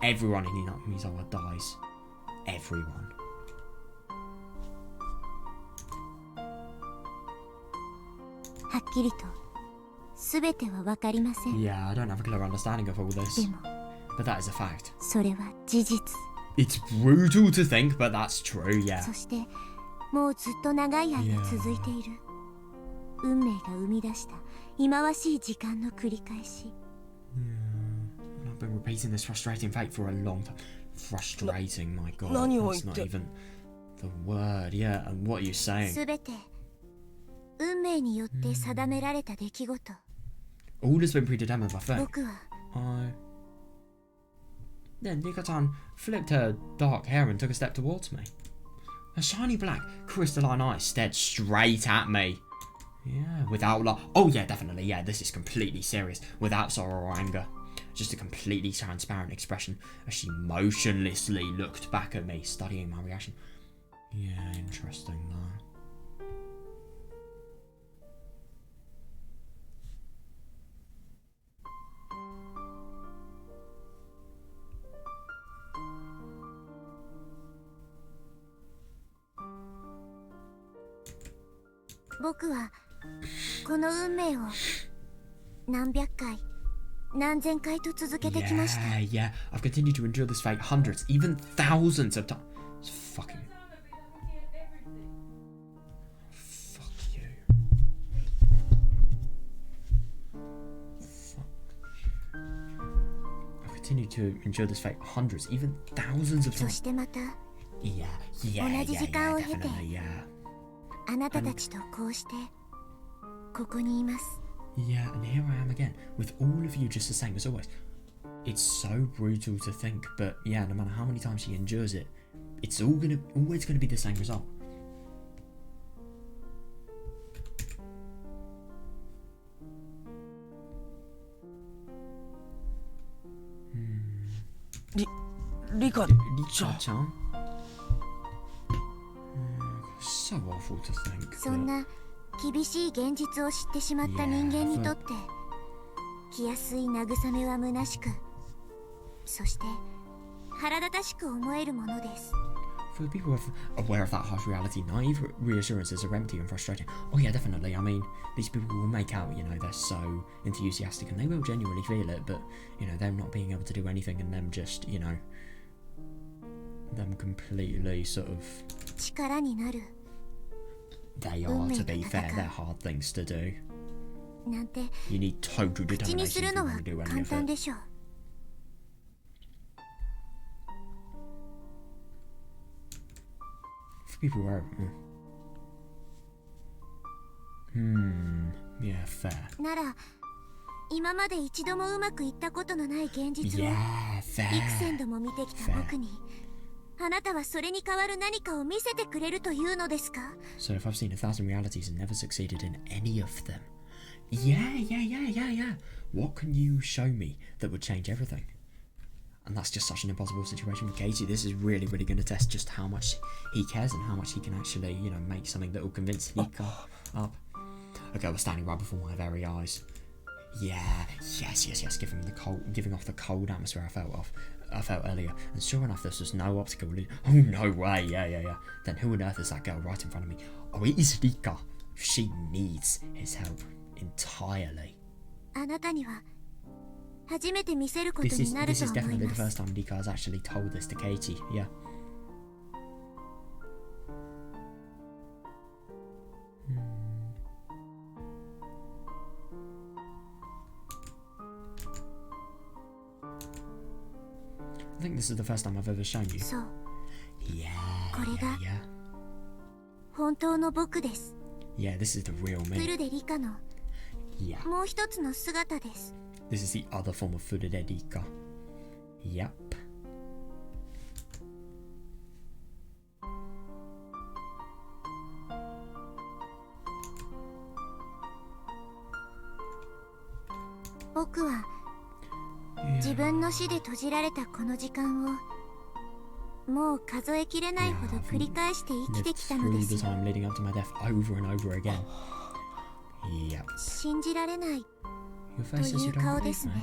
Everyone in Hinamizawa dies. Everyone. はっきりと全ては分かりません Yeah, I don't have a clear understanding of all this. でも But that is a fact. それは事実 It's brutal to think, but that's true, yeah. そしてもうずっと長い間続いている運命が生み出した忌まわしい時間の繰り返し。 I've been repeating this frustrating fate for a long time. Frustrating, my god. 何を That's 言っ not て even the word. Yeah, and what are you saying? すべて運命によって定められた出来事。 All has been predetermined by fate. 僕は Then Nikatan flipped her dark hair and took a step towards me. Her shiny black, crystalline eyes stared straight at me. Yeah, without oh yeah, definitely, yeah, this is completely serious. Without sorrow or anger. Just a completely transparent expression as she motionlessly looked back at me, studying my reaction. Yeah, interesting though.「僕はこの運命を何百回何千回と続けてきました。 Yeah, I've continued to endure this fate hundreds, even thousands of times. Fucking. Fuck you. Fuck. I've continued to endure this fate hundreds, even thousands of そ times. してまた Yeah, yeah, 同じ時間を経て definitely, yeah. あなたたちとこうしてここにいます。 Yeah, and here I am again, with all of you just the same as always. It's so brutal to think, but yeah, no matter how many times she endures it, it's always gonna be the same result. Rika-chan. Rika-chan? So awful to think. そんな厳しい現実を知ってしまった人間にとって気安い慰めは虚しく、そして腹立たしく思えるものです。 For the people aware of that harsh reality, naive reassurances are empty and frustrating. Oh yeah, definitely. I mean, these people will make out, you know, they're so enthusiastic and they will genuinely feel it, but, you know, them not being able to do anything and them just, you know, them completely sort of... 力になる They are, to be fair, they're hard things to do. なんて You need total 口に determination する to のは really do any 簡 of 単 it. でしょう。 For people who are... yeah, fair. なら今まで一度もうまくいったことのない現実を Yeah, 幾千 fair. 度も見てきた僕にあなたはそれに代わる何かを見せてくれるというのですか？ So if I've seen 1,000 realities and never succeeded in any of them, yeah. What can you show me that would change everything? And that's just such an impossible situation for Katie. This is really going to test just how much he cares and how much he can actually, you know, make something that will convince Nika up. Okay, we're standing right before my very eyes. Yeah, yes. Giving off the cold atmosphere I felt earlier. And sure enough, this was no optical illusion. Oh, no way, yeah. Then who on earth is that girl right in front of me? Oh, it is Rika. She needs his help entirely. あなたには初めて見せること This に is なる this と is 思い definitely ま the す。 first time Rika has actually told this to Katie, yeah. I think this is the first time I've ever shown you. そう、 Yeah, これが yeah. 本当の僕です。 Yeah, this is the real フ me. ルでリカの Yeah. もう一つの姿です。 This is the other form of Furude Rika. Yep.「僕は Yeah. 自分の死で閉じられたこの時間をもう数えきれないほど繰り返して生きて Lived きたので through す the よ。 time leading up to my death over and over again. Yep. 信じられない Your と face says い you う don't 顔で believe すね。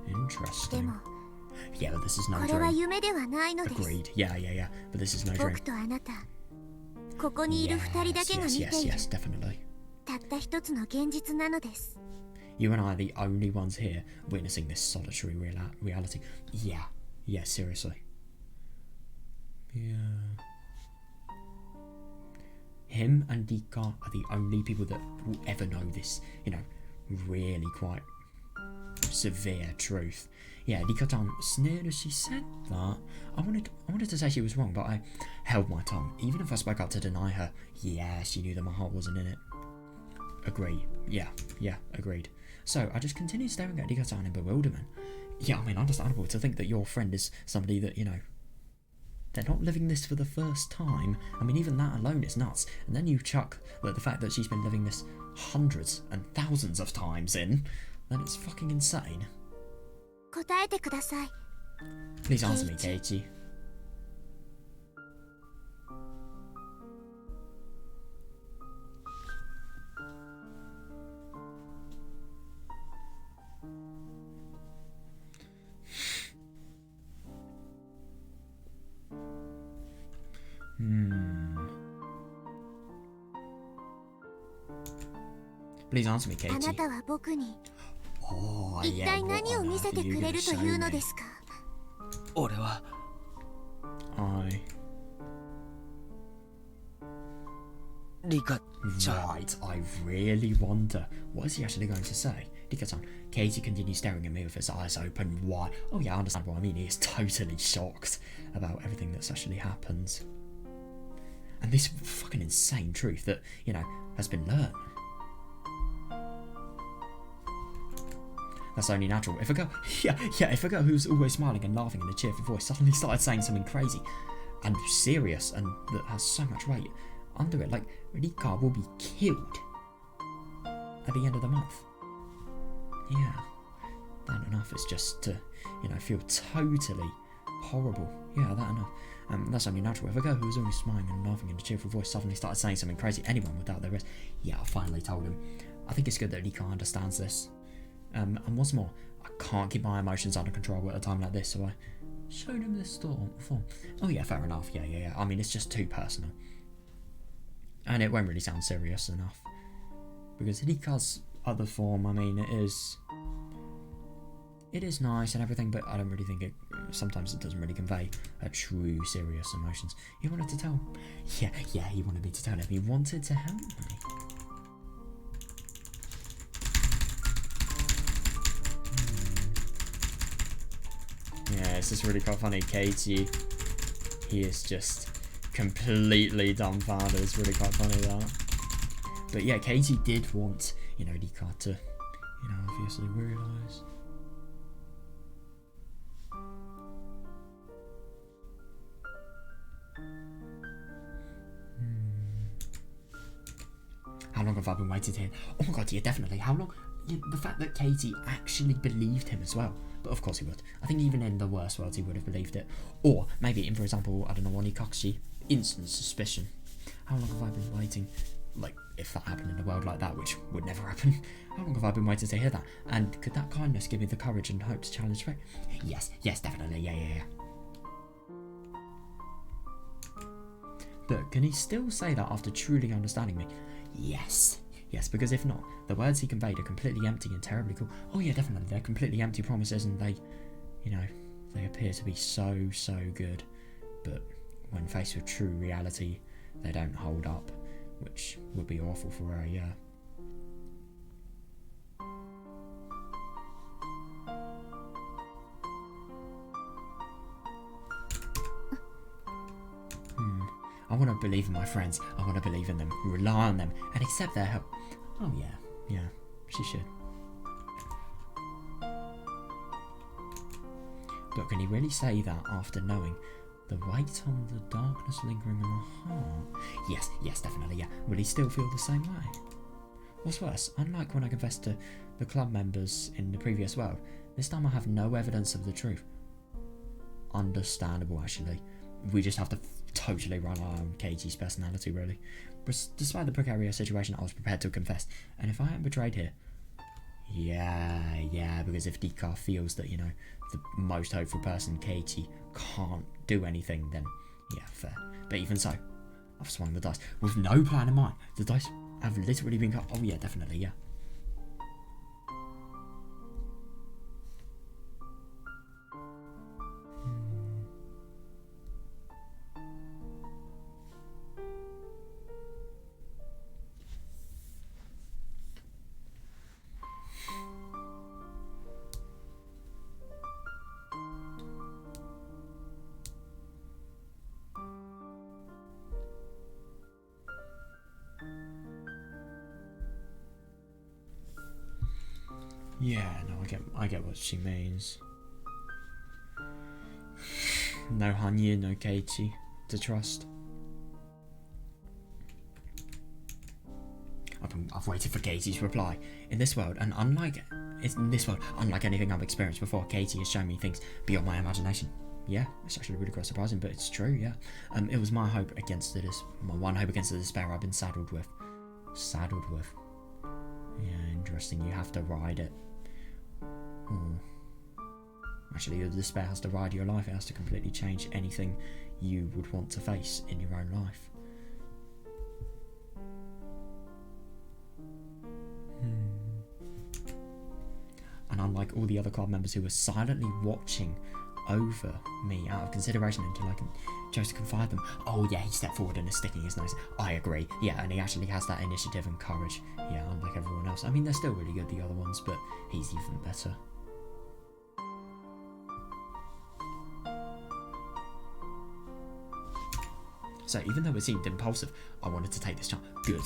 me. で Interesting. も Yeah, but this is no これは dream. 夢ではないのです。 Agreed. Yeah. But this is no dream. 僕とあなた、ここにいる二人だけが見ている Yes, definitely. たった一つの現実なのです。 You and I are the only ones here witnessing this solitary reality. Yeah, seriously. Yeah. him and Dika are the only people that will ever know this, you know, really quite severe truth. Yeah, Rika-chan sneered as she said that. I wanted to say she was wrong, but I held my tongue. Even if I spoke up to deny her, yeah, she knew that my heart wasn't in it. Agreed. Yeah, agreed. So I just continued staring at Rika-chan in bewilderment. Yeah, I mean, understandable to think that your friend is somebody that, you know, they're not living this for the first time. I mean, even that alone is nuts. And then you chuck the fact that she's been living this hundreds and thousands of times in, then it's fucking insane. 答えてください。 Please answer me, Keiichi. Please answer me, あな Keiichi. たは僕に Oh, 一 yeah, 体 what 何を on 見 earth せ are て you くれ gonna ると show いうの me? ですか。俺は リカちゃん Right, I really wonder. What is he actually going to say? Rika-chan, Katie continues staring at me with his eyes open wide. Oh yeah, I understand what I mean. He is totally shocked about everything that's actually happened. And this fucking insane truth that, you know, has been learned. That's only natural. If a girl, if a girl who's always smiling and laughing in a cheerful voice suddenly started saying something crazy and serious and that has so much weight under it, like, Rika will be killed at the end of the month. Yeah, that enough is just to, you know, feel totally horrible. Yeah, that enough. That's only natural. If a girl who was always smiling and laughing in a cheerful voice suddenly started saying something crazy, anyone would doubt their risk. Yeah, I finally told him. I think it's good that Rika understands this. And what's more, I can't keep my emotions under control at a time like this, so I showed him this form. Oh yeah, fair enough. Yeah. I mean, it's just too personal. And it won't really sound serious enough. Because Rika's other form, I mean, it is nice and everything, but I don't really think sometimes it doesn't really convey a true serious emotions. He wanted to tell. Yeah, he wanted me to tell him. He wanted to help me. Yeah, it's just really quite funny. Katie, he is just completely dumbfounded. It's really quite funny that. But yeah, Katie did want, you know, Rika to, you know, obviously realise. How long have I been waiting here? Oh my god, yeah, definitely. How long? Yeah, the fact that Katie actually believed him as well. But of course he would. I think even in the worst worlds he would have believed it. Or maybe in, for example, I don't know, Onikakushi, instant suspicion. How long have I been waiting? Like, if that happened in a world like that, which would never happen. How long have I been waiting to hear that? And could that kindness give me the courage and hope to challenge fate? Yes, definitely, yeah. But can he still say that after truly understanding me? Yes, because if not, the words he conveyed are completely empty and terribly cool. Oh yeah, definitely, they're completely empty promises and they, you know, they appear to be so good. But when faced with true reality, they don't hold up, which would be awful for her, yeah. I want to believe in my friends. I want to believe in them, rely on them, and accept their help. Oh yeah, she should. But can he really say that after knowing the weight on the darkness lingering in my heart? Yes, definitely, yeah. Will he still feel the same way? What's worse, unlike when I confessed to the club members in the previous world, this time I have no evidence of the truth. Understandable, actually. We just have to totally rely on Katie's personality, really. But despite the precarious situation, I was prepared to confess. And if I am betrayed here, yeah, because if Dika feels that, you know, the most hopeful person, Katie, can't do anything, then yeah, fair. But even so, I've swung the dice with no plan in mind. The dice have literally been cut. Oh yeah, definitely, yeah. Yeah, no, I get what she means. No Hanya, no Keiichi to trust. I've waited for Keiichi's reply. In this world, unlike anything I've experienced before, Keiichi has shown me things beyond my imagination. Yeah, it's actually really quite surprising, but it's true. Yeah, it was my hope against my one hope against the despair I've been saddled with. Yeah, interesting. You have to ride it. Actually, the despair has to ride your life. It has to completely change anything you would want to face in your own life. And unlike all the other club members who were silently watching over me out of consideration until I chose to confide them. Oh yeah, he stepped forward and is sticking his nose. I agree. Yeah, and he actually has that initiative and courage. Yeah, unlike everyone else. I mean, they're still really good, the other ones, but he's even better. So even though it seemed impulsive, I wanted to take this chance. Good.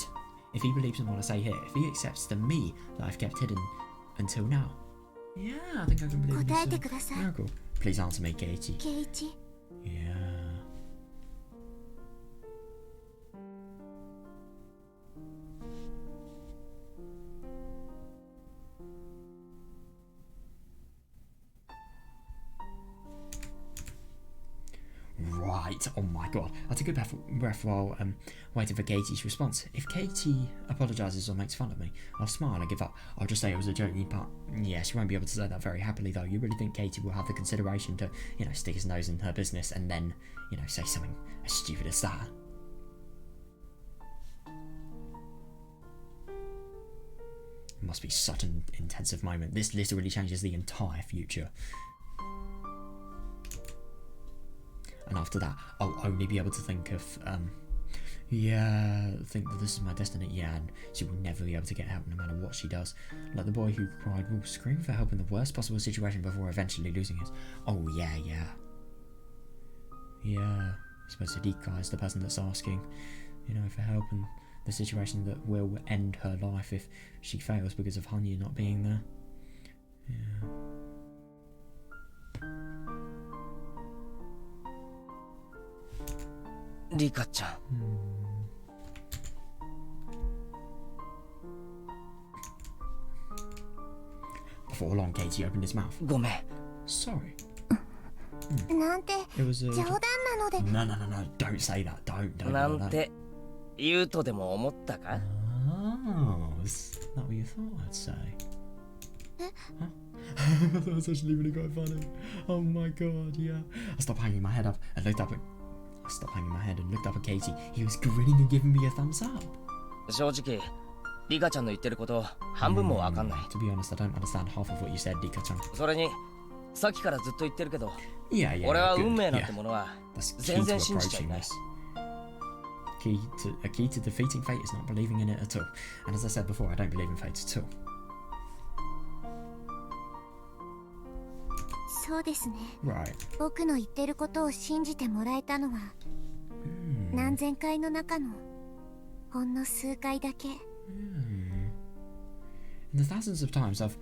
If he believes in what I say here, if he accepts the me that I've kept hidden until now, yeah, I think I can believe this miracle. Please answer me, Keiichi. Keiichi. Yeah. Right, oh my god. I took a breath while waiting for Keiichi's response. If Keiichi apologises or makes fun of me, I'll smile and give up. I'll just say it was a joking part. Yeah, she won't be able to say that very happily though. You really think Keiichi will have the consideration to, stick his nose in her business and then, say something as stupid as that? It must be such an intensive moment. This literally changes the entire future. And after that, I'll only be able to think of, think that this is my destiny, and she will never be able to get help no matter what she does. Like the boy who cried will scream for help in the worst possible situation before eventually losing it. Oh, yeah. Yeah, I suppose Hidika is the person that's asking, for help in the situation that will end her life if she fails because of Hanya not being there. Yeah. Rika-chan. Before long, Keiichi opened his mouth. ごめん。 Sorry. なんて It was 冗談なので No, don't say that. Don't なんて言うとでも思ったか？ Oh, is that what you thought I'd say? Huh? That was actually really quite funny. Oh my god, yeah. I stopped hanging my head up and looked up at Keiichi. He was grinning and giving me a thumbs up. 正直、リカちゃんの言ってること半分もわかんない。 To be honest, I don't understand half of what you said, Rika-chan. それに、さっきからずっと言ってるけど、 Yeah, 俺は good. 運命なんてものは That's 全 key to 然信じちゃい approaching ない。 this. A key to defeating fate is not believing in it at all. And as I said before, I don't believe in fate at all. そうですね。 Right. 僕の言ってることを信じてもらえたのは、何千回の中のほんの数回だけ。In the thousands of times I've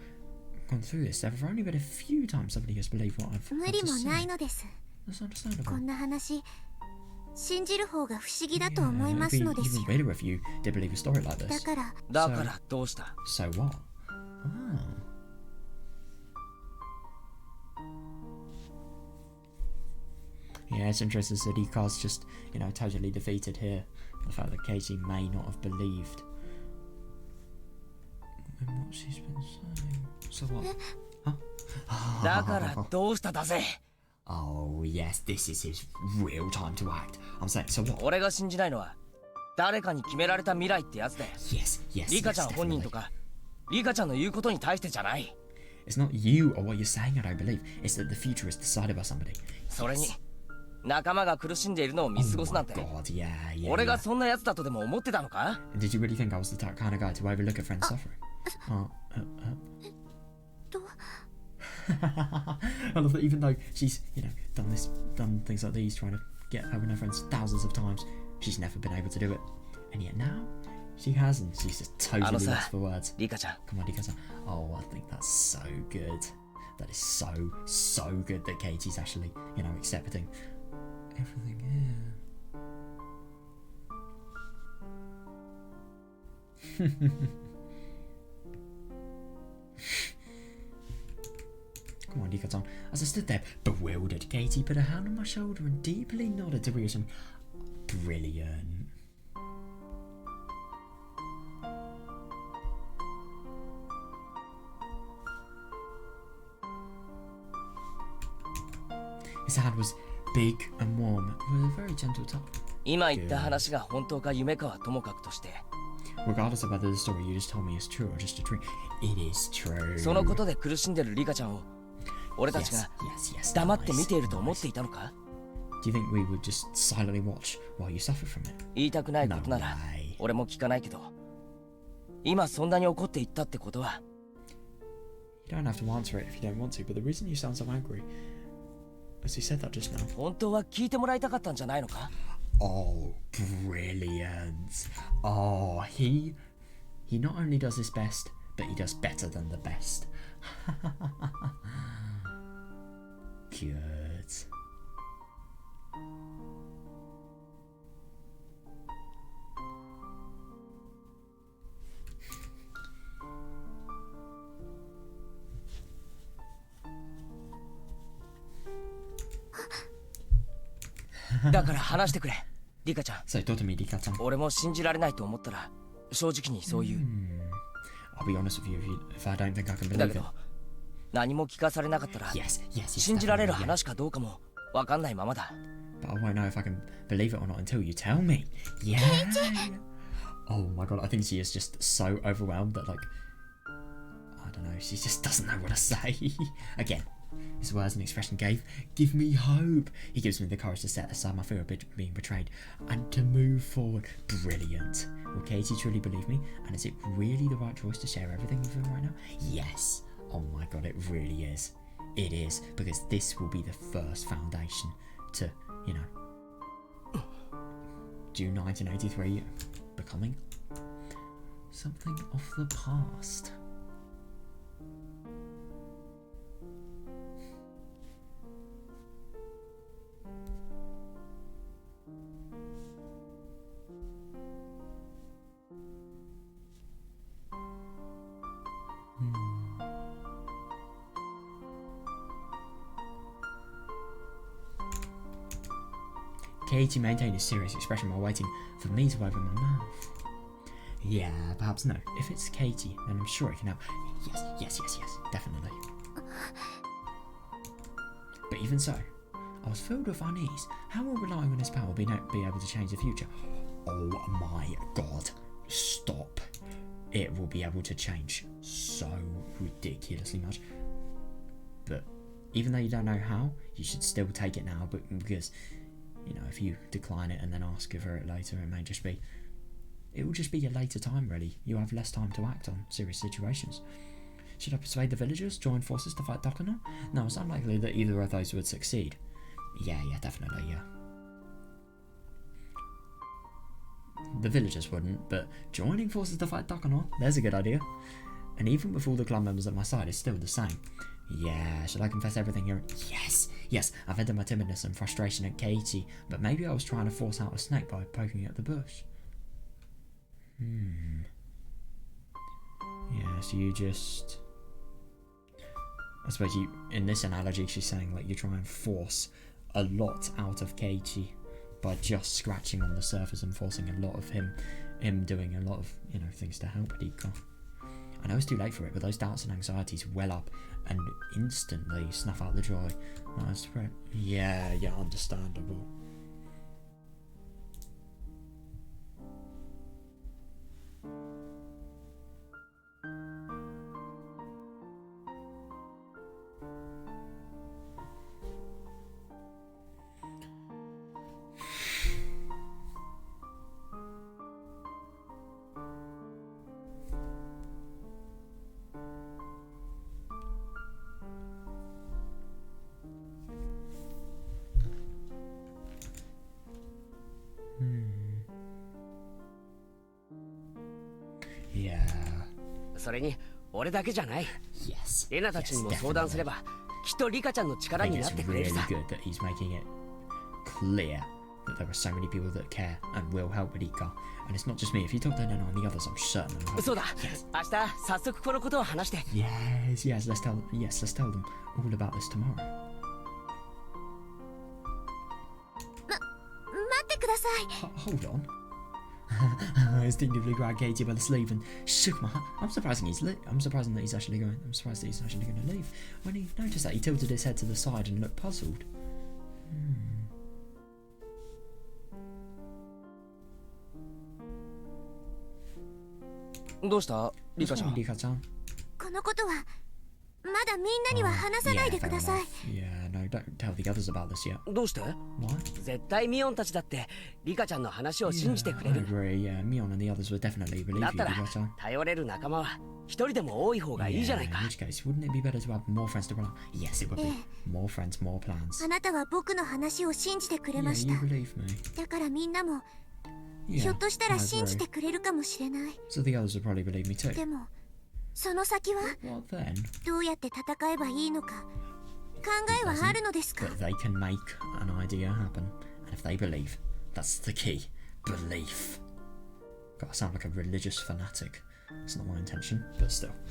gone through this, there have only been a few times somebody has believed what I've 無 had 理 to も say. ないのです。 That's こ understandable. んな話、信じる方が不思議だと思い It'd ます be のです even よ。 better if you did believe a story like だ this. から、だからどうした？ So what? Oh. Yeah, it's interesting that Ika's just, totally defeated here. The fact that Keiichi may not have believed in what she's been saying. So what? Huh? だからどうしただぜ。 Oh, yes, this is his real time to act. I'm saying, so what? 俺が信じないのは、誰かに決められた未来ってやつで。 Yes, yes, リカちゃ yes, ん本人 definitely. とか、リカちゃんの言うことに対してじゃない。 It's not you or what you're saying I don't believe. It's that the future is decided by somebody. それに、仲間が苦しんでいるのを見過ごすなんて。 God, yeah. 俺がそんなやつだとでも思ってたのか？ Did you really think I was the kind of guy to overlook a friend's suffering? I love that even though she's, done things like these, trying to get help with her friends thousands of times, she's never been able to do it. And yet now, She hasn't. She's just totally lost for words. リカちゃん。 Come on, Rika-san. Oh, I think that's so good. That is so, so good that Katie's actually, you know, accepting everything here. Come on, Rika-san. As I stood there, bewildered, Katie put her hand on my shoulder and deeply nodded to reassure me. Brilliant. His hand was big and warm, with a very gentle touch. 今言った話が本当か夢かはともかくとして。 Regardless of whether the story you just told me is true or just a dream, it is true. そのことで苦しんでるリカちゃんを俺たちが黙って見ていると思っていたのか？ Do you think we would just silently watch while you suffer from it? 言いたくないことなら俺も聞かないけど、今そんなに怒っていったってことは。 You don't have to answer it if you don't want to, but the reason you sound so angry, as you said that just now. 本当は聞いてもらいたかったんじゃないのか？ Oh, brilliant. Oh, he not only does his best, but he does better than the best. Good. So, だから話してくれ、リカちゃん。 So, talk to me, Rika-chan. 俺も信じられないと思ったら正直にそう言う。I'll be honest with you if I don't think I can だ believe け it. ど何も聞かされなかったら Yes, 信じられる definitely, yeah. 話かどうかも分かんないままだ。 But I won't know if I can believe it or not until you tell me. Yeah. Oh my god, I think she is just so overwhelmed that, like, I don't know, she just doesn't know what to say. Again, his words and expression give me hope. He gives me the courage to set aside my fear of being betrayed and to move forward. Brilliant. Will Katie truly believe me? And is it really the right choice to share everything with him right now? Yes. Oh my god, it really is. It is, because this will be the first foundation to, you know, June 1983 becoming something of the past. Katie maintained a serious expression while waiting for me to open my mouth. Yeah, perhaps no. If it's Katie, then I'm sure it can help. Yes, definitely. But even so, I was filled with unease. How will relying on his power be able to change the future? Oh my god. Stop. It will be able to change so ridiculously much. But even though you don't know how, you should still take it now, because, you know, if you decline it and then ask for it later, it will just be a later time, really. You'll have less time to act on serious situations. Should I persuade the villagers, join forces to fight Dokono? No, it's unlikely that either of those would succeed. Yeah, definitely, yeah. The villagers wouldn't, but joining forces to fight Dokono, there's a good idea. And even with all the clan members at my side, it's still the same. Yeah, should I confess everything here? Yes, I've vented my timidness and frustration at Katie, but maybe I was trying to force out a snake by poking at the bush. Yeah, so you just... I suppose you, in this analogy, she's saying, like, you try and force a lot out of Katie by just scratching on the surface and forcing a lot of him doing a lot of, you know, things to help Rika. I know it's too late for it, but those doubts and anxieties well up and instantly snuff out the joy. That's right. Yeah, understandable. それに俺だけじゃない。 Yes. レナたちにも相談すればきっとリカちゃんの I 力 think にな it's ってくれる really さ。 good that he's making it clear that there are so many people that care and will help Rika. And it's not just me. If you talk to Nana and the others, I'm certain they'll help. そうだ。明日早速このことを話して。 Yes, let's tell them all about this tomorrow. 待ってください。 Hold on. I instinctively grabbed Katie by the sleeve and shook my hand. I'm surprised that he's actually going to leave. When he noticed that, he tilted his head to the side and looked puzzled. どうしたリカちゃん。 Rika-chan. このことはまだみんなには話さないでください。 Yeah, no, don't tell the others about this yet. どうして？ Why? 絶対ミオンたちだってリカちゃんの話を信じてくれ I る。 agree. Yeah, Mion and the others would definitely believe だ you, ったら Rika-chan. 頼れる仲間は一人でも多い方がいいじゃない Yeah, か in。which case, wouldn't it be better to have more friends to rely on? Yes, it would be. More friends, more plans. あなたは僕の話を信じてくれま Yeah, し you た。 believe me. だからみんなも Yeah, ひょっとしたら I 信じ agree. てくれるかもしれない。 So the others would probably believe me too. でもその先は What then? どうやって戦えばいいのか考えはあるのですか？ But they can make an idea happen, and if they believe, that's the key. Belief. God, I sound like a religious fanatic. It's not my intention, but still.「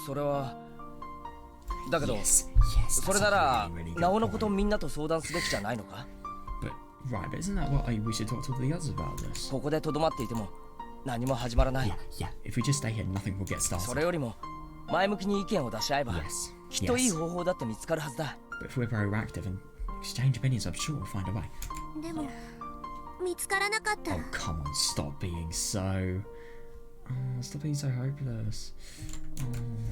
それはだけど Yes, それ that's な a ら really, really good なおのこと point. みんなと相談すべきじゃないのか？ But right, but isn't that what we should talk to the others about this? ここでとどまっていても何も始まらない。 Yeah, if we just stay here, nothing will get そ started. れよりも前向きに意見を出し合えば Yes, きっといい yes. 方法だって見つかるはずだ。 But if we're proactive and exchange opinions, I'm sure we'll find a way. でも見つからなかったら Oh, come on, stop being so... Oh, stop being so hopeless. Oh,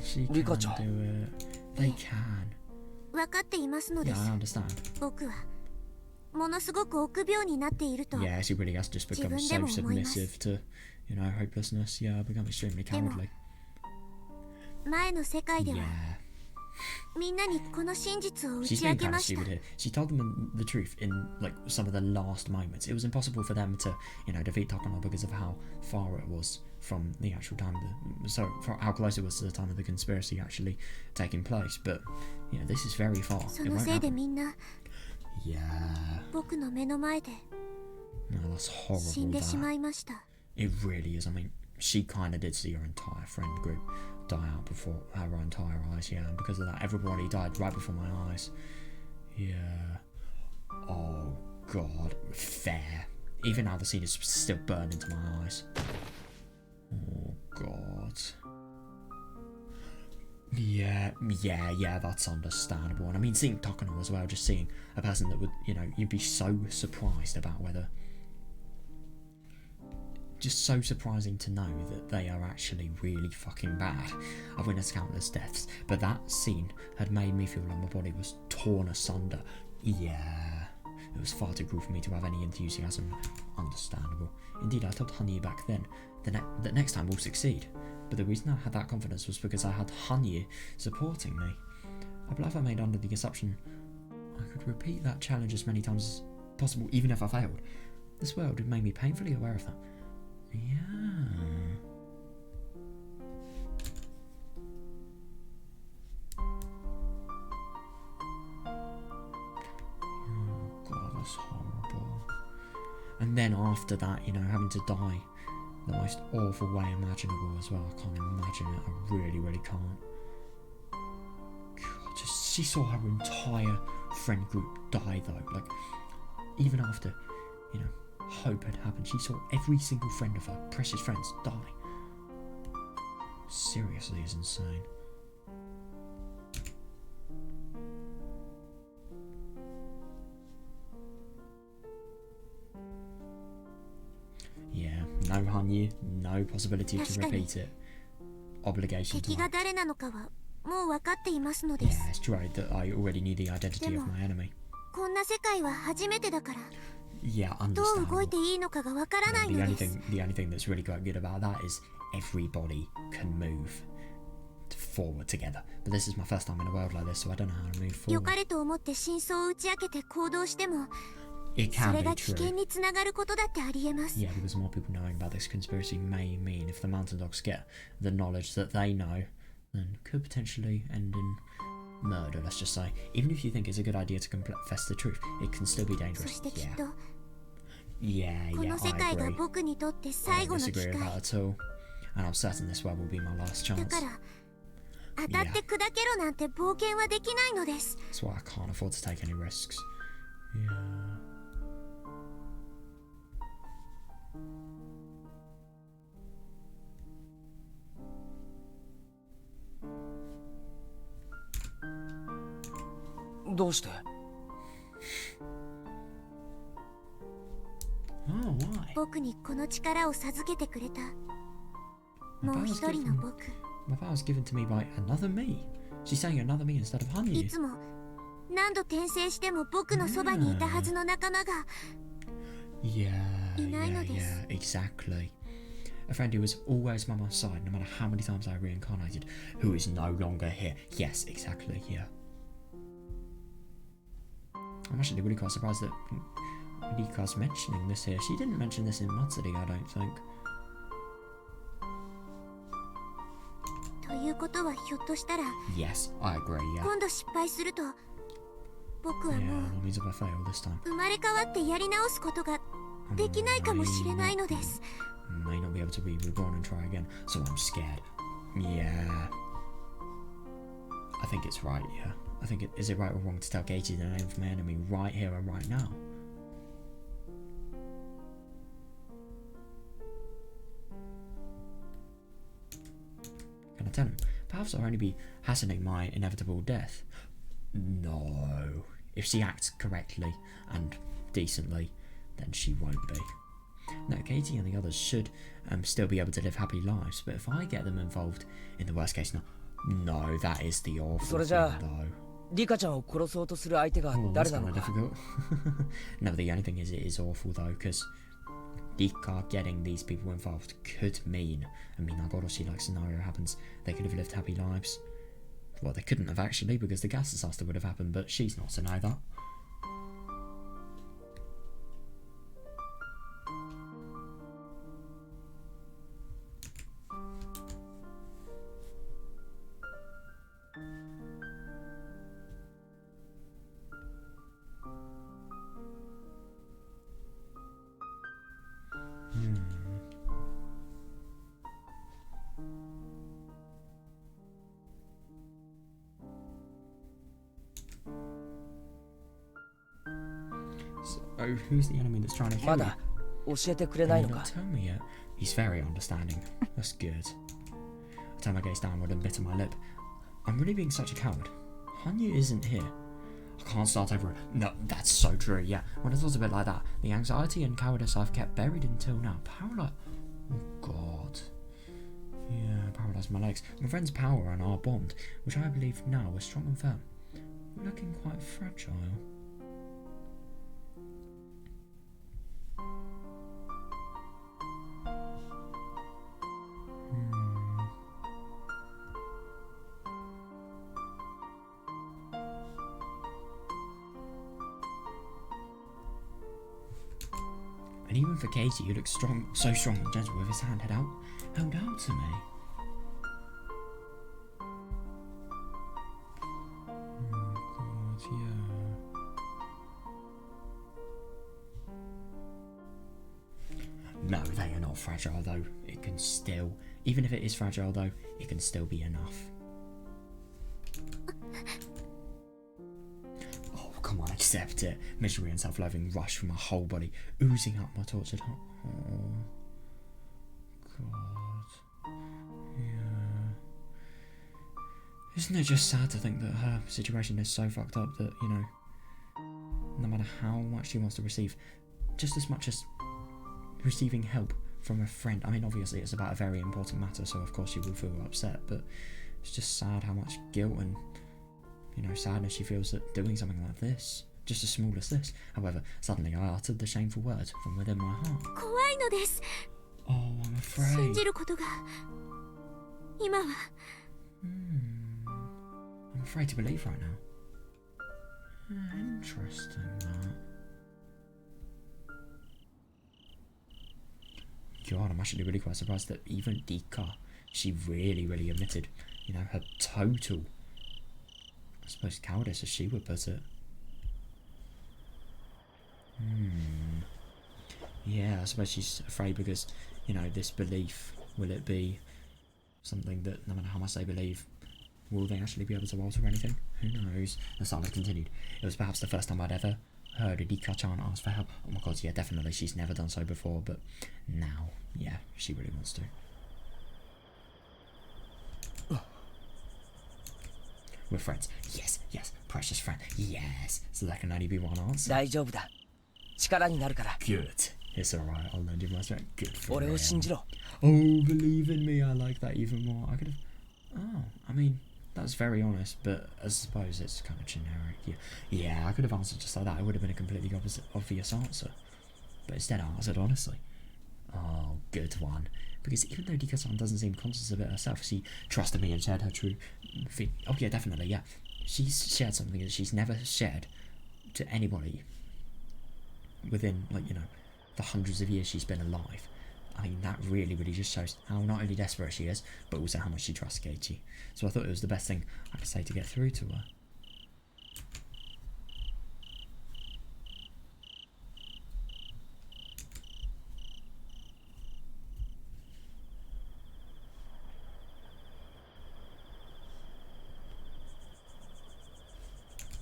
she can do Rika-chan. it. They can. 分かっていますので Yeah, す。 I understand. 僕はものすごく臆病になっていると。 Yeah, she really has just become so 自分でも思います submissive to, hopelessness. Yeah, become extremely でも cowardly. 前の世界では Yeah. みんなにこの真実を打 She's ち明 been け kind ま of した stupid here. She told them the truth in like some of the last moments. It was impossible for them to, defeat Takano because of how far it was from the actual time, for how close it was to the time of the conspiracy actually taking place. But this is very far. そ It の won't せいで happen. みんな Yeah. 僕の目の前で No, that's 死ん horrible. でしま That. いました。 It really is. I mean, she kind of did see her entire friend group die out before our entire eyes. Yeah, and because of that, everybody died right before my eyes. Yeah. Oh God. Fair. Even now, the scene is still burned into my eyes. Oh God. Yeah, that's understandable. And I mean, seeing Takano as well, just seeing a person that would, you'd be so surprised about whether... Just so surprising to know that they are actually really fucking bad. I've witnessed countless deaths, but that scene had made me feel like my body was torn asunder. Yeah, it was far too cruel for me to have any enthusiasm. Understandable. Indeed, I told Hanyu back then that next time we'll succeed. But the reason I had that confidence was because I had Hanyu supporting me. I believe I made under the assumption I could repeat that challenge as many times as possible, even if I failed. This world had made me painfully aware of that. Yeah. Oh God, that's horrible. And then after that, having to die the most awful way imaginable as well. I can't imagine it. I really, really can't. God, she saw her entire friend group die though. Like, even after, you know, hope had happened, she saw every single friend of her precious friends die. Seriously, is insane. Yeah, no Hanyu, no possibility to repeat it. Obligation to act. Yeah, it's true that I already knew the identity of my enemy. Yeah, understandable. The only thing that's really quite good about that is everybody can move forward together. But this is my first time in a world like this, so I don't know how to move forward. It can be true. Yeah, because more people knowing about this conspiracy may mean if the mountain dogs get the knowledge that they know, then could potentially end in murder, let's just say. Even if you think it's a good idea to confess the truth, it can still be dangerous. Yeah, I agree. I don't disagree with that at all. And I'm certain this world will be my last chance. Yeah. That's why I can't afford to take any risks. Yeah.どうして? Oh, why? My power was given to me by another me. She's saying another me instead of Hanyu. Yeah, exactly. A friend who was always by my side, no matter how many times I reincarnated, who is no longer here. Yes, exactly, yeah. I'm actually really quite surprised that Rika's mentioning this here. She didn't mention this in Matsuri, I don't think. Yes, I agree, yeah. Yeah, that means if I fail this time. May not be able to be reborn and try again, so I'm scared. Yeah. I think it's right, yeah. I think is it right or wrong to tell Katie the name of my enemy right here and right now? Can I tell him? Perhaps I'll only be hastening my inevitable death. No. If she acts correctly and decently, then she won't be. No, Katie and the others should still be able to live happy lives, but if I get them involved in the worst case, no, that is the awful thing though. リカちゃんを殺そうとする相手が誰なのか。No, the only thing is it is awful though, because Rika getting these people involved could mean, Nagoroshi-like scenario happens, they could have lived happy lives. Well, they couldn't have actually, because the gas disaster would have happened, but she's not to know that. So, who's the enemy that's trying to kill you? 教えてくれないのか? Tell me yet. He's very understanding. That's good. I turned my gaze downward and bit on my lip. I'm really being such a coward. Hanyu isn't here. I can't start over. No, that's so true, yeah. When I thought of it like that, the anxiety and cowardice I've kept buried until now. Paralyze. Oh, God. Yeah, paralyze my legs. My friend's power and our bond, which I believe now is strong and firm. We're looking quite fragile. And even for Katie, who looks strong, so strong and gentle with his hand held out to me. Oh God, yeah. No, they are not fragile though. It can still, even if it is fragile though, it can still be enough. Oh, come on, accept it. Misery and self-loathing rush from my whole body, oozing up my tortured heart. Oh, God. Yeah. Isn't it just sad to think that her situation is so fucked up that, you know, no matter how much she wants to receive, just as much as receiving help from a friend. I mean, obviously it's about a very important matter, so of course she will feel upset, but it's just sad how much guilt and, you know, sadness she feels at doing something like this, just as small as this. However, suddenly I uttered the shameful word from within my heart. 怖いのです。 Oh, I'm afraid. 信じることが今は。I'm afraid to believe right now. Interesting, that. God, I'm actually really quite surprised that even Dika, she really admitted, you know, her total, I suppose, cowardice, as she would put it. Yeah, I suppose she's afraid because, you know, this belief, will it be something that, no matter how much they believe, will they actually be able to alter anything? Who knows? The saga continued. It was perhaps the first time I'd ever heard a Dika-chan ask for help. Oh my god, yeah, definitely, she's never done so before, but now, yeah, she really wants to. We're friends. Yes, precious friend. Yes, so that can only be one answer. 大丈夫だ。力になるから。 Good. It's alright, I'll lend you my strength. Good for 俺を信じろ。 Oh, believe in me, I like that even more. I could have... Oh, I mean, that's very honest, but I suppose it's kind of generic. Yeah, I could have answered just like that. It would have been a completely obvious answer. But instead I answered honestly. Oh, good one. Because even though Dika-san doesn't seem conscious of it herself, she trusted me and shared her true feeling. Oh yeah, definitely, yeah. She's shared something that she's never shared to anybody within, like, you know, the hundreds of years she's been alive. I mean, that really just shows how not only desperate she is, but also how much she trusts Keiichi. So I thought it was the best thing I could say to get through to her. "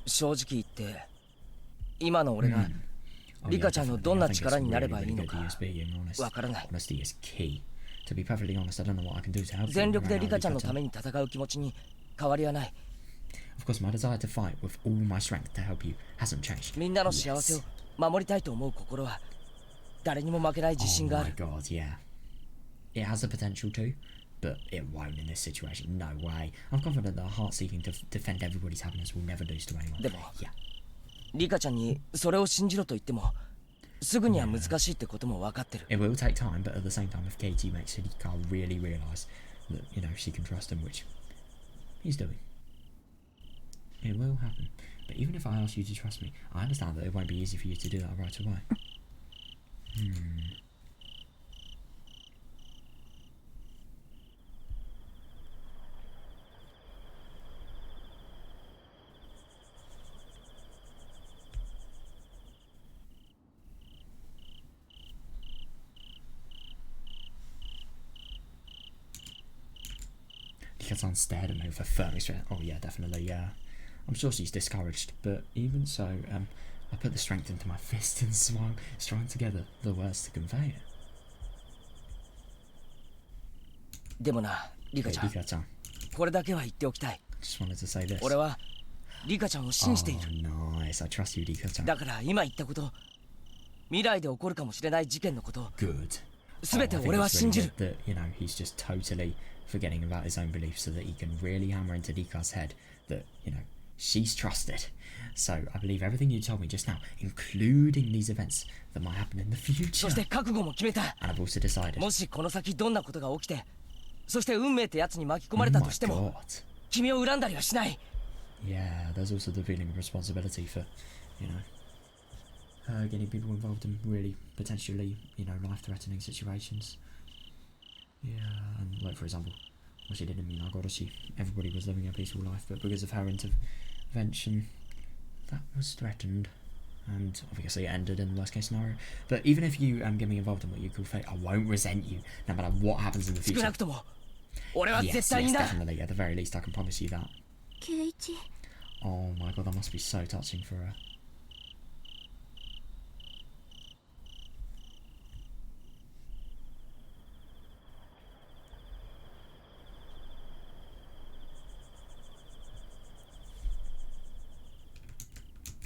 正直言って、今の俺がリカちゃんのどんな力になればいいのかわからない。全力でリカちゃんのために戦う気持ちに変わりはない。みんなの幸せを守りたいと思う心は誰にも負けない自信がある。But it won't in this situation. No way. I'm confident that our heart seeking to defend everybody's happiness will never lose to anyone. でも、リカちゃんにそれを信じろと言っても、すぐには難しいってことも分かってる。It will take time, but at the same time, if Keiichi makes Hidika really realize that, you know, she can trust him, which he's doing, it will happen. But even if I ask you to trust me, I understand that it won't be easy for you to do that right away. Dika-san stared at me with a firm expression. Oh yeah, definitely, yeah. I'm sure she's discouraged, but even so, I put the strength into my fist and strung together the words to convey it. でもな、リカちゃん、これだけは言っておきたい。Just wanted to say this. 俺はリカちゃんを信じている。Oh, nice. I trust you, Dika-chan. だから今言ったこと、未来で起こるかもしれない事件のこと、 Good. すべて俺は信じる。That, you know, he's just totally forgetting about his own beliefs so that he can really hammer into Dika's head that, you know, she's trusted. So I believe everything you told me just now, including these events that might happen in the future. そして覚悟も決めた。 And I've also decided. もしこの先どんなことが起きて、そして運命ってやつに巻き込まれたとしても、君を恨んだりはしない。Yeah, there's also the feeling of responsibility for, you know, getting people involved in really potentially, you know, life-threatening situations. Yeah, and like for example, what she did in Higurashi, everybody was living a peaceful life, but because of her intervention, that was threatened, and obviously it ended in the worst case scenario. But even if you get me involved in what you call fate, I won't resent you, no matter what happens in the future. Yes, definitely. At the very least, I can promise you that. Keiichi. Oh my god, that must be so touching for her.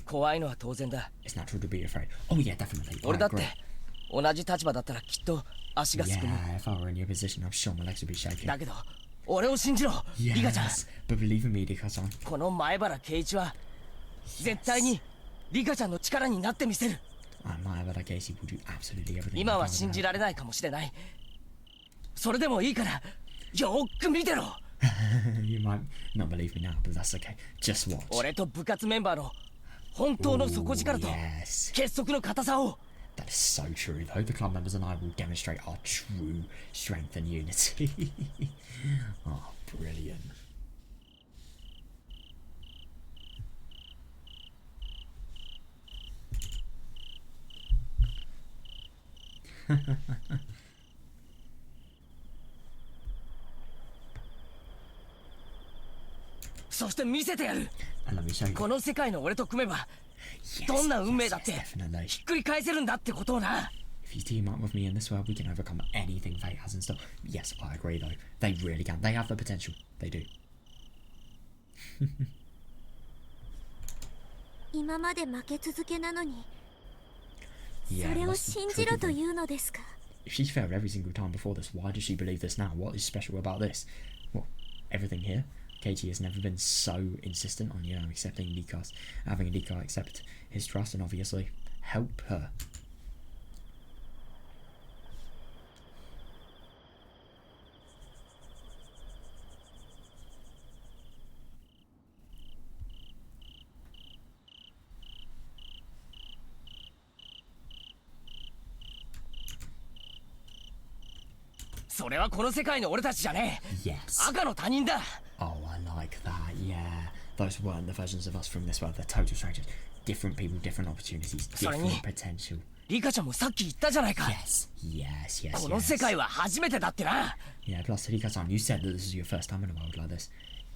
怖いのは当然だ。 It's natural to be afraid. Oh yeah, definitely. 俺だって同じ立場だったらきっと足がすくむ。 Yeah, if I were in your position, I'm sure my legs would be shaking. だけど俺を信じろ、リカちゃん。 Yes, but believe in me, Rika-san. この前原圭一は絶対にリカちゃんの力になってみせる。 Miotsukushi Casey will do absolutely everything. 今は信じられないかもしれない。それでもいいからよーく見てろ。You might not believe me now, but that's okay. Just watch. 俺と部活メンバーの本当の底力と結束の固さを。 That is so true, though. The club members and I will demonstrate our true strength and unity. Oh, brilliant. So そして見せてやる。 And let me show you. この世界の俺と組めばどんな運命だって definitely. ひっくり返せるんだってことをな。 If you team up with me in this world, we can overcome anything fate has in store. Yes, I agree, though. They really can. They have the potential. They do. 今まで負け続けなのに、 Yeah, それを that's the 信じろ tricky と thing. いうのですか。 If she failed every single time before this, why does she believe this now? What is special about this? Well, everything here. Katie has never been so insistent on, accepting Nika's, having Nika accept his trust and obviously help her. Yes. それはこの世界の俺たちじゃねえ。 Yes. 赤の他人だ。 Oh, I like that. Yeah. Those weren't the versions of us from this world. They're total strangers. Different people, different opportunities, different potential. リカちゃんもさっき言ったじゃないか。 Yes, yes, yes, この世界は初めてだってな。 Yeah, plus Rika-san, you said that this is your first time in a world like this.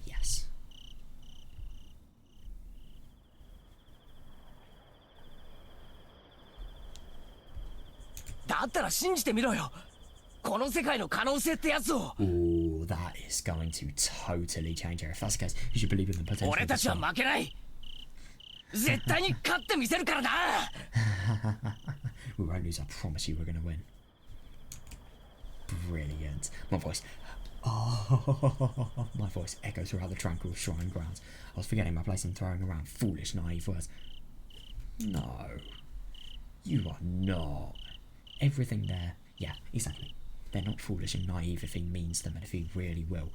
Yes. だったら信じてみろよ。この世界の可能性ってやつを。 Oh, that is going to totally change her. If that's the case, you should believe in the potential. 俺たちは負けない。絶対に勝ってみせるからな。We won't lose. I promise you, we're gonna win. Brilliant. My voice. Oh, my voice echoes throughout the tranquil shrine grounds. I was forgetting my place and throwing around foolish, naive words. No, you are not. Everything there. Yeah, exactly. They're not foolish and naive if he means them and if he really will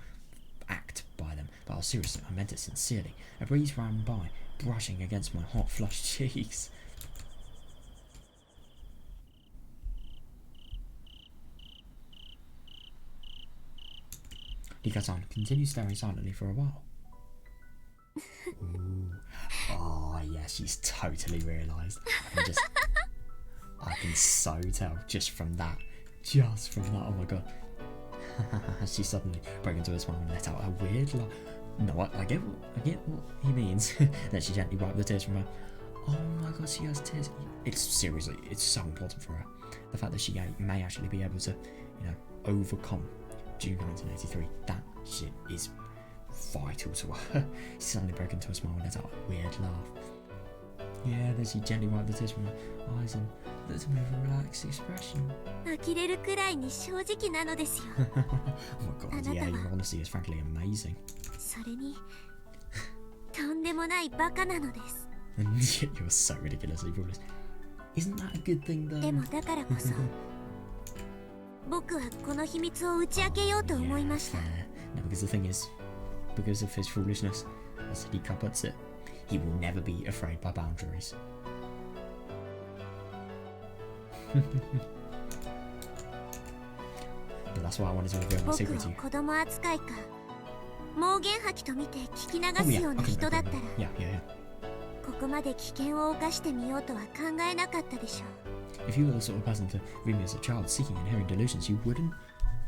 act by them. But I was serious, I meant it sincerely. A breeze ran by, brushing against my hot, flushed cheeks. Rika-san continued staring silently for a while. Ooh. Oh, yeah, she's totally realised. I can so tell just from that. Just from that, oh my god. She suddenly broke into a smile and let out a weird laugh. No, I get what he means. Then she gently wiped the tears from her. Oh my god, she has tears. It's seriously, it's so important for her. The fact that she may actually be able to, overcome June 1983. That shit is vital to her. She suddenly broke into a smile and let out a weird laugh. Yeah, then she gently wiped the tears from her eyes and looked at me with a relaxed expression. 呆れるくらいに正直なのですよ。 Oh my god, yeah, your honesty is frankly amazing. それにとんでもないバカなのです。 And yet you're so ridiculously foolish. Isn't that a good thing though? でもだからこそ僕はこの秘密を打ち明けようと思いました。 No, because the thing is, because of his foolishness, as Rika puts it, he will never be afraid by boundaries. But that's why I wanted to reveal my 僕 secret to を you. 子供扱いか妄言吐きと見て聞き流すような人だったら Yeah. ここまで危険を冒してみようとは考えなかったでしょう。 If you were the sort of person to view me as a child seeking and hearing delusions, you wouldn't.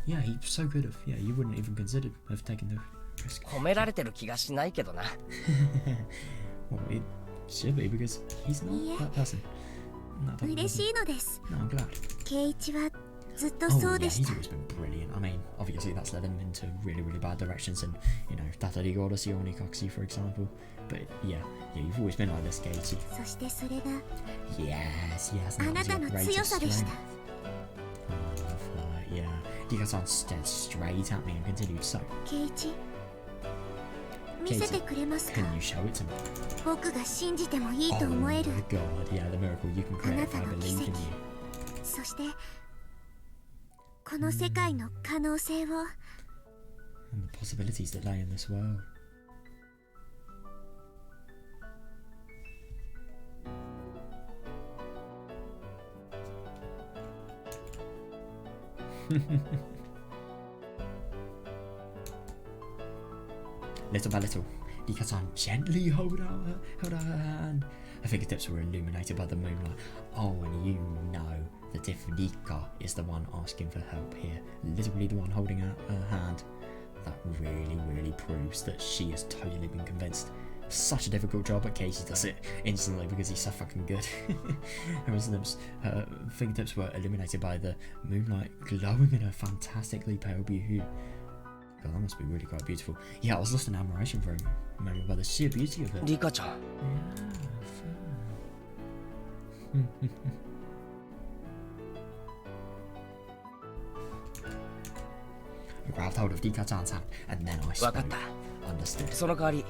Yeah, he so could have. Yeah, you wouldn't even consider have taken the risk. 褒められてる気がしないけどな。 Well, it should be because he's not that person. Not that 嬉 person. しいのです。 No, I'm glad. 圭一はずっと Oh そう yeah, でし he's た。 always been brilliant. I mean, obviously that's led him into really, really bad directions, and you know, Tatari Goroshi Onikokushi, for example. But yeah, you've always been like this, Keiichi. そしてそれが Yes, yes, あ and な that た was の your 強 greatest さでし strength. た。 Yeah. Dika-san stared straight at me and continued, so, ケイチ、見せてくれますか？ can you show it to me? 僕が信じてもいい Oh と思える。 my god, yeah, the miracle you can create if I believe in you. そしてこの世界の可能性を And the possibilities that lay in this world. Little by little, Dika-san gently held out her hand. Her fingertips were illuminated by the moonlight. Oh, and you know that if Dika is the one asking for help here, literally the one holding out her hand, that really, really proves that she has totally been convinced. Such a difficult job, but Casey does it instantly because he's so fucking good. Her fingertips were illuminated by the moonlight glowing in her fantastically pale hue. God, that must be really quite beautiful. Yeah, I was lost in admiration for a moment by the sheer beauty of it. リカちゃん、 Yeah, I grabbed hold of Dika-chan's hand and then I わ spoke. かった。 Understood. その代わり、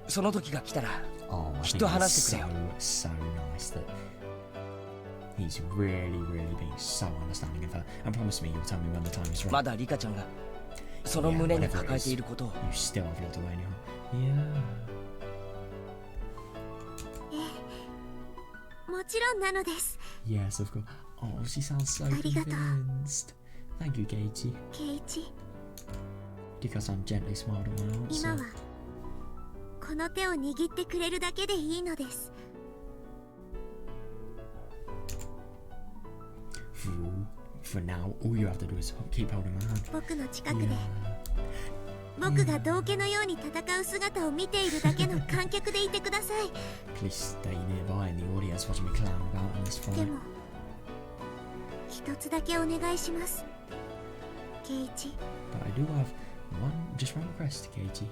その時が来たら、 Oh, I きっ think と it's 話してく so, れよ。 so nice that he's really, really being so understanding of her and promise me you'll tell me when the time is right. まだリカちゃんがその Yeah, 胸に whatever it 抱え is, ていることを you still have locked away in your heart. Yeah. もちろんなのです。 Yes, of course. Oh, she sounds so ありがとう。 convinced. Thank you, Keiichi. ケイチ、 Dika-san gently smiled at my 今 answer. はこの手を握ってくれるだけでいいのです。 For now, all you have to do is keep holding my hand. 僕の近くで Yeah. 僕が道化のように戦う姿を見ているだけの観客でいてください。 Please stay nearby in the audience watching me clown about in this で fight. も一つだけお願いします。ケイチ、 But I do have just one request, Keiichi.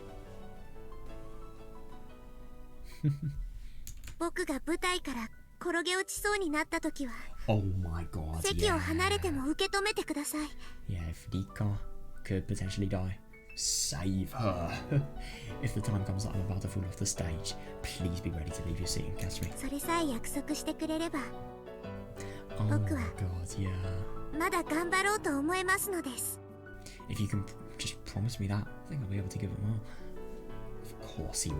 僕が舞台から転げ落ちそうになった時は Oh my god, 席を yeah. 離れても受け止めてください。 Yeah, if Dika could potentially die, save her. If the time comes that I'm about to fall off the stage, please be ready to leave your seat and catch me. それさえ約束してくれれば Oh my 僕は god, yeah. まだ頑張ろうと思えますのです。 If you can just promise me that, I think I'll be able to give it more. Of course he will.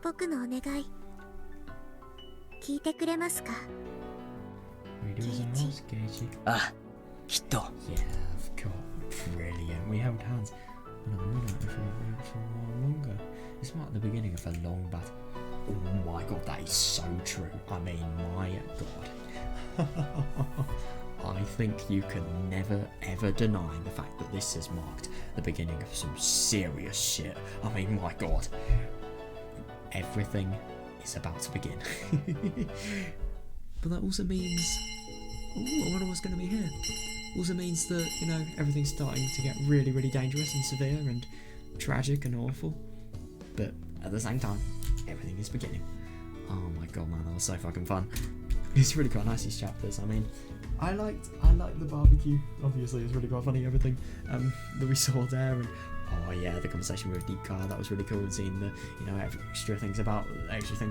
僕のお願い聞いてくれますか？ We do as I ask, Keiichi. ああ、きっと Yeah, of course. Brilliant. We held hands. And I knew that for a while longer. This marked the beginning of a long battle. Oh my god, that is so true. I mean, my god. I think you can never ever deny the fact that this has marked the beginning of some serious shit. I mean, my god. Everything is about to begin. But that also means... Oh, I wonder what's going to be here. Also means that, you know, everything's starting to get really, really dangerous and severe and tragic and awful. But at the same time, everything is beginning. Oh my god, man, that was so fucking fun. It's really quite nice, these chapters. I mean, I liked the barbecue. Obviously, it was really quite funny, everything that we saw there. And oh yeah, the conversation with Dika, that was really cool. And seeing the, you know, extra things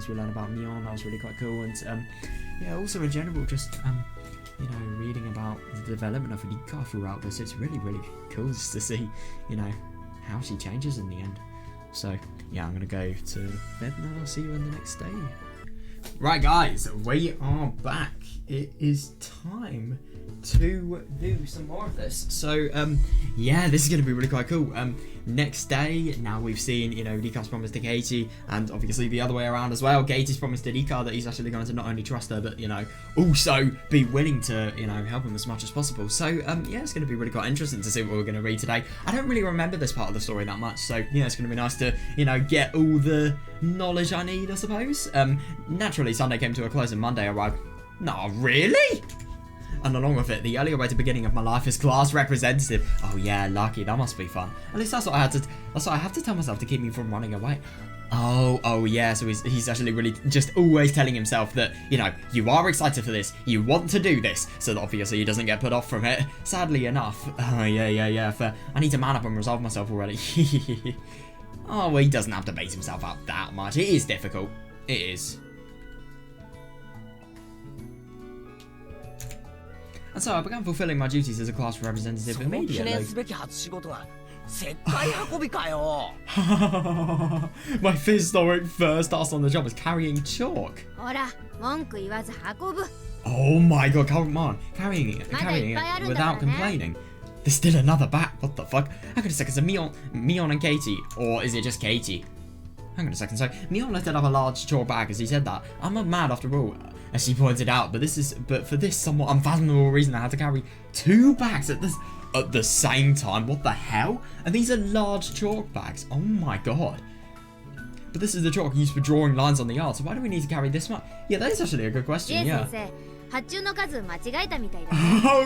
we learn about Mion, that was really quite cool. And yeah, also in general, just you know, reading about the development of Dika throughout this, it's really, really cool just to see, you know, how she changes in the end. So yeah, I'm gonna go to bed now. I'll see you in the next day. Right, guys, we are back. It is time to do some more of this. So, yeah, this is going to be really quite cool. Next day, now we've seen, you know, Rika's promised to Keiichi, and obviously the other way around as well. Keiichi's promised to Rika that he's actually going to not only trust her, but, you know, also be willing to, you know, help him as much as possible. So, yeah, it's going to be really quite interesting to see what we're going to read today. I don't really remember this part of the story that much, so, yeah, it's going to be nice to, you know, get all the knowledge I need, I suppose. Naturally, Sunday came to a close and Monday arrived. No, really? And along with it, the early awaited beginning of my life as class representative. Oh yeah, lucky, that must be fun. At least that's what I had to. That's what I have to tell myself to keep me from running away. Oh yeah. So he's actually really just always telling himself that, you know, you are excited for this, you want to do this, so that obviously he doesn't get put off from it. Sadly enough. Oh yeah. Fair. I need to man up and resolve myself already. Oh, well, he doesn't have to base himself up that much. It is difficult. It is. And so I began fulfilling my duties as a class representative immediately. My historic first task on the job is carrying chalk. Oh my god, come on. Carrying it without complaining. There's still another back. What the fuck? Hang on a second, so Mion and Keiichi. Or is it just Keiichi? Hang on a second, so Mion lifted up a large chalk bag as he said that. I'm not mad after all, as she pointed out, but for this somewhat unfathomable reason I had to carry 2 bags at the same time. What the hell? And these are large chalk bags. Oh my god. But this is the chalk used for drawing lines on the art, so why do we need to carry this much? Yeah, that is actually a good question, yeah. Oh,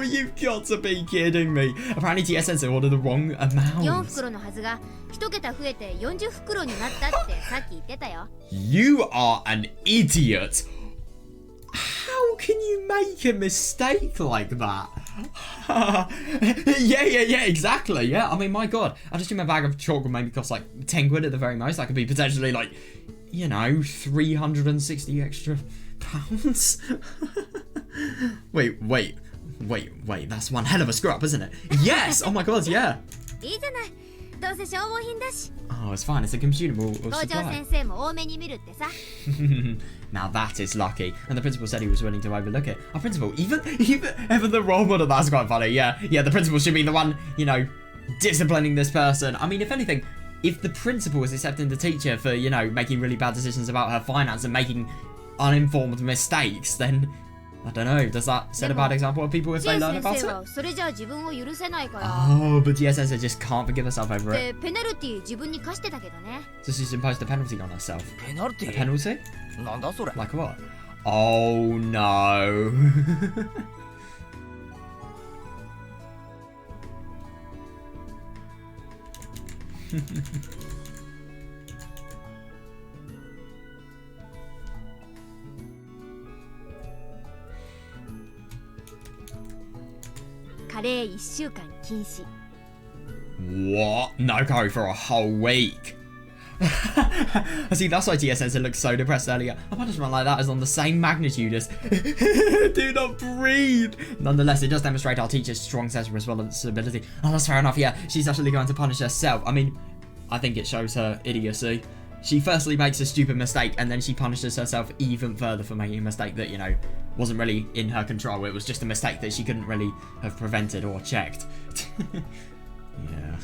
you've got to be kidding me. Apparently TS-sensei ordered the wrong amount. You are an idiot. How can you make a mistake like that? yeah, exactly. Yeah, I mean, my god. I just assume a bag of chalk would maybe cost like 10 quid at the very most. That could be potentially like, you know, 360 extra pounds. Wait. That's one hell of a screw up, isn't it? Yes! Oh my god, yeah. Oh, it's fine. It's a consumable supply. Now that is lucky. And the principal said he was willing to overlook it. Our principal, even the role model, that's quite funny. Yeah, the principal should be the one, you know, disciplining this person. I mean, if anything, if the principal is accepting the teacher for, you know, making really bad decisions about her finance and making uninformed mistakes, then I don't know, does that set a bad example of people if they learn about it? Oh, but GS-sensei just can't forgive herself over it. So she's imposed a penalty on herself. A penalty? Like what? Oh no. What? No curry for a whole week? See, that's why TS-sensei looked so depressed earlier. A punishment like that is on the same magnitude as do not breathe. Nonetheless, it does demonstrate our teacher's strong sense of responsibility. Oh, that's fair enough, yeah. She's actually going to punish herself. I mean, I think it shows her idiocy. She firstly makes a stupid mistake, and then she punishes herself even further for making a mistake that, you know, wasn't really in her control. It was just a mistake that she couldn't really have prevented or checked. Yeah.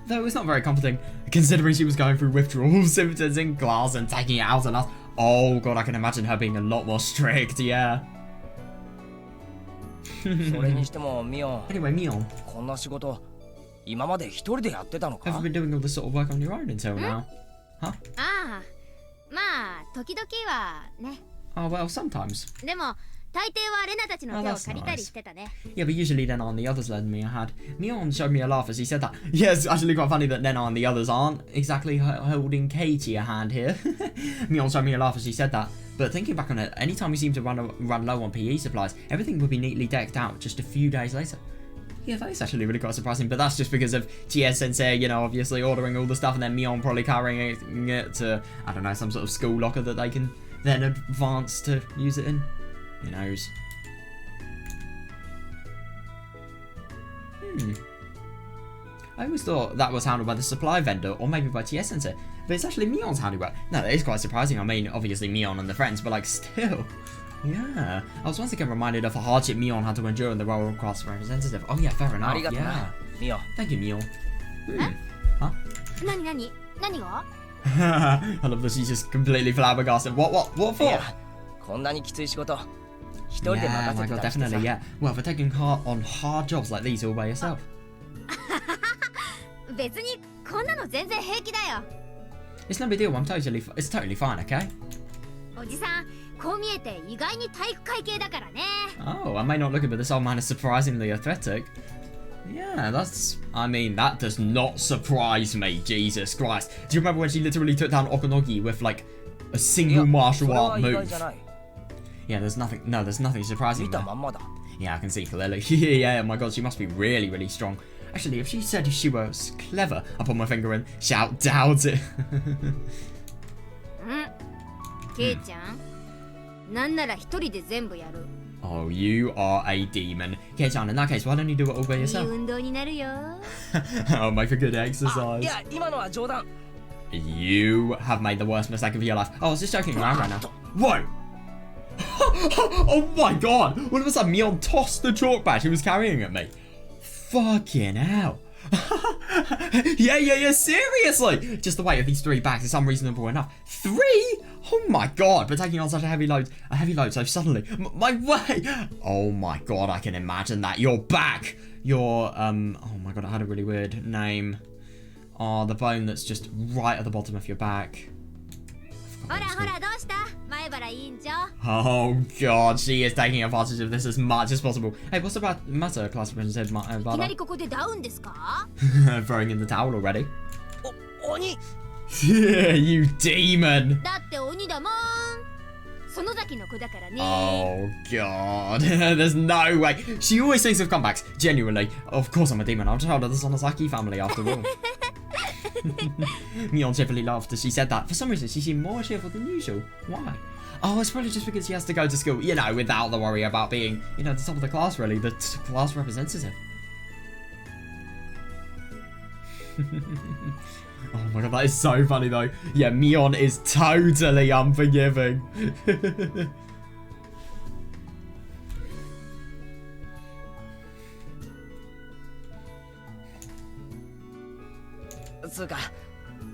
Though it's not very comforting, considering she was going through withdrawal symptoms in class and taking it out on us. Oh god, I can imagine her being a lot more strict, yeah. Anyway, Mion. Have you been doing all this sort of work on your own until now? Huh? Oh, well, sometimes. Oh, that's nice. Yeah, but usually Nena and the others lend me a hand. Mion showed me a laugh as he said that. Yeah, it's actually quite funny that Nena and the others aren't exactly holding Keiichi a hand here. Mion showed me a laugh as he said that. But thinking back on it, anytime we seem to run low on PE supplies, everything would be neatly decked out just a few days later. Yeah, that is actually really quite surprising, but that's just because of GS-sensei, you know, obviously ordering all the stuff and then Mion probably carrying it to, I don't know, some sort of school locker that they can then advance to use it in. Who knows? I always thought that was handled by the supply vendor or maybe by TS Center, but it's actually Mion's handiwork. No, that is quite surprising. I mean, obviously Mion and the friends, but like still. Yeah. I was once again reminded of the hardship Mion had to endure in the role of class representative. Oh yeah, fair enough. Yeah. Thank you, Mion. Huh? 何が I love that she's just completely flabbergasted. What for? いや、こんなにきつい仕事、一人で Yeah, 任せ my て god, たりして definitely, さ。 yeah. Well, for taking heart on hard jobs like these all by yourself. 別にこんなの全然平気だよ。 It's no big deal. It's totally fine, okay? おじさん、こう見えて意外に体育会系だからね。 Oh, I may not look it, but this old man is surprisingly athletic. Yeah, I mean, that does not surprise me, Jesus Christ. Do you remember when she literally took down Okonogi with, like, a single martial art move? Yeah, there's nothing surprising there. Yeah, I can see clearly. Yeah, my god, she must be really, really strong. Actually, if she said she was clever, I'll put my finger in, shout, doubt it. ケイちゃん、なんなら一人で全部やる。 Oh, you are a demon. Kei-chan, in that case, why don't you do it all by いい yourself? 運動になるよ。 Oh, make for good あ、い exercise. や、今のは冗談。 You have made the worst mistake of your life. Oh, I was just joking around right now. Whoa! Oh my god! All of a sudden, Mion tossed the chalk badge he was carrying at me. Fucking hell. Yeah, seriously! Just the weight of these 3 bags is unreasonable enough. 3? Oh my god, but taking on such a heavy load so suddenly. My way! Oh my god, I can imagine that. Your back! Your, oh my god, I had a really weird name. Oh, the bone that's just right at the bottom of your back. ほらほら、どうした前原委員長。 Oh god, she is taking advantage of this as much as possible. Hey, what's about matter, class representative いきな Bada? りここでダウンですか Throwing in the towel already. 鬼。 Yeah, you demon! だって鬼だもん。園崎の子だからね。 Oh god, there's no way. She always thinks of comebacks. Genuinely, of course I'm a demon. I'm a child of the Sonosaki family after all. Mion cheerfully laughed as she said that. For some reason, she seemed more cheerful than usual. Why? Oh, it's probably just because she has to go to school, you know, without the worry about being, you know, the top of the class, really, the class representative. Oh my god, that is so funny though. Yeah, Mion is totally unforgiving. つうか、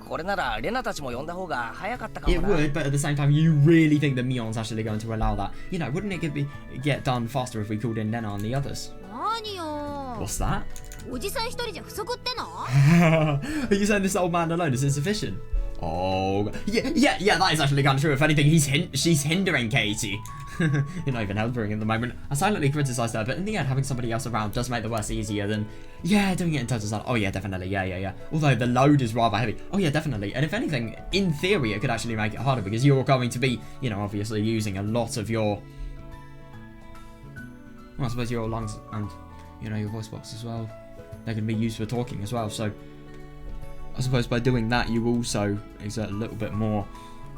これならレナたちも呼んだ方が早かったか It もな。 would, but at the same time, you really think that Mion's actually going to allow that? You know, wouldn't it get done faster if we called in Lena and the others? 何よ。 What's that? おじさん一人じゃ不足っての Are you saying this old man alone is insufficient? Oh, yeah, that is actually kind of true. If anything, she's hindering Katie. You're not even helping at the moment. I silently criticised her, but in the end, having somebody else around does make the worst easier than, yeah, doing it in total silence. Oh yeah, definitely, yeah. Although the load is rather heavy. Oh yeah, definitely. And if anything, in theory, it could actually make it harder because you're going to be, you know, obviously using a lot of your, well, I suppose your lungs and, you know, your voice box as well. They can be used for talking as well, so I suppose by doing that you also exert a little bit more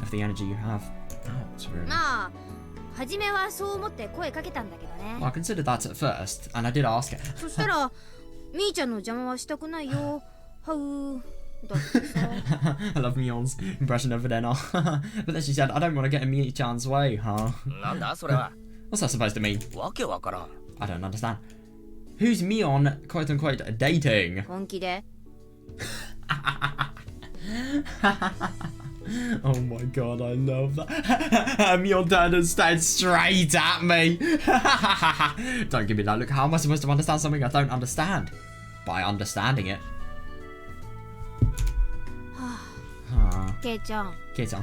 of the energy you have. Oh, it's really... まあ、初めはそう思って声かけたんだけどね。 Well, I considered that at first, and I did ask her. そしたら、みーちゃんの邪魔はしたくないよ。はう。だってさ。 I love Mion's impression of Elena. But then she said, I don't want to get in Mii-chan's way, huh? なんだそれは。 What's that supposed to mean? わけわからん。 I don't understand. Who's Mion, quote unquote, dating? 本気で Oh my god, I love that. Mion turned and stared straight at me. Don't give me that look. How am I supposed to understand something I don't understand? By understanding it. ケイちゃん。 Kei-san.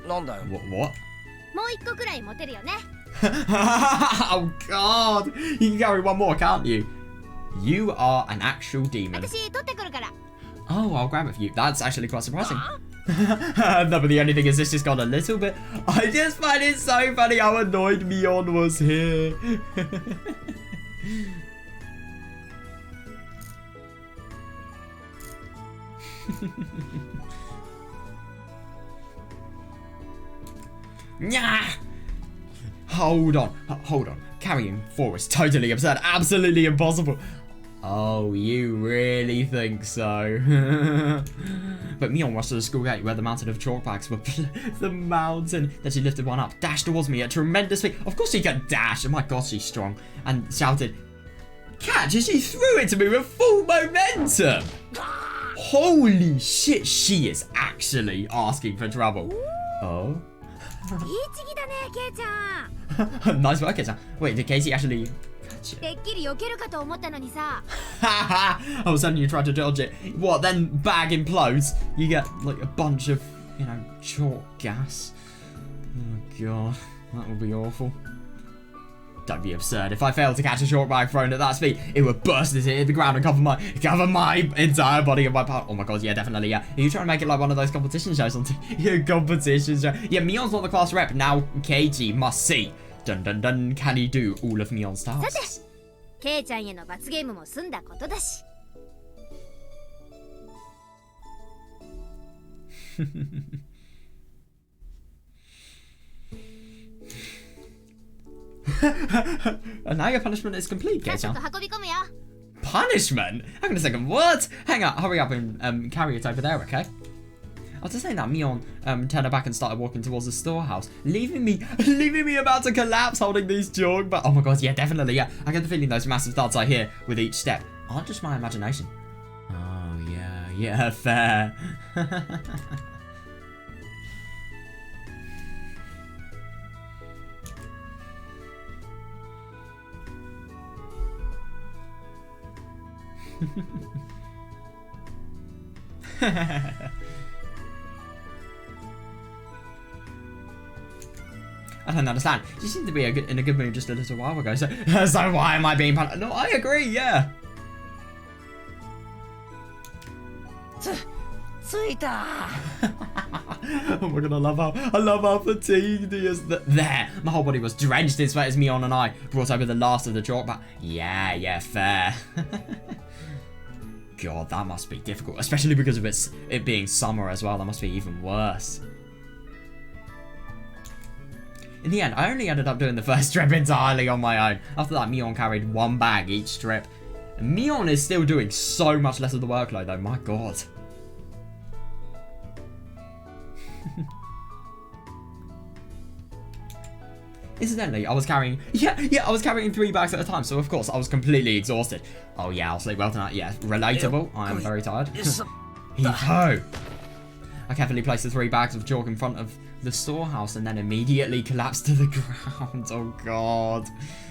なんだよ。 What? もう一個くらい持てるよね。 Oh god! You can carry one more, can't you? You are an actual demon. 私取ってくるから。 Oh, I'll grab it for you. That's actually quite surprising. No, but the only thing is this just got a little bit... I just find it so funny how annoyed Mion was here. Nyah! Hold on. Carrying 4 is totally absurd. Absolutely impossible. Oh, you really think so? But Mion rushed to the school gate where the mountain of chalk bags were. The mountain. Then she lifted one up, dashed towards me at tremendous speed. Of course she can dash. Oh my god, she's strong. And shouted, "Catch!" And she threw it to me with full momentum. Holy shit, she is actually asking for trouble. Oh. Nice work, Kei-chan. Wait, did Casey actually catch it? I was hoping you tried to dodge it. What, then bag implodes? You get like a bunch of, you know, chalk gas. Oh god, that would be awful. Don't be absurd. If I failed to catch a chalk bag thrown at that speed, it would burst as it hit the ground and cover my entire body and my part. Oh my god, yeah, definitely, yeah. Are you trying to make it like one of those competition shows on competition show? Yeah, Mion's not the class rep. Now Keiji must see. Dun dun dun, can he do all of Mion's tasks? ケイちゃんへの罰ゲームも済んだことだし。And now your punishment is complete, Kei-chan. 運び込むよ。 Punishment? Hang on a second, what? Hang on, hurry up and carry it over there, okay? After saying that, Mion turned her back and started walking towards the storehouse, leaving me about to collapse holding these chalk. But oh my god, yeah, definitely, yeah. I get the feeling those massive thuds I hear with each step aren't just my imagination. Oh yeah, fair. I don't understand. She seemed to be in a good mood just a little while ago, so why am I being punished? No, I agree, yeah. Oh my god, I love how fatigued he is. There, my whole body was drenched in sweat as Mion and I brought over the last of the chalk back. Yeah, fair. God, that must be difficult, especially because of it being summer as well. That must be even worse. In the end, I only ended up doing the first strip entirely on my own. After that, Mion carried one bag each strip. And Mion is still doing so much less of the workload though, my god. Incidentally, I was carrying 3 bags at a time, so of course I was completely exhausted. Oh yeah, I'll sleep well tonight. Yeah, relatable. I am very tired. Heave-ho! I carefully placed the 3 bags of chalk in front of the storehouse and then immediately collapsed to the ground. Oh god.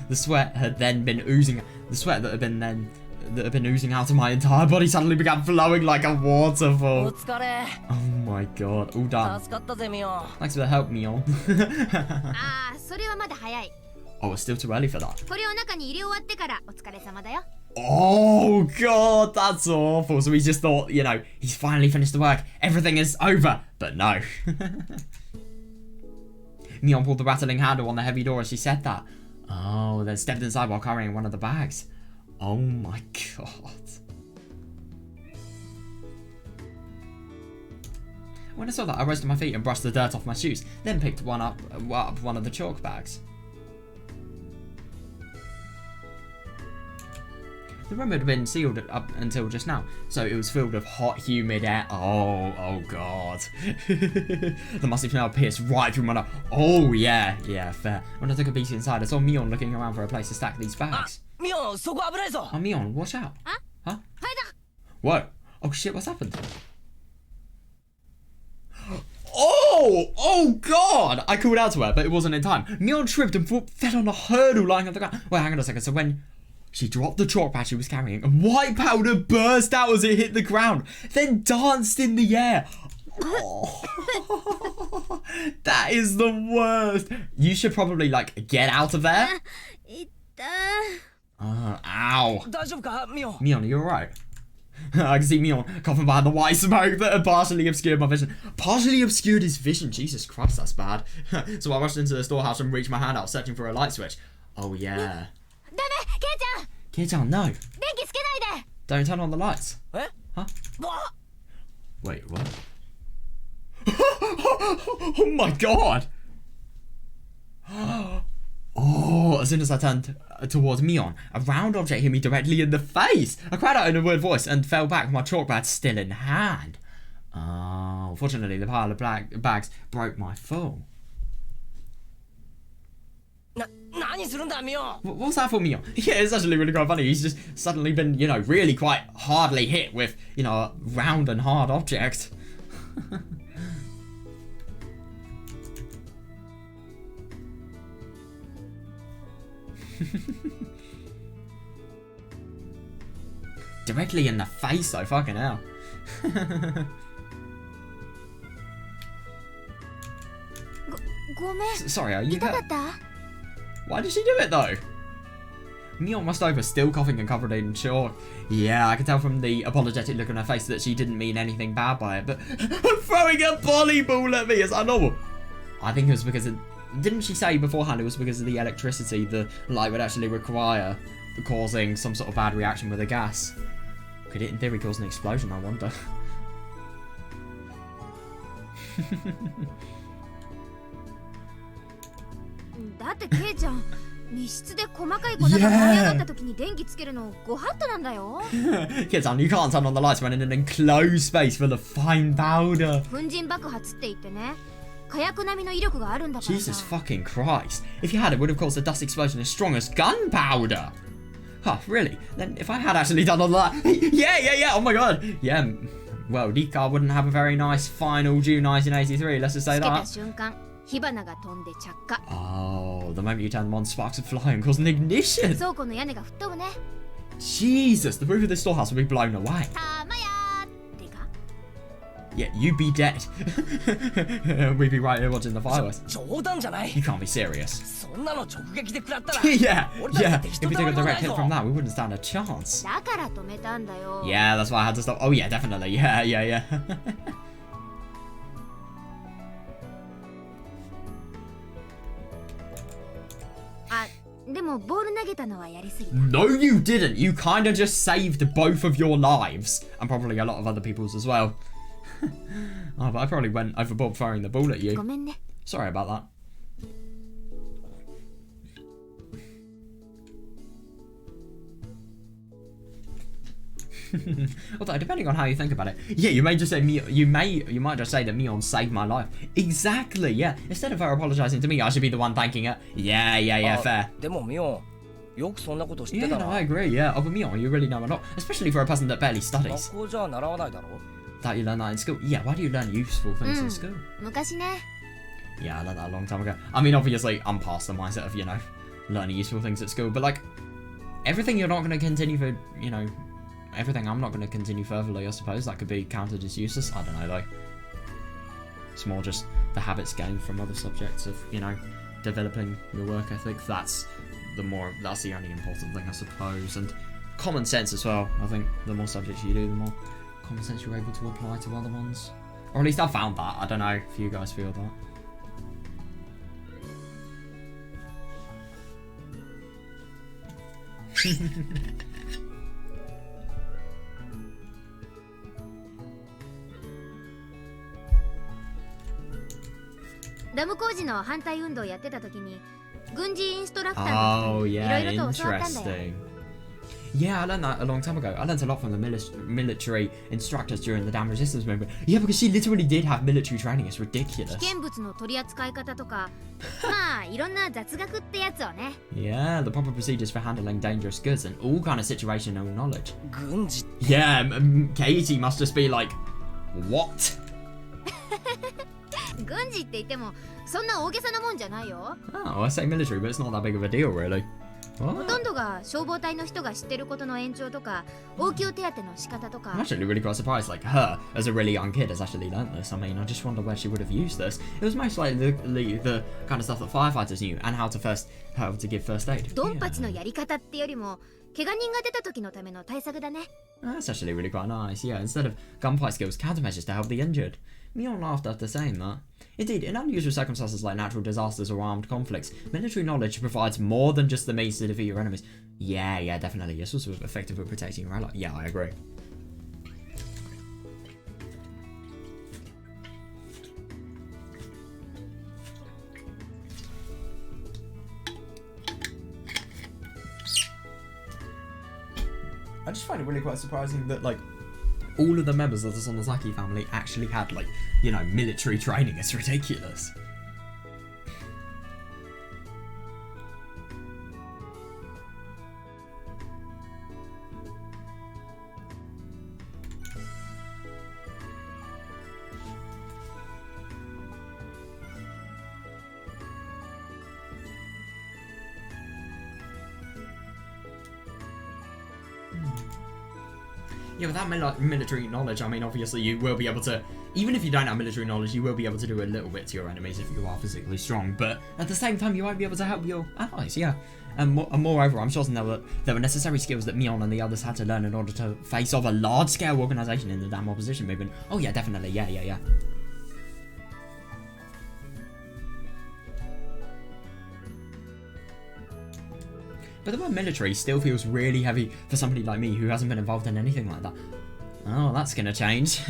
The sweat had then been oozing. The sweat that had been oozing out of my entire body suddenly began flowing like a waterfall. Oh my god. All done. Thanks for the help, Mion. ああ、それはまだ早い。 Oh, it's still too early for that. これを中に入れ終わってからお疲れ様だよ。 Oh god, that's awful. So he just thought, you know, he's finally finished the work. Everything is over. But no. Mion pulled the rattling handle on the heavy door as she said that. Oh, then stepped inside while carrying one of the bags. Oh my god. When I saw that, I rose to my feet and brushed the dirt off my shoes, then picked one up one of the chalk bags. The room had been sealed up until just now, so it was filled with hot, humid air. Oh god. The musty smell pierced right through my nose. Oh yeah, fair. When I took a peek inside, I saw Mion looking around for a place to stack these bags. Mion, そこ危ないぞ. Oh, Mion, watch out. Huh? What? Oh shit, what's happened? Oh god! I called out to her, but it wasn't in time. Mion tripped and fell on a hurdle lying on the ground. Wait, hang on a second. So when she dropped the chalk bag she was carrying, and white powder burst out as it hit the ground, then danced in the air. Oh. That is the worst. You should probably, like, get out of there. Ow. Mion, are you alright? I can see Mion coughing behind the white smoke that had partially obscured my vision. Partially obscured his vision? Jesus Christ, that's bad. So I rushed into the storehouse and reached my hand out, searching for a light switch. Oh, yeah. Kei-chan, no. Don't turn on the lights. Huh? Wait, what? Oh my god! Oh, as soon as I turned towards Mion. A round object hit me directly in the face. I cried out in a weird voice and fell back with my chalk pad still in hand. Oh, fortunately, the pile of bags broke my fall. What's that for, Mion? Yeah, it's actually really quite funny. He's just suddenly been, you know, really quite hardly hit with, you know, a round and hard object. Directly in the face though, fucking hell. Sorry, are you hurt? Why did she do it though? Mion must over, still coughing and covered in chalk. Yeah, I can tell from the apologetic look on her face that she didn't mean anything bad by it, but throwing a volleyball at me, is that normal? I think it was because of, didn't she say beforehand it was because of the electricity the light would actually require, causing some sort of bad reaction with the gas? Could it in theory cause an explosion, I wonder? Kids-on, you can't turn on the lights when in an enclosed space full of fine powder. Jesus fucking Christ. If you had, it would have caused a dust explosion as strong as gunpowder. Huh, really? Then if I had actually done all that... yeah, oh my god. Yeah, well, Rika wouldn't have a very nice final June 1983, let's just say that. Oh, the moment you turn them on, sparks would fly and cause an ignition. Jesus, the roof of this storehouse would be blown away. Yeah, you'd be dead. We'd be right here watching the fireworks. You can't be serious. yeah. If we took a direct hit from that, we wouldn't stand a chance. Yeah, that's why I had to stop. Oh yeah, definitely. Yeah. No, you didn't. You kind of just saved both of your lives. And probably a lot of other people's as well. Oh, but I probably went overboard throwing the ball at you. Sorry about that. Although, depending on how you think about it, yeah, you may just say you might just say that Mion saved my life. Exactly, yeah. Instead of her apologizing to me, I should be the one thanking her. Yeah, fair. Yeah, no, I agree, yeah. Oh, but Mion, you really know a lot, especially for a person that barely studies. That you learn that in school? Yeah, why do you learn useful things in school? Yeah, I learned that a long time ago. I mean, obviously, I'm past the mindset of, you know, learning useful things at school, but like, everything you're not going to continue for, you know, everything I'm not going to continue furtherly, I suppose, that could be counted as useless. I don't know, though. It's more just the habits gained from other subjects of, you know, developing your work ethic. That's the only important thing, I suppose. And common sense as well. I think the more subjects you do, the more common sense you're able to apply to other ones. Or at least I found that. I don't know if you guys feel that. Oh yeah, interesting. Yeah, I learned that a long time ago. I learned a lot from the military instructors during the Dam Resistance movement. Yeah, because she literally did have military training. It's ridiculous. Yeah, the proper procedures for handling dangerous goods and all kind of situational knowledge. Yeah, Katie must just be like, what? Oh, I say military, but it's not that big of a deal, really. I'm actually really quite surprised, like, her, as a really young kid, has actually learnt this. I mean, I just wonder where she would have used this. It was most likely the kind of stuff that firefighters knew, and how to give first aid. That's actually really quite nice, yeah. Instead of gunfight skills, countermeasures to help the injured. Mion laughed after saying that. Indeed, in unusual circumstances like natural disasters or armed conflicts, military knowledge provides more than just the means to defeat your enemies. Yeah, definitely. It's also effective at protecting your ally. Yeah, I agree. just find it really quite surprising that, like, all of the members of the Sonozaki family actually had, like, you know, military training. It's ridiculous. Yeah, without military knowledge, I mean, obviously you will be able to, even if you don't have military knowledge, you will be able to do a little bit to your enemies if you are physically strong, but at the same time, you won't be able to help your allies, yeah. And moreover, I'm sure there were necessary skills that Mion and the others had to learn in order to face off a large-scale organisation in the damn opposition movement. Oh yeah, definitely, yeah. But the word military still feels really heavy for somebody like me who hasn't been involved in anything like that. Oh, that's gonna change.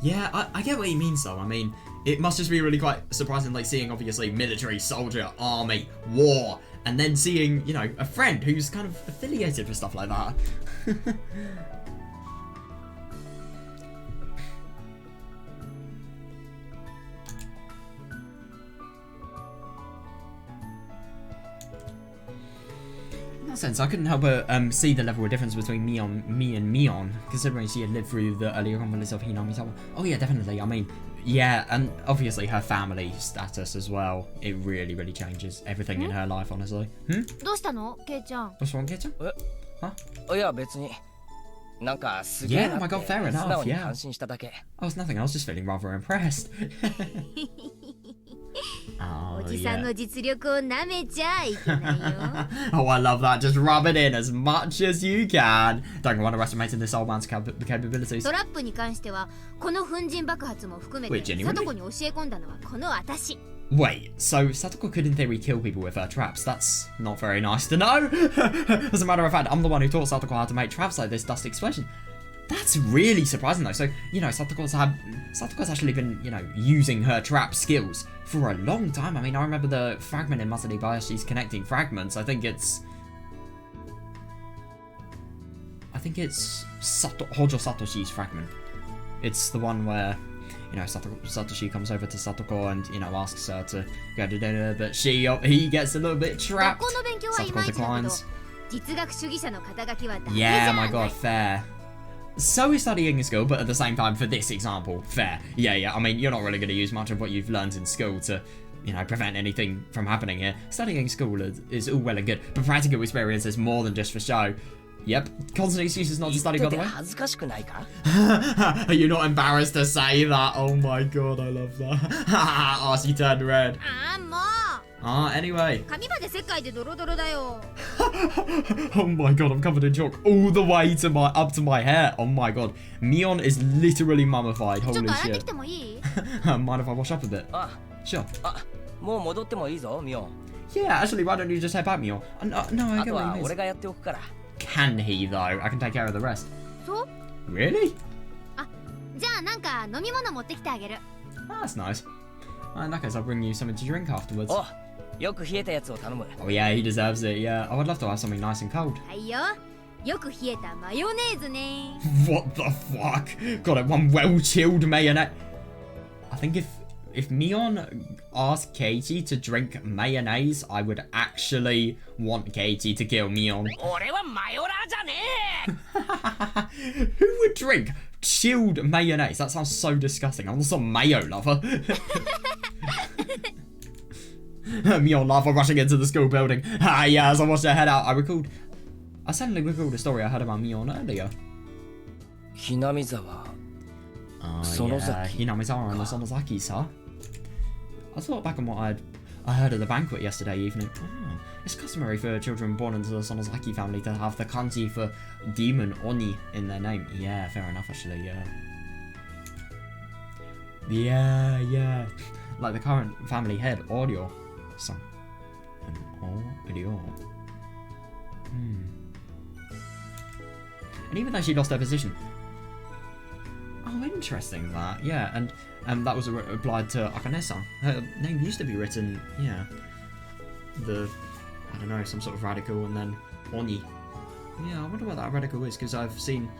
Yeah, I get what he means though. I mean, it must just be really quite surprising, like, seeing, obviously, military, soldier, army, war, and then seeing, you know, a friend who's kind of affiliated with stuff like that. In that sense, I couldn't help but see the level of difference between me and Mion, considering she had lived through the earlier conflicts of Hinamizawa. Oh yeah, definitely. I mean, yeah, and obviously her family status as well. It really, really changes everything in her life, honestly. どうしたのケイちゃん What's wrong, Keita? Huh? いや別になんかすげえな Yeah, oh my って god, fair 素 enough, 直に yeah. 感心しただけ Oh, it's nothing, I was just feeling rather impressed. お Oh, じさん yeah. の実力を舐めちゃいけないよ Oh, I love that. Just rub it in as much as you can. Don't go underestimating this old man's capabilities. トラップに関してはこの粉塵爆発も含め Wait, て genuinely? サトコに教え込んだのはこの私 Wait, so Satoko could in theory kill people with her traps? That's not very nice to know. As a matter of fact, I'm the one who taught Satoko how to make traps like this dust explosion. That's really surprising though. So, you know, Satoko's actually been, you know, using her trap skills for a long time. I mean, I remember the fragment in Matsuri Bayashi's connecting fragments. I think it's Hojo Satoshi's fragment. It's the one where, you know, Satoshi comes over to Satoko and, you know, asks her to go to dinner, but he gets a little bit 学 trapped. 校の勉強はいま Satoko いちだけど declines. 実学主義者の肩書きはダメじゃ Yeah, な my い god, fair. So is studying in school, but at the same time, for this example, fair. Yeah, I mean, you're not really going to use much of what you've learned in school to, you know, prevent anything from happening here. Studying in school is all well and good, but practical experience is more than just for show. Yep, constant excuses not to study, by the 言って way. て恥ずかしくないか Are you not embarrassed to say that? Oh my god, I love that. Oh, she turned red. ああもう Anyway. 髪まで世界でドロドロだよ Oh my god, I'm covered in chalk all the way to up to my hair. Oh my god. Mion is literally mummified. ちょっ Holy と洗ってき shit. てもいい Mind if I wash up a bit? あ Sure. もう戻ってもいいぞミオン Yeah, actually, why don't you just head back, Mion? No, I あ get と what は you 俺 mean. がやっておくから Can he, though? I can take care of the rest. そう Really? じゃあなんか飲み物持ってきてあげる That's nice. In that case, I'll bring you something to drink afterwards. およく冷えたやつを頼む Oh yeah, he deserves it, yeah. I would love to have something nice and cold. はいよよく冷えたマヨネーズね What the fuck? Got it, one well-chilled mayonnaise. I think if Mion asked Katie to drink mayonnaise, I would actually want Katie to kill Mion. 俺はマヨラーじゃねえ Who would drink chilled mayonnaise? That sounds so disgusting. I'm not a mayo lover. Mion laughed rushing into the school building. Ah, yeah, as I watched her head out, I suddenly recalled a story I heard about Mion earlier. ひなみざわ Oh, Sonozaki. yeah, Hinamizawa and the Sonozakis, huh? I thought back on what I heard at the banquet yesterday evening. Oh, it's customary for children born into the Sonozaki family to have the kanji for demon Oni in their name. Yeah, fair enough, actually, yeah. Yeah. Like the current family head, Oryo-san. Oryo. And even though she lost her position... Oh, interesting that. Yeah, and that was applied to Akane-san. Her name used to be written, yeah, I don't know, some sort of radical and then Oni. Yeah, I wonder what that radical is, because I've seen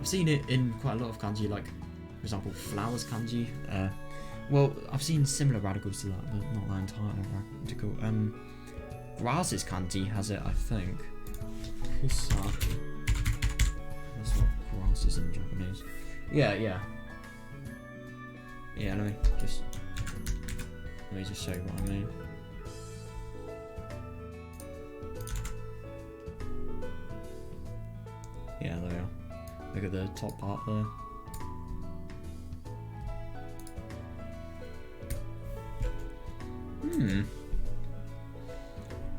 it in quite a lot of kanji, like, for example, flowers kanji. Well, I've seen similar radicals to that, but not that entire radical. Grasses kanji has it, I think. Kusa. That's what grass is in Japanese. Yeah. Yeah, let me just show you what I mean. Yeah, there we are. Look at the top part there.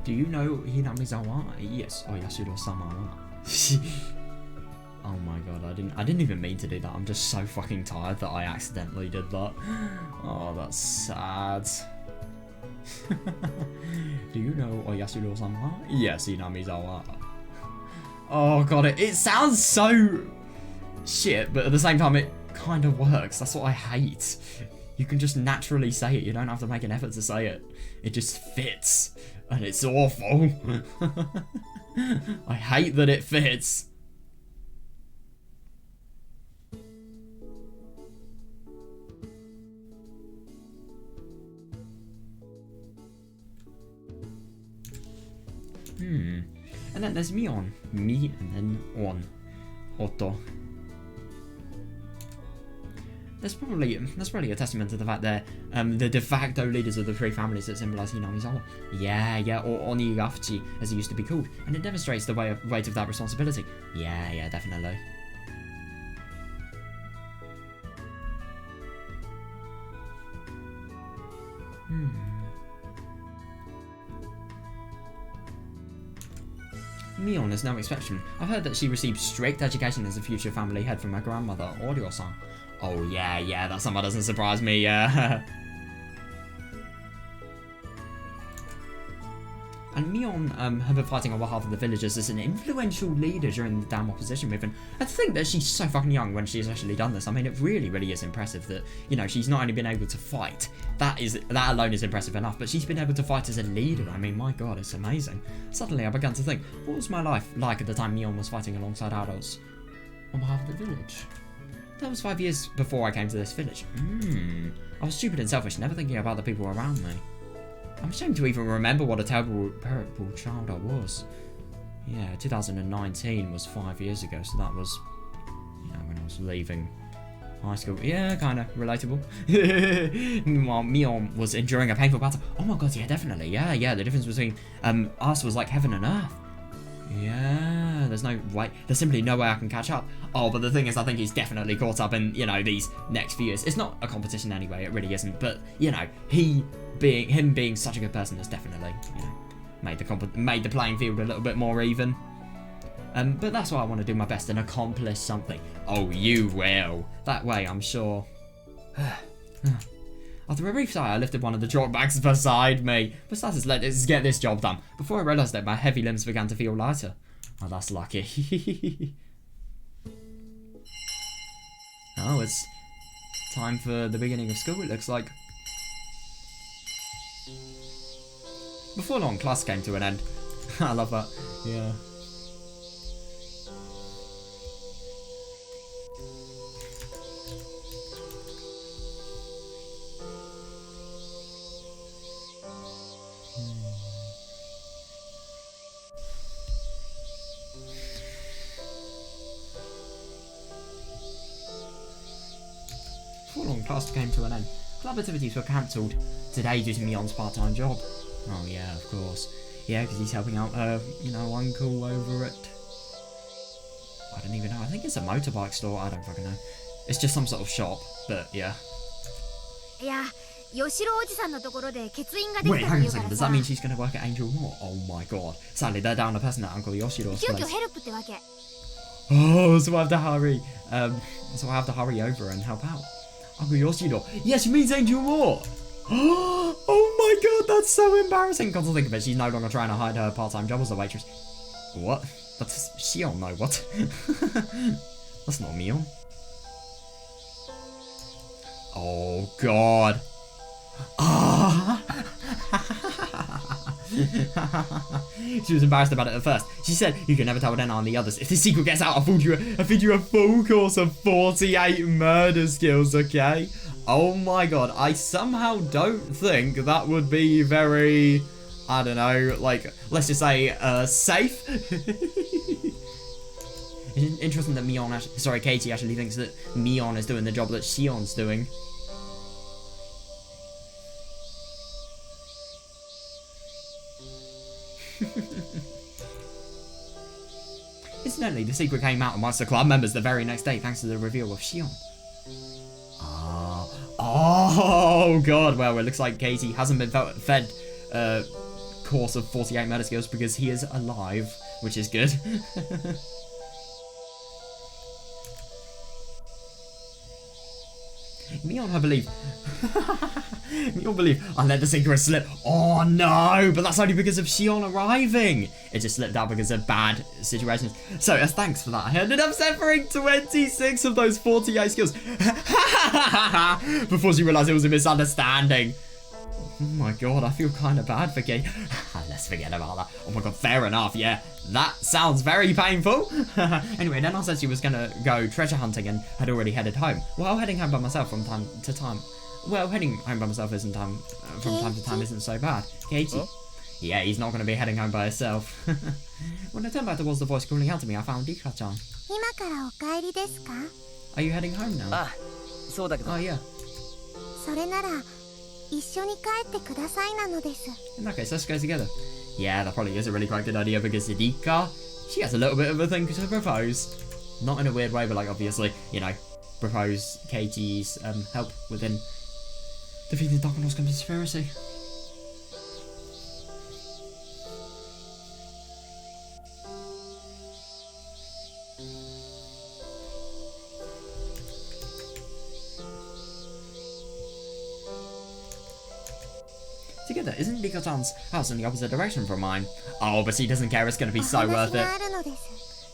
Do you know Hinamizawa? Yes. Oh, Yashiro-sama. Oh my god, I didn't even mean to do that. I'm just so fucking tired that I accidentally did that. Oh, that's sad. Do you know Oyashiro-sama? Yes, Hinamizawa. Oh god, it sounds so shit, but at the same time it kind of works. That's what I hate. You can just naturally say it. You don't have to make an effort to say it. It just fits. And it's awful. I hate that it fits. And then there's Mion. Me and then on. Otto. That's probably a testament to the fact they're the de facto leaders of the three families that symbolize Hinamizawa. Yeah, or Onigafuchi, as he used to be called. And it demonstrates the weight of that responsibility. Yeah, definitely. Mion is no exception. I've heard that she received strict education as a future family head from her grandmother, Oryo-san. Oh yeah, that somehow doesn't surprise me, yeah. And Mion had been fighting on behalf of the villagers as an influential leader during the Dam opposition movement. And to think that she's so fucking young when she's actually done this, I mean, it really is impressive that, you know, she's not only been able to fight, that alone is impressive enough, but she's been able to fight as a leader. I mean, my god, it's amazing. Suddenly I began to think, what was my life like at the time Mion was fighting alongside adults on behalf of the village? That was 5 years before I came to this village. I was stupid and selfish, never thinking about the people around me. I'm ashamed to even remember what a terrible child I was. Yeah, 2019 was 5 years ago, so that was, you know, when I was leaving high school. Yeah, kind of relatable. Meanwhile, Mion was enduring a painful battle. Oh my god, yeah, definitely. Yeah, the difference between us was like heaven and earth. Yeah, there's simply no way I can catch up. Oh, but the thing is, I think he's definitely caught up in, you know, these next few years. It's not a competition anyway, it really isn't. But, you know, him being such a good person has definitely, you know, made the playing field a little bit more even. But that's why I want to do my best and accomplish something. Oh, you will. That way, I'm sure. After a brief sigh, I lifted one of the chalk bags beside me. Besides, let's get this job done. Before I realised it, my heavy limbs began to feel lighter. Oh, that's lucky. Oh, it's time for the beginning of school, it looks like. Before long, class came to an end. I love that. Yeah. Before long, class came to an end. Club activities were cancelled today due to Mion's part-time job. Oh yeah, of course. Yeah, because he's helping out her, you know, uncle over it. I don't even know. I think it's a motorbike store. I don't fucking know. It's just some sort of shop, but yeah. Yeah. Wait, hang on a second, does that mean she's going to work at Angel Moore? Oh my god. Sadly, they're down a person at Uncle Yoshiro's place. Oh, so I have to hurry. Over and help out. Uncle Yoshiro. Yeah, she means Angel Moore. Oh my god, that's so embarrassing. Come to think of it, she's no longer trying to hide her part-time job as a waitress. What? That's Shion, no, what? That's not Mion. Oh god. She was embarrassed about it at first. She said, "You can never tell Dena and the others. If this secret gets out, I'll feed you a full course of 48 murder skills, okay?" Oh my god, I somehow don't think that would be very, I don't know, like, let's just say, safe. It's interesting that Katie actually thinks that Mion is doing the job that Shion's doing. Incidentally, the secret came out amongst the club members the very next day thanks to the reveal of Shion. Oh god, well, it looks like Katie hasn't been fed a course of 48 murder skills because he is alive, which is good. Mion, I believe. Mion believe I let the secret slip. Oh no, but that's only because of Shion arriving. It just slipped out because of bad situations. So as thanks for that, I ended up suffering 26 of those 48 skills. Before she realized it was a misunderstanding. Oh my god, I feel kind of bad for Kate. Let's forget about that. Oh my god, fair enough, yeah. That sounds very painful. Anyway, then I said she was going to go treasure hunting and had already headed home. Well, heading home by myself from time to time. Well, heading home by myself from time to time isn't so bad. Katie? Huh? Yeah, he's not going to be heading home by himself. When I turned back towards the voice calling out to me, I found Rika-chan. Are you heading home now? Oh, yeah. In that case, let's go together. Yeah, that probably is a really quite good idea because Rika, she has a little bit of a thing to propose. Not in a weird way, but like obviously, you know, propose Katie's help within defeating the Dark Lord's conspiracy. Together, isn't Rika-chan's house in the opposite direction from mine? Oh, but she doesn't care, it's gonna be so worth it.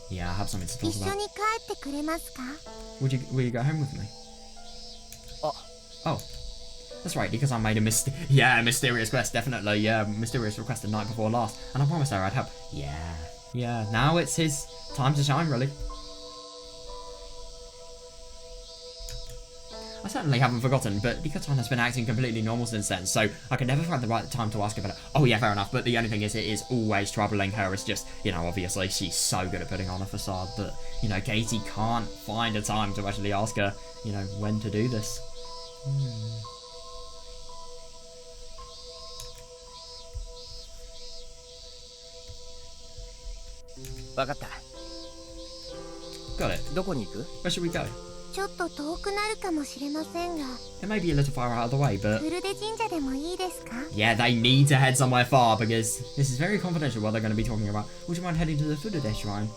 Yeah, I have something to talk about. Will you go home with me? Oh. That's right, Rika-chan made a mysterious quest, definitely. Yeah, mysterious request the night before last. And I promised her I'd help. Yeah, now it's his time to shine, really. I certainly haven't forgotten, but Rika-chan has been acting completely normal since then, so I can never find the right time to ask about it. Oh yeah, fair enough, but the only thing is, it is always troubling her. It's just, you know, obviously she's so good at putting on a facade that, you know, Katie can't find a time to actually ask her, you know, when to do this. Got it. Where should we go? It may be a little far out of the way, but yeah, they need to head somewhere far because this is very confidential what they're going to be talking about. Would you mind heading to the Furude Shrine?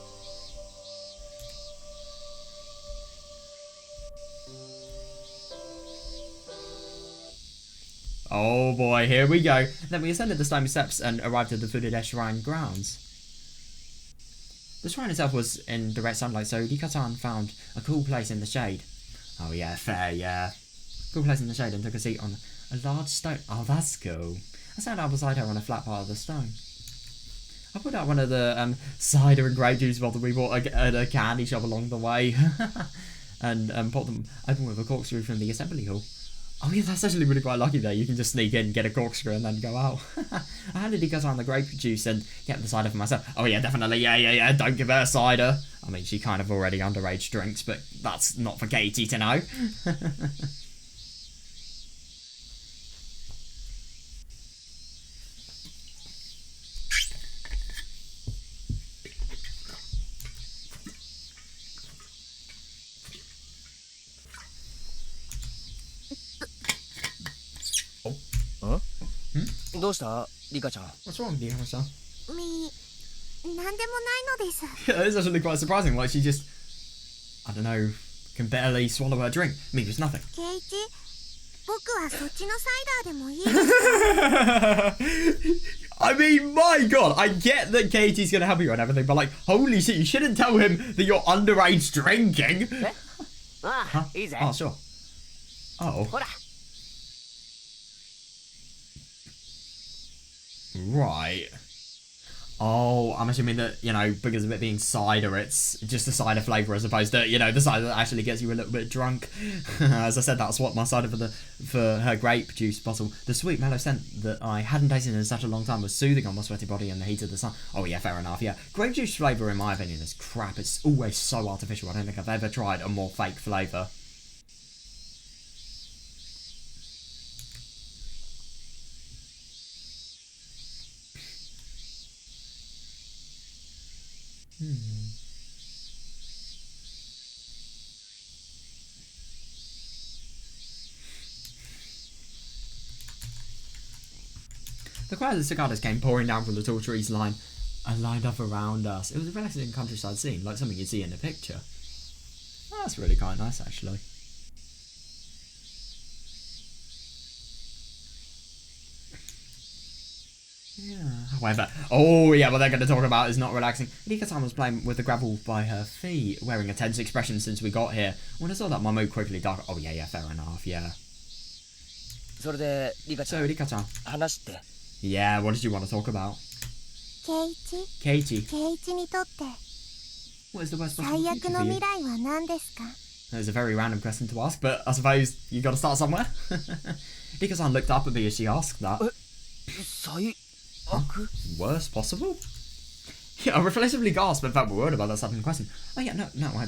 Oh boy, here we go. Then we ascended the stone steps and arrived at the Furude Shrine grounds. The shrine itself was in direct sunlight, so Rika-chan found a cool place in the shade. Oh yeah, fair, yeah. Cool place in the shade and took a seat on a large stone. Oh, that's cool. I sat down beside her on a flat part of the stone. I put out one of the cider and grape juice bottles we bought at a candy shop along the way. And popped them open with a corkscrew from the assembly hall. Oh yeah, that's actually really quite lucky there. You can just sneak in, get a corkscrew, and then go out. I handed Rika-chan the grape juice and kept the cider for myself. Oh yeah, definitely, yeah, don't give her cider. I mean, she kind of already underage drinks, but that's not for Katie to know. What's wrong, Rika-chan? Yeah, it's actually quite surprising. Like, she just, I don't know, can barely swallow her drink. Me, it's nothing. I mean, my god, I get that Katie's gonna help you and everything, but like, holy shit, you shouldn't tell him that you're underage drinking. Huh? Oh, sure. Oh. Right. Oh, I'm assuming that, you know, because of it being cider, it's just a cider flavour as opposed to, you know, the cider that actually gets you a little bit drunk. As I said, that's what my cider for her grape juice bottle. The sweet mellow scent that I hadn't tasted in such a long time was soothing on my sweaty body in the heat of the sun. Oh yeah, fair enough, yeah. Grape juice flavour, in my opinion, is crap. It's always so artificial. I don't think I've ever tried a more fake flavour. The crowd of cicadas came pouring down from the tall trees lined up around us. It was a relaxing countryside scene, like something you'd see in a picture. Oh, that's really quite nice, actually. Yeah. However, oh yeah, what they're going to talk about is not relaxing. Rika-san was playing with the gravel by her feet, wearing a tense expression since we got here. When I saw that, my mood quickly darkened. Oh yeah, fair enough, yeah. So Rika-chan, yeah, what did you want to talk about? Keiichi. What is the worst possible future for you? That was a very random question to ask, but I suppose you got to start somewhere. Rika-san looked up at me as she asked that. Huh? Worst possible? Yeah, I reflexively gasped and felt worried about that sudden question. Oh yeah, no, I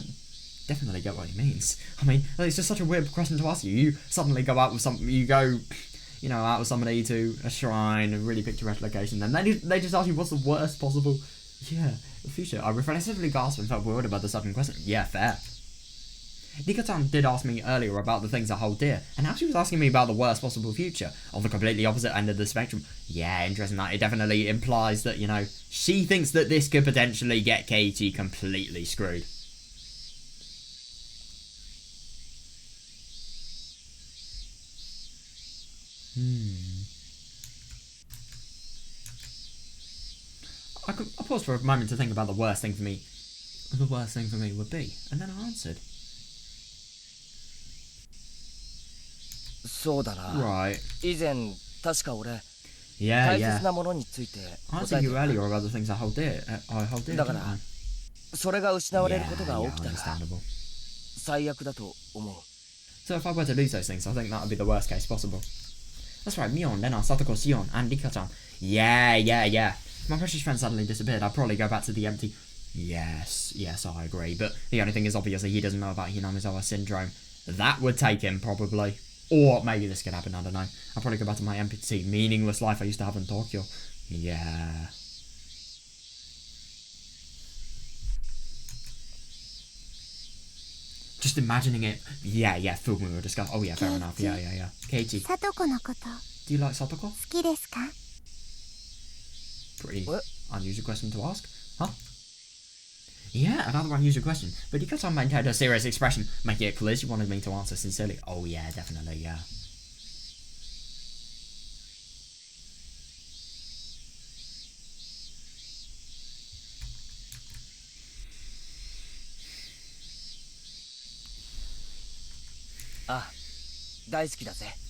definitely get what he means. I mean, it's just such a weird question to ask you. You suddenly go out with out with somebody to a shrine, a really picturesque location, and they just ask you what's the worst possible, future. I reflexively gasped and felt worried about the sudden question. Yeah, fair. Rika-chan did ask me earlier about the things I hold dear, and now she was asking me about the worst possible future, on the completely opposite end of the spectrum. Yeah, interesting that. It definitely implies that, you know, she thinks that this could potentially get Keiichi completely screwed. I paused for a moment to think about the worst thing for me would be, and then I answered. Right. Yeah. I answered you earlier about the things I hold dear. Didn't I? Understandable. So if I were to lose those things, I think that would be the worst case possible. That's right, Mion, Lena, Satoko, Sion, and Rika-chan. Yeah. If my precious friend suddenly disappeared, I'd probably go back to the empty... Yes, I agree. But the only thing is, obviously, he doesn't know about Hinamizawa syndrome. That would take him, probably. Or maybe this could happen, I don't know. I'll probably go back to my empty, meaningless life I used to have in Tokyo. Yeah. Just imagining it. Yeah, Fumu will discuss. Oh yeah, fair enough. Yeah. Keiichi. Do you like Satoko? Pretty unusual question to ask. Huh? Yeah, another unusual question. But Rika-chan maintained a serious expression, making it clear she wanted me to answer sincerely. Oh yeah, definitely, yeah.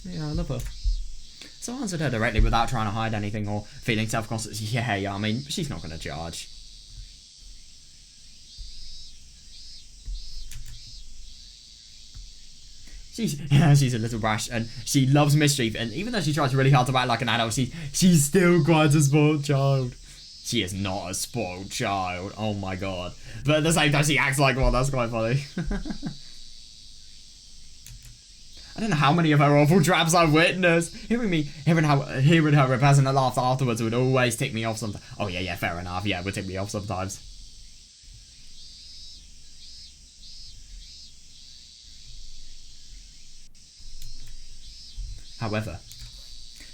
Yeah, I love her. So I answered her directly without trying to hide anything or feeling self-conscious. Yeah, I mean, she's not going to judge. She's a little brash and she loves mischief, and even though she tries really hard to act like an adult, she's still quite a spoiled child. She is not a spoiled child, oh my god. But at the same time she acts like one, that's quite funny. I don't know how many of her awful traps I've witnessed. Hearing her repassionate laughter afterwards would always tick me off sometimes. Oh yeah, fair enough, yeah, it would tick me off sometimes. However,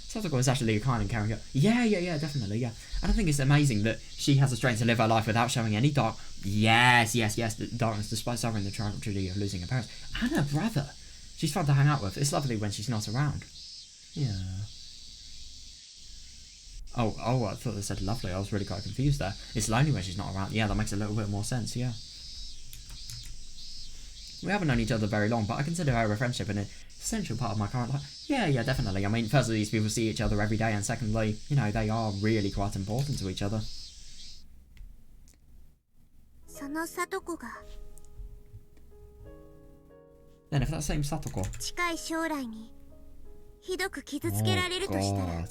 Satoko is actually a kind and caring girl. Yeah, definitely, yeah. And I think it's amazing that she has the strength to live her life without showing any Yes, darkness despite suffering the tragedy of losing her parents. And her brother. She's fun to hang out with. It's lovely when she's not around. Yeah. Oh, I thought they said lovely. I was really quite confused there. It's lonely when she's not around. Yeah, that makes a little bit more sense, yeah. We haven't known each other very long, but I consider her a friendship and an essential part of my current life. Yeah, definitely. I mean, firstly, these people see each other every day, and secondly, you know, they are really quite important to each other. Then if that same Satoko... Oh, God.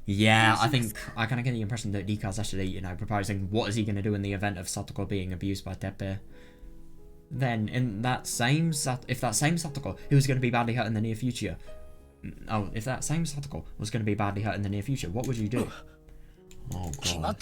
Yeah, I think I kind of get the impression that Rika's actually, you know, proposing what is he going to do in the event of Satoko being abused by Teppei. Then, in that same if that same Satoko who was going to be badly hurt in the near future, if that same Satoko was going to be badly hurt in the near future, what would you do? Oh, God.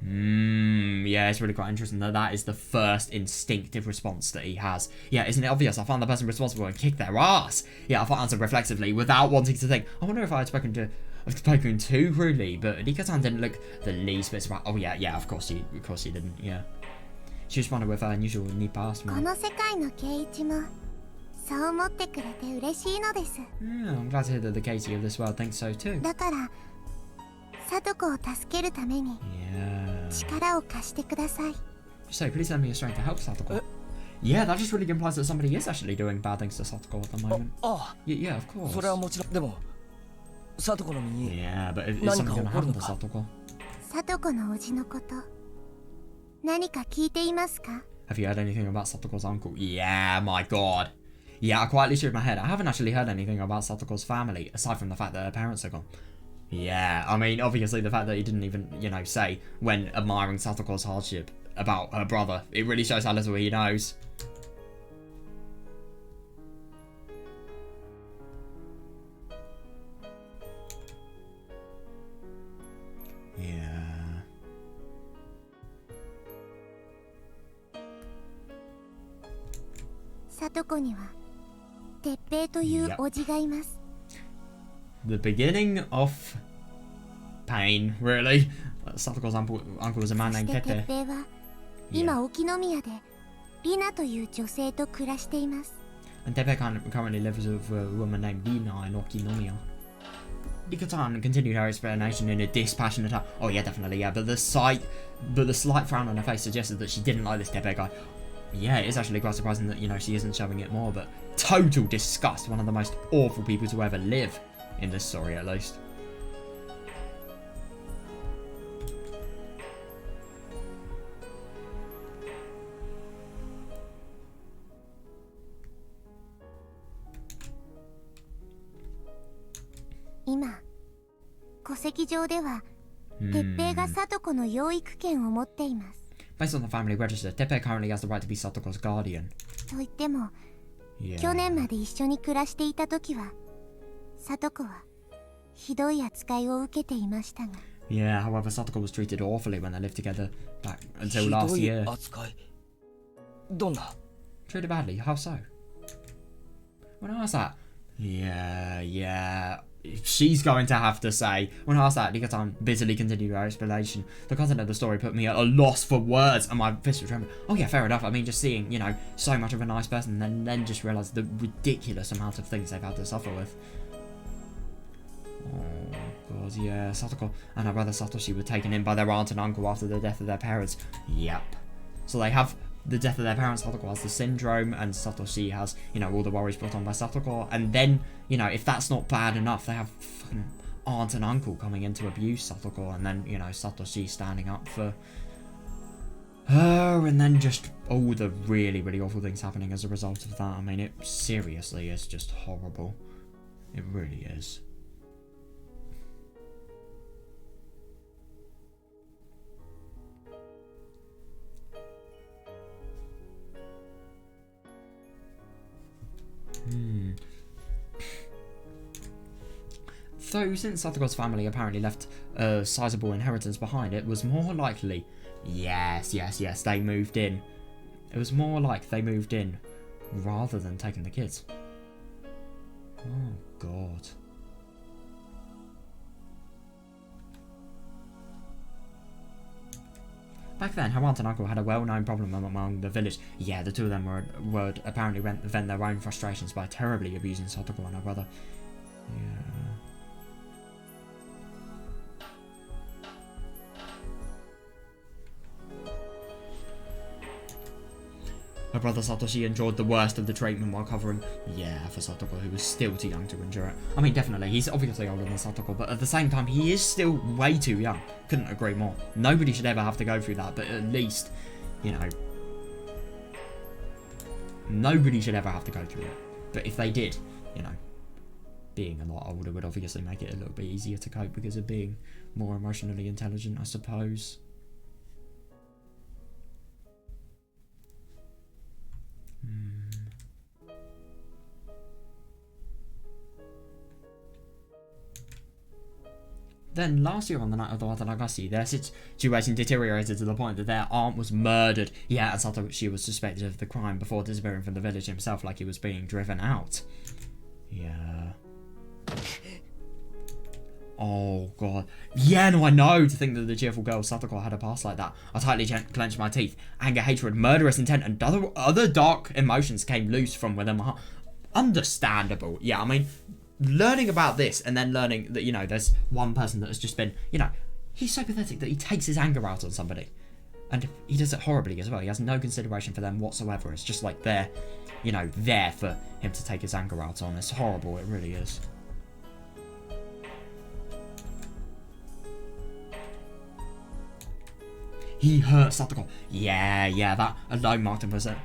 Yeah, it's really quite interesting that that is the first instinctive response that he has. Yeah, isn't it obvious? I found the person responsible and kicked their ass. Yeah, I thought answered reflexively without wanting to think. I wonder if I had spoken too rudely, but Rika-san didn't look the least bit surprised. Oh yeah, of course she didn't. Yeah, she responded with her unusual neat past. Yeah, I'm glad to hear that the Katie of this world thinks so too. Yeah. So please lend me your strength to help Satoko. Yeah, that just really implies that somebody is actually doing bad things to Satoko at the moment. Yeah, of course. Yeah, but is something going to happen to Satoko? Have you heard anything about Satoko's uncle? Yeah, my God. Yeah, I quietly shook my head. I haven't actually heard anything about Satoko's family, aside from the fact that her parents are gone. Yeah, I mean, obviously the fact that he didn't even, you know, say when admiring Satoko's hardship about her brother, it really shows how little he knows. Yeah. Yep. The beginning of pain, really. Satoko's uncle was a man named Teppei. Yeah. And Teppei currently lives with a woman named Rina in Okinomiya. Rika-san continued her explanation in a dispassionate tone. Oh yeah, definitely, yeah, but the slight frown on her face suggested that she didn't like this Teppei guy. Yeah, it is actually quite surprising that, you know, she isn't showing it more, but total disgust, one of the most awful people to ever live. In this story, at least. Based on the family register, Teppei currently has the right to be Satoko's guardian. Yeah. Yeah, however, Satoko was treated awfully when they lived together back until last year. Treated badly? How so? When I asked that, yeah, she's going to have to say. When I asked that, Rika-san bitterly continued her explanation. The content of the story put me at a loss for words, and my fist was trembling. Oh yeah, fair enough. I mean, just seeing, you know, so much of a nice person, and then just realise the ridiculous amount of things they've had to suffer with. Oh God, yeah. Satoko and her brother Satoshi were taken in by their aunt and uncle after the death of their parents. Yep. So they have the death of their parents. Satoko has the syndrome, and Satoshi has, you know, all the worries brought on by Satoko. And then, you know, if that's not bad enough, they have fucking aunt and uncle coming in to abuse Satoko, and then, you know, Satoshi standing up for her, and then just all the really, really awful things happening as a result of that. I mean, it seriously is just horrible. It really is. Though, since Satoko's family apparently left a sizable inheritance behind, it was more likely... Yes, they moved in. It was more like they moved in rather than taking the kids. Oh, God. Back then, her aunt and uncle had a well-known problem among the village. Yeah, the two of them would apparently vent their own frustrations by terribly abusing Satoko and her brother. Yeah. Her brother Satoshi endured the worst of the treatment while covering, yeah, for Satoko, who was still too young to endure it. I mean, definitely, he's obviously older than Satoko, but at the same time, he is still way too young. Couldn't agree more. Nobody should ever have to go through that, but at least, you know, nobody should ever have to go through it. But if they did, you know, being a lot older would obviously make it a little bit easier to cope because of being more emotionally intelligent, I suppose. Then, last year on the night of the Watanagashi, their situation deteriorated to the point that their aunt was murdered. Yeah, and Satoshi was suspected of the crime before disappearing from the village himself like he was being driven out. Yeah. Oh, God. Yeah, no, I know. To think that the cheerful girl Satoko had a past like that. I tightly clenched my teeth. Anger, hatred, murderous intent, and other dark emotions came loose from within my heart. Understandable. Yeah, I mean, learning about this and then learning that, you know, there's one person that has just been, you know, he's so pathetic that he takes his anger out on somebody. And he does it horribly as well. He has no consideration for them whatsoever. It's just like they're, you know, there for him to take his anger out on. It's horrible. It really is. He hurt Satoko. Yeah, that alone marked him as a...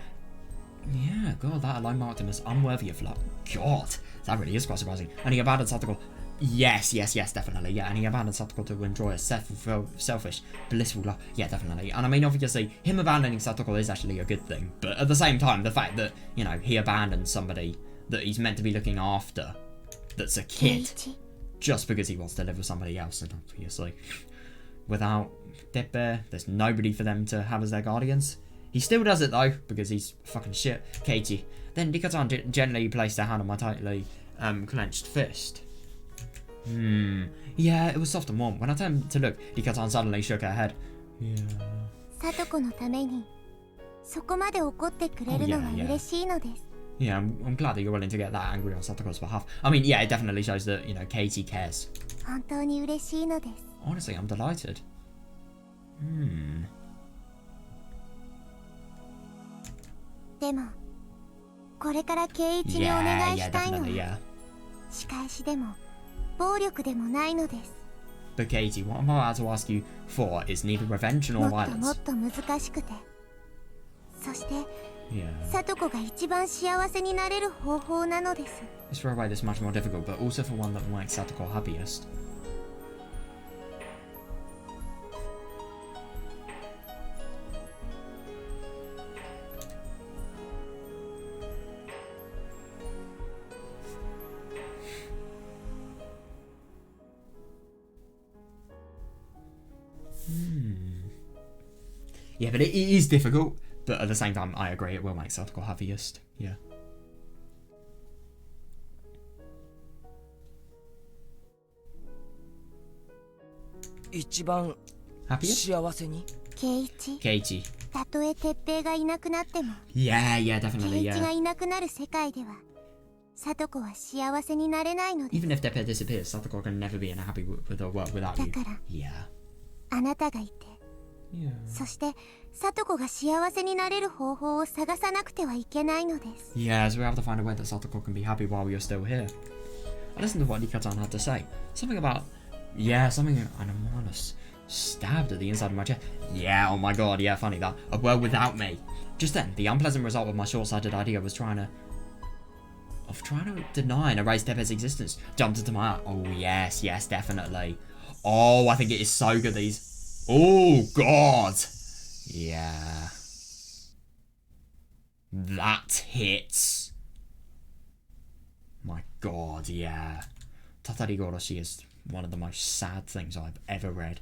Yeah, God, that alone marked him as unworthy of love. God, that really is quite surprising. And he abandoned Satoko. Yes, definitely. Yeah, and he abandoned Satoko to enjoy a selfish, blissful love. Yeah, definitely. And I mean, obviously, him abandoning Satoko is actually a good thing. But at the same time, the fact that, you know, he abandoned somebody that he's meant to be looking after, that's a kid, just because he wants to live with somebody else, and obviously, without Tepe, there's nobody for them to have as their guardians. He still does it though, because he's fucking shit. Keiichi. Then Rika-san gently placed her hand on my tightly clenched fist. Yeah, it was soft and warm. When I turned to look, Rika-san suddenly shook her head. Yeah. Satokoのためにそこまで怒ってくれるのは嬉しいのです。Yeah, I'm glad that you're willing to get that angry on Satoko's behalf. I mean, yeah, it definitely shows that, you know, Keiichi cares. 本当に嬉しいのです。Honestly, I'm delighted. でも、これから圭一にお願いしたいのは、仕返しでも暴力でもないのです。But Keiichi, what I'm about to ask you for is neither revenge nor violence. もっと難しくて、そして、Satoko が一番幸せになれる方法なのです。It's for a way that's much more difficult, but also for one that will make Satoko happiest. Yeah, but it is difficult. But at the same time, I agree, it will make Satoko happiest. Yeah. Happiest? Keiichi. たとえ鉄平がいなくなっても、Yeah, definitely, 圭一がいなくなる世界では、Satoko は幸せになれないのです。Even if Tepe disappears, Satoko can never be in a happy with her world without you. だから、yeah. あなたがいて、そしてSatokoが幸せになれる方法を探さなくてはいけないのです。Yeah, so we have to find a way that Satoko can be happy while you're still here. I listened to what Rika-san had to say. Something about, something anomalous. Stabbed at the inside of my chest. Yeah, oh my god, yeah, funny that. A world without me. Just then, the unpleasant result of my short-sighted idea was trying to deny and erase Tepe's existence. Jumped into my heart. Oh yes, definitely. Oh, I think it is so good these. Oh god. Yeah. That hits. My god, yeah. Tatari Goroshi is one of the most sad things I've ever read.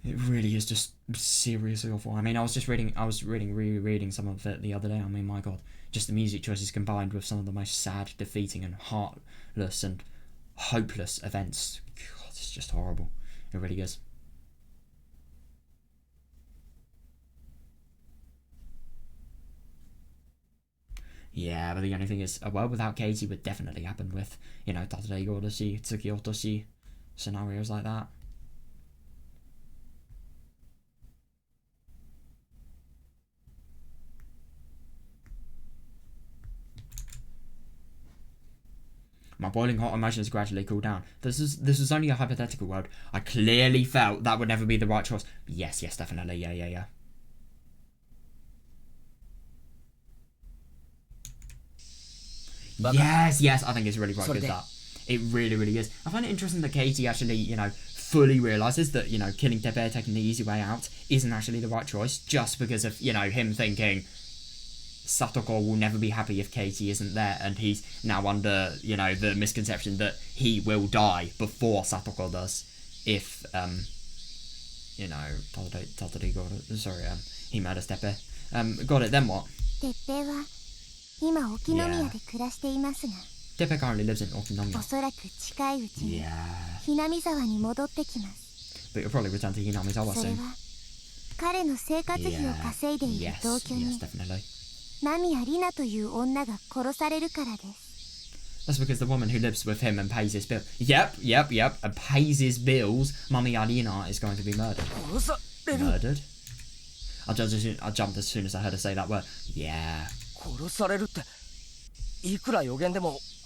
It really is just seriously awful. I mean, I was rereading some of it the other day. I mean, my god, just the music choices combined with some of the most sad, defeating and heartless and hopeless events. God, it's just horrible. It really is. Yeah, but the only thing is, a world without Keiichi would definitely happen with, you know, Tatare Goroshi, Tsukiyotoshi, scenarios like that. My boiling hot emotions gradually cooled down. This was only a hypothetical world. I clearly felt that would never be the right choice. Yes, definitely. Yeah. Yes, I think it's really quite good that. It really is. I find it interesting that Katie actually, fully realises that, killing Tepe, taking the easy way out, isn't actually the right choice, just because of, him thinking Satoko will never be happy if Katie isn't there, and he's now under, the misconception that he will die before Satoko does if, Tottori got it. Sorry, he murders Tepe. Got it, then what? 鉄平は今沖宮で暮らしていますが、 Tepe currently lives in Okinomiya. おそらく近いうちにひなみ沢に戻ってきます。 But you'll probably return to Hinamizawa それ soon. は彼の生活費を稼いでいる同居に definitely. 間宮里奈という女が殺されるからです。 That's because the woman who lives with him and pays his bill. Yep. And pays his bills. Mami Alina is going to be murdered. Murdered? I jumped as soon as I heard her say that word. Yeah. Oh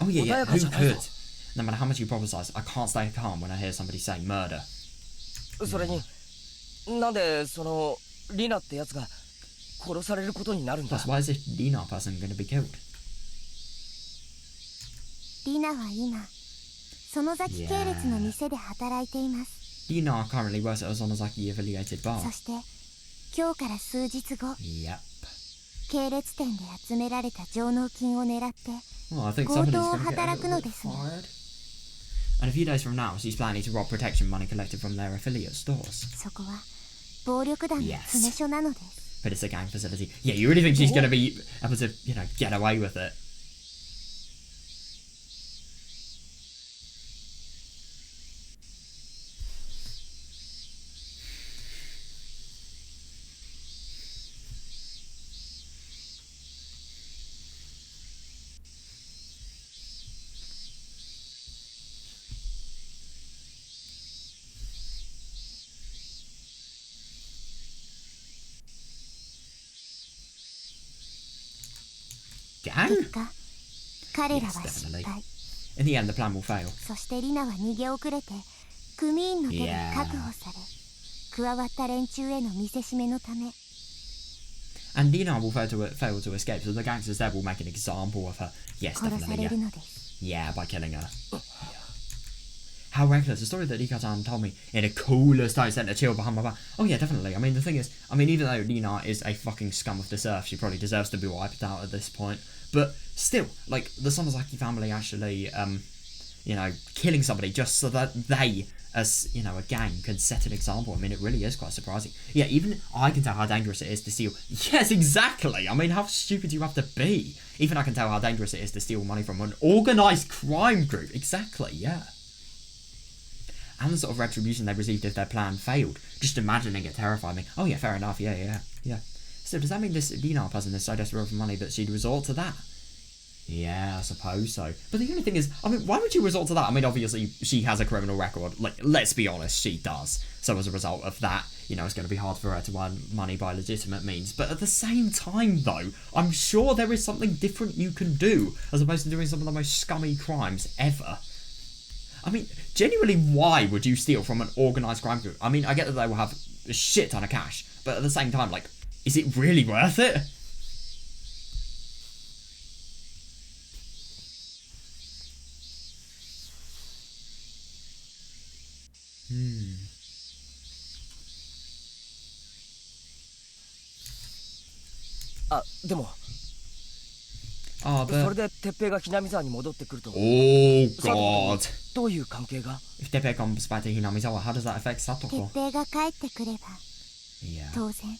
yeah. Who could? No matter how much you prophesize, I can't stay calm when I hear somebody say murder. それに、なんでそのリナってやつが殺されることになるんだ。 Plus, why is this Lina person going to be killed? リナは今園崎系列の店で働いています。 Lina currently works at a Sonozaki affiliated bar. そして今日から数日後、 Yep. 系列店で集められた上納金を狙って Well, I think 強 somebody's 盗を going to get a 働く little の bit ですが、 fired. And a few days from now, she's planning to rob protection money collected from their affiliate stores. そこは暴力団の詰め所なのです。 But it's a gang facility. Yeah, you really think she's going to be able to, get away with it? Gang? 結果、彼らは Yes, 失 definitely. 敗。 In the end, the plan will fail. そしてリナは逃げ遅れて組員の手で確保され、加わった連中への見せしめのため、 And Lina will fail to escape, so the gangsters there will make an example of her. Yes, 殺さ definitely, れ yeah. るのです。 Yeah, by killing her. How reckless. A story that Rika-san told me in a coolest tone sent a chill behind my back. Oh yeah, definitely. I mean, the thing is, even though Lina is a fucking scum of this earth, she probably deserves to be wiped out at this point. But still, like, the Sonozaki family actually, killing somebody just so that they, as, a gang, can set an example. I mean, it really is quite surprising. Yeah, even I can tell how dangerous it is to steal. Yes, exactly. I mean, how stupid do you have to be? Even I can tell how dangerous it is to steal money from an organised crime group. Exactly, yeah. And the sort of retribution they received if their plan failed. Just imagining it terrified me. Oh yeah, fair enough, yeah. So does that mean this Lina person is so desperate for money that she'd resort to that? Yeah, I suppose so. But the only thing is, I mean, why would you resort to that? I mean, obviously, she has a criminal record. Like, let's be honest, she does. So as a result of that, it's going to be hard for her to earn money by legitimate means. But at the same time, though, I'm sure there is something different you can do, as opposed to doing some of the most scummy crimes ever. I mean, genuinely, why would you steal from an organised crime group? I mean, I get that they will have a shit ton of cash, but at the same time, like, is it really worth it? Oh, but... それで鉄平がひなみ沢に戻ってくると。 Oh God. どういう関係が？ If Tepe comes back to Hinamizawa, how does that affect 鉄 Satoko? 平が帰ってくれば、 Yeah. 当然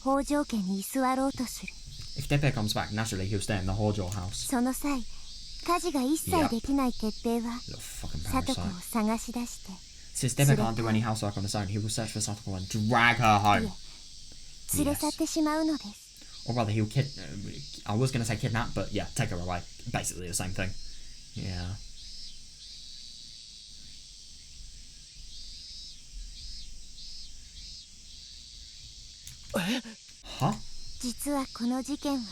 北条家に居座ろうとする。 If Tepe comes back, naturally he'll stay in the Hojo house. その際、家事が一切できない鉄平は Little fucking 聡子を parasite. 探し出して、 Since Tepe can't do any housework on his own, he will search for Satoko and drag her home. 連れ去ってしまうのです。 Or rather, he'll I was going to say kidnap, but yeah, take her away. Basically the same thing. Yeah. Huh? 実はこの事件は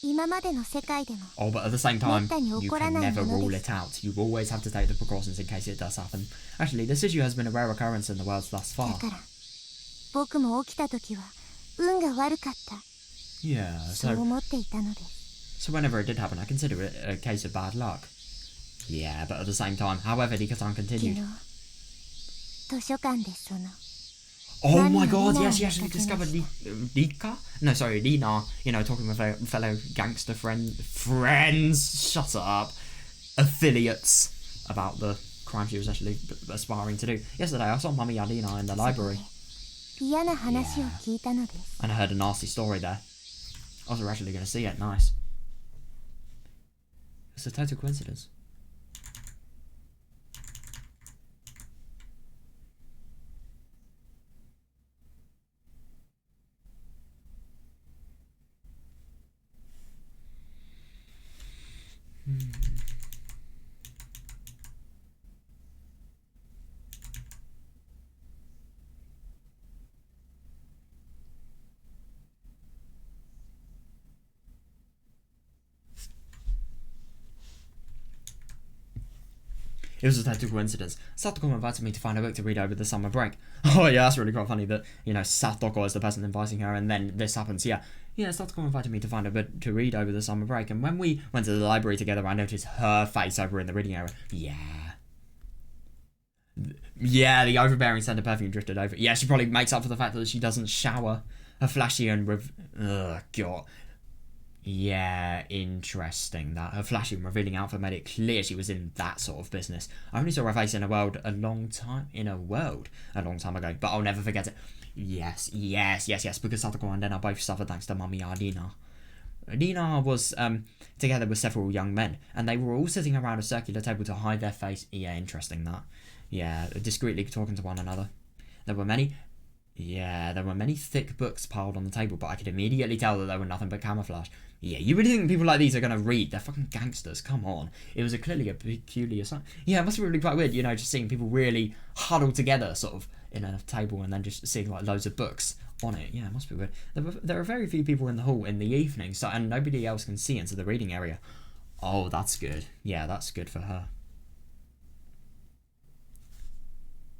Oh, but at the same time, you can never rule it out. You always have to take the precautions in case it does happen. Actually, this issue has been a rare occurrence in the world thus far. Yeah, so whenever it did happen, I consider it a case of bad luck. Yeah, but at the same time, however, Rika-san continued. Oh my god, yes, she actually discovered Rika? No, sorry, Rina, you know, talking with her fellow gangster friends, shut up, affiliates, about the crime she was actually aspiring to do. Yesterday, I saw Mummy Adina in the library. Yeah. And I heard a nasty story there. I was actually going to see it, nice. It's a total coincidence. It was a total coincidence. Satoko invited me to find a book to read over the summer break. Oh yeah, that's really quite funny that, you know, Satoko is the person inviting her and then this happens. Yeah, Satoko invited me to find a book to read over the summer break, and when we went to the library together, I noticed her face over in the reading area. Yeah, the overbearing scent of perfume drifted over. Yeah, she probably makes up for the fact that she doesn't shower. Her flashy and God. Yeah, interesting that her flashy and revealing outfit made it clear she was in that sort of business. I only saw her face in a world a long time ago, but I'll never forget it. Yes, because Satoko and Dena both suffered thanks to Mummy Adina. Adina was together with several young men, and they were all sitting around a circular table to hide their face. Yeah, interesting that. Yeah, discreetly talking to one another. There were many thick books piled on the table, but I could immediately tell that they were nothing but camouflage. Yeah, you really think people like these are going to read? They're fucking gangsters, come on. It was clearly a peculiar sign. Yeah, it must be really quite weird, you know, just seeing people really huddled together, sort of, in a table, and then just seeing, like, loads of books on it. Yeah, it must be weird. There are very few people in the hall in the evening, so, and nobody else can see into the reading area. Oh, that's good. Yeah, that's good for her.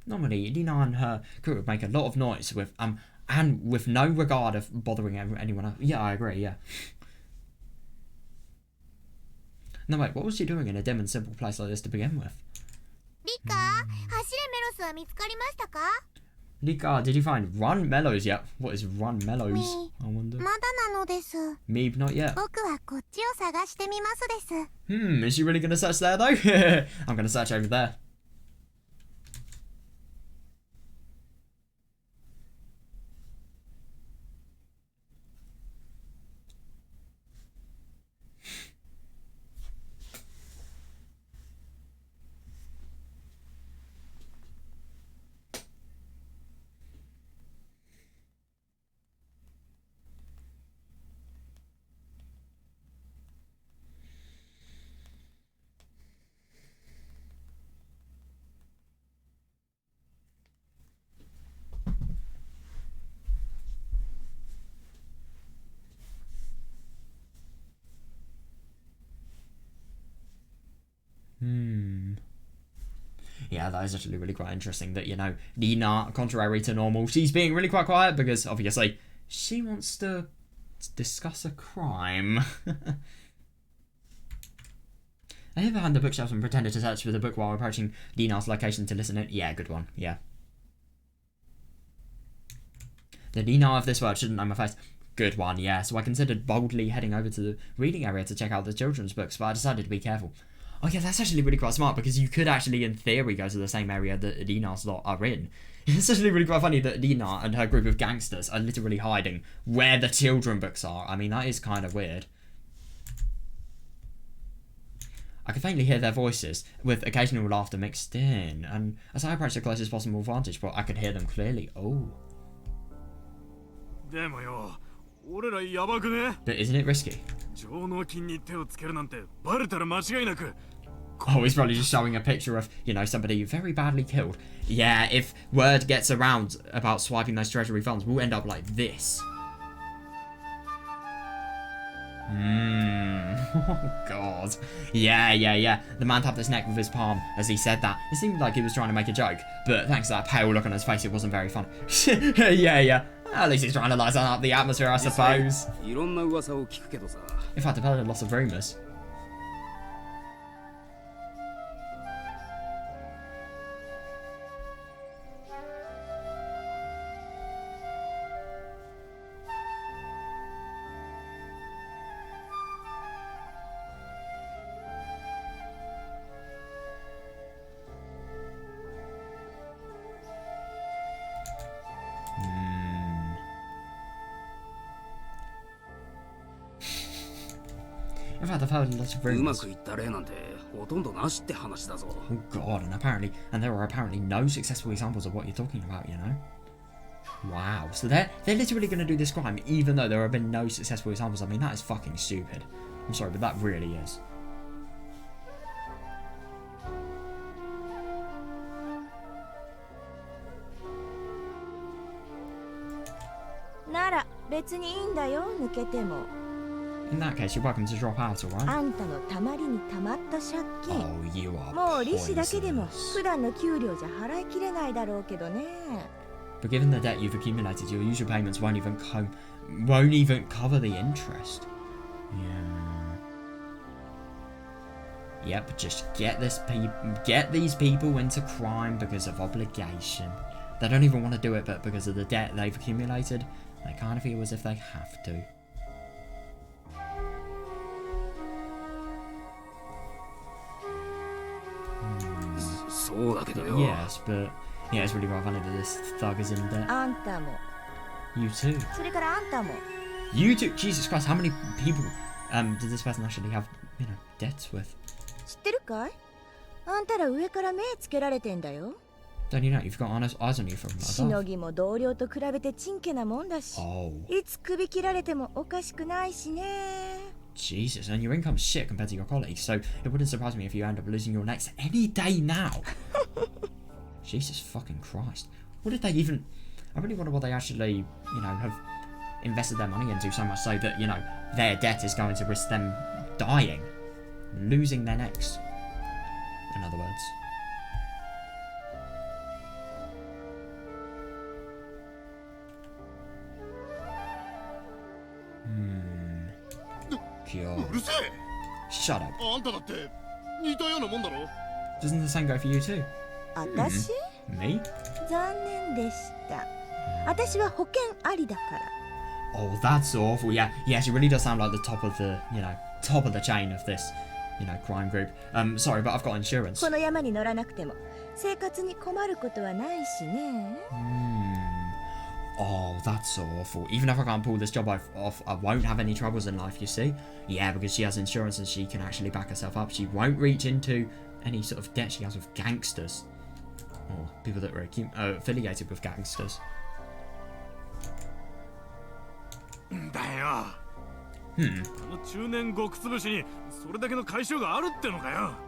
Normally, Dina and her crew would make a lot of noise with, and with no regard of bothering anyone else. Yeah, I agree, yeah. No, wait, what was she doing in a dim and simple place like this to begin with? Rika, did you find Run Mellows yet? What is Run Mellows? I wonder. Me, not yet. Is she really going to search there, though? I'm going to search over there. Yeah, that is actually really quite interesting that, you know, Nina, contrary to normal, she's being really quite quiet because, obviously, she wants to discuss a crime. I hid behind the bookshelves and pretended to search for the book while approaching Nina's location to listen in. Yeah, good one, yeah. The Nina of this world shouldn't know my face. Good one, yeah. So I considered boldly heading over to the reading area to check out the children's books, but I decided to be careful. Oh yeah, that's actually really quite smart, because you could actually, in theory, go to the same area that Adina's lot are in. It's actually really quite funny that Adina and her group of gangsters are literally hiding where the children books are. I mean, that is kind of weird. I could faintly hear their voices, with occasional laughter mixed in, and as I approached the closest possible vantage point, I could hear them clearly. Oh. But isn't it risky? Oh, he's probably just showing a picture of, you know, somebody very badly killed. Yeah, if word gets around about swiping those treasury funds, we'll end up like this. Oh god. Yeah. The man tapped his neck with his palm as he said that. It seemed like he was trying to make a joke, but thanks to that pale look on his face, it wasn't very funny. Yeah. At least he's trying to lighten up the atmosphere, I suppose. In fact, I've heard lots of rumours. In fact, I've heard lots of rumors. Oh god, and there are apparently no successful examples of what you're talking about, you know? Wow, so they're literally going to do this crime even though there have been no successful examples. I mean, that is fucking stupid. I'm sorry, but that really is. In that case, you're welcome to drop out, alright? Oh, you are poisonous. But given the debt you've accumulated, your usual payments won't even cover the interest. Yeah. Yep, just get these people into crime because of obligation. They don't even want to do it, but because of the debt they've accumulated, they kind of feel as if they have to. Yes, but yeah, it's really quite funny that this thug is in debt. You too. You too. Jesus Christ, how many people did this person actually have, you know, debts with? Don't you know you've got eyes on you from above? Jesus, and your income's shit compared to your colleagues, so it wouldn't surprise me if you end up losing your necks any day now. Jesus fucking Christ. What did they even... I really wonder what they actually, you know, have invested their money into, so much so that, you know, their debt is going to risk them dying. Losing their necks. In other words. God. Shut up. Doesn't the same go for you too? Me? Oh, that's awful. Yeah, she really does sound like the top of the, you know, top of the chain of this, you know, crime group. Sorry, but I've got insurance. Oh, that's awful. Even if I can't pull this job off, I won't have any troubles in life, you see? Yeah, because she has insurance and she can actually back herself up. She won't reach into any sort of debt she has with gangsters. Or people that are affiliated with gangsters. Is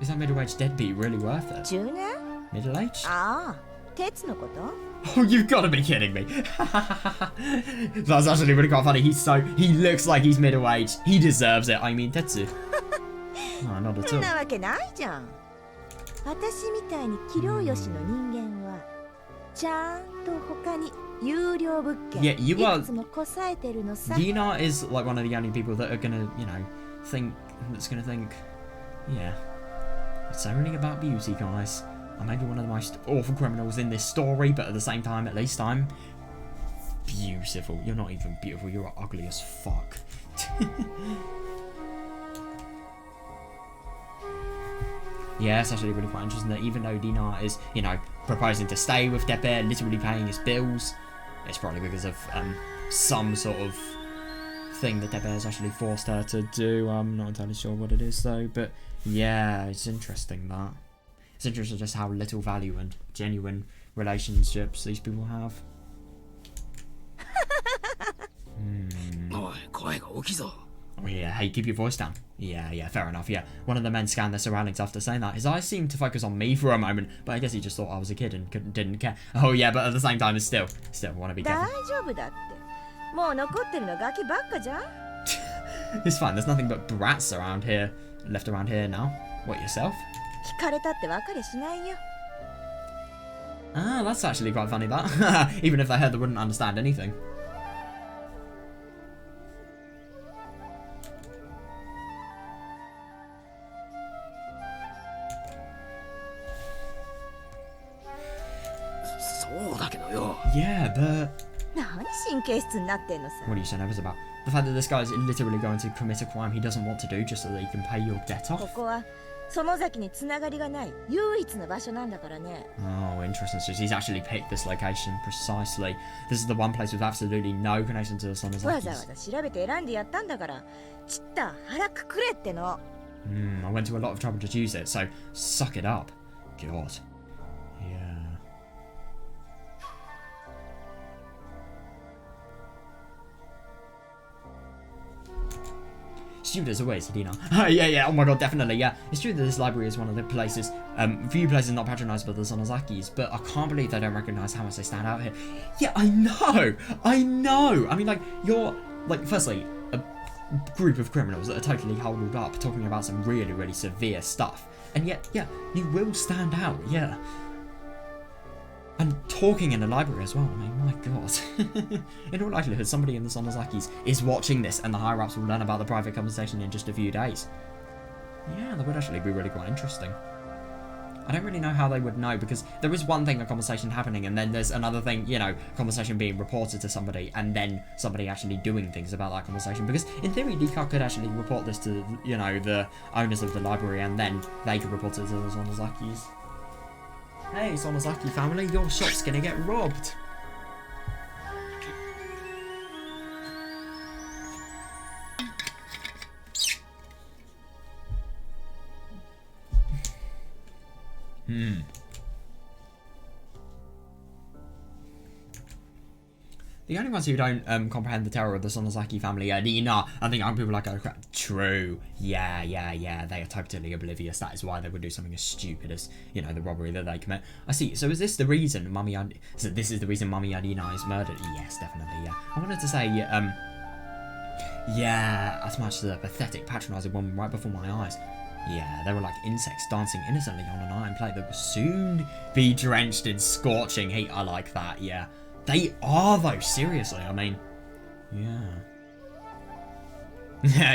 that middle-aged deadbeat really worth it? Middle-aged? Oh, you've got to be kidding me. That's actually really quite funny. He looks like he's middle-aged. He deserves it. I mean, Tetsu. No, not at all. Yeah, you are... Dina is like one of the only people that are gonna, you know, think... Yeah. It's only about beauty, guys. I may be one of the most awful criminals in this story, but at the same time, at least I'm beautiful. You're not even beautiful, you're ugly as fuck. Yeah, it's actually really quite interesting that even though Dina is, you know, proposing to stay with Tepe, literally paying his bills, it's probably because of some sort of thing that Tepe has actually forced her to do. I'm not entirely sure what it is though, but yeah, it's interesting that. It's interesting just how little value and genuine relationships these people have. Oh yeah, hey, keep your voice down. Yeah, fair enough, yeah. One of the men scanned their surroundings after saying that. His eyes seemed to focus on me for a moment, but I guess he just thought I was a kid and didn't care. Oh yeah, but at the same time, it's still want to be careful. It's fine. There's nothing but brats around here, left around here now. What, yourself? 聞かれたって分かりしないよ。 Ah, that's actually quite funny, that. Even if they heard, they wouldn't understand anything. Yeah, but... 何神経質になってんのさ。 What are you so nervous about? The fact that this guy is literally going to commit a crime he doesn't want to do just so that he can pay your debt off? ここは園崎につながりがない唯一の場所なんだからね。 Oh, interesting. So he's actually picked this location precisely. This is the one place with absolutely no connection to the Sonozakis. わざわざ調べて選んでやったんだから、ちった腹くくれっての。I went to a lot of trouble to choose it, so suck it up. God. Yeah. Stupid as always, Hidina. Yeah, oh my god, definitely, yeah. It's true that this library is one of the places, few places not patronised by the Sonozakis, but I can't believe they don't recognise how much they stand out here. Yeah, I know! I mean, like, you're, like, firstly, a group of criminals that are totally holed up talking about some really, really severe stuff. And yet, yeah, you will stand out, yeah. And talking in a library as well, I mean, my god. In all likelihood, somebody in the Sonozakis is watching this and the higher-ups will learn about the private conversation in just a few days. Yeah, that would actually be really quite interesting. I don't really know how they would know, because there is one thing, a conversation happening, and then there's another thing, you know, conversation being reported to somebody, and then somebody actually doing things about that conversation. Because in theory, Dika could actually report this to, you know, the owners of the library, and then they could report it to the Sonozakis. Hey, Sonozaki family, your shop's gonna get robbed. The only ones who don't comprehend the terror of the Sonozaki family are Nina. I think young people like, oh crap, true. Yeah, they are totally oblivious. That is why they would do something as stupid as, you know, the robbery that they commit. I see, so is this the reason this is the reason Mummy Adina is murdered? Yes, definitely, yeah. I wanted to say, yeah, as much as a pathetic, patronising woman right before my eyes. Yeah, they were like insects dancing innocently on an iron plate that will soon be drenched in scorching heat. I like that, yeah. They are, though, seriously, I mean, yeah.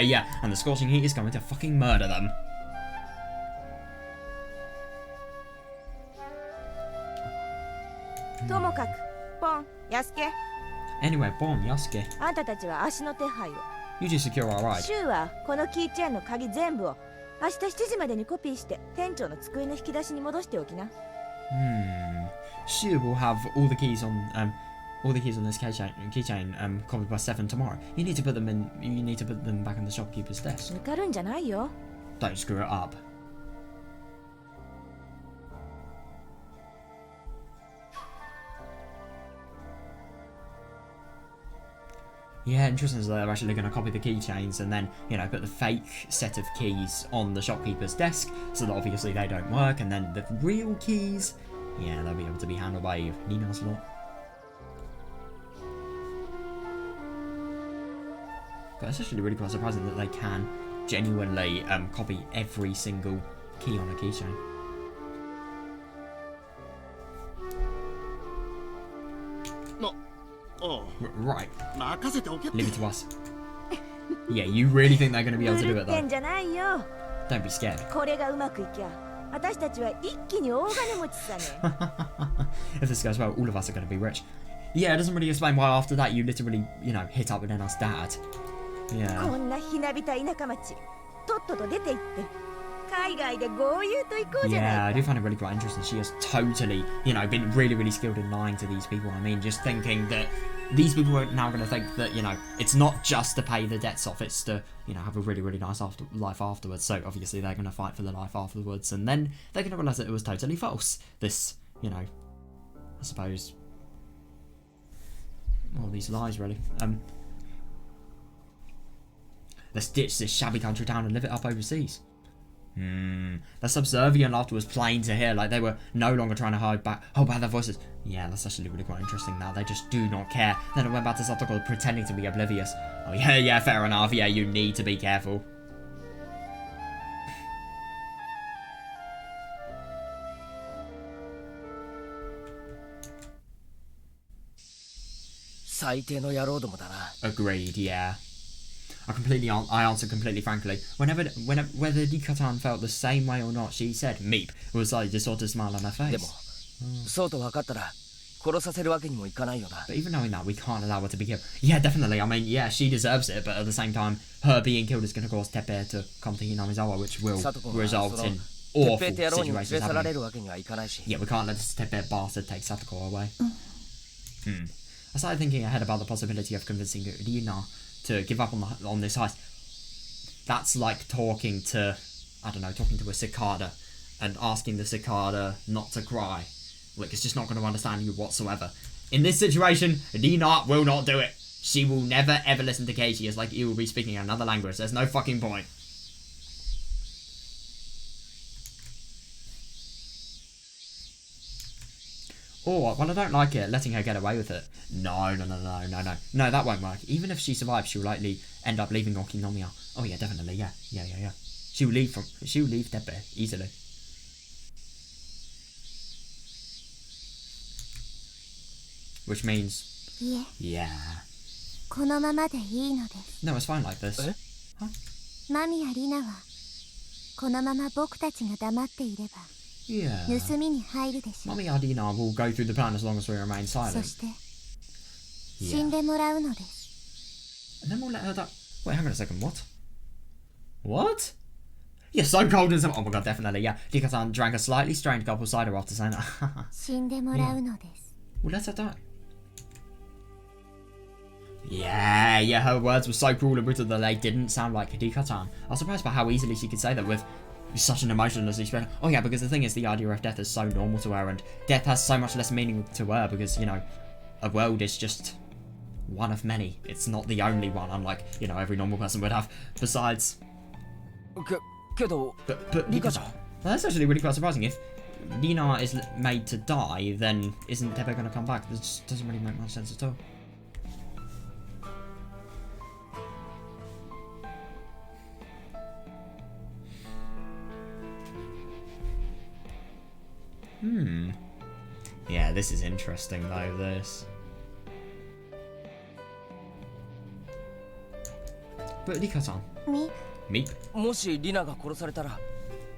Yeah, and the scorching heat is going to fucking murder them. Anyway, Bon, Yasuke. あんたたちは足の手配を。 You two secure our ride. シュウはこのキーチェーンの鍵全部を明日7時までにコピーして店長の机の引き出しに戻しておきな。Shu will have all the keys on this keychain copied by 7 tomorrow. You need to put them back in the shopkeeper's desk. 抜かるんじゃないよ。 Don't screw it up. Yeah, interesting. So they're actually going to copy the keychains and then, you know, put the fake set of keys on the shopkeeper's desk so that obviously they don't work, and then the real keys, yeah, they'll be able to be handled by Nina's lot. But it's actually really quite surprising that they can genuinely copy every single key on a keychain. Right. Leave it to us. Yeah, you really think they're going to be able to do it though? Don't be scared. If this goes well, all of us are going to be rich. Yeah, it doesn't really explain why after that you literally, you know, hit up with Nana's dad. Yeah. Yeah, I do find it really quite interesting. She has totally, you know, been really, really skilled in lying to these people. I mean, just thinking that these people are now going to think that, you know, it's not just to pay the debts off, it's to, you know, have a really, really nice life afterwards. So obviously they're going to fight for the life afterwards, and then they're going to realise that it was totally false. This, you know, I suppose, well, these lies really. Let's ditch this shabby country town and live it up overseas. The subservient laughter was plain to hear, like they were no longer trying to hold back their voices. Yeah, that's actually really quite interesting now. They just do not care. Then it went back to Satoko pretending to be oblivious. Oh yeah, fair enough. Yeah, you need to be careful. 最低の野郎どもだな。 Agreed, yeah. I answered completely frankly. Whether Rikatan felt the same way or not, she said, Meep, with a slightly distorted smile on her face. でも、そうと分かったら殺させるわけにもいかないよな。 But even knowing that, we can't allow her to be killed. Yeah, definitely. I mean, yeah, she deserves it, but at the same time, her being killed is going to cause Teppei to come to Hinamizawa, which will result in awful situations happening. Yeah, we can't let this Teppei bastard take Satoko away. I started thinking ahead about the possibility of convincing Rina to give up on this heist. That's like talking to a cicada and asking the cicada not to cry. Like, it's just not going to understand you whatsoever. In this situation, Rina will not do it. She will never ever listen to Keiichi. It's like he will be speaking another language. There's no fucking point. Oh, well, I don't like it, letting her get away with it. No, that won't work. Even if she survives, she'll likely end up leaving Okinomiya. Oh yeah, definitely, yeah. She'll leave Teppei, easily. Which means... Yeah. No, it's fine like this. Huh? Yeah. Mommy and Rina will go through the plan as long as we remain silent. Yeah. And then we'll let her die. Wait, hang on a second, what? What? Yeah, so cold and some. Oh my god, definitely, yeah. Rika-san drank a slightly strained gulp of cider after saying that. Yeah. We'll let her die. Yeah, her words were so cruel and brutal that they didn't sound like Rika-san. I was surprised by how easily she could say that with such an emotionless expression. Oh yeah, because the thing is, the idea of death is so normal to her, and death has so much less meaning to her because, you know, a world is just one of many. It's not the only one, unlike, you know, every normal person would have. Besides... But Rika-san, that's actually really quite surprising. If Rina is made to die, then isn't Teppei going to come back? This just doesn't really make much sense at all. Yeah, this is interesting though, this. But Rika-san. Meep? もしリナが殺されたら、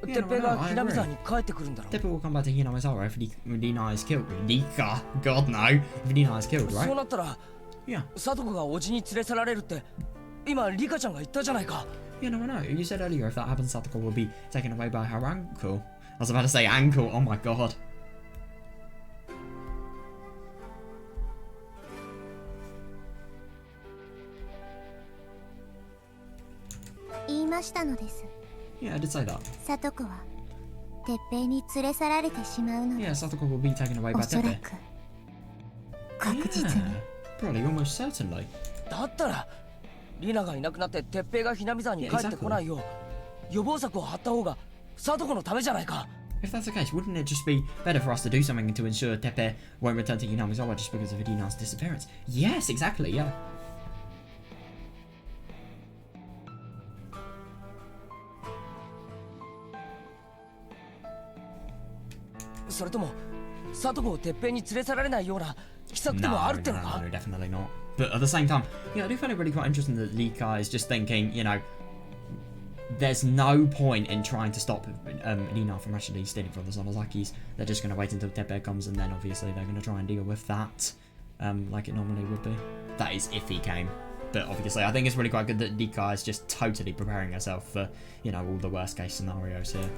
テッペイがひなみ沢に帰ってくるんだろう。 Teppei will come back to Hinamizawa if Rina is killed. Rika? God no. If Rina is killed, right? そうなったら、サトコがおじに連れ去られるって今リカちゃんが言ったじゃないか。 Yeah, no. You said earlier if that happens, Satoko will be taken away by her uncle. I was about to say ankle. Oh my god. Yeah, I did say that. Yeah, Satoko will be taken away by Teppei. Yeah, probably, almost certainly. だったらリナがいなくなってテッペイがひなみ沢に帰ってこないよう予防策を張った方がサトコのためじゃないか。 If that's the case, wouldn't it just be better for us to do something to ensure Teppei won't return to Hinamizawa just because of Rina's disappearance? Yes, exactly, yeah. それともサトコをてっぺんに連れ去られないような奇策でもあるってのか。 No, definitely not. But at the same time, yeah, I do find it really quite interesting that Rika is just thinking, you know, there's no point in trying to stop Rina from actually stealing from the Sonozakis. They're just going to wait until Teppei comes, and then obviously they're going to try and deal with that, like it normally would be. That is if he came. But obviously, I think it's really quite good that Rika is just totally preparing herself for, you know, all the worst case scenarios here.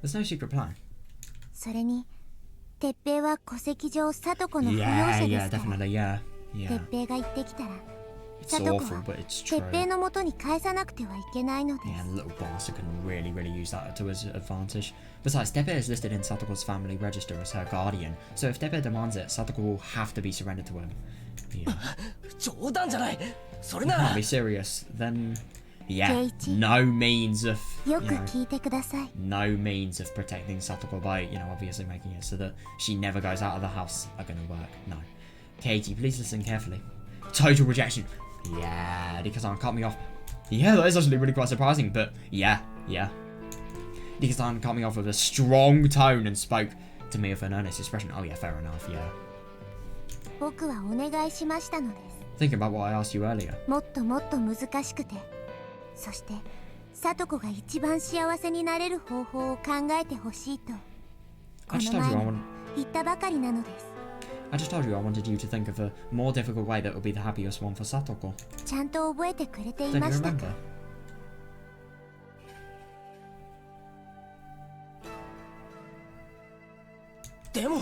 There's no secret plan. Yeah, definitely, yeah. サトコは鉄平の元に返さなくてはいけないのです。 Yeah, the little bastard can really use that to his advantage. Besides, Tepe is listed in Satoko's family register as her guardian, so if Tepe demands it, Satoko will have to be surrendered to him. Yeah. 冗談じゃない。それな Can't ら be serious. Then, yeah, no means of よく聞いてください。 no means of protecting Satoko by, obviously making it so that she never goes out of the house are gonna work. No. Katie, please listen carefully. Total rejection. Yeah, Rika-san cut me off. Yeah, that is actually really quite surprising, but yeah. Rika-san cut me off with a strong tone and spoke to me with an earnest expression. Oh yeah, fair enough, yeah. 僕はお願いしましたのです。 Thinking about what I asked you earlier. もっともっと難しくて、そしてサトコが一番幸せになれる方法を考えてほしいとこの前も言ったばかりなのです。 I just told you I wanted you to think of a more difficult way that would be the happiest one for Satoko. ちゃんと覚えてくれてい Don't ま you したか remember?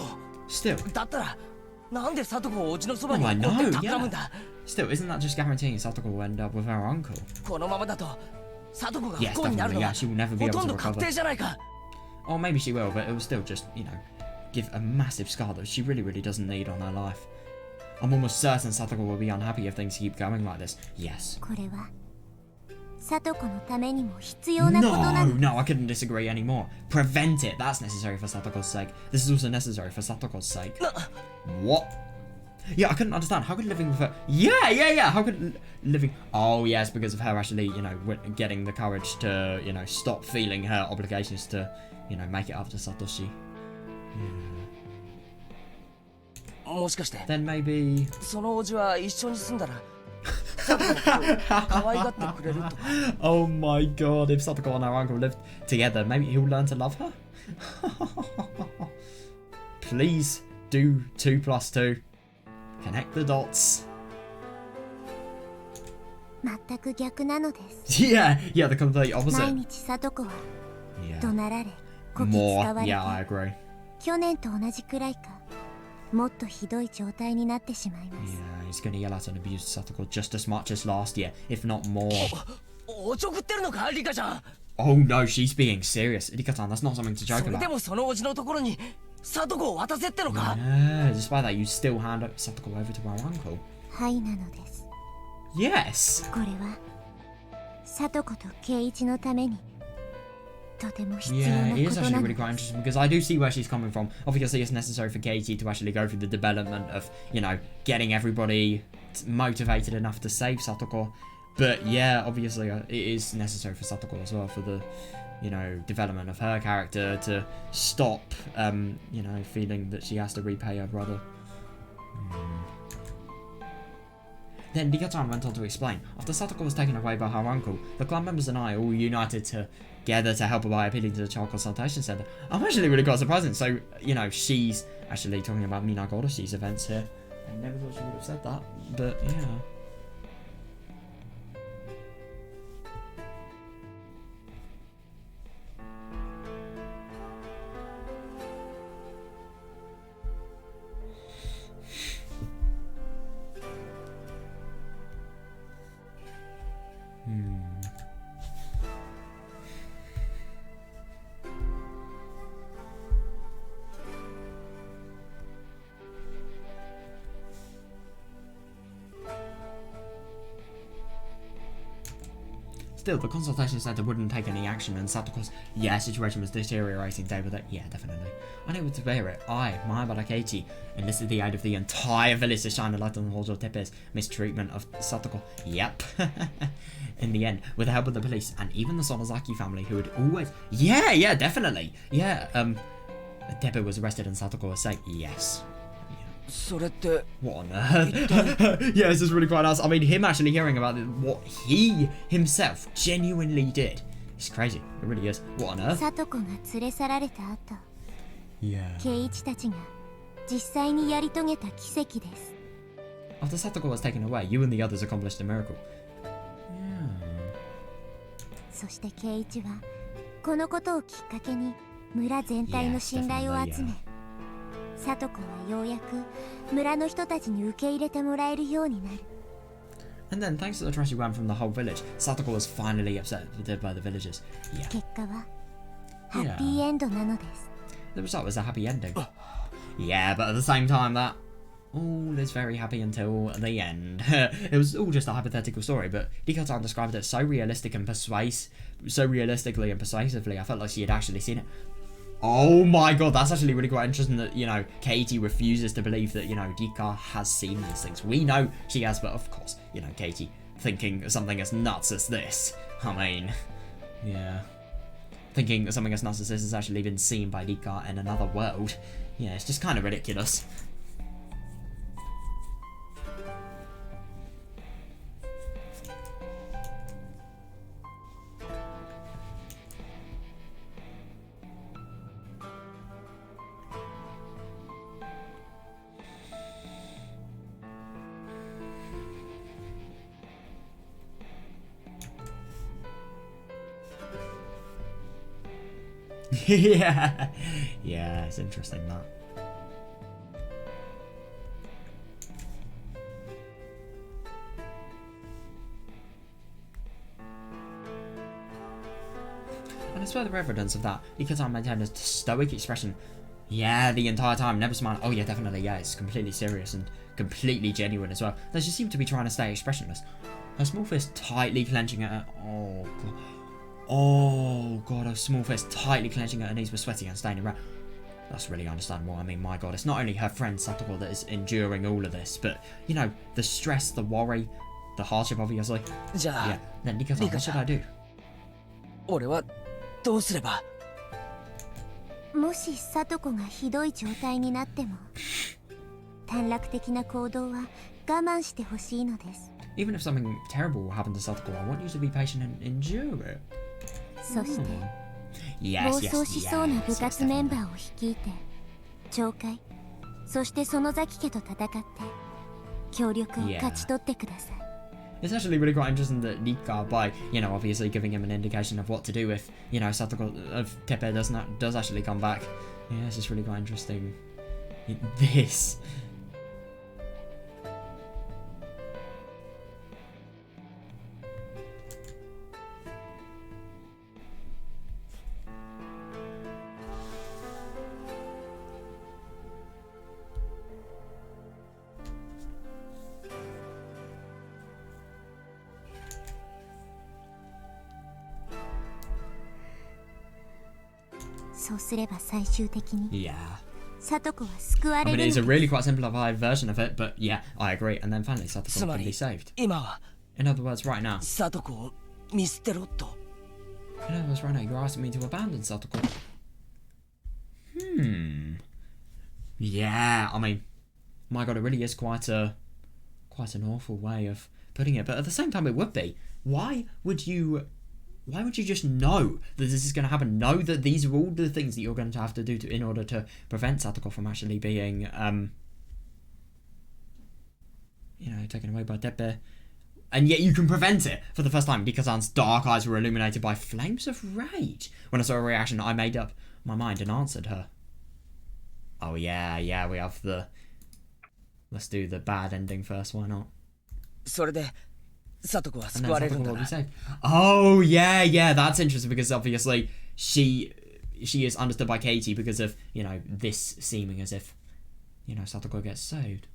Still. だったらなんでサトコをお家のそば Oh, に I 持って know, たくらむんだ。 Still, isn't that just guaranteeing Satoko will end up with her uncle? このままだとサトコが不 Yes, 幸になる definitely, の yeah, は she will never be ほ able とん to ど確定 recover. じゃないか。 Or maybe she will, but it will still just, give a massive scar that she really doesn't need on her life. I'm almost certain Satoko will be unhappy if things keep going like this. Yes. これはサトコのためにも必要なことなの。 No, I couldn't disagree anymore. Prevent it. That's necessary for Satoko's sake. This is also necessary for Satoko's sake. What? Yeah, I couldn't understand. How could living with her... Yeah. How could living... Oh, yes, because of her actually, getting the courage to, stop feeling her obligations to, make it up to Satoshi. もしかして Then maybe... そのおじは一緒に住んだらサトコのことを可愛がってくれるとか。 Oh my god, if Satoko and her uncle lived together, maybe he'll learn to love her? Please do 2 plus 2. Connect the dots. 全く逆なのです。 Yeah, the complete 毎 opposite. 日サトコは Yeah. 怒鳴られ、こき使 More. われて、 Yeah, I agree. 去年と同じくらいか、もっとひどい状態になってしまいます。 Yeah, he's gonna yell at and abuse Satoko just as much as last year, if not more. おちょくってるのかリカちゃん。 Oh no, she's being serious. Rika-san, that's not something to joke それで about. もそのおじのところにサトコを渡せってのか。 Yeah, despite that, you still hand Satoko over to her uncle. はいなのです。 Yes! これはサトコとケイイチのためにとても必要 Yeah, な it こ is と actually なの really で quite す。 interesting because I do see where she's coming from. Obviously, it's necessary for Katie to actually go through the development of, getting everybody motivated enough to save Satoko. But yeah, obviously, it is necessary for Satoko as well for the, development of her character to stop, feeling that she has to repay her brother. Then Rika-chan went on to explain, after Satoko was taken away by her uncle, the clan members and I all united together to help her by appealing to the Child Consultation Center. I'm actually really quite surprised. So, she's actually talking about Minagoroshi's events here. I never thought she would have said that, but yeah. Still, the consultation center wouldn't take any action, and Satoko's situation was deteriorating day by day. Yeah, definitely. Unable to bear it, I, Mahabara Keiichi, enlisted the aid of the entire village to shine a light on Hojo Tepe's mistreatment of Satoko. Yep. In the end, with the help of the police and even the Sonozaki family, who had always... Yeah, definitely. Yeah, Tepe was arrested and Satoko was safe. Yes. それって What on earth? Yeah, this is really quite nice. I mean, him actually hearing about what he himself genuinely did. It's crazy. It really is. What on earth? サトコが連れ去られた後、 Yeah. ケイイチたちが実際にやり遂げた奇跡です。 After Satoko was taken away, you and the others accomplished a miracle. そしてケイイチはこのことをきっかけに村全体の信頼を集め、サトコはようやく村の人たちに受け入れてもらえるようになる。And then, thanks to the trashy one from the whole village, Satoko was finally upset by the villagers. Yeah. 結果はハッピーエンドなのです。 The result was a happy ending. Yeah, but at the same time, that all is very happy until the end. It was all just a hypothetical story, but Rika-san described it so realistically and persuasively, I felt like she had actually seen it. Oh my god, that's actually really quite interesting that, you know, Katie refuses to believe that, you know, Rika has seen these things. We know she has, but of course, you know, Katie thinking something as nuts as this. I mean, yeah. Thinking something as nuts as this has actually been seen by Rika in another world. Yeah, it's just kind of ridiculous. Yeah, yeah, it's interesting that. And it's further evidence of that, Rika-san maintained a stoic expression. Yeah, the entire time, never smiling. Oh yeah, definitely, yeah, it's completely serious and completely genuine as well. Though she seemed to be trying to stay expressionless. Her small fist tightly clenching at her. Oh god. Oh god, her small fist tightly clenching at her knees was sweating and staining red. That's really understandable. I mean, my god, it's not only her friend Satoko that is enduring all of this, but, you know, the stress, the worry, the hardship, obviously. Yeah, then Rika-san, what should I do? 俺はどうすれば。もし聡子がひどい状態になっても短絡的な行動は我慢してほしいのです。 Even if something terrible will happen to Satoko, I want you to be patient and endure it. そして暴走しそうな部活メンバーを率いて懲戒、そして園崎家と戦って協力を勝ち取ってください。 It's actually really quite interesting that Rika, by, you know, obviously giving him an indication of what to do if, you know, Satoko of Tepe does actually come back. Yeah, it's just really quite interesting. This. Yeah. I mean, it's a really quite simplified version of it, but yeah, I agree. And then finally, Satoko can be saved. In other words, right now. In other words, right now, you're asking me to abandon Satoko. Yeah, I mean, my god, it really is quite an awful way of putting it. But at the same time, it would be. Why would you just know that this is going to happen? Know that these are all the things that you're going to have to do in order to prevent Satoko from actually being, you know, taken away by Tepe. And yet you can prevent it for the first time. Rika-san's dark eyes were illuminated by flames of rage. When I saw a reaction, I made up my mind and answered her. Oh yeah, we have the... Let's do the bad ending first, why not? それで Satoko は救われるんだな。Oh yeah, that's interesting because obviously she is understood by Katie because of, you know, this seeming as if, you know, Satoko gets saved.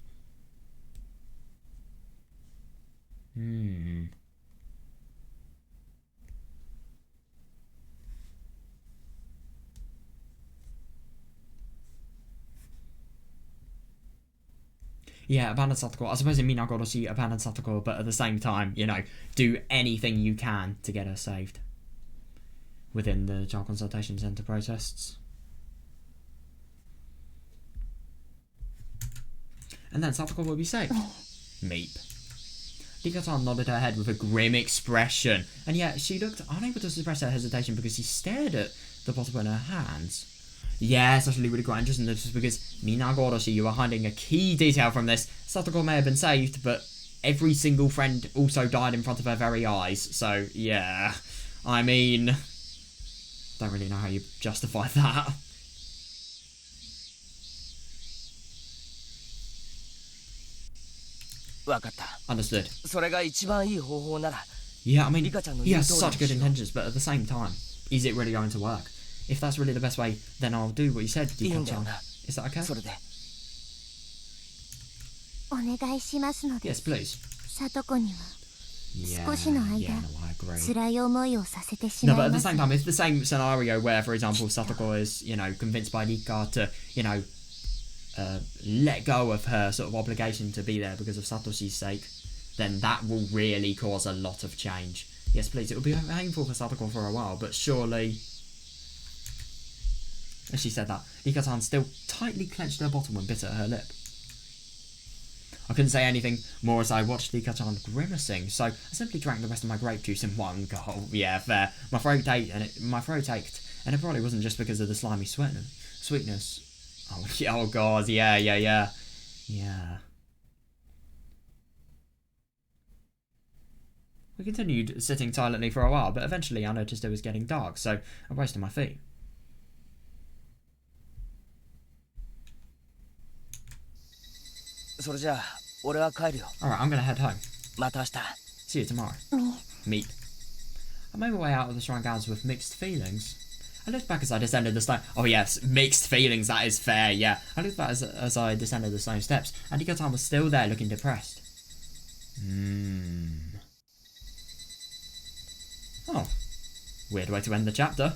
Yeah, abandon Satoko. I suppose in Minagoroshi, abandon Satoko, but at the same time, you know, do anything you can to get her saved within the Child Consultation Centre protests. And then Satoko will be saved. Meep. Rika-san nodded her head with a grim expression, and yet she looked unable to suppress her hesitation because she stared at the bottle in her hands. Yeah, it's actually really quite interesting just because Minagoroshi, you are hiding a key detail from this. Satoko may have been saved, but every single friend also died in front of her very eyes. So, yeah. I mean, don't really know how you justify that. わかった。 Understood. それが一番いい方法なら。 Yeah, I mean, リカちゃんの he 言う has 通り such に good しよう。 intentions, but at the same time, is it really going to work? If that's really the best way, then I'll do what you said, いいんだよ Dika-chan. な。 Is that okay? それで。お願いしますので Yes, please. さとこには Yeah, 少しの間 yeah, no, I agree. 辛い思いをさせてし No, ま but い at ま the す same time, it's the same scenario where, for example, Satoko is, you know, convinced by Rika to, you know, let go of her sort of obligation to be there because of Satoshi's sake, then that will really cause a lot of change. Yes, please. It will be painful for Satoko for a while, but surely... As she said that, Rika-san still tightly clenched her bottom and bit at her lip. I couldn't say anything more as I watched Rika-chan grimacing, so I simply drank the rest of my grape juice in one gulp. Yeah, fair. My throat ached, and it probably wasn't just because of the slimy sweetness. Oh, yeah, oh god, yeah. We continued sitting silently for a while, but eventually I noticed it was getting dark, so I rose to my feet. それじゃあ俺は帰るよ。 Alright, I'm gonna head home. また明日。 See you tomorrow. Meet. I made my way out of the shrine grounds with mixed feelings. I looked back as I descended the stone. Oh yes, mixed feelings, that is fair, yeah. I looked back as I descended the stone steps, and Rika-chan was still there looking depressed. Oh. Weird way to end the chapter.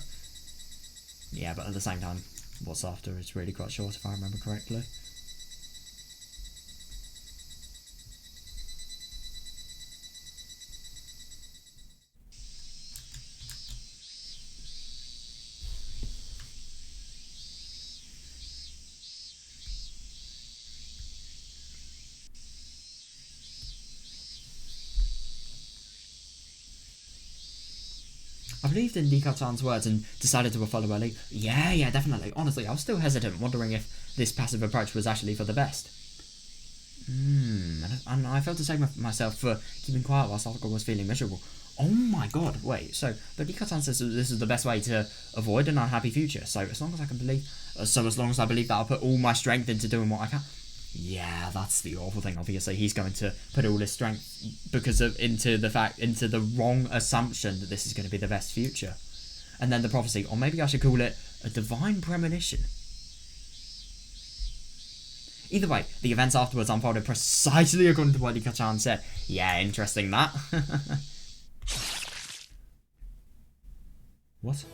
Yeah, but at the same time, what's after is really quite short if I remember correctly. I believed in Rika-chan's words and decided to follow her lead. Yeah, definitely. Honestly, I was still hesitant, wondering if this passive approach was actually for the best. And I felt ashamed of myself for keeping quiet while Satoko was feeling miserable. Oh my god, wait, but Rika-chan says that this is the best way to avoid an unhappy future, so as long as I believe that I'll put all my strength into doing what I can. Yeah, that's the awful thing, obviously. He's going to put all his strength into the wrong assumption that this is going to be the best future. And then the prophecy, or maybe I should call it a divine premonition. Either way, the events afterwards unfolded precisely according to what Rika-chan said. Yeah, interesting that. What?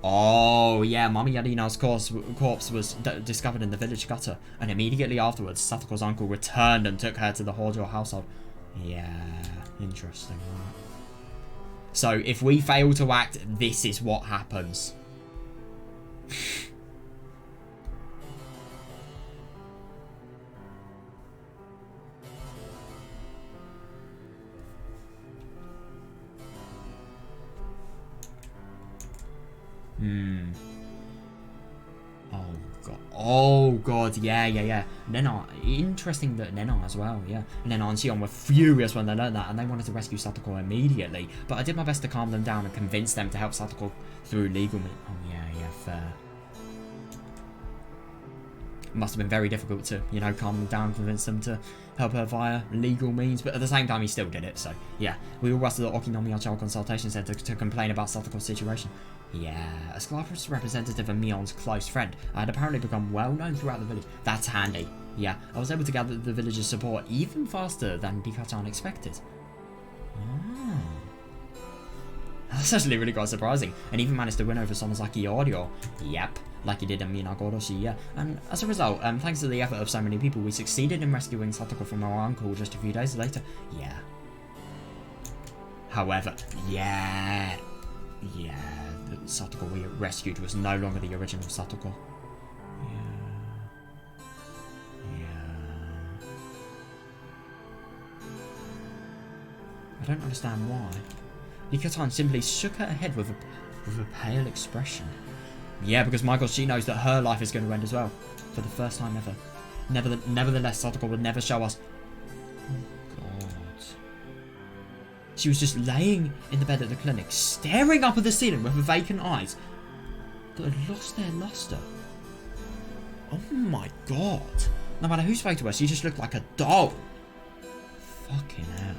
Oh, yeah, Mama Yarina's corpse was discovered in the village gutter, and immediately afterwards, Satoko's uncle returned and took her to the Hojo household. Yeah, interesting, right? So, if we fail to act, this is what happens. Oh god, yeah. Nena, interesting that Nena as well, yeah. Nena and Shion were furious when they learned that, and they wanted to rescue Satoko immediately. But I did my best to calm them down and convince them to help Satoko through legal means. Oh yeah, fair. It must have been very difficult to, you know, calm them down and convince them to help her via legal means, but at the same time he still did it, so yeah. We all rushed to the Okinomiya Consultation Center to complain about Satoko's situation. Yeah, as class representative and Mion's close friend, I had apparently become well known throughout the village. That's handy. Yeah, I was able to gather the village's support even faster than Rika-chan expected. That's actually really quite surprising, and even managed to win over Sonozaki Oryo. Yep, like he did in Minagoroshi, yeah. And as a result, thanks to the effort of so many people, we succeeded in rescuing Satoko from our uncle just a few days later. Yeah. However, yeah, the Satoko we rescued was no longer the original Satoko. Yeah. I don't understand why. Rika-chan simply shook her head with a pale expression. Yeah, because my god, she knows that her life is going to end as well. For the first time ever. Nevertheless, Satoko would never show us. Oh god. She was just laying in the bed at the clinic, staring up at the ceiling with vacant eyes that had lost their luster. Oh my god. No matter who spoke to her, she just looked like a doll. Fucking hell.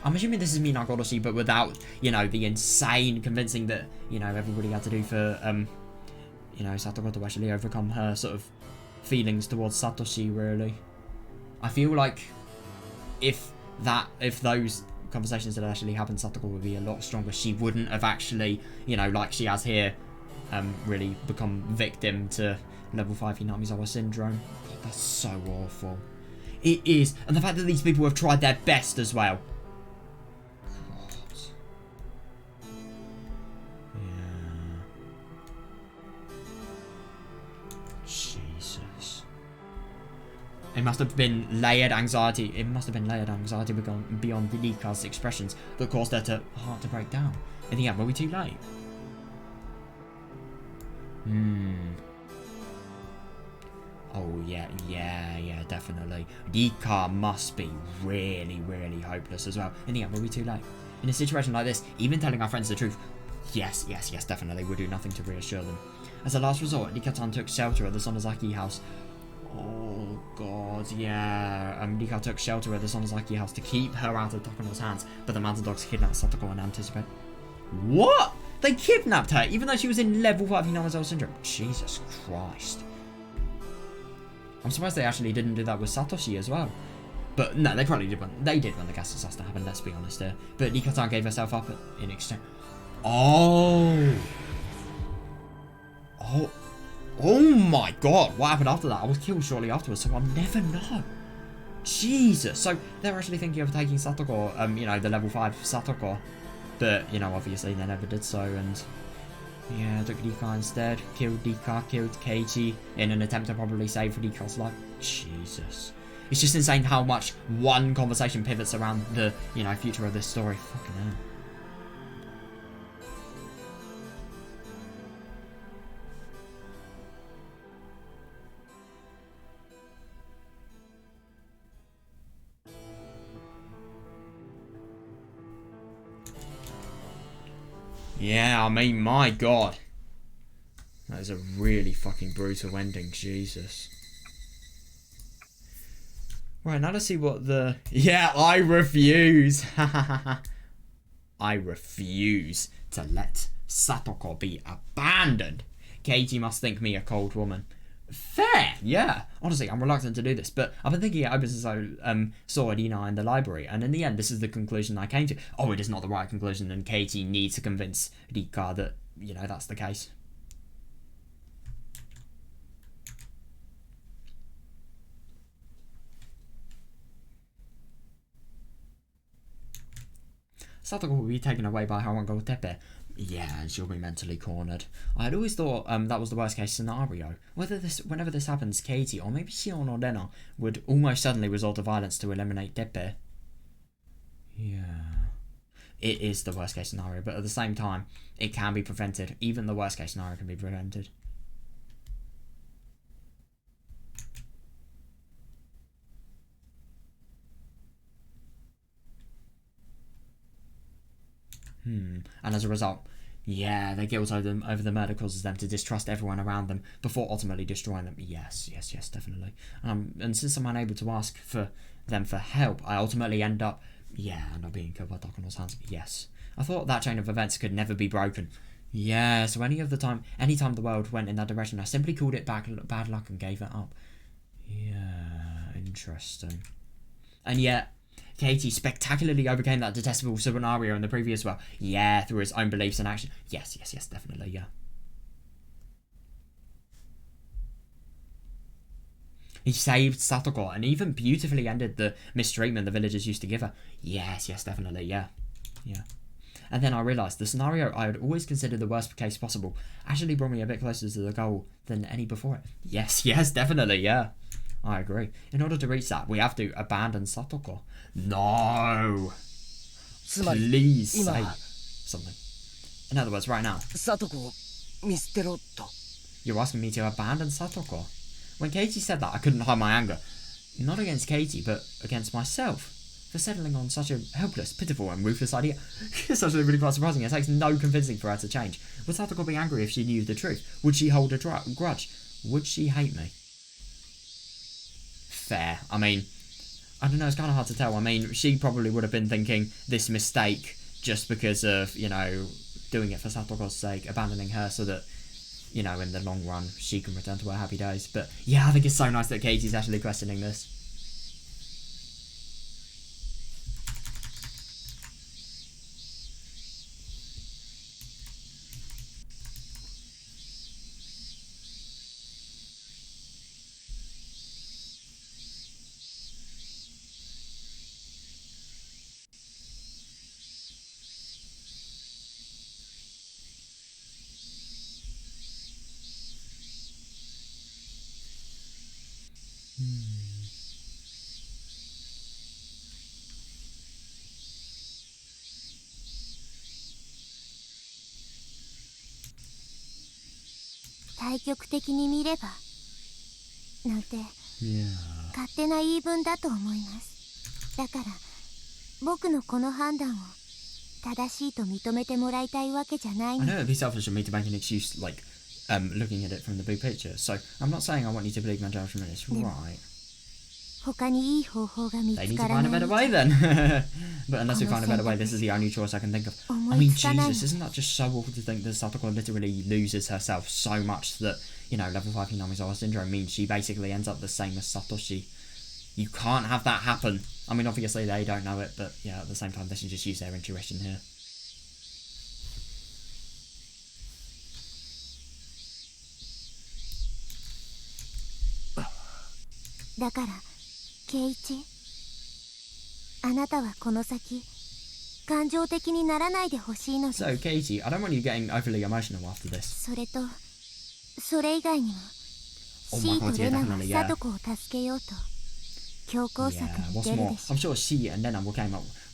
I'm assuming this is Minagoroshi, but without, you know, the insane convincing that, you know, everybody had to do for, you know, Satoko to actually overcome her sort of feelings towards Satoshi, really. I feel like if those conversations had actually happened, Satoko would be a lot stronger. She wouldn't have actually, you know, like she has here, really become victim to level 5 Hinamizawa syndrome. God, that's so awful. It is. And the fact that these people have tried their best as well. God. Yeah. Jesus. It must have been layered anxiety. It must have been layered anxiety beyond Rika's expressions that caused her heart to break down. In the end, were we too late? Oh, yeah, definitely. Rika must be really, really hopeless as well. In the end, were we too late? In a situation like this, even telling our friends the truth, yes, definitely, would do nothing to reassure them. As a last resort, Rika-tan took shelter at the Sonozaki house. Oh, God, yeah. Rika took shelter at the Sonozaki house to keep her out of Takano's hands, but the mountain dogs kidnapped Satoko and anticipate. What? They kidnapped her, even though she was in level 5 Hinamizawa syndrome. Jesus Christ. I'm surprised they actually didn't do that with Satoshi as well. But no, they probably did when the gas disaster happened, let's be honest here. But Rika-tan gave herself up in exchange. Oh my God, what happened after that? I was killed shortly afterwards, so I'll never know. Jesus, so they're actually thinking of taking Satoko, you know, the level 5 Satoko. But, you know, obviously they never did so, and yeah, took Rika instead, killed Rika, killed Keiji in an attempt to probably save Rika's life. Jesus. It's just insane how much one conversation pivots around the, you know, future of this story. Fucking hell. Yeah, I mean, my God. That is a really fucking brutal ending, Jesus. Right, now let's see what the... Yeah, I refuse. I refuse to let Satoko be abandoned. Keiji must think me a cold woman. Fair, yeah. Honestly, I'm reluctant to do this, but I've been thinking it ever since I saw Irina in the library, and in the end, this is the conclusion I came to. Oh, it is not the right conclusion, and Katie needs to convince Rika that, you know, that's the case. Satoko will be taken away by Harango Tepe. Yeah, and she'll be mentally cornered. I had always thought that was the worst case scenario. Whenever this happens, Katie, or maybe Shion or Rena, would almost suddenly resort to violence to eliminate Tepe. Yeah. It is the worst case scenario, but at the same time, it can be prevented. Even the worst case scenario can be prevented. And as a result, yeah, their guilt over the murder causes them to distrust everyone around them before ultimately destroying them. Yes, definitely. And since I'm unable to ask for them for help, I ultimately end up, not being killed by Takano's hands. Yes. I thought that chain of events could never be broken. Yeah, so anytime the world went in that direction, I simply called it bad luck and gave it up. Yeah, interesting. And yet, Katie spectacularly overcame that detestable scenario in the previous world. Yeah, through his own beliefs and action. Yes, definitely, yeah. He saved Satoko and even beautifully ended the mistreatment the villagers used to give her. Yes, definitely, yeah. And then I realised the scenario I had always considered the worst case possible actually brought me a bit closer to the goal than any before it. Yes, definitely, yeah. I agree. In order to reach that, we have to abandon Satoko. No! Please say something. In other words, right now. You're asking me to abandon Satoko? When Katie said that, I couldn't hide my anger. Not against Katie, but against myself. For settling on such a helpless, pitiful and ruthless idea. It's actually really quite surprising. It takes no convincing for her to change. Would Satoko be angry if she knew the truth? Would she hold a grudge? Would she hate me? Fair. I mean, I don't know, it's kind of hard to tell. I mean, she probably would have been thinking this mistake just because of, you know, doing it for Satoko's sake, abandoning her so that, you know, in the long run, she can return to her happy days. But yeah, I think it's so nice that Katie's actually questioning this. 対極的に見ればなんて勝手な言い分だと思います。だから僕のこの判断を正しいと認めてもらいたいわけじゃないの。 I know it'd be selfish of me to make an excuse like looking at it from the big picture. So I'm not saying I want you to believe my judgment is right. 他にいい方法が見つ They need か to ら find な a い better way then. But unless we find a better way, this is the only choice I can think of. I mean, Jesus, isn't that just so awful to think that Satoko literally loses herself so much that, you know, level 5 Hinamizawa syndrome means she basically ends up the same as Satoshi. You can't have that happen. I mean, obviously they don't know it, but yeah, at the same time they should just use their intuition here. だから圭一、あなたはこの先感情的にならないでほしいのです。 So, Katie, I don't want you getting overly emotional after this. それとそれ以外にもシーとレナがサトコを助けようと強行策に出るでしょう。 I'm sure she and Lena will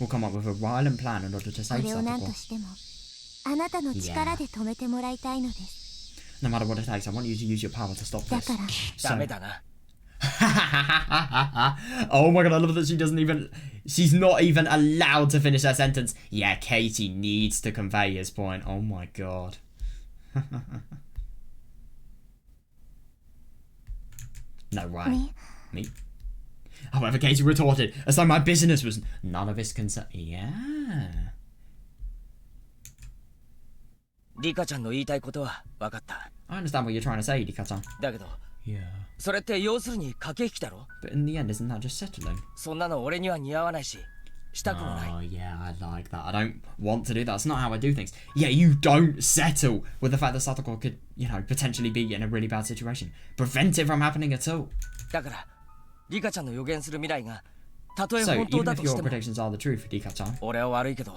come up with a violent plan in order to そ save れを何と Satoko. してもあなたの力で止めてもらいたいのです。 No matter what it takes, I want you to use your power to stop だ this. から ダメだな。 Oh my god, I love that she's not even allowed to finish her sentence. Yeah, Katie needs to convey his point. Oh my god. No way. Me? However, Katie retorted, as though my business was none of his concern. Yeah. リカちゃんの言いたいことは分かった。 I understand what you're trying to say, Rika-chan. だけど、 Yeah. それって要するに駆け引きだろ。 But in the end, isn't that just settling? そんなの俺には似合わないし、したくもない。 Oh yeah, I like that. I don't want to do that. That's not how I do things. Yeah, you don't settle with the fact that Satoko could, you know, potentially be in a really bad situation. Prevent it from happening at all. だから、リカちゃんの予言する未来がたとえ So 本当 even だ if として your も、 predictions are the truth, Rika-chan. 俺は悪いけど、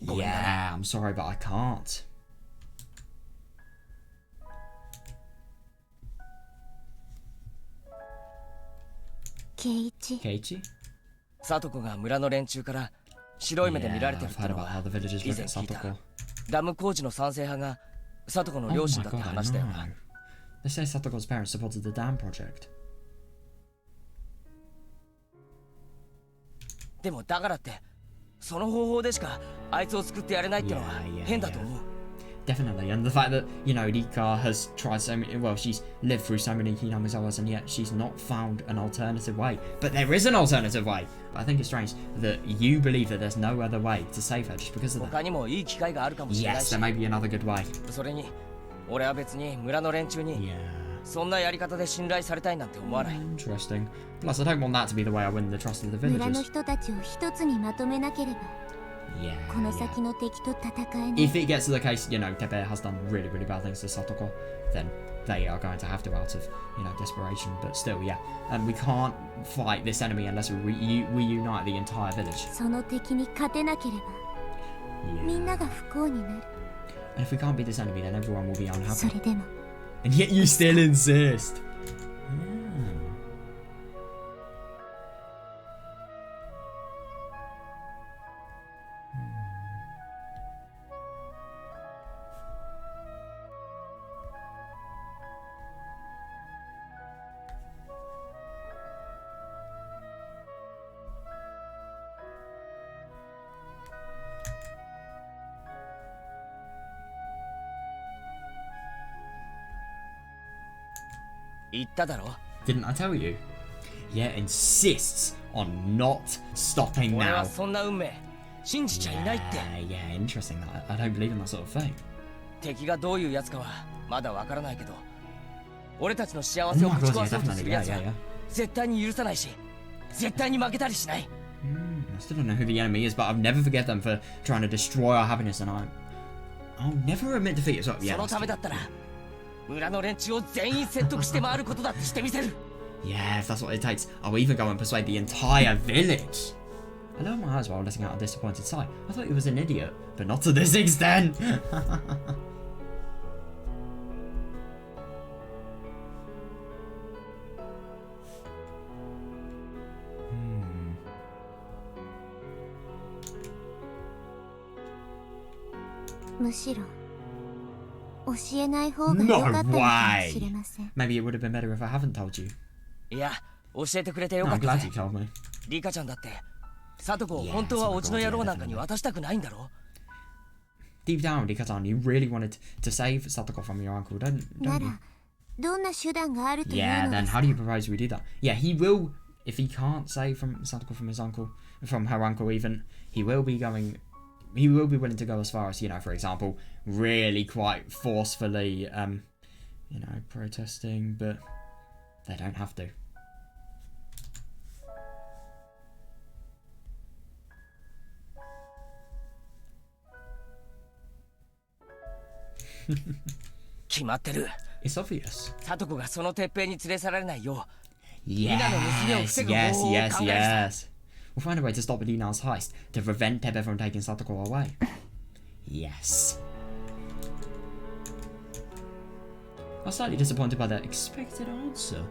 ごめんな。 Yeah, I'm sorry, but I can't. 圭一、 Keiichi? サトコが村の連中から白い目で見られて Yeah, る I've って heard の about how は the villagers 以 look 前 at 聞いた。 Satoko. ダム工事の賛成派がサトコの Oh 両 my 親だって god, I 話だよな。 know. They say Satoko's parents supported the dam project. でもだからってその方法でしかあいつを救ってやれないってのは Yeah, 変だと思う。 Definitely, and the fact that, you know, Rika has tried so many, well, she's lived through so many Hinamizawas and yet she's not found an alternative way. But there is an alternative way! But I think it's strange that you believe that there's no other way to save her just because of 他 that. にもいい機会があるかもしれない Yes, し there may be another good way. それに俺は別に村の連中に Yeah. そんなやり方で信頼されたいなんて思わない。 Interesting. Plus, I don't want that to be the way I win the trust of the 村の villagers. 人たちを一つにまとめなければ Yeah. この yeah. 先の敵と戦えない。 If it gets to the case, you know, Tepe has done really, really bad things to Satoko, then they are going to have to out of, you know, desperation. But still, yeah. And we can't fight this enemy unless we reunite the entire village. その敵に勝てなければ Yeah. みんなが不幸になる。 And if we can't beat this enemy, then everyone will be そ unhappy. れでも And yet you still insist. Yeah. 言っただろ。 Didn't I tell you? yeah, insists on not stopping now. Yeah, interesting. I don't believe in that sort of thing. 敵がどういうやつかはまだわからないけど、俺たちの幸せをぶち壊そうとするやつは絶対に許さないし、絶対に負けたりしない。I still don't know who the enemy is, but I'll never forget them for trying to destroy our happiness, and I'll never admit defeat. So, yeah, そのためだったら村の連中を全員説得して回ることだってしてみせる。Yeah, if that's what it takes, I'll even go and persuade the entire village. I lowered my eyes while letting out a disappointed sigh. I thought he was an idiot, but not to this extent. No way! Maybe it would have been better if I haven't told you. いや、教えてくれてよかった。I'm glad you told me. リカちゃんだって、サトコを本当はオチの野郎なんかに渡したくないんだろ Deep down, Rika-chan, you really wanted to save Satoko from your uncle, don't you? Yeah, then how do you propose we do that? Yeah, he will, if he can't save Satoko from his uncle, from her uncle even, he will be willing to go as far as, you know, for example, really quite forcefully, you know, protesting, but they don't have to. It's obvious. Yes. We'll find a way to stop Lina's heist to prevent Tebe from taking Satoko away. Yes. I was slightly disappointed by the expected answer.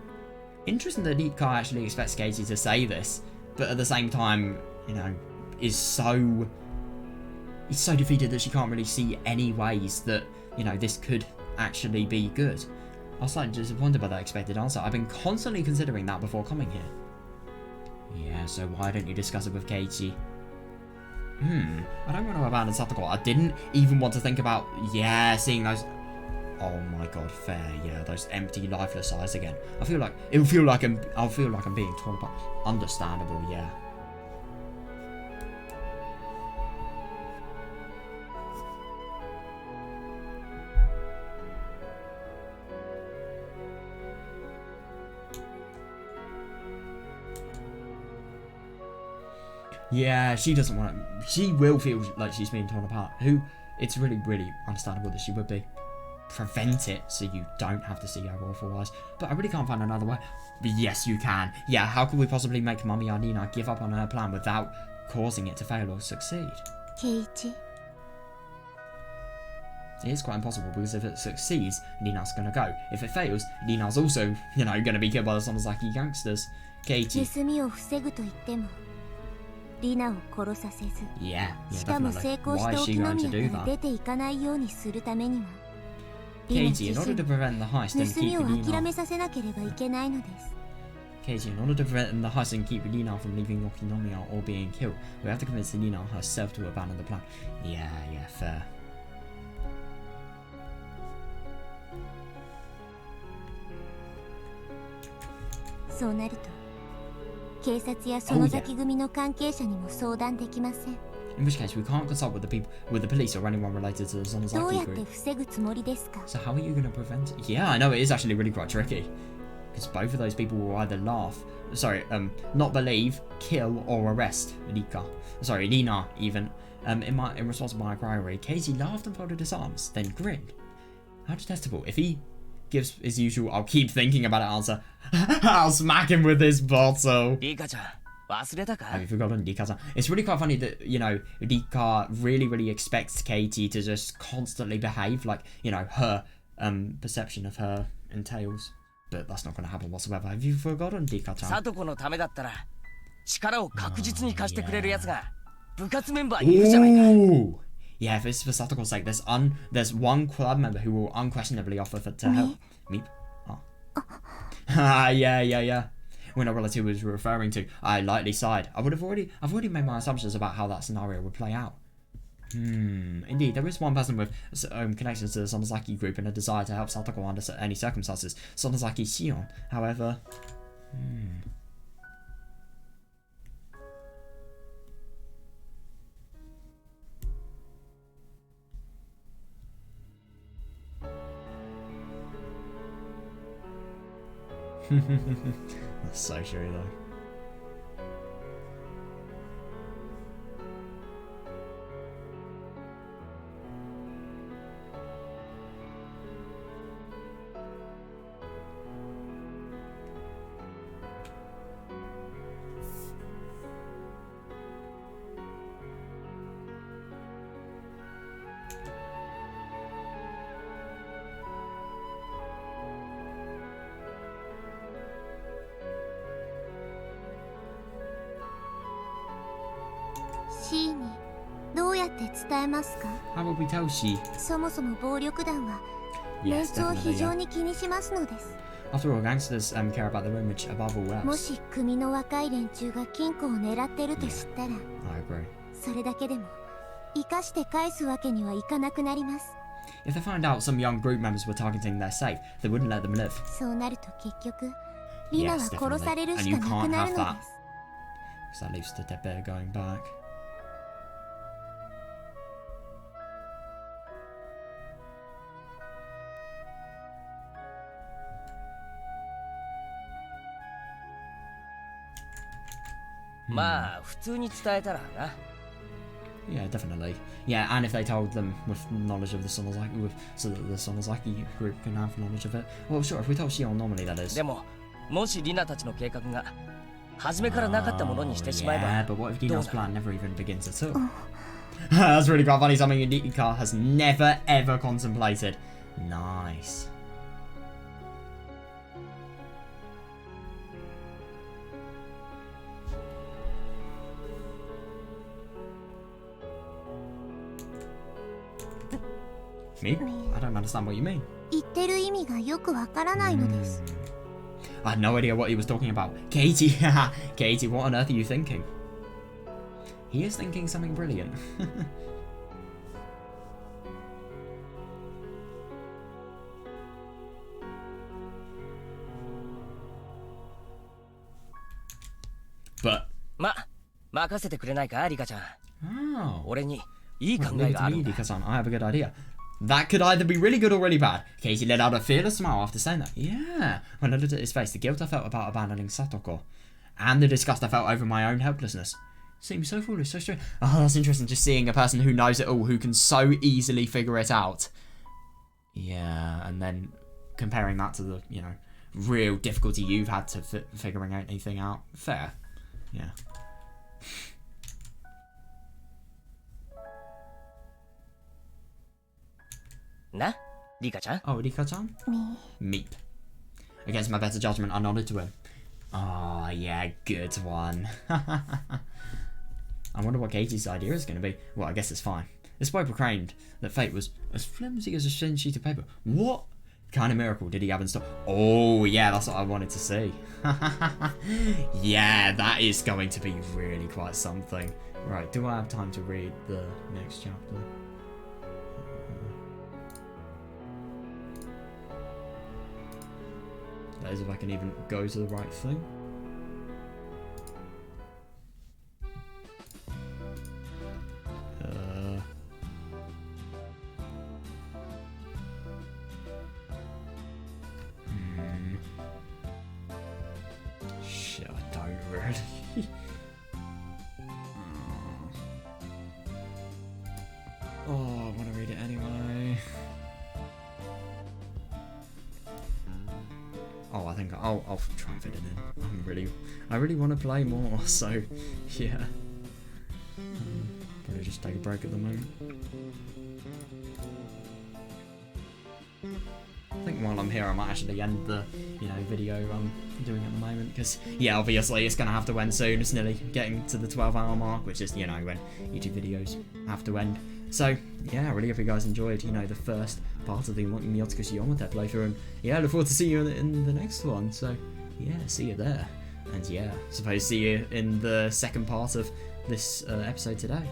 Interesting that Ika actually expects Katie to say this, but at the same time, you know, is so defeated that she can't really see any ways that, you know, this could actually be good. I was slightly disappointed by that expected answer. I've been constantly considering that before coming here. Yeah, so why don't you discuss it with Katie? I don't want to abandon Satoko. I didn't even want to think about, yeah, seeing those... Oh my god, fair, yeah, those empty, lifeless eyes again. I'll feel like I'm being torn apart. Understandable, yeah. Yeah, she doesn't want to. She will feel like she's being torn apart. It's really, really understandable that she would be. Prevent it so you don't have to see her awful eyes. But I really can't find another way. But yes, you can. Yeah, how could we possibly make Mummy Arnina give up on her plan without causing it to fail or succeed? Keiichi. It is quite impossible because if it succeeds, Nina's gonna go. If it fails, Nina's also, you know, gonna be killed by the Sonozaki gangsters. Keiichi. Yeah, definitely. Why is she going to do that? Katie, in order to prevent the heist and keep Lina... Katie, in order to prevent the heist and keep Lina from leaving Okinomiya or being killed, we have to convince Lina herself to abandon the plan. Yeah, fair. In which case, we can't consult with the police or anyone related to the Sonozaki group. So how are you going to prevent it? Yeah, I know, it is actually really quite tricky. Because both of those people will either not believe, kill, or arrest Lina even. In response to my inquiry, Casey laughed and folded his arms, then grinned. How detestable. If he gives his usual I'll keep thinking about it answer, I'll smack him with this bottle. Have you forgotten Rika-chan? It's really quite funny that, you know, Rika really expects Katie to just constantly behave like, you know, her perception of her entails. But that's not going to happen whatsoever. Have you forgotten Rika-chan? Ooh! Yeah, if it's for Satoko's sake, there's one club member who will unquestionably offer to help. Meep? Oh. Yeah. When I realised who was referring to, I lightly sighed. I've already made my assumptions about how that scenario would play out. Indeed, there is one person with connections to the Sonozaki group and a desire to help Satoko under any circumstances. Sonozaki Shion, however... That's so true though. C にどうやって伝えますか？ How would we tell she? そもそも暴力団はメン Yes, ツを definitely. 非常 Yeah. に気にしますのです。 After all, gangsters care about their image above all も else. し組の若い連中が金庫を狙ってると知ったら、 I agree. それだけでも生かして返すわけにはいかなくなります。 If they find out some young group members were targeting their safe, they wouldn't let them live. そうなると結局リナは Yes, 殺されるしかなくなるのです。 Because that leaves to Dead Bear going back. Yeah, definitely. Yeah, and if they told them with knowledge of the Sonozaki, so that the Sonozaki group can have knowledge of it. Well, sure, if we told Shion normally, that is. でももしリナたちの計画が初めからなかったものにしてしまえば Yeah, but what if Dino's plan never even begins at all? That's really quite funny, something Nika has never ever contemplated. Nice. Me? I don't understand what you mean. 言ってる意味がよくわからないのです。 I had no idea what he was talking about. Katie, Katie, what on earth are you thinking? He is thinking something brilliant. But 任せてくれないかリカちゃん。 oh, 俺にいい考 leave え it が to ある me, んだ。 Nika-san. I have a good idea. That could either be really good or really bad. Katie let out a fearless smile after saying that. Yeah. When I looked at his face, the guilt I felt about abandoning Satoko, and the disgust I felt over my own helplessness, seems so foolish, so strange. Oh, that's interesting. Just seeing a person who knows it all, who can so easily figure it out. Yeah, and then comparing that to the, you know, real difficulty you've had to figuring anything out. Fair. Yeah. Na, Rika-chan? Oh, Rika-chan? Meep. Against my better judgment, I nodded to him. Oh, yeah, good one. I wonder what Katie's idea is going to be. Well, I guess it's fine. This boy proclaimed that fate was as flimsy as a thin sheet of paper. What kind of miracle did he have in store? Oh, yeah, that's what I wanted to see. Yeah, that is going to be really quite something. Right, do I have time to read the next chapter? That is if I can even go to the right thing. Shit, I don't really. Oh, I want to read it anyway. Oh, I think I'll try and fit it in. I really want to play more, so yeah. Probably just take a break at the moment. I think while I'm here, I might actually end the video I'm doing at the moment, because yeah, obviously it's gonna have to end soon. It's nearly getting to the 12-hour mark, which is when YouTube videos have to end. So yeah, I really hope you guys enjoyed the first part of the Miotsukushi Omote playthrough, and yeah, I look forward to seeing you in the next one. So yeah, see you there, and yeah, suppose see you in the second part of this episode today.